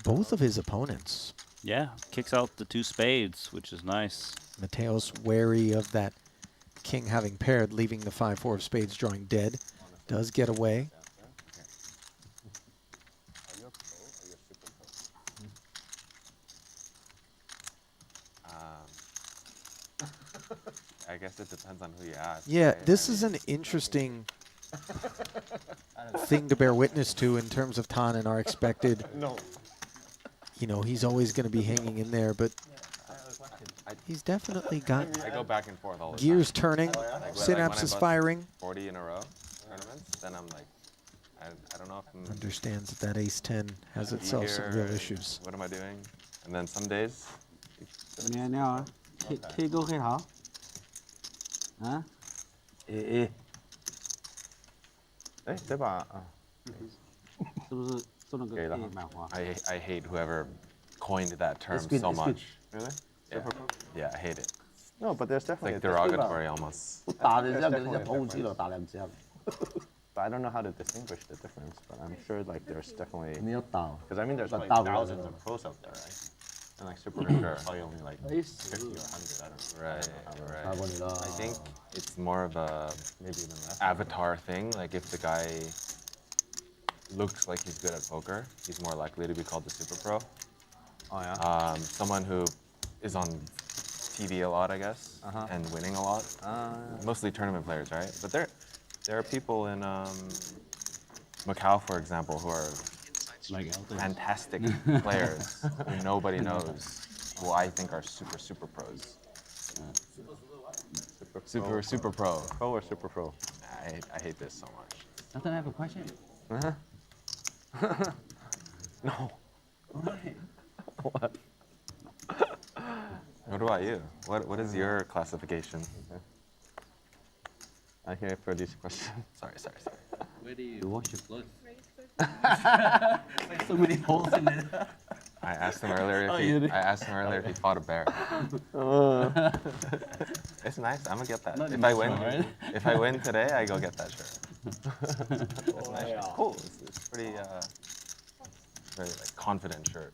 both of his opponents. Yeah, kicks out the 2 spades, which is nice. Mateos wary of that king having paired, leaving the 5-4 of spades drawing dead. Does get away. I guess it depends on who you ask. Yeah, right? this is an interesting thing to bear witness to in terms of Tan and our expected. No. You know, he's always going to be hanging in there, but he's definitely got I go back and forth all the gears time. turning, Like, synapses firing. 40 in a row tournaments, then I'm like, I don't know if I'm Understands that Ace-10 has gonna be itself some here, real issues. What am I doing? And then some days, 你好，K 哥 K 好，啊，AA，哎，这把啊，是不是做那个给了 A 买花？ I hate whoever coined that term It's good, so it's much. good. Really? Yeah. Yeah, I hate it. No, but there's It's definitely like a difference. derogatory almost. 我打人家给人家跑出去了，打2下。 But I don't know how to distinguish the difference. But I'm sure like there's definitely 你要打， because I mean there's like 打不了 thousands of pros out there, right? And like super rich are probably only like 50 or 100. I don't know. Right, Right. 打过你了。 I think it's more of a Maybe even less. avatar thing. Like if the guy looks like he's good at poker, he's more likely to be called the super pro. Oh yeah. Someone who is on TV a lot, I guess, and winning a lot. Mostly tournament players, right? But there are people in Macau, for example, who are Like Elton. fantastic players who nobody knows, who I think are super pros. Super pro. Pro or super pro? I hate this so much. Elton, I have a question. No. Why? What? What about you? What is your classification? I hear for this question. Sorry. Where do you wash your clothes? So many holes in it. I asked him earlier if he fought a bear. It's nice. I'm gonna get that. If I win today, I go get that shirt. It's nice. It's cool. It's pretty very like confident shirt.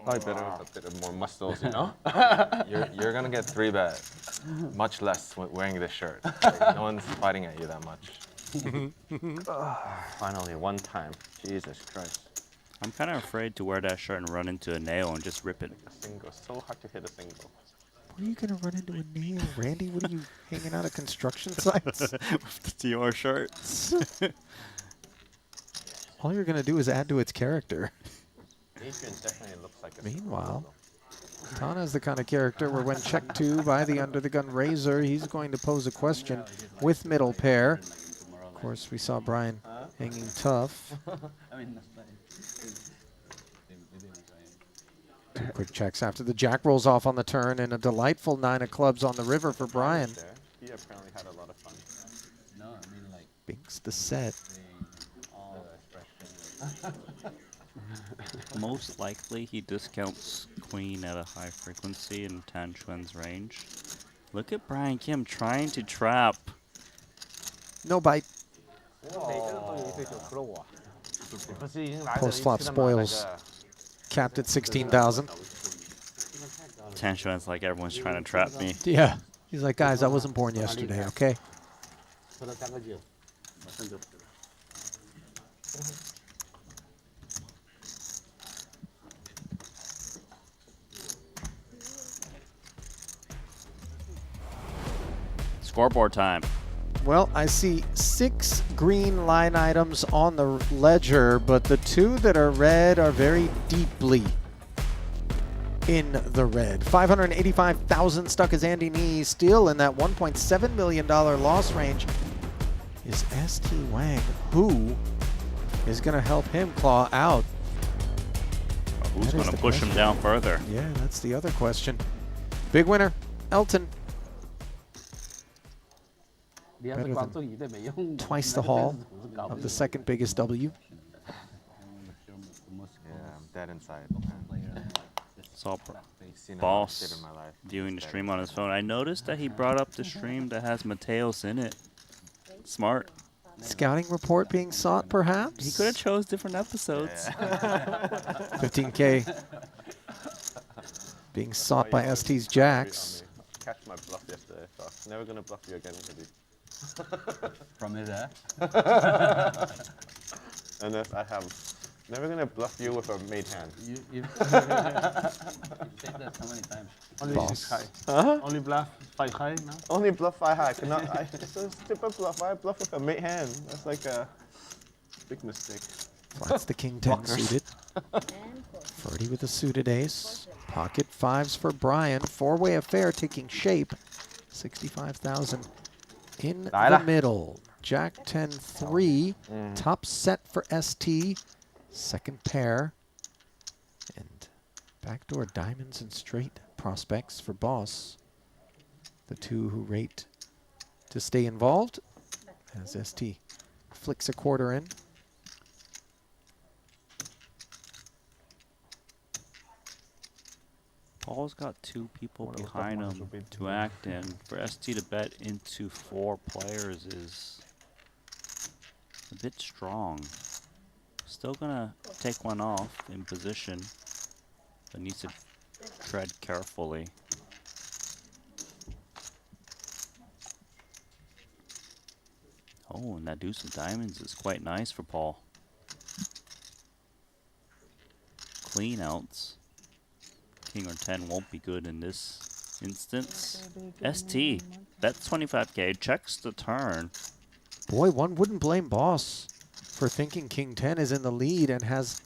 Probably better with a bit of more muscles, you know? You're gonna get 3-bet, much less wearing this shirt. Like, no one's fighting at you that much. Finally, one time. Jesus Christ. I'm kind of afraid to wear that shirt and run into a nail and just rip it. A single. So hard to hit a single. Where are you going to run into a nail, Randy? What are you hanging out at construction sites? With the TR shirt. All you're going to do is add to its character. Adrian definitely looks like a Meanwhile, Tana's the kind of character where when checked to by the under-the-gun Razor, he's going to pose a question with middle pair. Of course, we saw Brian hanging tough. Two quick checks after the jack rolls off on the turn, and a delightful 9 of clubs on the river for Brian. He apparently had a lot of fun. No, I mean like. Binks the set. Most likely, he discounts queen at a high frequency in Tan Xuan's range. Look at Brian Kim trying to trap. No bite. Post-flop spoils. Capped at 16,000. Tan Xuan's like, everyone's trying to trap me. Yeah. He's like, guys, I wasn't born yesterday, okay? Scoreboard time. Well, I see 6 green line items on the ledger, but the 2 that are red are very deeply in the red. 585,000 stuck as Andi Ni, still in that $1.7 million loss range, is Esti Wang. Who is going to help him claw out? Who's going to push him down further? Yeah, that's the other question. Big winner, Elton. Better than twice the haul of the second biggest W. Yeah, I'm dead inside. Saw Boss viewing the stream on his phone. I noticed that he brought up the stream that has Mateos in it. Smart. Scouting report being sought, perhaps? He could have chose different episodes. Yeah. 15K being sought by ST's Jacks. Catch my bluff yesterday, so I'm never gonna bluff you again, Eddie. From it, Unless I have never gonna bluff you with a made hand. You've said that how many times? Only Boss. 6 high. Only bluff 5 high now. Only bluff 5 high. It's a stupid bluff. I bluff with a made hand. That's like a big mistake. Flats the king 10 suited. Ferdy with a suited ace. Pocket 5s for Brian. 4-way affair taking shape. 65,000 in the middle. Jack 10-3. Top set for ST. Second pair. And backdoor diamonds and straight prospects for Boss. The 2 who rate to stay involved as ST flicks a quarter in. Paul's got 2 people behind him to act in. For ST to bet into 4 players is a bit strong. Still gonna take one off in position, but needs to tread carefully. Oh, and that deuce of diamonds is quite nice for Paul. Clean outs. King or 10 won't be good in this instance. ST, that's 25K, checks the turn. Boy, one wouldn't blame Boss for thinking King 10 is in the lead and has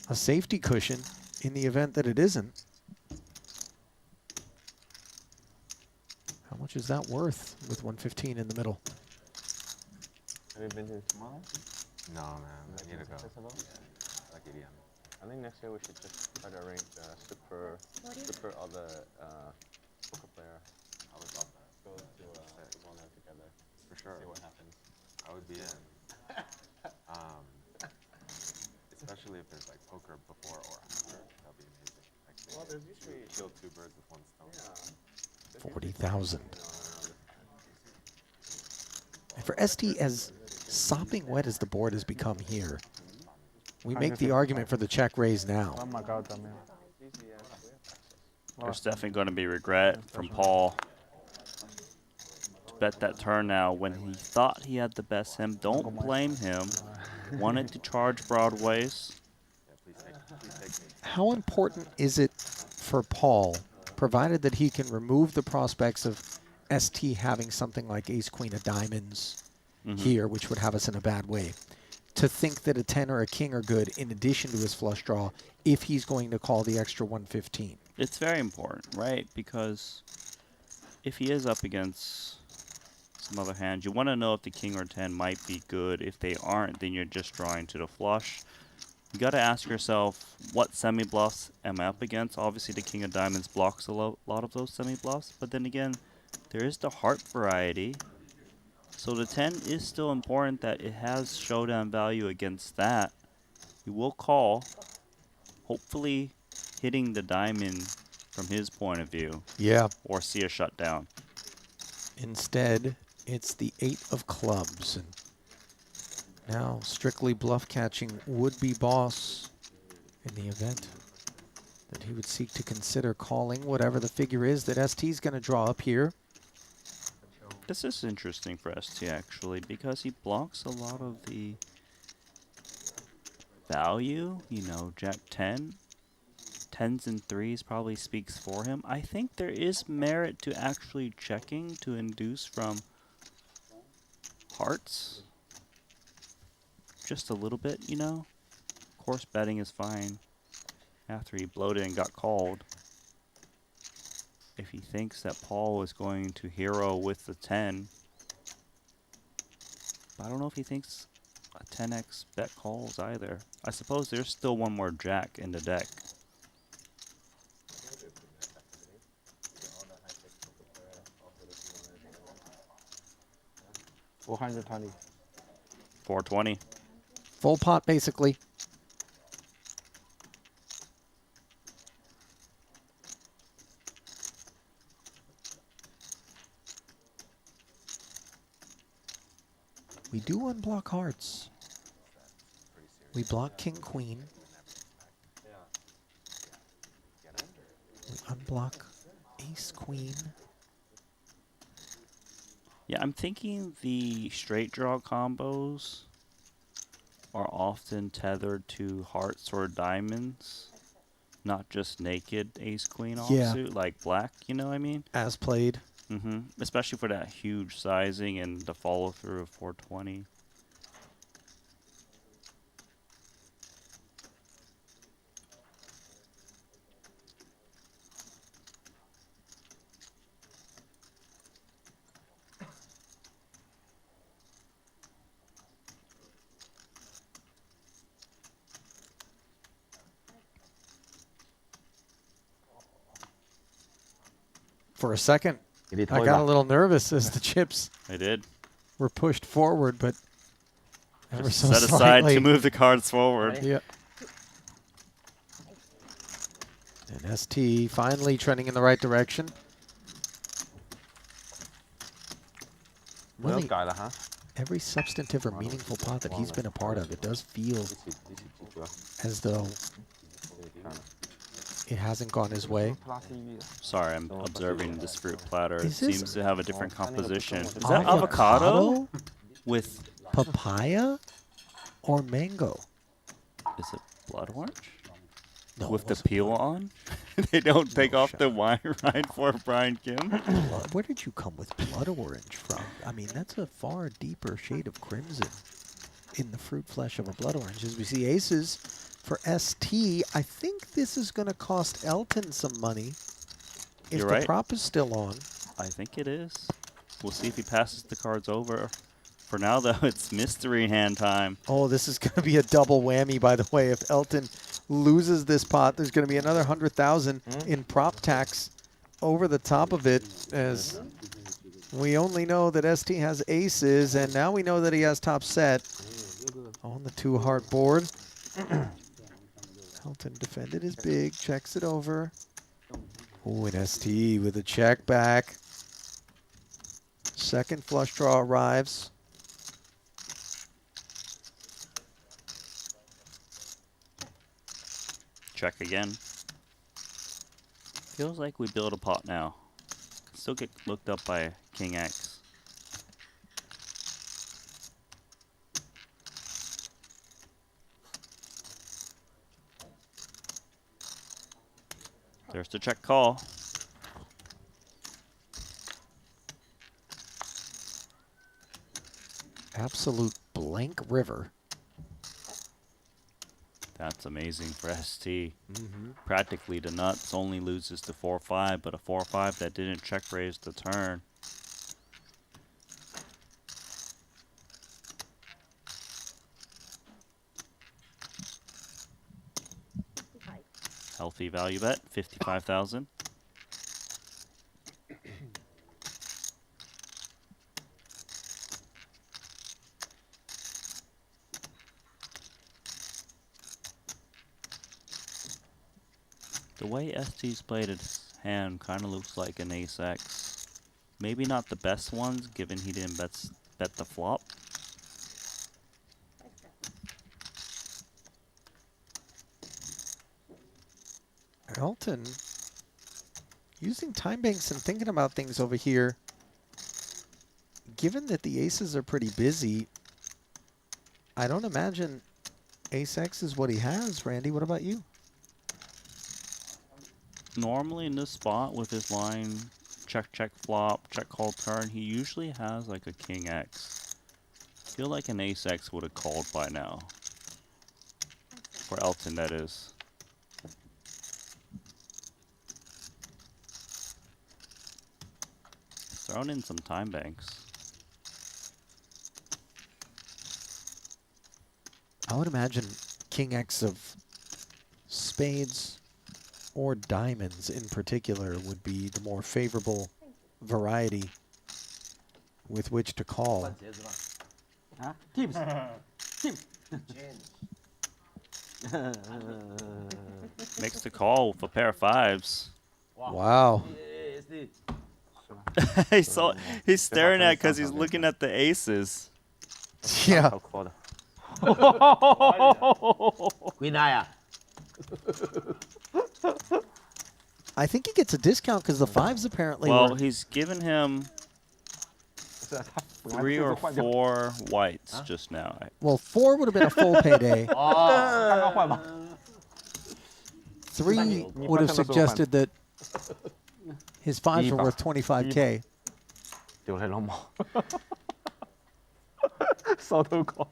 a safety cushion in the event that it isn't. How much is that worth with 115 in the middle? Have you been to tomorrow? No, man. I need to go. Like Adrian. I think next year we should just try to arrange super all the poker player. I would love that. Go to one together. For sure. See what happens. I would be in. Especially if there's like poker before or after. That'd be amazing. Like, Well, there's usually kill two birds with one stone. Yeah. 40,000. And for Esti, as sopping wet as the board has become here, we make the argument for the check raise now. Oh my God, damn it. There's definitely going to be regret from Paul to bet that turn now when he thought he had the best hand. Don't blame him. Wanted to charge broadways. How important is it for Paul, provided that he can remove the prospects of ST having something like ace queen of diamonds here, which would have us in a bad way, to think that a 10 or a king are good in addition to his flush draw if he's going to call the extra 115? It's very important, right? Because if he is up against some other hands, you want to know if the king or 10 might be good. If they aren't, then you're just drawing to the flush. You got to ask yourself, what semi-bluffs am I up against? Obviously, the king of diamonds blocks a lot of those semi-bluffs, but then again, there is the heart variety. So the 10 is still important that it has showdown value against that. You will call, hopefully hitting the diamond from his point of view. Yeah. Or see a shutdown. Instead, it's the 8 of clubs. And now strictly bluff catching would be boss in the event that he would seek to consider calling whatever the figure is that ST's going to draw up here. This is interesting for ST actually, because he blocks a lot of the value. You know, Jack 10, 10s and 3s probably speaks for him. I think there is merit to actually checking to induce from hearts. Just a little bit, you know. Of course, betting is fine after he bloated and got called. If he thinks that Paul is going to hero with the 10, I don't know if he thinks a 10x bet calls either. I suppose there's still one more jack in the deck. $420. 420. Full pot, basically. We do unblock hearts. We block king, queen. We unblock ace, queen. Yeah, I'm thinking the straight draw combos are often tethered to hearts or diamonds, not just naked ace queen offsuit like black, you know what I mean? As played. Especially for that huge sizing and the follow through of 420. For a second, I got a little nervous as the chips were pushed forward, but ever so set aside slightly to move the cards forward. Yeah. And ST finally trending in the right direction. Really, every substantive or meaningful pot that he's been a part of, it does feel as though it hasn't gone his way. Sorry, I'm observing this fruit platter. It Is this seems to have a different composition. Is that avocado? With papaya or mango? Is it blood orange? No, with the peel on? They don't take off the wine rind for Brian Kim? Where did you come with blood orange from? I mean, that's a far deeper shade of crimson in the fruit flesh of a blood orange. As we see aces for ST, I think this is going to cost Elton some money if You're the right. prop is still on. I think it is. We'll see if he passes the cards over. For now, though, it's mystery hand time. Oh, this is going to be a double whammy, by the way. If Elton loses this pot, there's going to be another 100,000 in prop tax over the top of it, as we only know that Esti has aces, and now we know that he has top set on the 2-heart board. Elton defended his big, checks it over. Oh, and Esti with a check back. Second flush draw arrives. Check again. Feels like we build a pot now. Can still get looked up by King X. There's the check call. Absolute blank river. That's amazing for ST. Practically to nuts, only loses to 4-5, but a 4-5 that didn't check raise the turn. Healthy value bet, 55,000. The way ST's played his hand kind of looks like an ace-X. Maybe not the best ones, given he didn't bet the flop. Elton using time banks and thinking about things over here. Given that the aces are pretty busy, I don't imagine ace-X is what he has. Randy, what about you? Normally in this spot with his line check, check, flop, check, call, turn, he usually has like a king X. Feel like an ace X would have called by now. For Elton, that is. Thrown in some time banks. I would imagine king X of spades or diamonds in particular would be the more favorable variety with which to call. Tips. Makes the call with a pair of fives. Wow. He's staring at because he's looking at the aces. Yeah. I think he gets a discount because the fives apparently Well, he's given him 3 or 4 whites just now. Well, 4 would have been a full payday. 3 would have suggested that his fives were worth 25K. 掉你老母！收到過。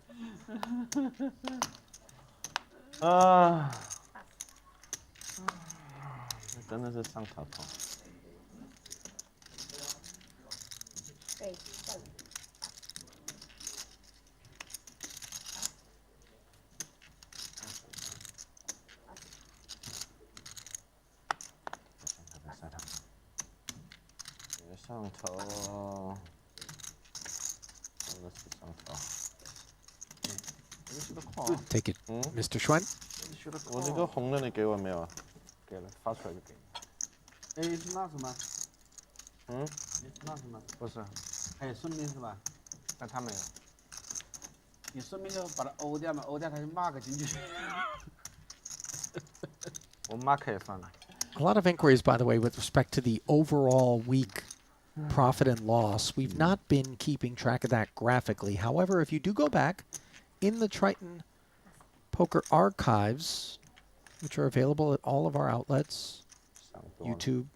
啊！真的是上头痛。上头，真的是上头。Take it, Mr. Xuan. 我那个红的你给我没有啊？给了，发出来就给你。哎，是那什么？嗯？是那什么？不是，哎，顺便是吧？但他没有。你顺便就把它欧掉嘛，欧掉它就 mark 进去。我 mark 也算了。A lot of inquiries, by the way, with respect to the overall week profit and loss. We've not been keeping track of that graphically. However, if you do go back in the Triton Poker archives, which are available at all of our outlets, YouTube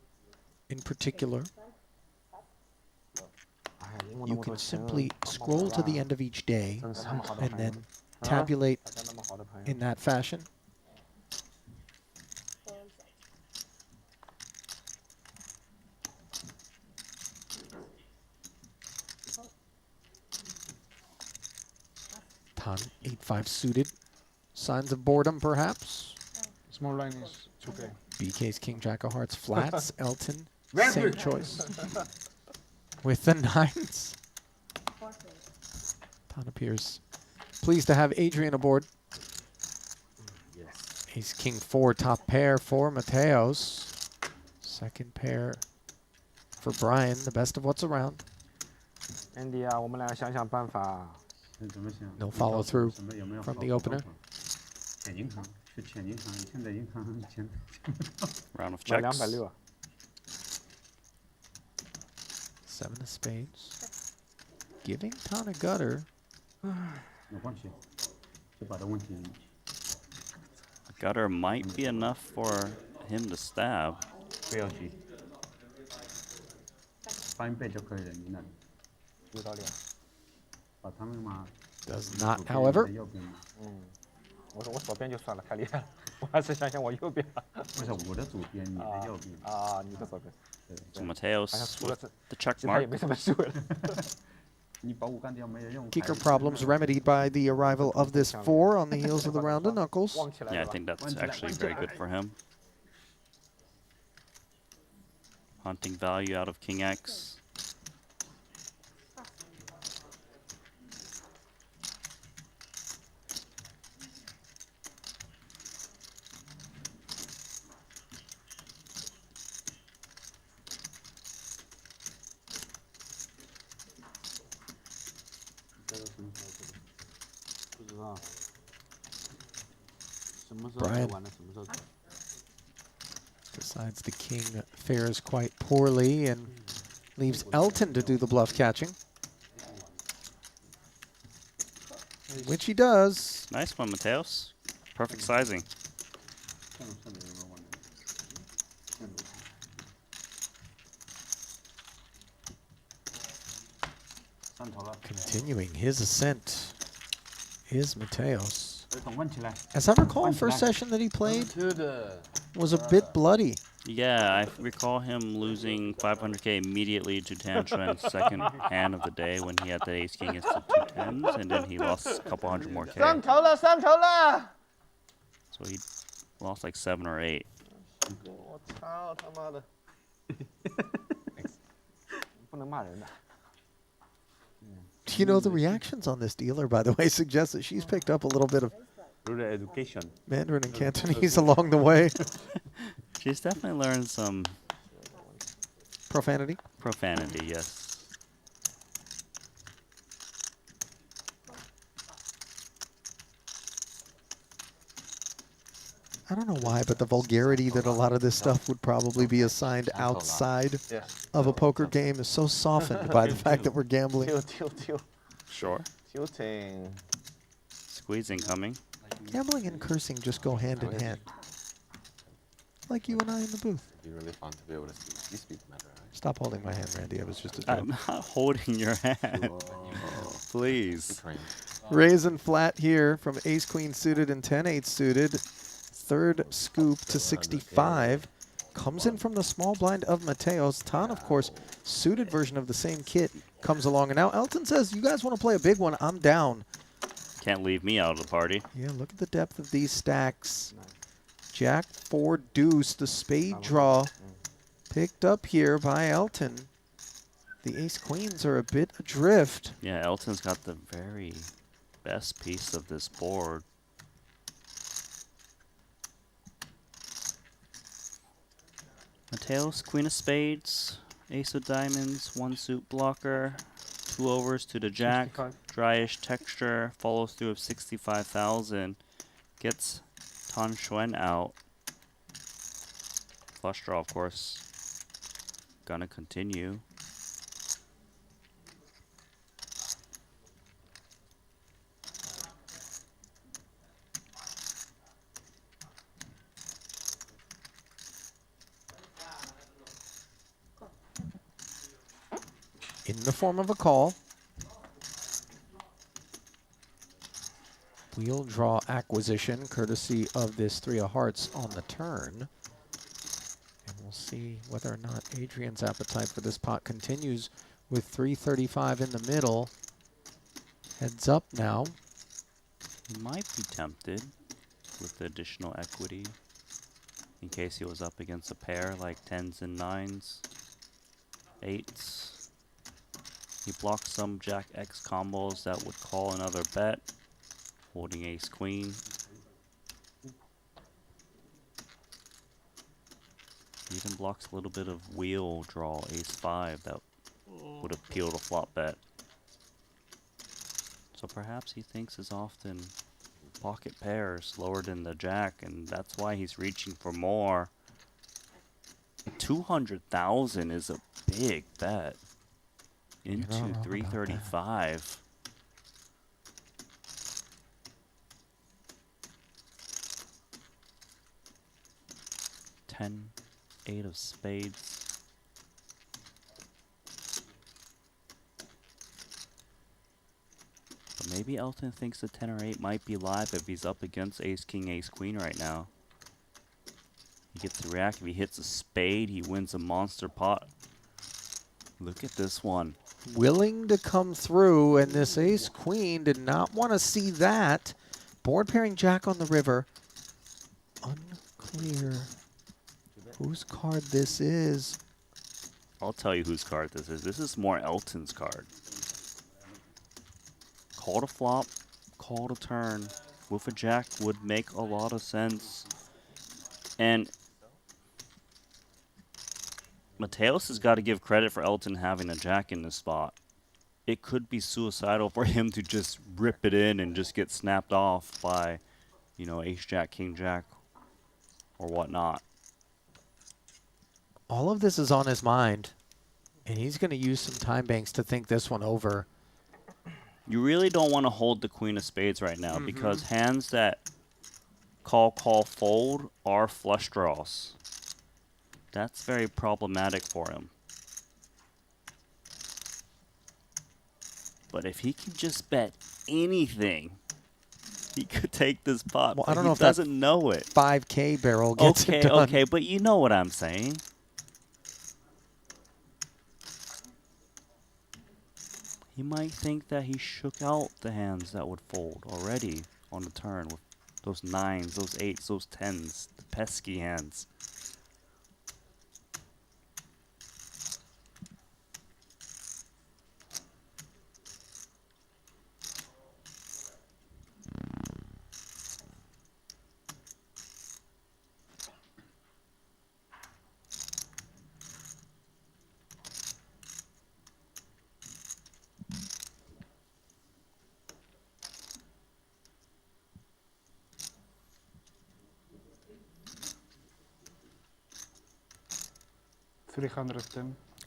in particular, you can simply scroll to the end of each day and then tabulate in that fashion. Tang, 8-5 suited. Signs of boredom, perhaps? Small line is 2K. BK's King Jack of Hearts flats. Elton, same choice. With the 9s. Ton appears pleased to have Adrian aboard. Ace King 4 top pair for Mateos. Second pair for Brian, the best of what's around. Andy 啊，我们俩想想办法。 No follow through from the opener. Round of checks. 260啊。 7 of spades. Giving Ton a gutter. Gutter might be enough for him to stab. Does not, however. 我说我左边就算了，太厉害了。我还是想想我右边。不是我的左边，你的右边。啊，你的左边。 So Mateos with the check 他也 mark. 没什么输了。 Kicker problems remedied by the arrival of this 4 on the heels of the round of knuckles. Yeah, I think that's actually very good for him. Hunting value out of King X. Brian decides the king fares quite poorly and leaves Elton to do the bluff catching. Which he does. Nice one, Mateos. Perfect sizing. Continuing his ascent is Mateos. As I recall, first session that he played was a bit bloody. Yeah, I recall him losing 500k immediately to Tang Xuan's second hand of the day when he had the ace king into 2 10s, and then he lost a couple hundred more k. 3头了，3头了。 So he lost like 7 or 8. 我操他妈的！不能骂人的。 You know, the reactions on this dealer, by the way, suggest that she's picked up a little bit of rural education, Mandarin and Cantonese along the way. She's definitely learned some profanity. Profanity, yes. I don't know why, but the vulgarity that a lot of this stuff would probably be assigned outside of a poker game is so softened by the fact that we're gambling. Sure. Tilting. Squeezing coming. Gambling and cursing just go hand in hand. Like you and I in the booth. It'd be really fun to be able to speak. You speak Mandarin, right? Stop holding my hand, Randy. It was just a joke. I'm not holding your hand. Please. Raise and flat here from ace-queen suited and 10-8 suited. Third scoop to 65. Comes in from the small blind of Mateos. Tan, of course, suited version of the same kit, comes along. And now Elton says, you guys want to play a big one, I'm down. Can't leave me out of the party. Yeah, look at the depth of these stacks. Jack 4 deuce, the spade draw picked up here by Elton. The ace-queens are a bit adrift. Yeah, Elton's got the very best piece of this board. Mateos, queen of spades, ace of diamonds, 1 suit blocker, 2 overs to the jack, dryish texture, follows through of 65,000, gets Tan Xuan out. Flush draw, of course, gonna continue. In the form of a call. Wheel draw acquisition, courtesy of this 3 of hearts on the turn. And we'll see whether or not Adrian's appetite for this pot continues with 335 in the middle. Heads up now. He might be tempted with the additional equity. in case he was up against a pair like 10s and 9s, 8s. He blocked some Jack X combos that would call another bet, holding ace queen. He even blocks a little bit of wheel draw ace 5 that would appeal to flop bet. So perhaps he thinks his often pocket pairs lower than the jack, and that's why he's reaching for more. 200,000 is a big bet into 335. Ten, 8 of spades. But maybe Elton thinks the 10 or 8 might be live if he's up against ace king, ace queen right now. He gets to react. If he hits a spade, he wins a monster pot. Look at this one. Willing to come through, and this ace queen did not want to see that. Board pairing jack on the river. Unclear whose card this is. I'll tell you whose card this is. This is more Elton's card. Call to flop, call to turn. With a jack would make a lot of sense. And Mateos has got to give credit for Elton having a jack in this spot. It could be suicidal for him to just rip it in and just get snapped off by, you know, ace jack, king jack, or whatnot. All of this is on his mind, and he's going to use some time banks to think this one over. You really don't want to hold the queen of spades right now because hands that call, fold are flush draws. That's very problematic for him. But if he can just bet anything, he could take this pot. Well, I don't know if he doesn't know it. 5K barrel gets it done. Okay, but you know what I'm saying. He might think that he shook out the hands that would fold already on the turn with those 9s, those 8s, those 10s, the pesky hands.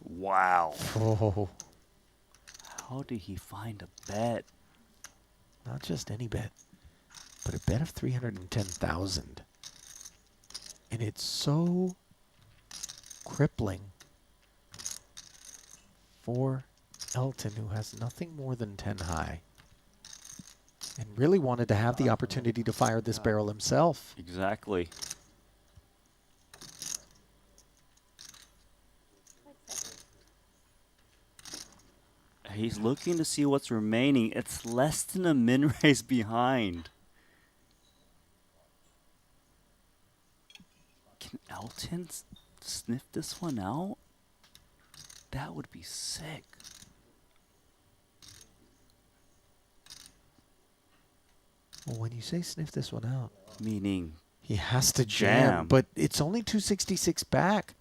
Wow. Oh. How did he find a bet? Not just any bet, but a bet of 310,000. And it's so crippling for Elton, who has nothing more than 10 high, and really wanted to have the opportunity to fire this barrel himself. Exactly. He's looking to see what's remaining. It's less than a min raise behind. Can Elton sniff this one out? That would be sick. Well, when you say sniff this one out, meaning he has to jam. But it's only 266 back.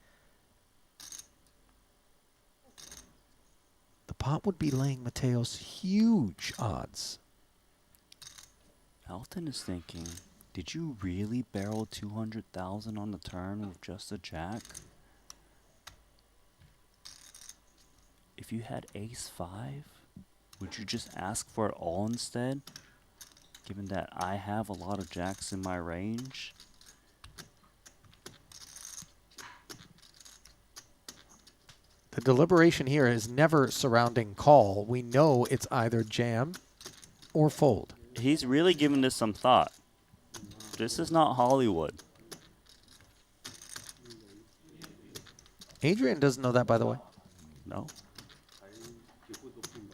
The pot would be laying Mateos huge odds. Elton is thinking, did you really barrel 200,000 on the turn with just a jack? If you had ace 5, would you just ask for it all instead? Given that I have a lot of jacks in my range. The deliberation here is never surrounding call. We know it's either jam or fold. He's really giving this some thought. This is not Hollywood. Adrian doesn't know that, by the way. No.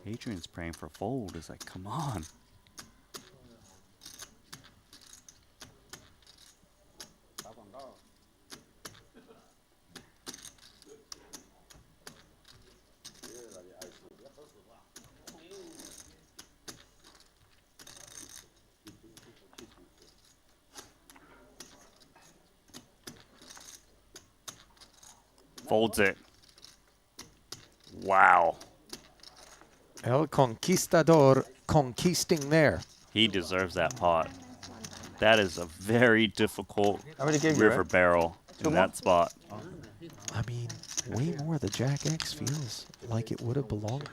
Adrian's praying for fold. It's like, come on. Folds it. Wow. El Conquistador conquisting there. He deserves that pot. That is a very difficult already gave you, river right? barrel in that spot. I mean, way more the Jack X feels like it would have belonged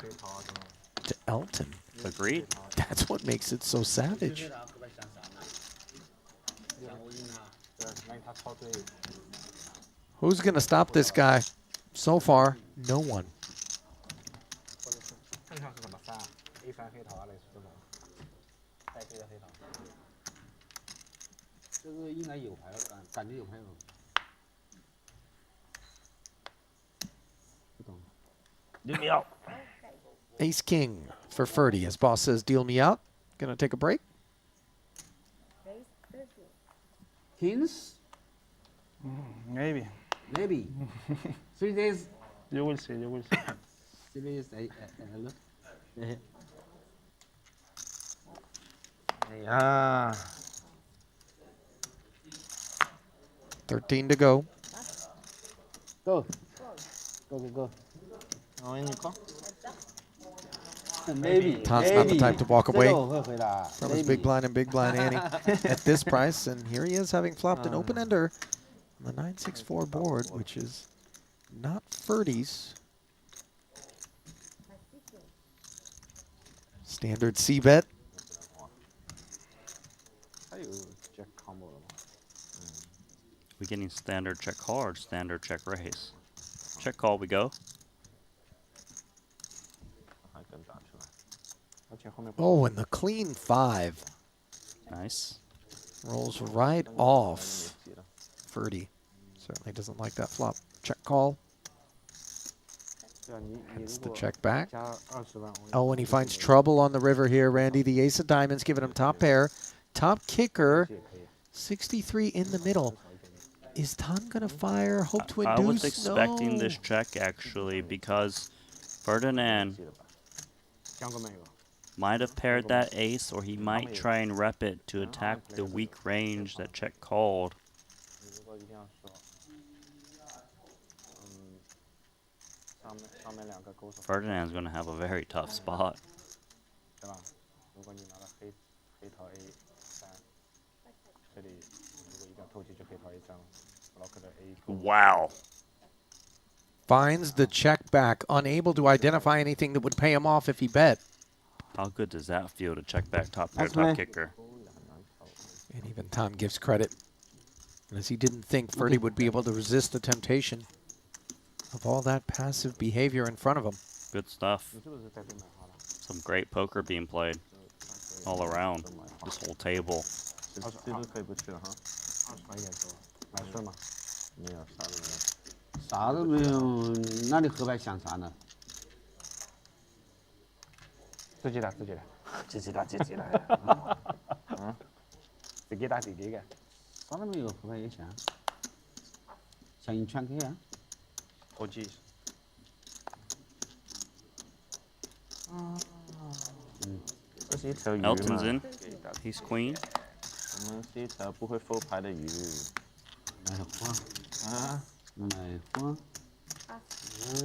to Elton. Agreed. That's what makes it so savage. Who's going to stop this guy? So far, no one. 看看是怎么杀 A 3黑桃啊，类似这种带黑的黑桃。这个应该有牌了，感觉有牌了。不懂。Deal me out. Ace King for Ferdy. As boss says, deal me out. Gonna take a break. Kings? Maybe. Maybe. 3 days. You will see. You will see. 3 days. Look. 哎呀， 13 to go. Go. Go, go, go. 我给你扣。 Maybe. Tom's not the type to walk away 这个我会回答。 from his big blind and big blind Annie at this price. And here he is having flopped an open ender on the 964 board, which is not Ferdy's. Standard C bet. 还有 Jack combo 了吗？ We getting standard check call or standard check raise? Check call we go. 还跟打出来。 而且后面 Oh, and the clean 5 Nice. rolls right off. Ferdy certainly doesn't like that flop. Check call. 对啊，你 Hence 如 the 果 check back. 加20万，我 Oh, and he finds trouble on the river here, Randy. The ace of diamonds giving him top pair. Top kicker, 63 in the middle. Is Tang going to fire? Hope to I was induce? expecting No. this check actually because Ferdinand 相过没有？ might have paired that ace or he might try and rep it to attack the weak range that check called. 你如果一定要说，上面两个勾手， Ferdinand's going to have a very tough spot. 对吧？如果你拿了黑桃 A 3，这里如果一定要透进去黑桃 A 3 ，block 的 A 勾。 Wow. Finds the check back, unable to identify anything that would pay him off if he bet. How good does that feel to check back top pair, That's top right. kicker? And even Tom gives credit, as he didn't think Ferdy would be able to resist the temptation of all that passive behavior in front of him. Good stuff. 你是不是在这买好了？ Some great poker being played all around this whole table. 这都可以不去了哈。 20块一点多，买顺吗？没有啥都没有。啥都没有，那你何白想啥呢？自己打自己的，自己打自己的。自己打自己的。啥都没有，何白也想。想赢全 K 啊？投机。 这是一条鱼 Elton's 嘛 in. He's queen. 我们是一条不会 fold 牌的鱼。买花啊，买花。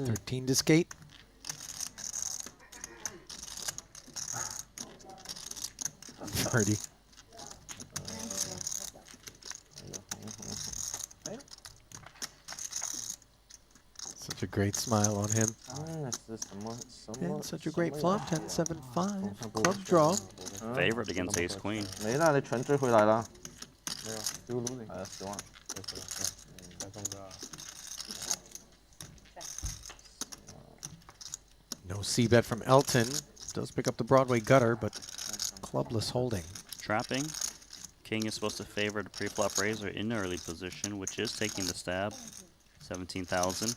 13 to skate. Ferdy. Such a great smile on him. 那是什么什么？ And such a great flop, 10-7-5. Club draw. Favorite against ace queen. 没了，你全追回来了。没有，丢撸的。还有10万。再中个。 No C bet from Elton. Does pick up the Broadway gutter, but clubless holding. Trapping. King is supposed to favor the pre-flop raiser in early position, which is taking the stab. 17,000.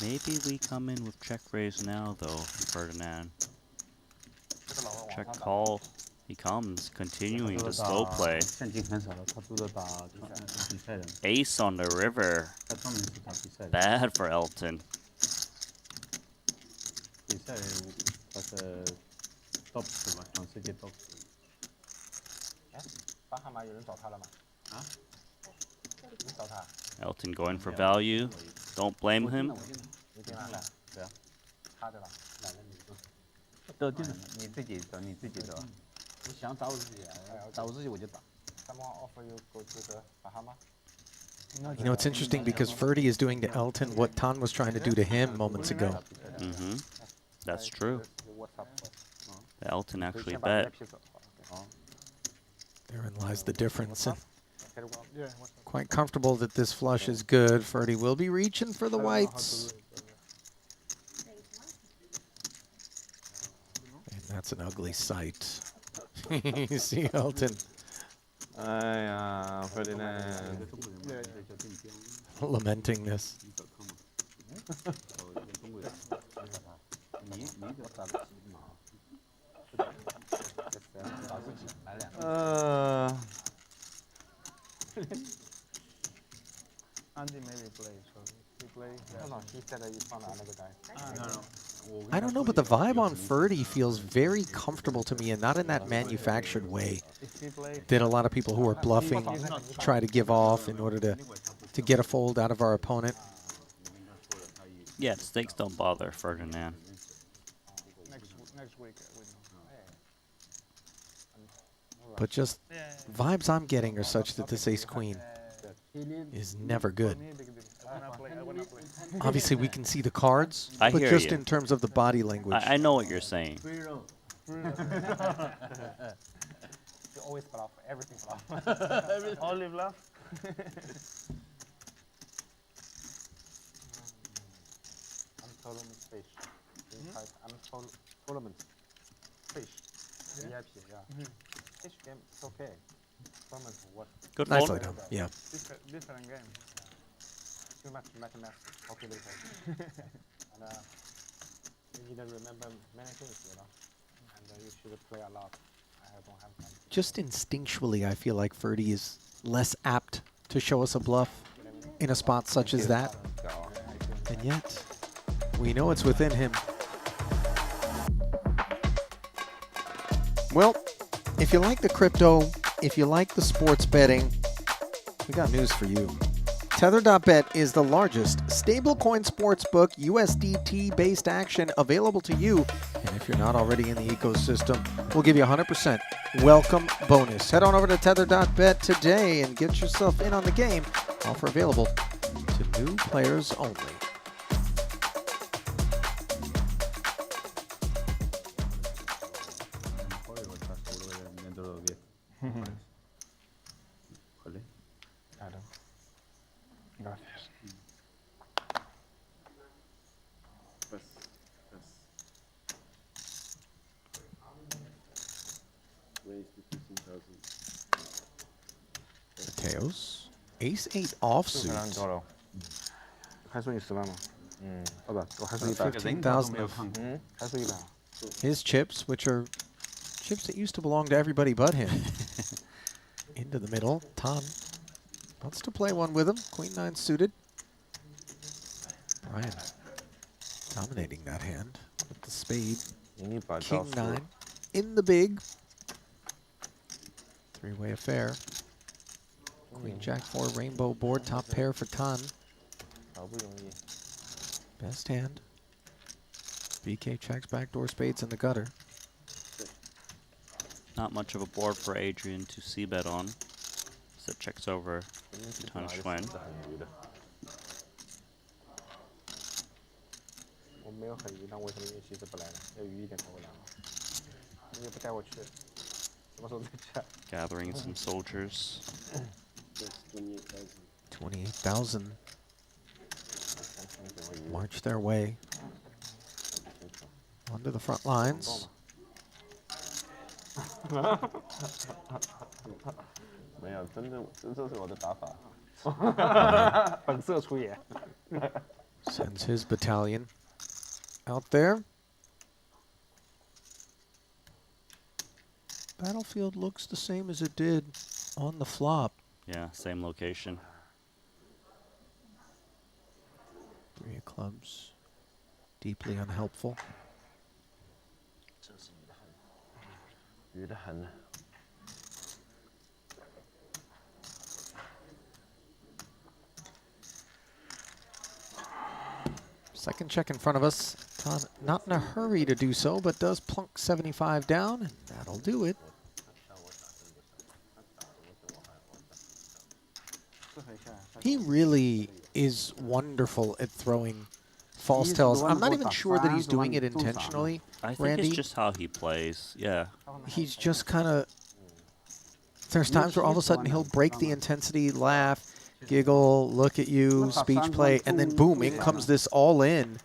Maybe we come in with check raise now, though, Ferdinand. Check call. He comes, continuing the slow play. 现金很少了，他住的打比赛的， Ace on the river. 他专门是打比赛的。 Bad for Elton. 比赛他是 top 是吧？全世界 top。哎，巴哈马有人找他了吗？啊？你找他？ Elton going for value. Don't blame him. 你电话来，对啊，他对吧？都就是你自己找你自己的。我想找我自己，找我自己我就打。 Someone offer you go to the Bahama? You know, it's interesting because Ferdy is doing to Elton what Tan was trying to do to him moments ago. Mm-hmm. That's true. Elton actually bet. Therein lies the difference. And quite comfortable that this flush is good. Ferdy will be reaching for the whites. And that's an ugly sight. You see Elton. Ferdinand. Lamenting this. Andi maybe play, so he play. No, he said that you found another guy. No. I don't know, but the vibe on Ferdy feels very comfortable to me and not in that manufactured way that a lot of people who are bluffing try to give off in order to get a fold out of our opponent. Yeah, the stakes don't bother Ferdinand. Next week we know. But just vibes I'm getting are such that this ace-queen is never good. Obviously, we can see the cards, I but hear just you. in terms of the body language. I know what you're saying. You always bluff, everything bluff. Only bluff. I'm tournament fish. I'm tournament fish. VIP, yeah. Fish game, it's okay. Tournament, what? Good Nice fold. lay down, yeah. Different game. Too much mathematics, calculator. And you don't remember many things, you know. And you should play a lot. I don't have time. Just instinctually, I feel like Ferdy is less apt to show us a bluff in a spot such as that. And yet, we know it's within him. Well, if you like the crypto, if you like the sports betting, we got news for you. Tether.bet is the largest stablecoin sportsbook USDT-based action available to you. And if you're not already in the ecosystem, we'll give you 100% welcome bonus. Head on over to Tether.bet today and get yourself in on the game. Offer available to new players only. Gracias. Mateos, ace-8 offsuit. 还输你10万吗？好吧，我还输 15,000 of 还输100。 his chips, which are chips that used to belong to everybody but him. Into the middle, Tang wants to play one with him. Queen 9 suited. Brian dominating that hand with the spade. King 9 in the big. Three-way affair. Queen Jack 4 rainbow board, top pair for Tan. Best hand. BK checks backdoor spades in the gutter. Not much of a board for Adrian to c-bet on. So checks over ton Xuan. 我没有很鱼，那为什么运气是不来呢？要鱼一点才会来吗？你也不带我去，什么时候再去？ Gathering some soldiers. 28,000. March their way onto the front lines. 没有，真正这是我的打法。本色出演。 Sends his battalion out there. Battlefield looks the same as it did on the flop. Yeah, same location. 3 of clubs. Deeply unhelpful. 愚得很。 Second check in front of us. Tan not in a hurry to do so, but does plunk 75 down, and that'll do it. He really is wonderful at throwing false tells. I'm not even sure that he's doing it intentionally, I think Randy. it's just how he plays. Yeah. He's just kind of... There's times where all of a sudden he'll break the intensity, laugh, giggle, look at you, speech play, and then boom, in comes this all in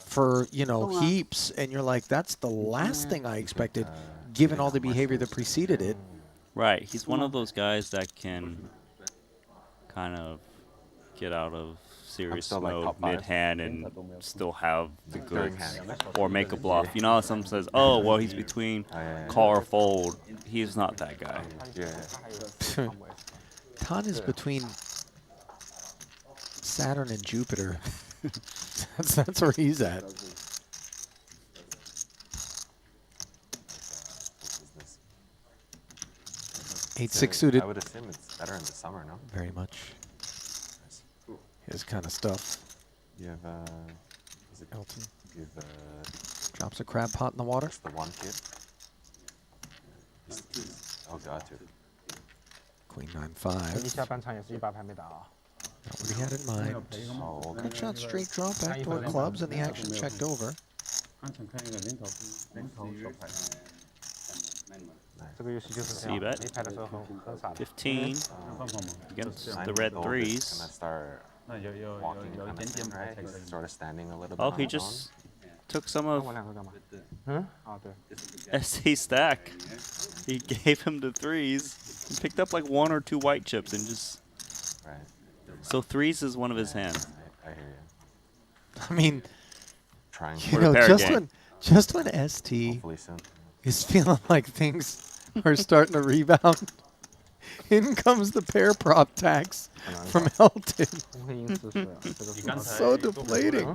for, you know, heaps. And you're like, that's the last thing I expected, given all the behavior that preceded it. Right. He's one of those guys that can kind of get out of serious still, like, mode top five. mid-hand and still have the goods or make a bluff. You know how someone says, oh, well, he's between call or fold. He's not that guy. Yeah. Tan is between Saturn and Jupiter. that's where he's at. Eight six suited. I would assume it's better in the summer, no? Very much. His kind of stuff. You have is it Elton. You have Drops a crab pot in the water. the one kid. Oh, got to. Queen 9-5. 你下半场也是100牌没打啊。 Not what he had in mind. Good shot, straight draw, backdoor clubs, and the action checked over. 这个游戏就是这 See 样， bet. 没牌的时候很傻的。 15 against the red threes. Gonna start walking kind of thing, right? He's sort of standing a little bit. Oh, on he his just took some of 我两个干嘛？嗯？啊，对。 Esti's stack. He gave him the threes. He picked up like 1 or 2 white chips and just... own. Right. So threes is one of his hands. I hear you. I mean, Trying you to know, repair game. just when ST hopefully soon. is feeling like things are starting to rebound, in comes the pair prop tax from Elton. 红黑鹰44，这个 So deflating.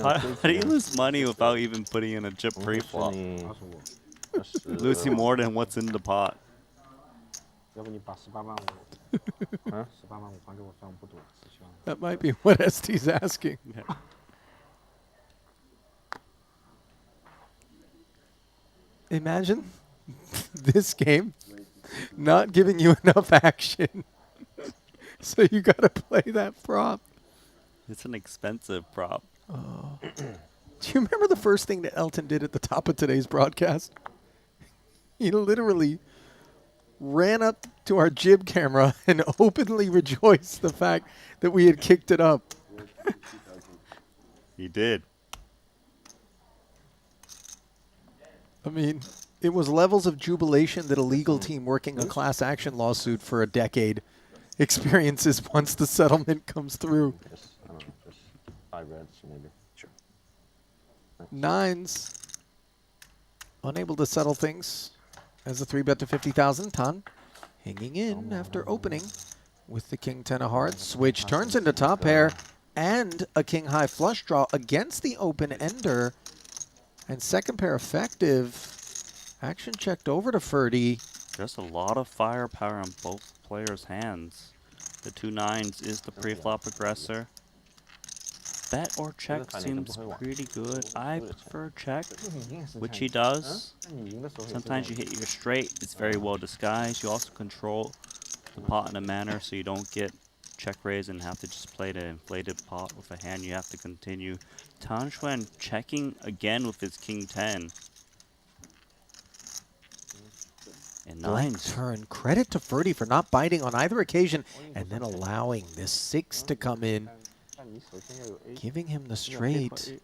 How do you lose money without even putting in a chip 是 pre-flop? 你 Losing more than what's in the pot. 要不你把18万5，嗯，18万5还给我算，我不赌了，17万。 That might be what ST's asking. Imagine this game not giving you enough action. So you got to play that prop. It's an expensive prop. Do you remember the first thing that Elton did at the top of today's broadcast? He literally ran up to our jib camera and openly rejoiced the fact that we had kicked it up. He did. I mean, it was levels of jubilation that a legal team working a class action lawsuit for a decade experiences once the settlement comes through. Just, I don't know, just 5 reds maybe. Sure. Nines. Unable to settle things as a 3-bet to 50,000. Tan hanging in after opening with the king 10 of hearts. Switch turns into top pair and a king high flush draw against the open ender. And second pair effective. Action checked over to Ferdy. There's a lot of firepower on both players' hands. The 2 9s is the pre-flop aggressor. Bet or check seems pretty good. I prefer check, which he does. Sometimes you hit your straight. It's very well disguised. You also control the pot in a manner so you don't get check raise and have to just play the inflated pot with a hand you have to continue. Xuan checking again with his king 10. And Blank 9s. turn. Credit to Ferdy for not biting on either occasion and then allowing this 6 to come in, giving him the straight.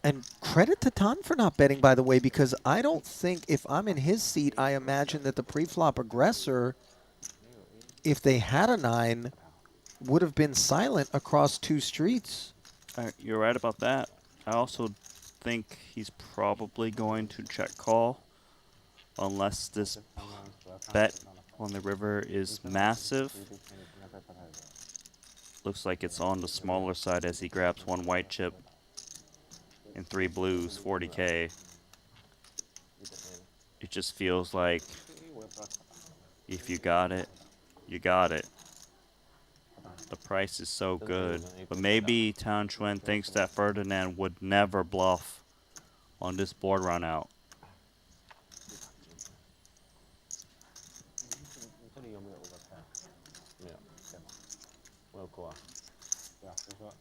And credit to Tan for not betting, by the way, because I don't think if I'm in his seat, I imagine that the pre-flop aggressor, if they had a 9, would have been silent across 2 streets. You're right about that. I also think he's probably going to check call unless this bet on the river is massive. Looks like it's on the smaller side as he grabs 1 white chip. and 3 blues, 40K. It just feels like if you got it, you got it. The price is so good. But maybe Xuan thinks that Ferdinand would never bluff on this board run out.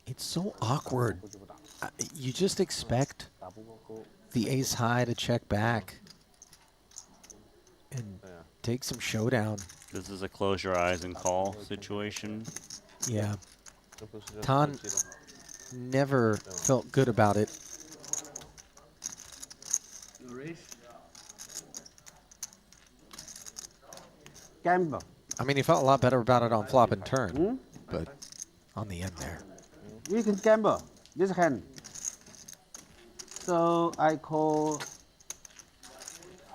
It's so awkward. You just expect the ace high to check back and take some showdown. This is a close your eyes and call situation. Yeah. Tang never felt good about it. Gamble. I mean, he felt a lot better about it on flop and turn, but on the end there. You can gamble this hand. So I call.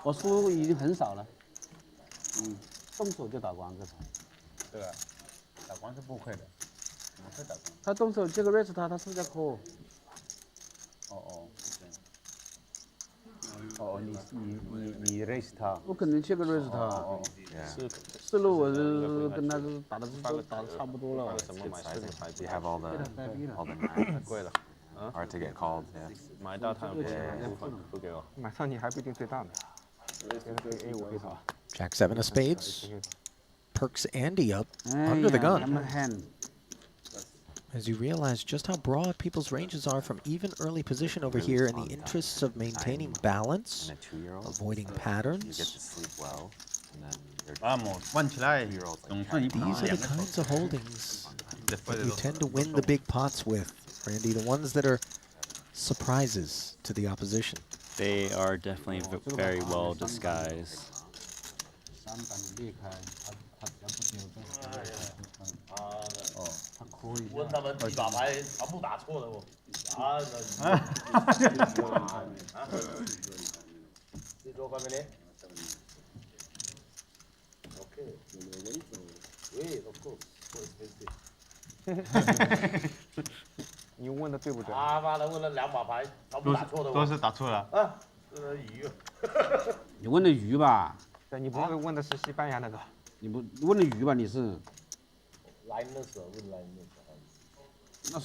我输已经很少了，动手就打光这牌。对吧？打光是不亏的，怎么会打光？他动手这个 raise 他是不是在 call？ 哦，你 raise 他？我肯定这个 raise 他。思路我是跟他是打的差不多了。You have all the nines. 贵了。 Hard to get called. Yeah. 买到他不给我，买到你还不一定最大呢。A5黑桃。 Jack 7 of spades. Perks Andi up under the gun. As you realize just how broad people's ranges are from even early position over here in the interests of maintaining balance, avoiding patterns. You get to sleep well, and then you're These are the kinds of holdings that you tend to win the big pots with, Randy, the ones that are surprises to the opposition. They are definitely very well disguised.你问的对不对？他妈的问了2把牌，全部打错的。都是打错了。啊，这是鱼。你问的鱼吧？对，你不会问的是西班牙那个？你不问的鱼吧？你是？来那时候问来那时候。那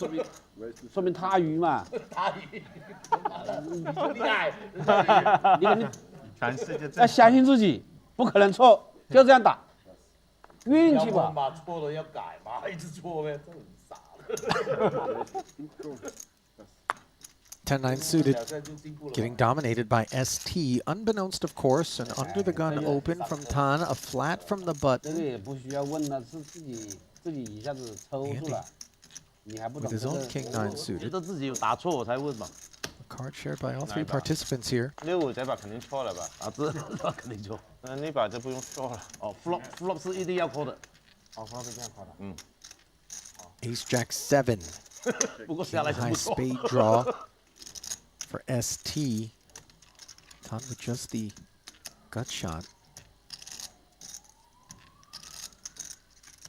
说明他鱼嘛。他鱼，厉害。你肯定全世界要相信自己，不可能错，就这样打。运气吧。嘛错了要改嘛，一直错呗，这很傻。 10-9 suited, getting dominated by Esti, unbeknownst of course, and under the gun open from Tang, a flat from the button. 这个也不需要问了，是自己一下子抽住了，你还不懂 With his own King 9 suited. 觉得自己有答错我才问嘛。 A card shared by all 3 participants here. 65这把肯定错了吧？啊，这肯定错。那把就不用错了。哦 ，flop 是一定要 call 的。哦，flop 是这样 call 的。嗯。 Ace Jack 7. High spade draw for ST. Tang with just the gut shot.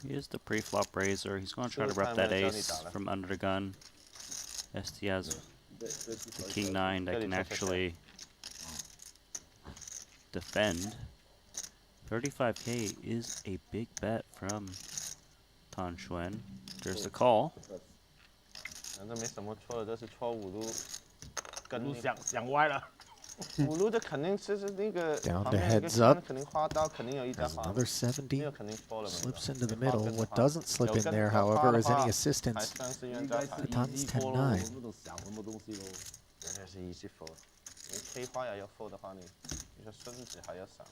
He is the pre-flop raiser. He's going to try to rep that ace from under the gun. ST has the King 9 that can actually defend. 35K is a big bet from Xuan. There's the call. 反正没什么错的，这是错5路，跟想歪了。5路的肯定是那个 Down to heads up. 肯定花刀，肯定有一张 Another 70 slips into the middle. What doesn't slip in there, however, is any assistance. The Tang's 10-9. 这是easy fold。你 K 花也要 fold 的话，你说孙子还要少。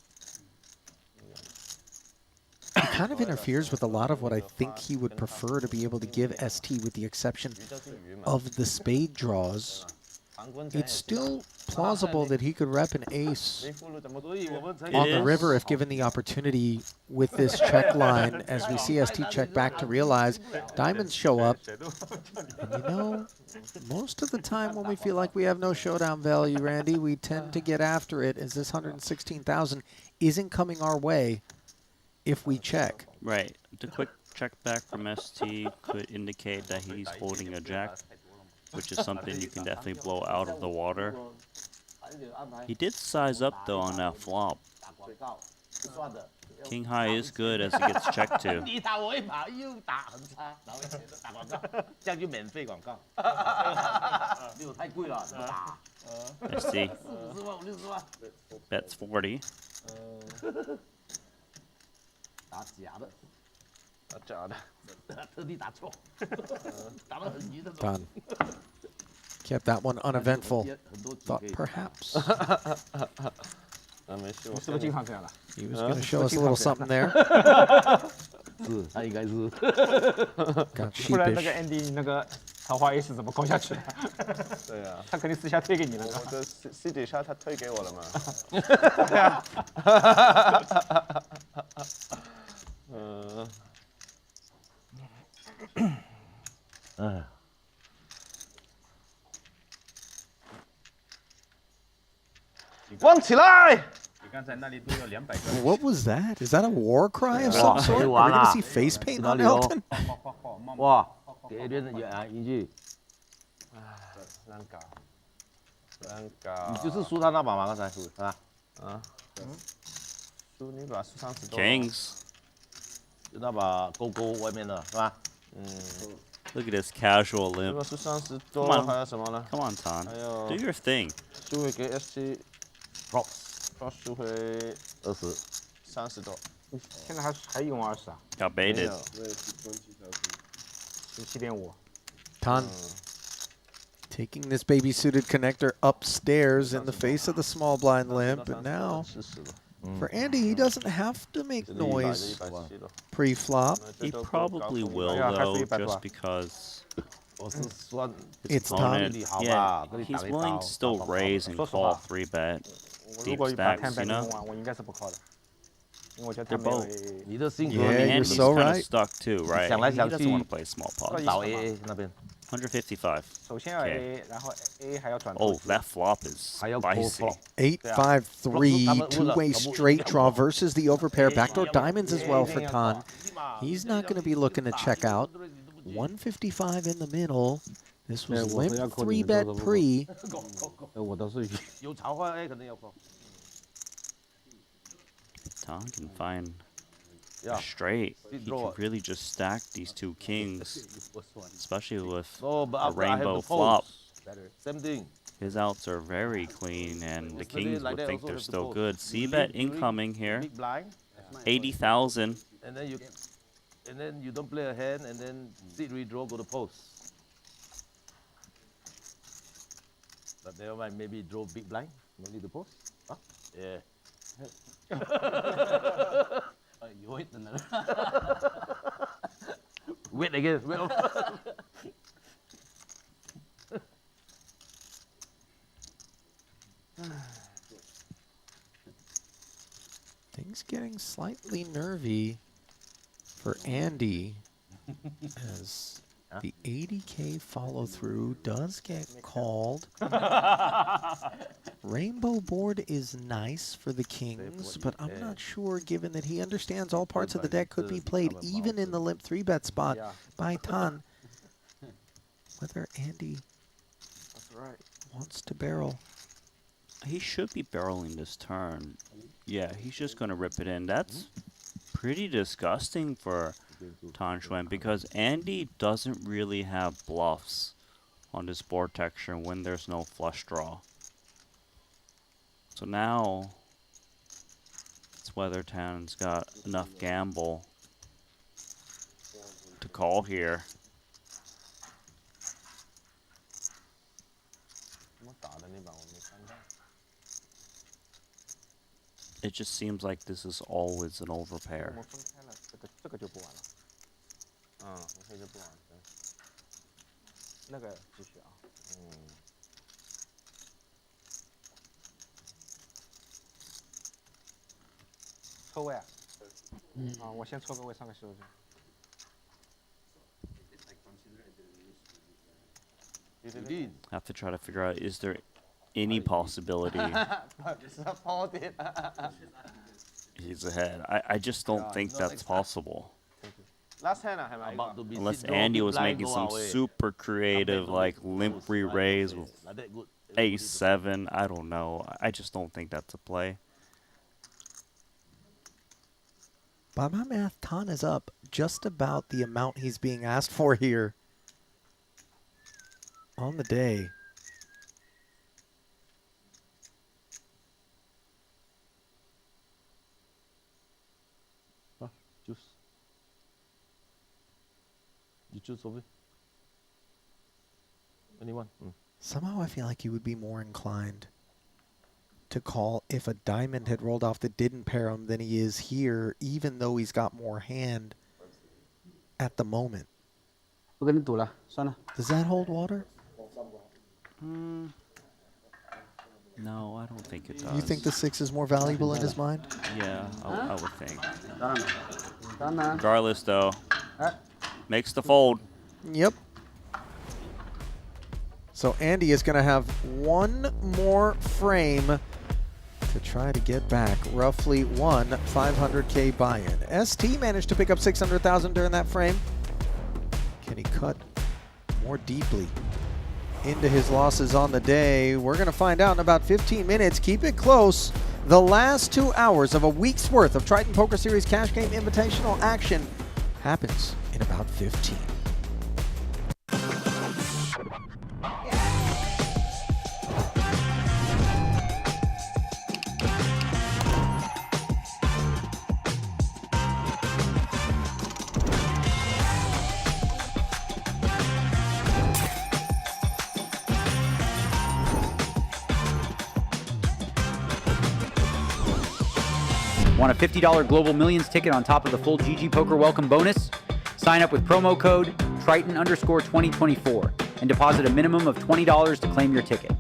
He kind of interferes with a lot of what I think he would prefer to be able to give ST, with the exception of the spade draws. It's still plausible that he could rep an ace on the river if given the opportunity with this check line, as we see ST check back to realize diamonds show up. And you know, most of the time when we feel like we have no showdown value, Randy, we tend to get after it, as this 116,000 isn't coming our way if we check. Right. The quick check back from ST could indicate that he's holding a jack. which is something you can definitely blow out of the water. He did size up though on that flop. King high is good as it gets checked to. 你打我一把又打很差，然后打广告，这样就免费广告。没有太贵了，怎么打Esti ？50万50万。bets 40. 打假的，打假的，特地打错，打得很急的。 Done. Kept that one uneventful. Thought perhaps. 没事，你是不是经常这样的？ He was going to show us a little something there. 是，他应该是。 Got 不然那个 sheepish. Andy 你那个桃花 A 是怎么高下去的？对啊，他肯定私下推给你了。我的私底下他推给我了嘛。对啊。哎。 旺起来！ What was that? Is that a war cry of some sort? Are we going to see face paint on Elton? 哇，给 Adrian 赢去。难搞，难搞。你就是输他那把嘛，刚才输是吧？啊，输你把输30多。 Kings. 那把勾勾外面的是吧？ Look at this casual limp. 输30多， Come on. 还有什么呢？ Come on, Tang. 还有 Do your thing. 输回给 Esti。 Props 输回30多。现在还用20啊？ Got baited. 17.5。 Tang taking this baby suited connector upstairs in the face of the small blind limp, and now for Andy, he doesn't have to make noise pre-flop. He probably will though, just because it's opponent, Tang. yeah, he's willing to still raise and call 3-bet deep stacks, you know? 我应该是不靠的，因为我觉得 They're 他没有 both. 你的性格 Yeah, you're Andy's so kind of right. stuck too, right? 想来 He 想 doesn't 去 want to play small pot. 找 AA 那边。 155. 首先要 A， 然后 A 还要转。 Oh, that flop is spicy. 8-5-3, two-way straight draw versus the overpair. Backdoor diamonds as well for Tang. He's not going to be looking to check out. 155 in the middle. This was limp 3-bet pre. 我都是有桃花 A 肯定要扣。 Tang can find a straight. He can really just stack these two kings, especially with a rainbow flop. Same thing. His outs are very clean, and the kings would think they're still good. C-bet incoming here. 80,000. And then you don't play a hand, and then sit redraw go to post. But never mind, maybe draw big blind, no need to post. Huh? Yeah. You wait another. Wait again. Wait. Things getting slightly nervy for Andy as the 80K follow through does get called. Rainbow board is nice for the kings, but I'm not sure, given that he understands all parts of the deck could be played even in the limp 3-bet spot by Tang, whether Andy wants to barrel. He should be barreling this turn. Yeah, he's just going to rip it in. That's pretty disgusting for Xuan because Andy doesn't really have bluffs on this board texture when there's no flush draw. So now it's whether Tang's got enough gamble to call here. It just seems like this is always an overpair. 这个就不玩了。这就不玩了。那个继续啊。抽位啊？我先抽个位上个洗手间。Have to try to figure out, is there any possibility he's ahead? I just don't think that's possible. Last hand 係咪？ About to be Unless sit down, Andy was blind making go some away. super creative, like limp re-raise with Like that good. A7. I don't know. I just don't think that's a play. By my math, Tan is up just about the amount he's being asked for here on the day. Choose. You choose over. Anyone? Somehow I feel like you would be more inclined to call if a diamond had rolled off that didn't pair him than he is here, even though he's got more hand at the moment. 不跟你赌了，算了。 Does that hold water? No, I don't think it does. You think the 6 is more valuable in his mind? Yeah, I would think. 当然。 Regardless, though, makes the fold. Yep. So Andy is going to have one more frame to try to get back roughly one 500K buy-in. Esti managed to pick up 600,000 during that frame. Can he cut more deeply into his losses on the day? We're going to find out in about 15 minutes. Keep it close. The last 2 hours of a week's worth of Triton Poker Series Cash Game Invitational action happens in about 15. Want a $50 Global Millions ticket on top of the full GG Poker welcome bonus? Sign up with promo code Triton_2024 and deposit a minimum of $20 to claim your ticket.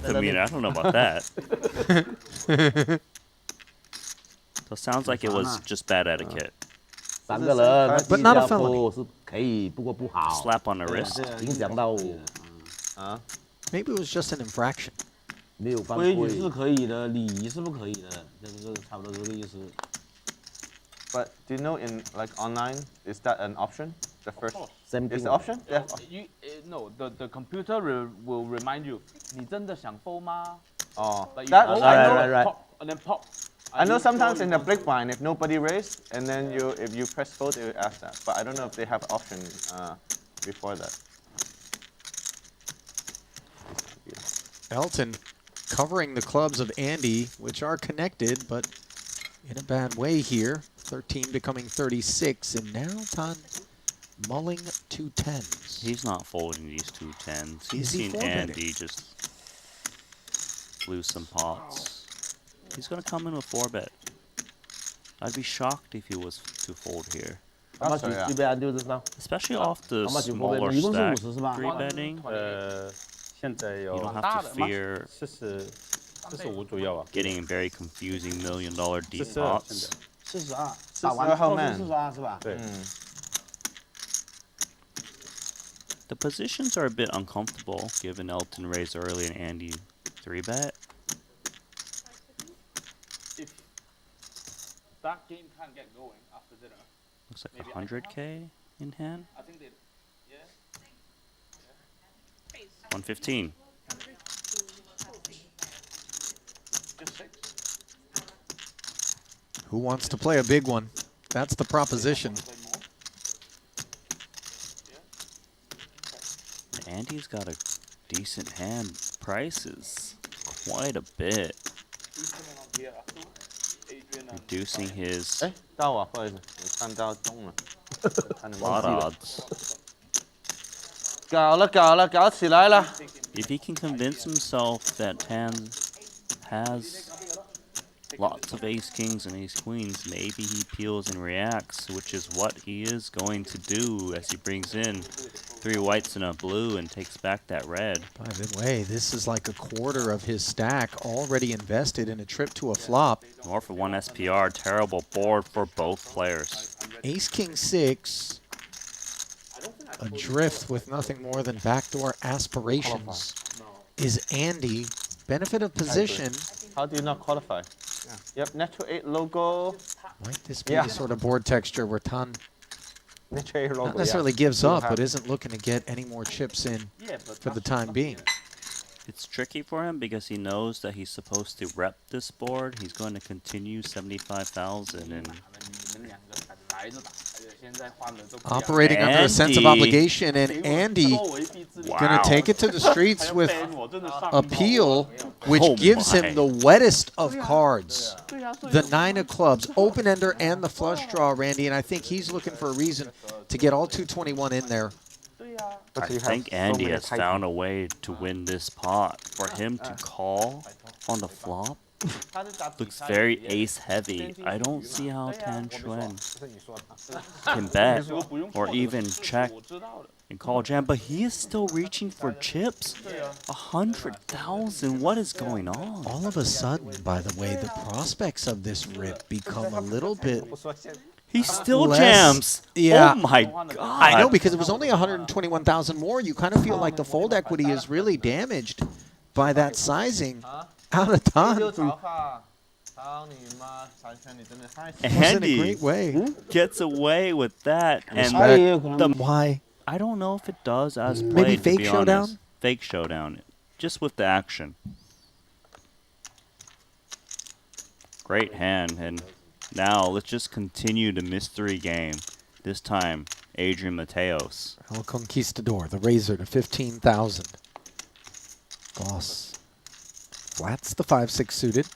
I mean, I don't know about that. So it sounds like it was just bad etiquette. 3个人， But not a felony. 是可以，不过不好。 Slap on the wrist. 影响到我。 Maybe it was just an infraction. 没有犯规。规矩是可以的，礼仪是不可以的，这个差不多这个意思。 But do you know in like online is that an option? The first Same is thing. the option? Yeah. No, the computer will remind you. 你真的想 fold 吗？ Oh, Like you that fold, I know. right. Pop, and then pop. I know sometimes in the big blind, if nobody raised, and then if you press fold, it will ask that. But I don't know if they have option before that. Elton covering the clubs of Andy, which are connected, but in a bad way here. 13 becoming 36, and now Tan mulling 2 10s. He's not folding these 2 10s. He's Is he seen folding Andy just lose some pots. He's going to come in with 4-bet. I'd be shocked if he was to fold here. How much you bet do this now? Especially off the How much you smaller bet? 一共是 stack 50是吧？ 3-betting. 现在 You 有 don't have to fear 45左右啊。 getting very confusing $1 million deep 42 pots. 42，打完后面42是吧？对。 The positions are a bit uncomfortable given Elton raised early and Andy 3-bet. If that game can't get going after dinner, Looks like 100K in hand. I think they, yeah. 115. Just 6. Who wants to play a big one? That's the proposition. Andy's got a decent hand. Price is quite a bit. Reducing his 哎，到我，不好意思，我看到中了，看得 lot 忘记了。 odds. 搞了，搞了，搞起来了。 If he can convince himself that Tang has Lots of ace kings and ace queens. Maybe he peels and reacts, which is what he is going to do as he brings in 3 whites and a blue and takes back that red. By the way, this is like a quarter of his stack already invested in a trip to a flop. More for 1 SPR. Terrible board for both players. Ace King 6, adrift with nothing more than backdoor aspirations. Is Andi, benefit of position. How do you not qualify? Yep, natural 8 logo. Might this be the sort of board texture where Tang Natural 8 logo. not necessarily gives up, but isn't looking to get any more chips in for the time being? It's tricky for him because he knows that he's supposed to rep this board. He's going to continue 75,000 and operating under a sense of obligation, and Andi gonna take it to the streets with appeal, which gives him the wettest of cards. The 9 of clubs, open ender and the flush draw, Randy, and I think he's looking for a reason to get all 221 in there. I think Andi has found a way to win this pot. For him to call on the flop looks very ace heavy. I don't see how Xuan can bet or even check and call jam, but he is still reaching for chips. 100,000. What is going on? All of a sudden, by the way, the prospects of this rip become a little bit. He still less, jams. Yeah. Oh my god. I know, because it was only 121,000 more. You kind of feel like the fold equity is really damaged by that sizing out of time. Andi Great way. gets away with that, and Why? I don't know if it does as played. Maybe fake to be showdown? honest. Fake showdown, just with the action. Great hand, and now let's just continue the mystery game. This time, Adrian Mateos. El Conquistador, the razor to 15,000. Boss flats the 5-6 suited.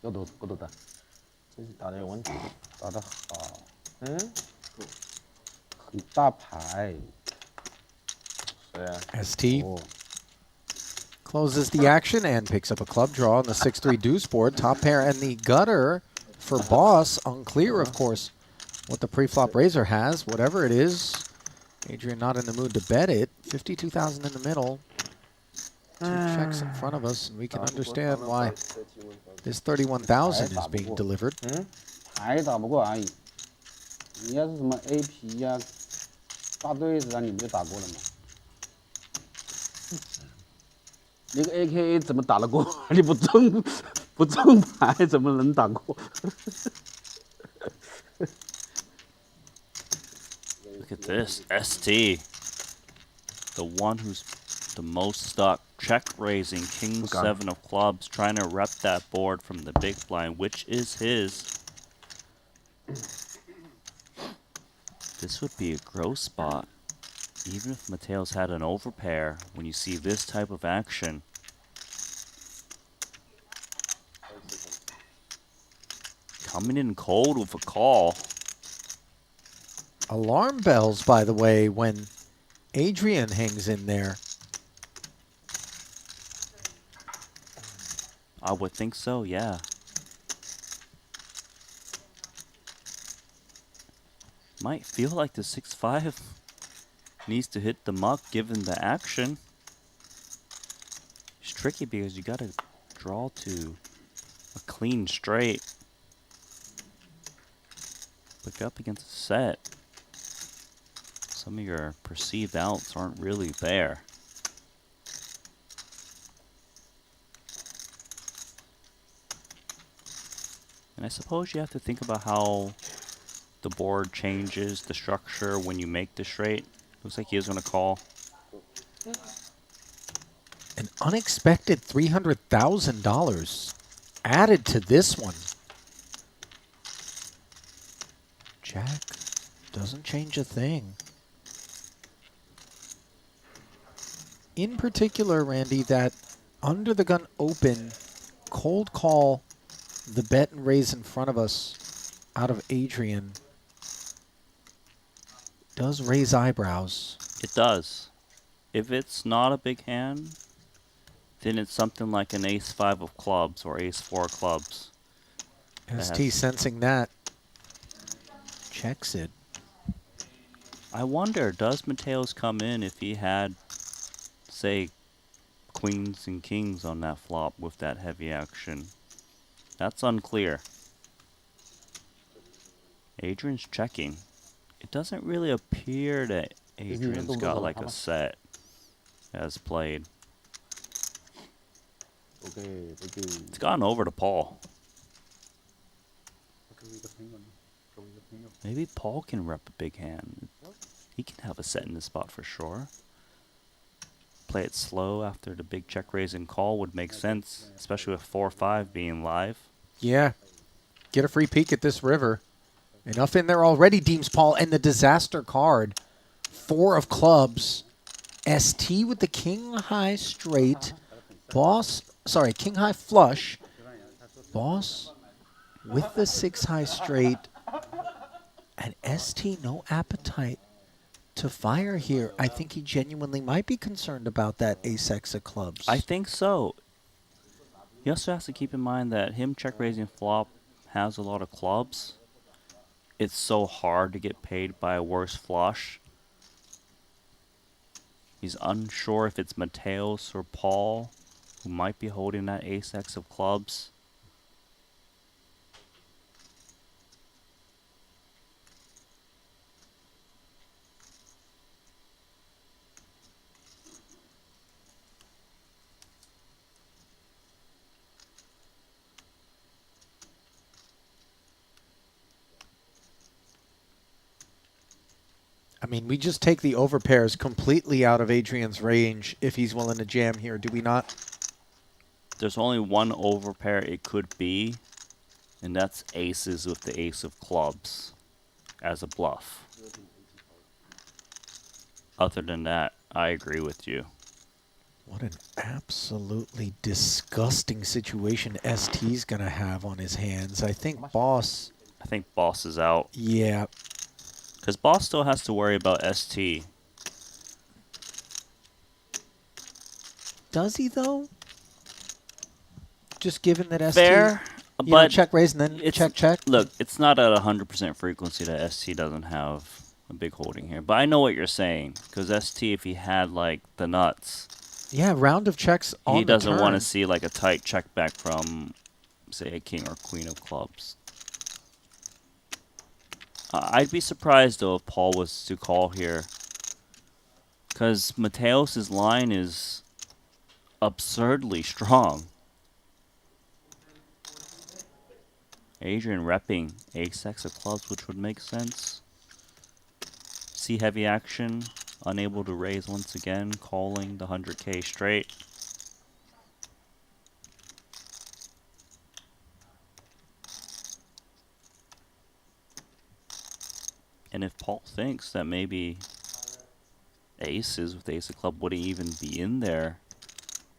要多大？这是打的有问题，打得好。很大牌。Esti closes the action and picks up a club draw on the 6-3 deuce board. Top pair and the gutter for boss. Unclear, of course, what the pre-flop razor has. Whatever it is, Adrian not in the mood to bet it. 52,000 in the middle. 2 checks in front of us, and we can understand why this 31,000 is being delivered. 牌打不过而已。你要是什么 AP 呀、大对子啊，你不就打过了吗？那个 AKA 怎么打得过？你不中牌怎么能打过？ Look at this, Esti, the one who's the most stuck, check raising, king 7 of clubs, trying to rep that board from the big blind, which is his. This would be a gross spot. Even if Mateos had an overpair, when you see this type of action. Coming in cold with a call. Alarm bells, by the way, when Adrian hangs in there. I would think so, yeah. Might feel like the 6-5 needs to hit the muck given the action. It's tricky because you gotta draw to a clean straight. Look up against a set. Some of your perceived outs aren't really there. And I suppose you have to think about how the board changes the structure when you make the straight. Looks like he is going to call. An unexpected $300,000 added to this one. Jack doesn't change a thing. In particular, Randy, that under the gun open, cold call, the bet and raise in front of us out of Adrian does raise eyebrows. It does. If it's not a big hand, Then it's something like an ace-5 of clubs or ace-4 clubs. ST sensing that. Checks it. I wonder, does Mateos come in if he had, say, queens and kings on that flop with that heavy action? That's unclear. Adrian's checking. It doesn't really appear that Adrian's got like a set as played. It's gone over to Paul. Maybe Paul can rep a big hand. He can have a set in this spot for sure. Play it slow after the big check raise and call would make sense, especially with 4-5 being live. Yeah. Get a free peek at this river. Enough in there already, deems Paul. And the disaster card. 4 of clubs. ST with the king high straight. King high flush. Boss with the 6 high straight. And ST no appetite to fire here. I think he genuinely might be concerned about that ace-X of clubs. I think so. He also has to keep in mind that him check raising flop has a lot of clubs. It's so hard to get paid by a worse flush. He's unsure if it's Mateos or Paul who might be holding that ace-X of clubs. I mean, we just take the overpairs completely out of Adrian's range if he's willing to jam here, do we not? There's only one overpair it could be, and that's aces with the ace of clubs as a bluff. Other than that, I agree with you. What an absolutely disgusting situation ST's going to have on his hands. I think Boss is out. Yeah. Because Boss still has to worry about ST. Does he, though? Just given that ST... Fair, but check raise and then check. Look, it's not at 100% frequency that ST doesn't have a big holding here. But I know what you're saying. Because ST, if he had, like, the nuts... Yeah, round of checks on the He doesn't turn. want to see, like, a tight check back from, say, a king or queen of clubs. I'd be surprised, though, if Paul was to call here. Because Mateos' line is absurdly strong. Adrian repping ace-X of clubs, which would make sense. See heavy action, unable to raise once again, calling the 100K straight. And if Paul thinks that maybe aces with ace of club wouldn't even be in there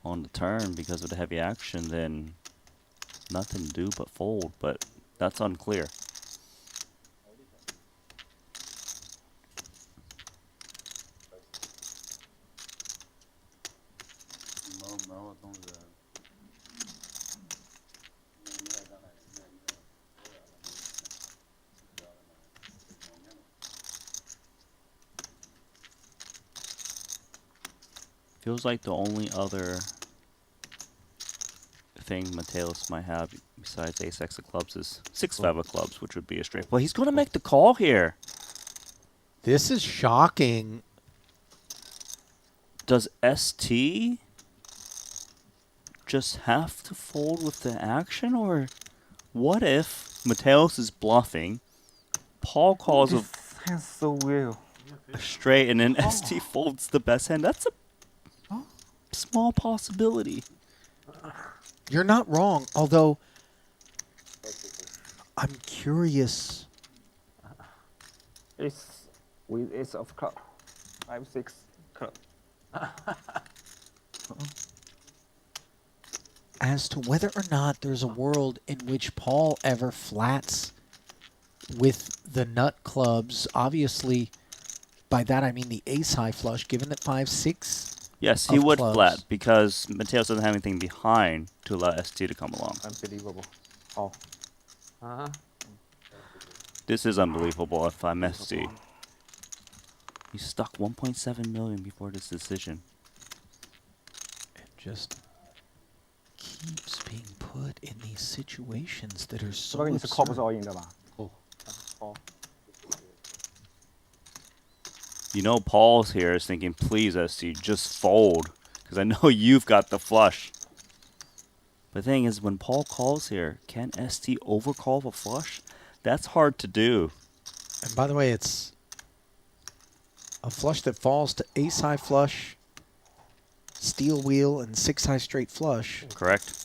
on the turn because of the heavy action, then nothing to do but fold, but that's unclear. Feels like the only other thing Mateos might have besides ace-X of clubs is 6-5 of clubs, which would be a straight. Well, he's going to make the call here. This is shocking. Does ST just have to fold with the action? Or what if Mateos is bluffing, Paul calls a straight, and then ST folds the best hand? That's a small possibility. You're not wrong, although I'm curious. Ace with ace of club, 5-6 club. As to whether or not there's a world in which Paul ever flats with the nut clubs. Obviously, by that I mean the ace high flush, given that 5-6 Yes, he of would clubs. flat because Mateos doesn't have anything behind to allow Esti to come along. Unbelievable. Oh. This is unbelievable if I'm Esti. He stuck 1.7 million before this decision. It just keeps being put in these situations that are 这 so 个你是 call 不是 absurd. all in 对吧？哦。call。 You know Paul's here is thinking, please Esti, just fold. Because I know you've got the flush. The thing is, when Paul calls here, can Esti overcall the flush? That's hard to do. And by the way, it's a flush that falls to ace high flush, steel wheel, and 6 high straight flush. Correct.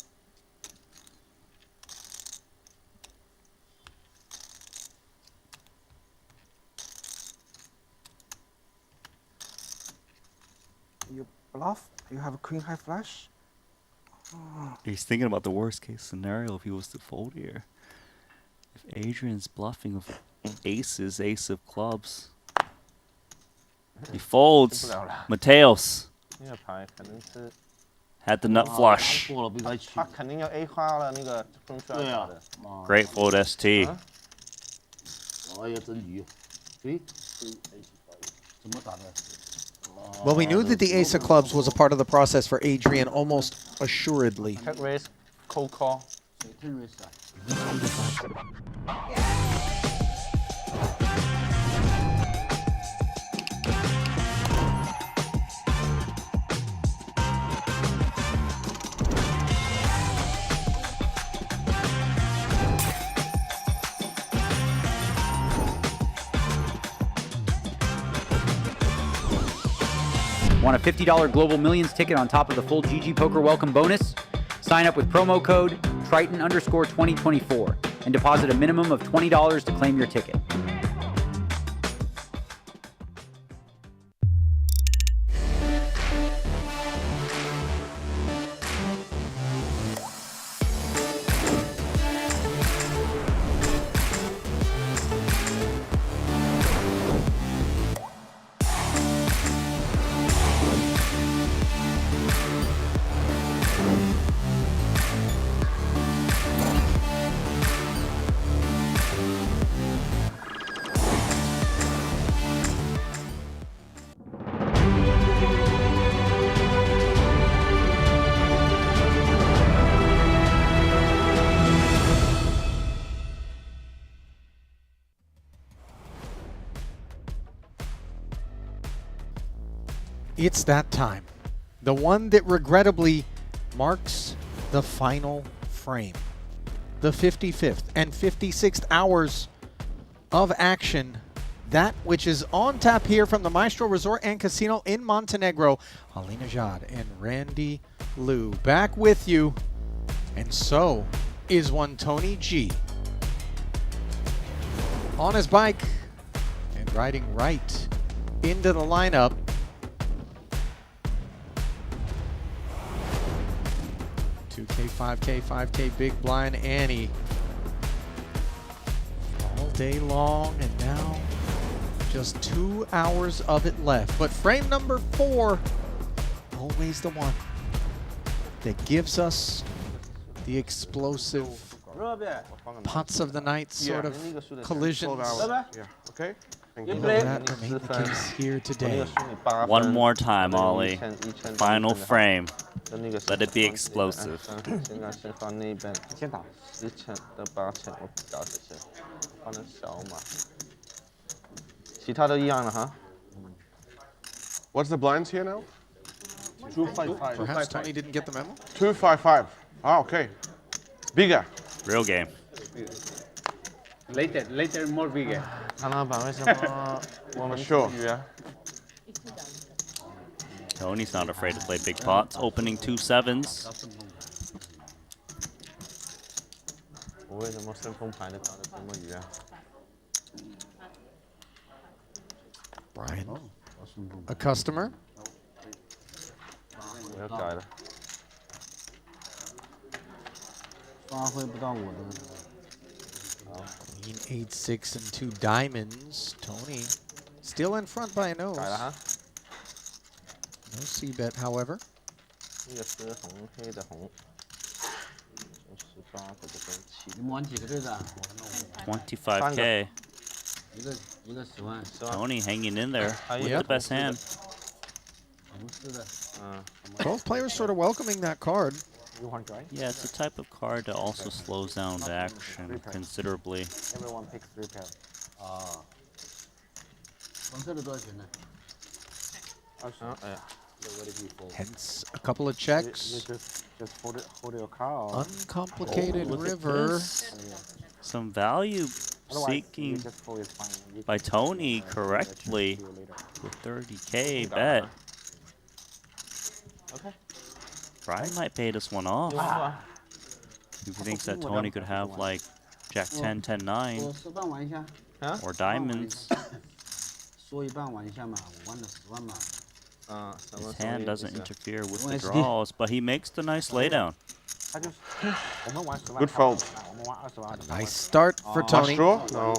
You bluff? You have a queen high flush? He's thinking about the worst case scenario if he was to fold here. If Adrian's bluffing with aces, ace of clubs. He folds. Mateos 那个牌可能是 had the nut flush. 过了不该去。他肯定要 A 花了那个分出来打的。 Great fold ST. 哎呀，真鱼！诶，怎么打的？ Well, we knew that the ace of clubs was a part of the process for Adrian almost assuredly. Check raise, cold call. Want a $50 Global Millions ticket on top of the full GG Poker welcome bonus? Sign up with promo code Triton_2024 and deposit a minimum of $20 to claim your ticket. It's that time. The one that regrettably marks the final frame. The 55th and 56th hours of action. That which is on tap here from the Maestral Resort and Casino in Montenegro. Ali Nejad and Randy Liu back with you. And so is one Tony G. On his bike and riding right into the lineup. K, 5K, 5K, big blind Annie. All day long, and now just 2 hours of it left. But frame number 4, always the one that gives us the explosive pots of the night sort of collisions. Yeah, okay. Will that remain the case here today? One more time, Ollie. Final frame. Let it be explosive. 现在先放那边10钱的8钱，我不搞这些，放点小码，其他都一样的哈。What's the blinds here now? 255. Perhaps Tony didn't get the memo? 255. Ah, okay. Bigger. Real game. Later, more bigger. 唐老板，为什么我们Sure. 鱼啊？ Tony's not afraid to play big pots, opening 2 sevens. 我为什么顺风牌的搞得这么鱼啊？ Brian, a customer. 我要改了。发挥不到我的。 Queen 8, 6, and 2 diamonds. Tony still in front by a nose. 改了哈。No c-bet, however. 一个是红，黑的红。18个这个7。你们玩几个对子啊？ 25K. 一个10万。 Tony hanging in there with the best hand. 红色的。 Both players sort of welcoming that card. You want to join? Yeah, it's a type of card that also slows down the action considerably. Everyone picks 3 pairs. 哦。红色的多少钱呢？ 哎呀。 Hence a couple of checks. Just hold your card. Uncomplicated look at river. this. Some value seeking by Tony correctly with 30K bet. Okay. Brian might pay this one off. He thinks that Tony could have like Jack 10, 10, 9, 我10半玩一下。 or diamonds. 说一半玩一下嘛，5万的10万嘛。 His hand doesn't interfere with the draws, but he makes the nice laydown. Good fold. Nice start for Tony. Draw? No.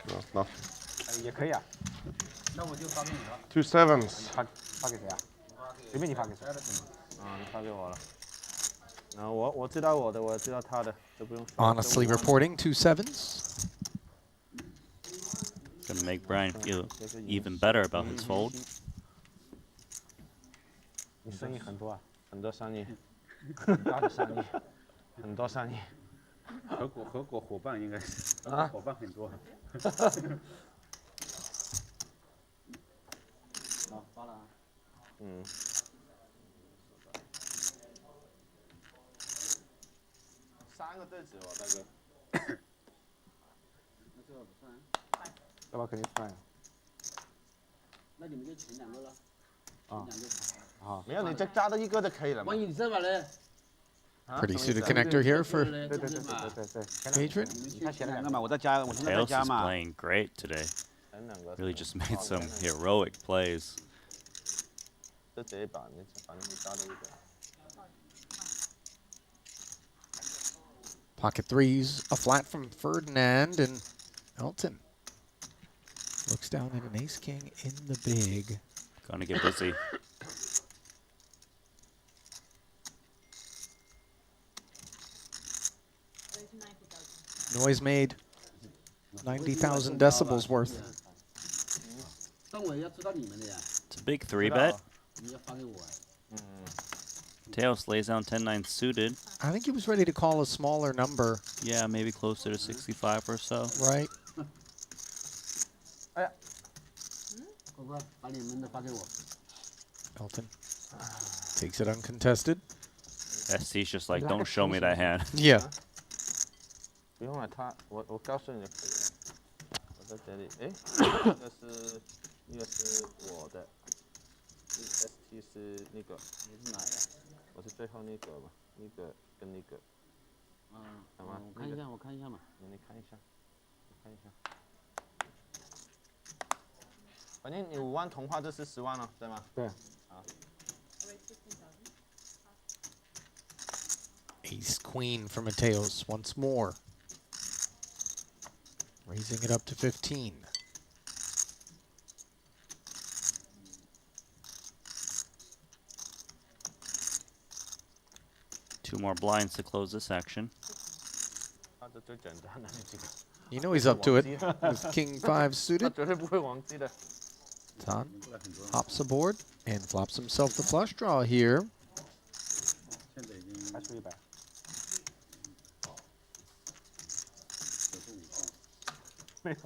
No, nothing. 也可以啊。 2 sevens. 发给谁啊？随便你发给谁。你发给我了。然后我知道我的，我知道他的，就不用说。 Honestly reporting 2 sevens. Gonna make Brian feel even better about his fold. 你生意很多啊，很多生意，很大的生意，很多生意。合伙伙伴应该是伙伴很多。好，发了啊。3个对子哦，大哥。那这个不算。要不然肯定算呀。那你们就前2个了。前2个。 没有，你再加多一个就可以了嘛。万一你这把呢？ Pretty suited connector here for 对。 Adrian. 他前2个嘛，我再加，我现在再 Mateos 加 is 嘛。 playing great today. Really just made some heroic plays. 就这一把，你反正你加多一个。 Pocket threes, a flat from Ferdinand, and Elton looks down at an ace king in the big. Gonna get busy. Noise made 90,000 decibels worth. 但我要知道你们的呀。 It's a big 3-bet. 你要发给我。 Mateos lays down 10-9 suited. I think he was ready to call a smaller number. Yeah, maybe closer to 65 or so. Right. 哎呀。哥哥，把你们的发给我。 Elton takes it uncontested. Esti's just like, don't show me that hand. Yeah. 不用了，我告诉你就可以了。我在这里，哎，一个是我的，ST 是那个。你是哪呀？我是最后那个嘛，那个跟那个。好吗？我看一下，我看一下嘛。你看一下，看一下。反正你5万同花，这是10万了，对吗？对。好。 Ace queen for Mateos once more. Raising it up to 15. Two more blinds to close this action. You know he's up to it with King 5 suited. 绝对不会忘记的。 Tang hops aboard and flops himself the flush draw here. 还出100。 没有，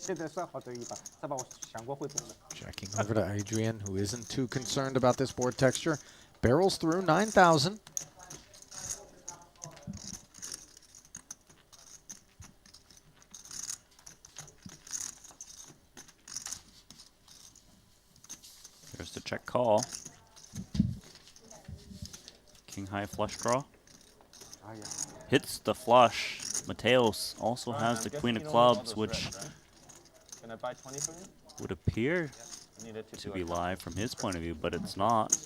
现在算好这100，再把我想过会动的。 Checking over to Adrian, who isn't too concerned about this board texture. Barrels through 9,000. There's the check call. King high flush draw. Hits the flush. Mateos also has the queen of clubs, which Can I buy 20 for you? would appear to be live from his point of view, but it's not.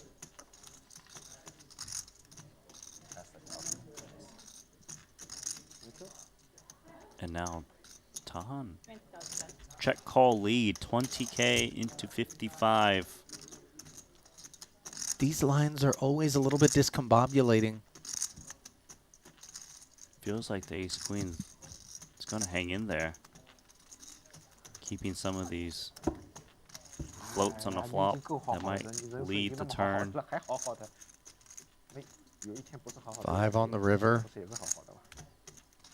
And now Tang. Check call lead, 20K into 55. These lines are always a little bit discombobulating. Feels like the ace-queen is going to hang in there. Keeping some of these floats on the flop that might lead the turn. 5 on the river.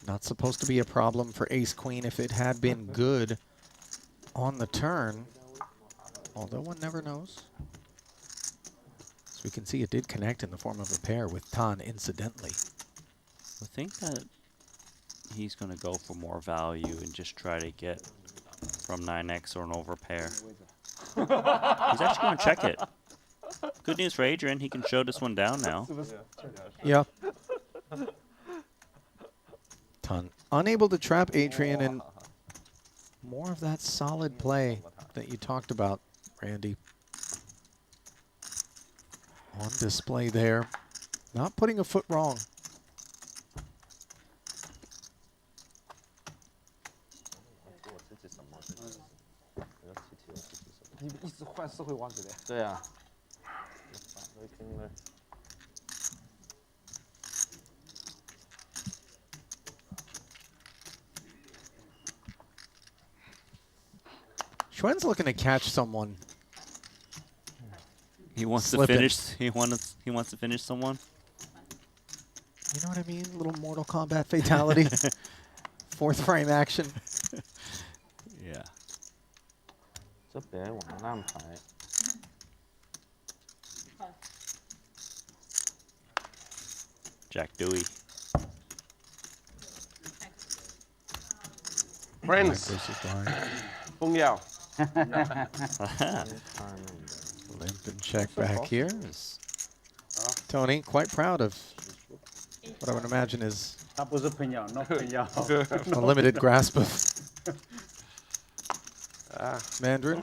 Not supposed to be a problem for ace-queen if it had been good on the turn. Although one never knows. As we can see, it did connect in the form of a pair with Tan incidentally. I think that he's going to go for more value and just try to get from 9x or an overpair. He's actually going to check it. Good news for Adrian, he can show this one down now. Yeah. Tan unable to trap Adrian, and more of that solid play that you talked about, Randy. On display there. Not putting a foot wrong. Xuan's looking to catch someone. He wants Slipping. to finish. He wants to finish someone. You know what I mean? Little Mortal Kombat fatality. 4th frame action. Yeah. 这边往南排。 Jack Dewey. Friends. Fung Yao. Limp and check back here. Tony, quite proud of what I would imagine is a limited grasp of Mandarin.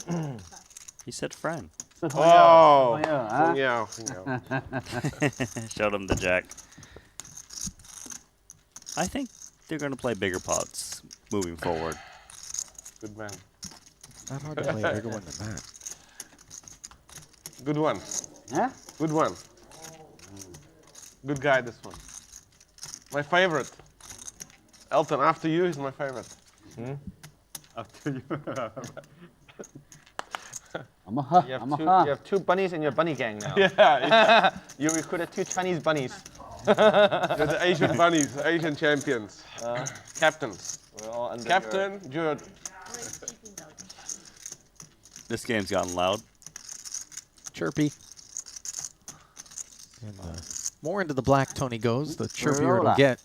He said friend. Oh, Fung Yao. Showed him the jack. I think they're going to play bigger pots moving forward. Good man. Not hard to play a bigger one than that. Good one. Huh? Good one. Good guy, this one. My favorite. Elton, after you, is my favorite. After you. You have two bunnies in your bunny gang now. Yeah. You recruited 2 Chinese bunnies. You're the Asian bunnies, Asian champions. Captains. We're all under Captain, Jude. This game's gotten loud. Chirpy. And more into the black Tony goes, the chirpier it'll get.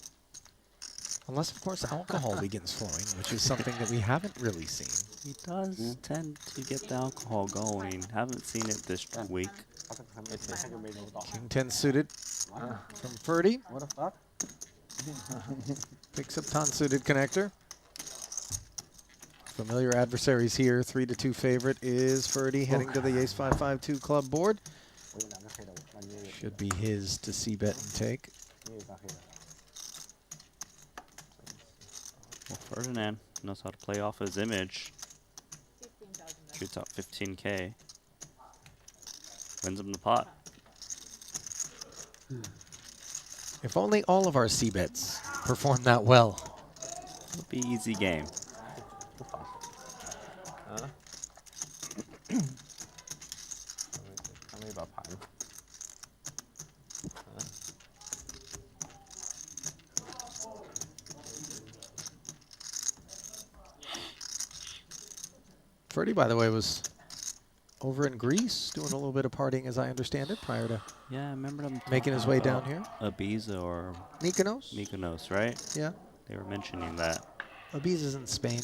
Unless, of course, alcohol begins flowing, which is something that we haven't really seen. He does tend to get the alcohol going. Haven't seen it this week. King 10 suited from Ferdy. What the fuck? Picks up Tan suited connector. Familiar adversaries here. 3-2 favorite is Ferdy heading to the Ace 5-5-2 club board. Should be his to see bet and take. Well, Ferdinand knows how to play off his image. Shoots out 15K. Wins him the pot. If only all of our C-bets perform that well. It'll be an easy game. Ferdy, by the way, was over in Greece doing a little bit of partying, as I understand it, prior to Yeah, I remember him making his way down here. Ibiza or Mykonos? Mykonos, right? Yeah. They were mentioning that. Ibiza's in Spain.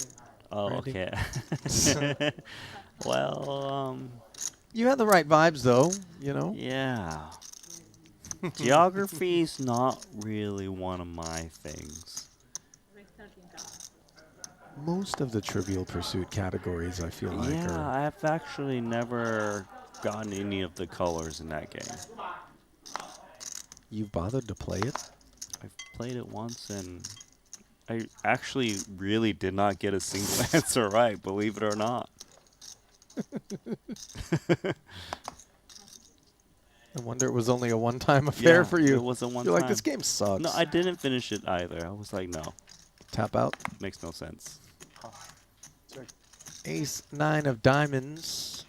Oh, Randy. okay. Well, You had the right vibes, though, you know? yeah. Geography's not really one of my things. Most of the Trivial Pursuit categories, I feel like, Yeah, are... I've actually never gotten any of the colors in that game. You've bothered to play it? I've played it once and I actually really did not get a single answer right, believe it or not. I wonder it was only a one-time affair Yeah, for you. it was a one You're like, time. this game sucks. No, I didn't finish it either. I was like, no. Tap out. Makes no sense. Ace 9 of diamonds.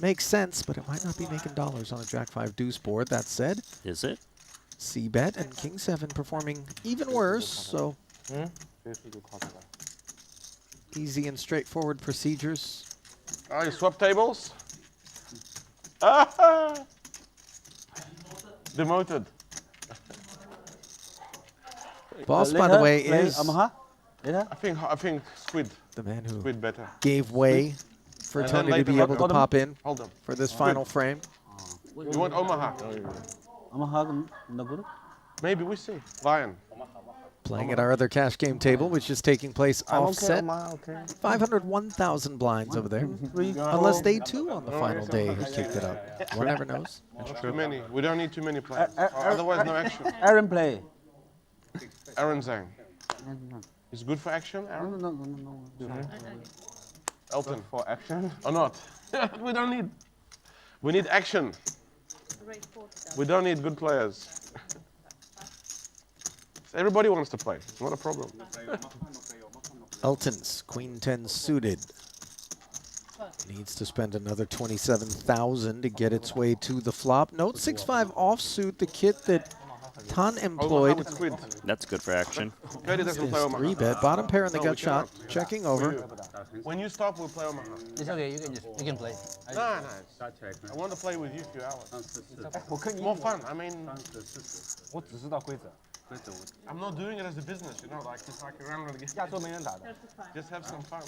Makes sense, but it might not be making dollars on a Jack 5 deuce board. That said, is it? C-bet and King 7 performing even worse, so easy and straightforward procedures. Oh, you swap tables? Demoted. Boss, by the way, is I think Squid. the man who Squid better. gave way for And Tony then to be later able to on- pop in Hold on. for this final frame. You want Omaha? Maybe we see. Lion. Playing at our other cash game table, which is taking place offset. 501,000 blinds over there. Unless they too on the final day had kicked it up. One never knows. Too many. We don't need too many players. Otherwise, no action. Aaron play. Aaron Tsang. Is good for action, Aaron? No. Elton. For action? Or not? We don't need. We need action. We don't need good players. Everybody wants to play. It's not a problem. Elton's Queen 10 suited. Needs to spend another 27,000 to get its way to the flop. Note 6-5 offsuit, the kit that Tan employed. That's good for action. Katie doesn't play Omaha. 3-bet, bottom pair in the No, gut we shot. cannot. Checking over. When you stop, we'll play Omaha. It's okay. You can play. No. I want to play with you a few hours. More fun. I mean, I'm not doing it as a business, you know, like it's like a random game. Just have some fun.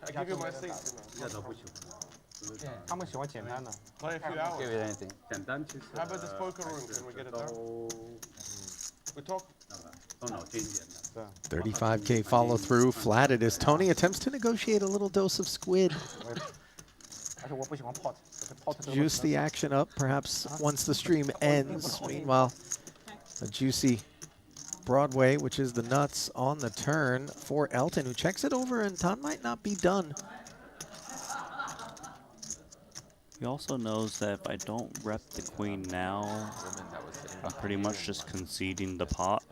I give you my seat, you know. Play a few hours. Give it anything. How about this poker room? Can we get it done? We talk. 35K follow through, flatted as Tony attempts to negotiate a little dose of squid. Juice the action up, perhaps once the stream ends. Meanwhile, a juicy Broadway, which is the nuts on the turn for Elton, who checks it over, and Tan might not be done. He also knows that if I don't rep the queen now, I'm pretty much just conceding the pot.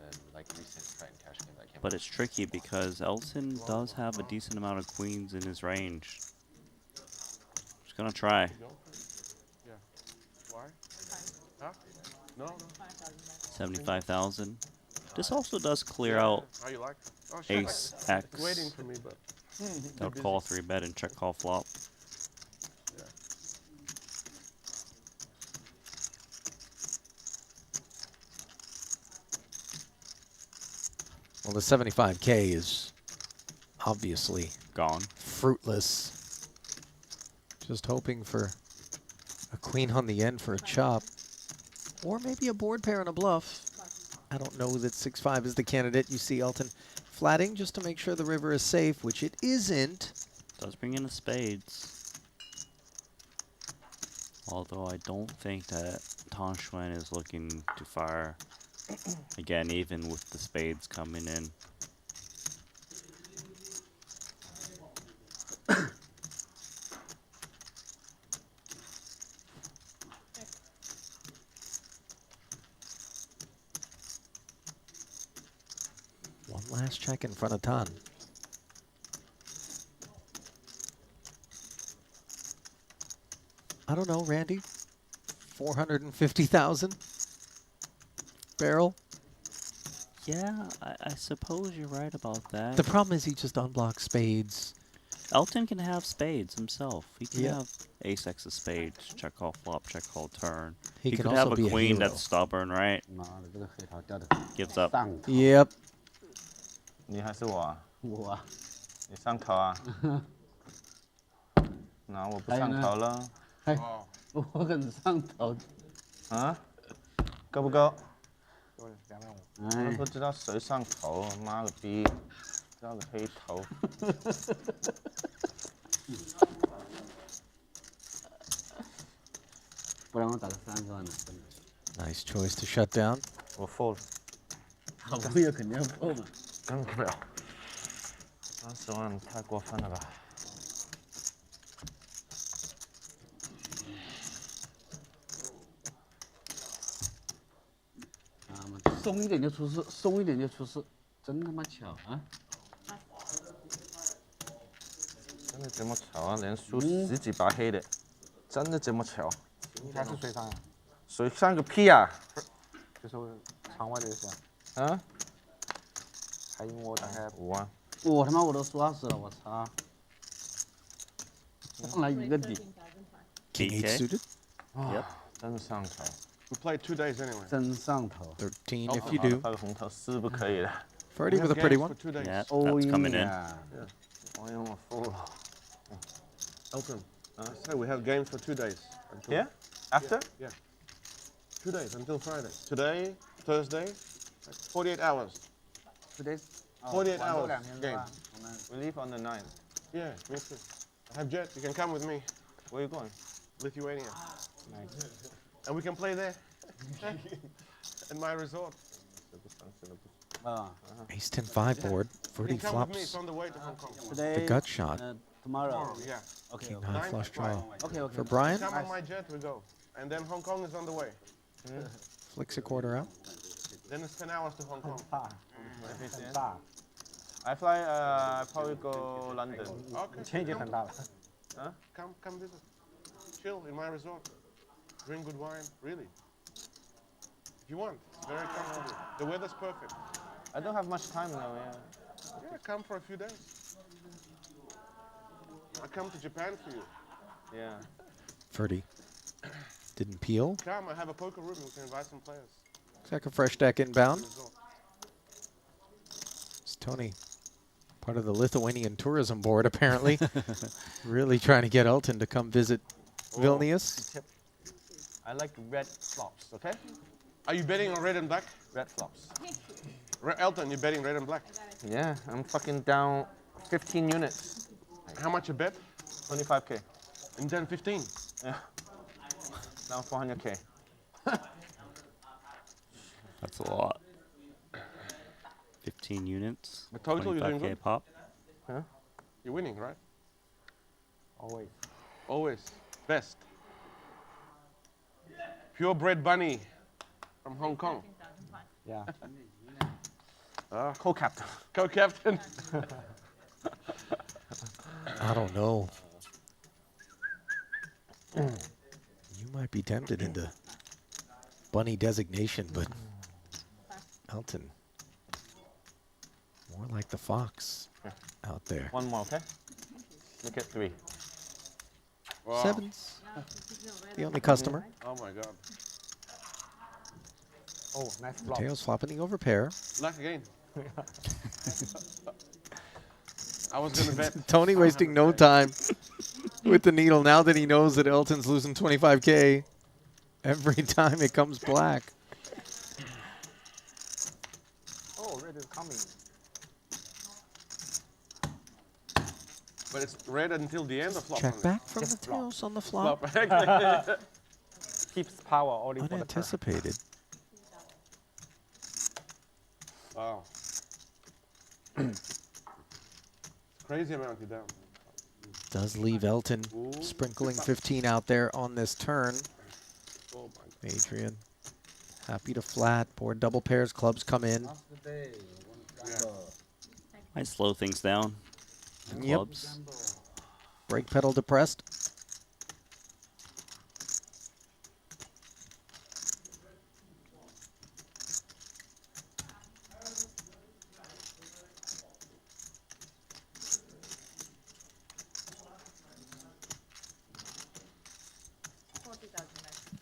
But it's tricky because Elton does have a decent amount of queens in his range. Just gonna try. Yeah. Why? Huh? No. 75,000. This also does clear out How you like it? Oh, shit. Ace It's X. waiting for me, but. They'll call 3-bet and check call flop. Yeah. Well, the 75K is obviously gone, fruitless. Just hoping for a queen on the end for a chop, or maybe a board pair and a bluff. I don't know that 6-5 is the candidate. You see Elton flatting just to make sure the river is safe, which it isn't. Does bring in the spades. Although I don't think that Xuan is looking to fire again, even with the spades coming in. One last check in front of Tan. I don't know, Randy. 450,000 barrel. Yeah, I suppose you're right about that. The problem is he just unblocks spades. Elton can have spades himself. He can Yeah. have ace X of spades, check call flop, check call turn. He He can could also have be a a queen hero. that's stubborn, right? Gives up. Yep. 你还是我啊？我啊。你上头啊？那我不上头了。我很上头。啊？够不够？ 250。我不知道谁上头，妈个逼，要个黑头。不然我打个30万的，真的。 Nice choice to shut down. 我 fold。好朋友肯定要 fold 嘛。根本不了。30万太过分了吧？ 我松一点就出事，松一点就出事，真他妈巧啊！真的这么巧啊？连输10几把黑的，真的这么巧？应该是水上呀，水上个屁啊！就是场外的是吧？啊？还有我大概5万。我他妈我都输20了，我操！上来一个底， King 8 suited. Yep. 真上头。 We played 2 days anyway. 真上头。 13 if you do. 发个红头是不可以的。 Ferdy with a pretty one. For 2 days. Yeah, Oh that's coming in. yeah. 我用我服了。 Elton, say we have games for 2 days. Until, Yeah? After? Yeah. 2 days until Friday. Today, Thursday, 48 hours. Today's 48 hours 2天是 game. 吧？我们 We leave on the 9th. Yeah, me too. I have jet. You can come with me. Where are you going? Lithuania. And we can play there. In my resort. Ace 10 5 board. You Ferdy can come with me. flops. It's on the way to Hong Kong. today. The gut shot. Tomorrow. Tomorrow, yeah. Okay. King Okay. 9 flush draw. Okay. Okay. For Brian, Come on my jet, we go. And then Hong Kong is on the way. flicks a quarter out. Then it's 10 hours to Hong Kong. 很大， I fly, probably go London. Okay. 钱已经很大了。 Come visit. Chill in my resort. Drink good wine. Really. If you want. It's very comfortable. The weather's perfect. I don't have much time now, yeah. Yeah, come for a few days. I come to Japan for you. Yeah. Ferdy didn't peel. Come, I have a poker room. You can invite some players. Looks like a fresh deck inbound. Resort. It's Tony, part of the Lithuanian tourism board, apparently. Really trying to get Elton to come visit Vilnius. I like red flops, okay? Are you betting on red and black? Red flops. Elton, you're betting red and black. Yeah, I'm fucking down 15 units. How much you bet? 25k. And then 15. Yeah. Down 400k. That's a lot. 15 units. But total, you're doing 25K good. pop. Huh? You're winning, right? Always. Always. Best. Purebred bunny from Hong Kong. Yeah. Co-captain. Co-captain. I don't know. You might be tempted into bunny designation, but Elton, more like the fox out there. One more, okay? Look at 3. Wow. Sevens, the only customer. Oh my God. Oh, nice flop. Mateos flopping the overpair. Luck again. I was gonna bet. Tony wasting no time with the needle now that he knows that Elton's losing 25K every time it comes black. Oh, red is coming. But it's red until the end of flop. Check only. back from Mateos on the flop. Flop. Keeps power only for the turn. Unanticipated. Wow. Crazy amount you're down. Does leave Elton sprinkling 15 out there on this turn. Oh my God. Adrian happy to flat. Board double pairs. Clubs come in. Might slow things down. Yep. Clubs. Brake pedal depressed.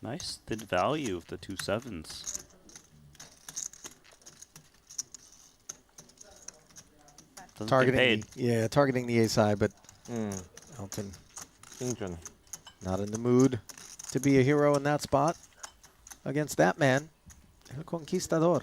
Nice thin value of the 2 sevens. Doesn't get Targeting paid. targeting the ace high, but Elton not in the mood to be a hero in that spot against that man, El Conquistador.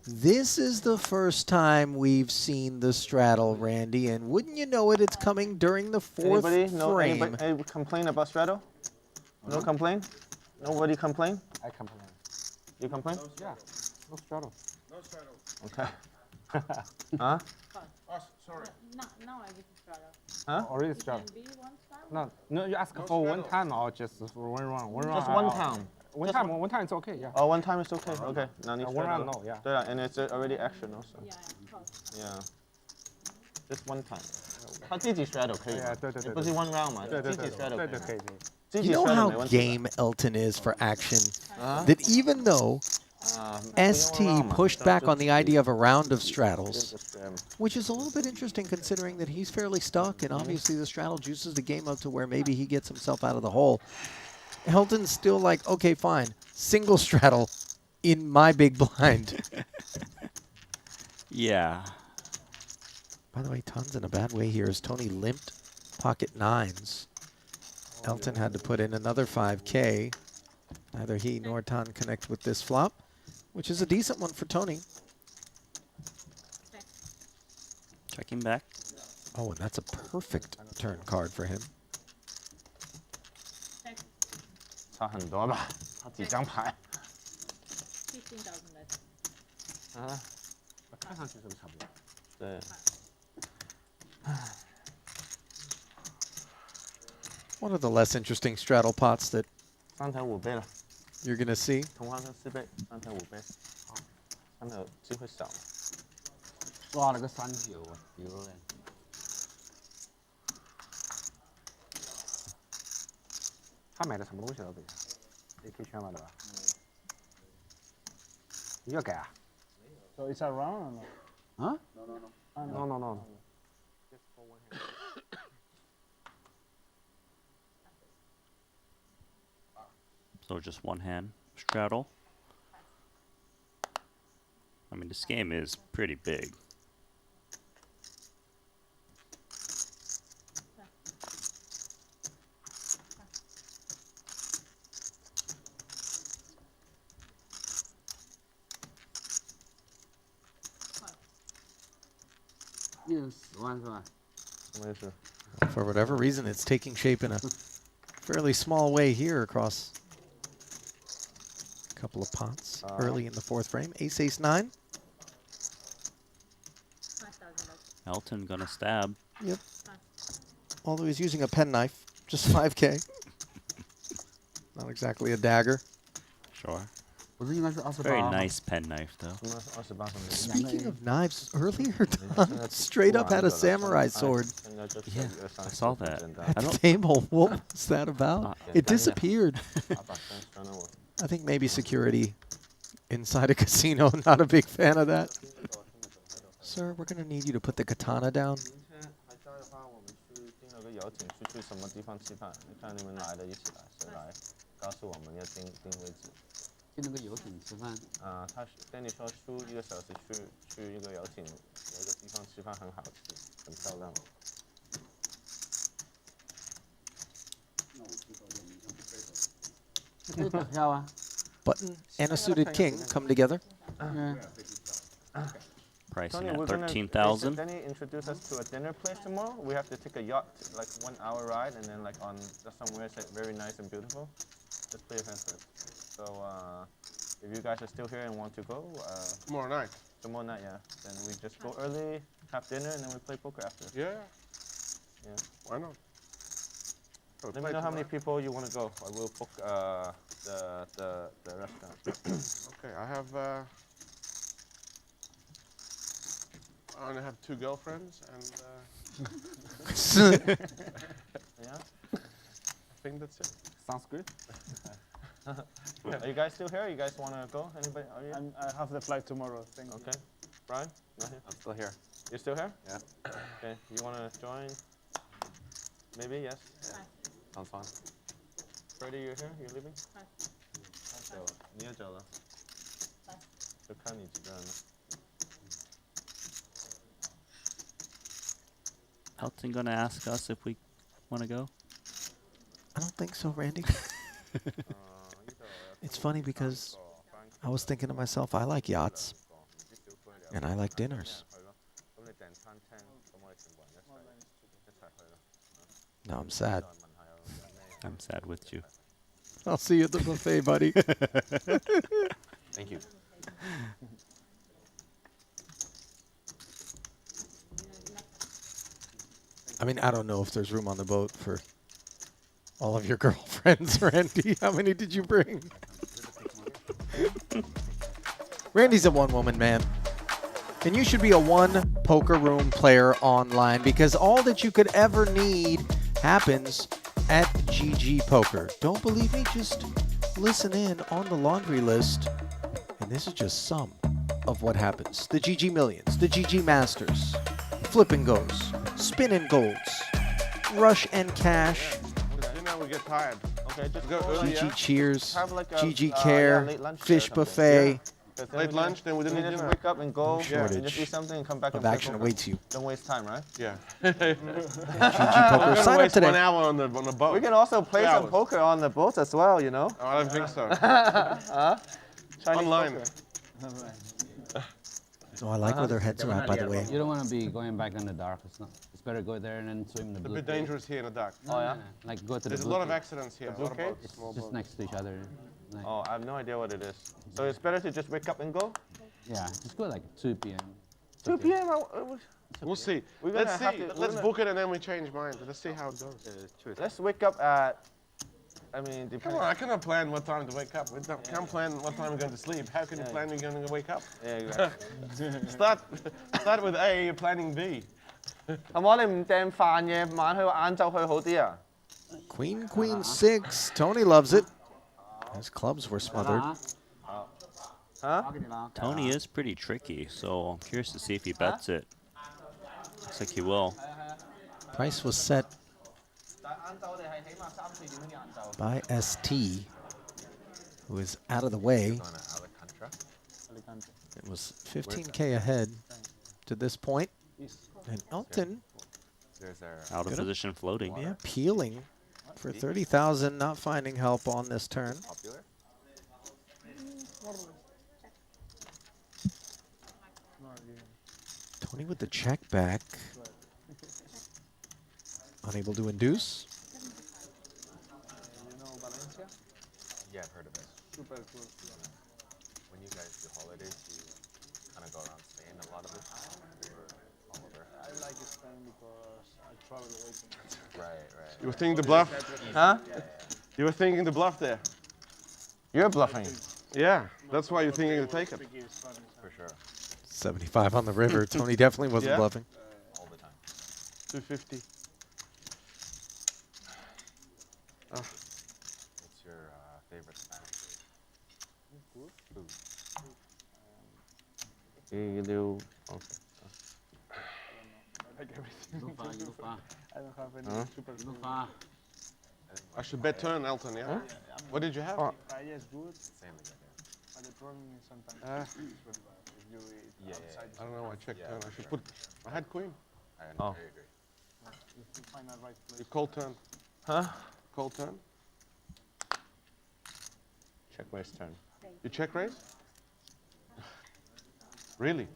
This is the first time we've seen the straddle, Randy, and wouldn't you know it, it's coming during the fourth Anybody? No, frame. anybody complain about straddle? No complain? Nobody complain? I complain. You complain? Yeah. No straddle. Okay. Huh? Sorry. No, I give straddle. Huh? Already straddle. Can be one straddle? No, no, you ask for one time or just for one round? One round. Just one time. One time it's okay, yeah. Oh, one time is okay. Okay. Now need one round, straddle. no, yeah. 对啊 and it's already action also. Yeah, of course. Yeah. Just one time. 他自己 straddle 可以吗？对，不是 one round 嘛？自己 straddle 对，可以。 You know how game Elton is for action? That even though ST pushed back on the idea of a round of straddles, which is a little bit interesting considering that he's fairly stuck, and obviously the straddle juices the game up to where maybe he gets himself out of the hole. Elton's still like, okay, fine, single straddle in my big blind. Yeah. By the way, Tang's in a bad way here as Tony limped pocket nines. Elton had to put in another 5K. Neither he nor Tang connect with this flop, which is a decent one for Tony. Checking back. Oh, and that's a perfect turn card for him. 差很多吧？差几张牌？ 15,000 left. 啊？看上去是不是差不多？对。 One of the less interesting straddle pots that 3台5倍了。 you're going to see. 同花顺4倍，3台5倍。3台机会少。刷了个3条，我屌你！他买的什么东西了？不是 ？AK 圈买的吧？你要改啊 So it's a round or no? Huh? No. So just one hand straddle. I mean, this game is pretty big. For whatever reason, it's taking shape in a fairly small way here across a couple of pots early in the fourth frame. Ace, ace, 9. Elton gonna stab. Yep. Although he's using a penknife, just 5K. Not exactly a dagger. Sure. Very Very nice penknife, though. Speaking of knives, earlier Tang straight up had a samurai sword. Yeah, I saw that. At the table. What was that about? It disappeared. I think maybe security inside a casino. Not a big fan of that. Sir, we're going to need you to put the katana down. 去那个游艇吃饭。他跟你说输1个小时去一个游艇，有一个地方吃饭很好吃，很漂亮。可以打票啊。 Button and a suited king come together. Pricing at 13,000. Then he introduced us to a dinner place tomorrow. We have to take a yacht, like 1 hour ride, and then like on somewhere very nice and beautiful. It's pretty expensive. So if you guys are still here and want to go, Tomorrow night. Tomorrow night, yeah. Then we just go early, have dinner, and then we play poker after. Yeah. Yeah. Why not? Let me know how many people you want to go. I will book the restaurant. Okay, I have. I only have 2 girlfriends and. Yeah. I think that's it. Sounds good. Are you guys still here? You guys want to go? Anybody? Are you? I have the flight tomorrow. Thank you. Okay. Brian? Not here? I'm still here. You're still here? Yeah. Okay. You want to join? Maybe, yes? Sounds fun. Freddie, you're here? You're leaving? 走了，你也走了。就看你几个人了。 Elton gonna ask us if we want to go? I don't think so, Randy. It's funny because I was thinking to myself, I like yachts. And I like dinners. Now I'm sad. I'm sad with you. I'll see you at the buffet, buddy. Thank you. I mean, I don't know if there's room on the boat for all of your girlfriends, Randy. How many did you bring? Randy's a one-woman man. And you should be a one poker room player online because all that you could ever need happens at GG Poker. Don't believe me? Just listen in on the laundry list. And this is just some of what happens. The GG Millions, the GG Masters, Flip and Goes, Spin and Golds, Rush and Cash, You know we get tired. Okay, just Go go early, GG Cheers, Have like a, GG Care, late lunch Fish or something. Buffet. Late lunch, then we didn't You eat just dinner. wake up and go shortage and just do something and come back of and play action poker. awaits you. Don't waste time, right? Yeah. GG Poker. We're Sign gonna up waste today. 1 hour on the boat. We can also play 3 some hours. poker on the boat as well, you know? Oh, I don't think so. Chinese Online. poker. Oh, I like where their heads are at, by the way. You don't want to be going back in the dark. It's better go there and then swim in the It's a blue. bit dangerous here in the dark. No, no, no. Like go to There's the a blue lot of cave. accidents here. A lot of boats, It's small just boats. next to each other. Like, Oh, I have no idea what it is. So it's better to just wake up and go? yeah, just go like 2 p.m. 2 p.m. We'll see. We're gonna Let's have see. to- we're Let's gonna- book it and then we change minds. Let's see how it goes. Let's wake up at, I mean, Come depends. on, I cannot plan what time to wake up. We can't plan what time we're going to sleep. How can you plan when you're going to wake up? Yeah, exactly. Start with A, you're planning B. 係冇你唔訂飯嘅，晚去晏晝去好啲啊？ Queen, Queen 6. Tony loves it. His clubs were smothered. Huh? Tony is pretty tricky, so I'm curious to see if he bets it. Looks like he will. Price was set by Esti, who is out of the way. It was 15K ahead to this point. And Elton, Out of position floating. yeah, peeling for 30,000, not finding help on this turn. Tony with the check back. Unable to induce. Yeah, I've heard of it. Super cool. When you guys do holidays, you kind of go around Spain a lot of the time, or all over? I like Spain because I travel away from it. Right. You were thinking the bluff? Huh? You were thinking the bluff there? You're bluffing. Yeah, that's why you're thinking to take it. For sure. 75 on the river. Tony definitely wasn't Yeah? bluffing. All the time. 250. What's your favorite Spanish food? I like everything. I don't have any super cool. I should bet turn, Elton, yeah? What did you have? Paella is good, Same again. but the problem is sometimes it's very bad if you eat outside. I don't know, I checked turn. I should put, I had queen. I Oh. agree. If you find the right place. You cold turn. Huh? Cold turn. Check raise turn. You check raise? Really?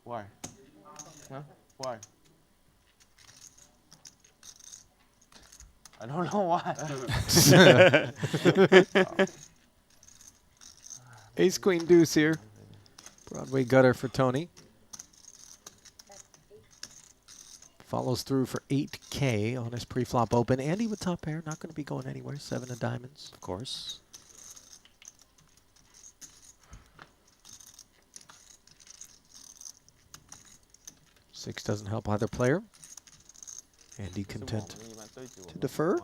Why? Huh? Why? I don't know why. Ace, Queen, Deuce here. Broadway gutter for Tony. Follows through for 8K on his pre-flop open. Andy with top pair, not going to be going anywhere. 7 of diamonds. Of course. Six doesn't help either player. Andy content to defer.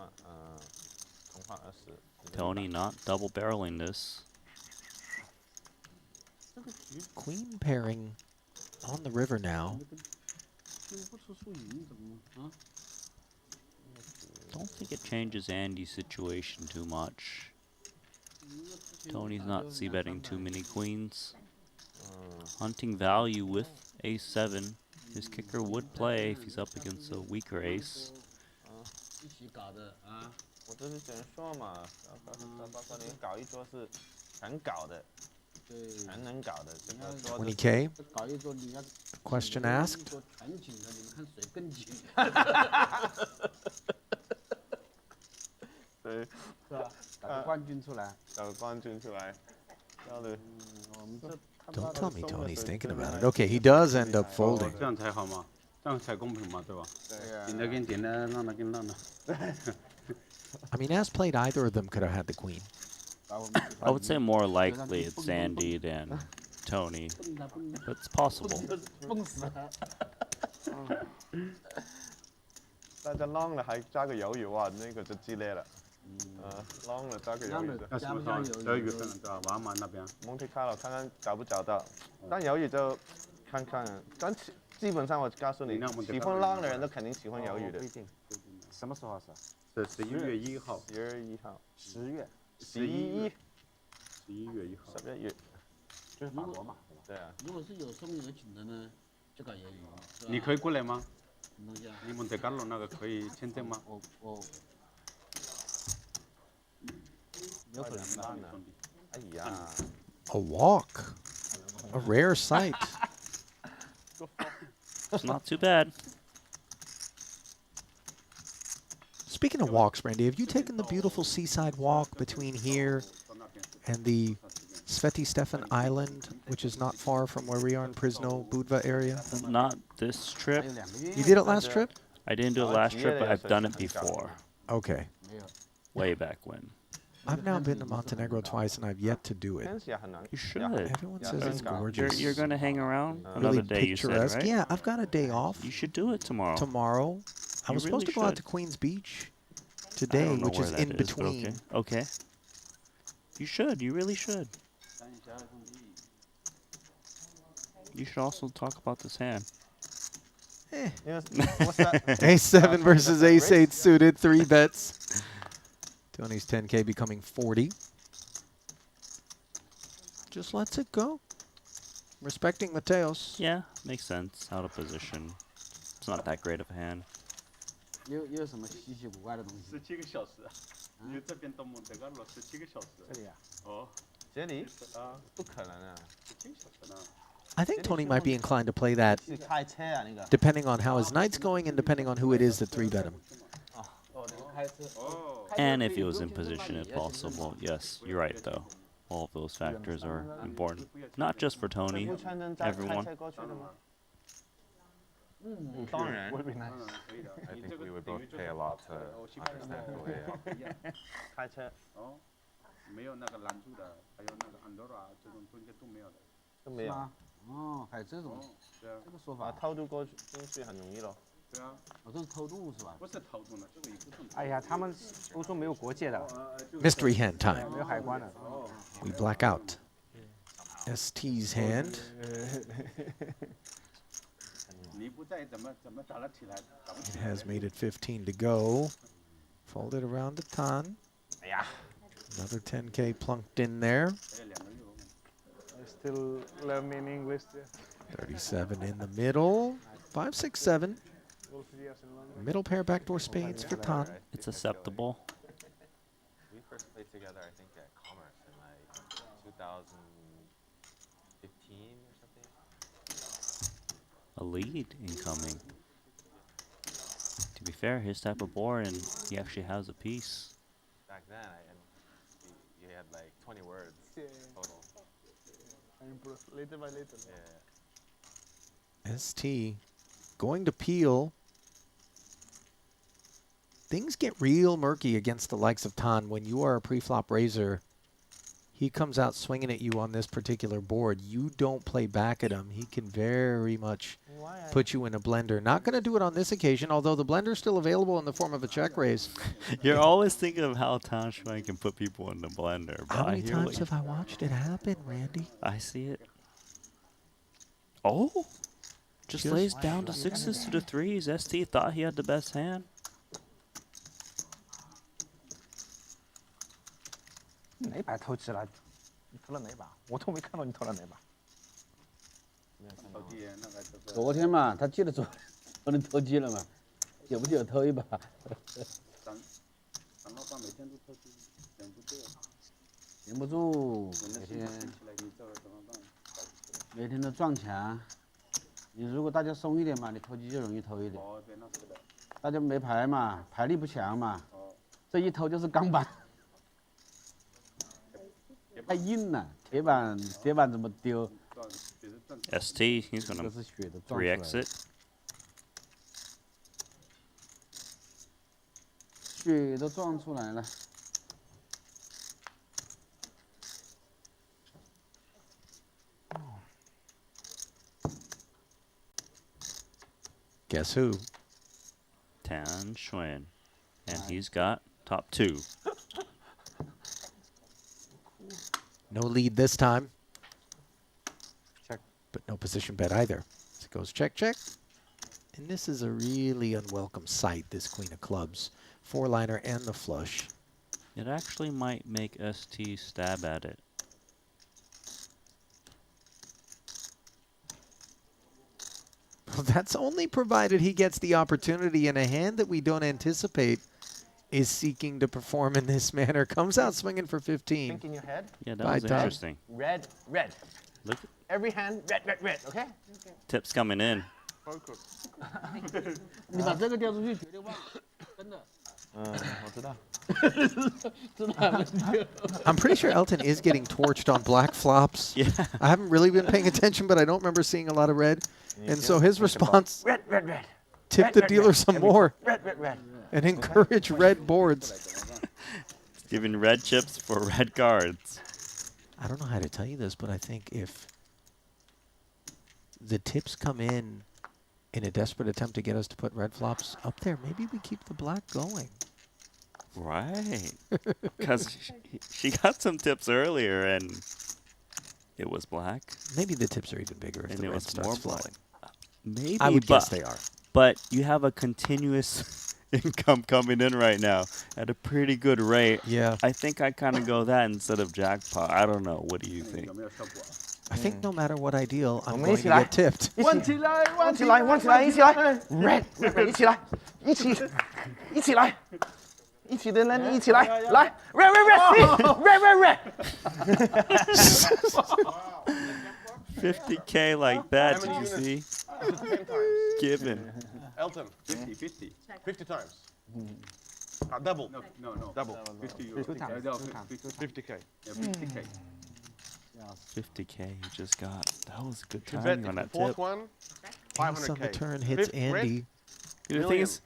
Tony not double barreling this. Queen pairing on the river now. Don't think it changes Andy's situation too much. Tony's not c-betting too many queens. Hunting value with ace-7. His kicker would play if he's up against a weaker ace. 我就是想说嘛，包括你搞一桌是全搞的，全能搞的。这个桌子 20K. Question asked. 对，是吧？搞个冠军出来。搞个冠军出来，交流。Don't tell me Tony's thinking about it. Okay, he does end up folding. 这样才好嘛。这样才公平嘛，对吧？对。点的给你点的，让的给你让的。I mean, as played, either of them could have had the queen. I would say more likely it's Andy than Tony, but it's possible. 大家 long 了还加个鱿鱼哇，那个就激烈了。long 了加个鱿鱼。那什么时候？12月份对吧？玩嘛那边。Monte Carlo 看看找不找到，但鱿鱼就看看。但基本上我告诉你，喜欢 long 的人都肯定喜欢鱿鱼的。不一定。什么时候是？是11月1号。12月1号。10月。 11月1号。11月。就是法国嘛，对啊。如果是有送有请的呢，就搞鱿鱼。你可以过来吗？什么东西啊？你们德高楼那个可以签证吗？我有可能吧。哎呀。A walk, a rare sight. It's not too bad. Speaking of walks, Randy, have you taken the beautiful seaside walk between here and the Sveti Stefan Island, which is not far from where we are in Prisno, Budva area? Not this trip. You did it last trip? I didn't do it last trip, but I've done it before. Okay. Way back when. I've now been to Montenegro twice, and I've yet to do it. You should. Everyone says it's gorgeous. You're going to hang around really another day, you said, picturesque. right? Yeah, I've got a day off. You should do it tomorrow. Tomorrow. I was supposed to go out to Queens Beach today, which is in between. Okay. You should. You really should. You should also talk about this hand. What's that? A7 versus Ace8 suited, 3 bets. Tony's 10K becoming 40. Just lets it go. Respecting Mateos. Yeah, makes sense. Out of position. It's not that great of a hand. 有什么稀奇古怪的东西？17个小时，你这边到蒙特卡洛17个小时。这里啊？哦，这里？不可能啊！17个小时呢。 I think Tony might be inclined to play that, depending on how his night's going and depending on who it is that 3-bet him. And if he was in position, if possible. Yes, you're right, though. All of those factors are important. Not just for Tony, everyone. Would be nice. I think we would both pay a lot to understand the way. 开车。哦，没有那个拦住的，还有那个安多拉这种中间都没有的。都没有。哦，还有这种，这个说法。偷渡过去很容易咯。对啊。哦，这是偷渡是吧？不是偷渡呢，这个也不算。哎呀，他们都说没有国界的。Mystery hand time. 没有海关的。We black out. ST's hand. It has made it 15 to go. Folded around to Tan. Another 10K plunked in there. Still learning English. 37 in the middle. 5, 6, 7. Middle pair backdoor spades for Tan. It's acceptable. We first played together, I think, at Commerce in like 2015 or something. A lead incoming. To be fair, his type of board, and he actually has a piece. Back then, you had like 20 words total. Later by later. Yeah. ST going to peel. Things get real murky against the likes of Tan when you are a pre-flop raiser. He comes out swinging at you on this particular board. You don't play back at him. He can very much put you in a blender. Not going to do it on this occasion, although the blender's still available in the form of a check raise. You're always thinking of how Tang Xuan can put people in the blender. But How many times have I watched it happen, Randy? I see it. Oh! Just lays down to 6s to the 3s. ST thought he had the best hand. 哪把偷鸡了？你偷了哪把？我都没看到你偷了哪把。昨天嘛，他记得昨天偷鸡了嘛，久不久偷一把。张老板每天都偷鸡，忍不住。忍不住，每天都撞墙。你如果大家松一点嘛，你偷鸡就容易偷一点。哦，对，那是的。大家没牌嘛，牌力不强嘛，这一偷就是钢板。 太硬了，铁板怎么丢 ST, he's gonna 3x it. 血都撞出来了。 Guess who? Tan Xuan. And he's got top 2. No lead this time. Check. But no position bet either. So it goes check, check. And this is a really unwelcome sight, this Queen of Clubs. 4-liner and the flush. It actually might make Esti stab at it. Well, that's only provided he gets the opportunity, and a hand that we don't anticipate is seeking to perform in this manner. Comes out swinging for 15. Think in your head. Yeah, that was interesting. Red, red. Look, Every hand, red, red, red. Okay. tips coming in. Focus. 你把这个掉出去绝对忘了，真的。我知道。真的还没掉。 I'm pretty sure Elton is getting torched on black flops. Yeah. I haven't really been paying attention, but I don't remember seeing a lot of red. And so his response, Red, red, red. tip the dealer some more Red, red, red. and encourage red boards. Giving red chips for red cards. I don't know how to tell you this, but I think if the tips come in a desperate attempt to get us to put red flops up there, maybe we keep the black going. Right. Because she got some tips earlier and it was black. Maybe the tips are even bigger if And the it red was starts more flowing. black. Maybe, I would guess they are. But you have a continuous income coming in right now at a pretty good rate. Yeah. I think I kind of go that instead of jackpot. I don't know. What do you think? I think no matter what I deal, I'm 我们 going 一 to 起来 get tipped. 弯起来，弯起来，弯起来，一起来，red，一起来，一起来，一起的人一起来，来 ，red red red $50K like that, did you see? Given. Elton, 50 times. Double. No. Double. 50 euros. 50K. Yeah, 50K. 50K you just got. That was a good You bet timing on the that fourth tip. one, Ace on the 500K. turn hits Fifth red, Andy. The thing is,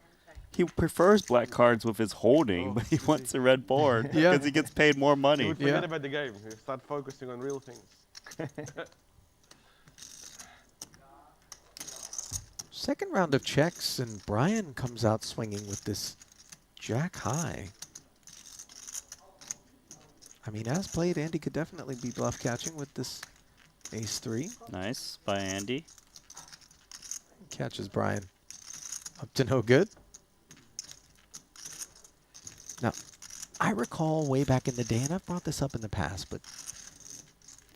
he prefers black cards with his holding, but he wants a red board Yeah. because he gets paid more You money. would forget about the game. You start focusing on real things. Second round of checks, and Brian comes out swinging with this jack high. I mean, as played, Andy could definitely be bluff catching with this ace-3. Nice by Andy. Catches Brian up to no good. Now, I recall way back in the day, and I've brought this up in the past, but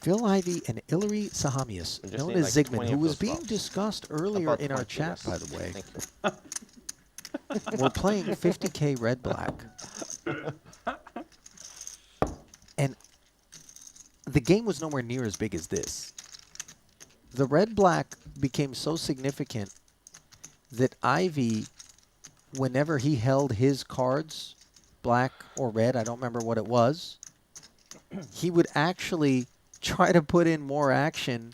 Phil Ivey and Ilary Sahamius, We just known need as like Zygmunt, 20 who of was those being flops. discussed earlier About in our 20, chat, yes. by the way. Thank you. We're playing 50K red-black. And the game was nowhere near as big as this. The red-black became so significant that Ivy, whenever he held his cards, black or red, I don't remember what it was, he would actually try to put in more action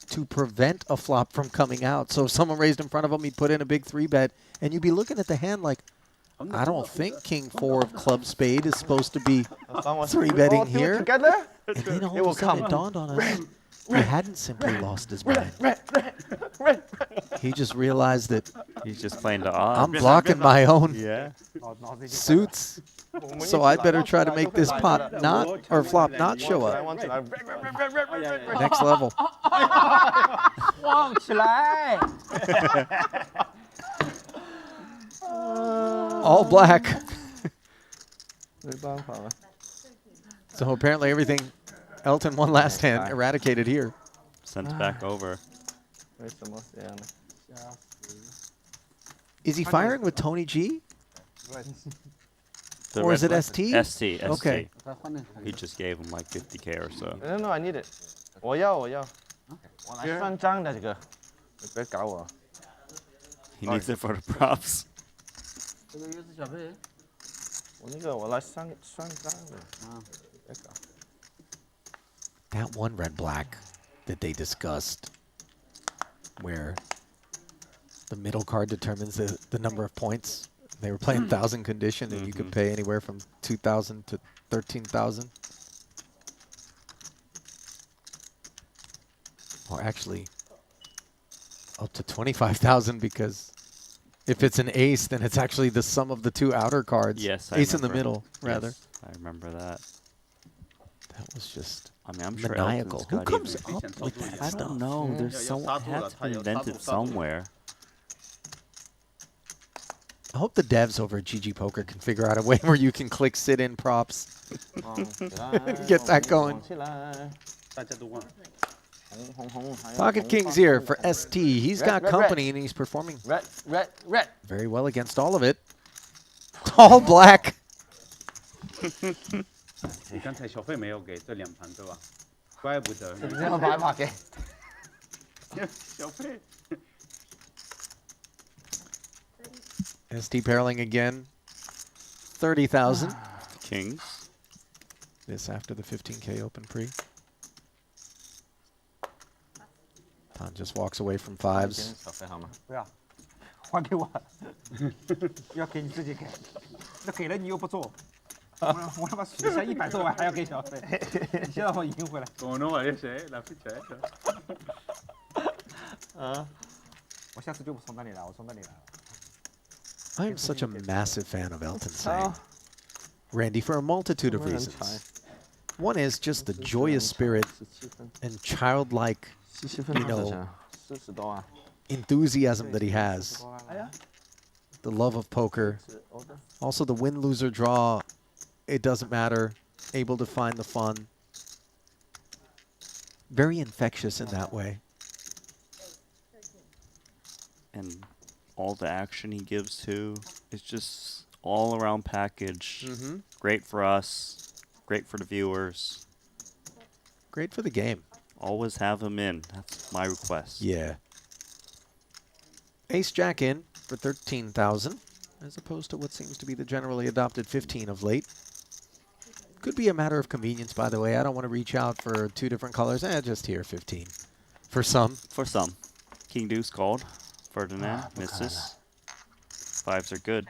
to prevent a flop from coming out. So if someone raised in front of him, he'd put in a big 3-bet, and you'd be looking at the hand like, I don't think King 4 of club spade is supposed to be 3-betting here. Together. And then all It of will a sudden come. it dawned on us, he hadn't simply lost his mind. He just realized that He's just playing the odds. I'm blocking my own Yeah. suits, so I'd better try to make this pot not, or flop not show up. Next level. 晃起来。 All black. 没办法了。 So apparently everything Elton won last hand eradicated here. Sent back over. 为什么这样呢？ Is he firing with Tony G? The Or red is it black- ST? ST. Okay. He just gave him like 50K or so. No, I need it. 我要。我来算账的这个，你别搞我。 He needs it for the props. 这个又是小费。我那个我来算账的。别搞。 That one red-black that they discussed, where the middle card determines the number of points They were playing 1,000 condition, and you could pay anywhere from 2,000 to 13,000. Or actually, up to 25,000, because if it's an ace, then it's actually the sum of the two outer cards. Yes, ace in the middle, rather. Yes, I remember that. That was just I mean, I'm maniacal. sure Who comes up with that I stuff? don't know. There's it has to be invented somewhere. I hope the devs over at GG Poker can figure out a way where you can click sit-in props. Get that going. Pocket King's here for ST. He's got company and he's performing very well against all of it. All black. 你刚才小费没有给这2盘对吧？怪不得。你这么把把给。小费。 ST barreling again. 30,000. Kings. This after the 15K open pre. Tang just walks away from 5s. 不要，还给我，要给你自己给，那给了你又不做，我他妈数下100多万还要给小费，你先让我赢回来。我弄我谁？拿不起来。我下次就不从那里来，我从那里来了。 I am such a massive fan of Elton Tsang. Randy, for a multitude of reasons. One is just the joyous spirit and childlike, enthusiasm that he has. The love of poker. Also the win-loser draw. It doesn't matter. Able to find the fun. Very infectious in that way. And all the action he gives too. It's just all around package. Great for us. Great for the viewers. Great for the game. Always have him in. That's my request. Yeah. Ace Jack in for 13,000, as opposed to what seems to be the generally adopted 15 of late. Could be a matter of convenience, by the way. I don't want to reach out for 2 different colors. Just here, 15. For some. For some. King Deuce called. Ferdinand misses. 5s are good.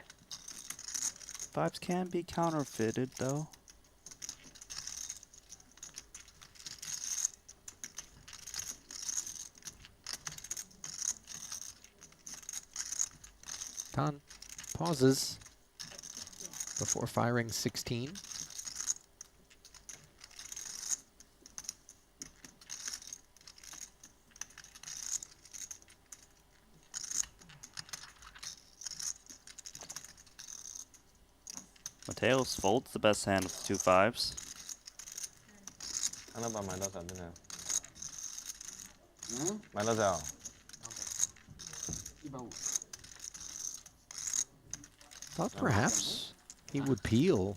5s can be counterfeited, though. Tang pauses before firing 16. Mateos folds the best hand with 2 5s. 看到把买到啥的呢？买到啥？150。 Thought perhaps he would peel.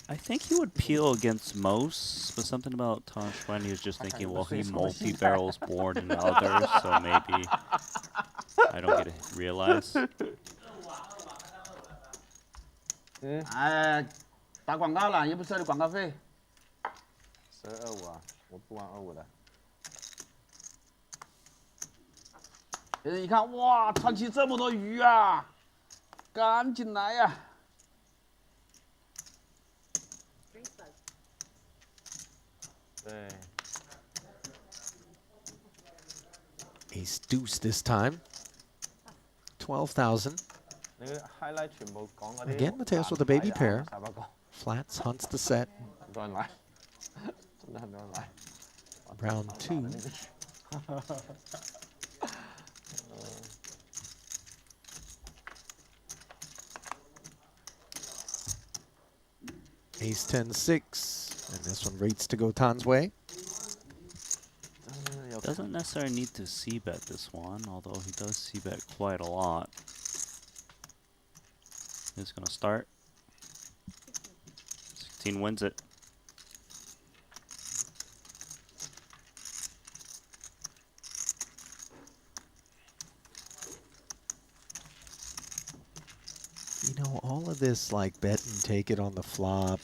I think he would peel against most, but something about Xuan, he was just thinking, well, he multi-barrels board in others, so maybe I don't get to realize. 哎，打广告了，又不收你广告费。12.25啊，我不玩25的。别人一看，哇，传奇这么多鱼啊，赶紧来呀！ 对。 Ace deuce this time. 12,000. Again, Mateos with a baby pair. Flats hunts the set. Round 2. Ace 10-6. And this one rates to go Tang's way. Doesn't necessarily need to c-bet this one, although he does c-bet quite a lot. He's going to start. 16 wins it. You know, all of this, like, bet and take it on the flop,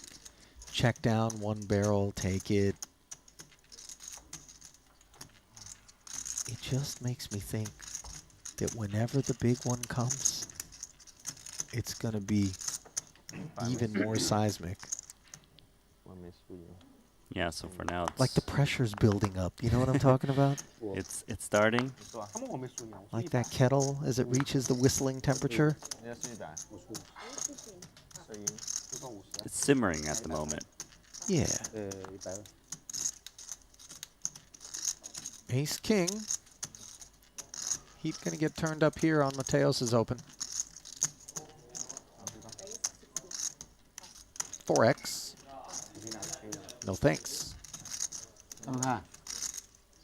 check down 1 barrel, take it. It just makes me think that whenever the big one comes, it's going to be even more seismic. Yeah, so for now it's Like the pressure's building up. You know what I'm talking about? it's starting. Like that kettle as it reaches the whistling temperature. It's simmering at the moment. Yeah. Ace King. He's going to get turned up here on Mateos is open. 4x. No thanks. 看不看？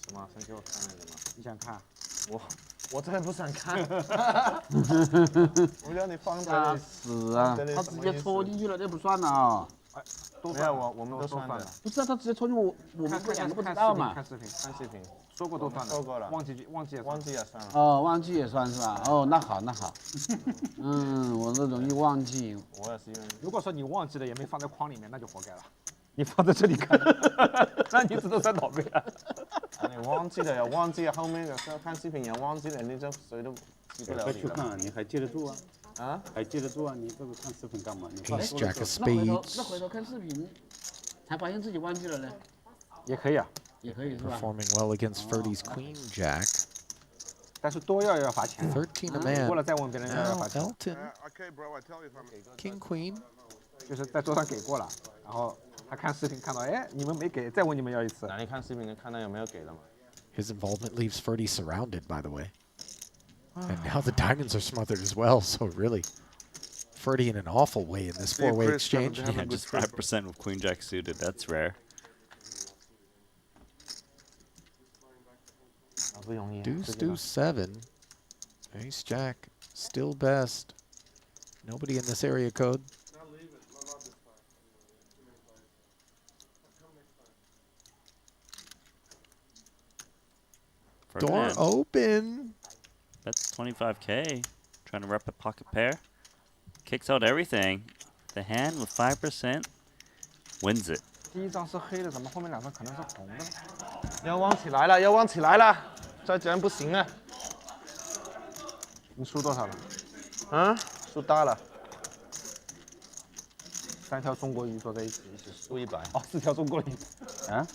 什么？先给我看那个嘛。你想看？我真的不想看。我叫你放这吓里。死啊！他直接戳进去了，这不算了啊。没有，我们都算的。不是啊，他直接戳进我们两个不知道嘛。看视频，看视频。说过都算的。说过了。忘记也算了。哦，忘记也算是吧？哦，那好那好。嗯，我都容易忘记。我也是因为。如果说你忘记了也没放在框里面，那就活该了。你放在这里看，那你只能算倒霉了。你忘记了，忘记了，后面有时候看视频也忘记了，你就谁都记不了你去看啊，你还记得住啊？啊？还记得住啊？你这个看视频干嘛？你 Ace Jack of 那回头看视频，才发现自己忘记了呢。也可以啊，也可以是吧？ Performing well against Ferdy's Queen Jack. 但是多要罚钱。 13 a man. 过了再问别人要罚钱。 Elton. King Queen. 就是在桌上给过了，然后他看视频看到，哎，你们没给，再问你们要一次。哪里看视频能看到有没有给的嘛？ His involvement leaves Ferdy surrounded, by the way. And now the diamonds are smothered as well, so really, Ferdy in an awful way in this four-way exchange. Yeah, just 5% with Queen Jack suited. That's rare. Deuce, deuce, 7. Ace Jack, still best. Nobody in this area code. Door Ferdinand. open. That's 25K. Trying to rep a pocket pair. Kicks out everything. The hand with 5% wins it. 第一张是黑的，怎么后面两张可能是红的？要忘起来了，要忘起来了，再这样不行啊！你输多少了？啊，输大了。 3条中国鱼坐在一起输100。哦，4条中国鱼。啊？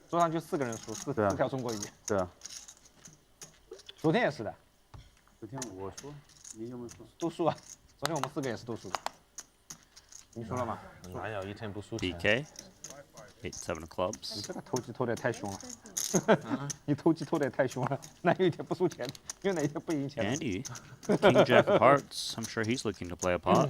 桌上就4个人输，4条中国鱼。对啊。昨天也是的。昨天我输，你有没有输？都输啊！昨天我们4个也是都输的。你输了吗？哪有一天不输钱 BK. 8-7 of clubs. 你这个投机投的太凶了，你投机投的太凶了，哪有一天不输钱？有哪一天不赢钱 Andy. King Jack of hearts. I'm sure he's looking to play a pot.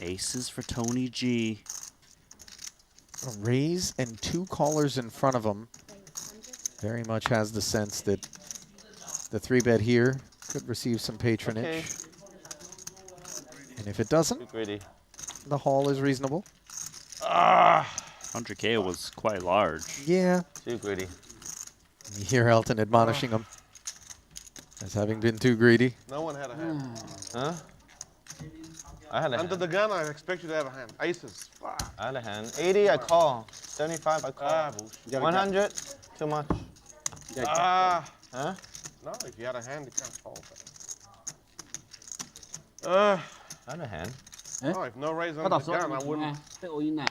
Aces for Tony G. A raise and 2 callers in front of him. Very much has the sense that the 3-bet here could receive some patronage. Okay. And if it doesn't, the haul is reasonable. 100K was quite large. Yeah. Too greedy. You hear Elton admonishing him as having been too greedy. No one had a hand. Huh? I had a Under hand. the gun, I expect you to have a hand. Aces. I had a hand. 80, I call. 75, I call. 100, too much. Ah. Huh? No, if you had a hand, you can't fold. I had a hand. No, if no raise under the gun, I wouldn't. 被欧赢了。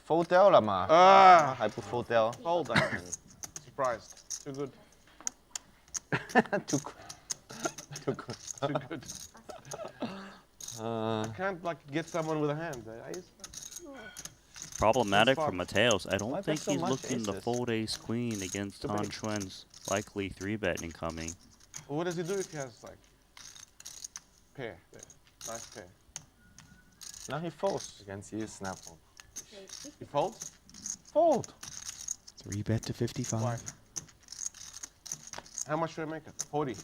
Fold 掉了嘛？ Ah. 还不 fold 掉 Fold that hand. Surprised. Too good. Too good. Too good. Too good. You can't like get someone with a hand. Ace. Problematic for Mateos. I don't Why think there's so he's much looking to aces? fold ace queen against Tan Xuan's likely 3-bet incoming. Well, what does he do if he has like pair there? Nice pair. Now he folds. Against you, snap fold. He folds? Fold. 3-bet to 55. Why? How much should I make it? 40.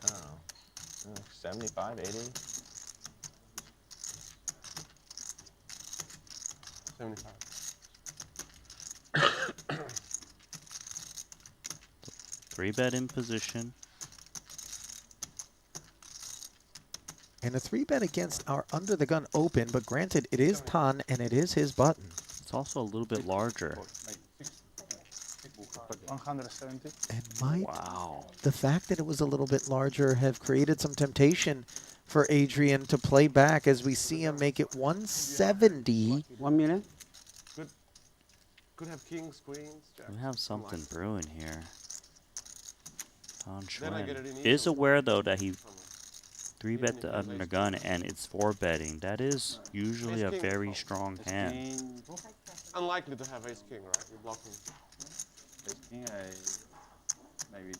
I don't know. 75, 80. 75. 3-bet in position. And a 3-bet against our under the gun open, but granted, it is Tan and it is his button. It's also a little bit larger. 170. And might Wow. the fact that it was a little bit larger have created some temptation for Adrian to play back as we see him make it 170. 1 million. Could have kings, queens. We have something brewing here. Then I get it in Xuan is aware though that he 3-bet the under the gun and it's 4-betting. That is usually a very strong hand. Unlikely to have ace king, right? You're blocking. Ace king, maybe.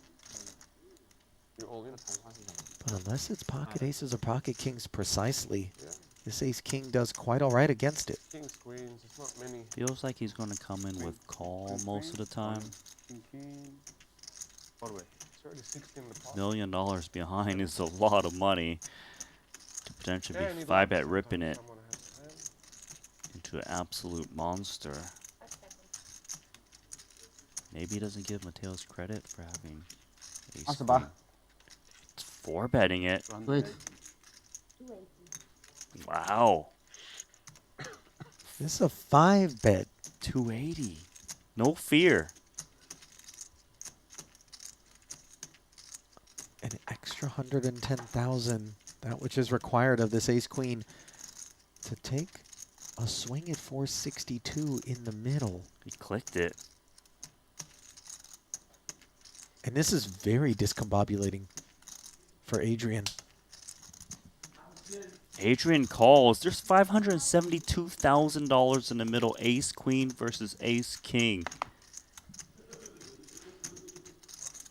You're all in. But unless it's pocket aces or pocket kings precisely, this ace king does quite all right against it. Kings, queens, it's not many. Feels like he's going to come in with call most of the time. By the way, it's already 16 in the pot. $1 million behind is a lot of money to potentially be 5-bet ripping it into an absolute monster. Maybe he doesn't give Mateos credit for having ace queen. It's 4-betting it. Wait. Wow. This is a 5-bet. 280. No fear. An extra 110,000, that which is required of this ace queen to take a swing at 462 in the middle. He clicked it. And this is very discombobulating for Adrian. Adrian calls. There's $572,000 in the middle. Ace queen versus ace king.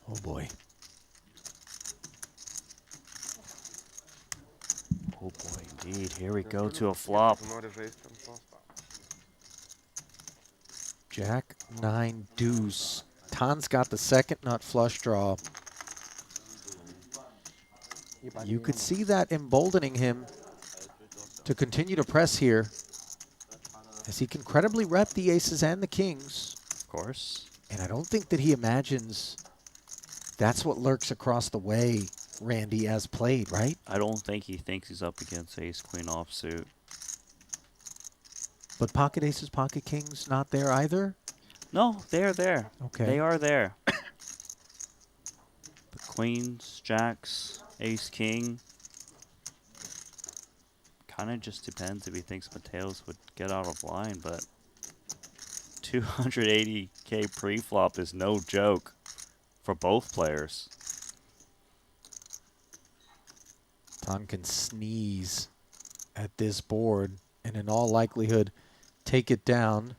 Oh boy. Oh boy, indeed. Here we go to a flop. Jack 9 deuce. Tan's got the second nut flush draw. You could see that emboldening him to continue to press here, as he can credibly rep the aces and the kings. Of course. And I don't think that he imagines that's what lurks across the way, Randy, as played, right? I don't think he thinks he's up against ace queen offsuit. But pocket aces, pocket kings, not there either? No, they're there. Okay. They are there. The queens, jacks, ace king. Kind of just depends if he thinks Mateos would get out of line, but 280K pre-flop is no joke for both players. Tang can sneeze at this board and in all likelihood take it down.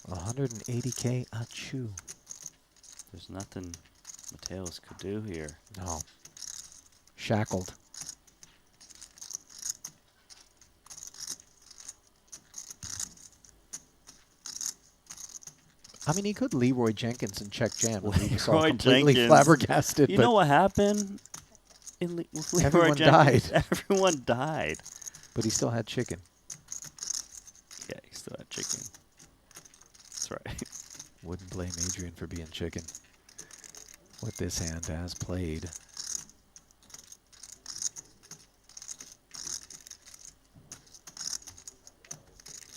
180K achoo. There's nothing Mateos could do here. No. Shackled. I mean, he could Leroy Jenkins and check jam. Leroy completely Jenkins. flabbergasted. You but know what happened? With Leroy everyone Jenkins? died. Everyone died. But he still had chicken. Yeah, he still had chicken. That's right. Wouldn't blame Adrian for being chicken with this hand as played.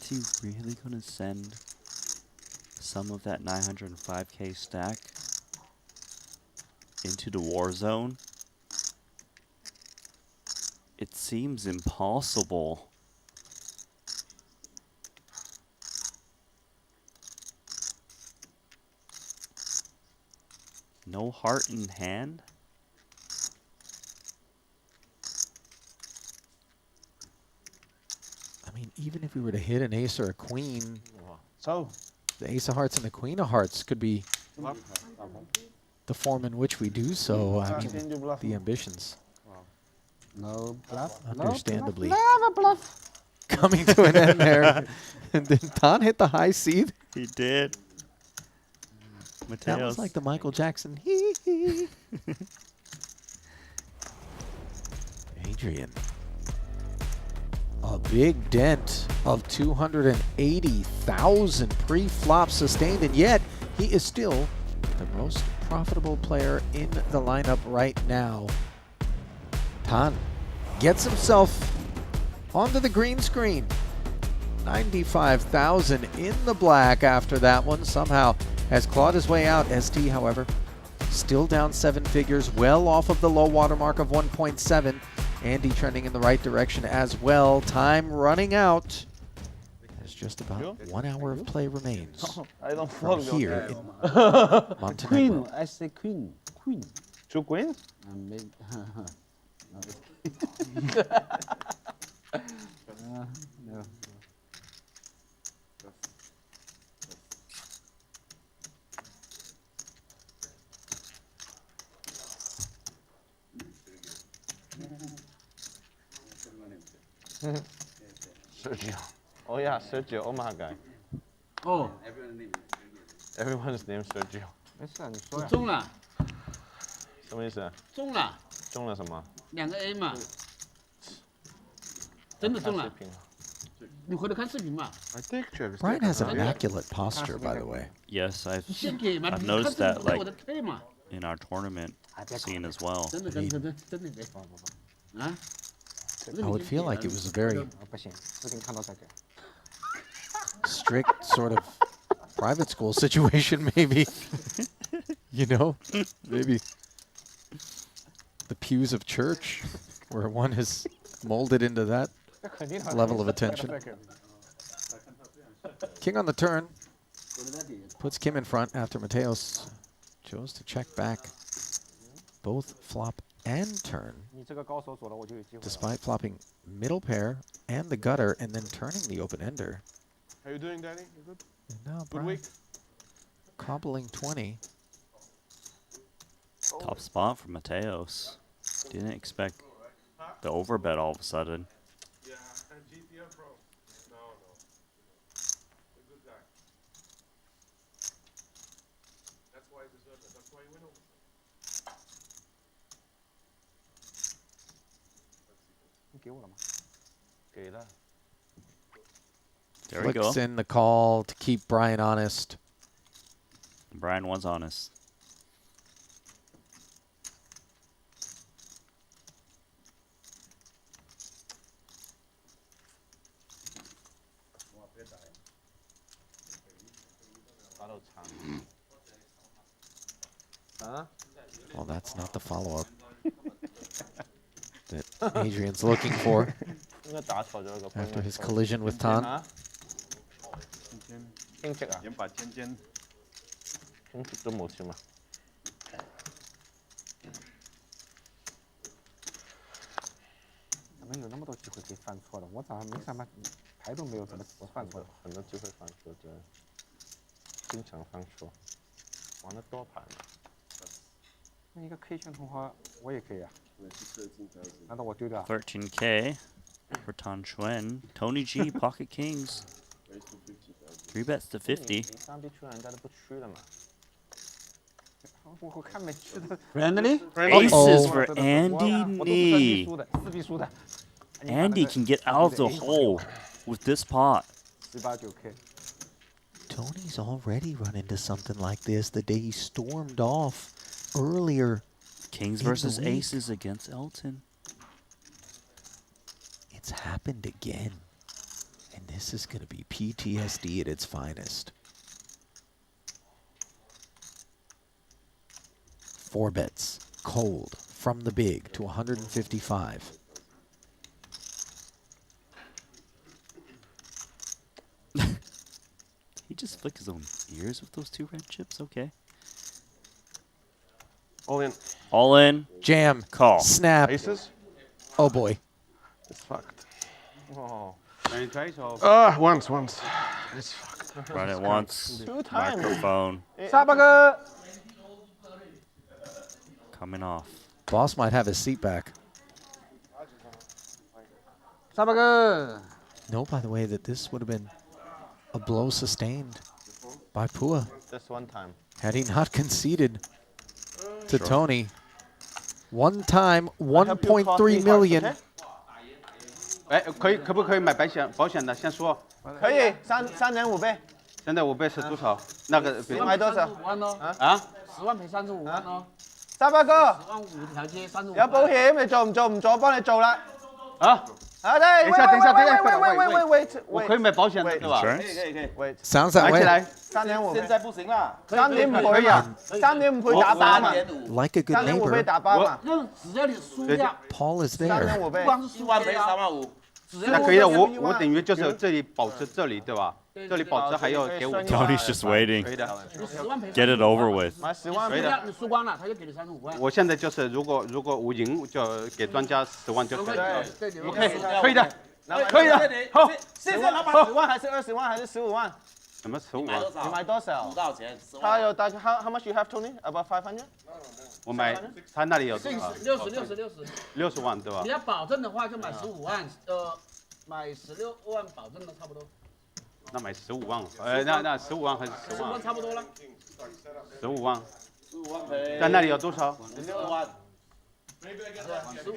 Is he really going to send some of that 905K stack into the war zone? It seems impossible. No heart in hand? I mean, even if we were to hit an ace or a queen, so the ace of hearts and the queen of hearts could be the form in which we do so. I mean, the ambitions. No bluff. Understandably. Never bluff. Coming to an end there. And then Tan hit the high seed. He did. Mateos. That was like the Michael Jackson. Hee hee. Adrian. A big dent of 280,000 pre-flop sustained, and yet he is still the most profitable player in the lineup right now. Tan gets himself onto the green screen. 95,000 in the black after that one. Somehow has clawed his way out. Esti, however, still down 7 figures, well off of the low water mark of 1.7. Andi trending in the right direction as well. Time running out. There's just about 1 hour of play remains. I don't from follow here in Montenegro. Queen, I say queen. Queen. Two queen? Maybe. No. Sergio. Oh yeah, Sergio. Oh my god. Oh. Everyone's named Sergio. 没事啊，你说呀。中了，什么意思？中了，中了什么？ 2个 A 嘛，真的中了。看视频。你回头看视频嘛。 Brian has immaculate posture, by the way. Yes, I've 先给嘛， I've 你 noticed 看 that 视频 like 我的退嘛。 in our tournament scene as well. 真的给啊。 I would feel like it was a very 不行，视频看到再给。 strict sort of private school situation, maybe. You know, maybe the pews of church, where one is molded into that level of attention. King on the turn. Puts Kim in front after Mateos chose to check back both flop and turn, 你这个高手走了，我就有机会了。 despite flopping middle pair and the gutter and then turning the open ender. How you doing, Danny? You good? And now Good Brian week? cobbling 20. Top spot for Mateos. Didn't expect the overbet all of a sudden. Yeah, and GTM Pro. No. A good guy. That's why he deserves it. That's why he went over. 你给我了吗？给了。 There we go. Flicks in the call to keep Brian honest. Brian was honest. Well, that's not the follow-up that Adrian's looking for after his collision with Tang. 偏激啊！眼把尖尖。偏激都冇錢嘛。怎么有那么多机会可以犯错的？我咋没什么牌都没有，怎么我犯错了？很多机会犯错，对，经常犯错，玩的多牌嘛。那一个 K 圈同花我也可以啊？难道我丢掉？ 13K for Tan Xuan. Tony G, Pocket Kings. 3 bets to 50. 3B 出来人家都不吃了嘛。我看没吃的。 Friendly? Aces for Andi Ni. 输的，4B 输的。 Andi can get out of the hole with this pot. 18、9K。 Tony's already run into something like this the day he stormed off earlier. Kings versus aces against Elton. It's happened again. And this is going to be PTSD at its finest. 4 bets, cold, from the big to 155. He just flicked his own ears with those 2 red chips? Okay. All in. All in. Jam. Call. Snap. Aces? Oh boy. It's fucked. Oh. Any tries or? Once. It's fucked. Run it once. 2 times. Microphone. 沙巴哥。 Coming off. Boss might have his seat back. 沙巴哥。 No, by the way, that this would have been a blow sustained by Phua Just 1 time. had he not conceded to Tony. 1 time, 1.3 million. 哎，可不可以买保险的？先说。可以3.5倍。现在5倍是多少？那个买多少？ 5万哦。啊10万赔35万哦。38個。10萬5條街35。有保險，你做唔做？唔做，我幫你做啦。啊。啊，對，喂，我可以买保险的，对吧？可以。喂 Sounds that 买 way. 起来。3.5。現在不行啦。3.5倍啊，3.5倍打8嘛。 Like a good 3.5倍 neighbor, 打8嘛。只要你輸掉， Paul is there. 3.5倍。不光是輸1萬賠3萬5。那可以的，我等于就是这里保持这里，对吧？这里保持还要给我。 Tony's just waiting. 可以的。 Get it over with. 买10萬。可以的。你輸光了，他就給你35萬。我现在就是如果我赢，就给庄家10萬就可以。對 OK， 可以的。 可以的。好，謝謝老闆。10萬還是20萬還是15萬？ 什么15萬？你買多少？多少錢？他有大概 how much you have Tony? About 500? 我买他那里有60万对吧？你要保證的話就買15萬，買16萬保證的差不多。那買15萬，那15萬還是10萬？差不多了。15萬。在那里有多少？16萬。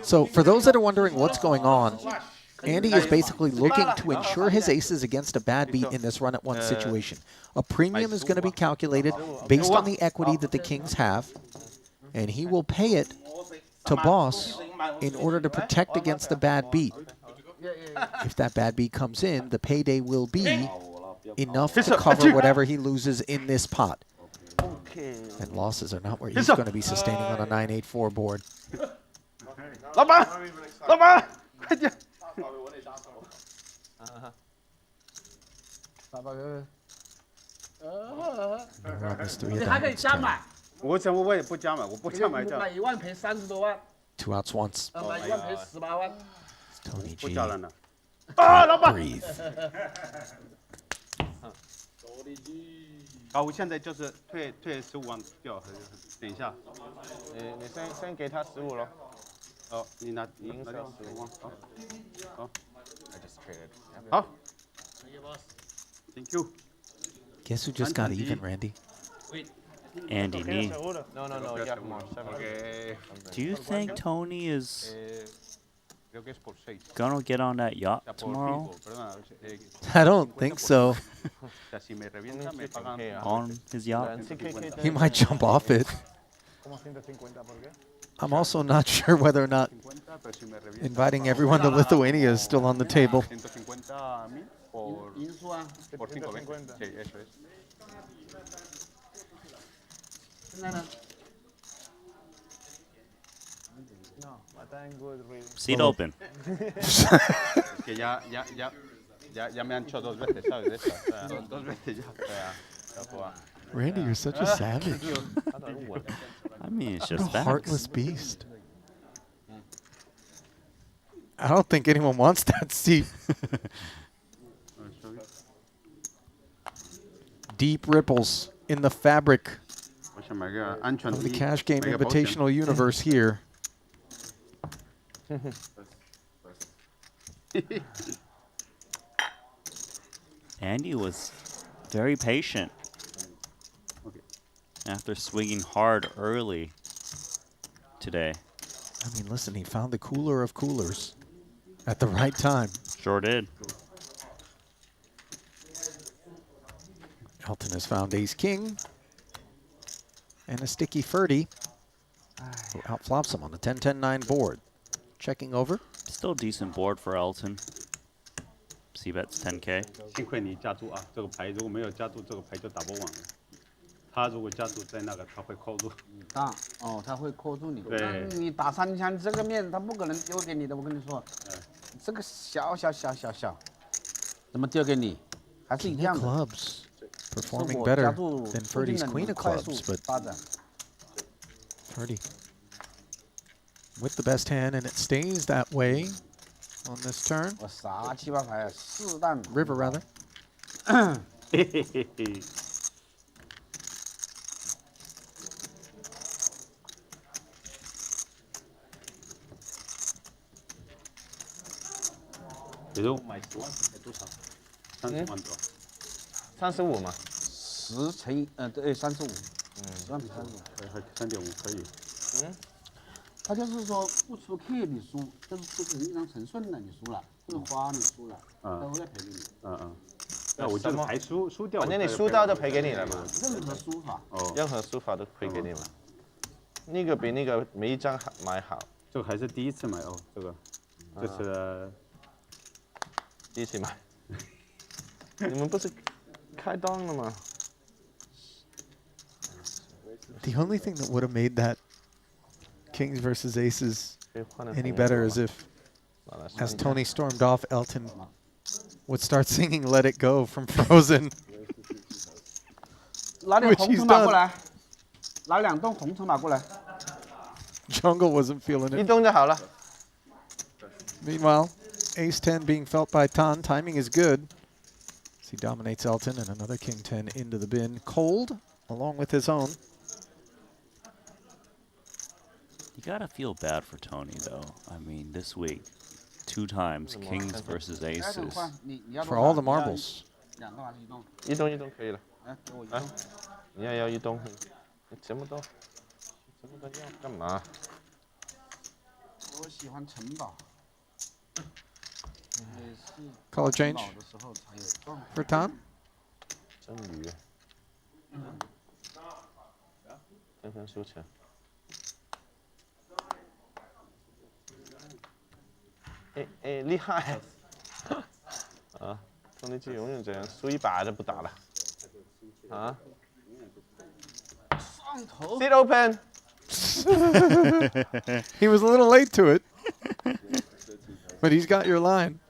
So for those that are wondering what's going on, Andy is basically looking to ensure his aces against a bad beat in this run-at-1 situation. A premium is going to be calculated based on the equity that the kings have, and he will pay it to boss in order to protect against the bad beat. If that bad beat comes in, the payday will be enough to cover whatever he loses in this pot. And losses are not where he's going to be sustaining on a 9-8-4 board. 老板，快点！ 你还可以加码。我也不加码，我不加买这。买1萬賠30多萬。 2 outs once. 買1萬賠18萬。 Tony G. 不加了呢。啊，老板。 Breathe. 好，我现在就是退15万掉，等一下。你先给他15咯。哦，你拿赢掉15万，好。 好。Thank you. Guess who just got even, Randy? Andi Ni. No, you have more. Okay. Do you think Tony is gonna get on that yacht tomorrow? I don't think so. On his yacht? He might jump off it. I'm also not sure whether or not inviting everyone to Lithuania is still on the table. Por 5 Sí, eso es. Seat open. Que ya me han hecho 2 veces, ¿sabes? De estas, 2 veces ya. Randy, you're such a savage. I mean, it's What just a facts. heartless beast. I don't think anyone wants that seat. Deep ripples in the fabric of the Cash Game Invitational universe here. Andy was very patient after swinging hard early today. I mean, listen, he found the cooler of coolers at the right time. Sure did. Elton has found ace-king and a sticky Ferdy, who outflops him on the 10-10-9 board. Checking over. Still a decent board for Elton. C-bets 10K. 幸亏你加注啊，这个牌如果没有加注，这个牌就打不完了。他如果加注在那个，他会扣住。打哦，他会扣住你。对。你打3枪，这个面他不可能丢给你的，我跟你说。这个小，怎么丢给你？还是一样的。 Clubs performing better than Ferdy's Queen of Clubs, but Ferdy with the best hand, and it stays that way on this turn. River, rather. $35嘛，10乘以对35，10万比35， 3.5可以。他就是说不出 K 你输，就是出一张成顺的你输了，这个花你输了，他会再赔给你。那我这个牌输掉，反正你输掉就赔给你了嘛。任何输法。任何输法都赔给你嘛。那个比那个每一张买好。这个还是第一次买哦，这个，这是第一次买。你们不是开档了吗 The only thing that would have made that Kings versus Aces any better is if, as Tony stormed off, Elton would start singing "Let It Go" from Frozen. 拿点红筹码过来，拿2栋红筹码过来。Jungle wasn't feeling it. 一动就好了。 Meanwhile, Ace 10 being felt by Tan. Timing is good. As he dominates Elton and another King 10 into the bin. Cold, along with his own. You gotta feel bad for Tony, though. I mean, this week, 2 times Kings versus Aces. For all the marbles. 一动可以了。你也要一动，你这么多要干嘛？我喜欢城堡。 Color change for Tan. 真鱼。天天收钱。哎，厉害！啊，兄弟就永远这样，输100就不打了。啊？ Sit open. He was a little late to it, but he's got your line.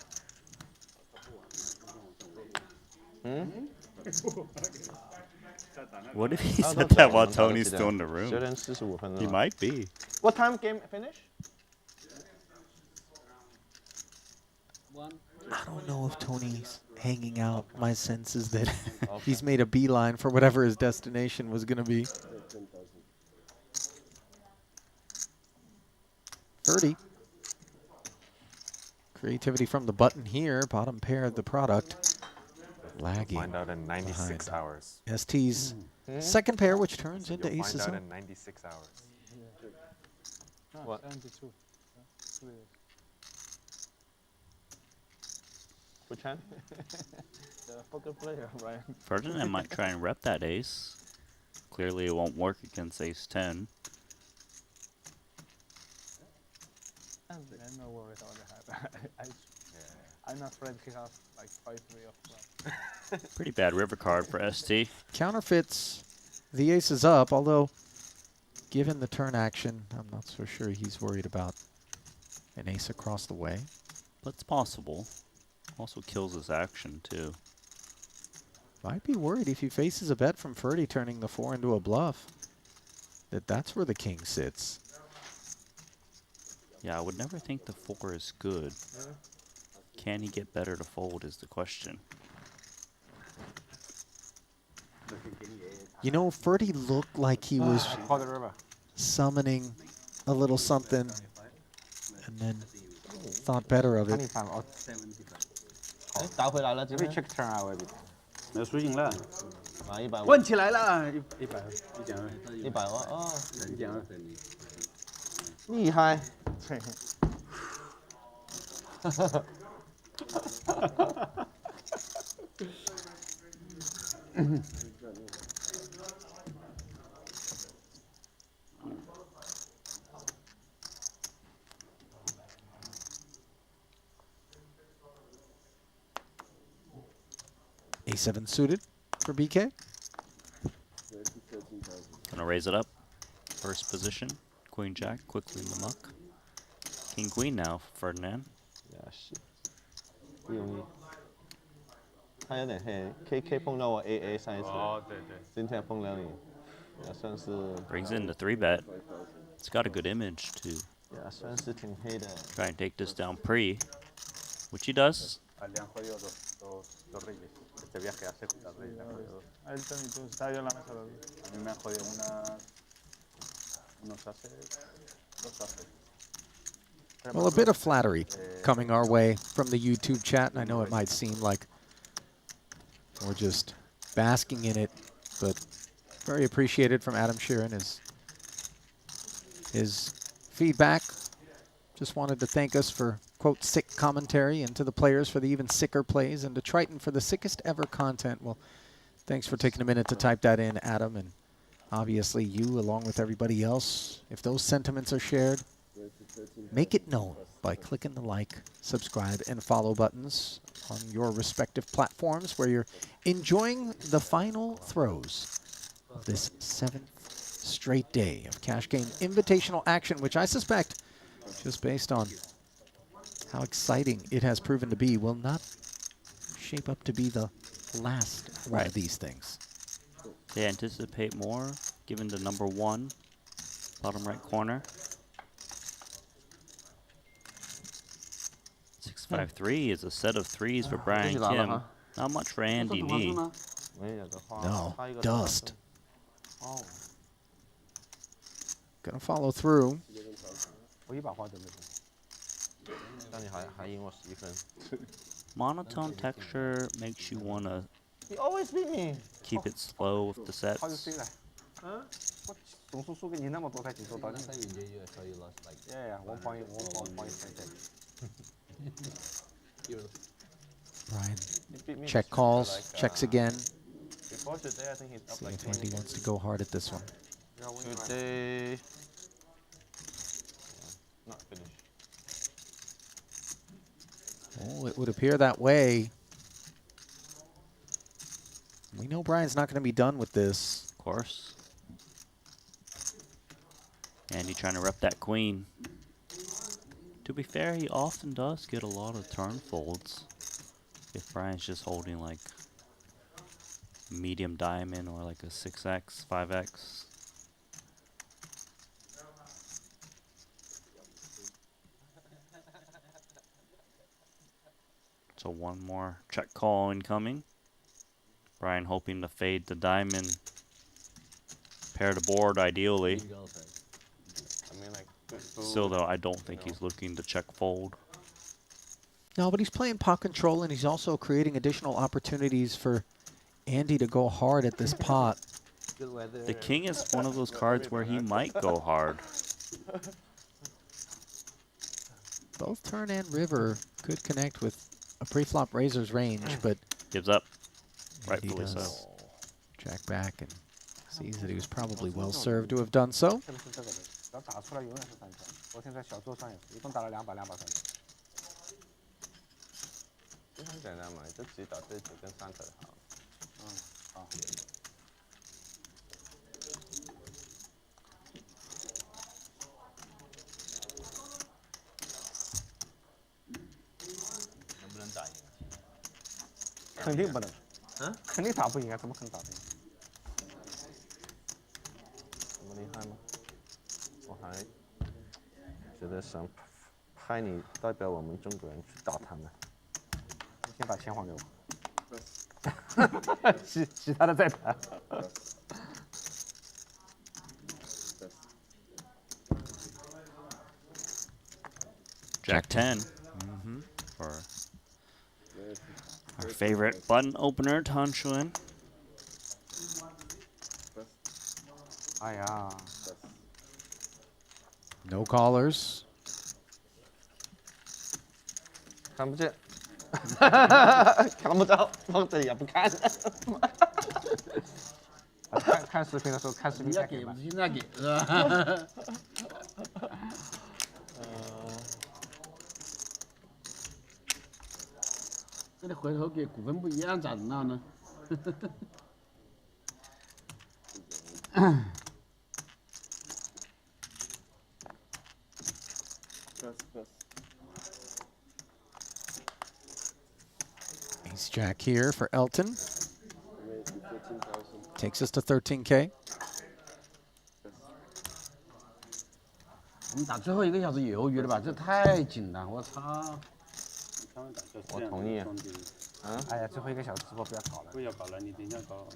What if he said that while Tony's still in the room? He might be. What time game finish? I don't know if Tony's hanging out. My sense is that he's made a beeline for whatever his destination was going to be. 30. Creativity from the button here. Bottom pair of the product. Lagging. Find out in 96 hours. ST's second pair, which turns into You'll aces. find out in 96 hours. What? Which hand? The poker player, right? Ferdinand might try and rep that ace. Clearly it won't work against ace 10. I'm not worried about that. I'm afraid he has like 5-3 of clubs. Pretty bad river card for ST. Counterfeits the aces up, although given the turn action, I'm not so sure he's worried about an ace across the way. But it's possible. Also kills his action too. Might be worried if he faces a bet from Ferdy turning the 4 into a bluff, that's where the king sits. Yeah, I would never think the 4 is good. Can he get better to fold is the question. You know, Ferdy looked like he was summoning a little something and then thought better of it. 打回来了，这边 check turn 啊，外边。那输赢了。啊，100。问起来了，100万哦。1.2。厉害。哈哈哈。A7 suited for BK. Gonna raise it up. First position. Queen Jack quickly in the muck. King Queen now for Ferdinand. 也是，不容易。他有点黑，KK 碰到我 AA 上一次。哦，对对。今天碰到你，也算是。Brings in the 3-bet. It's got a good image too. 也算是挺黑的。Try and take this down pre, which he does. Este viaje hace Elton y tú, está yo en la mesa. A mí me han jodido unos hace, 2 hace. Well, a bit of flattery coming our way from the YouTube chat, and I know it might seem like we're just basking in it, but very appreciated from Adam Sheeran, his feedback. Just wanted to thank us for, quote, sick commentary, and to the players for the even sicker plays, and to Triton for the sickest ever content. Well, thanks for taking a minute to type that in, Adam, and obviously you, along with everybody else, if those sentiments are shared, make it known by clicking the like, subscribe, and follow buttons on your respective platforms where you're enjoying the final throes of this 7th straight day of Cash Game Invitational action, which I suspect, just based on how exciting it has proven to be, will not shape up to be the last one of these things. They anticipate more, given the number 1, bottom right corner. 6-5-3 is a set of 3s for Brian Kim. Not much for Andi Ni. No, dust. Gonna follow through. Monotone texture makes you want to You always beat me. keep it slow with the sets. Brian check calls, checks again. Before today, I think he's up See like if Andy wants to go hard at this one. today. Not finished. Oh, it would appear that way. We know Brian's not going to be done with this. Of course. Andy trying to rep that queen. To be fair, he often does get a lot of turn folds. If Brian's just holding like medium diamond or like a 6x, 5x. So one more check call incoming. Brian hoping to fade the diamond. Pair the board ideally. Still though, I don't think he's looking to check fold. No, but he's playing pot control, and he's also creating additional opportunities for Andy to go hard at this pot. The king is one of those cards where he might go hard. Both turn and river could connect with a pre-flop raiser's range, but gives up. Andy Rightfully so. does check back and sees that he was probably well served to have done so. Jack 10 for our favorite button opener, Xuan. No callers. 看不见，看不着，放这里也不看。看视频的时候看视频再给吧。现在给是吧？这里回头给股份不一样咋弄呢？Ace Jack here for Elton. Takes us to 13K. 我们打最后1个小时犹豫了吧？这太紧了，我操！我同意。哎呀，最后1个小时直播不要搞了。不要搞了，你等一下搞。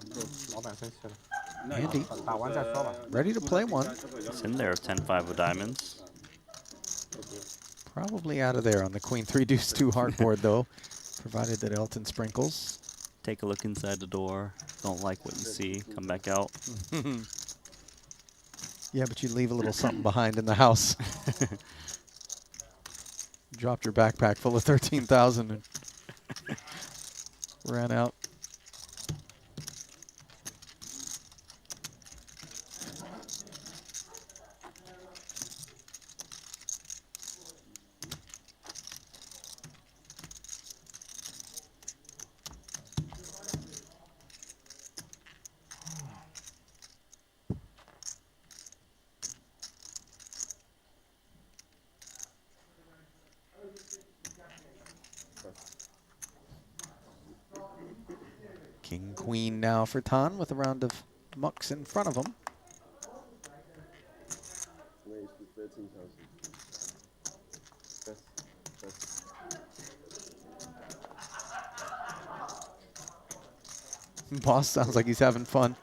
老板生气了。 Andy, 打完再说吧。 ready to play one. It's in there, 10-5 of diamonds. Probably out of there on the Queen 3 Deuce 2 hard board though, provided that Elton sprinkles. Take a look inside the door. Don't like what you see. Come back out. Yeah, but you leave a little something behind in the house. Dropped your backpack full of 13,000 and ran out. King, queen now for Tan with a round of mucks in front of him. Boss sounds like he's having fun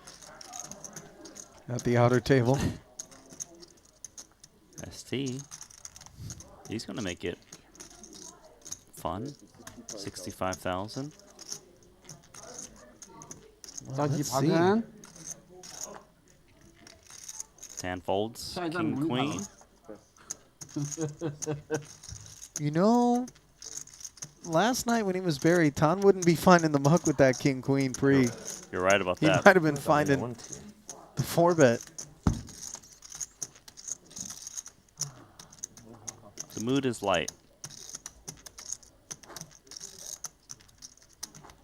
at the outer table. Esti, he's going to make it fun. 65,000. Well, let's see. Tan folds, king, queen. You know, last night when he was buried, Tan wouldn't be finding the muck with that king, queen pre. You're right about He that. might have been finding the 4-bet. The mood is light.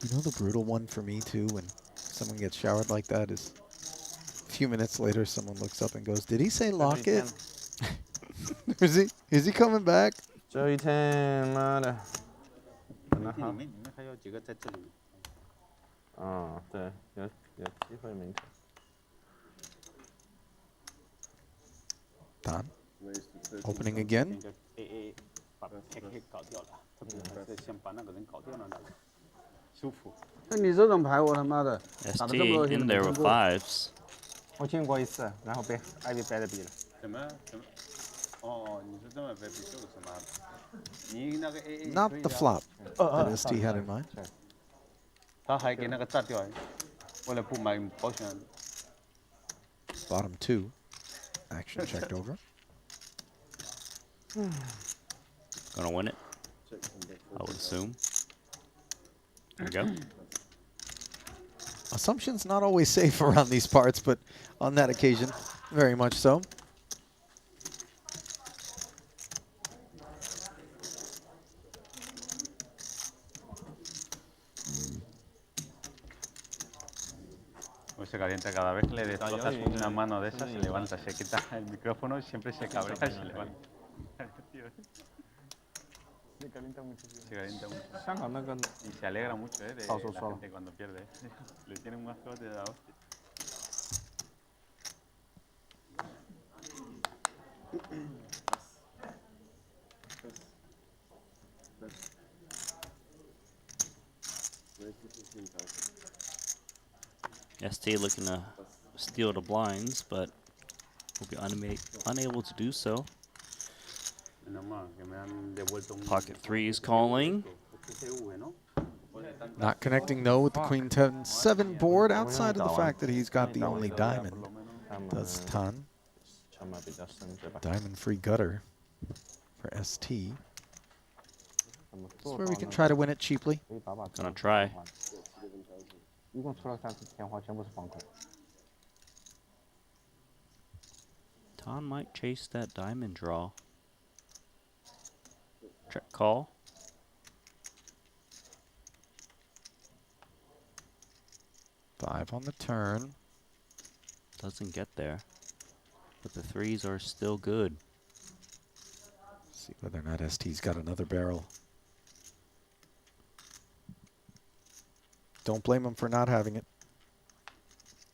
You know the brutal one for me too when someone gets showered like that is a few minutes later someone looks up and goes, "Did he say lock it?" Is he coming back? 最后一天，妈的，等他好。里面还有几个在这里。哦，对，有机会明天。 Tan opening again. AA 把 KK 搞掉了，特别是先把那个人搞掉了，那个舒服。那你这种牌，我他妈的打了这么多 Esti 天 in 没 there 见 with 过。 fives. 我见过一次，然后被艾比掰的比了。怎么？哦，你是这么被比就是妈的。你那个 AA Not the flop that Esti had in mind. 他还给那个炸掉，为了不买保险。Bottom 2. Action checked over. Gonna win it, I would assume. There we go. Assumption's not always safe around these parts, but on that occasion, very much so. Se calienta cada vez que le destrozas una mano de esas, se levanta, se quita el micrófono y siempre se cabrea y se levanta. Se calienta muchísimo. Se calienta mucho. Y se alegra mucho, de la gente cuando pierde. Le tiene un asco de la hostia. Esti looking to steal the blinds, but will be unable to do so. Pocket 3 is calling. Not connecting though with the Queen 10-7 board outside of the fact that he's got the only diamond. Does Tan. Diamond free gutter for ST. That's where we can try to win it cheaply. Gonna try. 一共出了3次天花，全部是方块。 Tan might chase that diamond draw. Check call. Five on the turn. Doesn't get there. But the threes are still good. See whether or not ST's got another barrel. Don't blame him for not having it.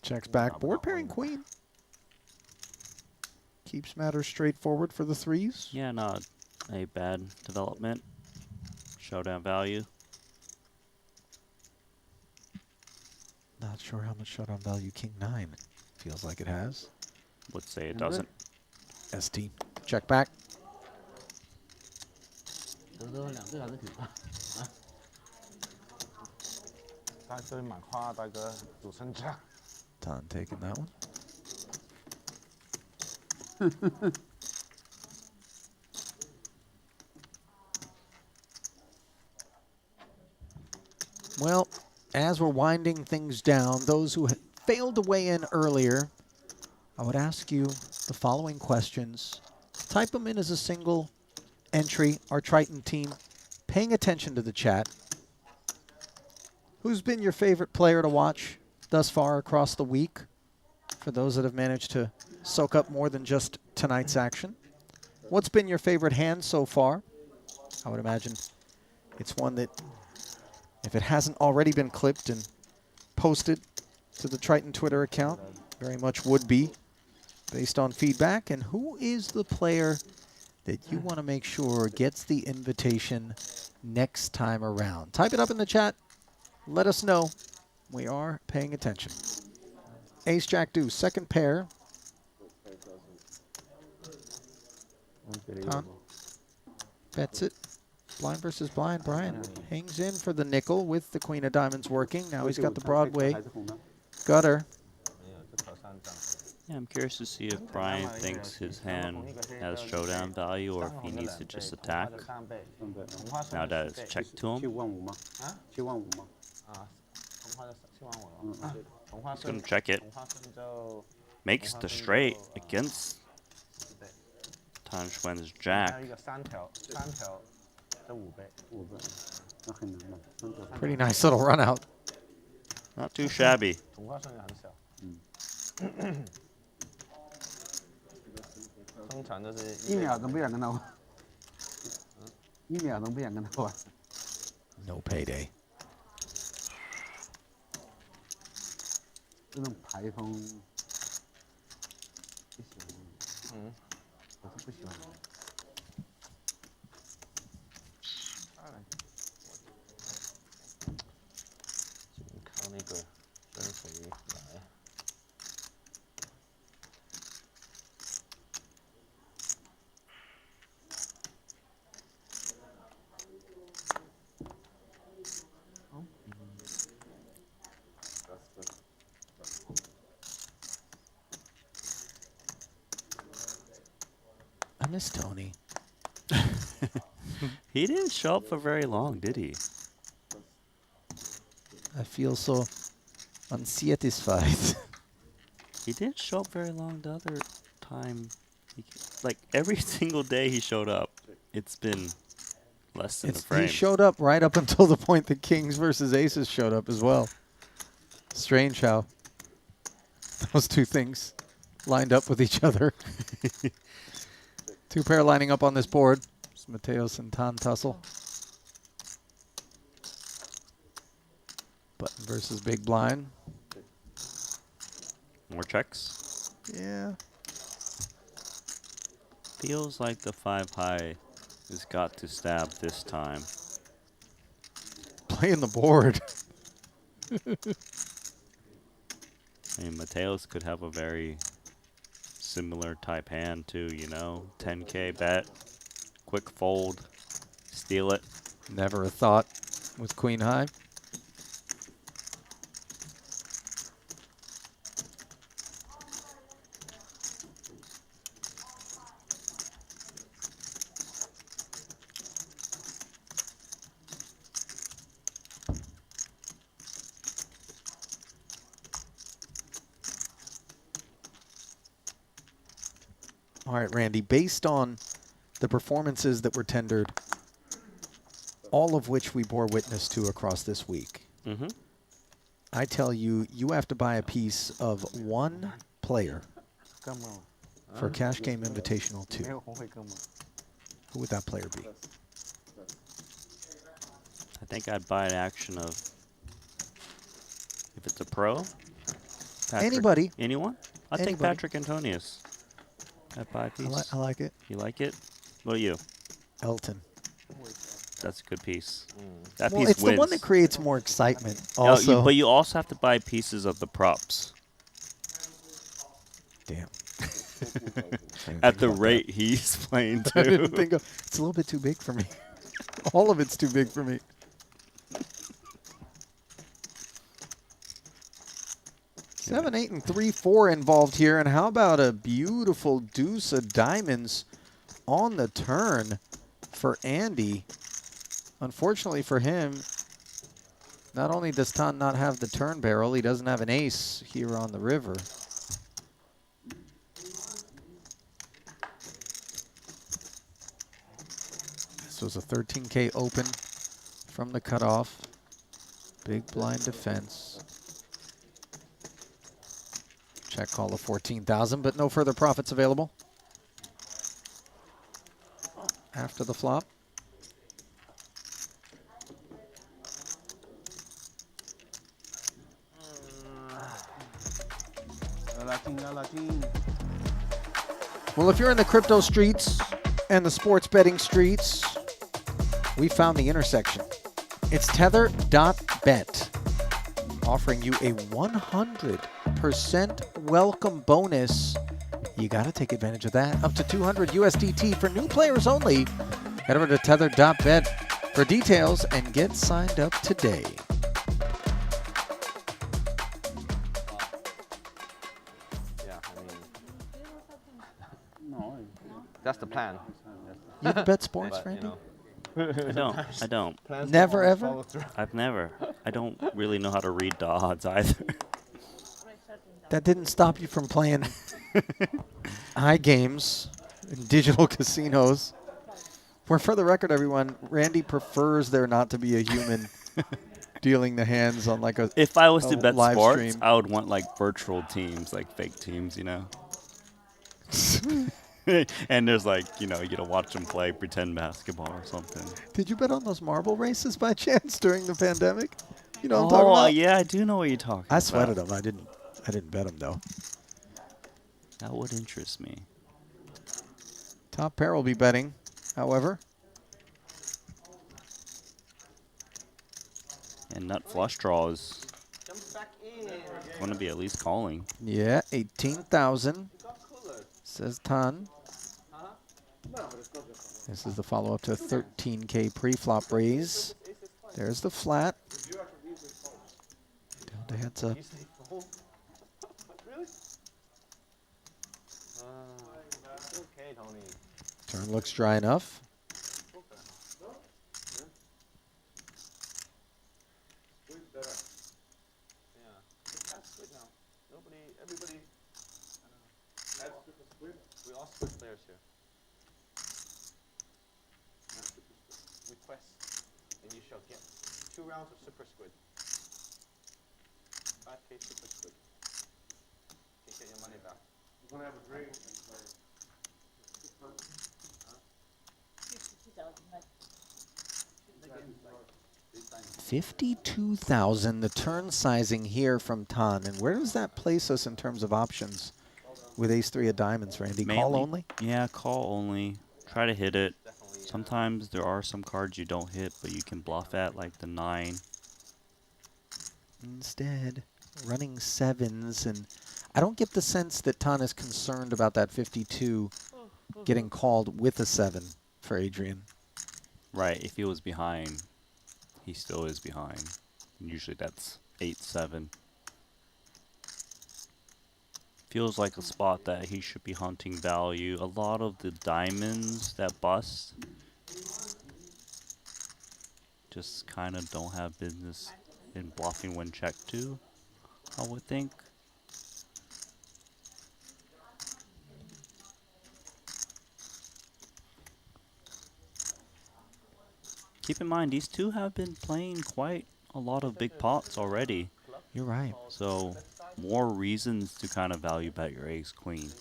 Checks back. Board pairing queen. Keeps matters straightforward for the threes. Yeah, not a bad development. Showdown value. Not sure how much showdown value King 9 feels like it has. Would say it doesn't. ST. Check back. Tan taking that one. Well, as we're winding things down, those who failed to weigh in earlier, I would ask you the following questions. Type them in as a single entry, our Triton team, paying attention to the chat. Who's been your favorite player to watch thus far across the week? For those that have managed to soak up more than just tonight's action. What's been your favorite hand so far? I would imagine it's one that, if it hasn't already been clipped and posted to the Triton Twitter account. Very much would be, based on feedback. And who is the player that you want to make sure gets the invitation next time around? Type it up in the chat. Let us know. We are paying attention. Ace, Jack, Deuce, second pair. Tom bets it. Blind versus blind. Brian hangs in for the nickel with the Queen of Diamonds working. Now he's got the Broadway gutter. Yeah, I'm curious to see if Brian thinks his hand has showdown value or if he needs to just attack. Now that it's checked to him. He's going to check it. Makes the straight against Tang Xuan's jack. Pretty nice little run out. Not too shabby. 通常都是1秒钟不想跟他玩，1秒钟不想跟他玩。No payday. 这种牌风不喜欢，我是不喜欢。靠那个分水来。I miss Tony. He didn't show up for very long, did he? I feel so unsatisfied. He didn't show up very long the other time. Like every single day he showed up, it's been less than a frame. He showed up right up until the point that Kings versus Aces showed up as well. Strange how those two things lined up with each other. Two pair lining up on this board. It's Mateos and Tang tussle. Button versus big blind. More checks. Yeah. Feels like the 5 high has got to stab this time. Playing the board. I mean, Mateos could have a very similar type hand too, you know? 10K bet, quick fold, steal it. Never a thought with Queen High. All right, Randy, based on the performances that were tendered, all of which we bore witness to across this week, I tell you, you have to buy a piece of one player for Cash Game Invitational 2. Who would that player be? I think I'd buy an action of, if it's a pro, Patrik. Anybody. Anyone? I think Anybody. Patrik Antonius. I'd buy a piece. I like it. You like it? What are you? Elton. That's a good piece. That Well, piece it's wins. the one that creates more excitement. No, Also, but you also have to buy pieces of the props. Damn. At the rate he's playing I didn't too. think of, it's a little bit too big for me. All of it's too big for me. Seven, 8, and 3, 4 involved here. And how about a beautiful deuce of diamonds on the turn for Andy? Unfortunately for him, not only does Tang not have the turn barrel, he doesn't have an ace here on the river. This was a 13K open from the cutoff. Big blind defense. Check call of 14,000, but no further profits available after the flop. Well, if you're in the crypto streets and the sports betting streets, we found the intersection. It's tether.bet, offering you a 100% welcome bonus. You got to take advantage of that. Up to 200 USDT for new players only. Head over to tether.bet for details and get signed up today. Yeah, I mean, that's the plan. You ever bet sports, But, Randy? I don't. Never ever? I've never. I don't really know how to read the odds either. That didn't stop you from playing high games in digital casinos. For the record, everyone, Randy prefers there not to be a human dealing the hands on like a If I was to bet live sports, stream. I would want like virtual teams, like fake teams, you know. And there's like, you know, you gotta watch them play pretend basketball or something. Did you bet on those marble races by chance during the pandemic? You know what I'm talking about? Yeah, I do know what you're talking about. I sweated them. I didn't bet them though. That would interest me. Top pair will be betting, however. And nut flush draw is going to be at least calling. Yeah, 18,000, says Tan. This is the follow-up to a 13K pre-flop raise. There's the flat. Down to heads up. Okay, Tony. Turn looks dry enough. We all switch players here. Request, and you shall get 2 rounds of Super Squid. 5K Super Squid. You can get your money back. You're gonna have a drink and play. 52,000, the turn sizing here from Tan. And where does that place us in terms of options with ace-3 of diamonds, Randy? Call Mainly- only? Yeah, call only. Try to hit it. Sometimes there are some cards you don't hit, but you can bluff at, like the 9. Instead, running 7s. And I don't get the sense that Tan is concerned about that 52 getting called with a 7 for Adrian. Right, if he was behind, he still is behind. Usually that's 8-7. Feels like a spot that he should be hunting value. A lot of the diamonds that bust just kind of don't have business in bluffing when checked to, I would think. Keep in mind, these two have been playing quite a lot of big pots already. You're right. So, more reasons to kind of value bet your ace queen.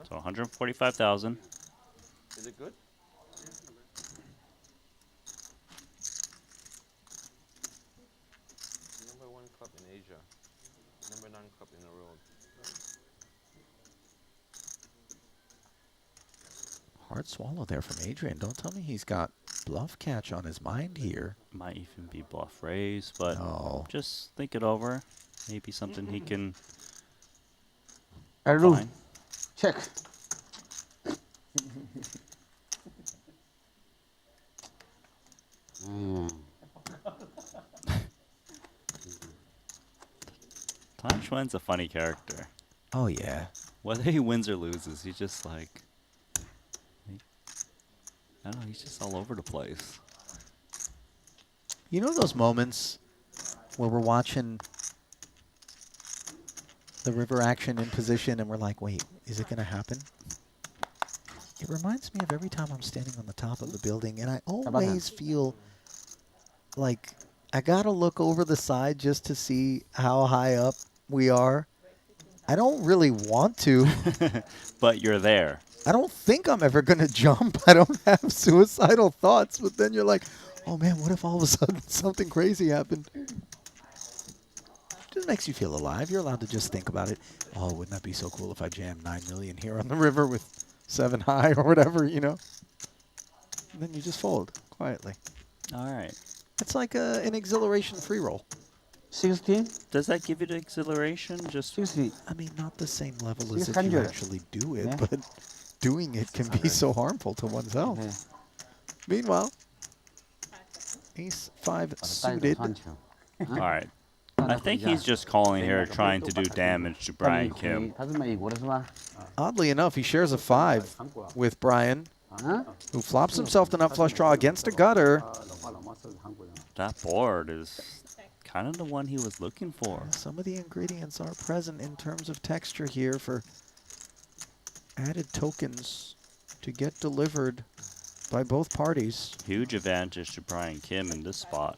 So 145,000. Is it good? #1 club in Asia, #9 club in the world. Hard swallow there from Adrian. Don't tell me he's got bluff catch on his mind here. Might even be bluff raise, but No. just think it over. Maybe something he can Arrow. find. Check. Xuan's a funny character. Oh, yeah. Whether he wins or loses, he's just like, I don't know, he's just all over the place. You know those moments where we're watching the river action in position and we're like, wait, is it going to happen? It reminds me of every time I'm standing on the top of the building and I always feel like I gotta look over the side just to see how high up we are. I don't really want to. But you're there. I don't think I'm ever gonna jump. I don't have suicidal thoughts, but then you're like, oh man, what if all of a sudden something crazy happened? Just makes you feel alive. You're allowed to just think about it. Oh, wouldn't that be so cool if I jammed 9 million here on the river with 7 high or whatever, you know? And then you just fold quietly. All right. It's like an exhilaration free roll. 16? Does that give you the exhilaration? Just 60. I mean, not the same level as if you 600. actually do it, Yeah. but doing it can be so harmful to oneself. Yeah. Meanwhile, ace 5 suited. All right. I think he's just calling here trying to do damage to Brian Kim. 他是美国的是吧？ Oddly enough, he shares a 5 with Brian, who flops himself the nut flush draw against a gutter. That board is kind of the one he was looking for. Some of the ingredients are present in terms of texture here for added tokens to get delivered by both parties. Huge advantage to Brian Kim in this spot.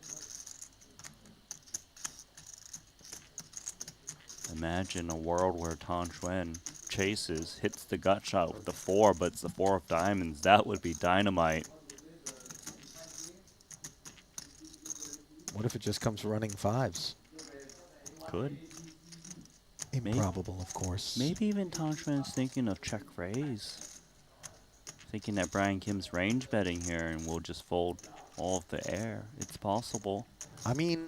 Imagine a world where Xuan chases, hits the gut shot with the 4, but it's the 4 of diamonds. That would be dynamite. What if it just comes running 5s? Could. Improbable, of course. Maybe even Xuan's thinking of check raise. Thinking that Brian Kim's range betting here and we'll just fold all of the air. It's possible. I mean,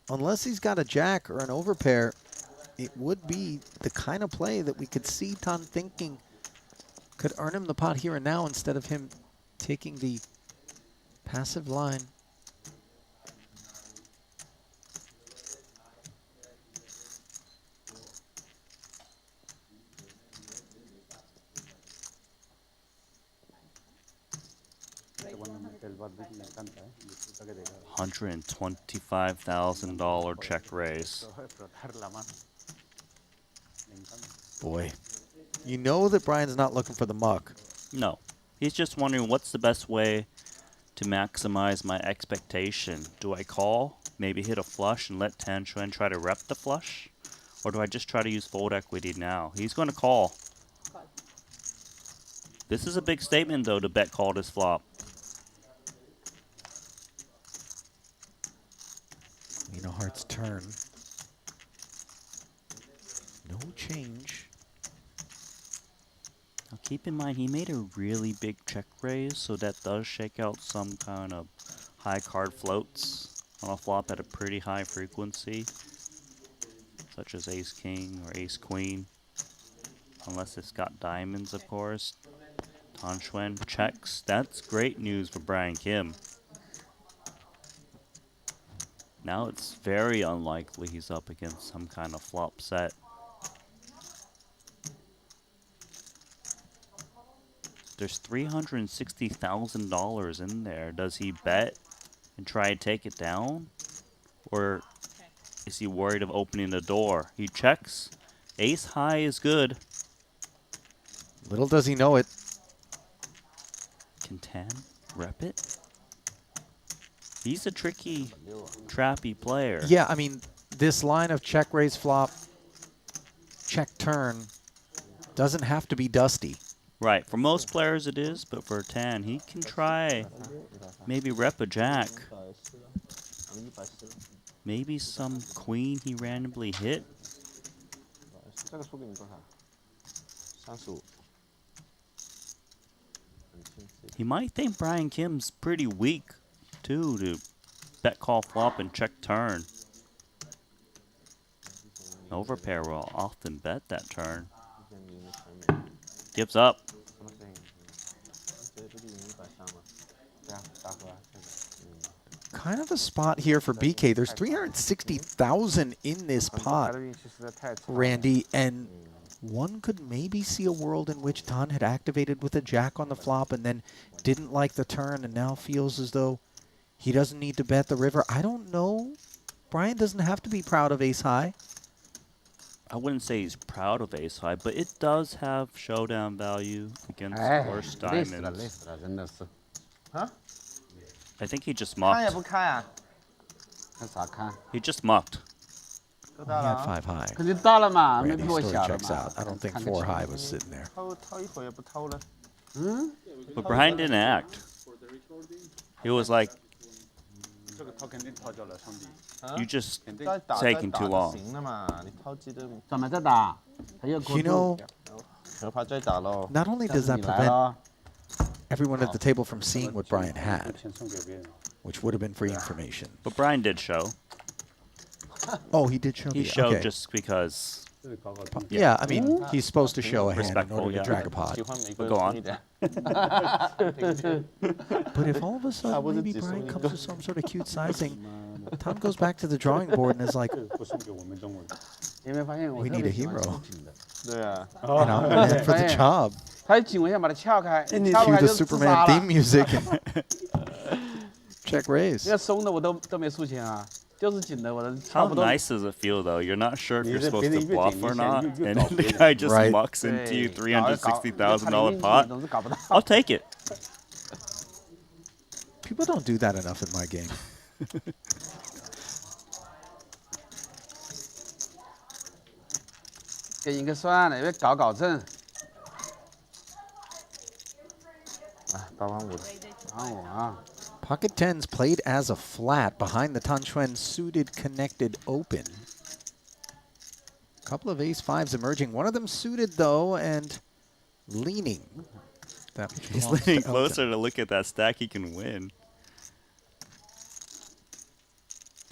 unless he's got a jack or an overpair, it would be the kind of play that we could see Tan thinking could earn him the pot here and now instead of him taking the passive line. $125,000 check raise. Boy, you know that Brian's not looking for the muck. No. He's just wondering what's the best way to maximize my expectation. Do I call, maybe hit a flush and let Xuan try to rep the flush? Or do I just try to use fold equity now? He's going to call. This is a big statement, though, to bet call this flop. Queen of Hearts turn. No change. Now keep in mind, he made a really big check raise, so that does shake out some kind of high card floats on a flop at a pretty high frequency, such as ace-king or ace-queen, unless it's got diamonds, of course. Xuan checks. That's great news for Brian Kim. Now it's very unlikely he's up against some kind of flop set. There's $360,000 in there. Does he bet and try to take it down? Or is he worried of opening the door? He checks. Ace high is good. Little does he know it. Can Tan rep it? He's a tricky, trappy player. Yeah, I mean, this line of check, raise, flop, check, turn doesn't have to be dusty. Right. For most players it is, but for Tan, he can try maybe rep a jack. Maybe some queen he randomly hit. He might think Brian Kim's pretty weak, too, to bet call flop and check turn. Overpair will often bet that turn. Gives up. Kind of a spot here for BK. There's 360,000 in this pot, Randy, and one could maybe see a world in which Tan had activated with a jack on the flop and then didn't like the turn and now feels as though he doesn't need to bet the river. I don't know. Brian doesn't have to be proud of ace high. I wouldn't say he's proud of ace high, but it does have showdown value against worse diamonds. Huh? I think he just 看也 mucked. 不看啊！看啥看？ He just mucked. He had 5 high. 肯定大了嘛，没 Randy's 比我 story 小了 checks 嘛 out. I don't think 看个 4 球 high was sitting there. 偷一会儿也不偷了。 But Brian didn't act. He was like, 这个偷肯定偷掉了，兄弟。 you just 再打 taking 再 too 打 long. 就行了嘛，你偷鸡的。怎么再打？还要 You know, 球拍再打喽。 not only does that 你来 prevent 了， everyone at the table from seeing what Brian had, 钱送给别人。 which would have been free information. But Brian did show. Oh, he did show He the showed okay. just because. 这里搞搞定。 Yeah, I mean, he's supposed to show a hand in Respectful, order to yeah. drag a pot. 喜欢每个 But 人 go 送 on. 一点。 But if all of a sudden maybe Brian comes to some sort of cute sizing, Tom goes back to the drawing board and is like, 不送给我们中国人。有没有发现我 we 特 need 别 a 喜欢 hero. 收紧的？对啊。 You know, meant for the job. 他一紧我想把它撬开，撬 Cue 开 the 就自 Superman 杀 theme 了。 music and check raise. 那松的我都没输钱啊，就是紧的我都 How 撬不动。 nice does it feel though? You're not sure if you're别人- supposed 别 to 人越 bluff 紧 or 你 not, 先越 and 搞 the 别人。 guy just Right. mucks into you 对搞$360,000 搞 pot. 总是搞不到。 I'll take it. People don't do that enough in my game. 给一个算了，要搞搞震。啊，85的。帮我啊！ Pocket tens played as a flat behind the Tanchuan suited connected open. Couple of ace fives emerging. One of them suited though and leaning. That which He's belongs to leaning Elton. closer to look at that stack he can win.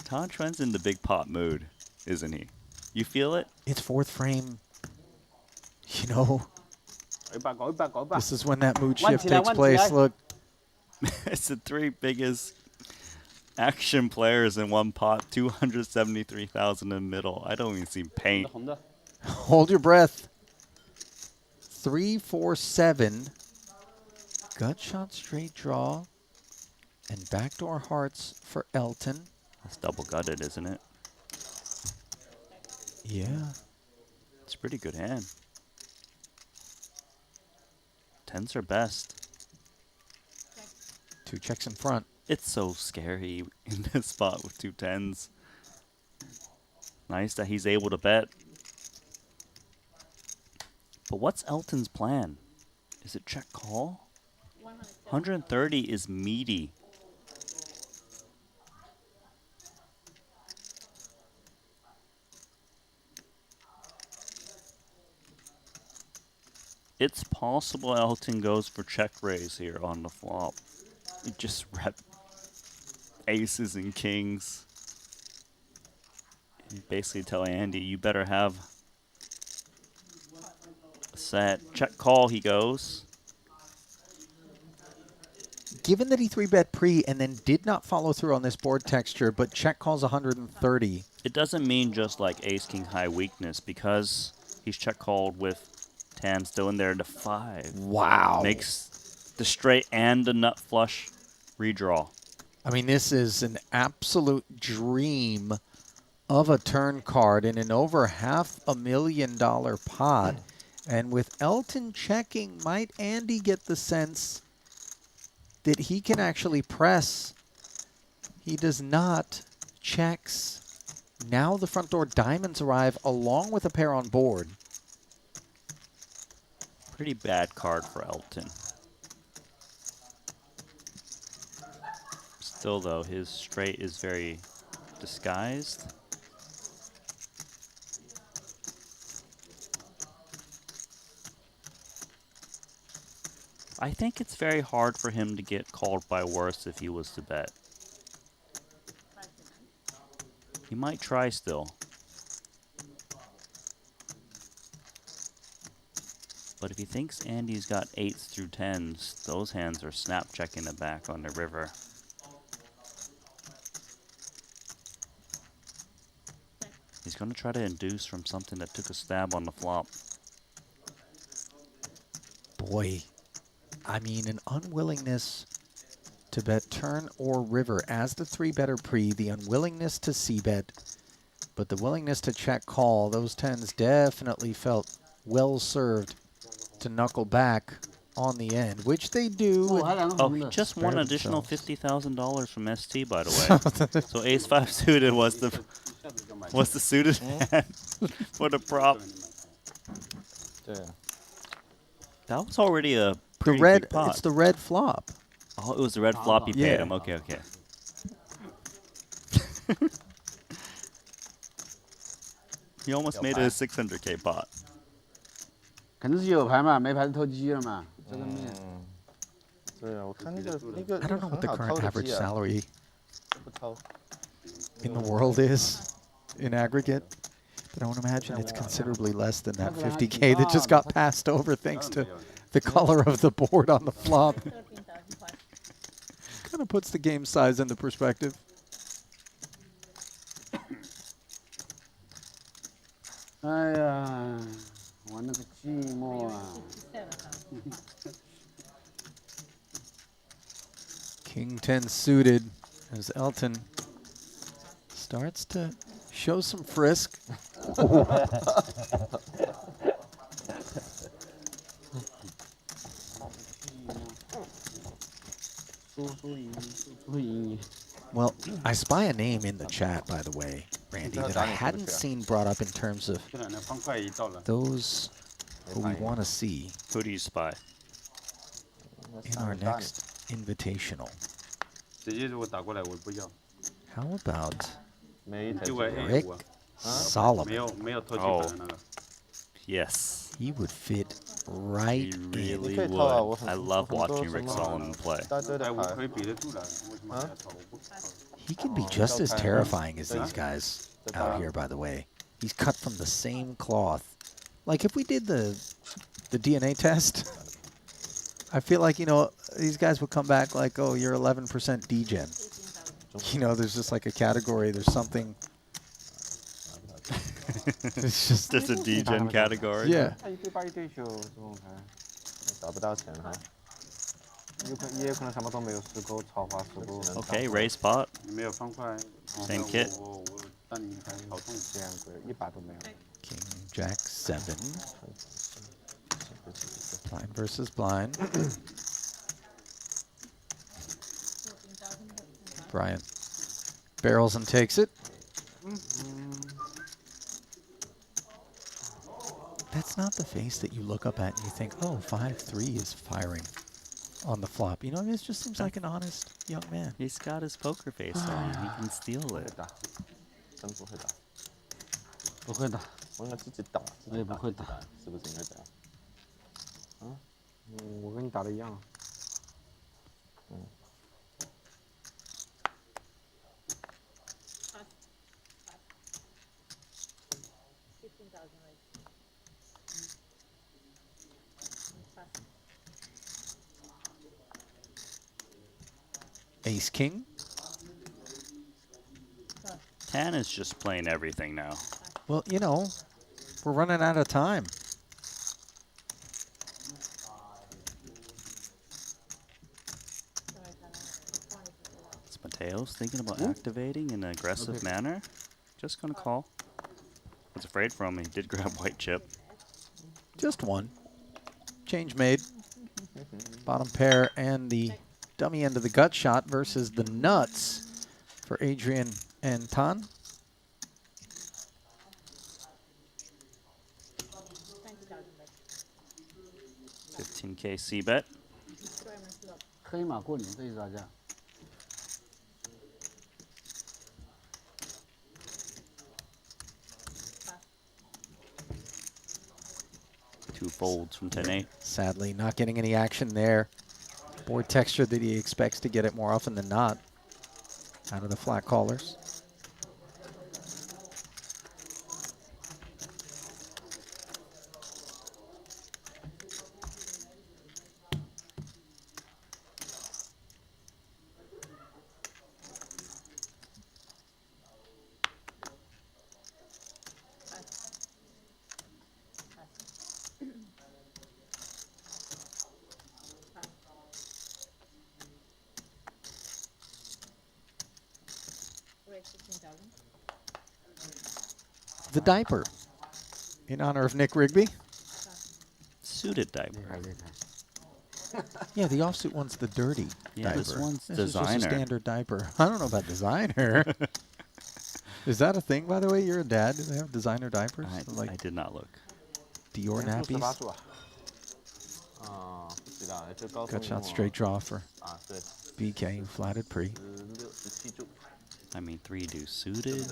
Tanchuan's in the big pot mood, isn't he? You feel it? It's 4th frame. You know, 改吧，改吧，改吧。 this is when that mood 弯 shift 起来， takes 弯起 place. 来。 Look, It's the 3 biggest action players in one pot, 273,000 in the middle. I don't even see paint. 红的。 hold your breath. 3, 4, 7. Gut shot straight draw. And backdoor hearts for Elton. That's double gutted, isn't it? Yeah. It's a pretty good hand. Tens are best. 2 checks in front. It's so scary in this spot with 2 tens. Nice that he's able to bet. But what's Elton's plan? Is it check call? 130 is meaty. It's possible Elton goes for check raise here on the flop. He just rep aces and kings. And basically telling Andy, you better have a set. Check call he goes. Given that he 3-bet pre and then did not follow through on this board texture, but check calls 130. It doesn't mean just like ace king high weakness because he's check called with 10 still in there to 5. Wow. Makes the straight and the nut flush redraw. I mean, this is an absolute dream of a turn card in an over $500,000 pot. And with Elton checking, might Andy get the sense that he can actually press? He does not. Checks. Now the front door diamonds arrive along with a pair on board. Pretty bad card for Elton. Still, though, his straight is very disguised. I think it's very hard for him to get called by worse if he was to bet. He might try still. But if he thinks Andy's got 8s through 10s, those hands are snap checking the back on the river. He's going to try to induce from something that took a stab on the flop. Boy, I mean, an unwillingness to bet turn or river as the 3-better pre, the unwillingness to c-bet, but the willingness to check call. Those 10s definitely felt well served to knuckle back on the end, which they do. Oh, he just won an additional $50,000 from Esti, by the way. So ace 5 suited was the suited hand for the prop. That was already a pretty big pot. It's the red flop. Oh, it was the red flop you paid him. Okay, okay. He almost made it a 600K pot. 肯定是有牌嘛，没牌就偷鸡了嘛，这个面。对啊，我看那个 I don't know what the current average salary 不偷。 in the world is in aggregate, but I want to imagine it's considerably less than that 50K that just got passed over thanks to the color of the board on the flop. Kind of puts the game size into perspective. King 10 suited as Elton starts to show some frisk. Well, I spy a name in the chat, by the way, Randy, that I hadn't seen brought up in terms of those who we want to see. Who do you spy? In our next Invitational. How about Rick Solomon? Oh, yes. He would fit right He really in. would. I love watching Rick Solomon play. He can be just as terrifying as these guys out here, by the way. He's cut from the same cloth. Like, if we did the DNA test, I feel like, you know, these guys would come back like, oh, you're 11% degen. You know, there's just like a category, there's something. It's just a degen category. Yeah. 找不到钱哈，也有可能什么都没有试过，超花试过。 Okay, raise pot. 没有方块。 Same kit. 我但你还好痛这样子，100都没有。 King Jack 7. Blind versus blind. Brian barrels and takes it. That's not the face that you look up at and you think, oh, 5-3 is firing on the flop. You know, it just seems like an honest young man. He's got his poker face on. He can steal it. 真不会打。不会打。我应该自己打。我也不会打。是不是应该这样？我跟你打的一样。Ace King. Tan is just playing everything now. Well, you know, we're running out of time. It's Mateos thinking about activating in an aggressive manner. Just gonna call. I was afraid for him. He did grab white chip. Just one. Change made. Bottom pair and the dummy end of the gut shot versus the nuts for Adrian and Tang. $15K C bet. 黑马过年这一招价。 2 folds from 10-8. Sadly, not getting any action there. Board texture that he expects to get it more often than not out of the flat callers. The diaper in honor of Nick Rigby. Suited diaper. Yeah, the offsuit one's the dirty Yeah, diaper. this one's This is just a designer. standard diaper. I don't know about designer. Is that a thing, by the way? You're a dad. Do they have designer diapers? I did not look. Dior nappies? 18注啊。不知道，就高 Gut 中 shot straight draw for 对。 BK, flatted pre. 16、17注。 I mean, 3-2 suited.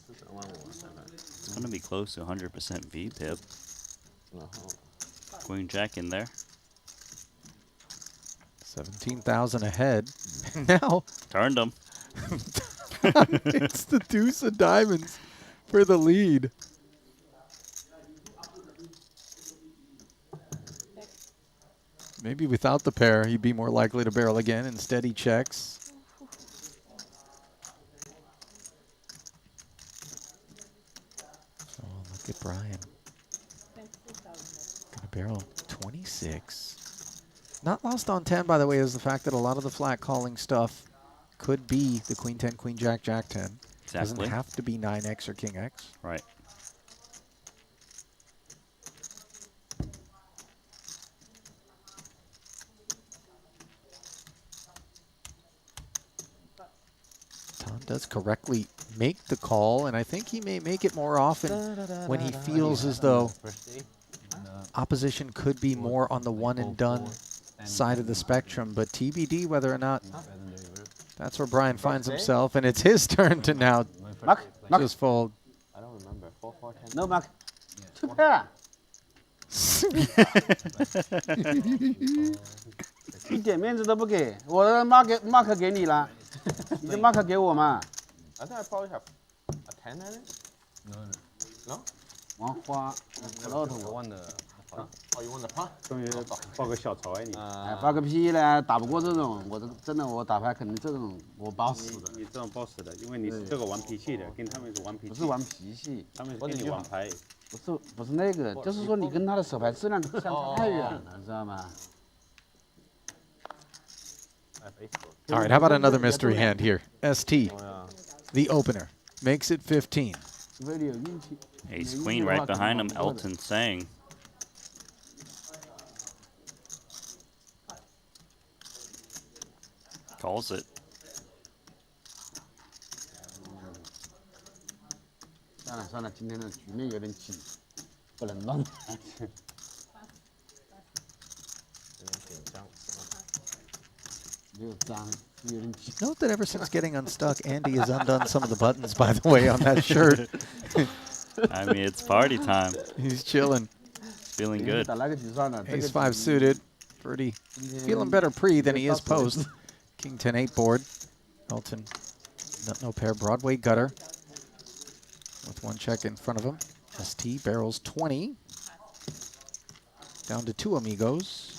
It's going to be close to 100% V-pip. Queen Jack in there. 17,000 ahead. Now Turned them. it's the deuce of diamonds for the lead. Maybe without the pair, he'd be more likely to barrel again. Instead, he checks. Oh, look at Brian. Gonna barrel 26. Not lost on 10, by the way, is the fact that a lot of the flat calling stuff could be the Queen 10, Queen Jack, Jack 10. Exactly. Doesn't have to be 9X or King X. Right. Tom does correctly make the call, and I think he may make it more often when he feels as though opposition could be more on the one and done side of the spectrum, but TBD whether or not that's where Brian finds himself, and it's his turn to now just fold. I don't remember. 4, 4, 10. No, Mark. 2 pair. 一点面子都不给，我的 mark 给你了，你的 mark 给我嘛。 I think I probably have a 10 in it. No? 王花，老头。我 Oh, you want the pot? 终于报个小仇哎你。哎，报个屁嘞！打不过这种，我这个真的我打牌肯定这种我包死的。你这种包死的，因为你是这个玩脾气的，跟他们是玩脾气。不是玩脾气，他们是跟你玩牌。不是那个，就是说你跟他的手牌质量相差太远了，知道吗？ All right, how about another mystery hand here? ST, the opener, makes it 15. Ace Queen right behind him, Elton Tsang. Calls it. 算了，今天的局面有点紧，不能乱。Note that ever since getting unstuck, Andy has undone some of the buttons, by the way, on that shirt. I mean, it's party time. He's chilling. Feeling good. Ace 5 suited. Pretty feeling better pre than he is post. King 10-8 board. Elton, no pair. Broadway gutter. With one check in front of him. ST barrels 20. Down to 2 amigos.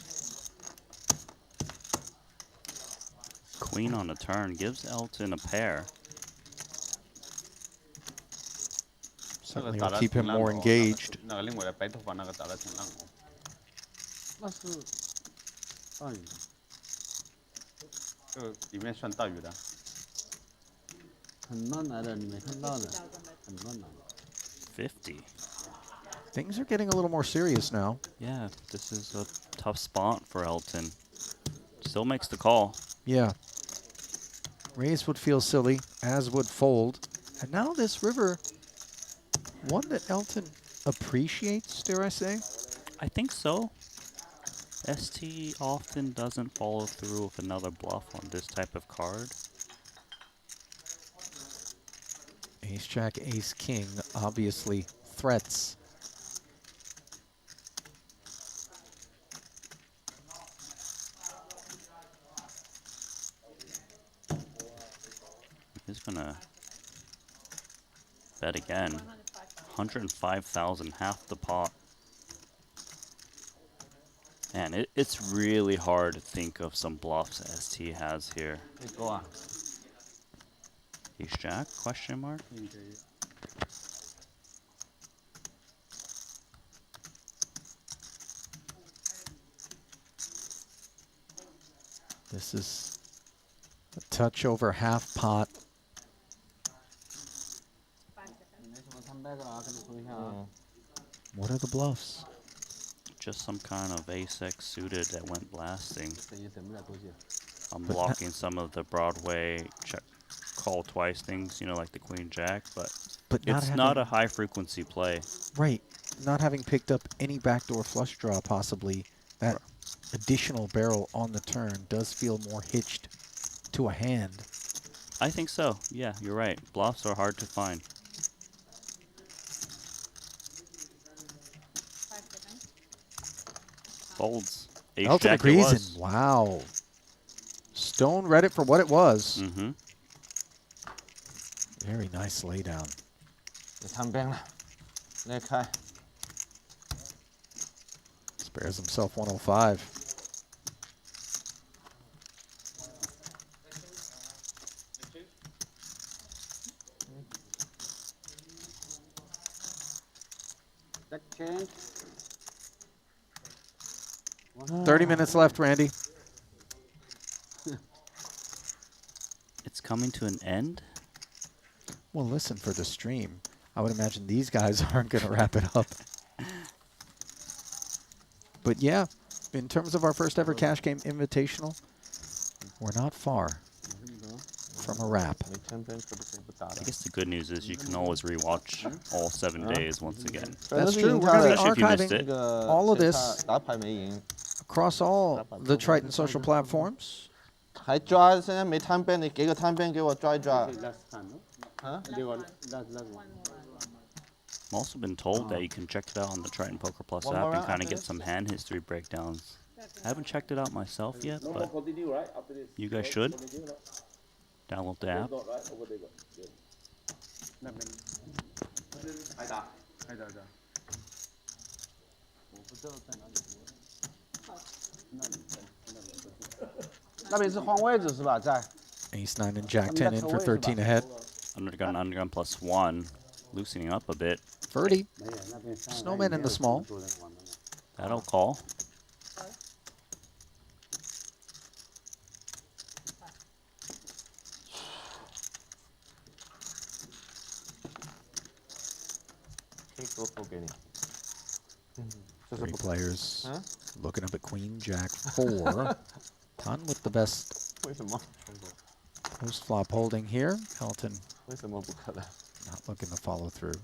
Queen on the turn gives Elton a pair. Certainly will keep him more engaged. 那个另外的白头发那个打得挺烂哦。那是大鱼，这个里面算大鱼的。很乱来的，你没看到的，很乱来的。 50. Things are getting a little more serious now. Yeah, this is a tough spot for Elton. Still makes the call. Yeah. Raise would feel silly, as would fold. And now this river, one that Elton appreciates, dare I say? I think so. ST often doesn't follow through with another bluff on this type of card. Ace Jack, Ace King, obviously threats. He's gonna bet again. 105,000, half the pot. Man, it's really hard to think of some bluffs ST has here. Ace Jack, question mark? This is a touch over half pot. Mm. What are the bluffs? just some kind of ace-X suited that went blasting. I'm blocking some of the Broadway check call twice things, you know, like the Queen Jack, but not it's not a high frequency play. Right. Not having picked up any backdoor flush draw, possibly, that additional barrel on the turn does feel more hitched to a hand. I think so. Yeah, you're right. Bluffs are hard to find. Folds. Ace Elton Jack agrees, it was. and wow. Stone read it for what it was. Mm-hmm. Very nice laydown. 摊兵了，裂开。 Spares himself 105. That change. 30 minutes left, Randy. It's coming to an end? Well, listen, for the stream, I would imagine these guys aren't going to wrap it up. But yeah, in terms of our first ever cash game invitational, we're not far from a wrap. I guess the good news is you can always rewatch all 7 days once again. That's true. We're going to be Especially if you missed archiving it. all of this across all the Triton social platforms. 还抓，现在没摊兵，你给个摊兵给我抓一抓。 I'm also been told that you can check it out on the Triton Poker Plus One app more and kind of round get some hand history breakdowns. I haven't checked it out myself yet, but you guys should. Download the app. 那边是换位置是吧？在。 Ace 9 and Jack 10 in for 13 ahead. Undergun plus 1, loosening up a bit. Ferdy. Snowman in the small. That'll call. Three players looking up at Queen Jack 4. Ton with the best post flop holding here. Elton not looking to follow through.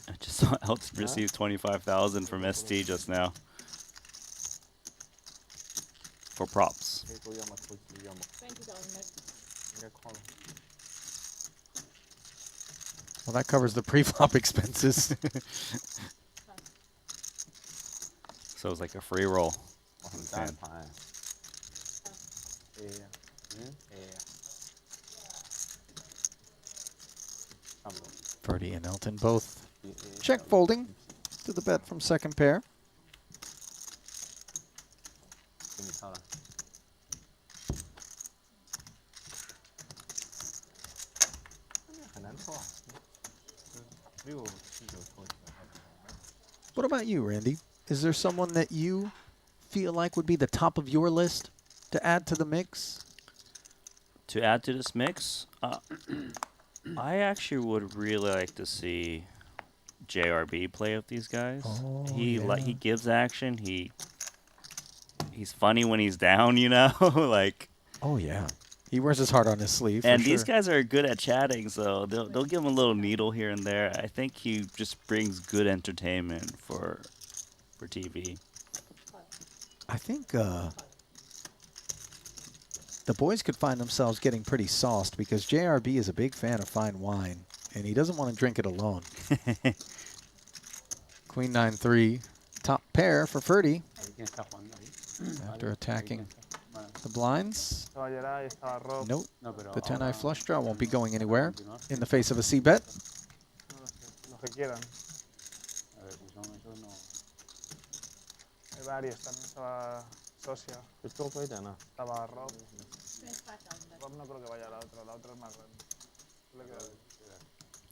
I just saw Elton receive 25,000 from Esti just now. For props. Well, that covers the pre-flop expenses. So it's like a free roll. Ferdy and Elton both check folding to the bet from second pair. What about you, Randy? Is there someone that you feel like would be the top of your list to add to the mix? To add to this mix, I actually would really like to see JRB play with these guys. Oh, he gives action. He's funny when he's down, you know, like. Oh yeah, he wears his heart on his sleeve. And for these sure. guys are good at chatting, so they'll give him a little needle here and there. I think he just brings good entertainment for TV. I think the boys could find themselves getting pretty sauced because JRB is a big fan of fine wine, and he doesn't want to drink it alone. Queen 9-3, top pair for Ferdy. After attacking the blinds. Nope, the 10-eye flush draw won't be going anywhere in the face of a C-bet.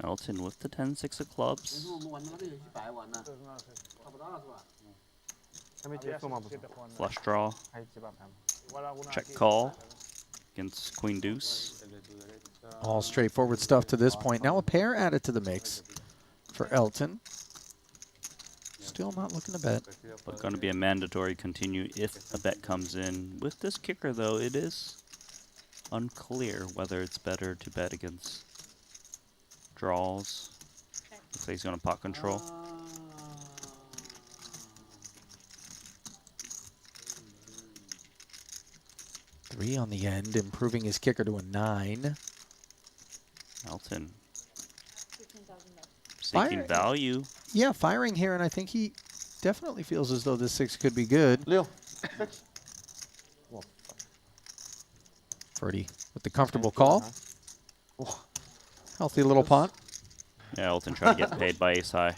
Elton with the 10-6 of clubs. Flush draw. Check call against Queen Deuce. All straightforward stuff to this point. Now a pair added to the mix for Elton. still not looking to bet. But going to be a mandatory continue if a bet comes in. With this kicker, though, it is unclear whether it's better to bet against draws. Looks like he's going to pot control. Three on the end, improving his kicker to a 9. Elton seeking value. Yeah, firing here, and I think he definitely feels as though this 6 could be good. Ferdy with the comfortable call. Healthy little pot. Yeah, Elton trying to get paid by ace high.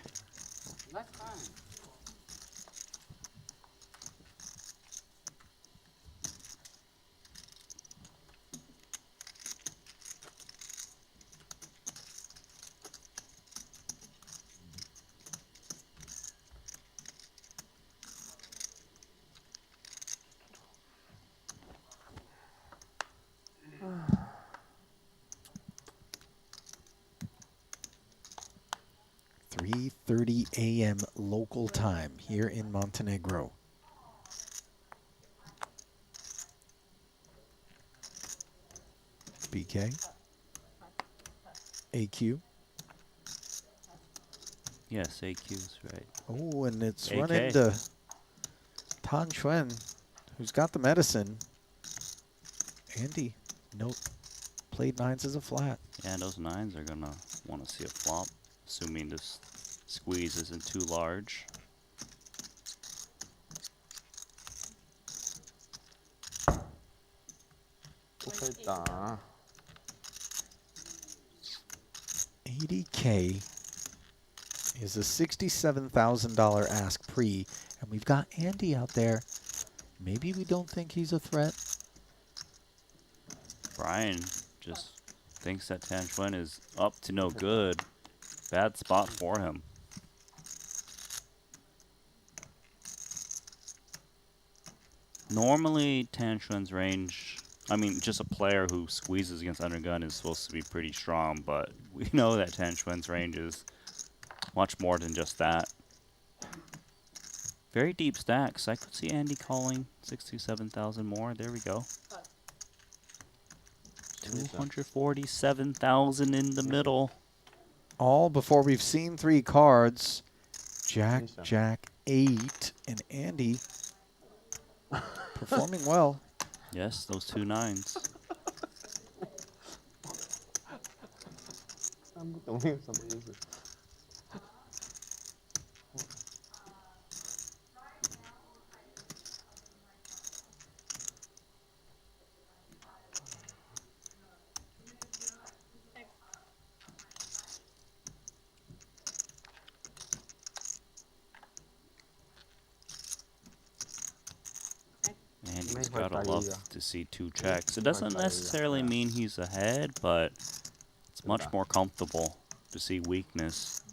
a.m. local time here in Montenegro. BK. AQ. Yes, AQ is right. Oh, and it's AK. run into Xuan, who's got the medicine. Andy, note, played 9s as a flat. Yeah, those 9s are going to want to see a flop, assuming this squeeze isn't too large. $80K is a $67,000 ask pre, and we've got Andy out there. Maybe we don't think he's a threat. Brian just thinks that Xuan is up to no good. Bad spot for him. Normally, Xuan's range, I mean, just a player who squeezes against undergun is supposed to be pretty strong, but we know that Xuan's range is much more than just that. Very deep stacks. I could see Andy calling 67,000 more. There we go. 247,000 in the middle. All before we've seen 3 cards. Jack, Jack, 8, and Andy performing well. Yes, those 2 9s. Andy's gotta love to see 2 checks. It doesn't necessarily mean he's ahead, but it's much more comfortable to see weakness.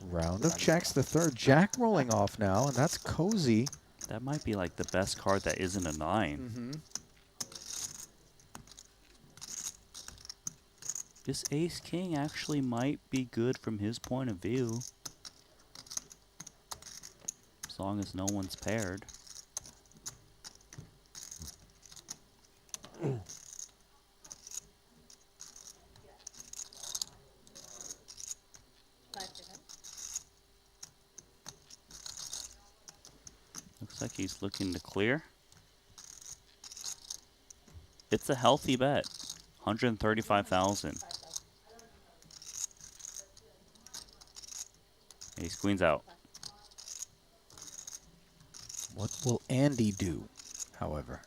Round of checks, the 3rd Jack rolling off now, and that's cozy. That might be like the best card that isn't a 9. This Ace King actually might be good from his point of view. As long as no one's paired. Looks like he's looking to clear. It's a healthy bet. 135,000. Ace Queen's out. What will Andy do, however?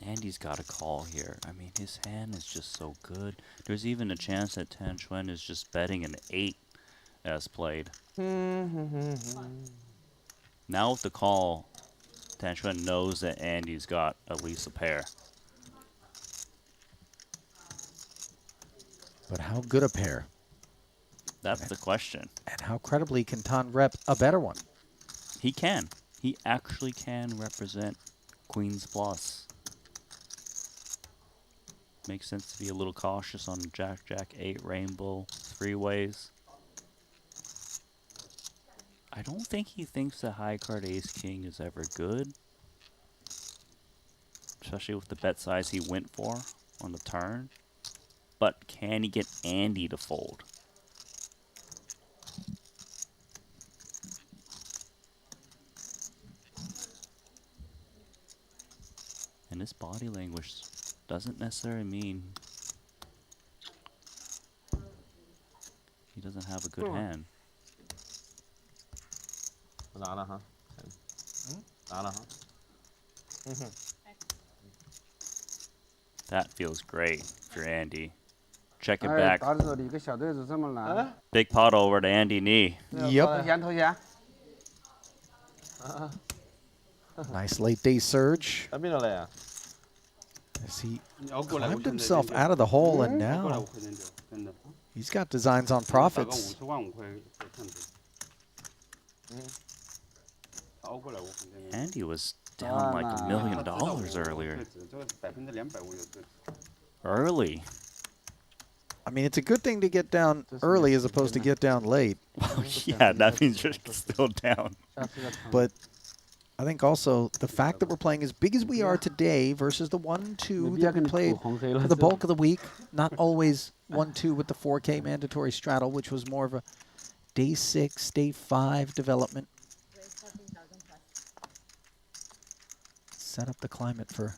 Andy's got a call here. I mean, his hand is just so good. There's even a chance that Xuan is just betting an 8 as played. Now with the call, Xuan knows that Andy's got at least a pair. But how good a pair? That's the question. And how credibly can Tan rep a better one? He can. He actually can represent Queen's Plus. Makes sense to be a little cautious on Jack, Jack, 8, Rainbow, 3 ways. I don't think he thinks the high card Ace King is ever good. Especially with the bet size he went for on the turn. But can he get Andi to fold? And his body language doesn't necessarily mean he doesn't have a good hand. That feels great for Andi. Check it back. Big pot over to Andi Ni. Yep. Nice late day surge. As he climbed himself out of the hole, and now he's got designs on profits. Andi was down like $1 million earlier. Early. I mean, it's a good thing to get down early as opposed to get down late. Yeah, that means you're still down. But I think also the fact that we're playing as big as we are today versus the 1-2 that we played for the bulk of the week, not always 1-2 with the 4K mandatory straddle, which was more of a day 6, day 5 development. Set up the climate for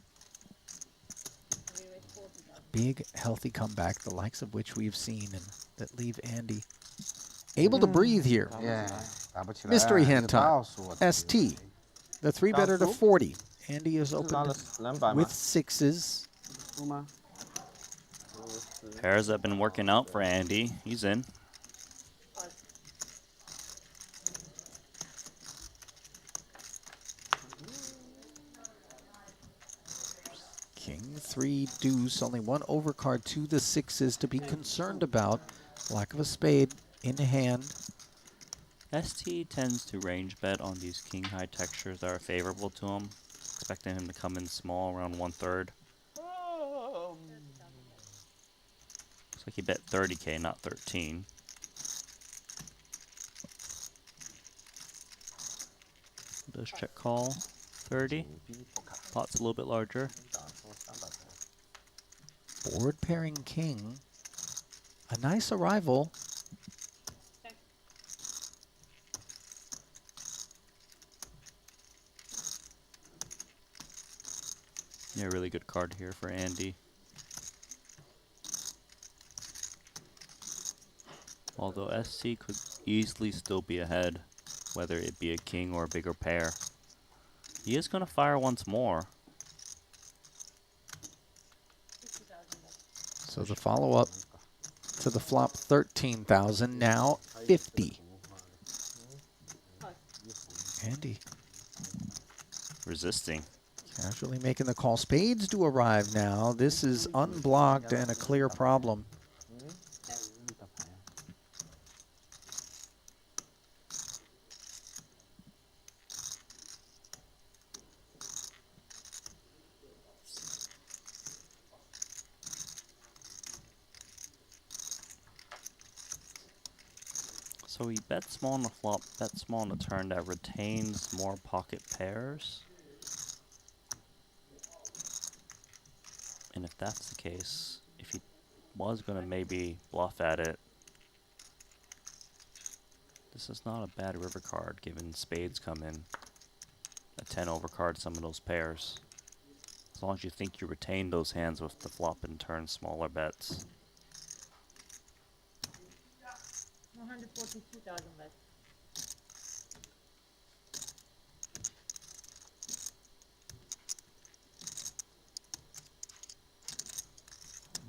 a big, healthy comeback, the likes of which we've seen, and that leave Andi able to breathe here. Mystery hand time. ST. The 3-better to 40. Andi is open with 6s. Pairs have been working out for Andi. He's in. King 3 deuce, only one overcard to the 6s to be concerned about. Lack of a spade in hand. ST tends to range bet on these king high textures that are favorable to him, expecting him to come in small around 1/3. Looks like he bet 30K, not 13. Does check call 30. Pot's a little bit larger. Board pairing king. A nice arrival. Yeah, really good card here for Andi. Although SC could easily still be ahead, whether it be a king or a bigger pair. He is going to fire once more. So the follow-up to the flop 13,000, now 50. Andi resisting. Casually making the call. Spades do arrive now. This is unblocked and a clear problem. So he bets small on the flop, bets small on the turn, that retains more pocket pairs. And if that's the case, if he was going to maybe bluff at it, this is not a bad river card given spades come in. A 10 overcard some of those pairs. As long as you think you retain those hands with the flop and turn smaller bets. 142,000 left.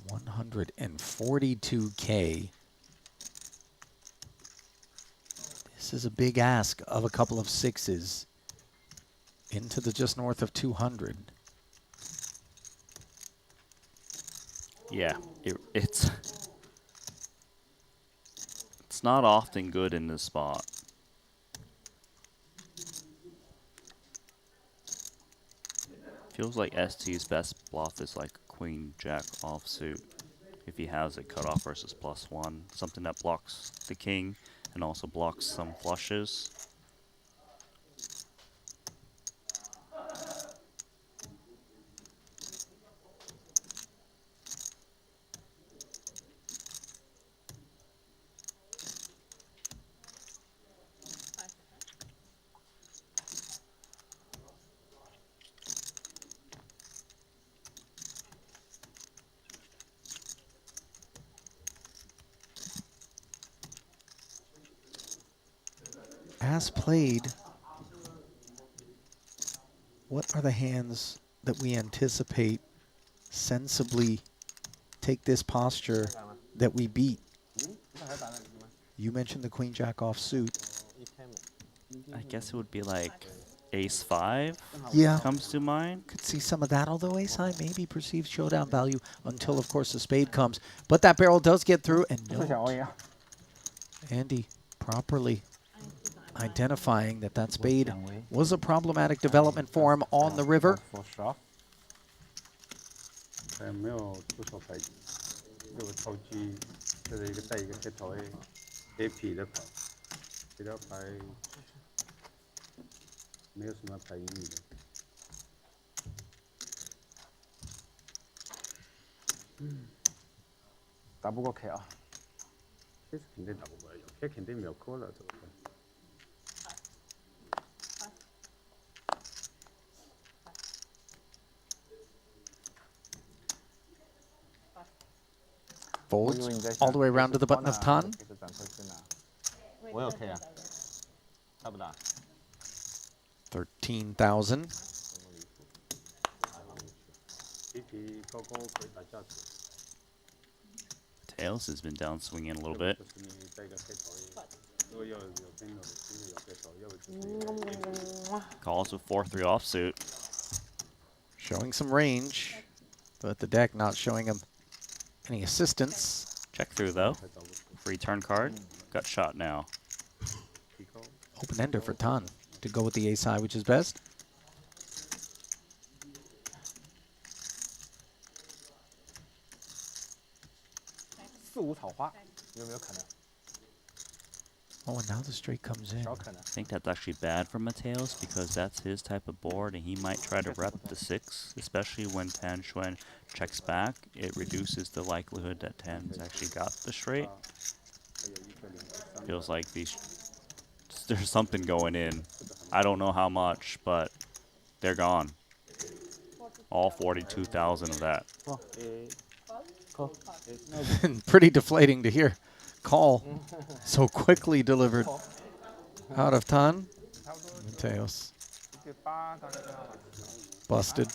$142K. This is a big ask of a couple of 6s into the just north of 200. Yeah, it's not often good in this spot. Feels like ST's best bluff is like queen jack offsuit. If he has it, cut off versus +1. Something that blocks the king and also blocks some flushes. As played, what are the hands that we anticipate sensibly take this posture that we beat? You mentioned the queen jack offsuit. I guess it would be like ace-5 Yeah. comes to mind. Could see some of that, although ace high maybe perceived showdown value until, of course, the spade comes. But that barrel does get through, and note, Andy properly identifying that that spade was a problematic development for him on the river. 没有出手牌，这个超车，这是一个带一个黑头 A 黑皮的牌，其他牌没有什么牌赢你的。打不过 K 啊，这是肯定打不过，K 肯定秒扣了这个牌。 Folds all the way around to the button of Tan. 我有 K 啊，大不大？ 13,000. 黑皮高高可以打下子。 Tails has been down swinging a little bit. 就是你带一个黑头 A， 如果要有真的有黑头，要不就是。 Calls with 4-3 offsuit. Showing some range, but the deck not showing him any assistance. Check through though. Free turn card. Got shot now. Open ender for Tan to go with the ace high, which is best. Oh, and now the straight comes in. I think that's actually bad for Mateos because that's his type of board and he might try to rep the 6, especially when Tan Xuan checks back. It reduces the likelihood that Tan's actually got the straight. Feels like there's something going in. I don't know how much, but they're gone. All 42,000 of that. Pretty deflating to hear. Call so quickly delivered out of Tan. Mateos. Busted.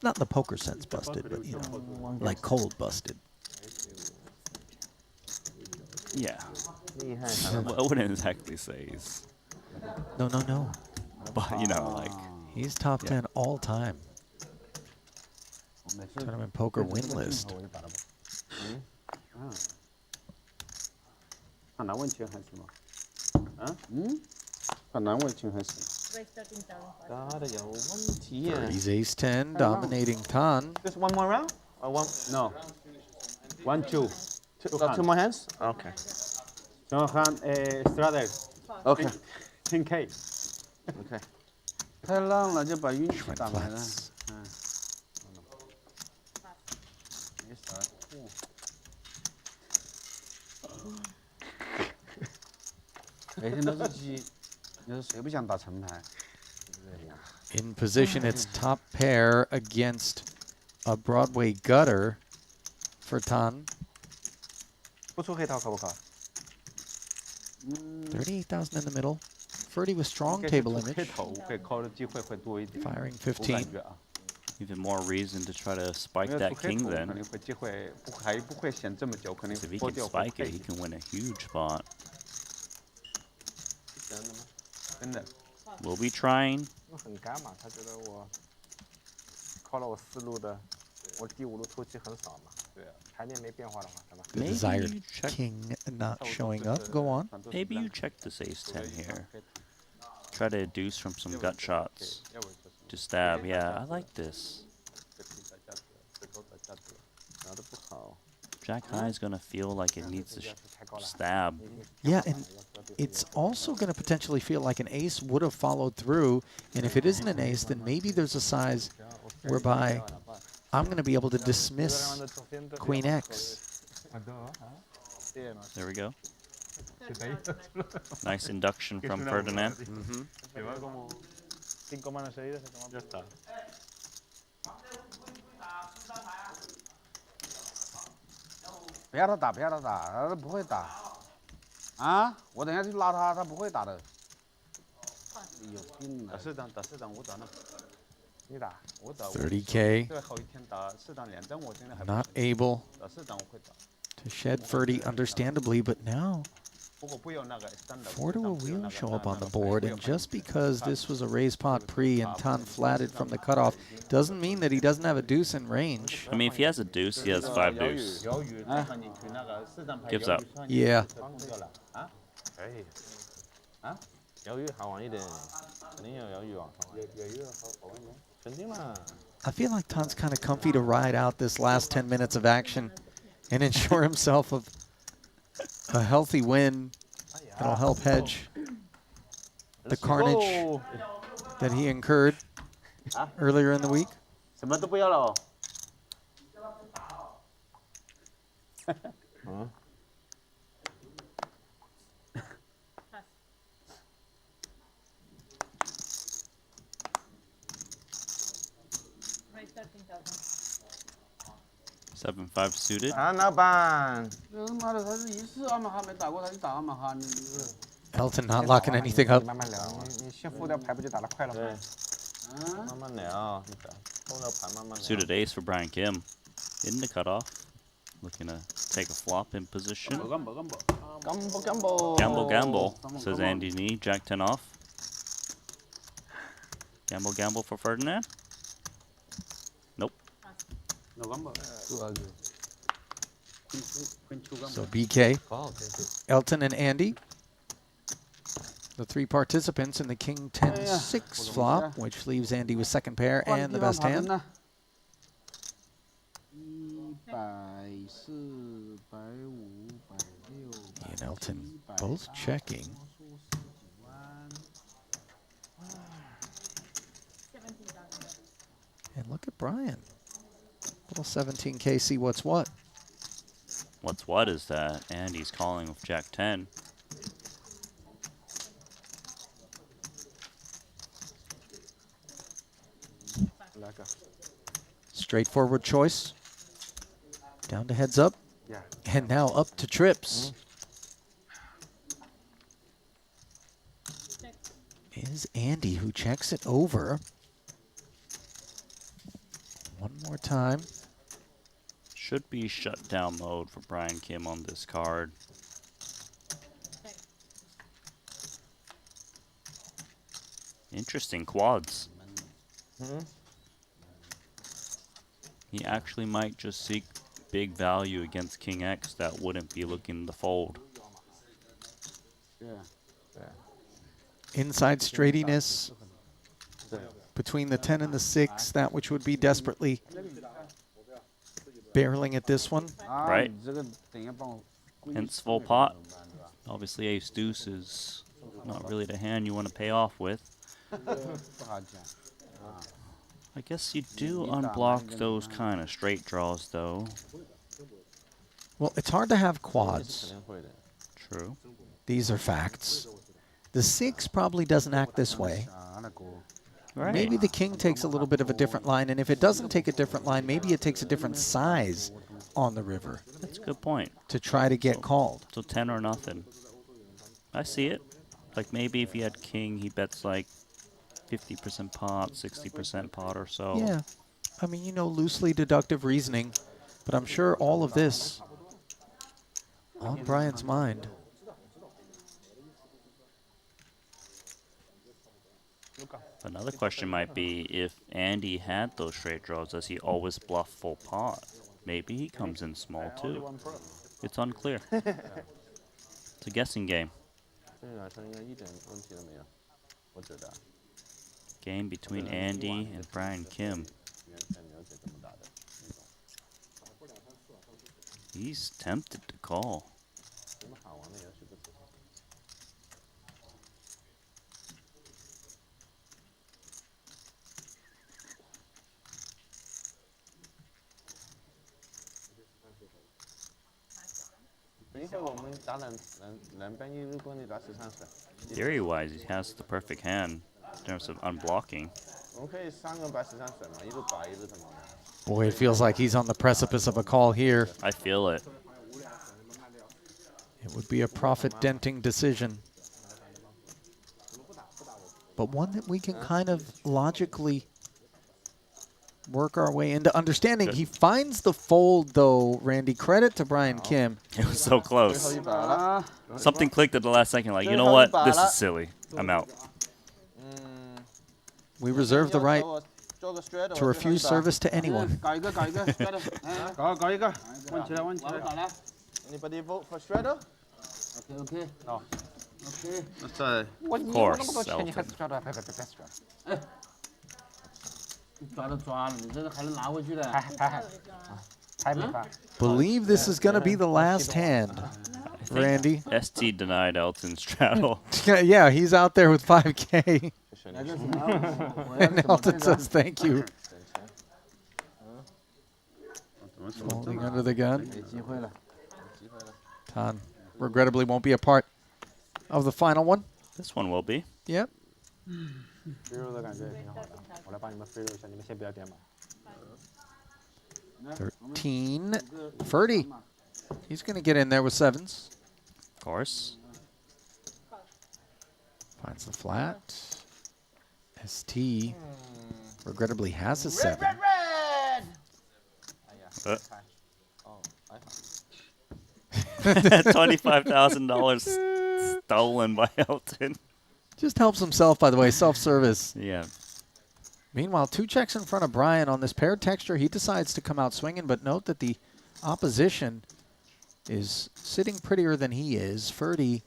Not in the poker sense busted, but, you know, like cold busted. Yeah. I wouldn't exactly say he's... No. But, you know, like... He's top 10 all time. Tournament poker win list. 很难问钱还是吗？啊？很难问钱还是？ He's ace 10, dominating Tan. Just one more round? Or one? No. 1, 2. Two more hands? Okay. So hand straddle. Okay. 10K. Okay. 太浪了，就把运气打没了。没啥。每天都是鸡，你说谁不想打成牌？ In position, it's top pair against a Broadway gutter for Tan. 不出黑桃可不可？ 38,000 in the middle. Ferdy with strong table image. 黑头可以扣的机会会多一点。 Firing 15. Even more reason to try to spike that king then. 肯定会机会还不会选这么久，肯定 If he 脱 can 掉 spike it, he can win a huge spot. 真的。 We'll be trying. 我很干嘛？他觉得我靠了我4路的，我第5路突击很少嘛。对啊，牌面没变化的话，对吧 The desired king not showing up. Go on. Maybe you check this ace 10 here. Try to deduce from some gut shots to stab. Yeah, I like this. Jack high is gonna feel like it needs to stab. Yeah, and it's also going to potentially feel like an ace would have followed through. And if it isn't an ace, then maybe there's a size whereby I'm going to be able to dismiss Queen X. There we go. Nice induction from Ferdinand.不要他打，不要他打，他不会打。啊！我等下去拉他，他不会打的。有病啊！打四张，打四张，我打那。你打，我打。30K. 这后一天打四张2张，我现在还。Not able 打四张我会打。to shed Ferdy, understandably, but now 4 to a wheel show up on the board, and just because this was a raise pot pre and Tang flatted from the cutoff doesn't mean that he doesn't have a deuce in range. I mean, if he has a deuce, he has 5 deuce. Gives up. Yeah. I feel like Tang's kind of comfy to ride out this last 10 minutes of action and ensure himself of a healthy win that'll help hedge the carnage that he incurred earlier in the week. 什么都不要了哦。7-5 suited. 啊，老板。他妈的，他是一次阿玛哈没打过，他就打阿玛哈，你。 Elton not locking anything up. 慢慢聊，你先付掉牌不就打得快了吗？慢慢聊，你打，后了牌慢慢聊。 Suited ace for Brian Kim. In the cutoff. Looking to take a flop in position. Gamble, gamble. Gamble, gamble, says Andi Ni. Jack 10 off. Gamble, gamble for Ferdinand. Nope. So BK, Elton, and Andi, the 3 participants in the King 10-6 flop, which leaves Andi with second pair and the best hand. He and Elton both checking. And look at Brian. Little 17K, see what's what. What's what is that? Andy's calling with Jack 10. Straightforward choice. Down to heads up. Yeah. And now up to trips. Is Andi, who checks it over. One more time. Should be shutdown mode for Brian Kim on this card. Interesting quads. He actually might just seek big value against King X that wouldn't be looking to fold. Inside straightiness between the 10 and the 6, that which would be desperately barreling at this one. Right. Hence full pot. Obviously ace deuce is not really the hand you want to pay off with. I guess you do unblock those kind of straight draws though. Well, it's hard to have quads. True. These are facts. The 6 probably doesn't act this way. Right. Maybe the king takes a little bit of a different line, and if it doesn't take a different line, maybe it takes a different size on the river. That's a good point. To try to get called. So 10 or nothing. I see it. Like maybe if he had king, he bets like 50% pot, 60% pot or so. Yeah. I mean, you know, loosely deductive reasoning, but I'm sure all of this on Brian's mind. Another question might be if Andy had those straight draws, does he always bluff full pot? Maybe he comes in small too. It's unclear. It's a guessing game. Game between Andi and Brian Kim. He's tempted to call. Theory-wise, he has the perfect hand in terms of unblocking. Boy, it feels like he's on the precipice of a call here. I feel it. It would be a profit-denting decision, but one that we can kind of logically work our way into understanding. He finds the fold, though, Randy. Credit to Brian Kim. It was so close. Something clicked at the last second, like, you know what? This is silly. I'm out. We reserve the right to refuse service to anyone. Anybody vote for Shredder? Okay. No. Okay. Of course, Elton. 抓都抓了，你这个还能拿回去的？还没发。 Believe this is going to be the last hand, Randy. Esti denied Elton's straddle. Yeah, he's out there with 5K. And Elton says thank you. Holding under the gun. Tang regrettably won't be a part of the final one. This one will be. Yep. 飞肉的感觉也挺好的，我来帮你们飞肉一下，你们先不要点码。 13. Ferdy. He's going to get in there with sevens. Of course. Finds the flat. Esti regrettably has a 7. $25,000 stolen by Elton. Just helps himself, by the way, self-service. Yeah. Meanwhile, 2 checks in front of Brian on this paired texture. He decides to come out swinging, but note that the opposition is sitting prettier than he is. Ferdy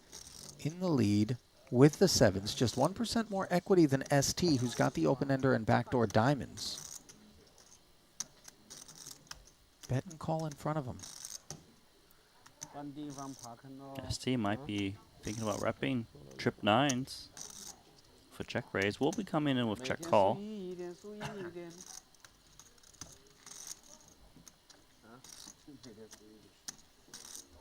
in the lead with the 7s. Just 1% more equity than Esti, who's got the open-ender and backdoor diamonds. Bet and call in front of him. Esti might be thinking about repping trip 9s for check raise. We'll be coming in with check call.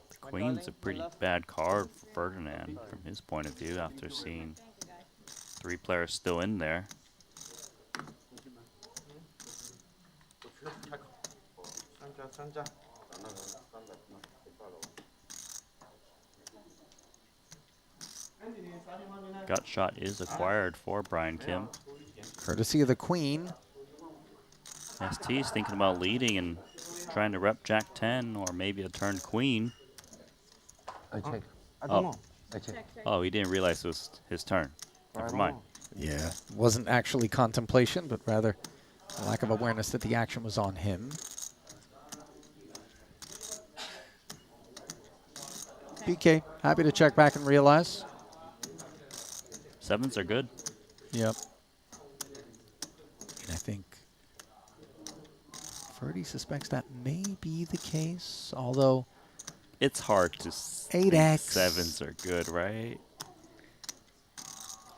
The queen's a pretty bad card for Ferdinand from his point of view after seeing 3 players still in there. Gut shot is acquired for Brian Kim. Courtesy of the queen. Esti's thinking about leading and trying to rep Jack 10 or maybe a turn queen. Oh, he didn't realize it was his turn. Never mind. Yeah, wasn't actually contemplation, but rather a lack of awareness that the action was on him. BK, happy to check back and realize. 7s are good. Yep. And I think Ferdy suspects that may be the case, although it's hard to think 8x 7s are good, right?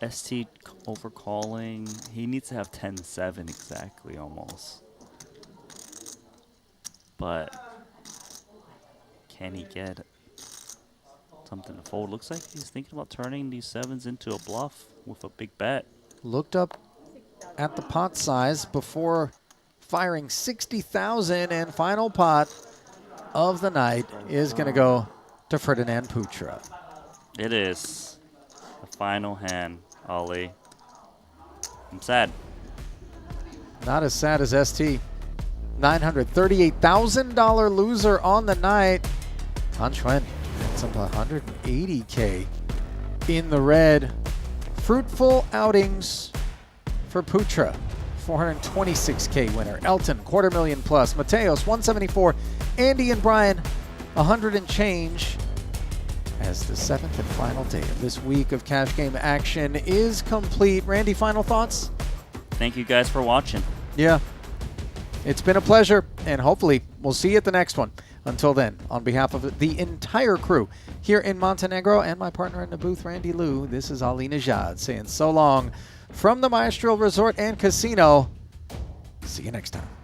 Esti overcalling. He needs to have 10-7 exactly almost. But can he get something to fold? Looks like he's thinking about turning these 7s into a bluff with a big bet. Looked up at the pot size before firing 60,000, and final pot of the night is going to go to Ferdinand Putra. It is the final hand, Ali. I'm sad. Not as sad as ST. $938,000 loser on the night. Xuan ends up 180K in the red. Fruitful outings for Putra. 426K winner. Elton, $250,000 plus. Mateos, 174. Andi and Brian, 100 and change. as the 7th and final day of this week of cash game action is complete. Randy, final thoughts? Thank you guys for watching. Yeah. It's been a pleasure, and hopefully we'll see you at the next one. Until then, on behalf of the entire crew here in Montenegro and my partner in the booth, Randy Liu, this is Andi Nejad saying so long from the Maestral Resort and Casino. See you next time.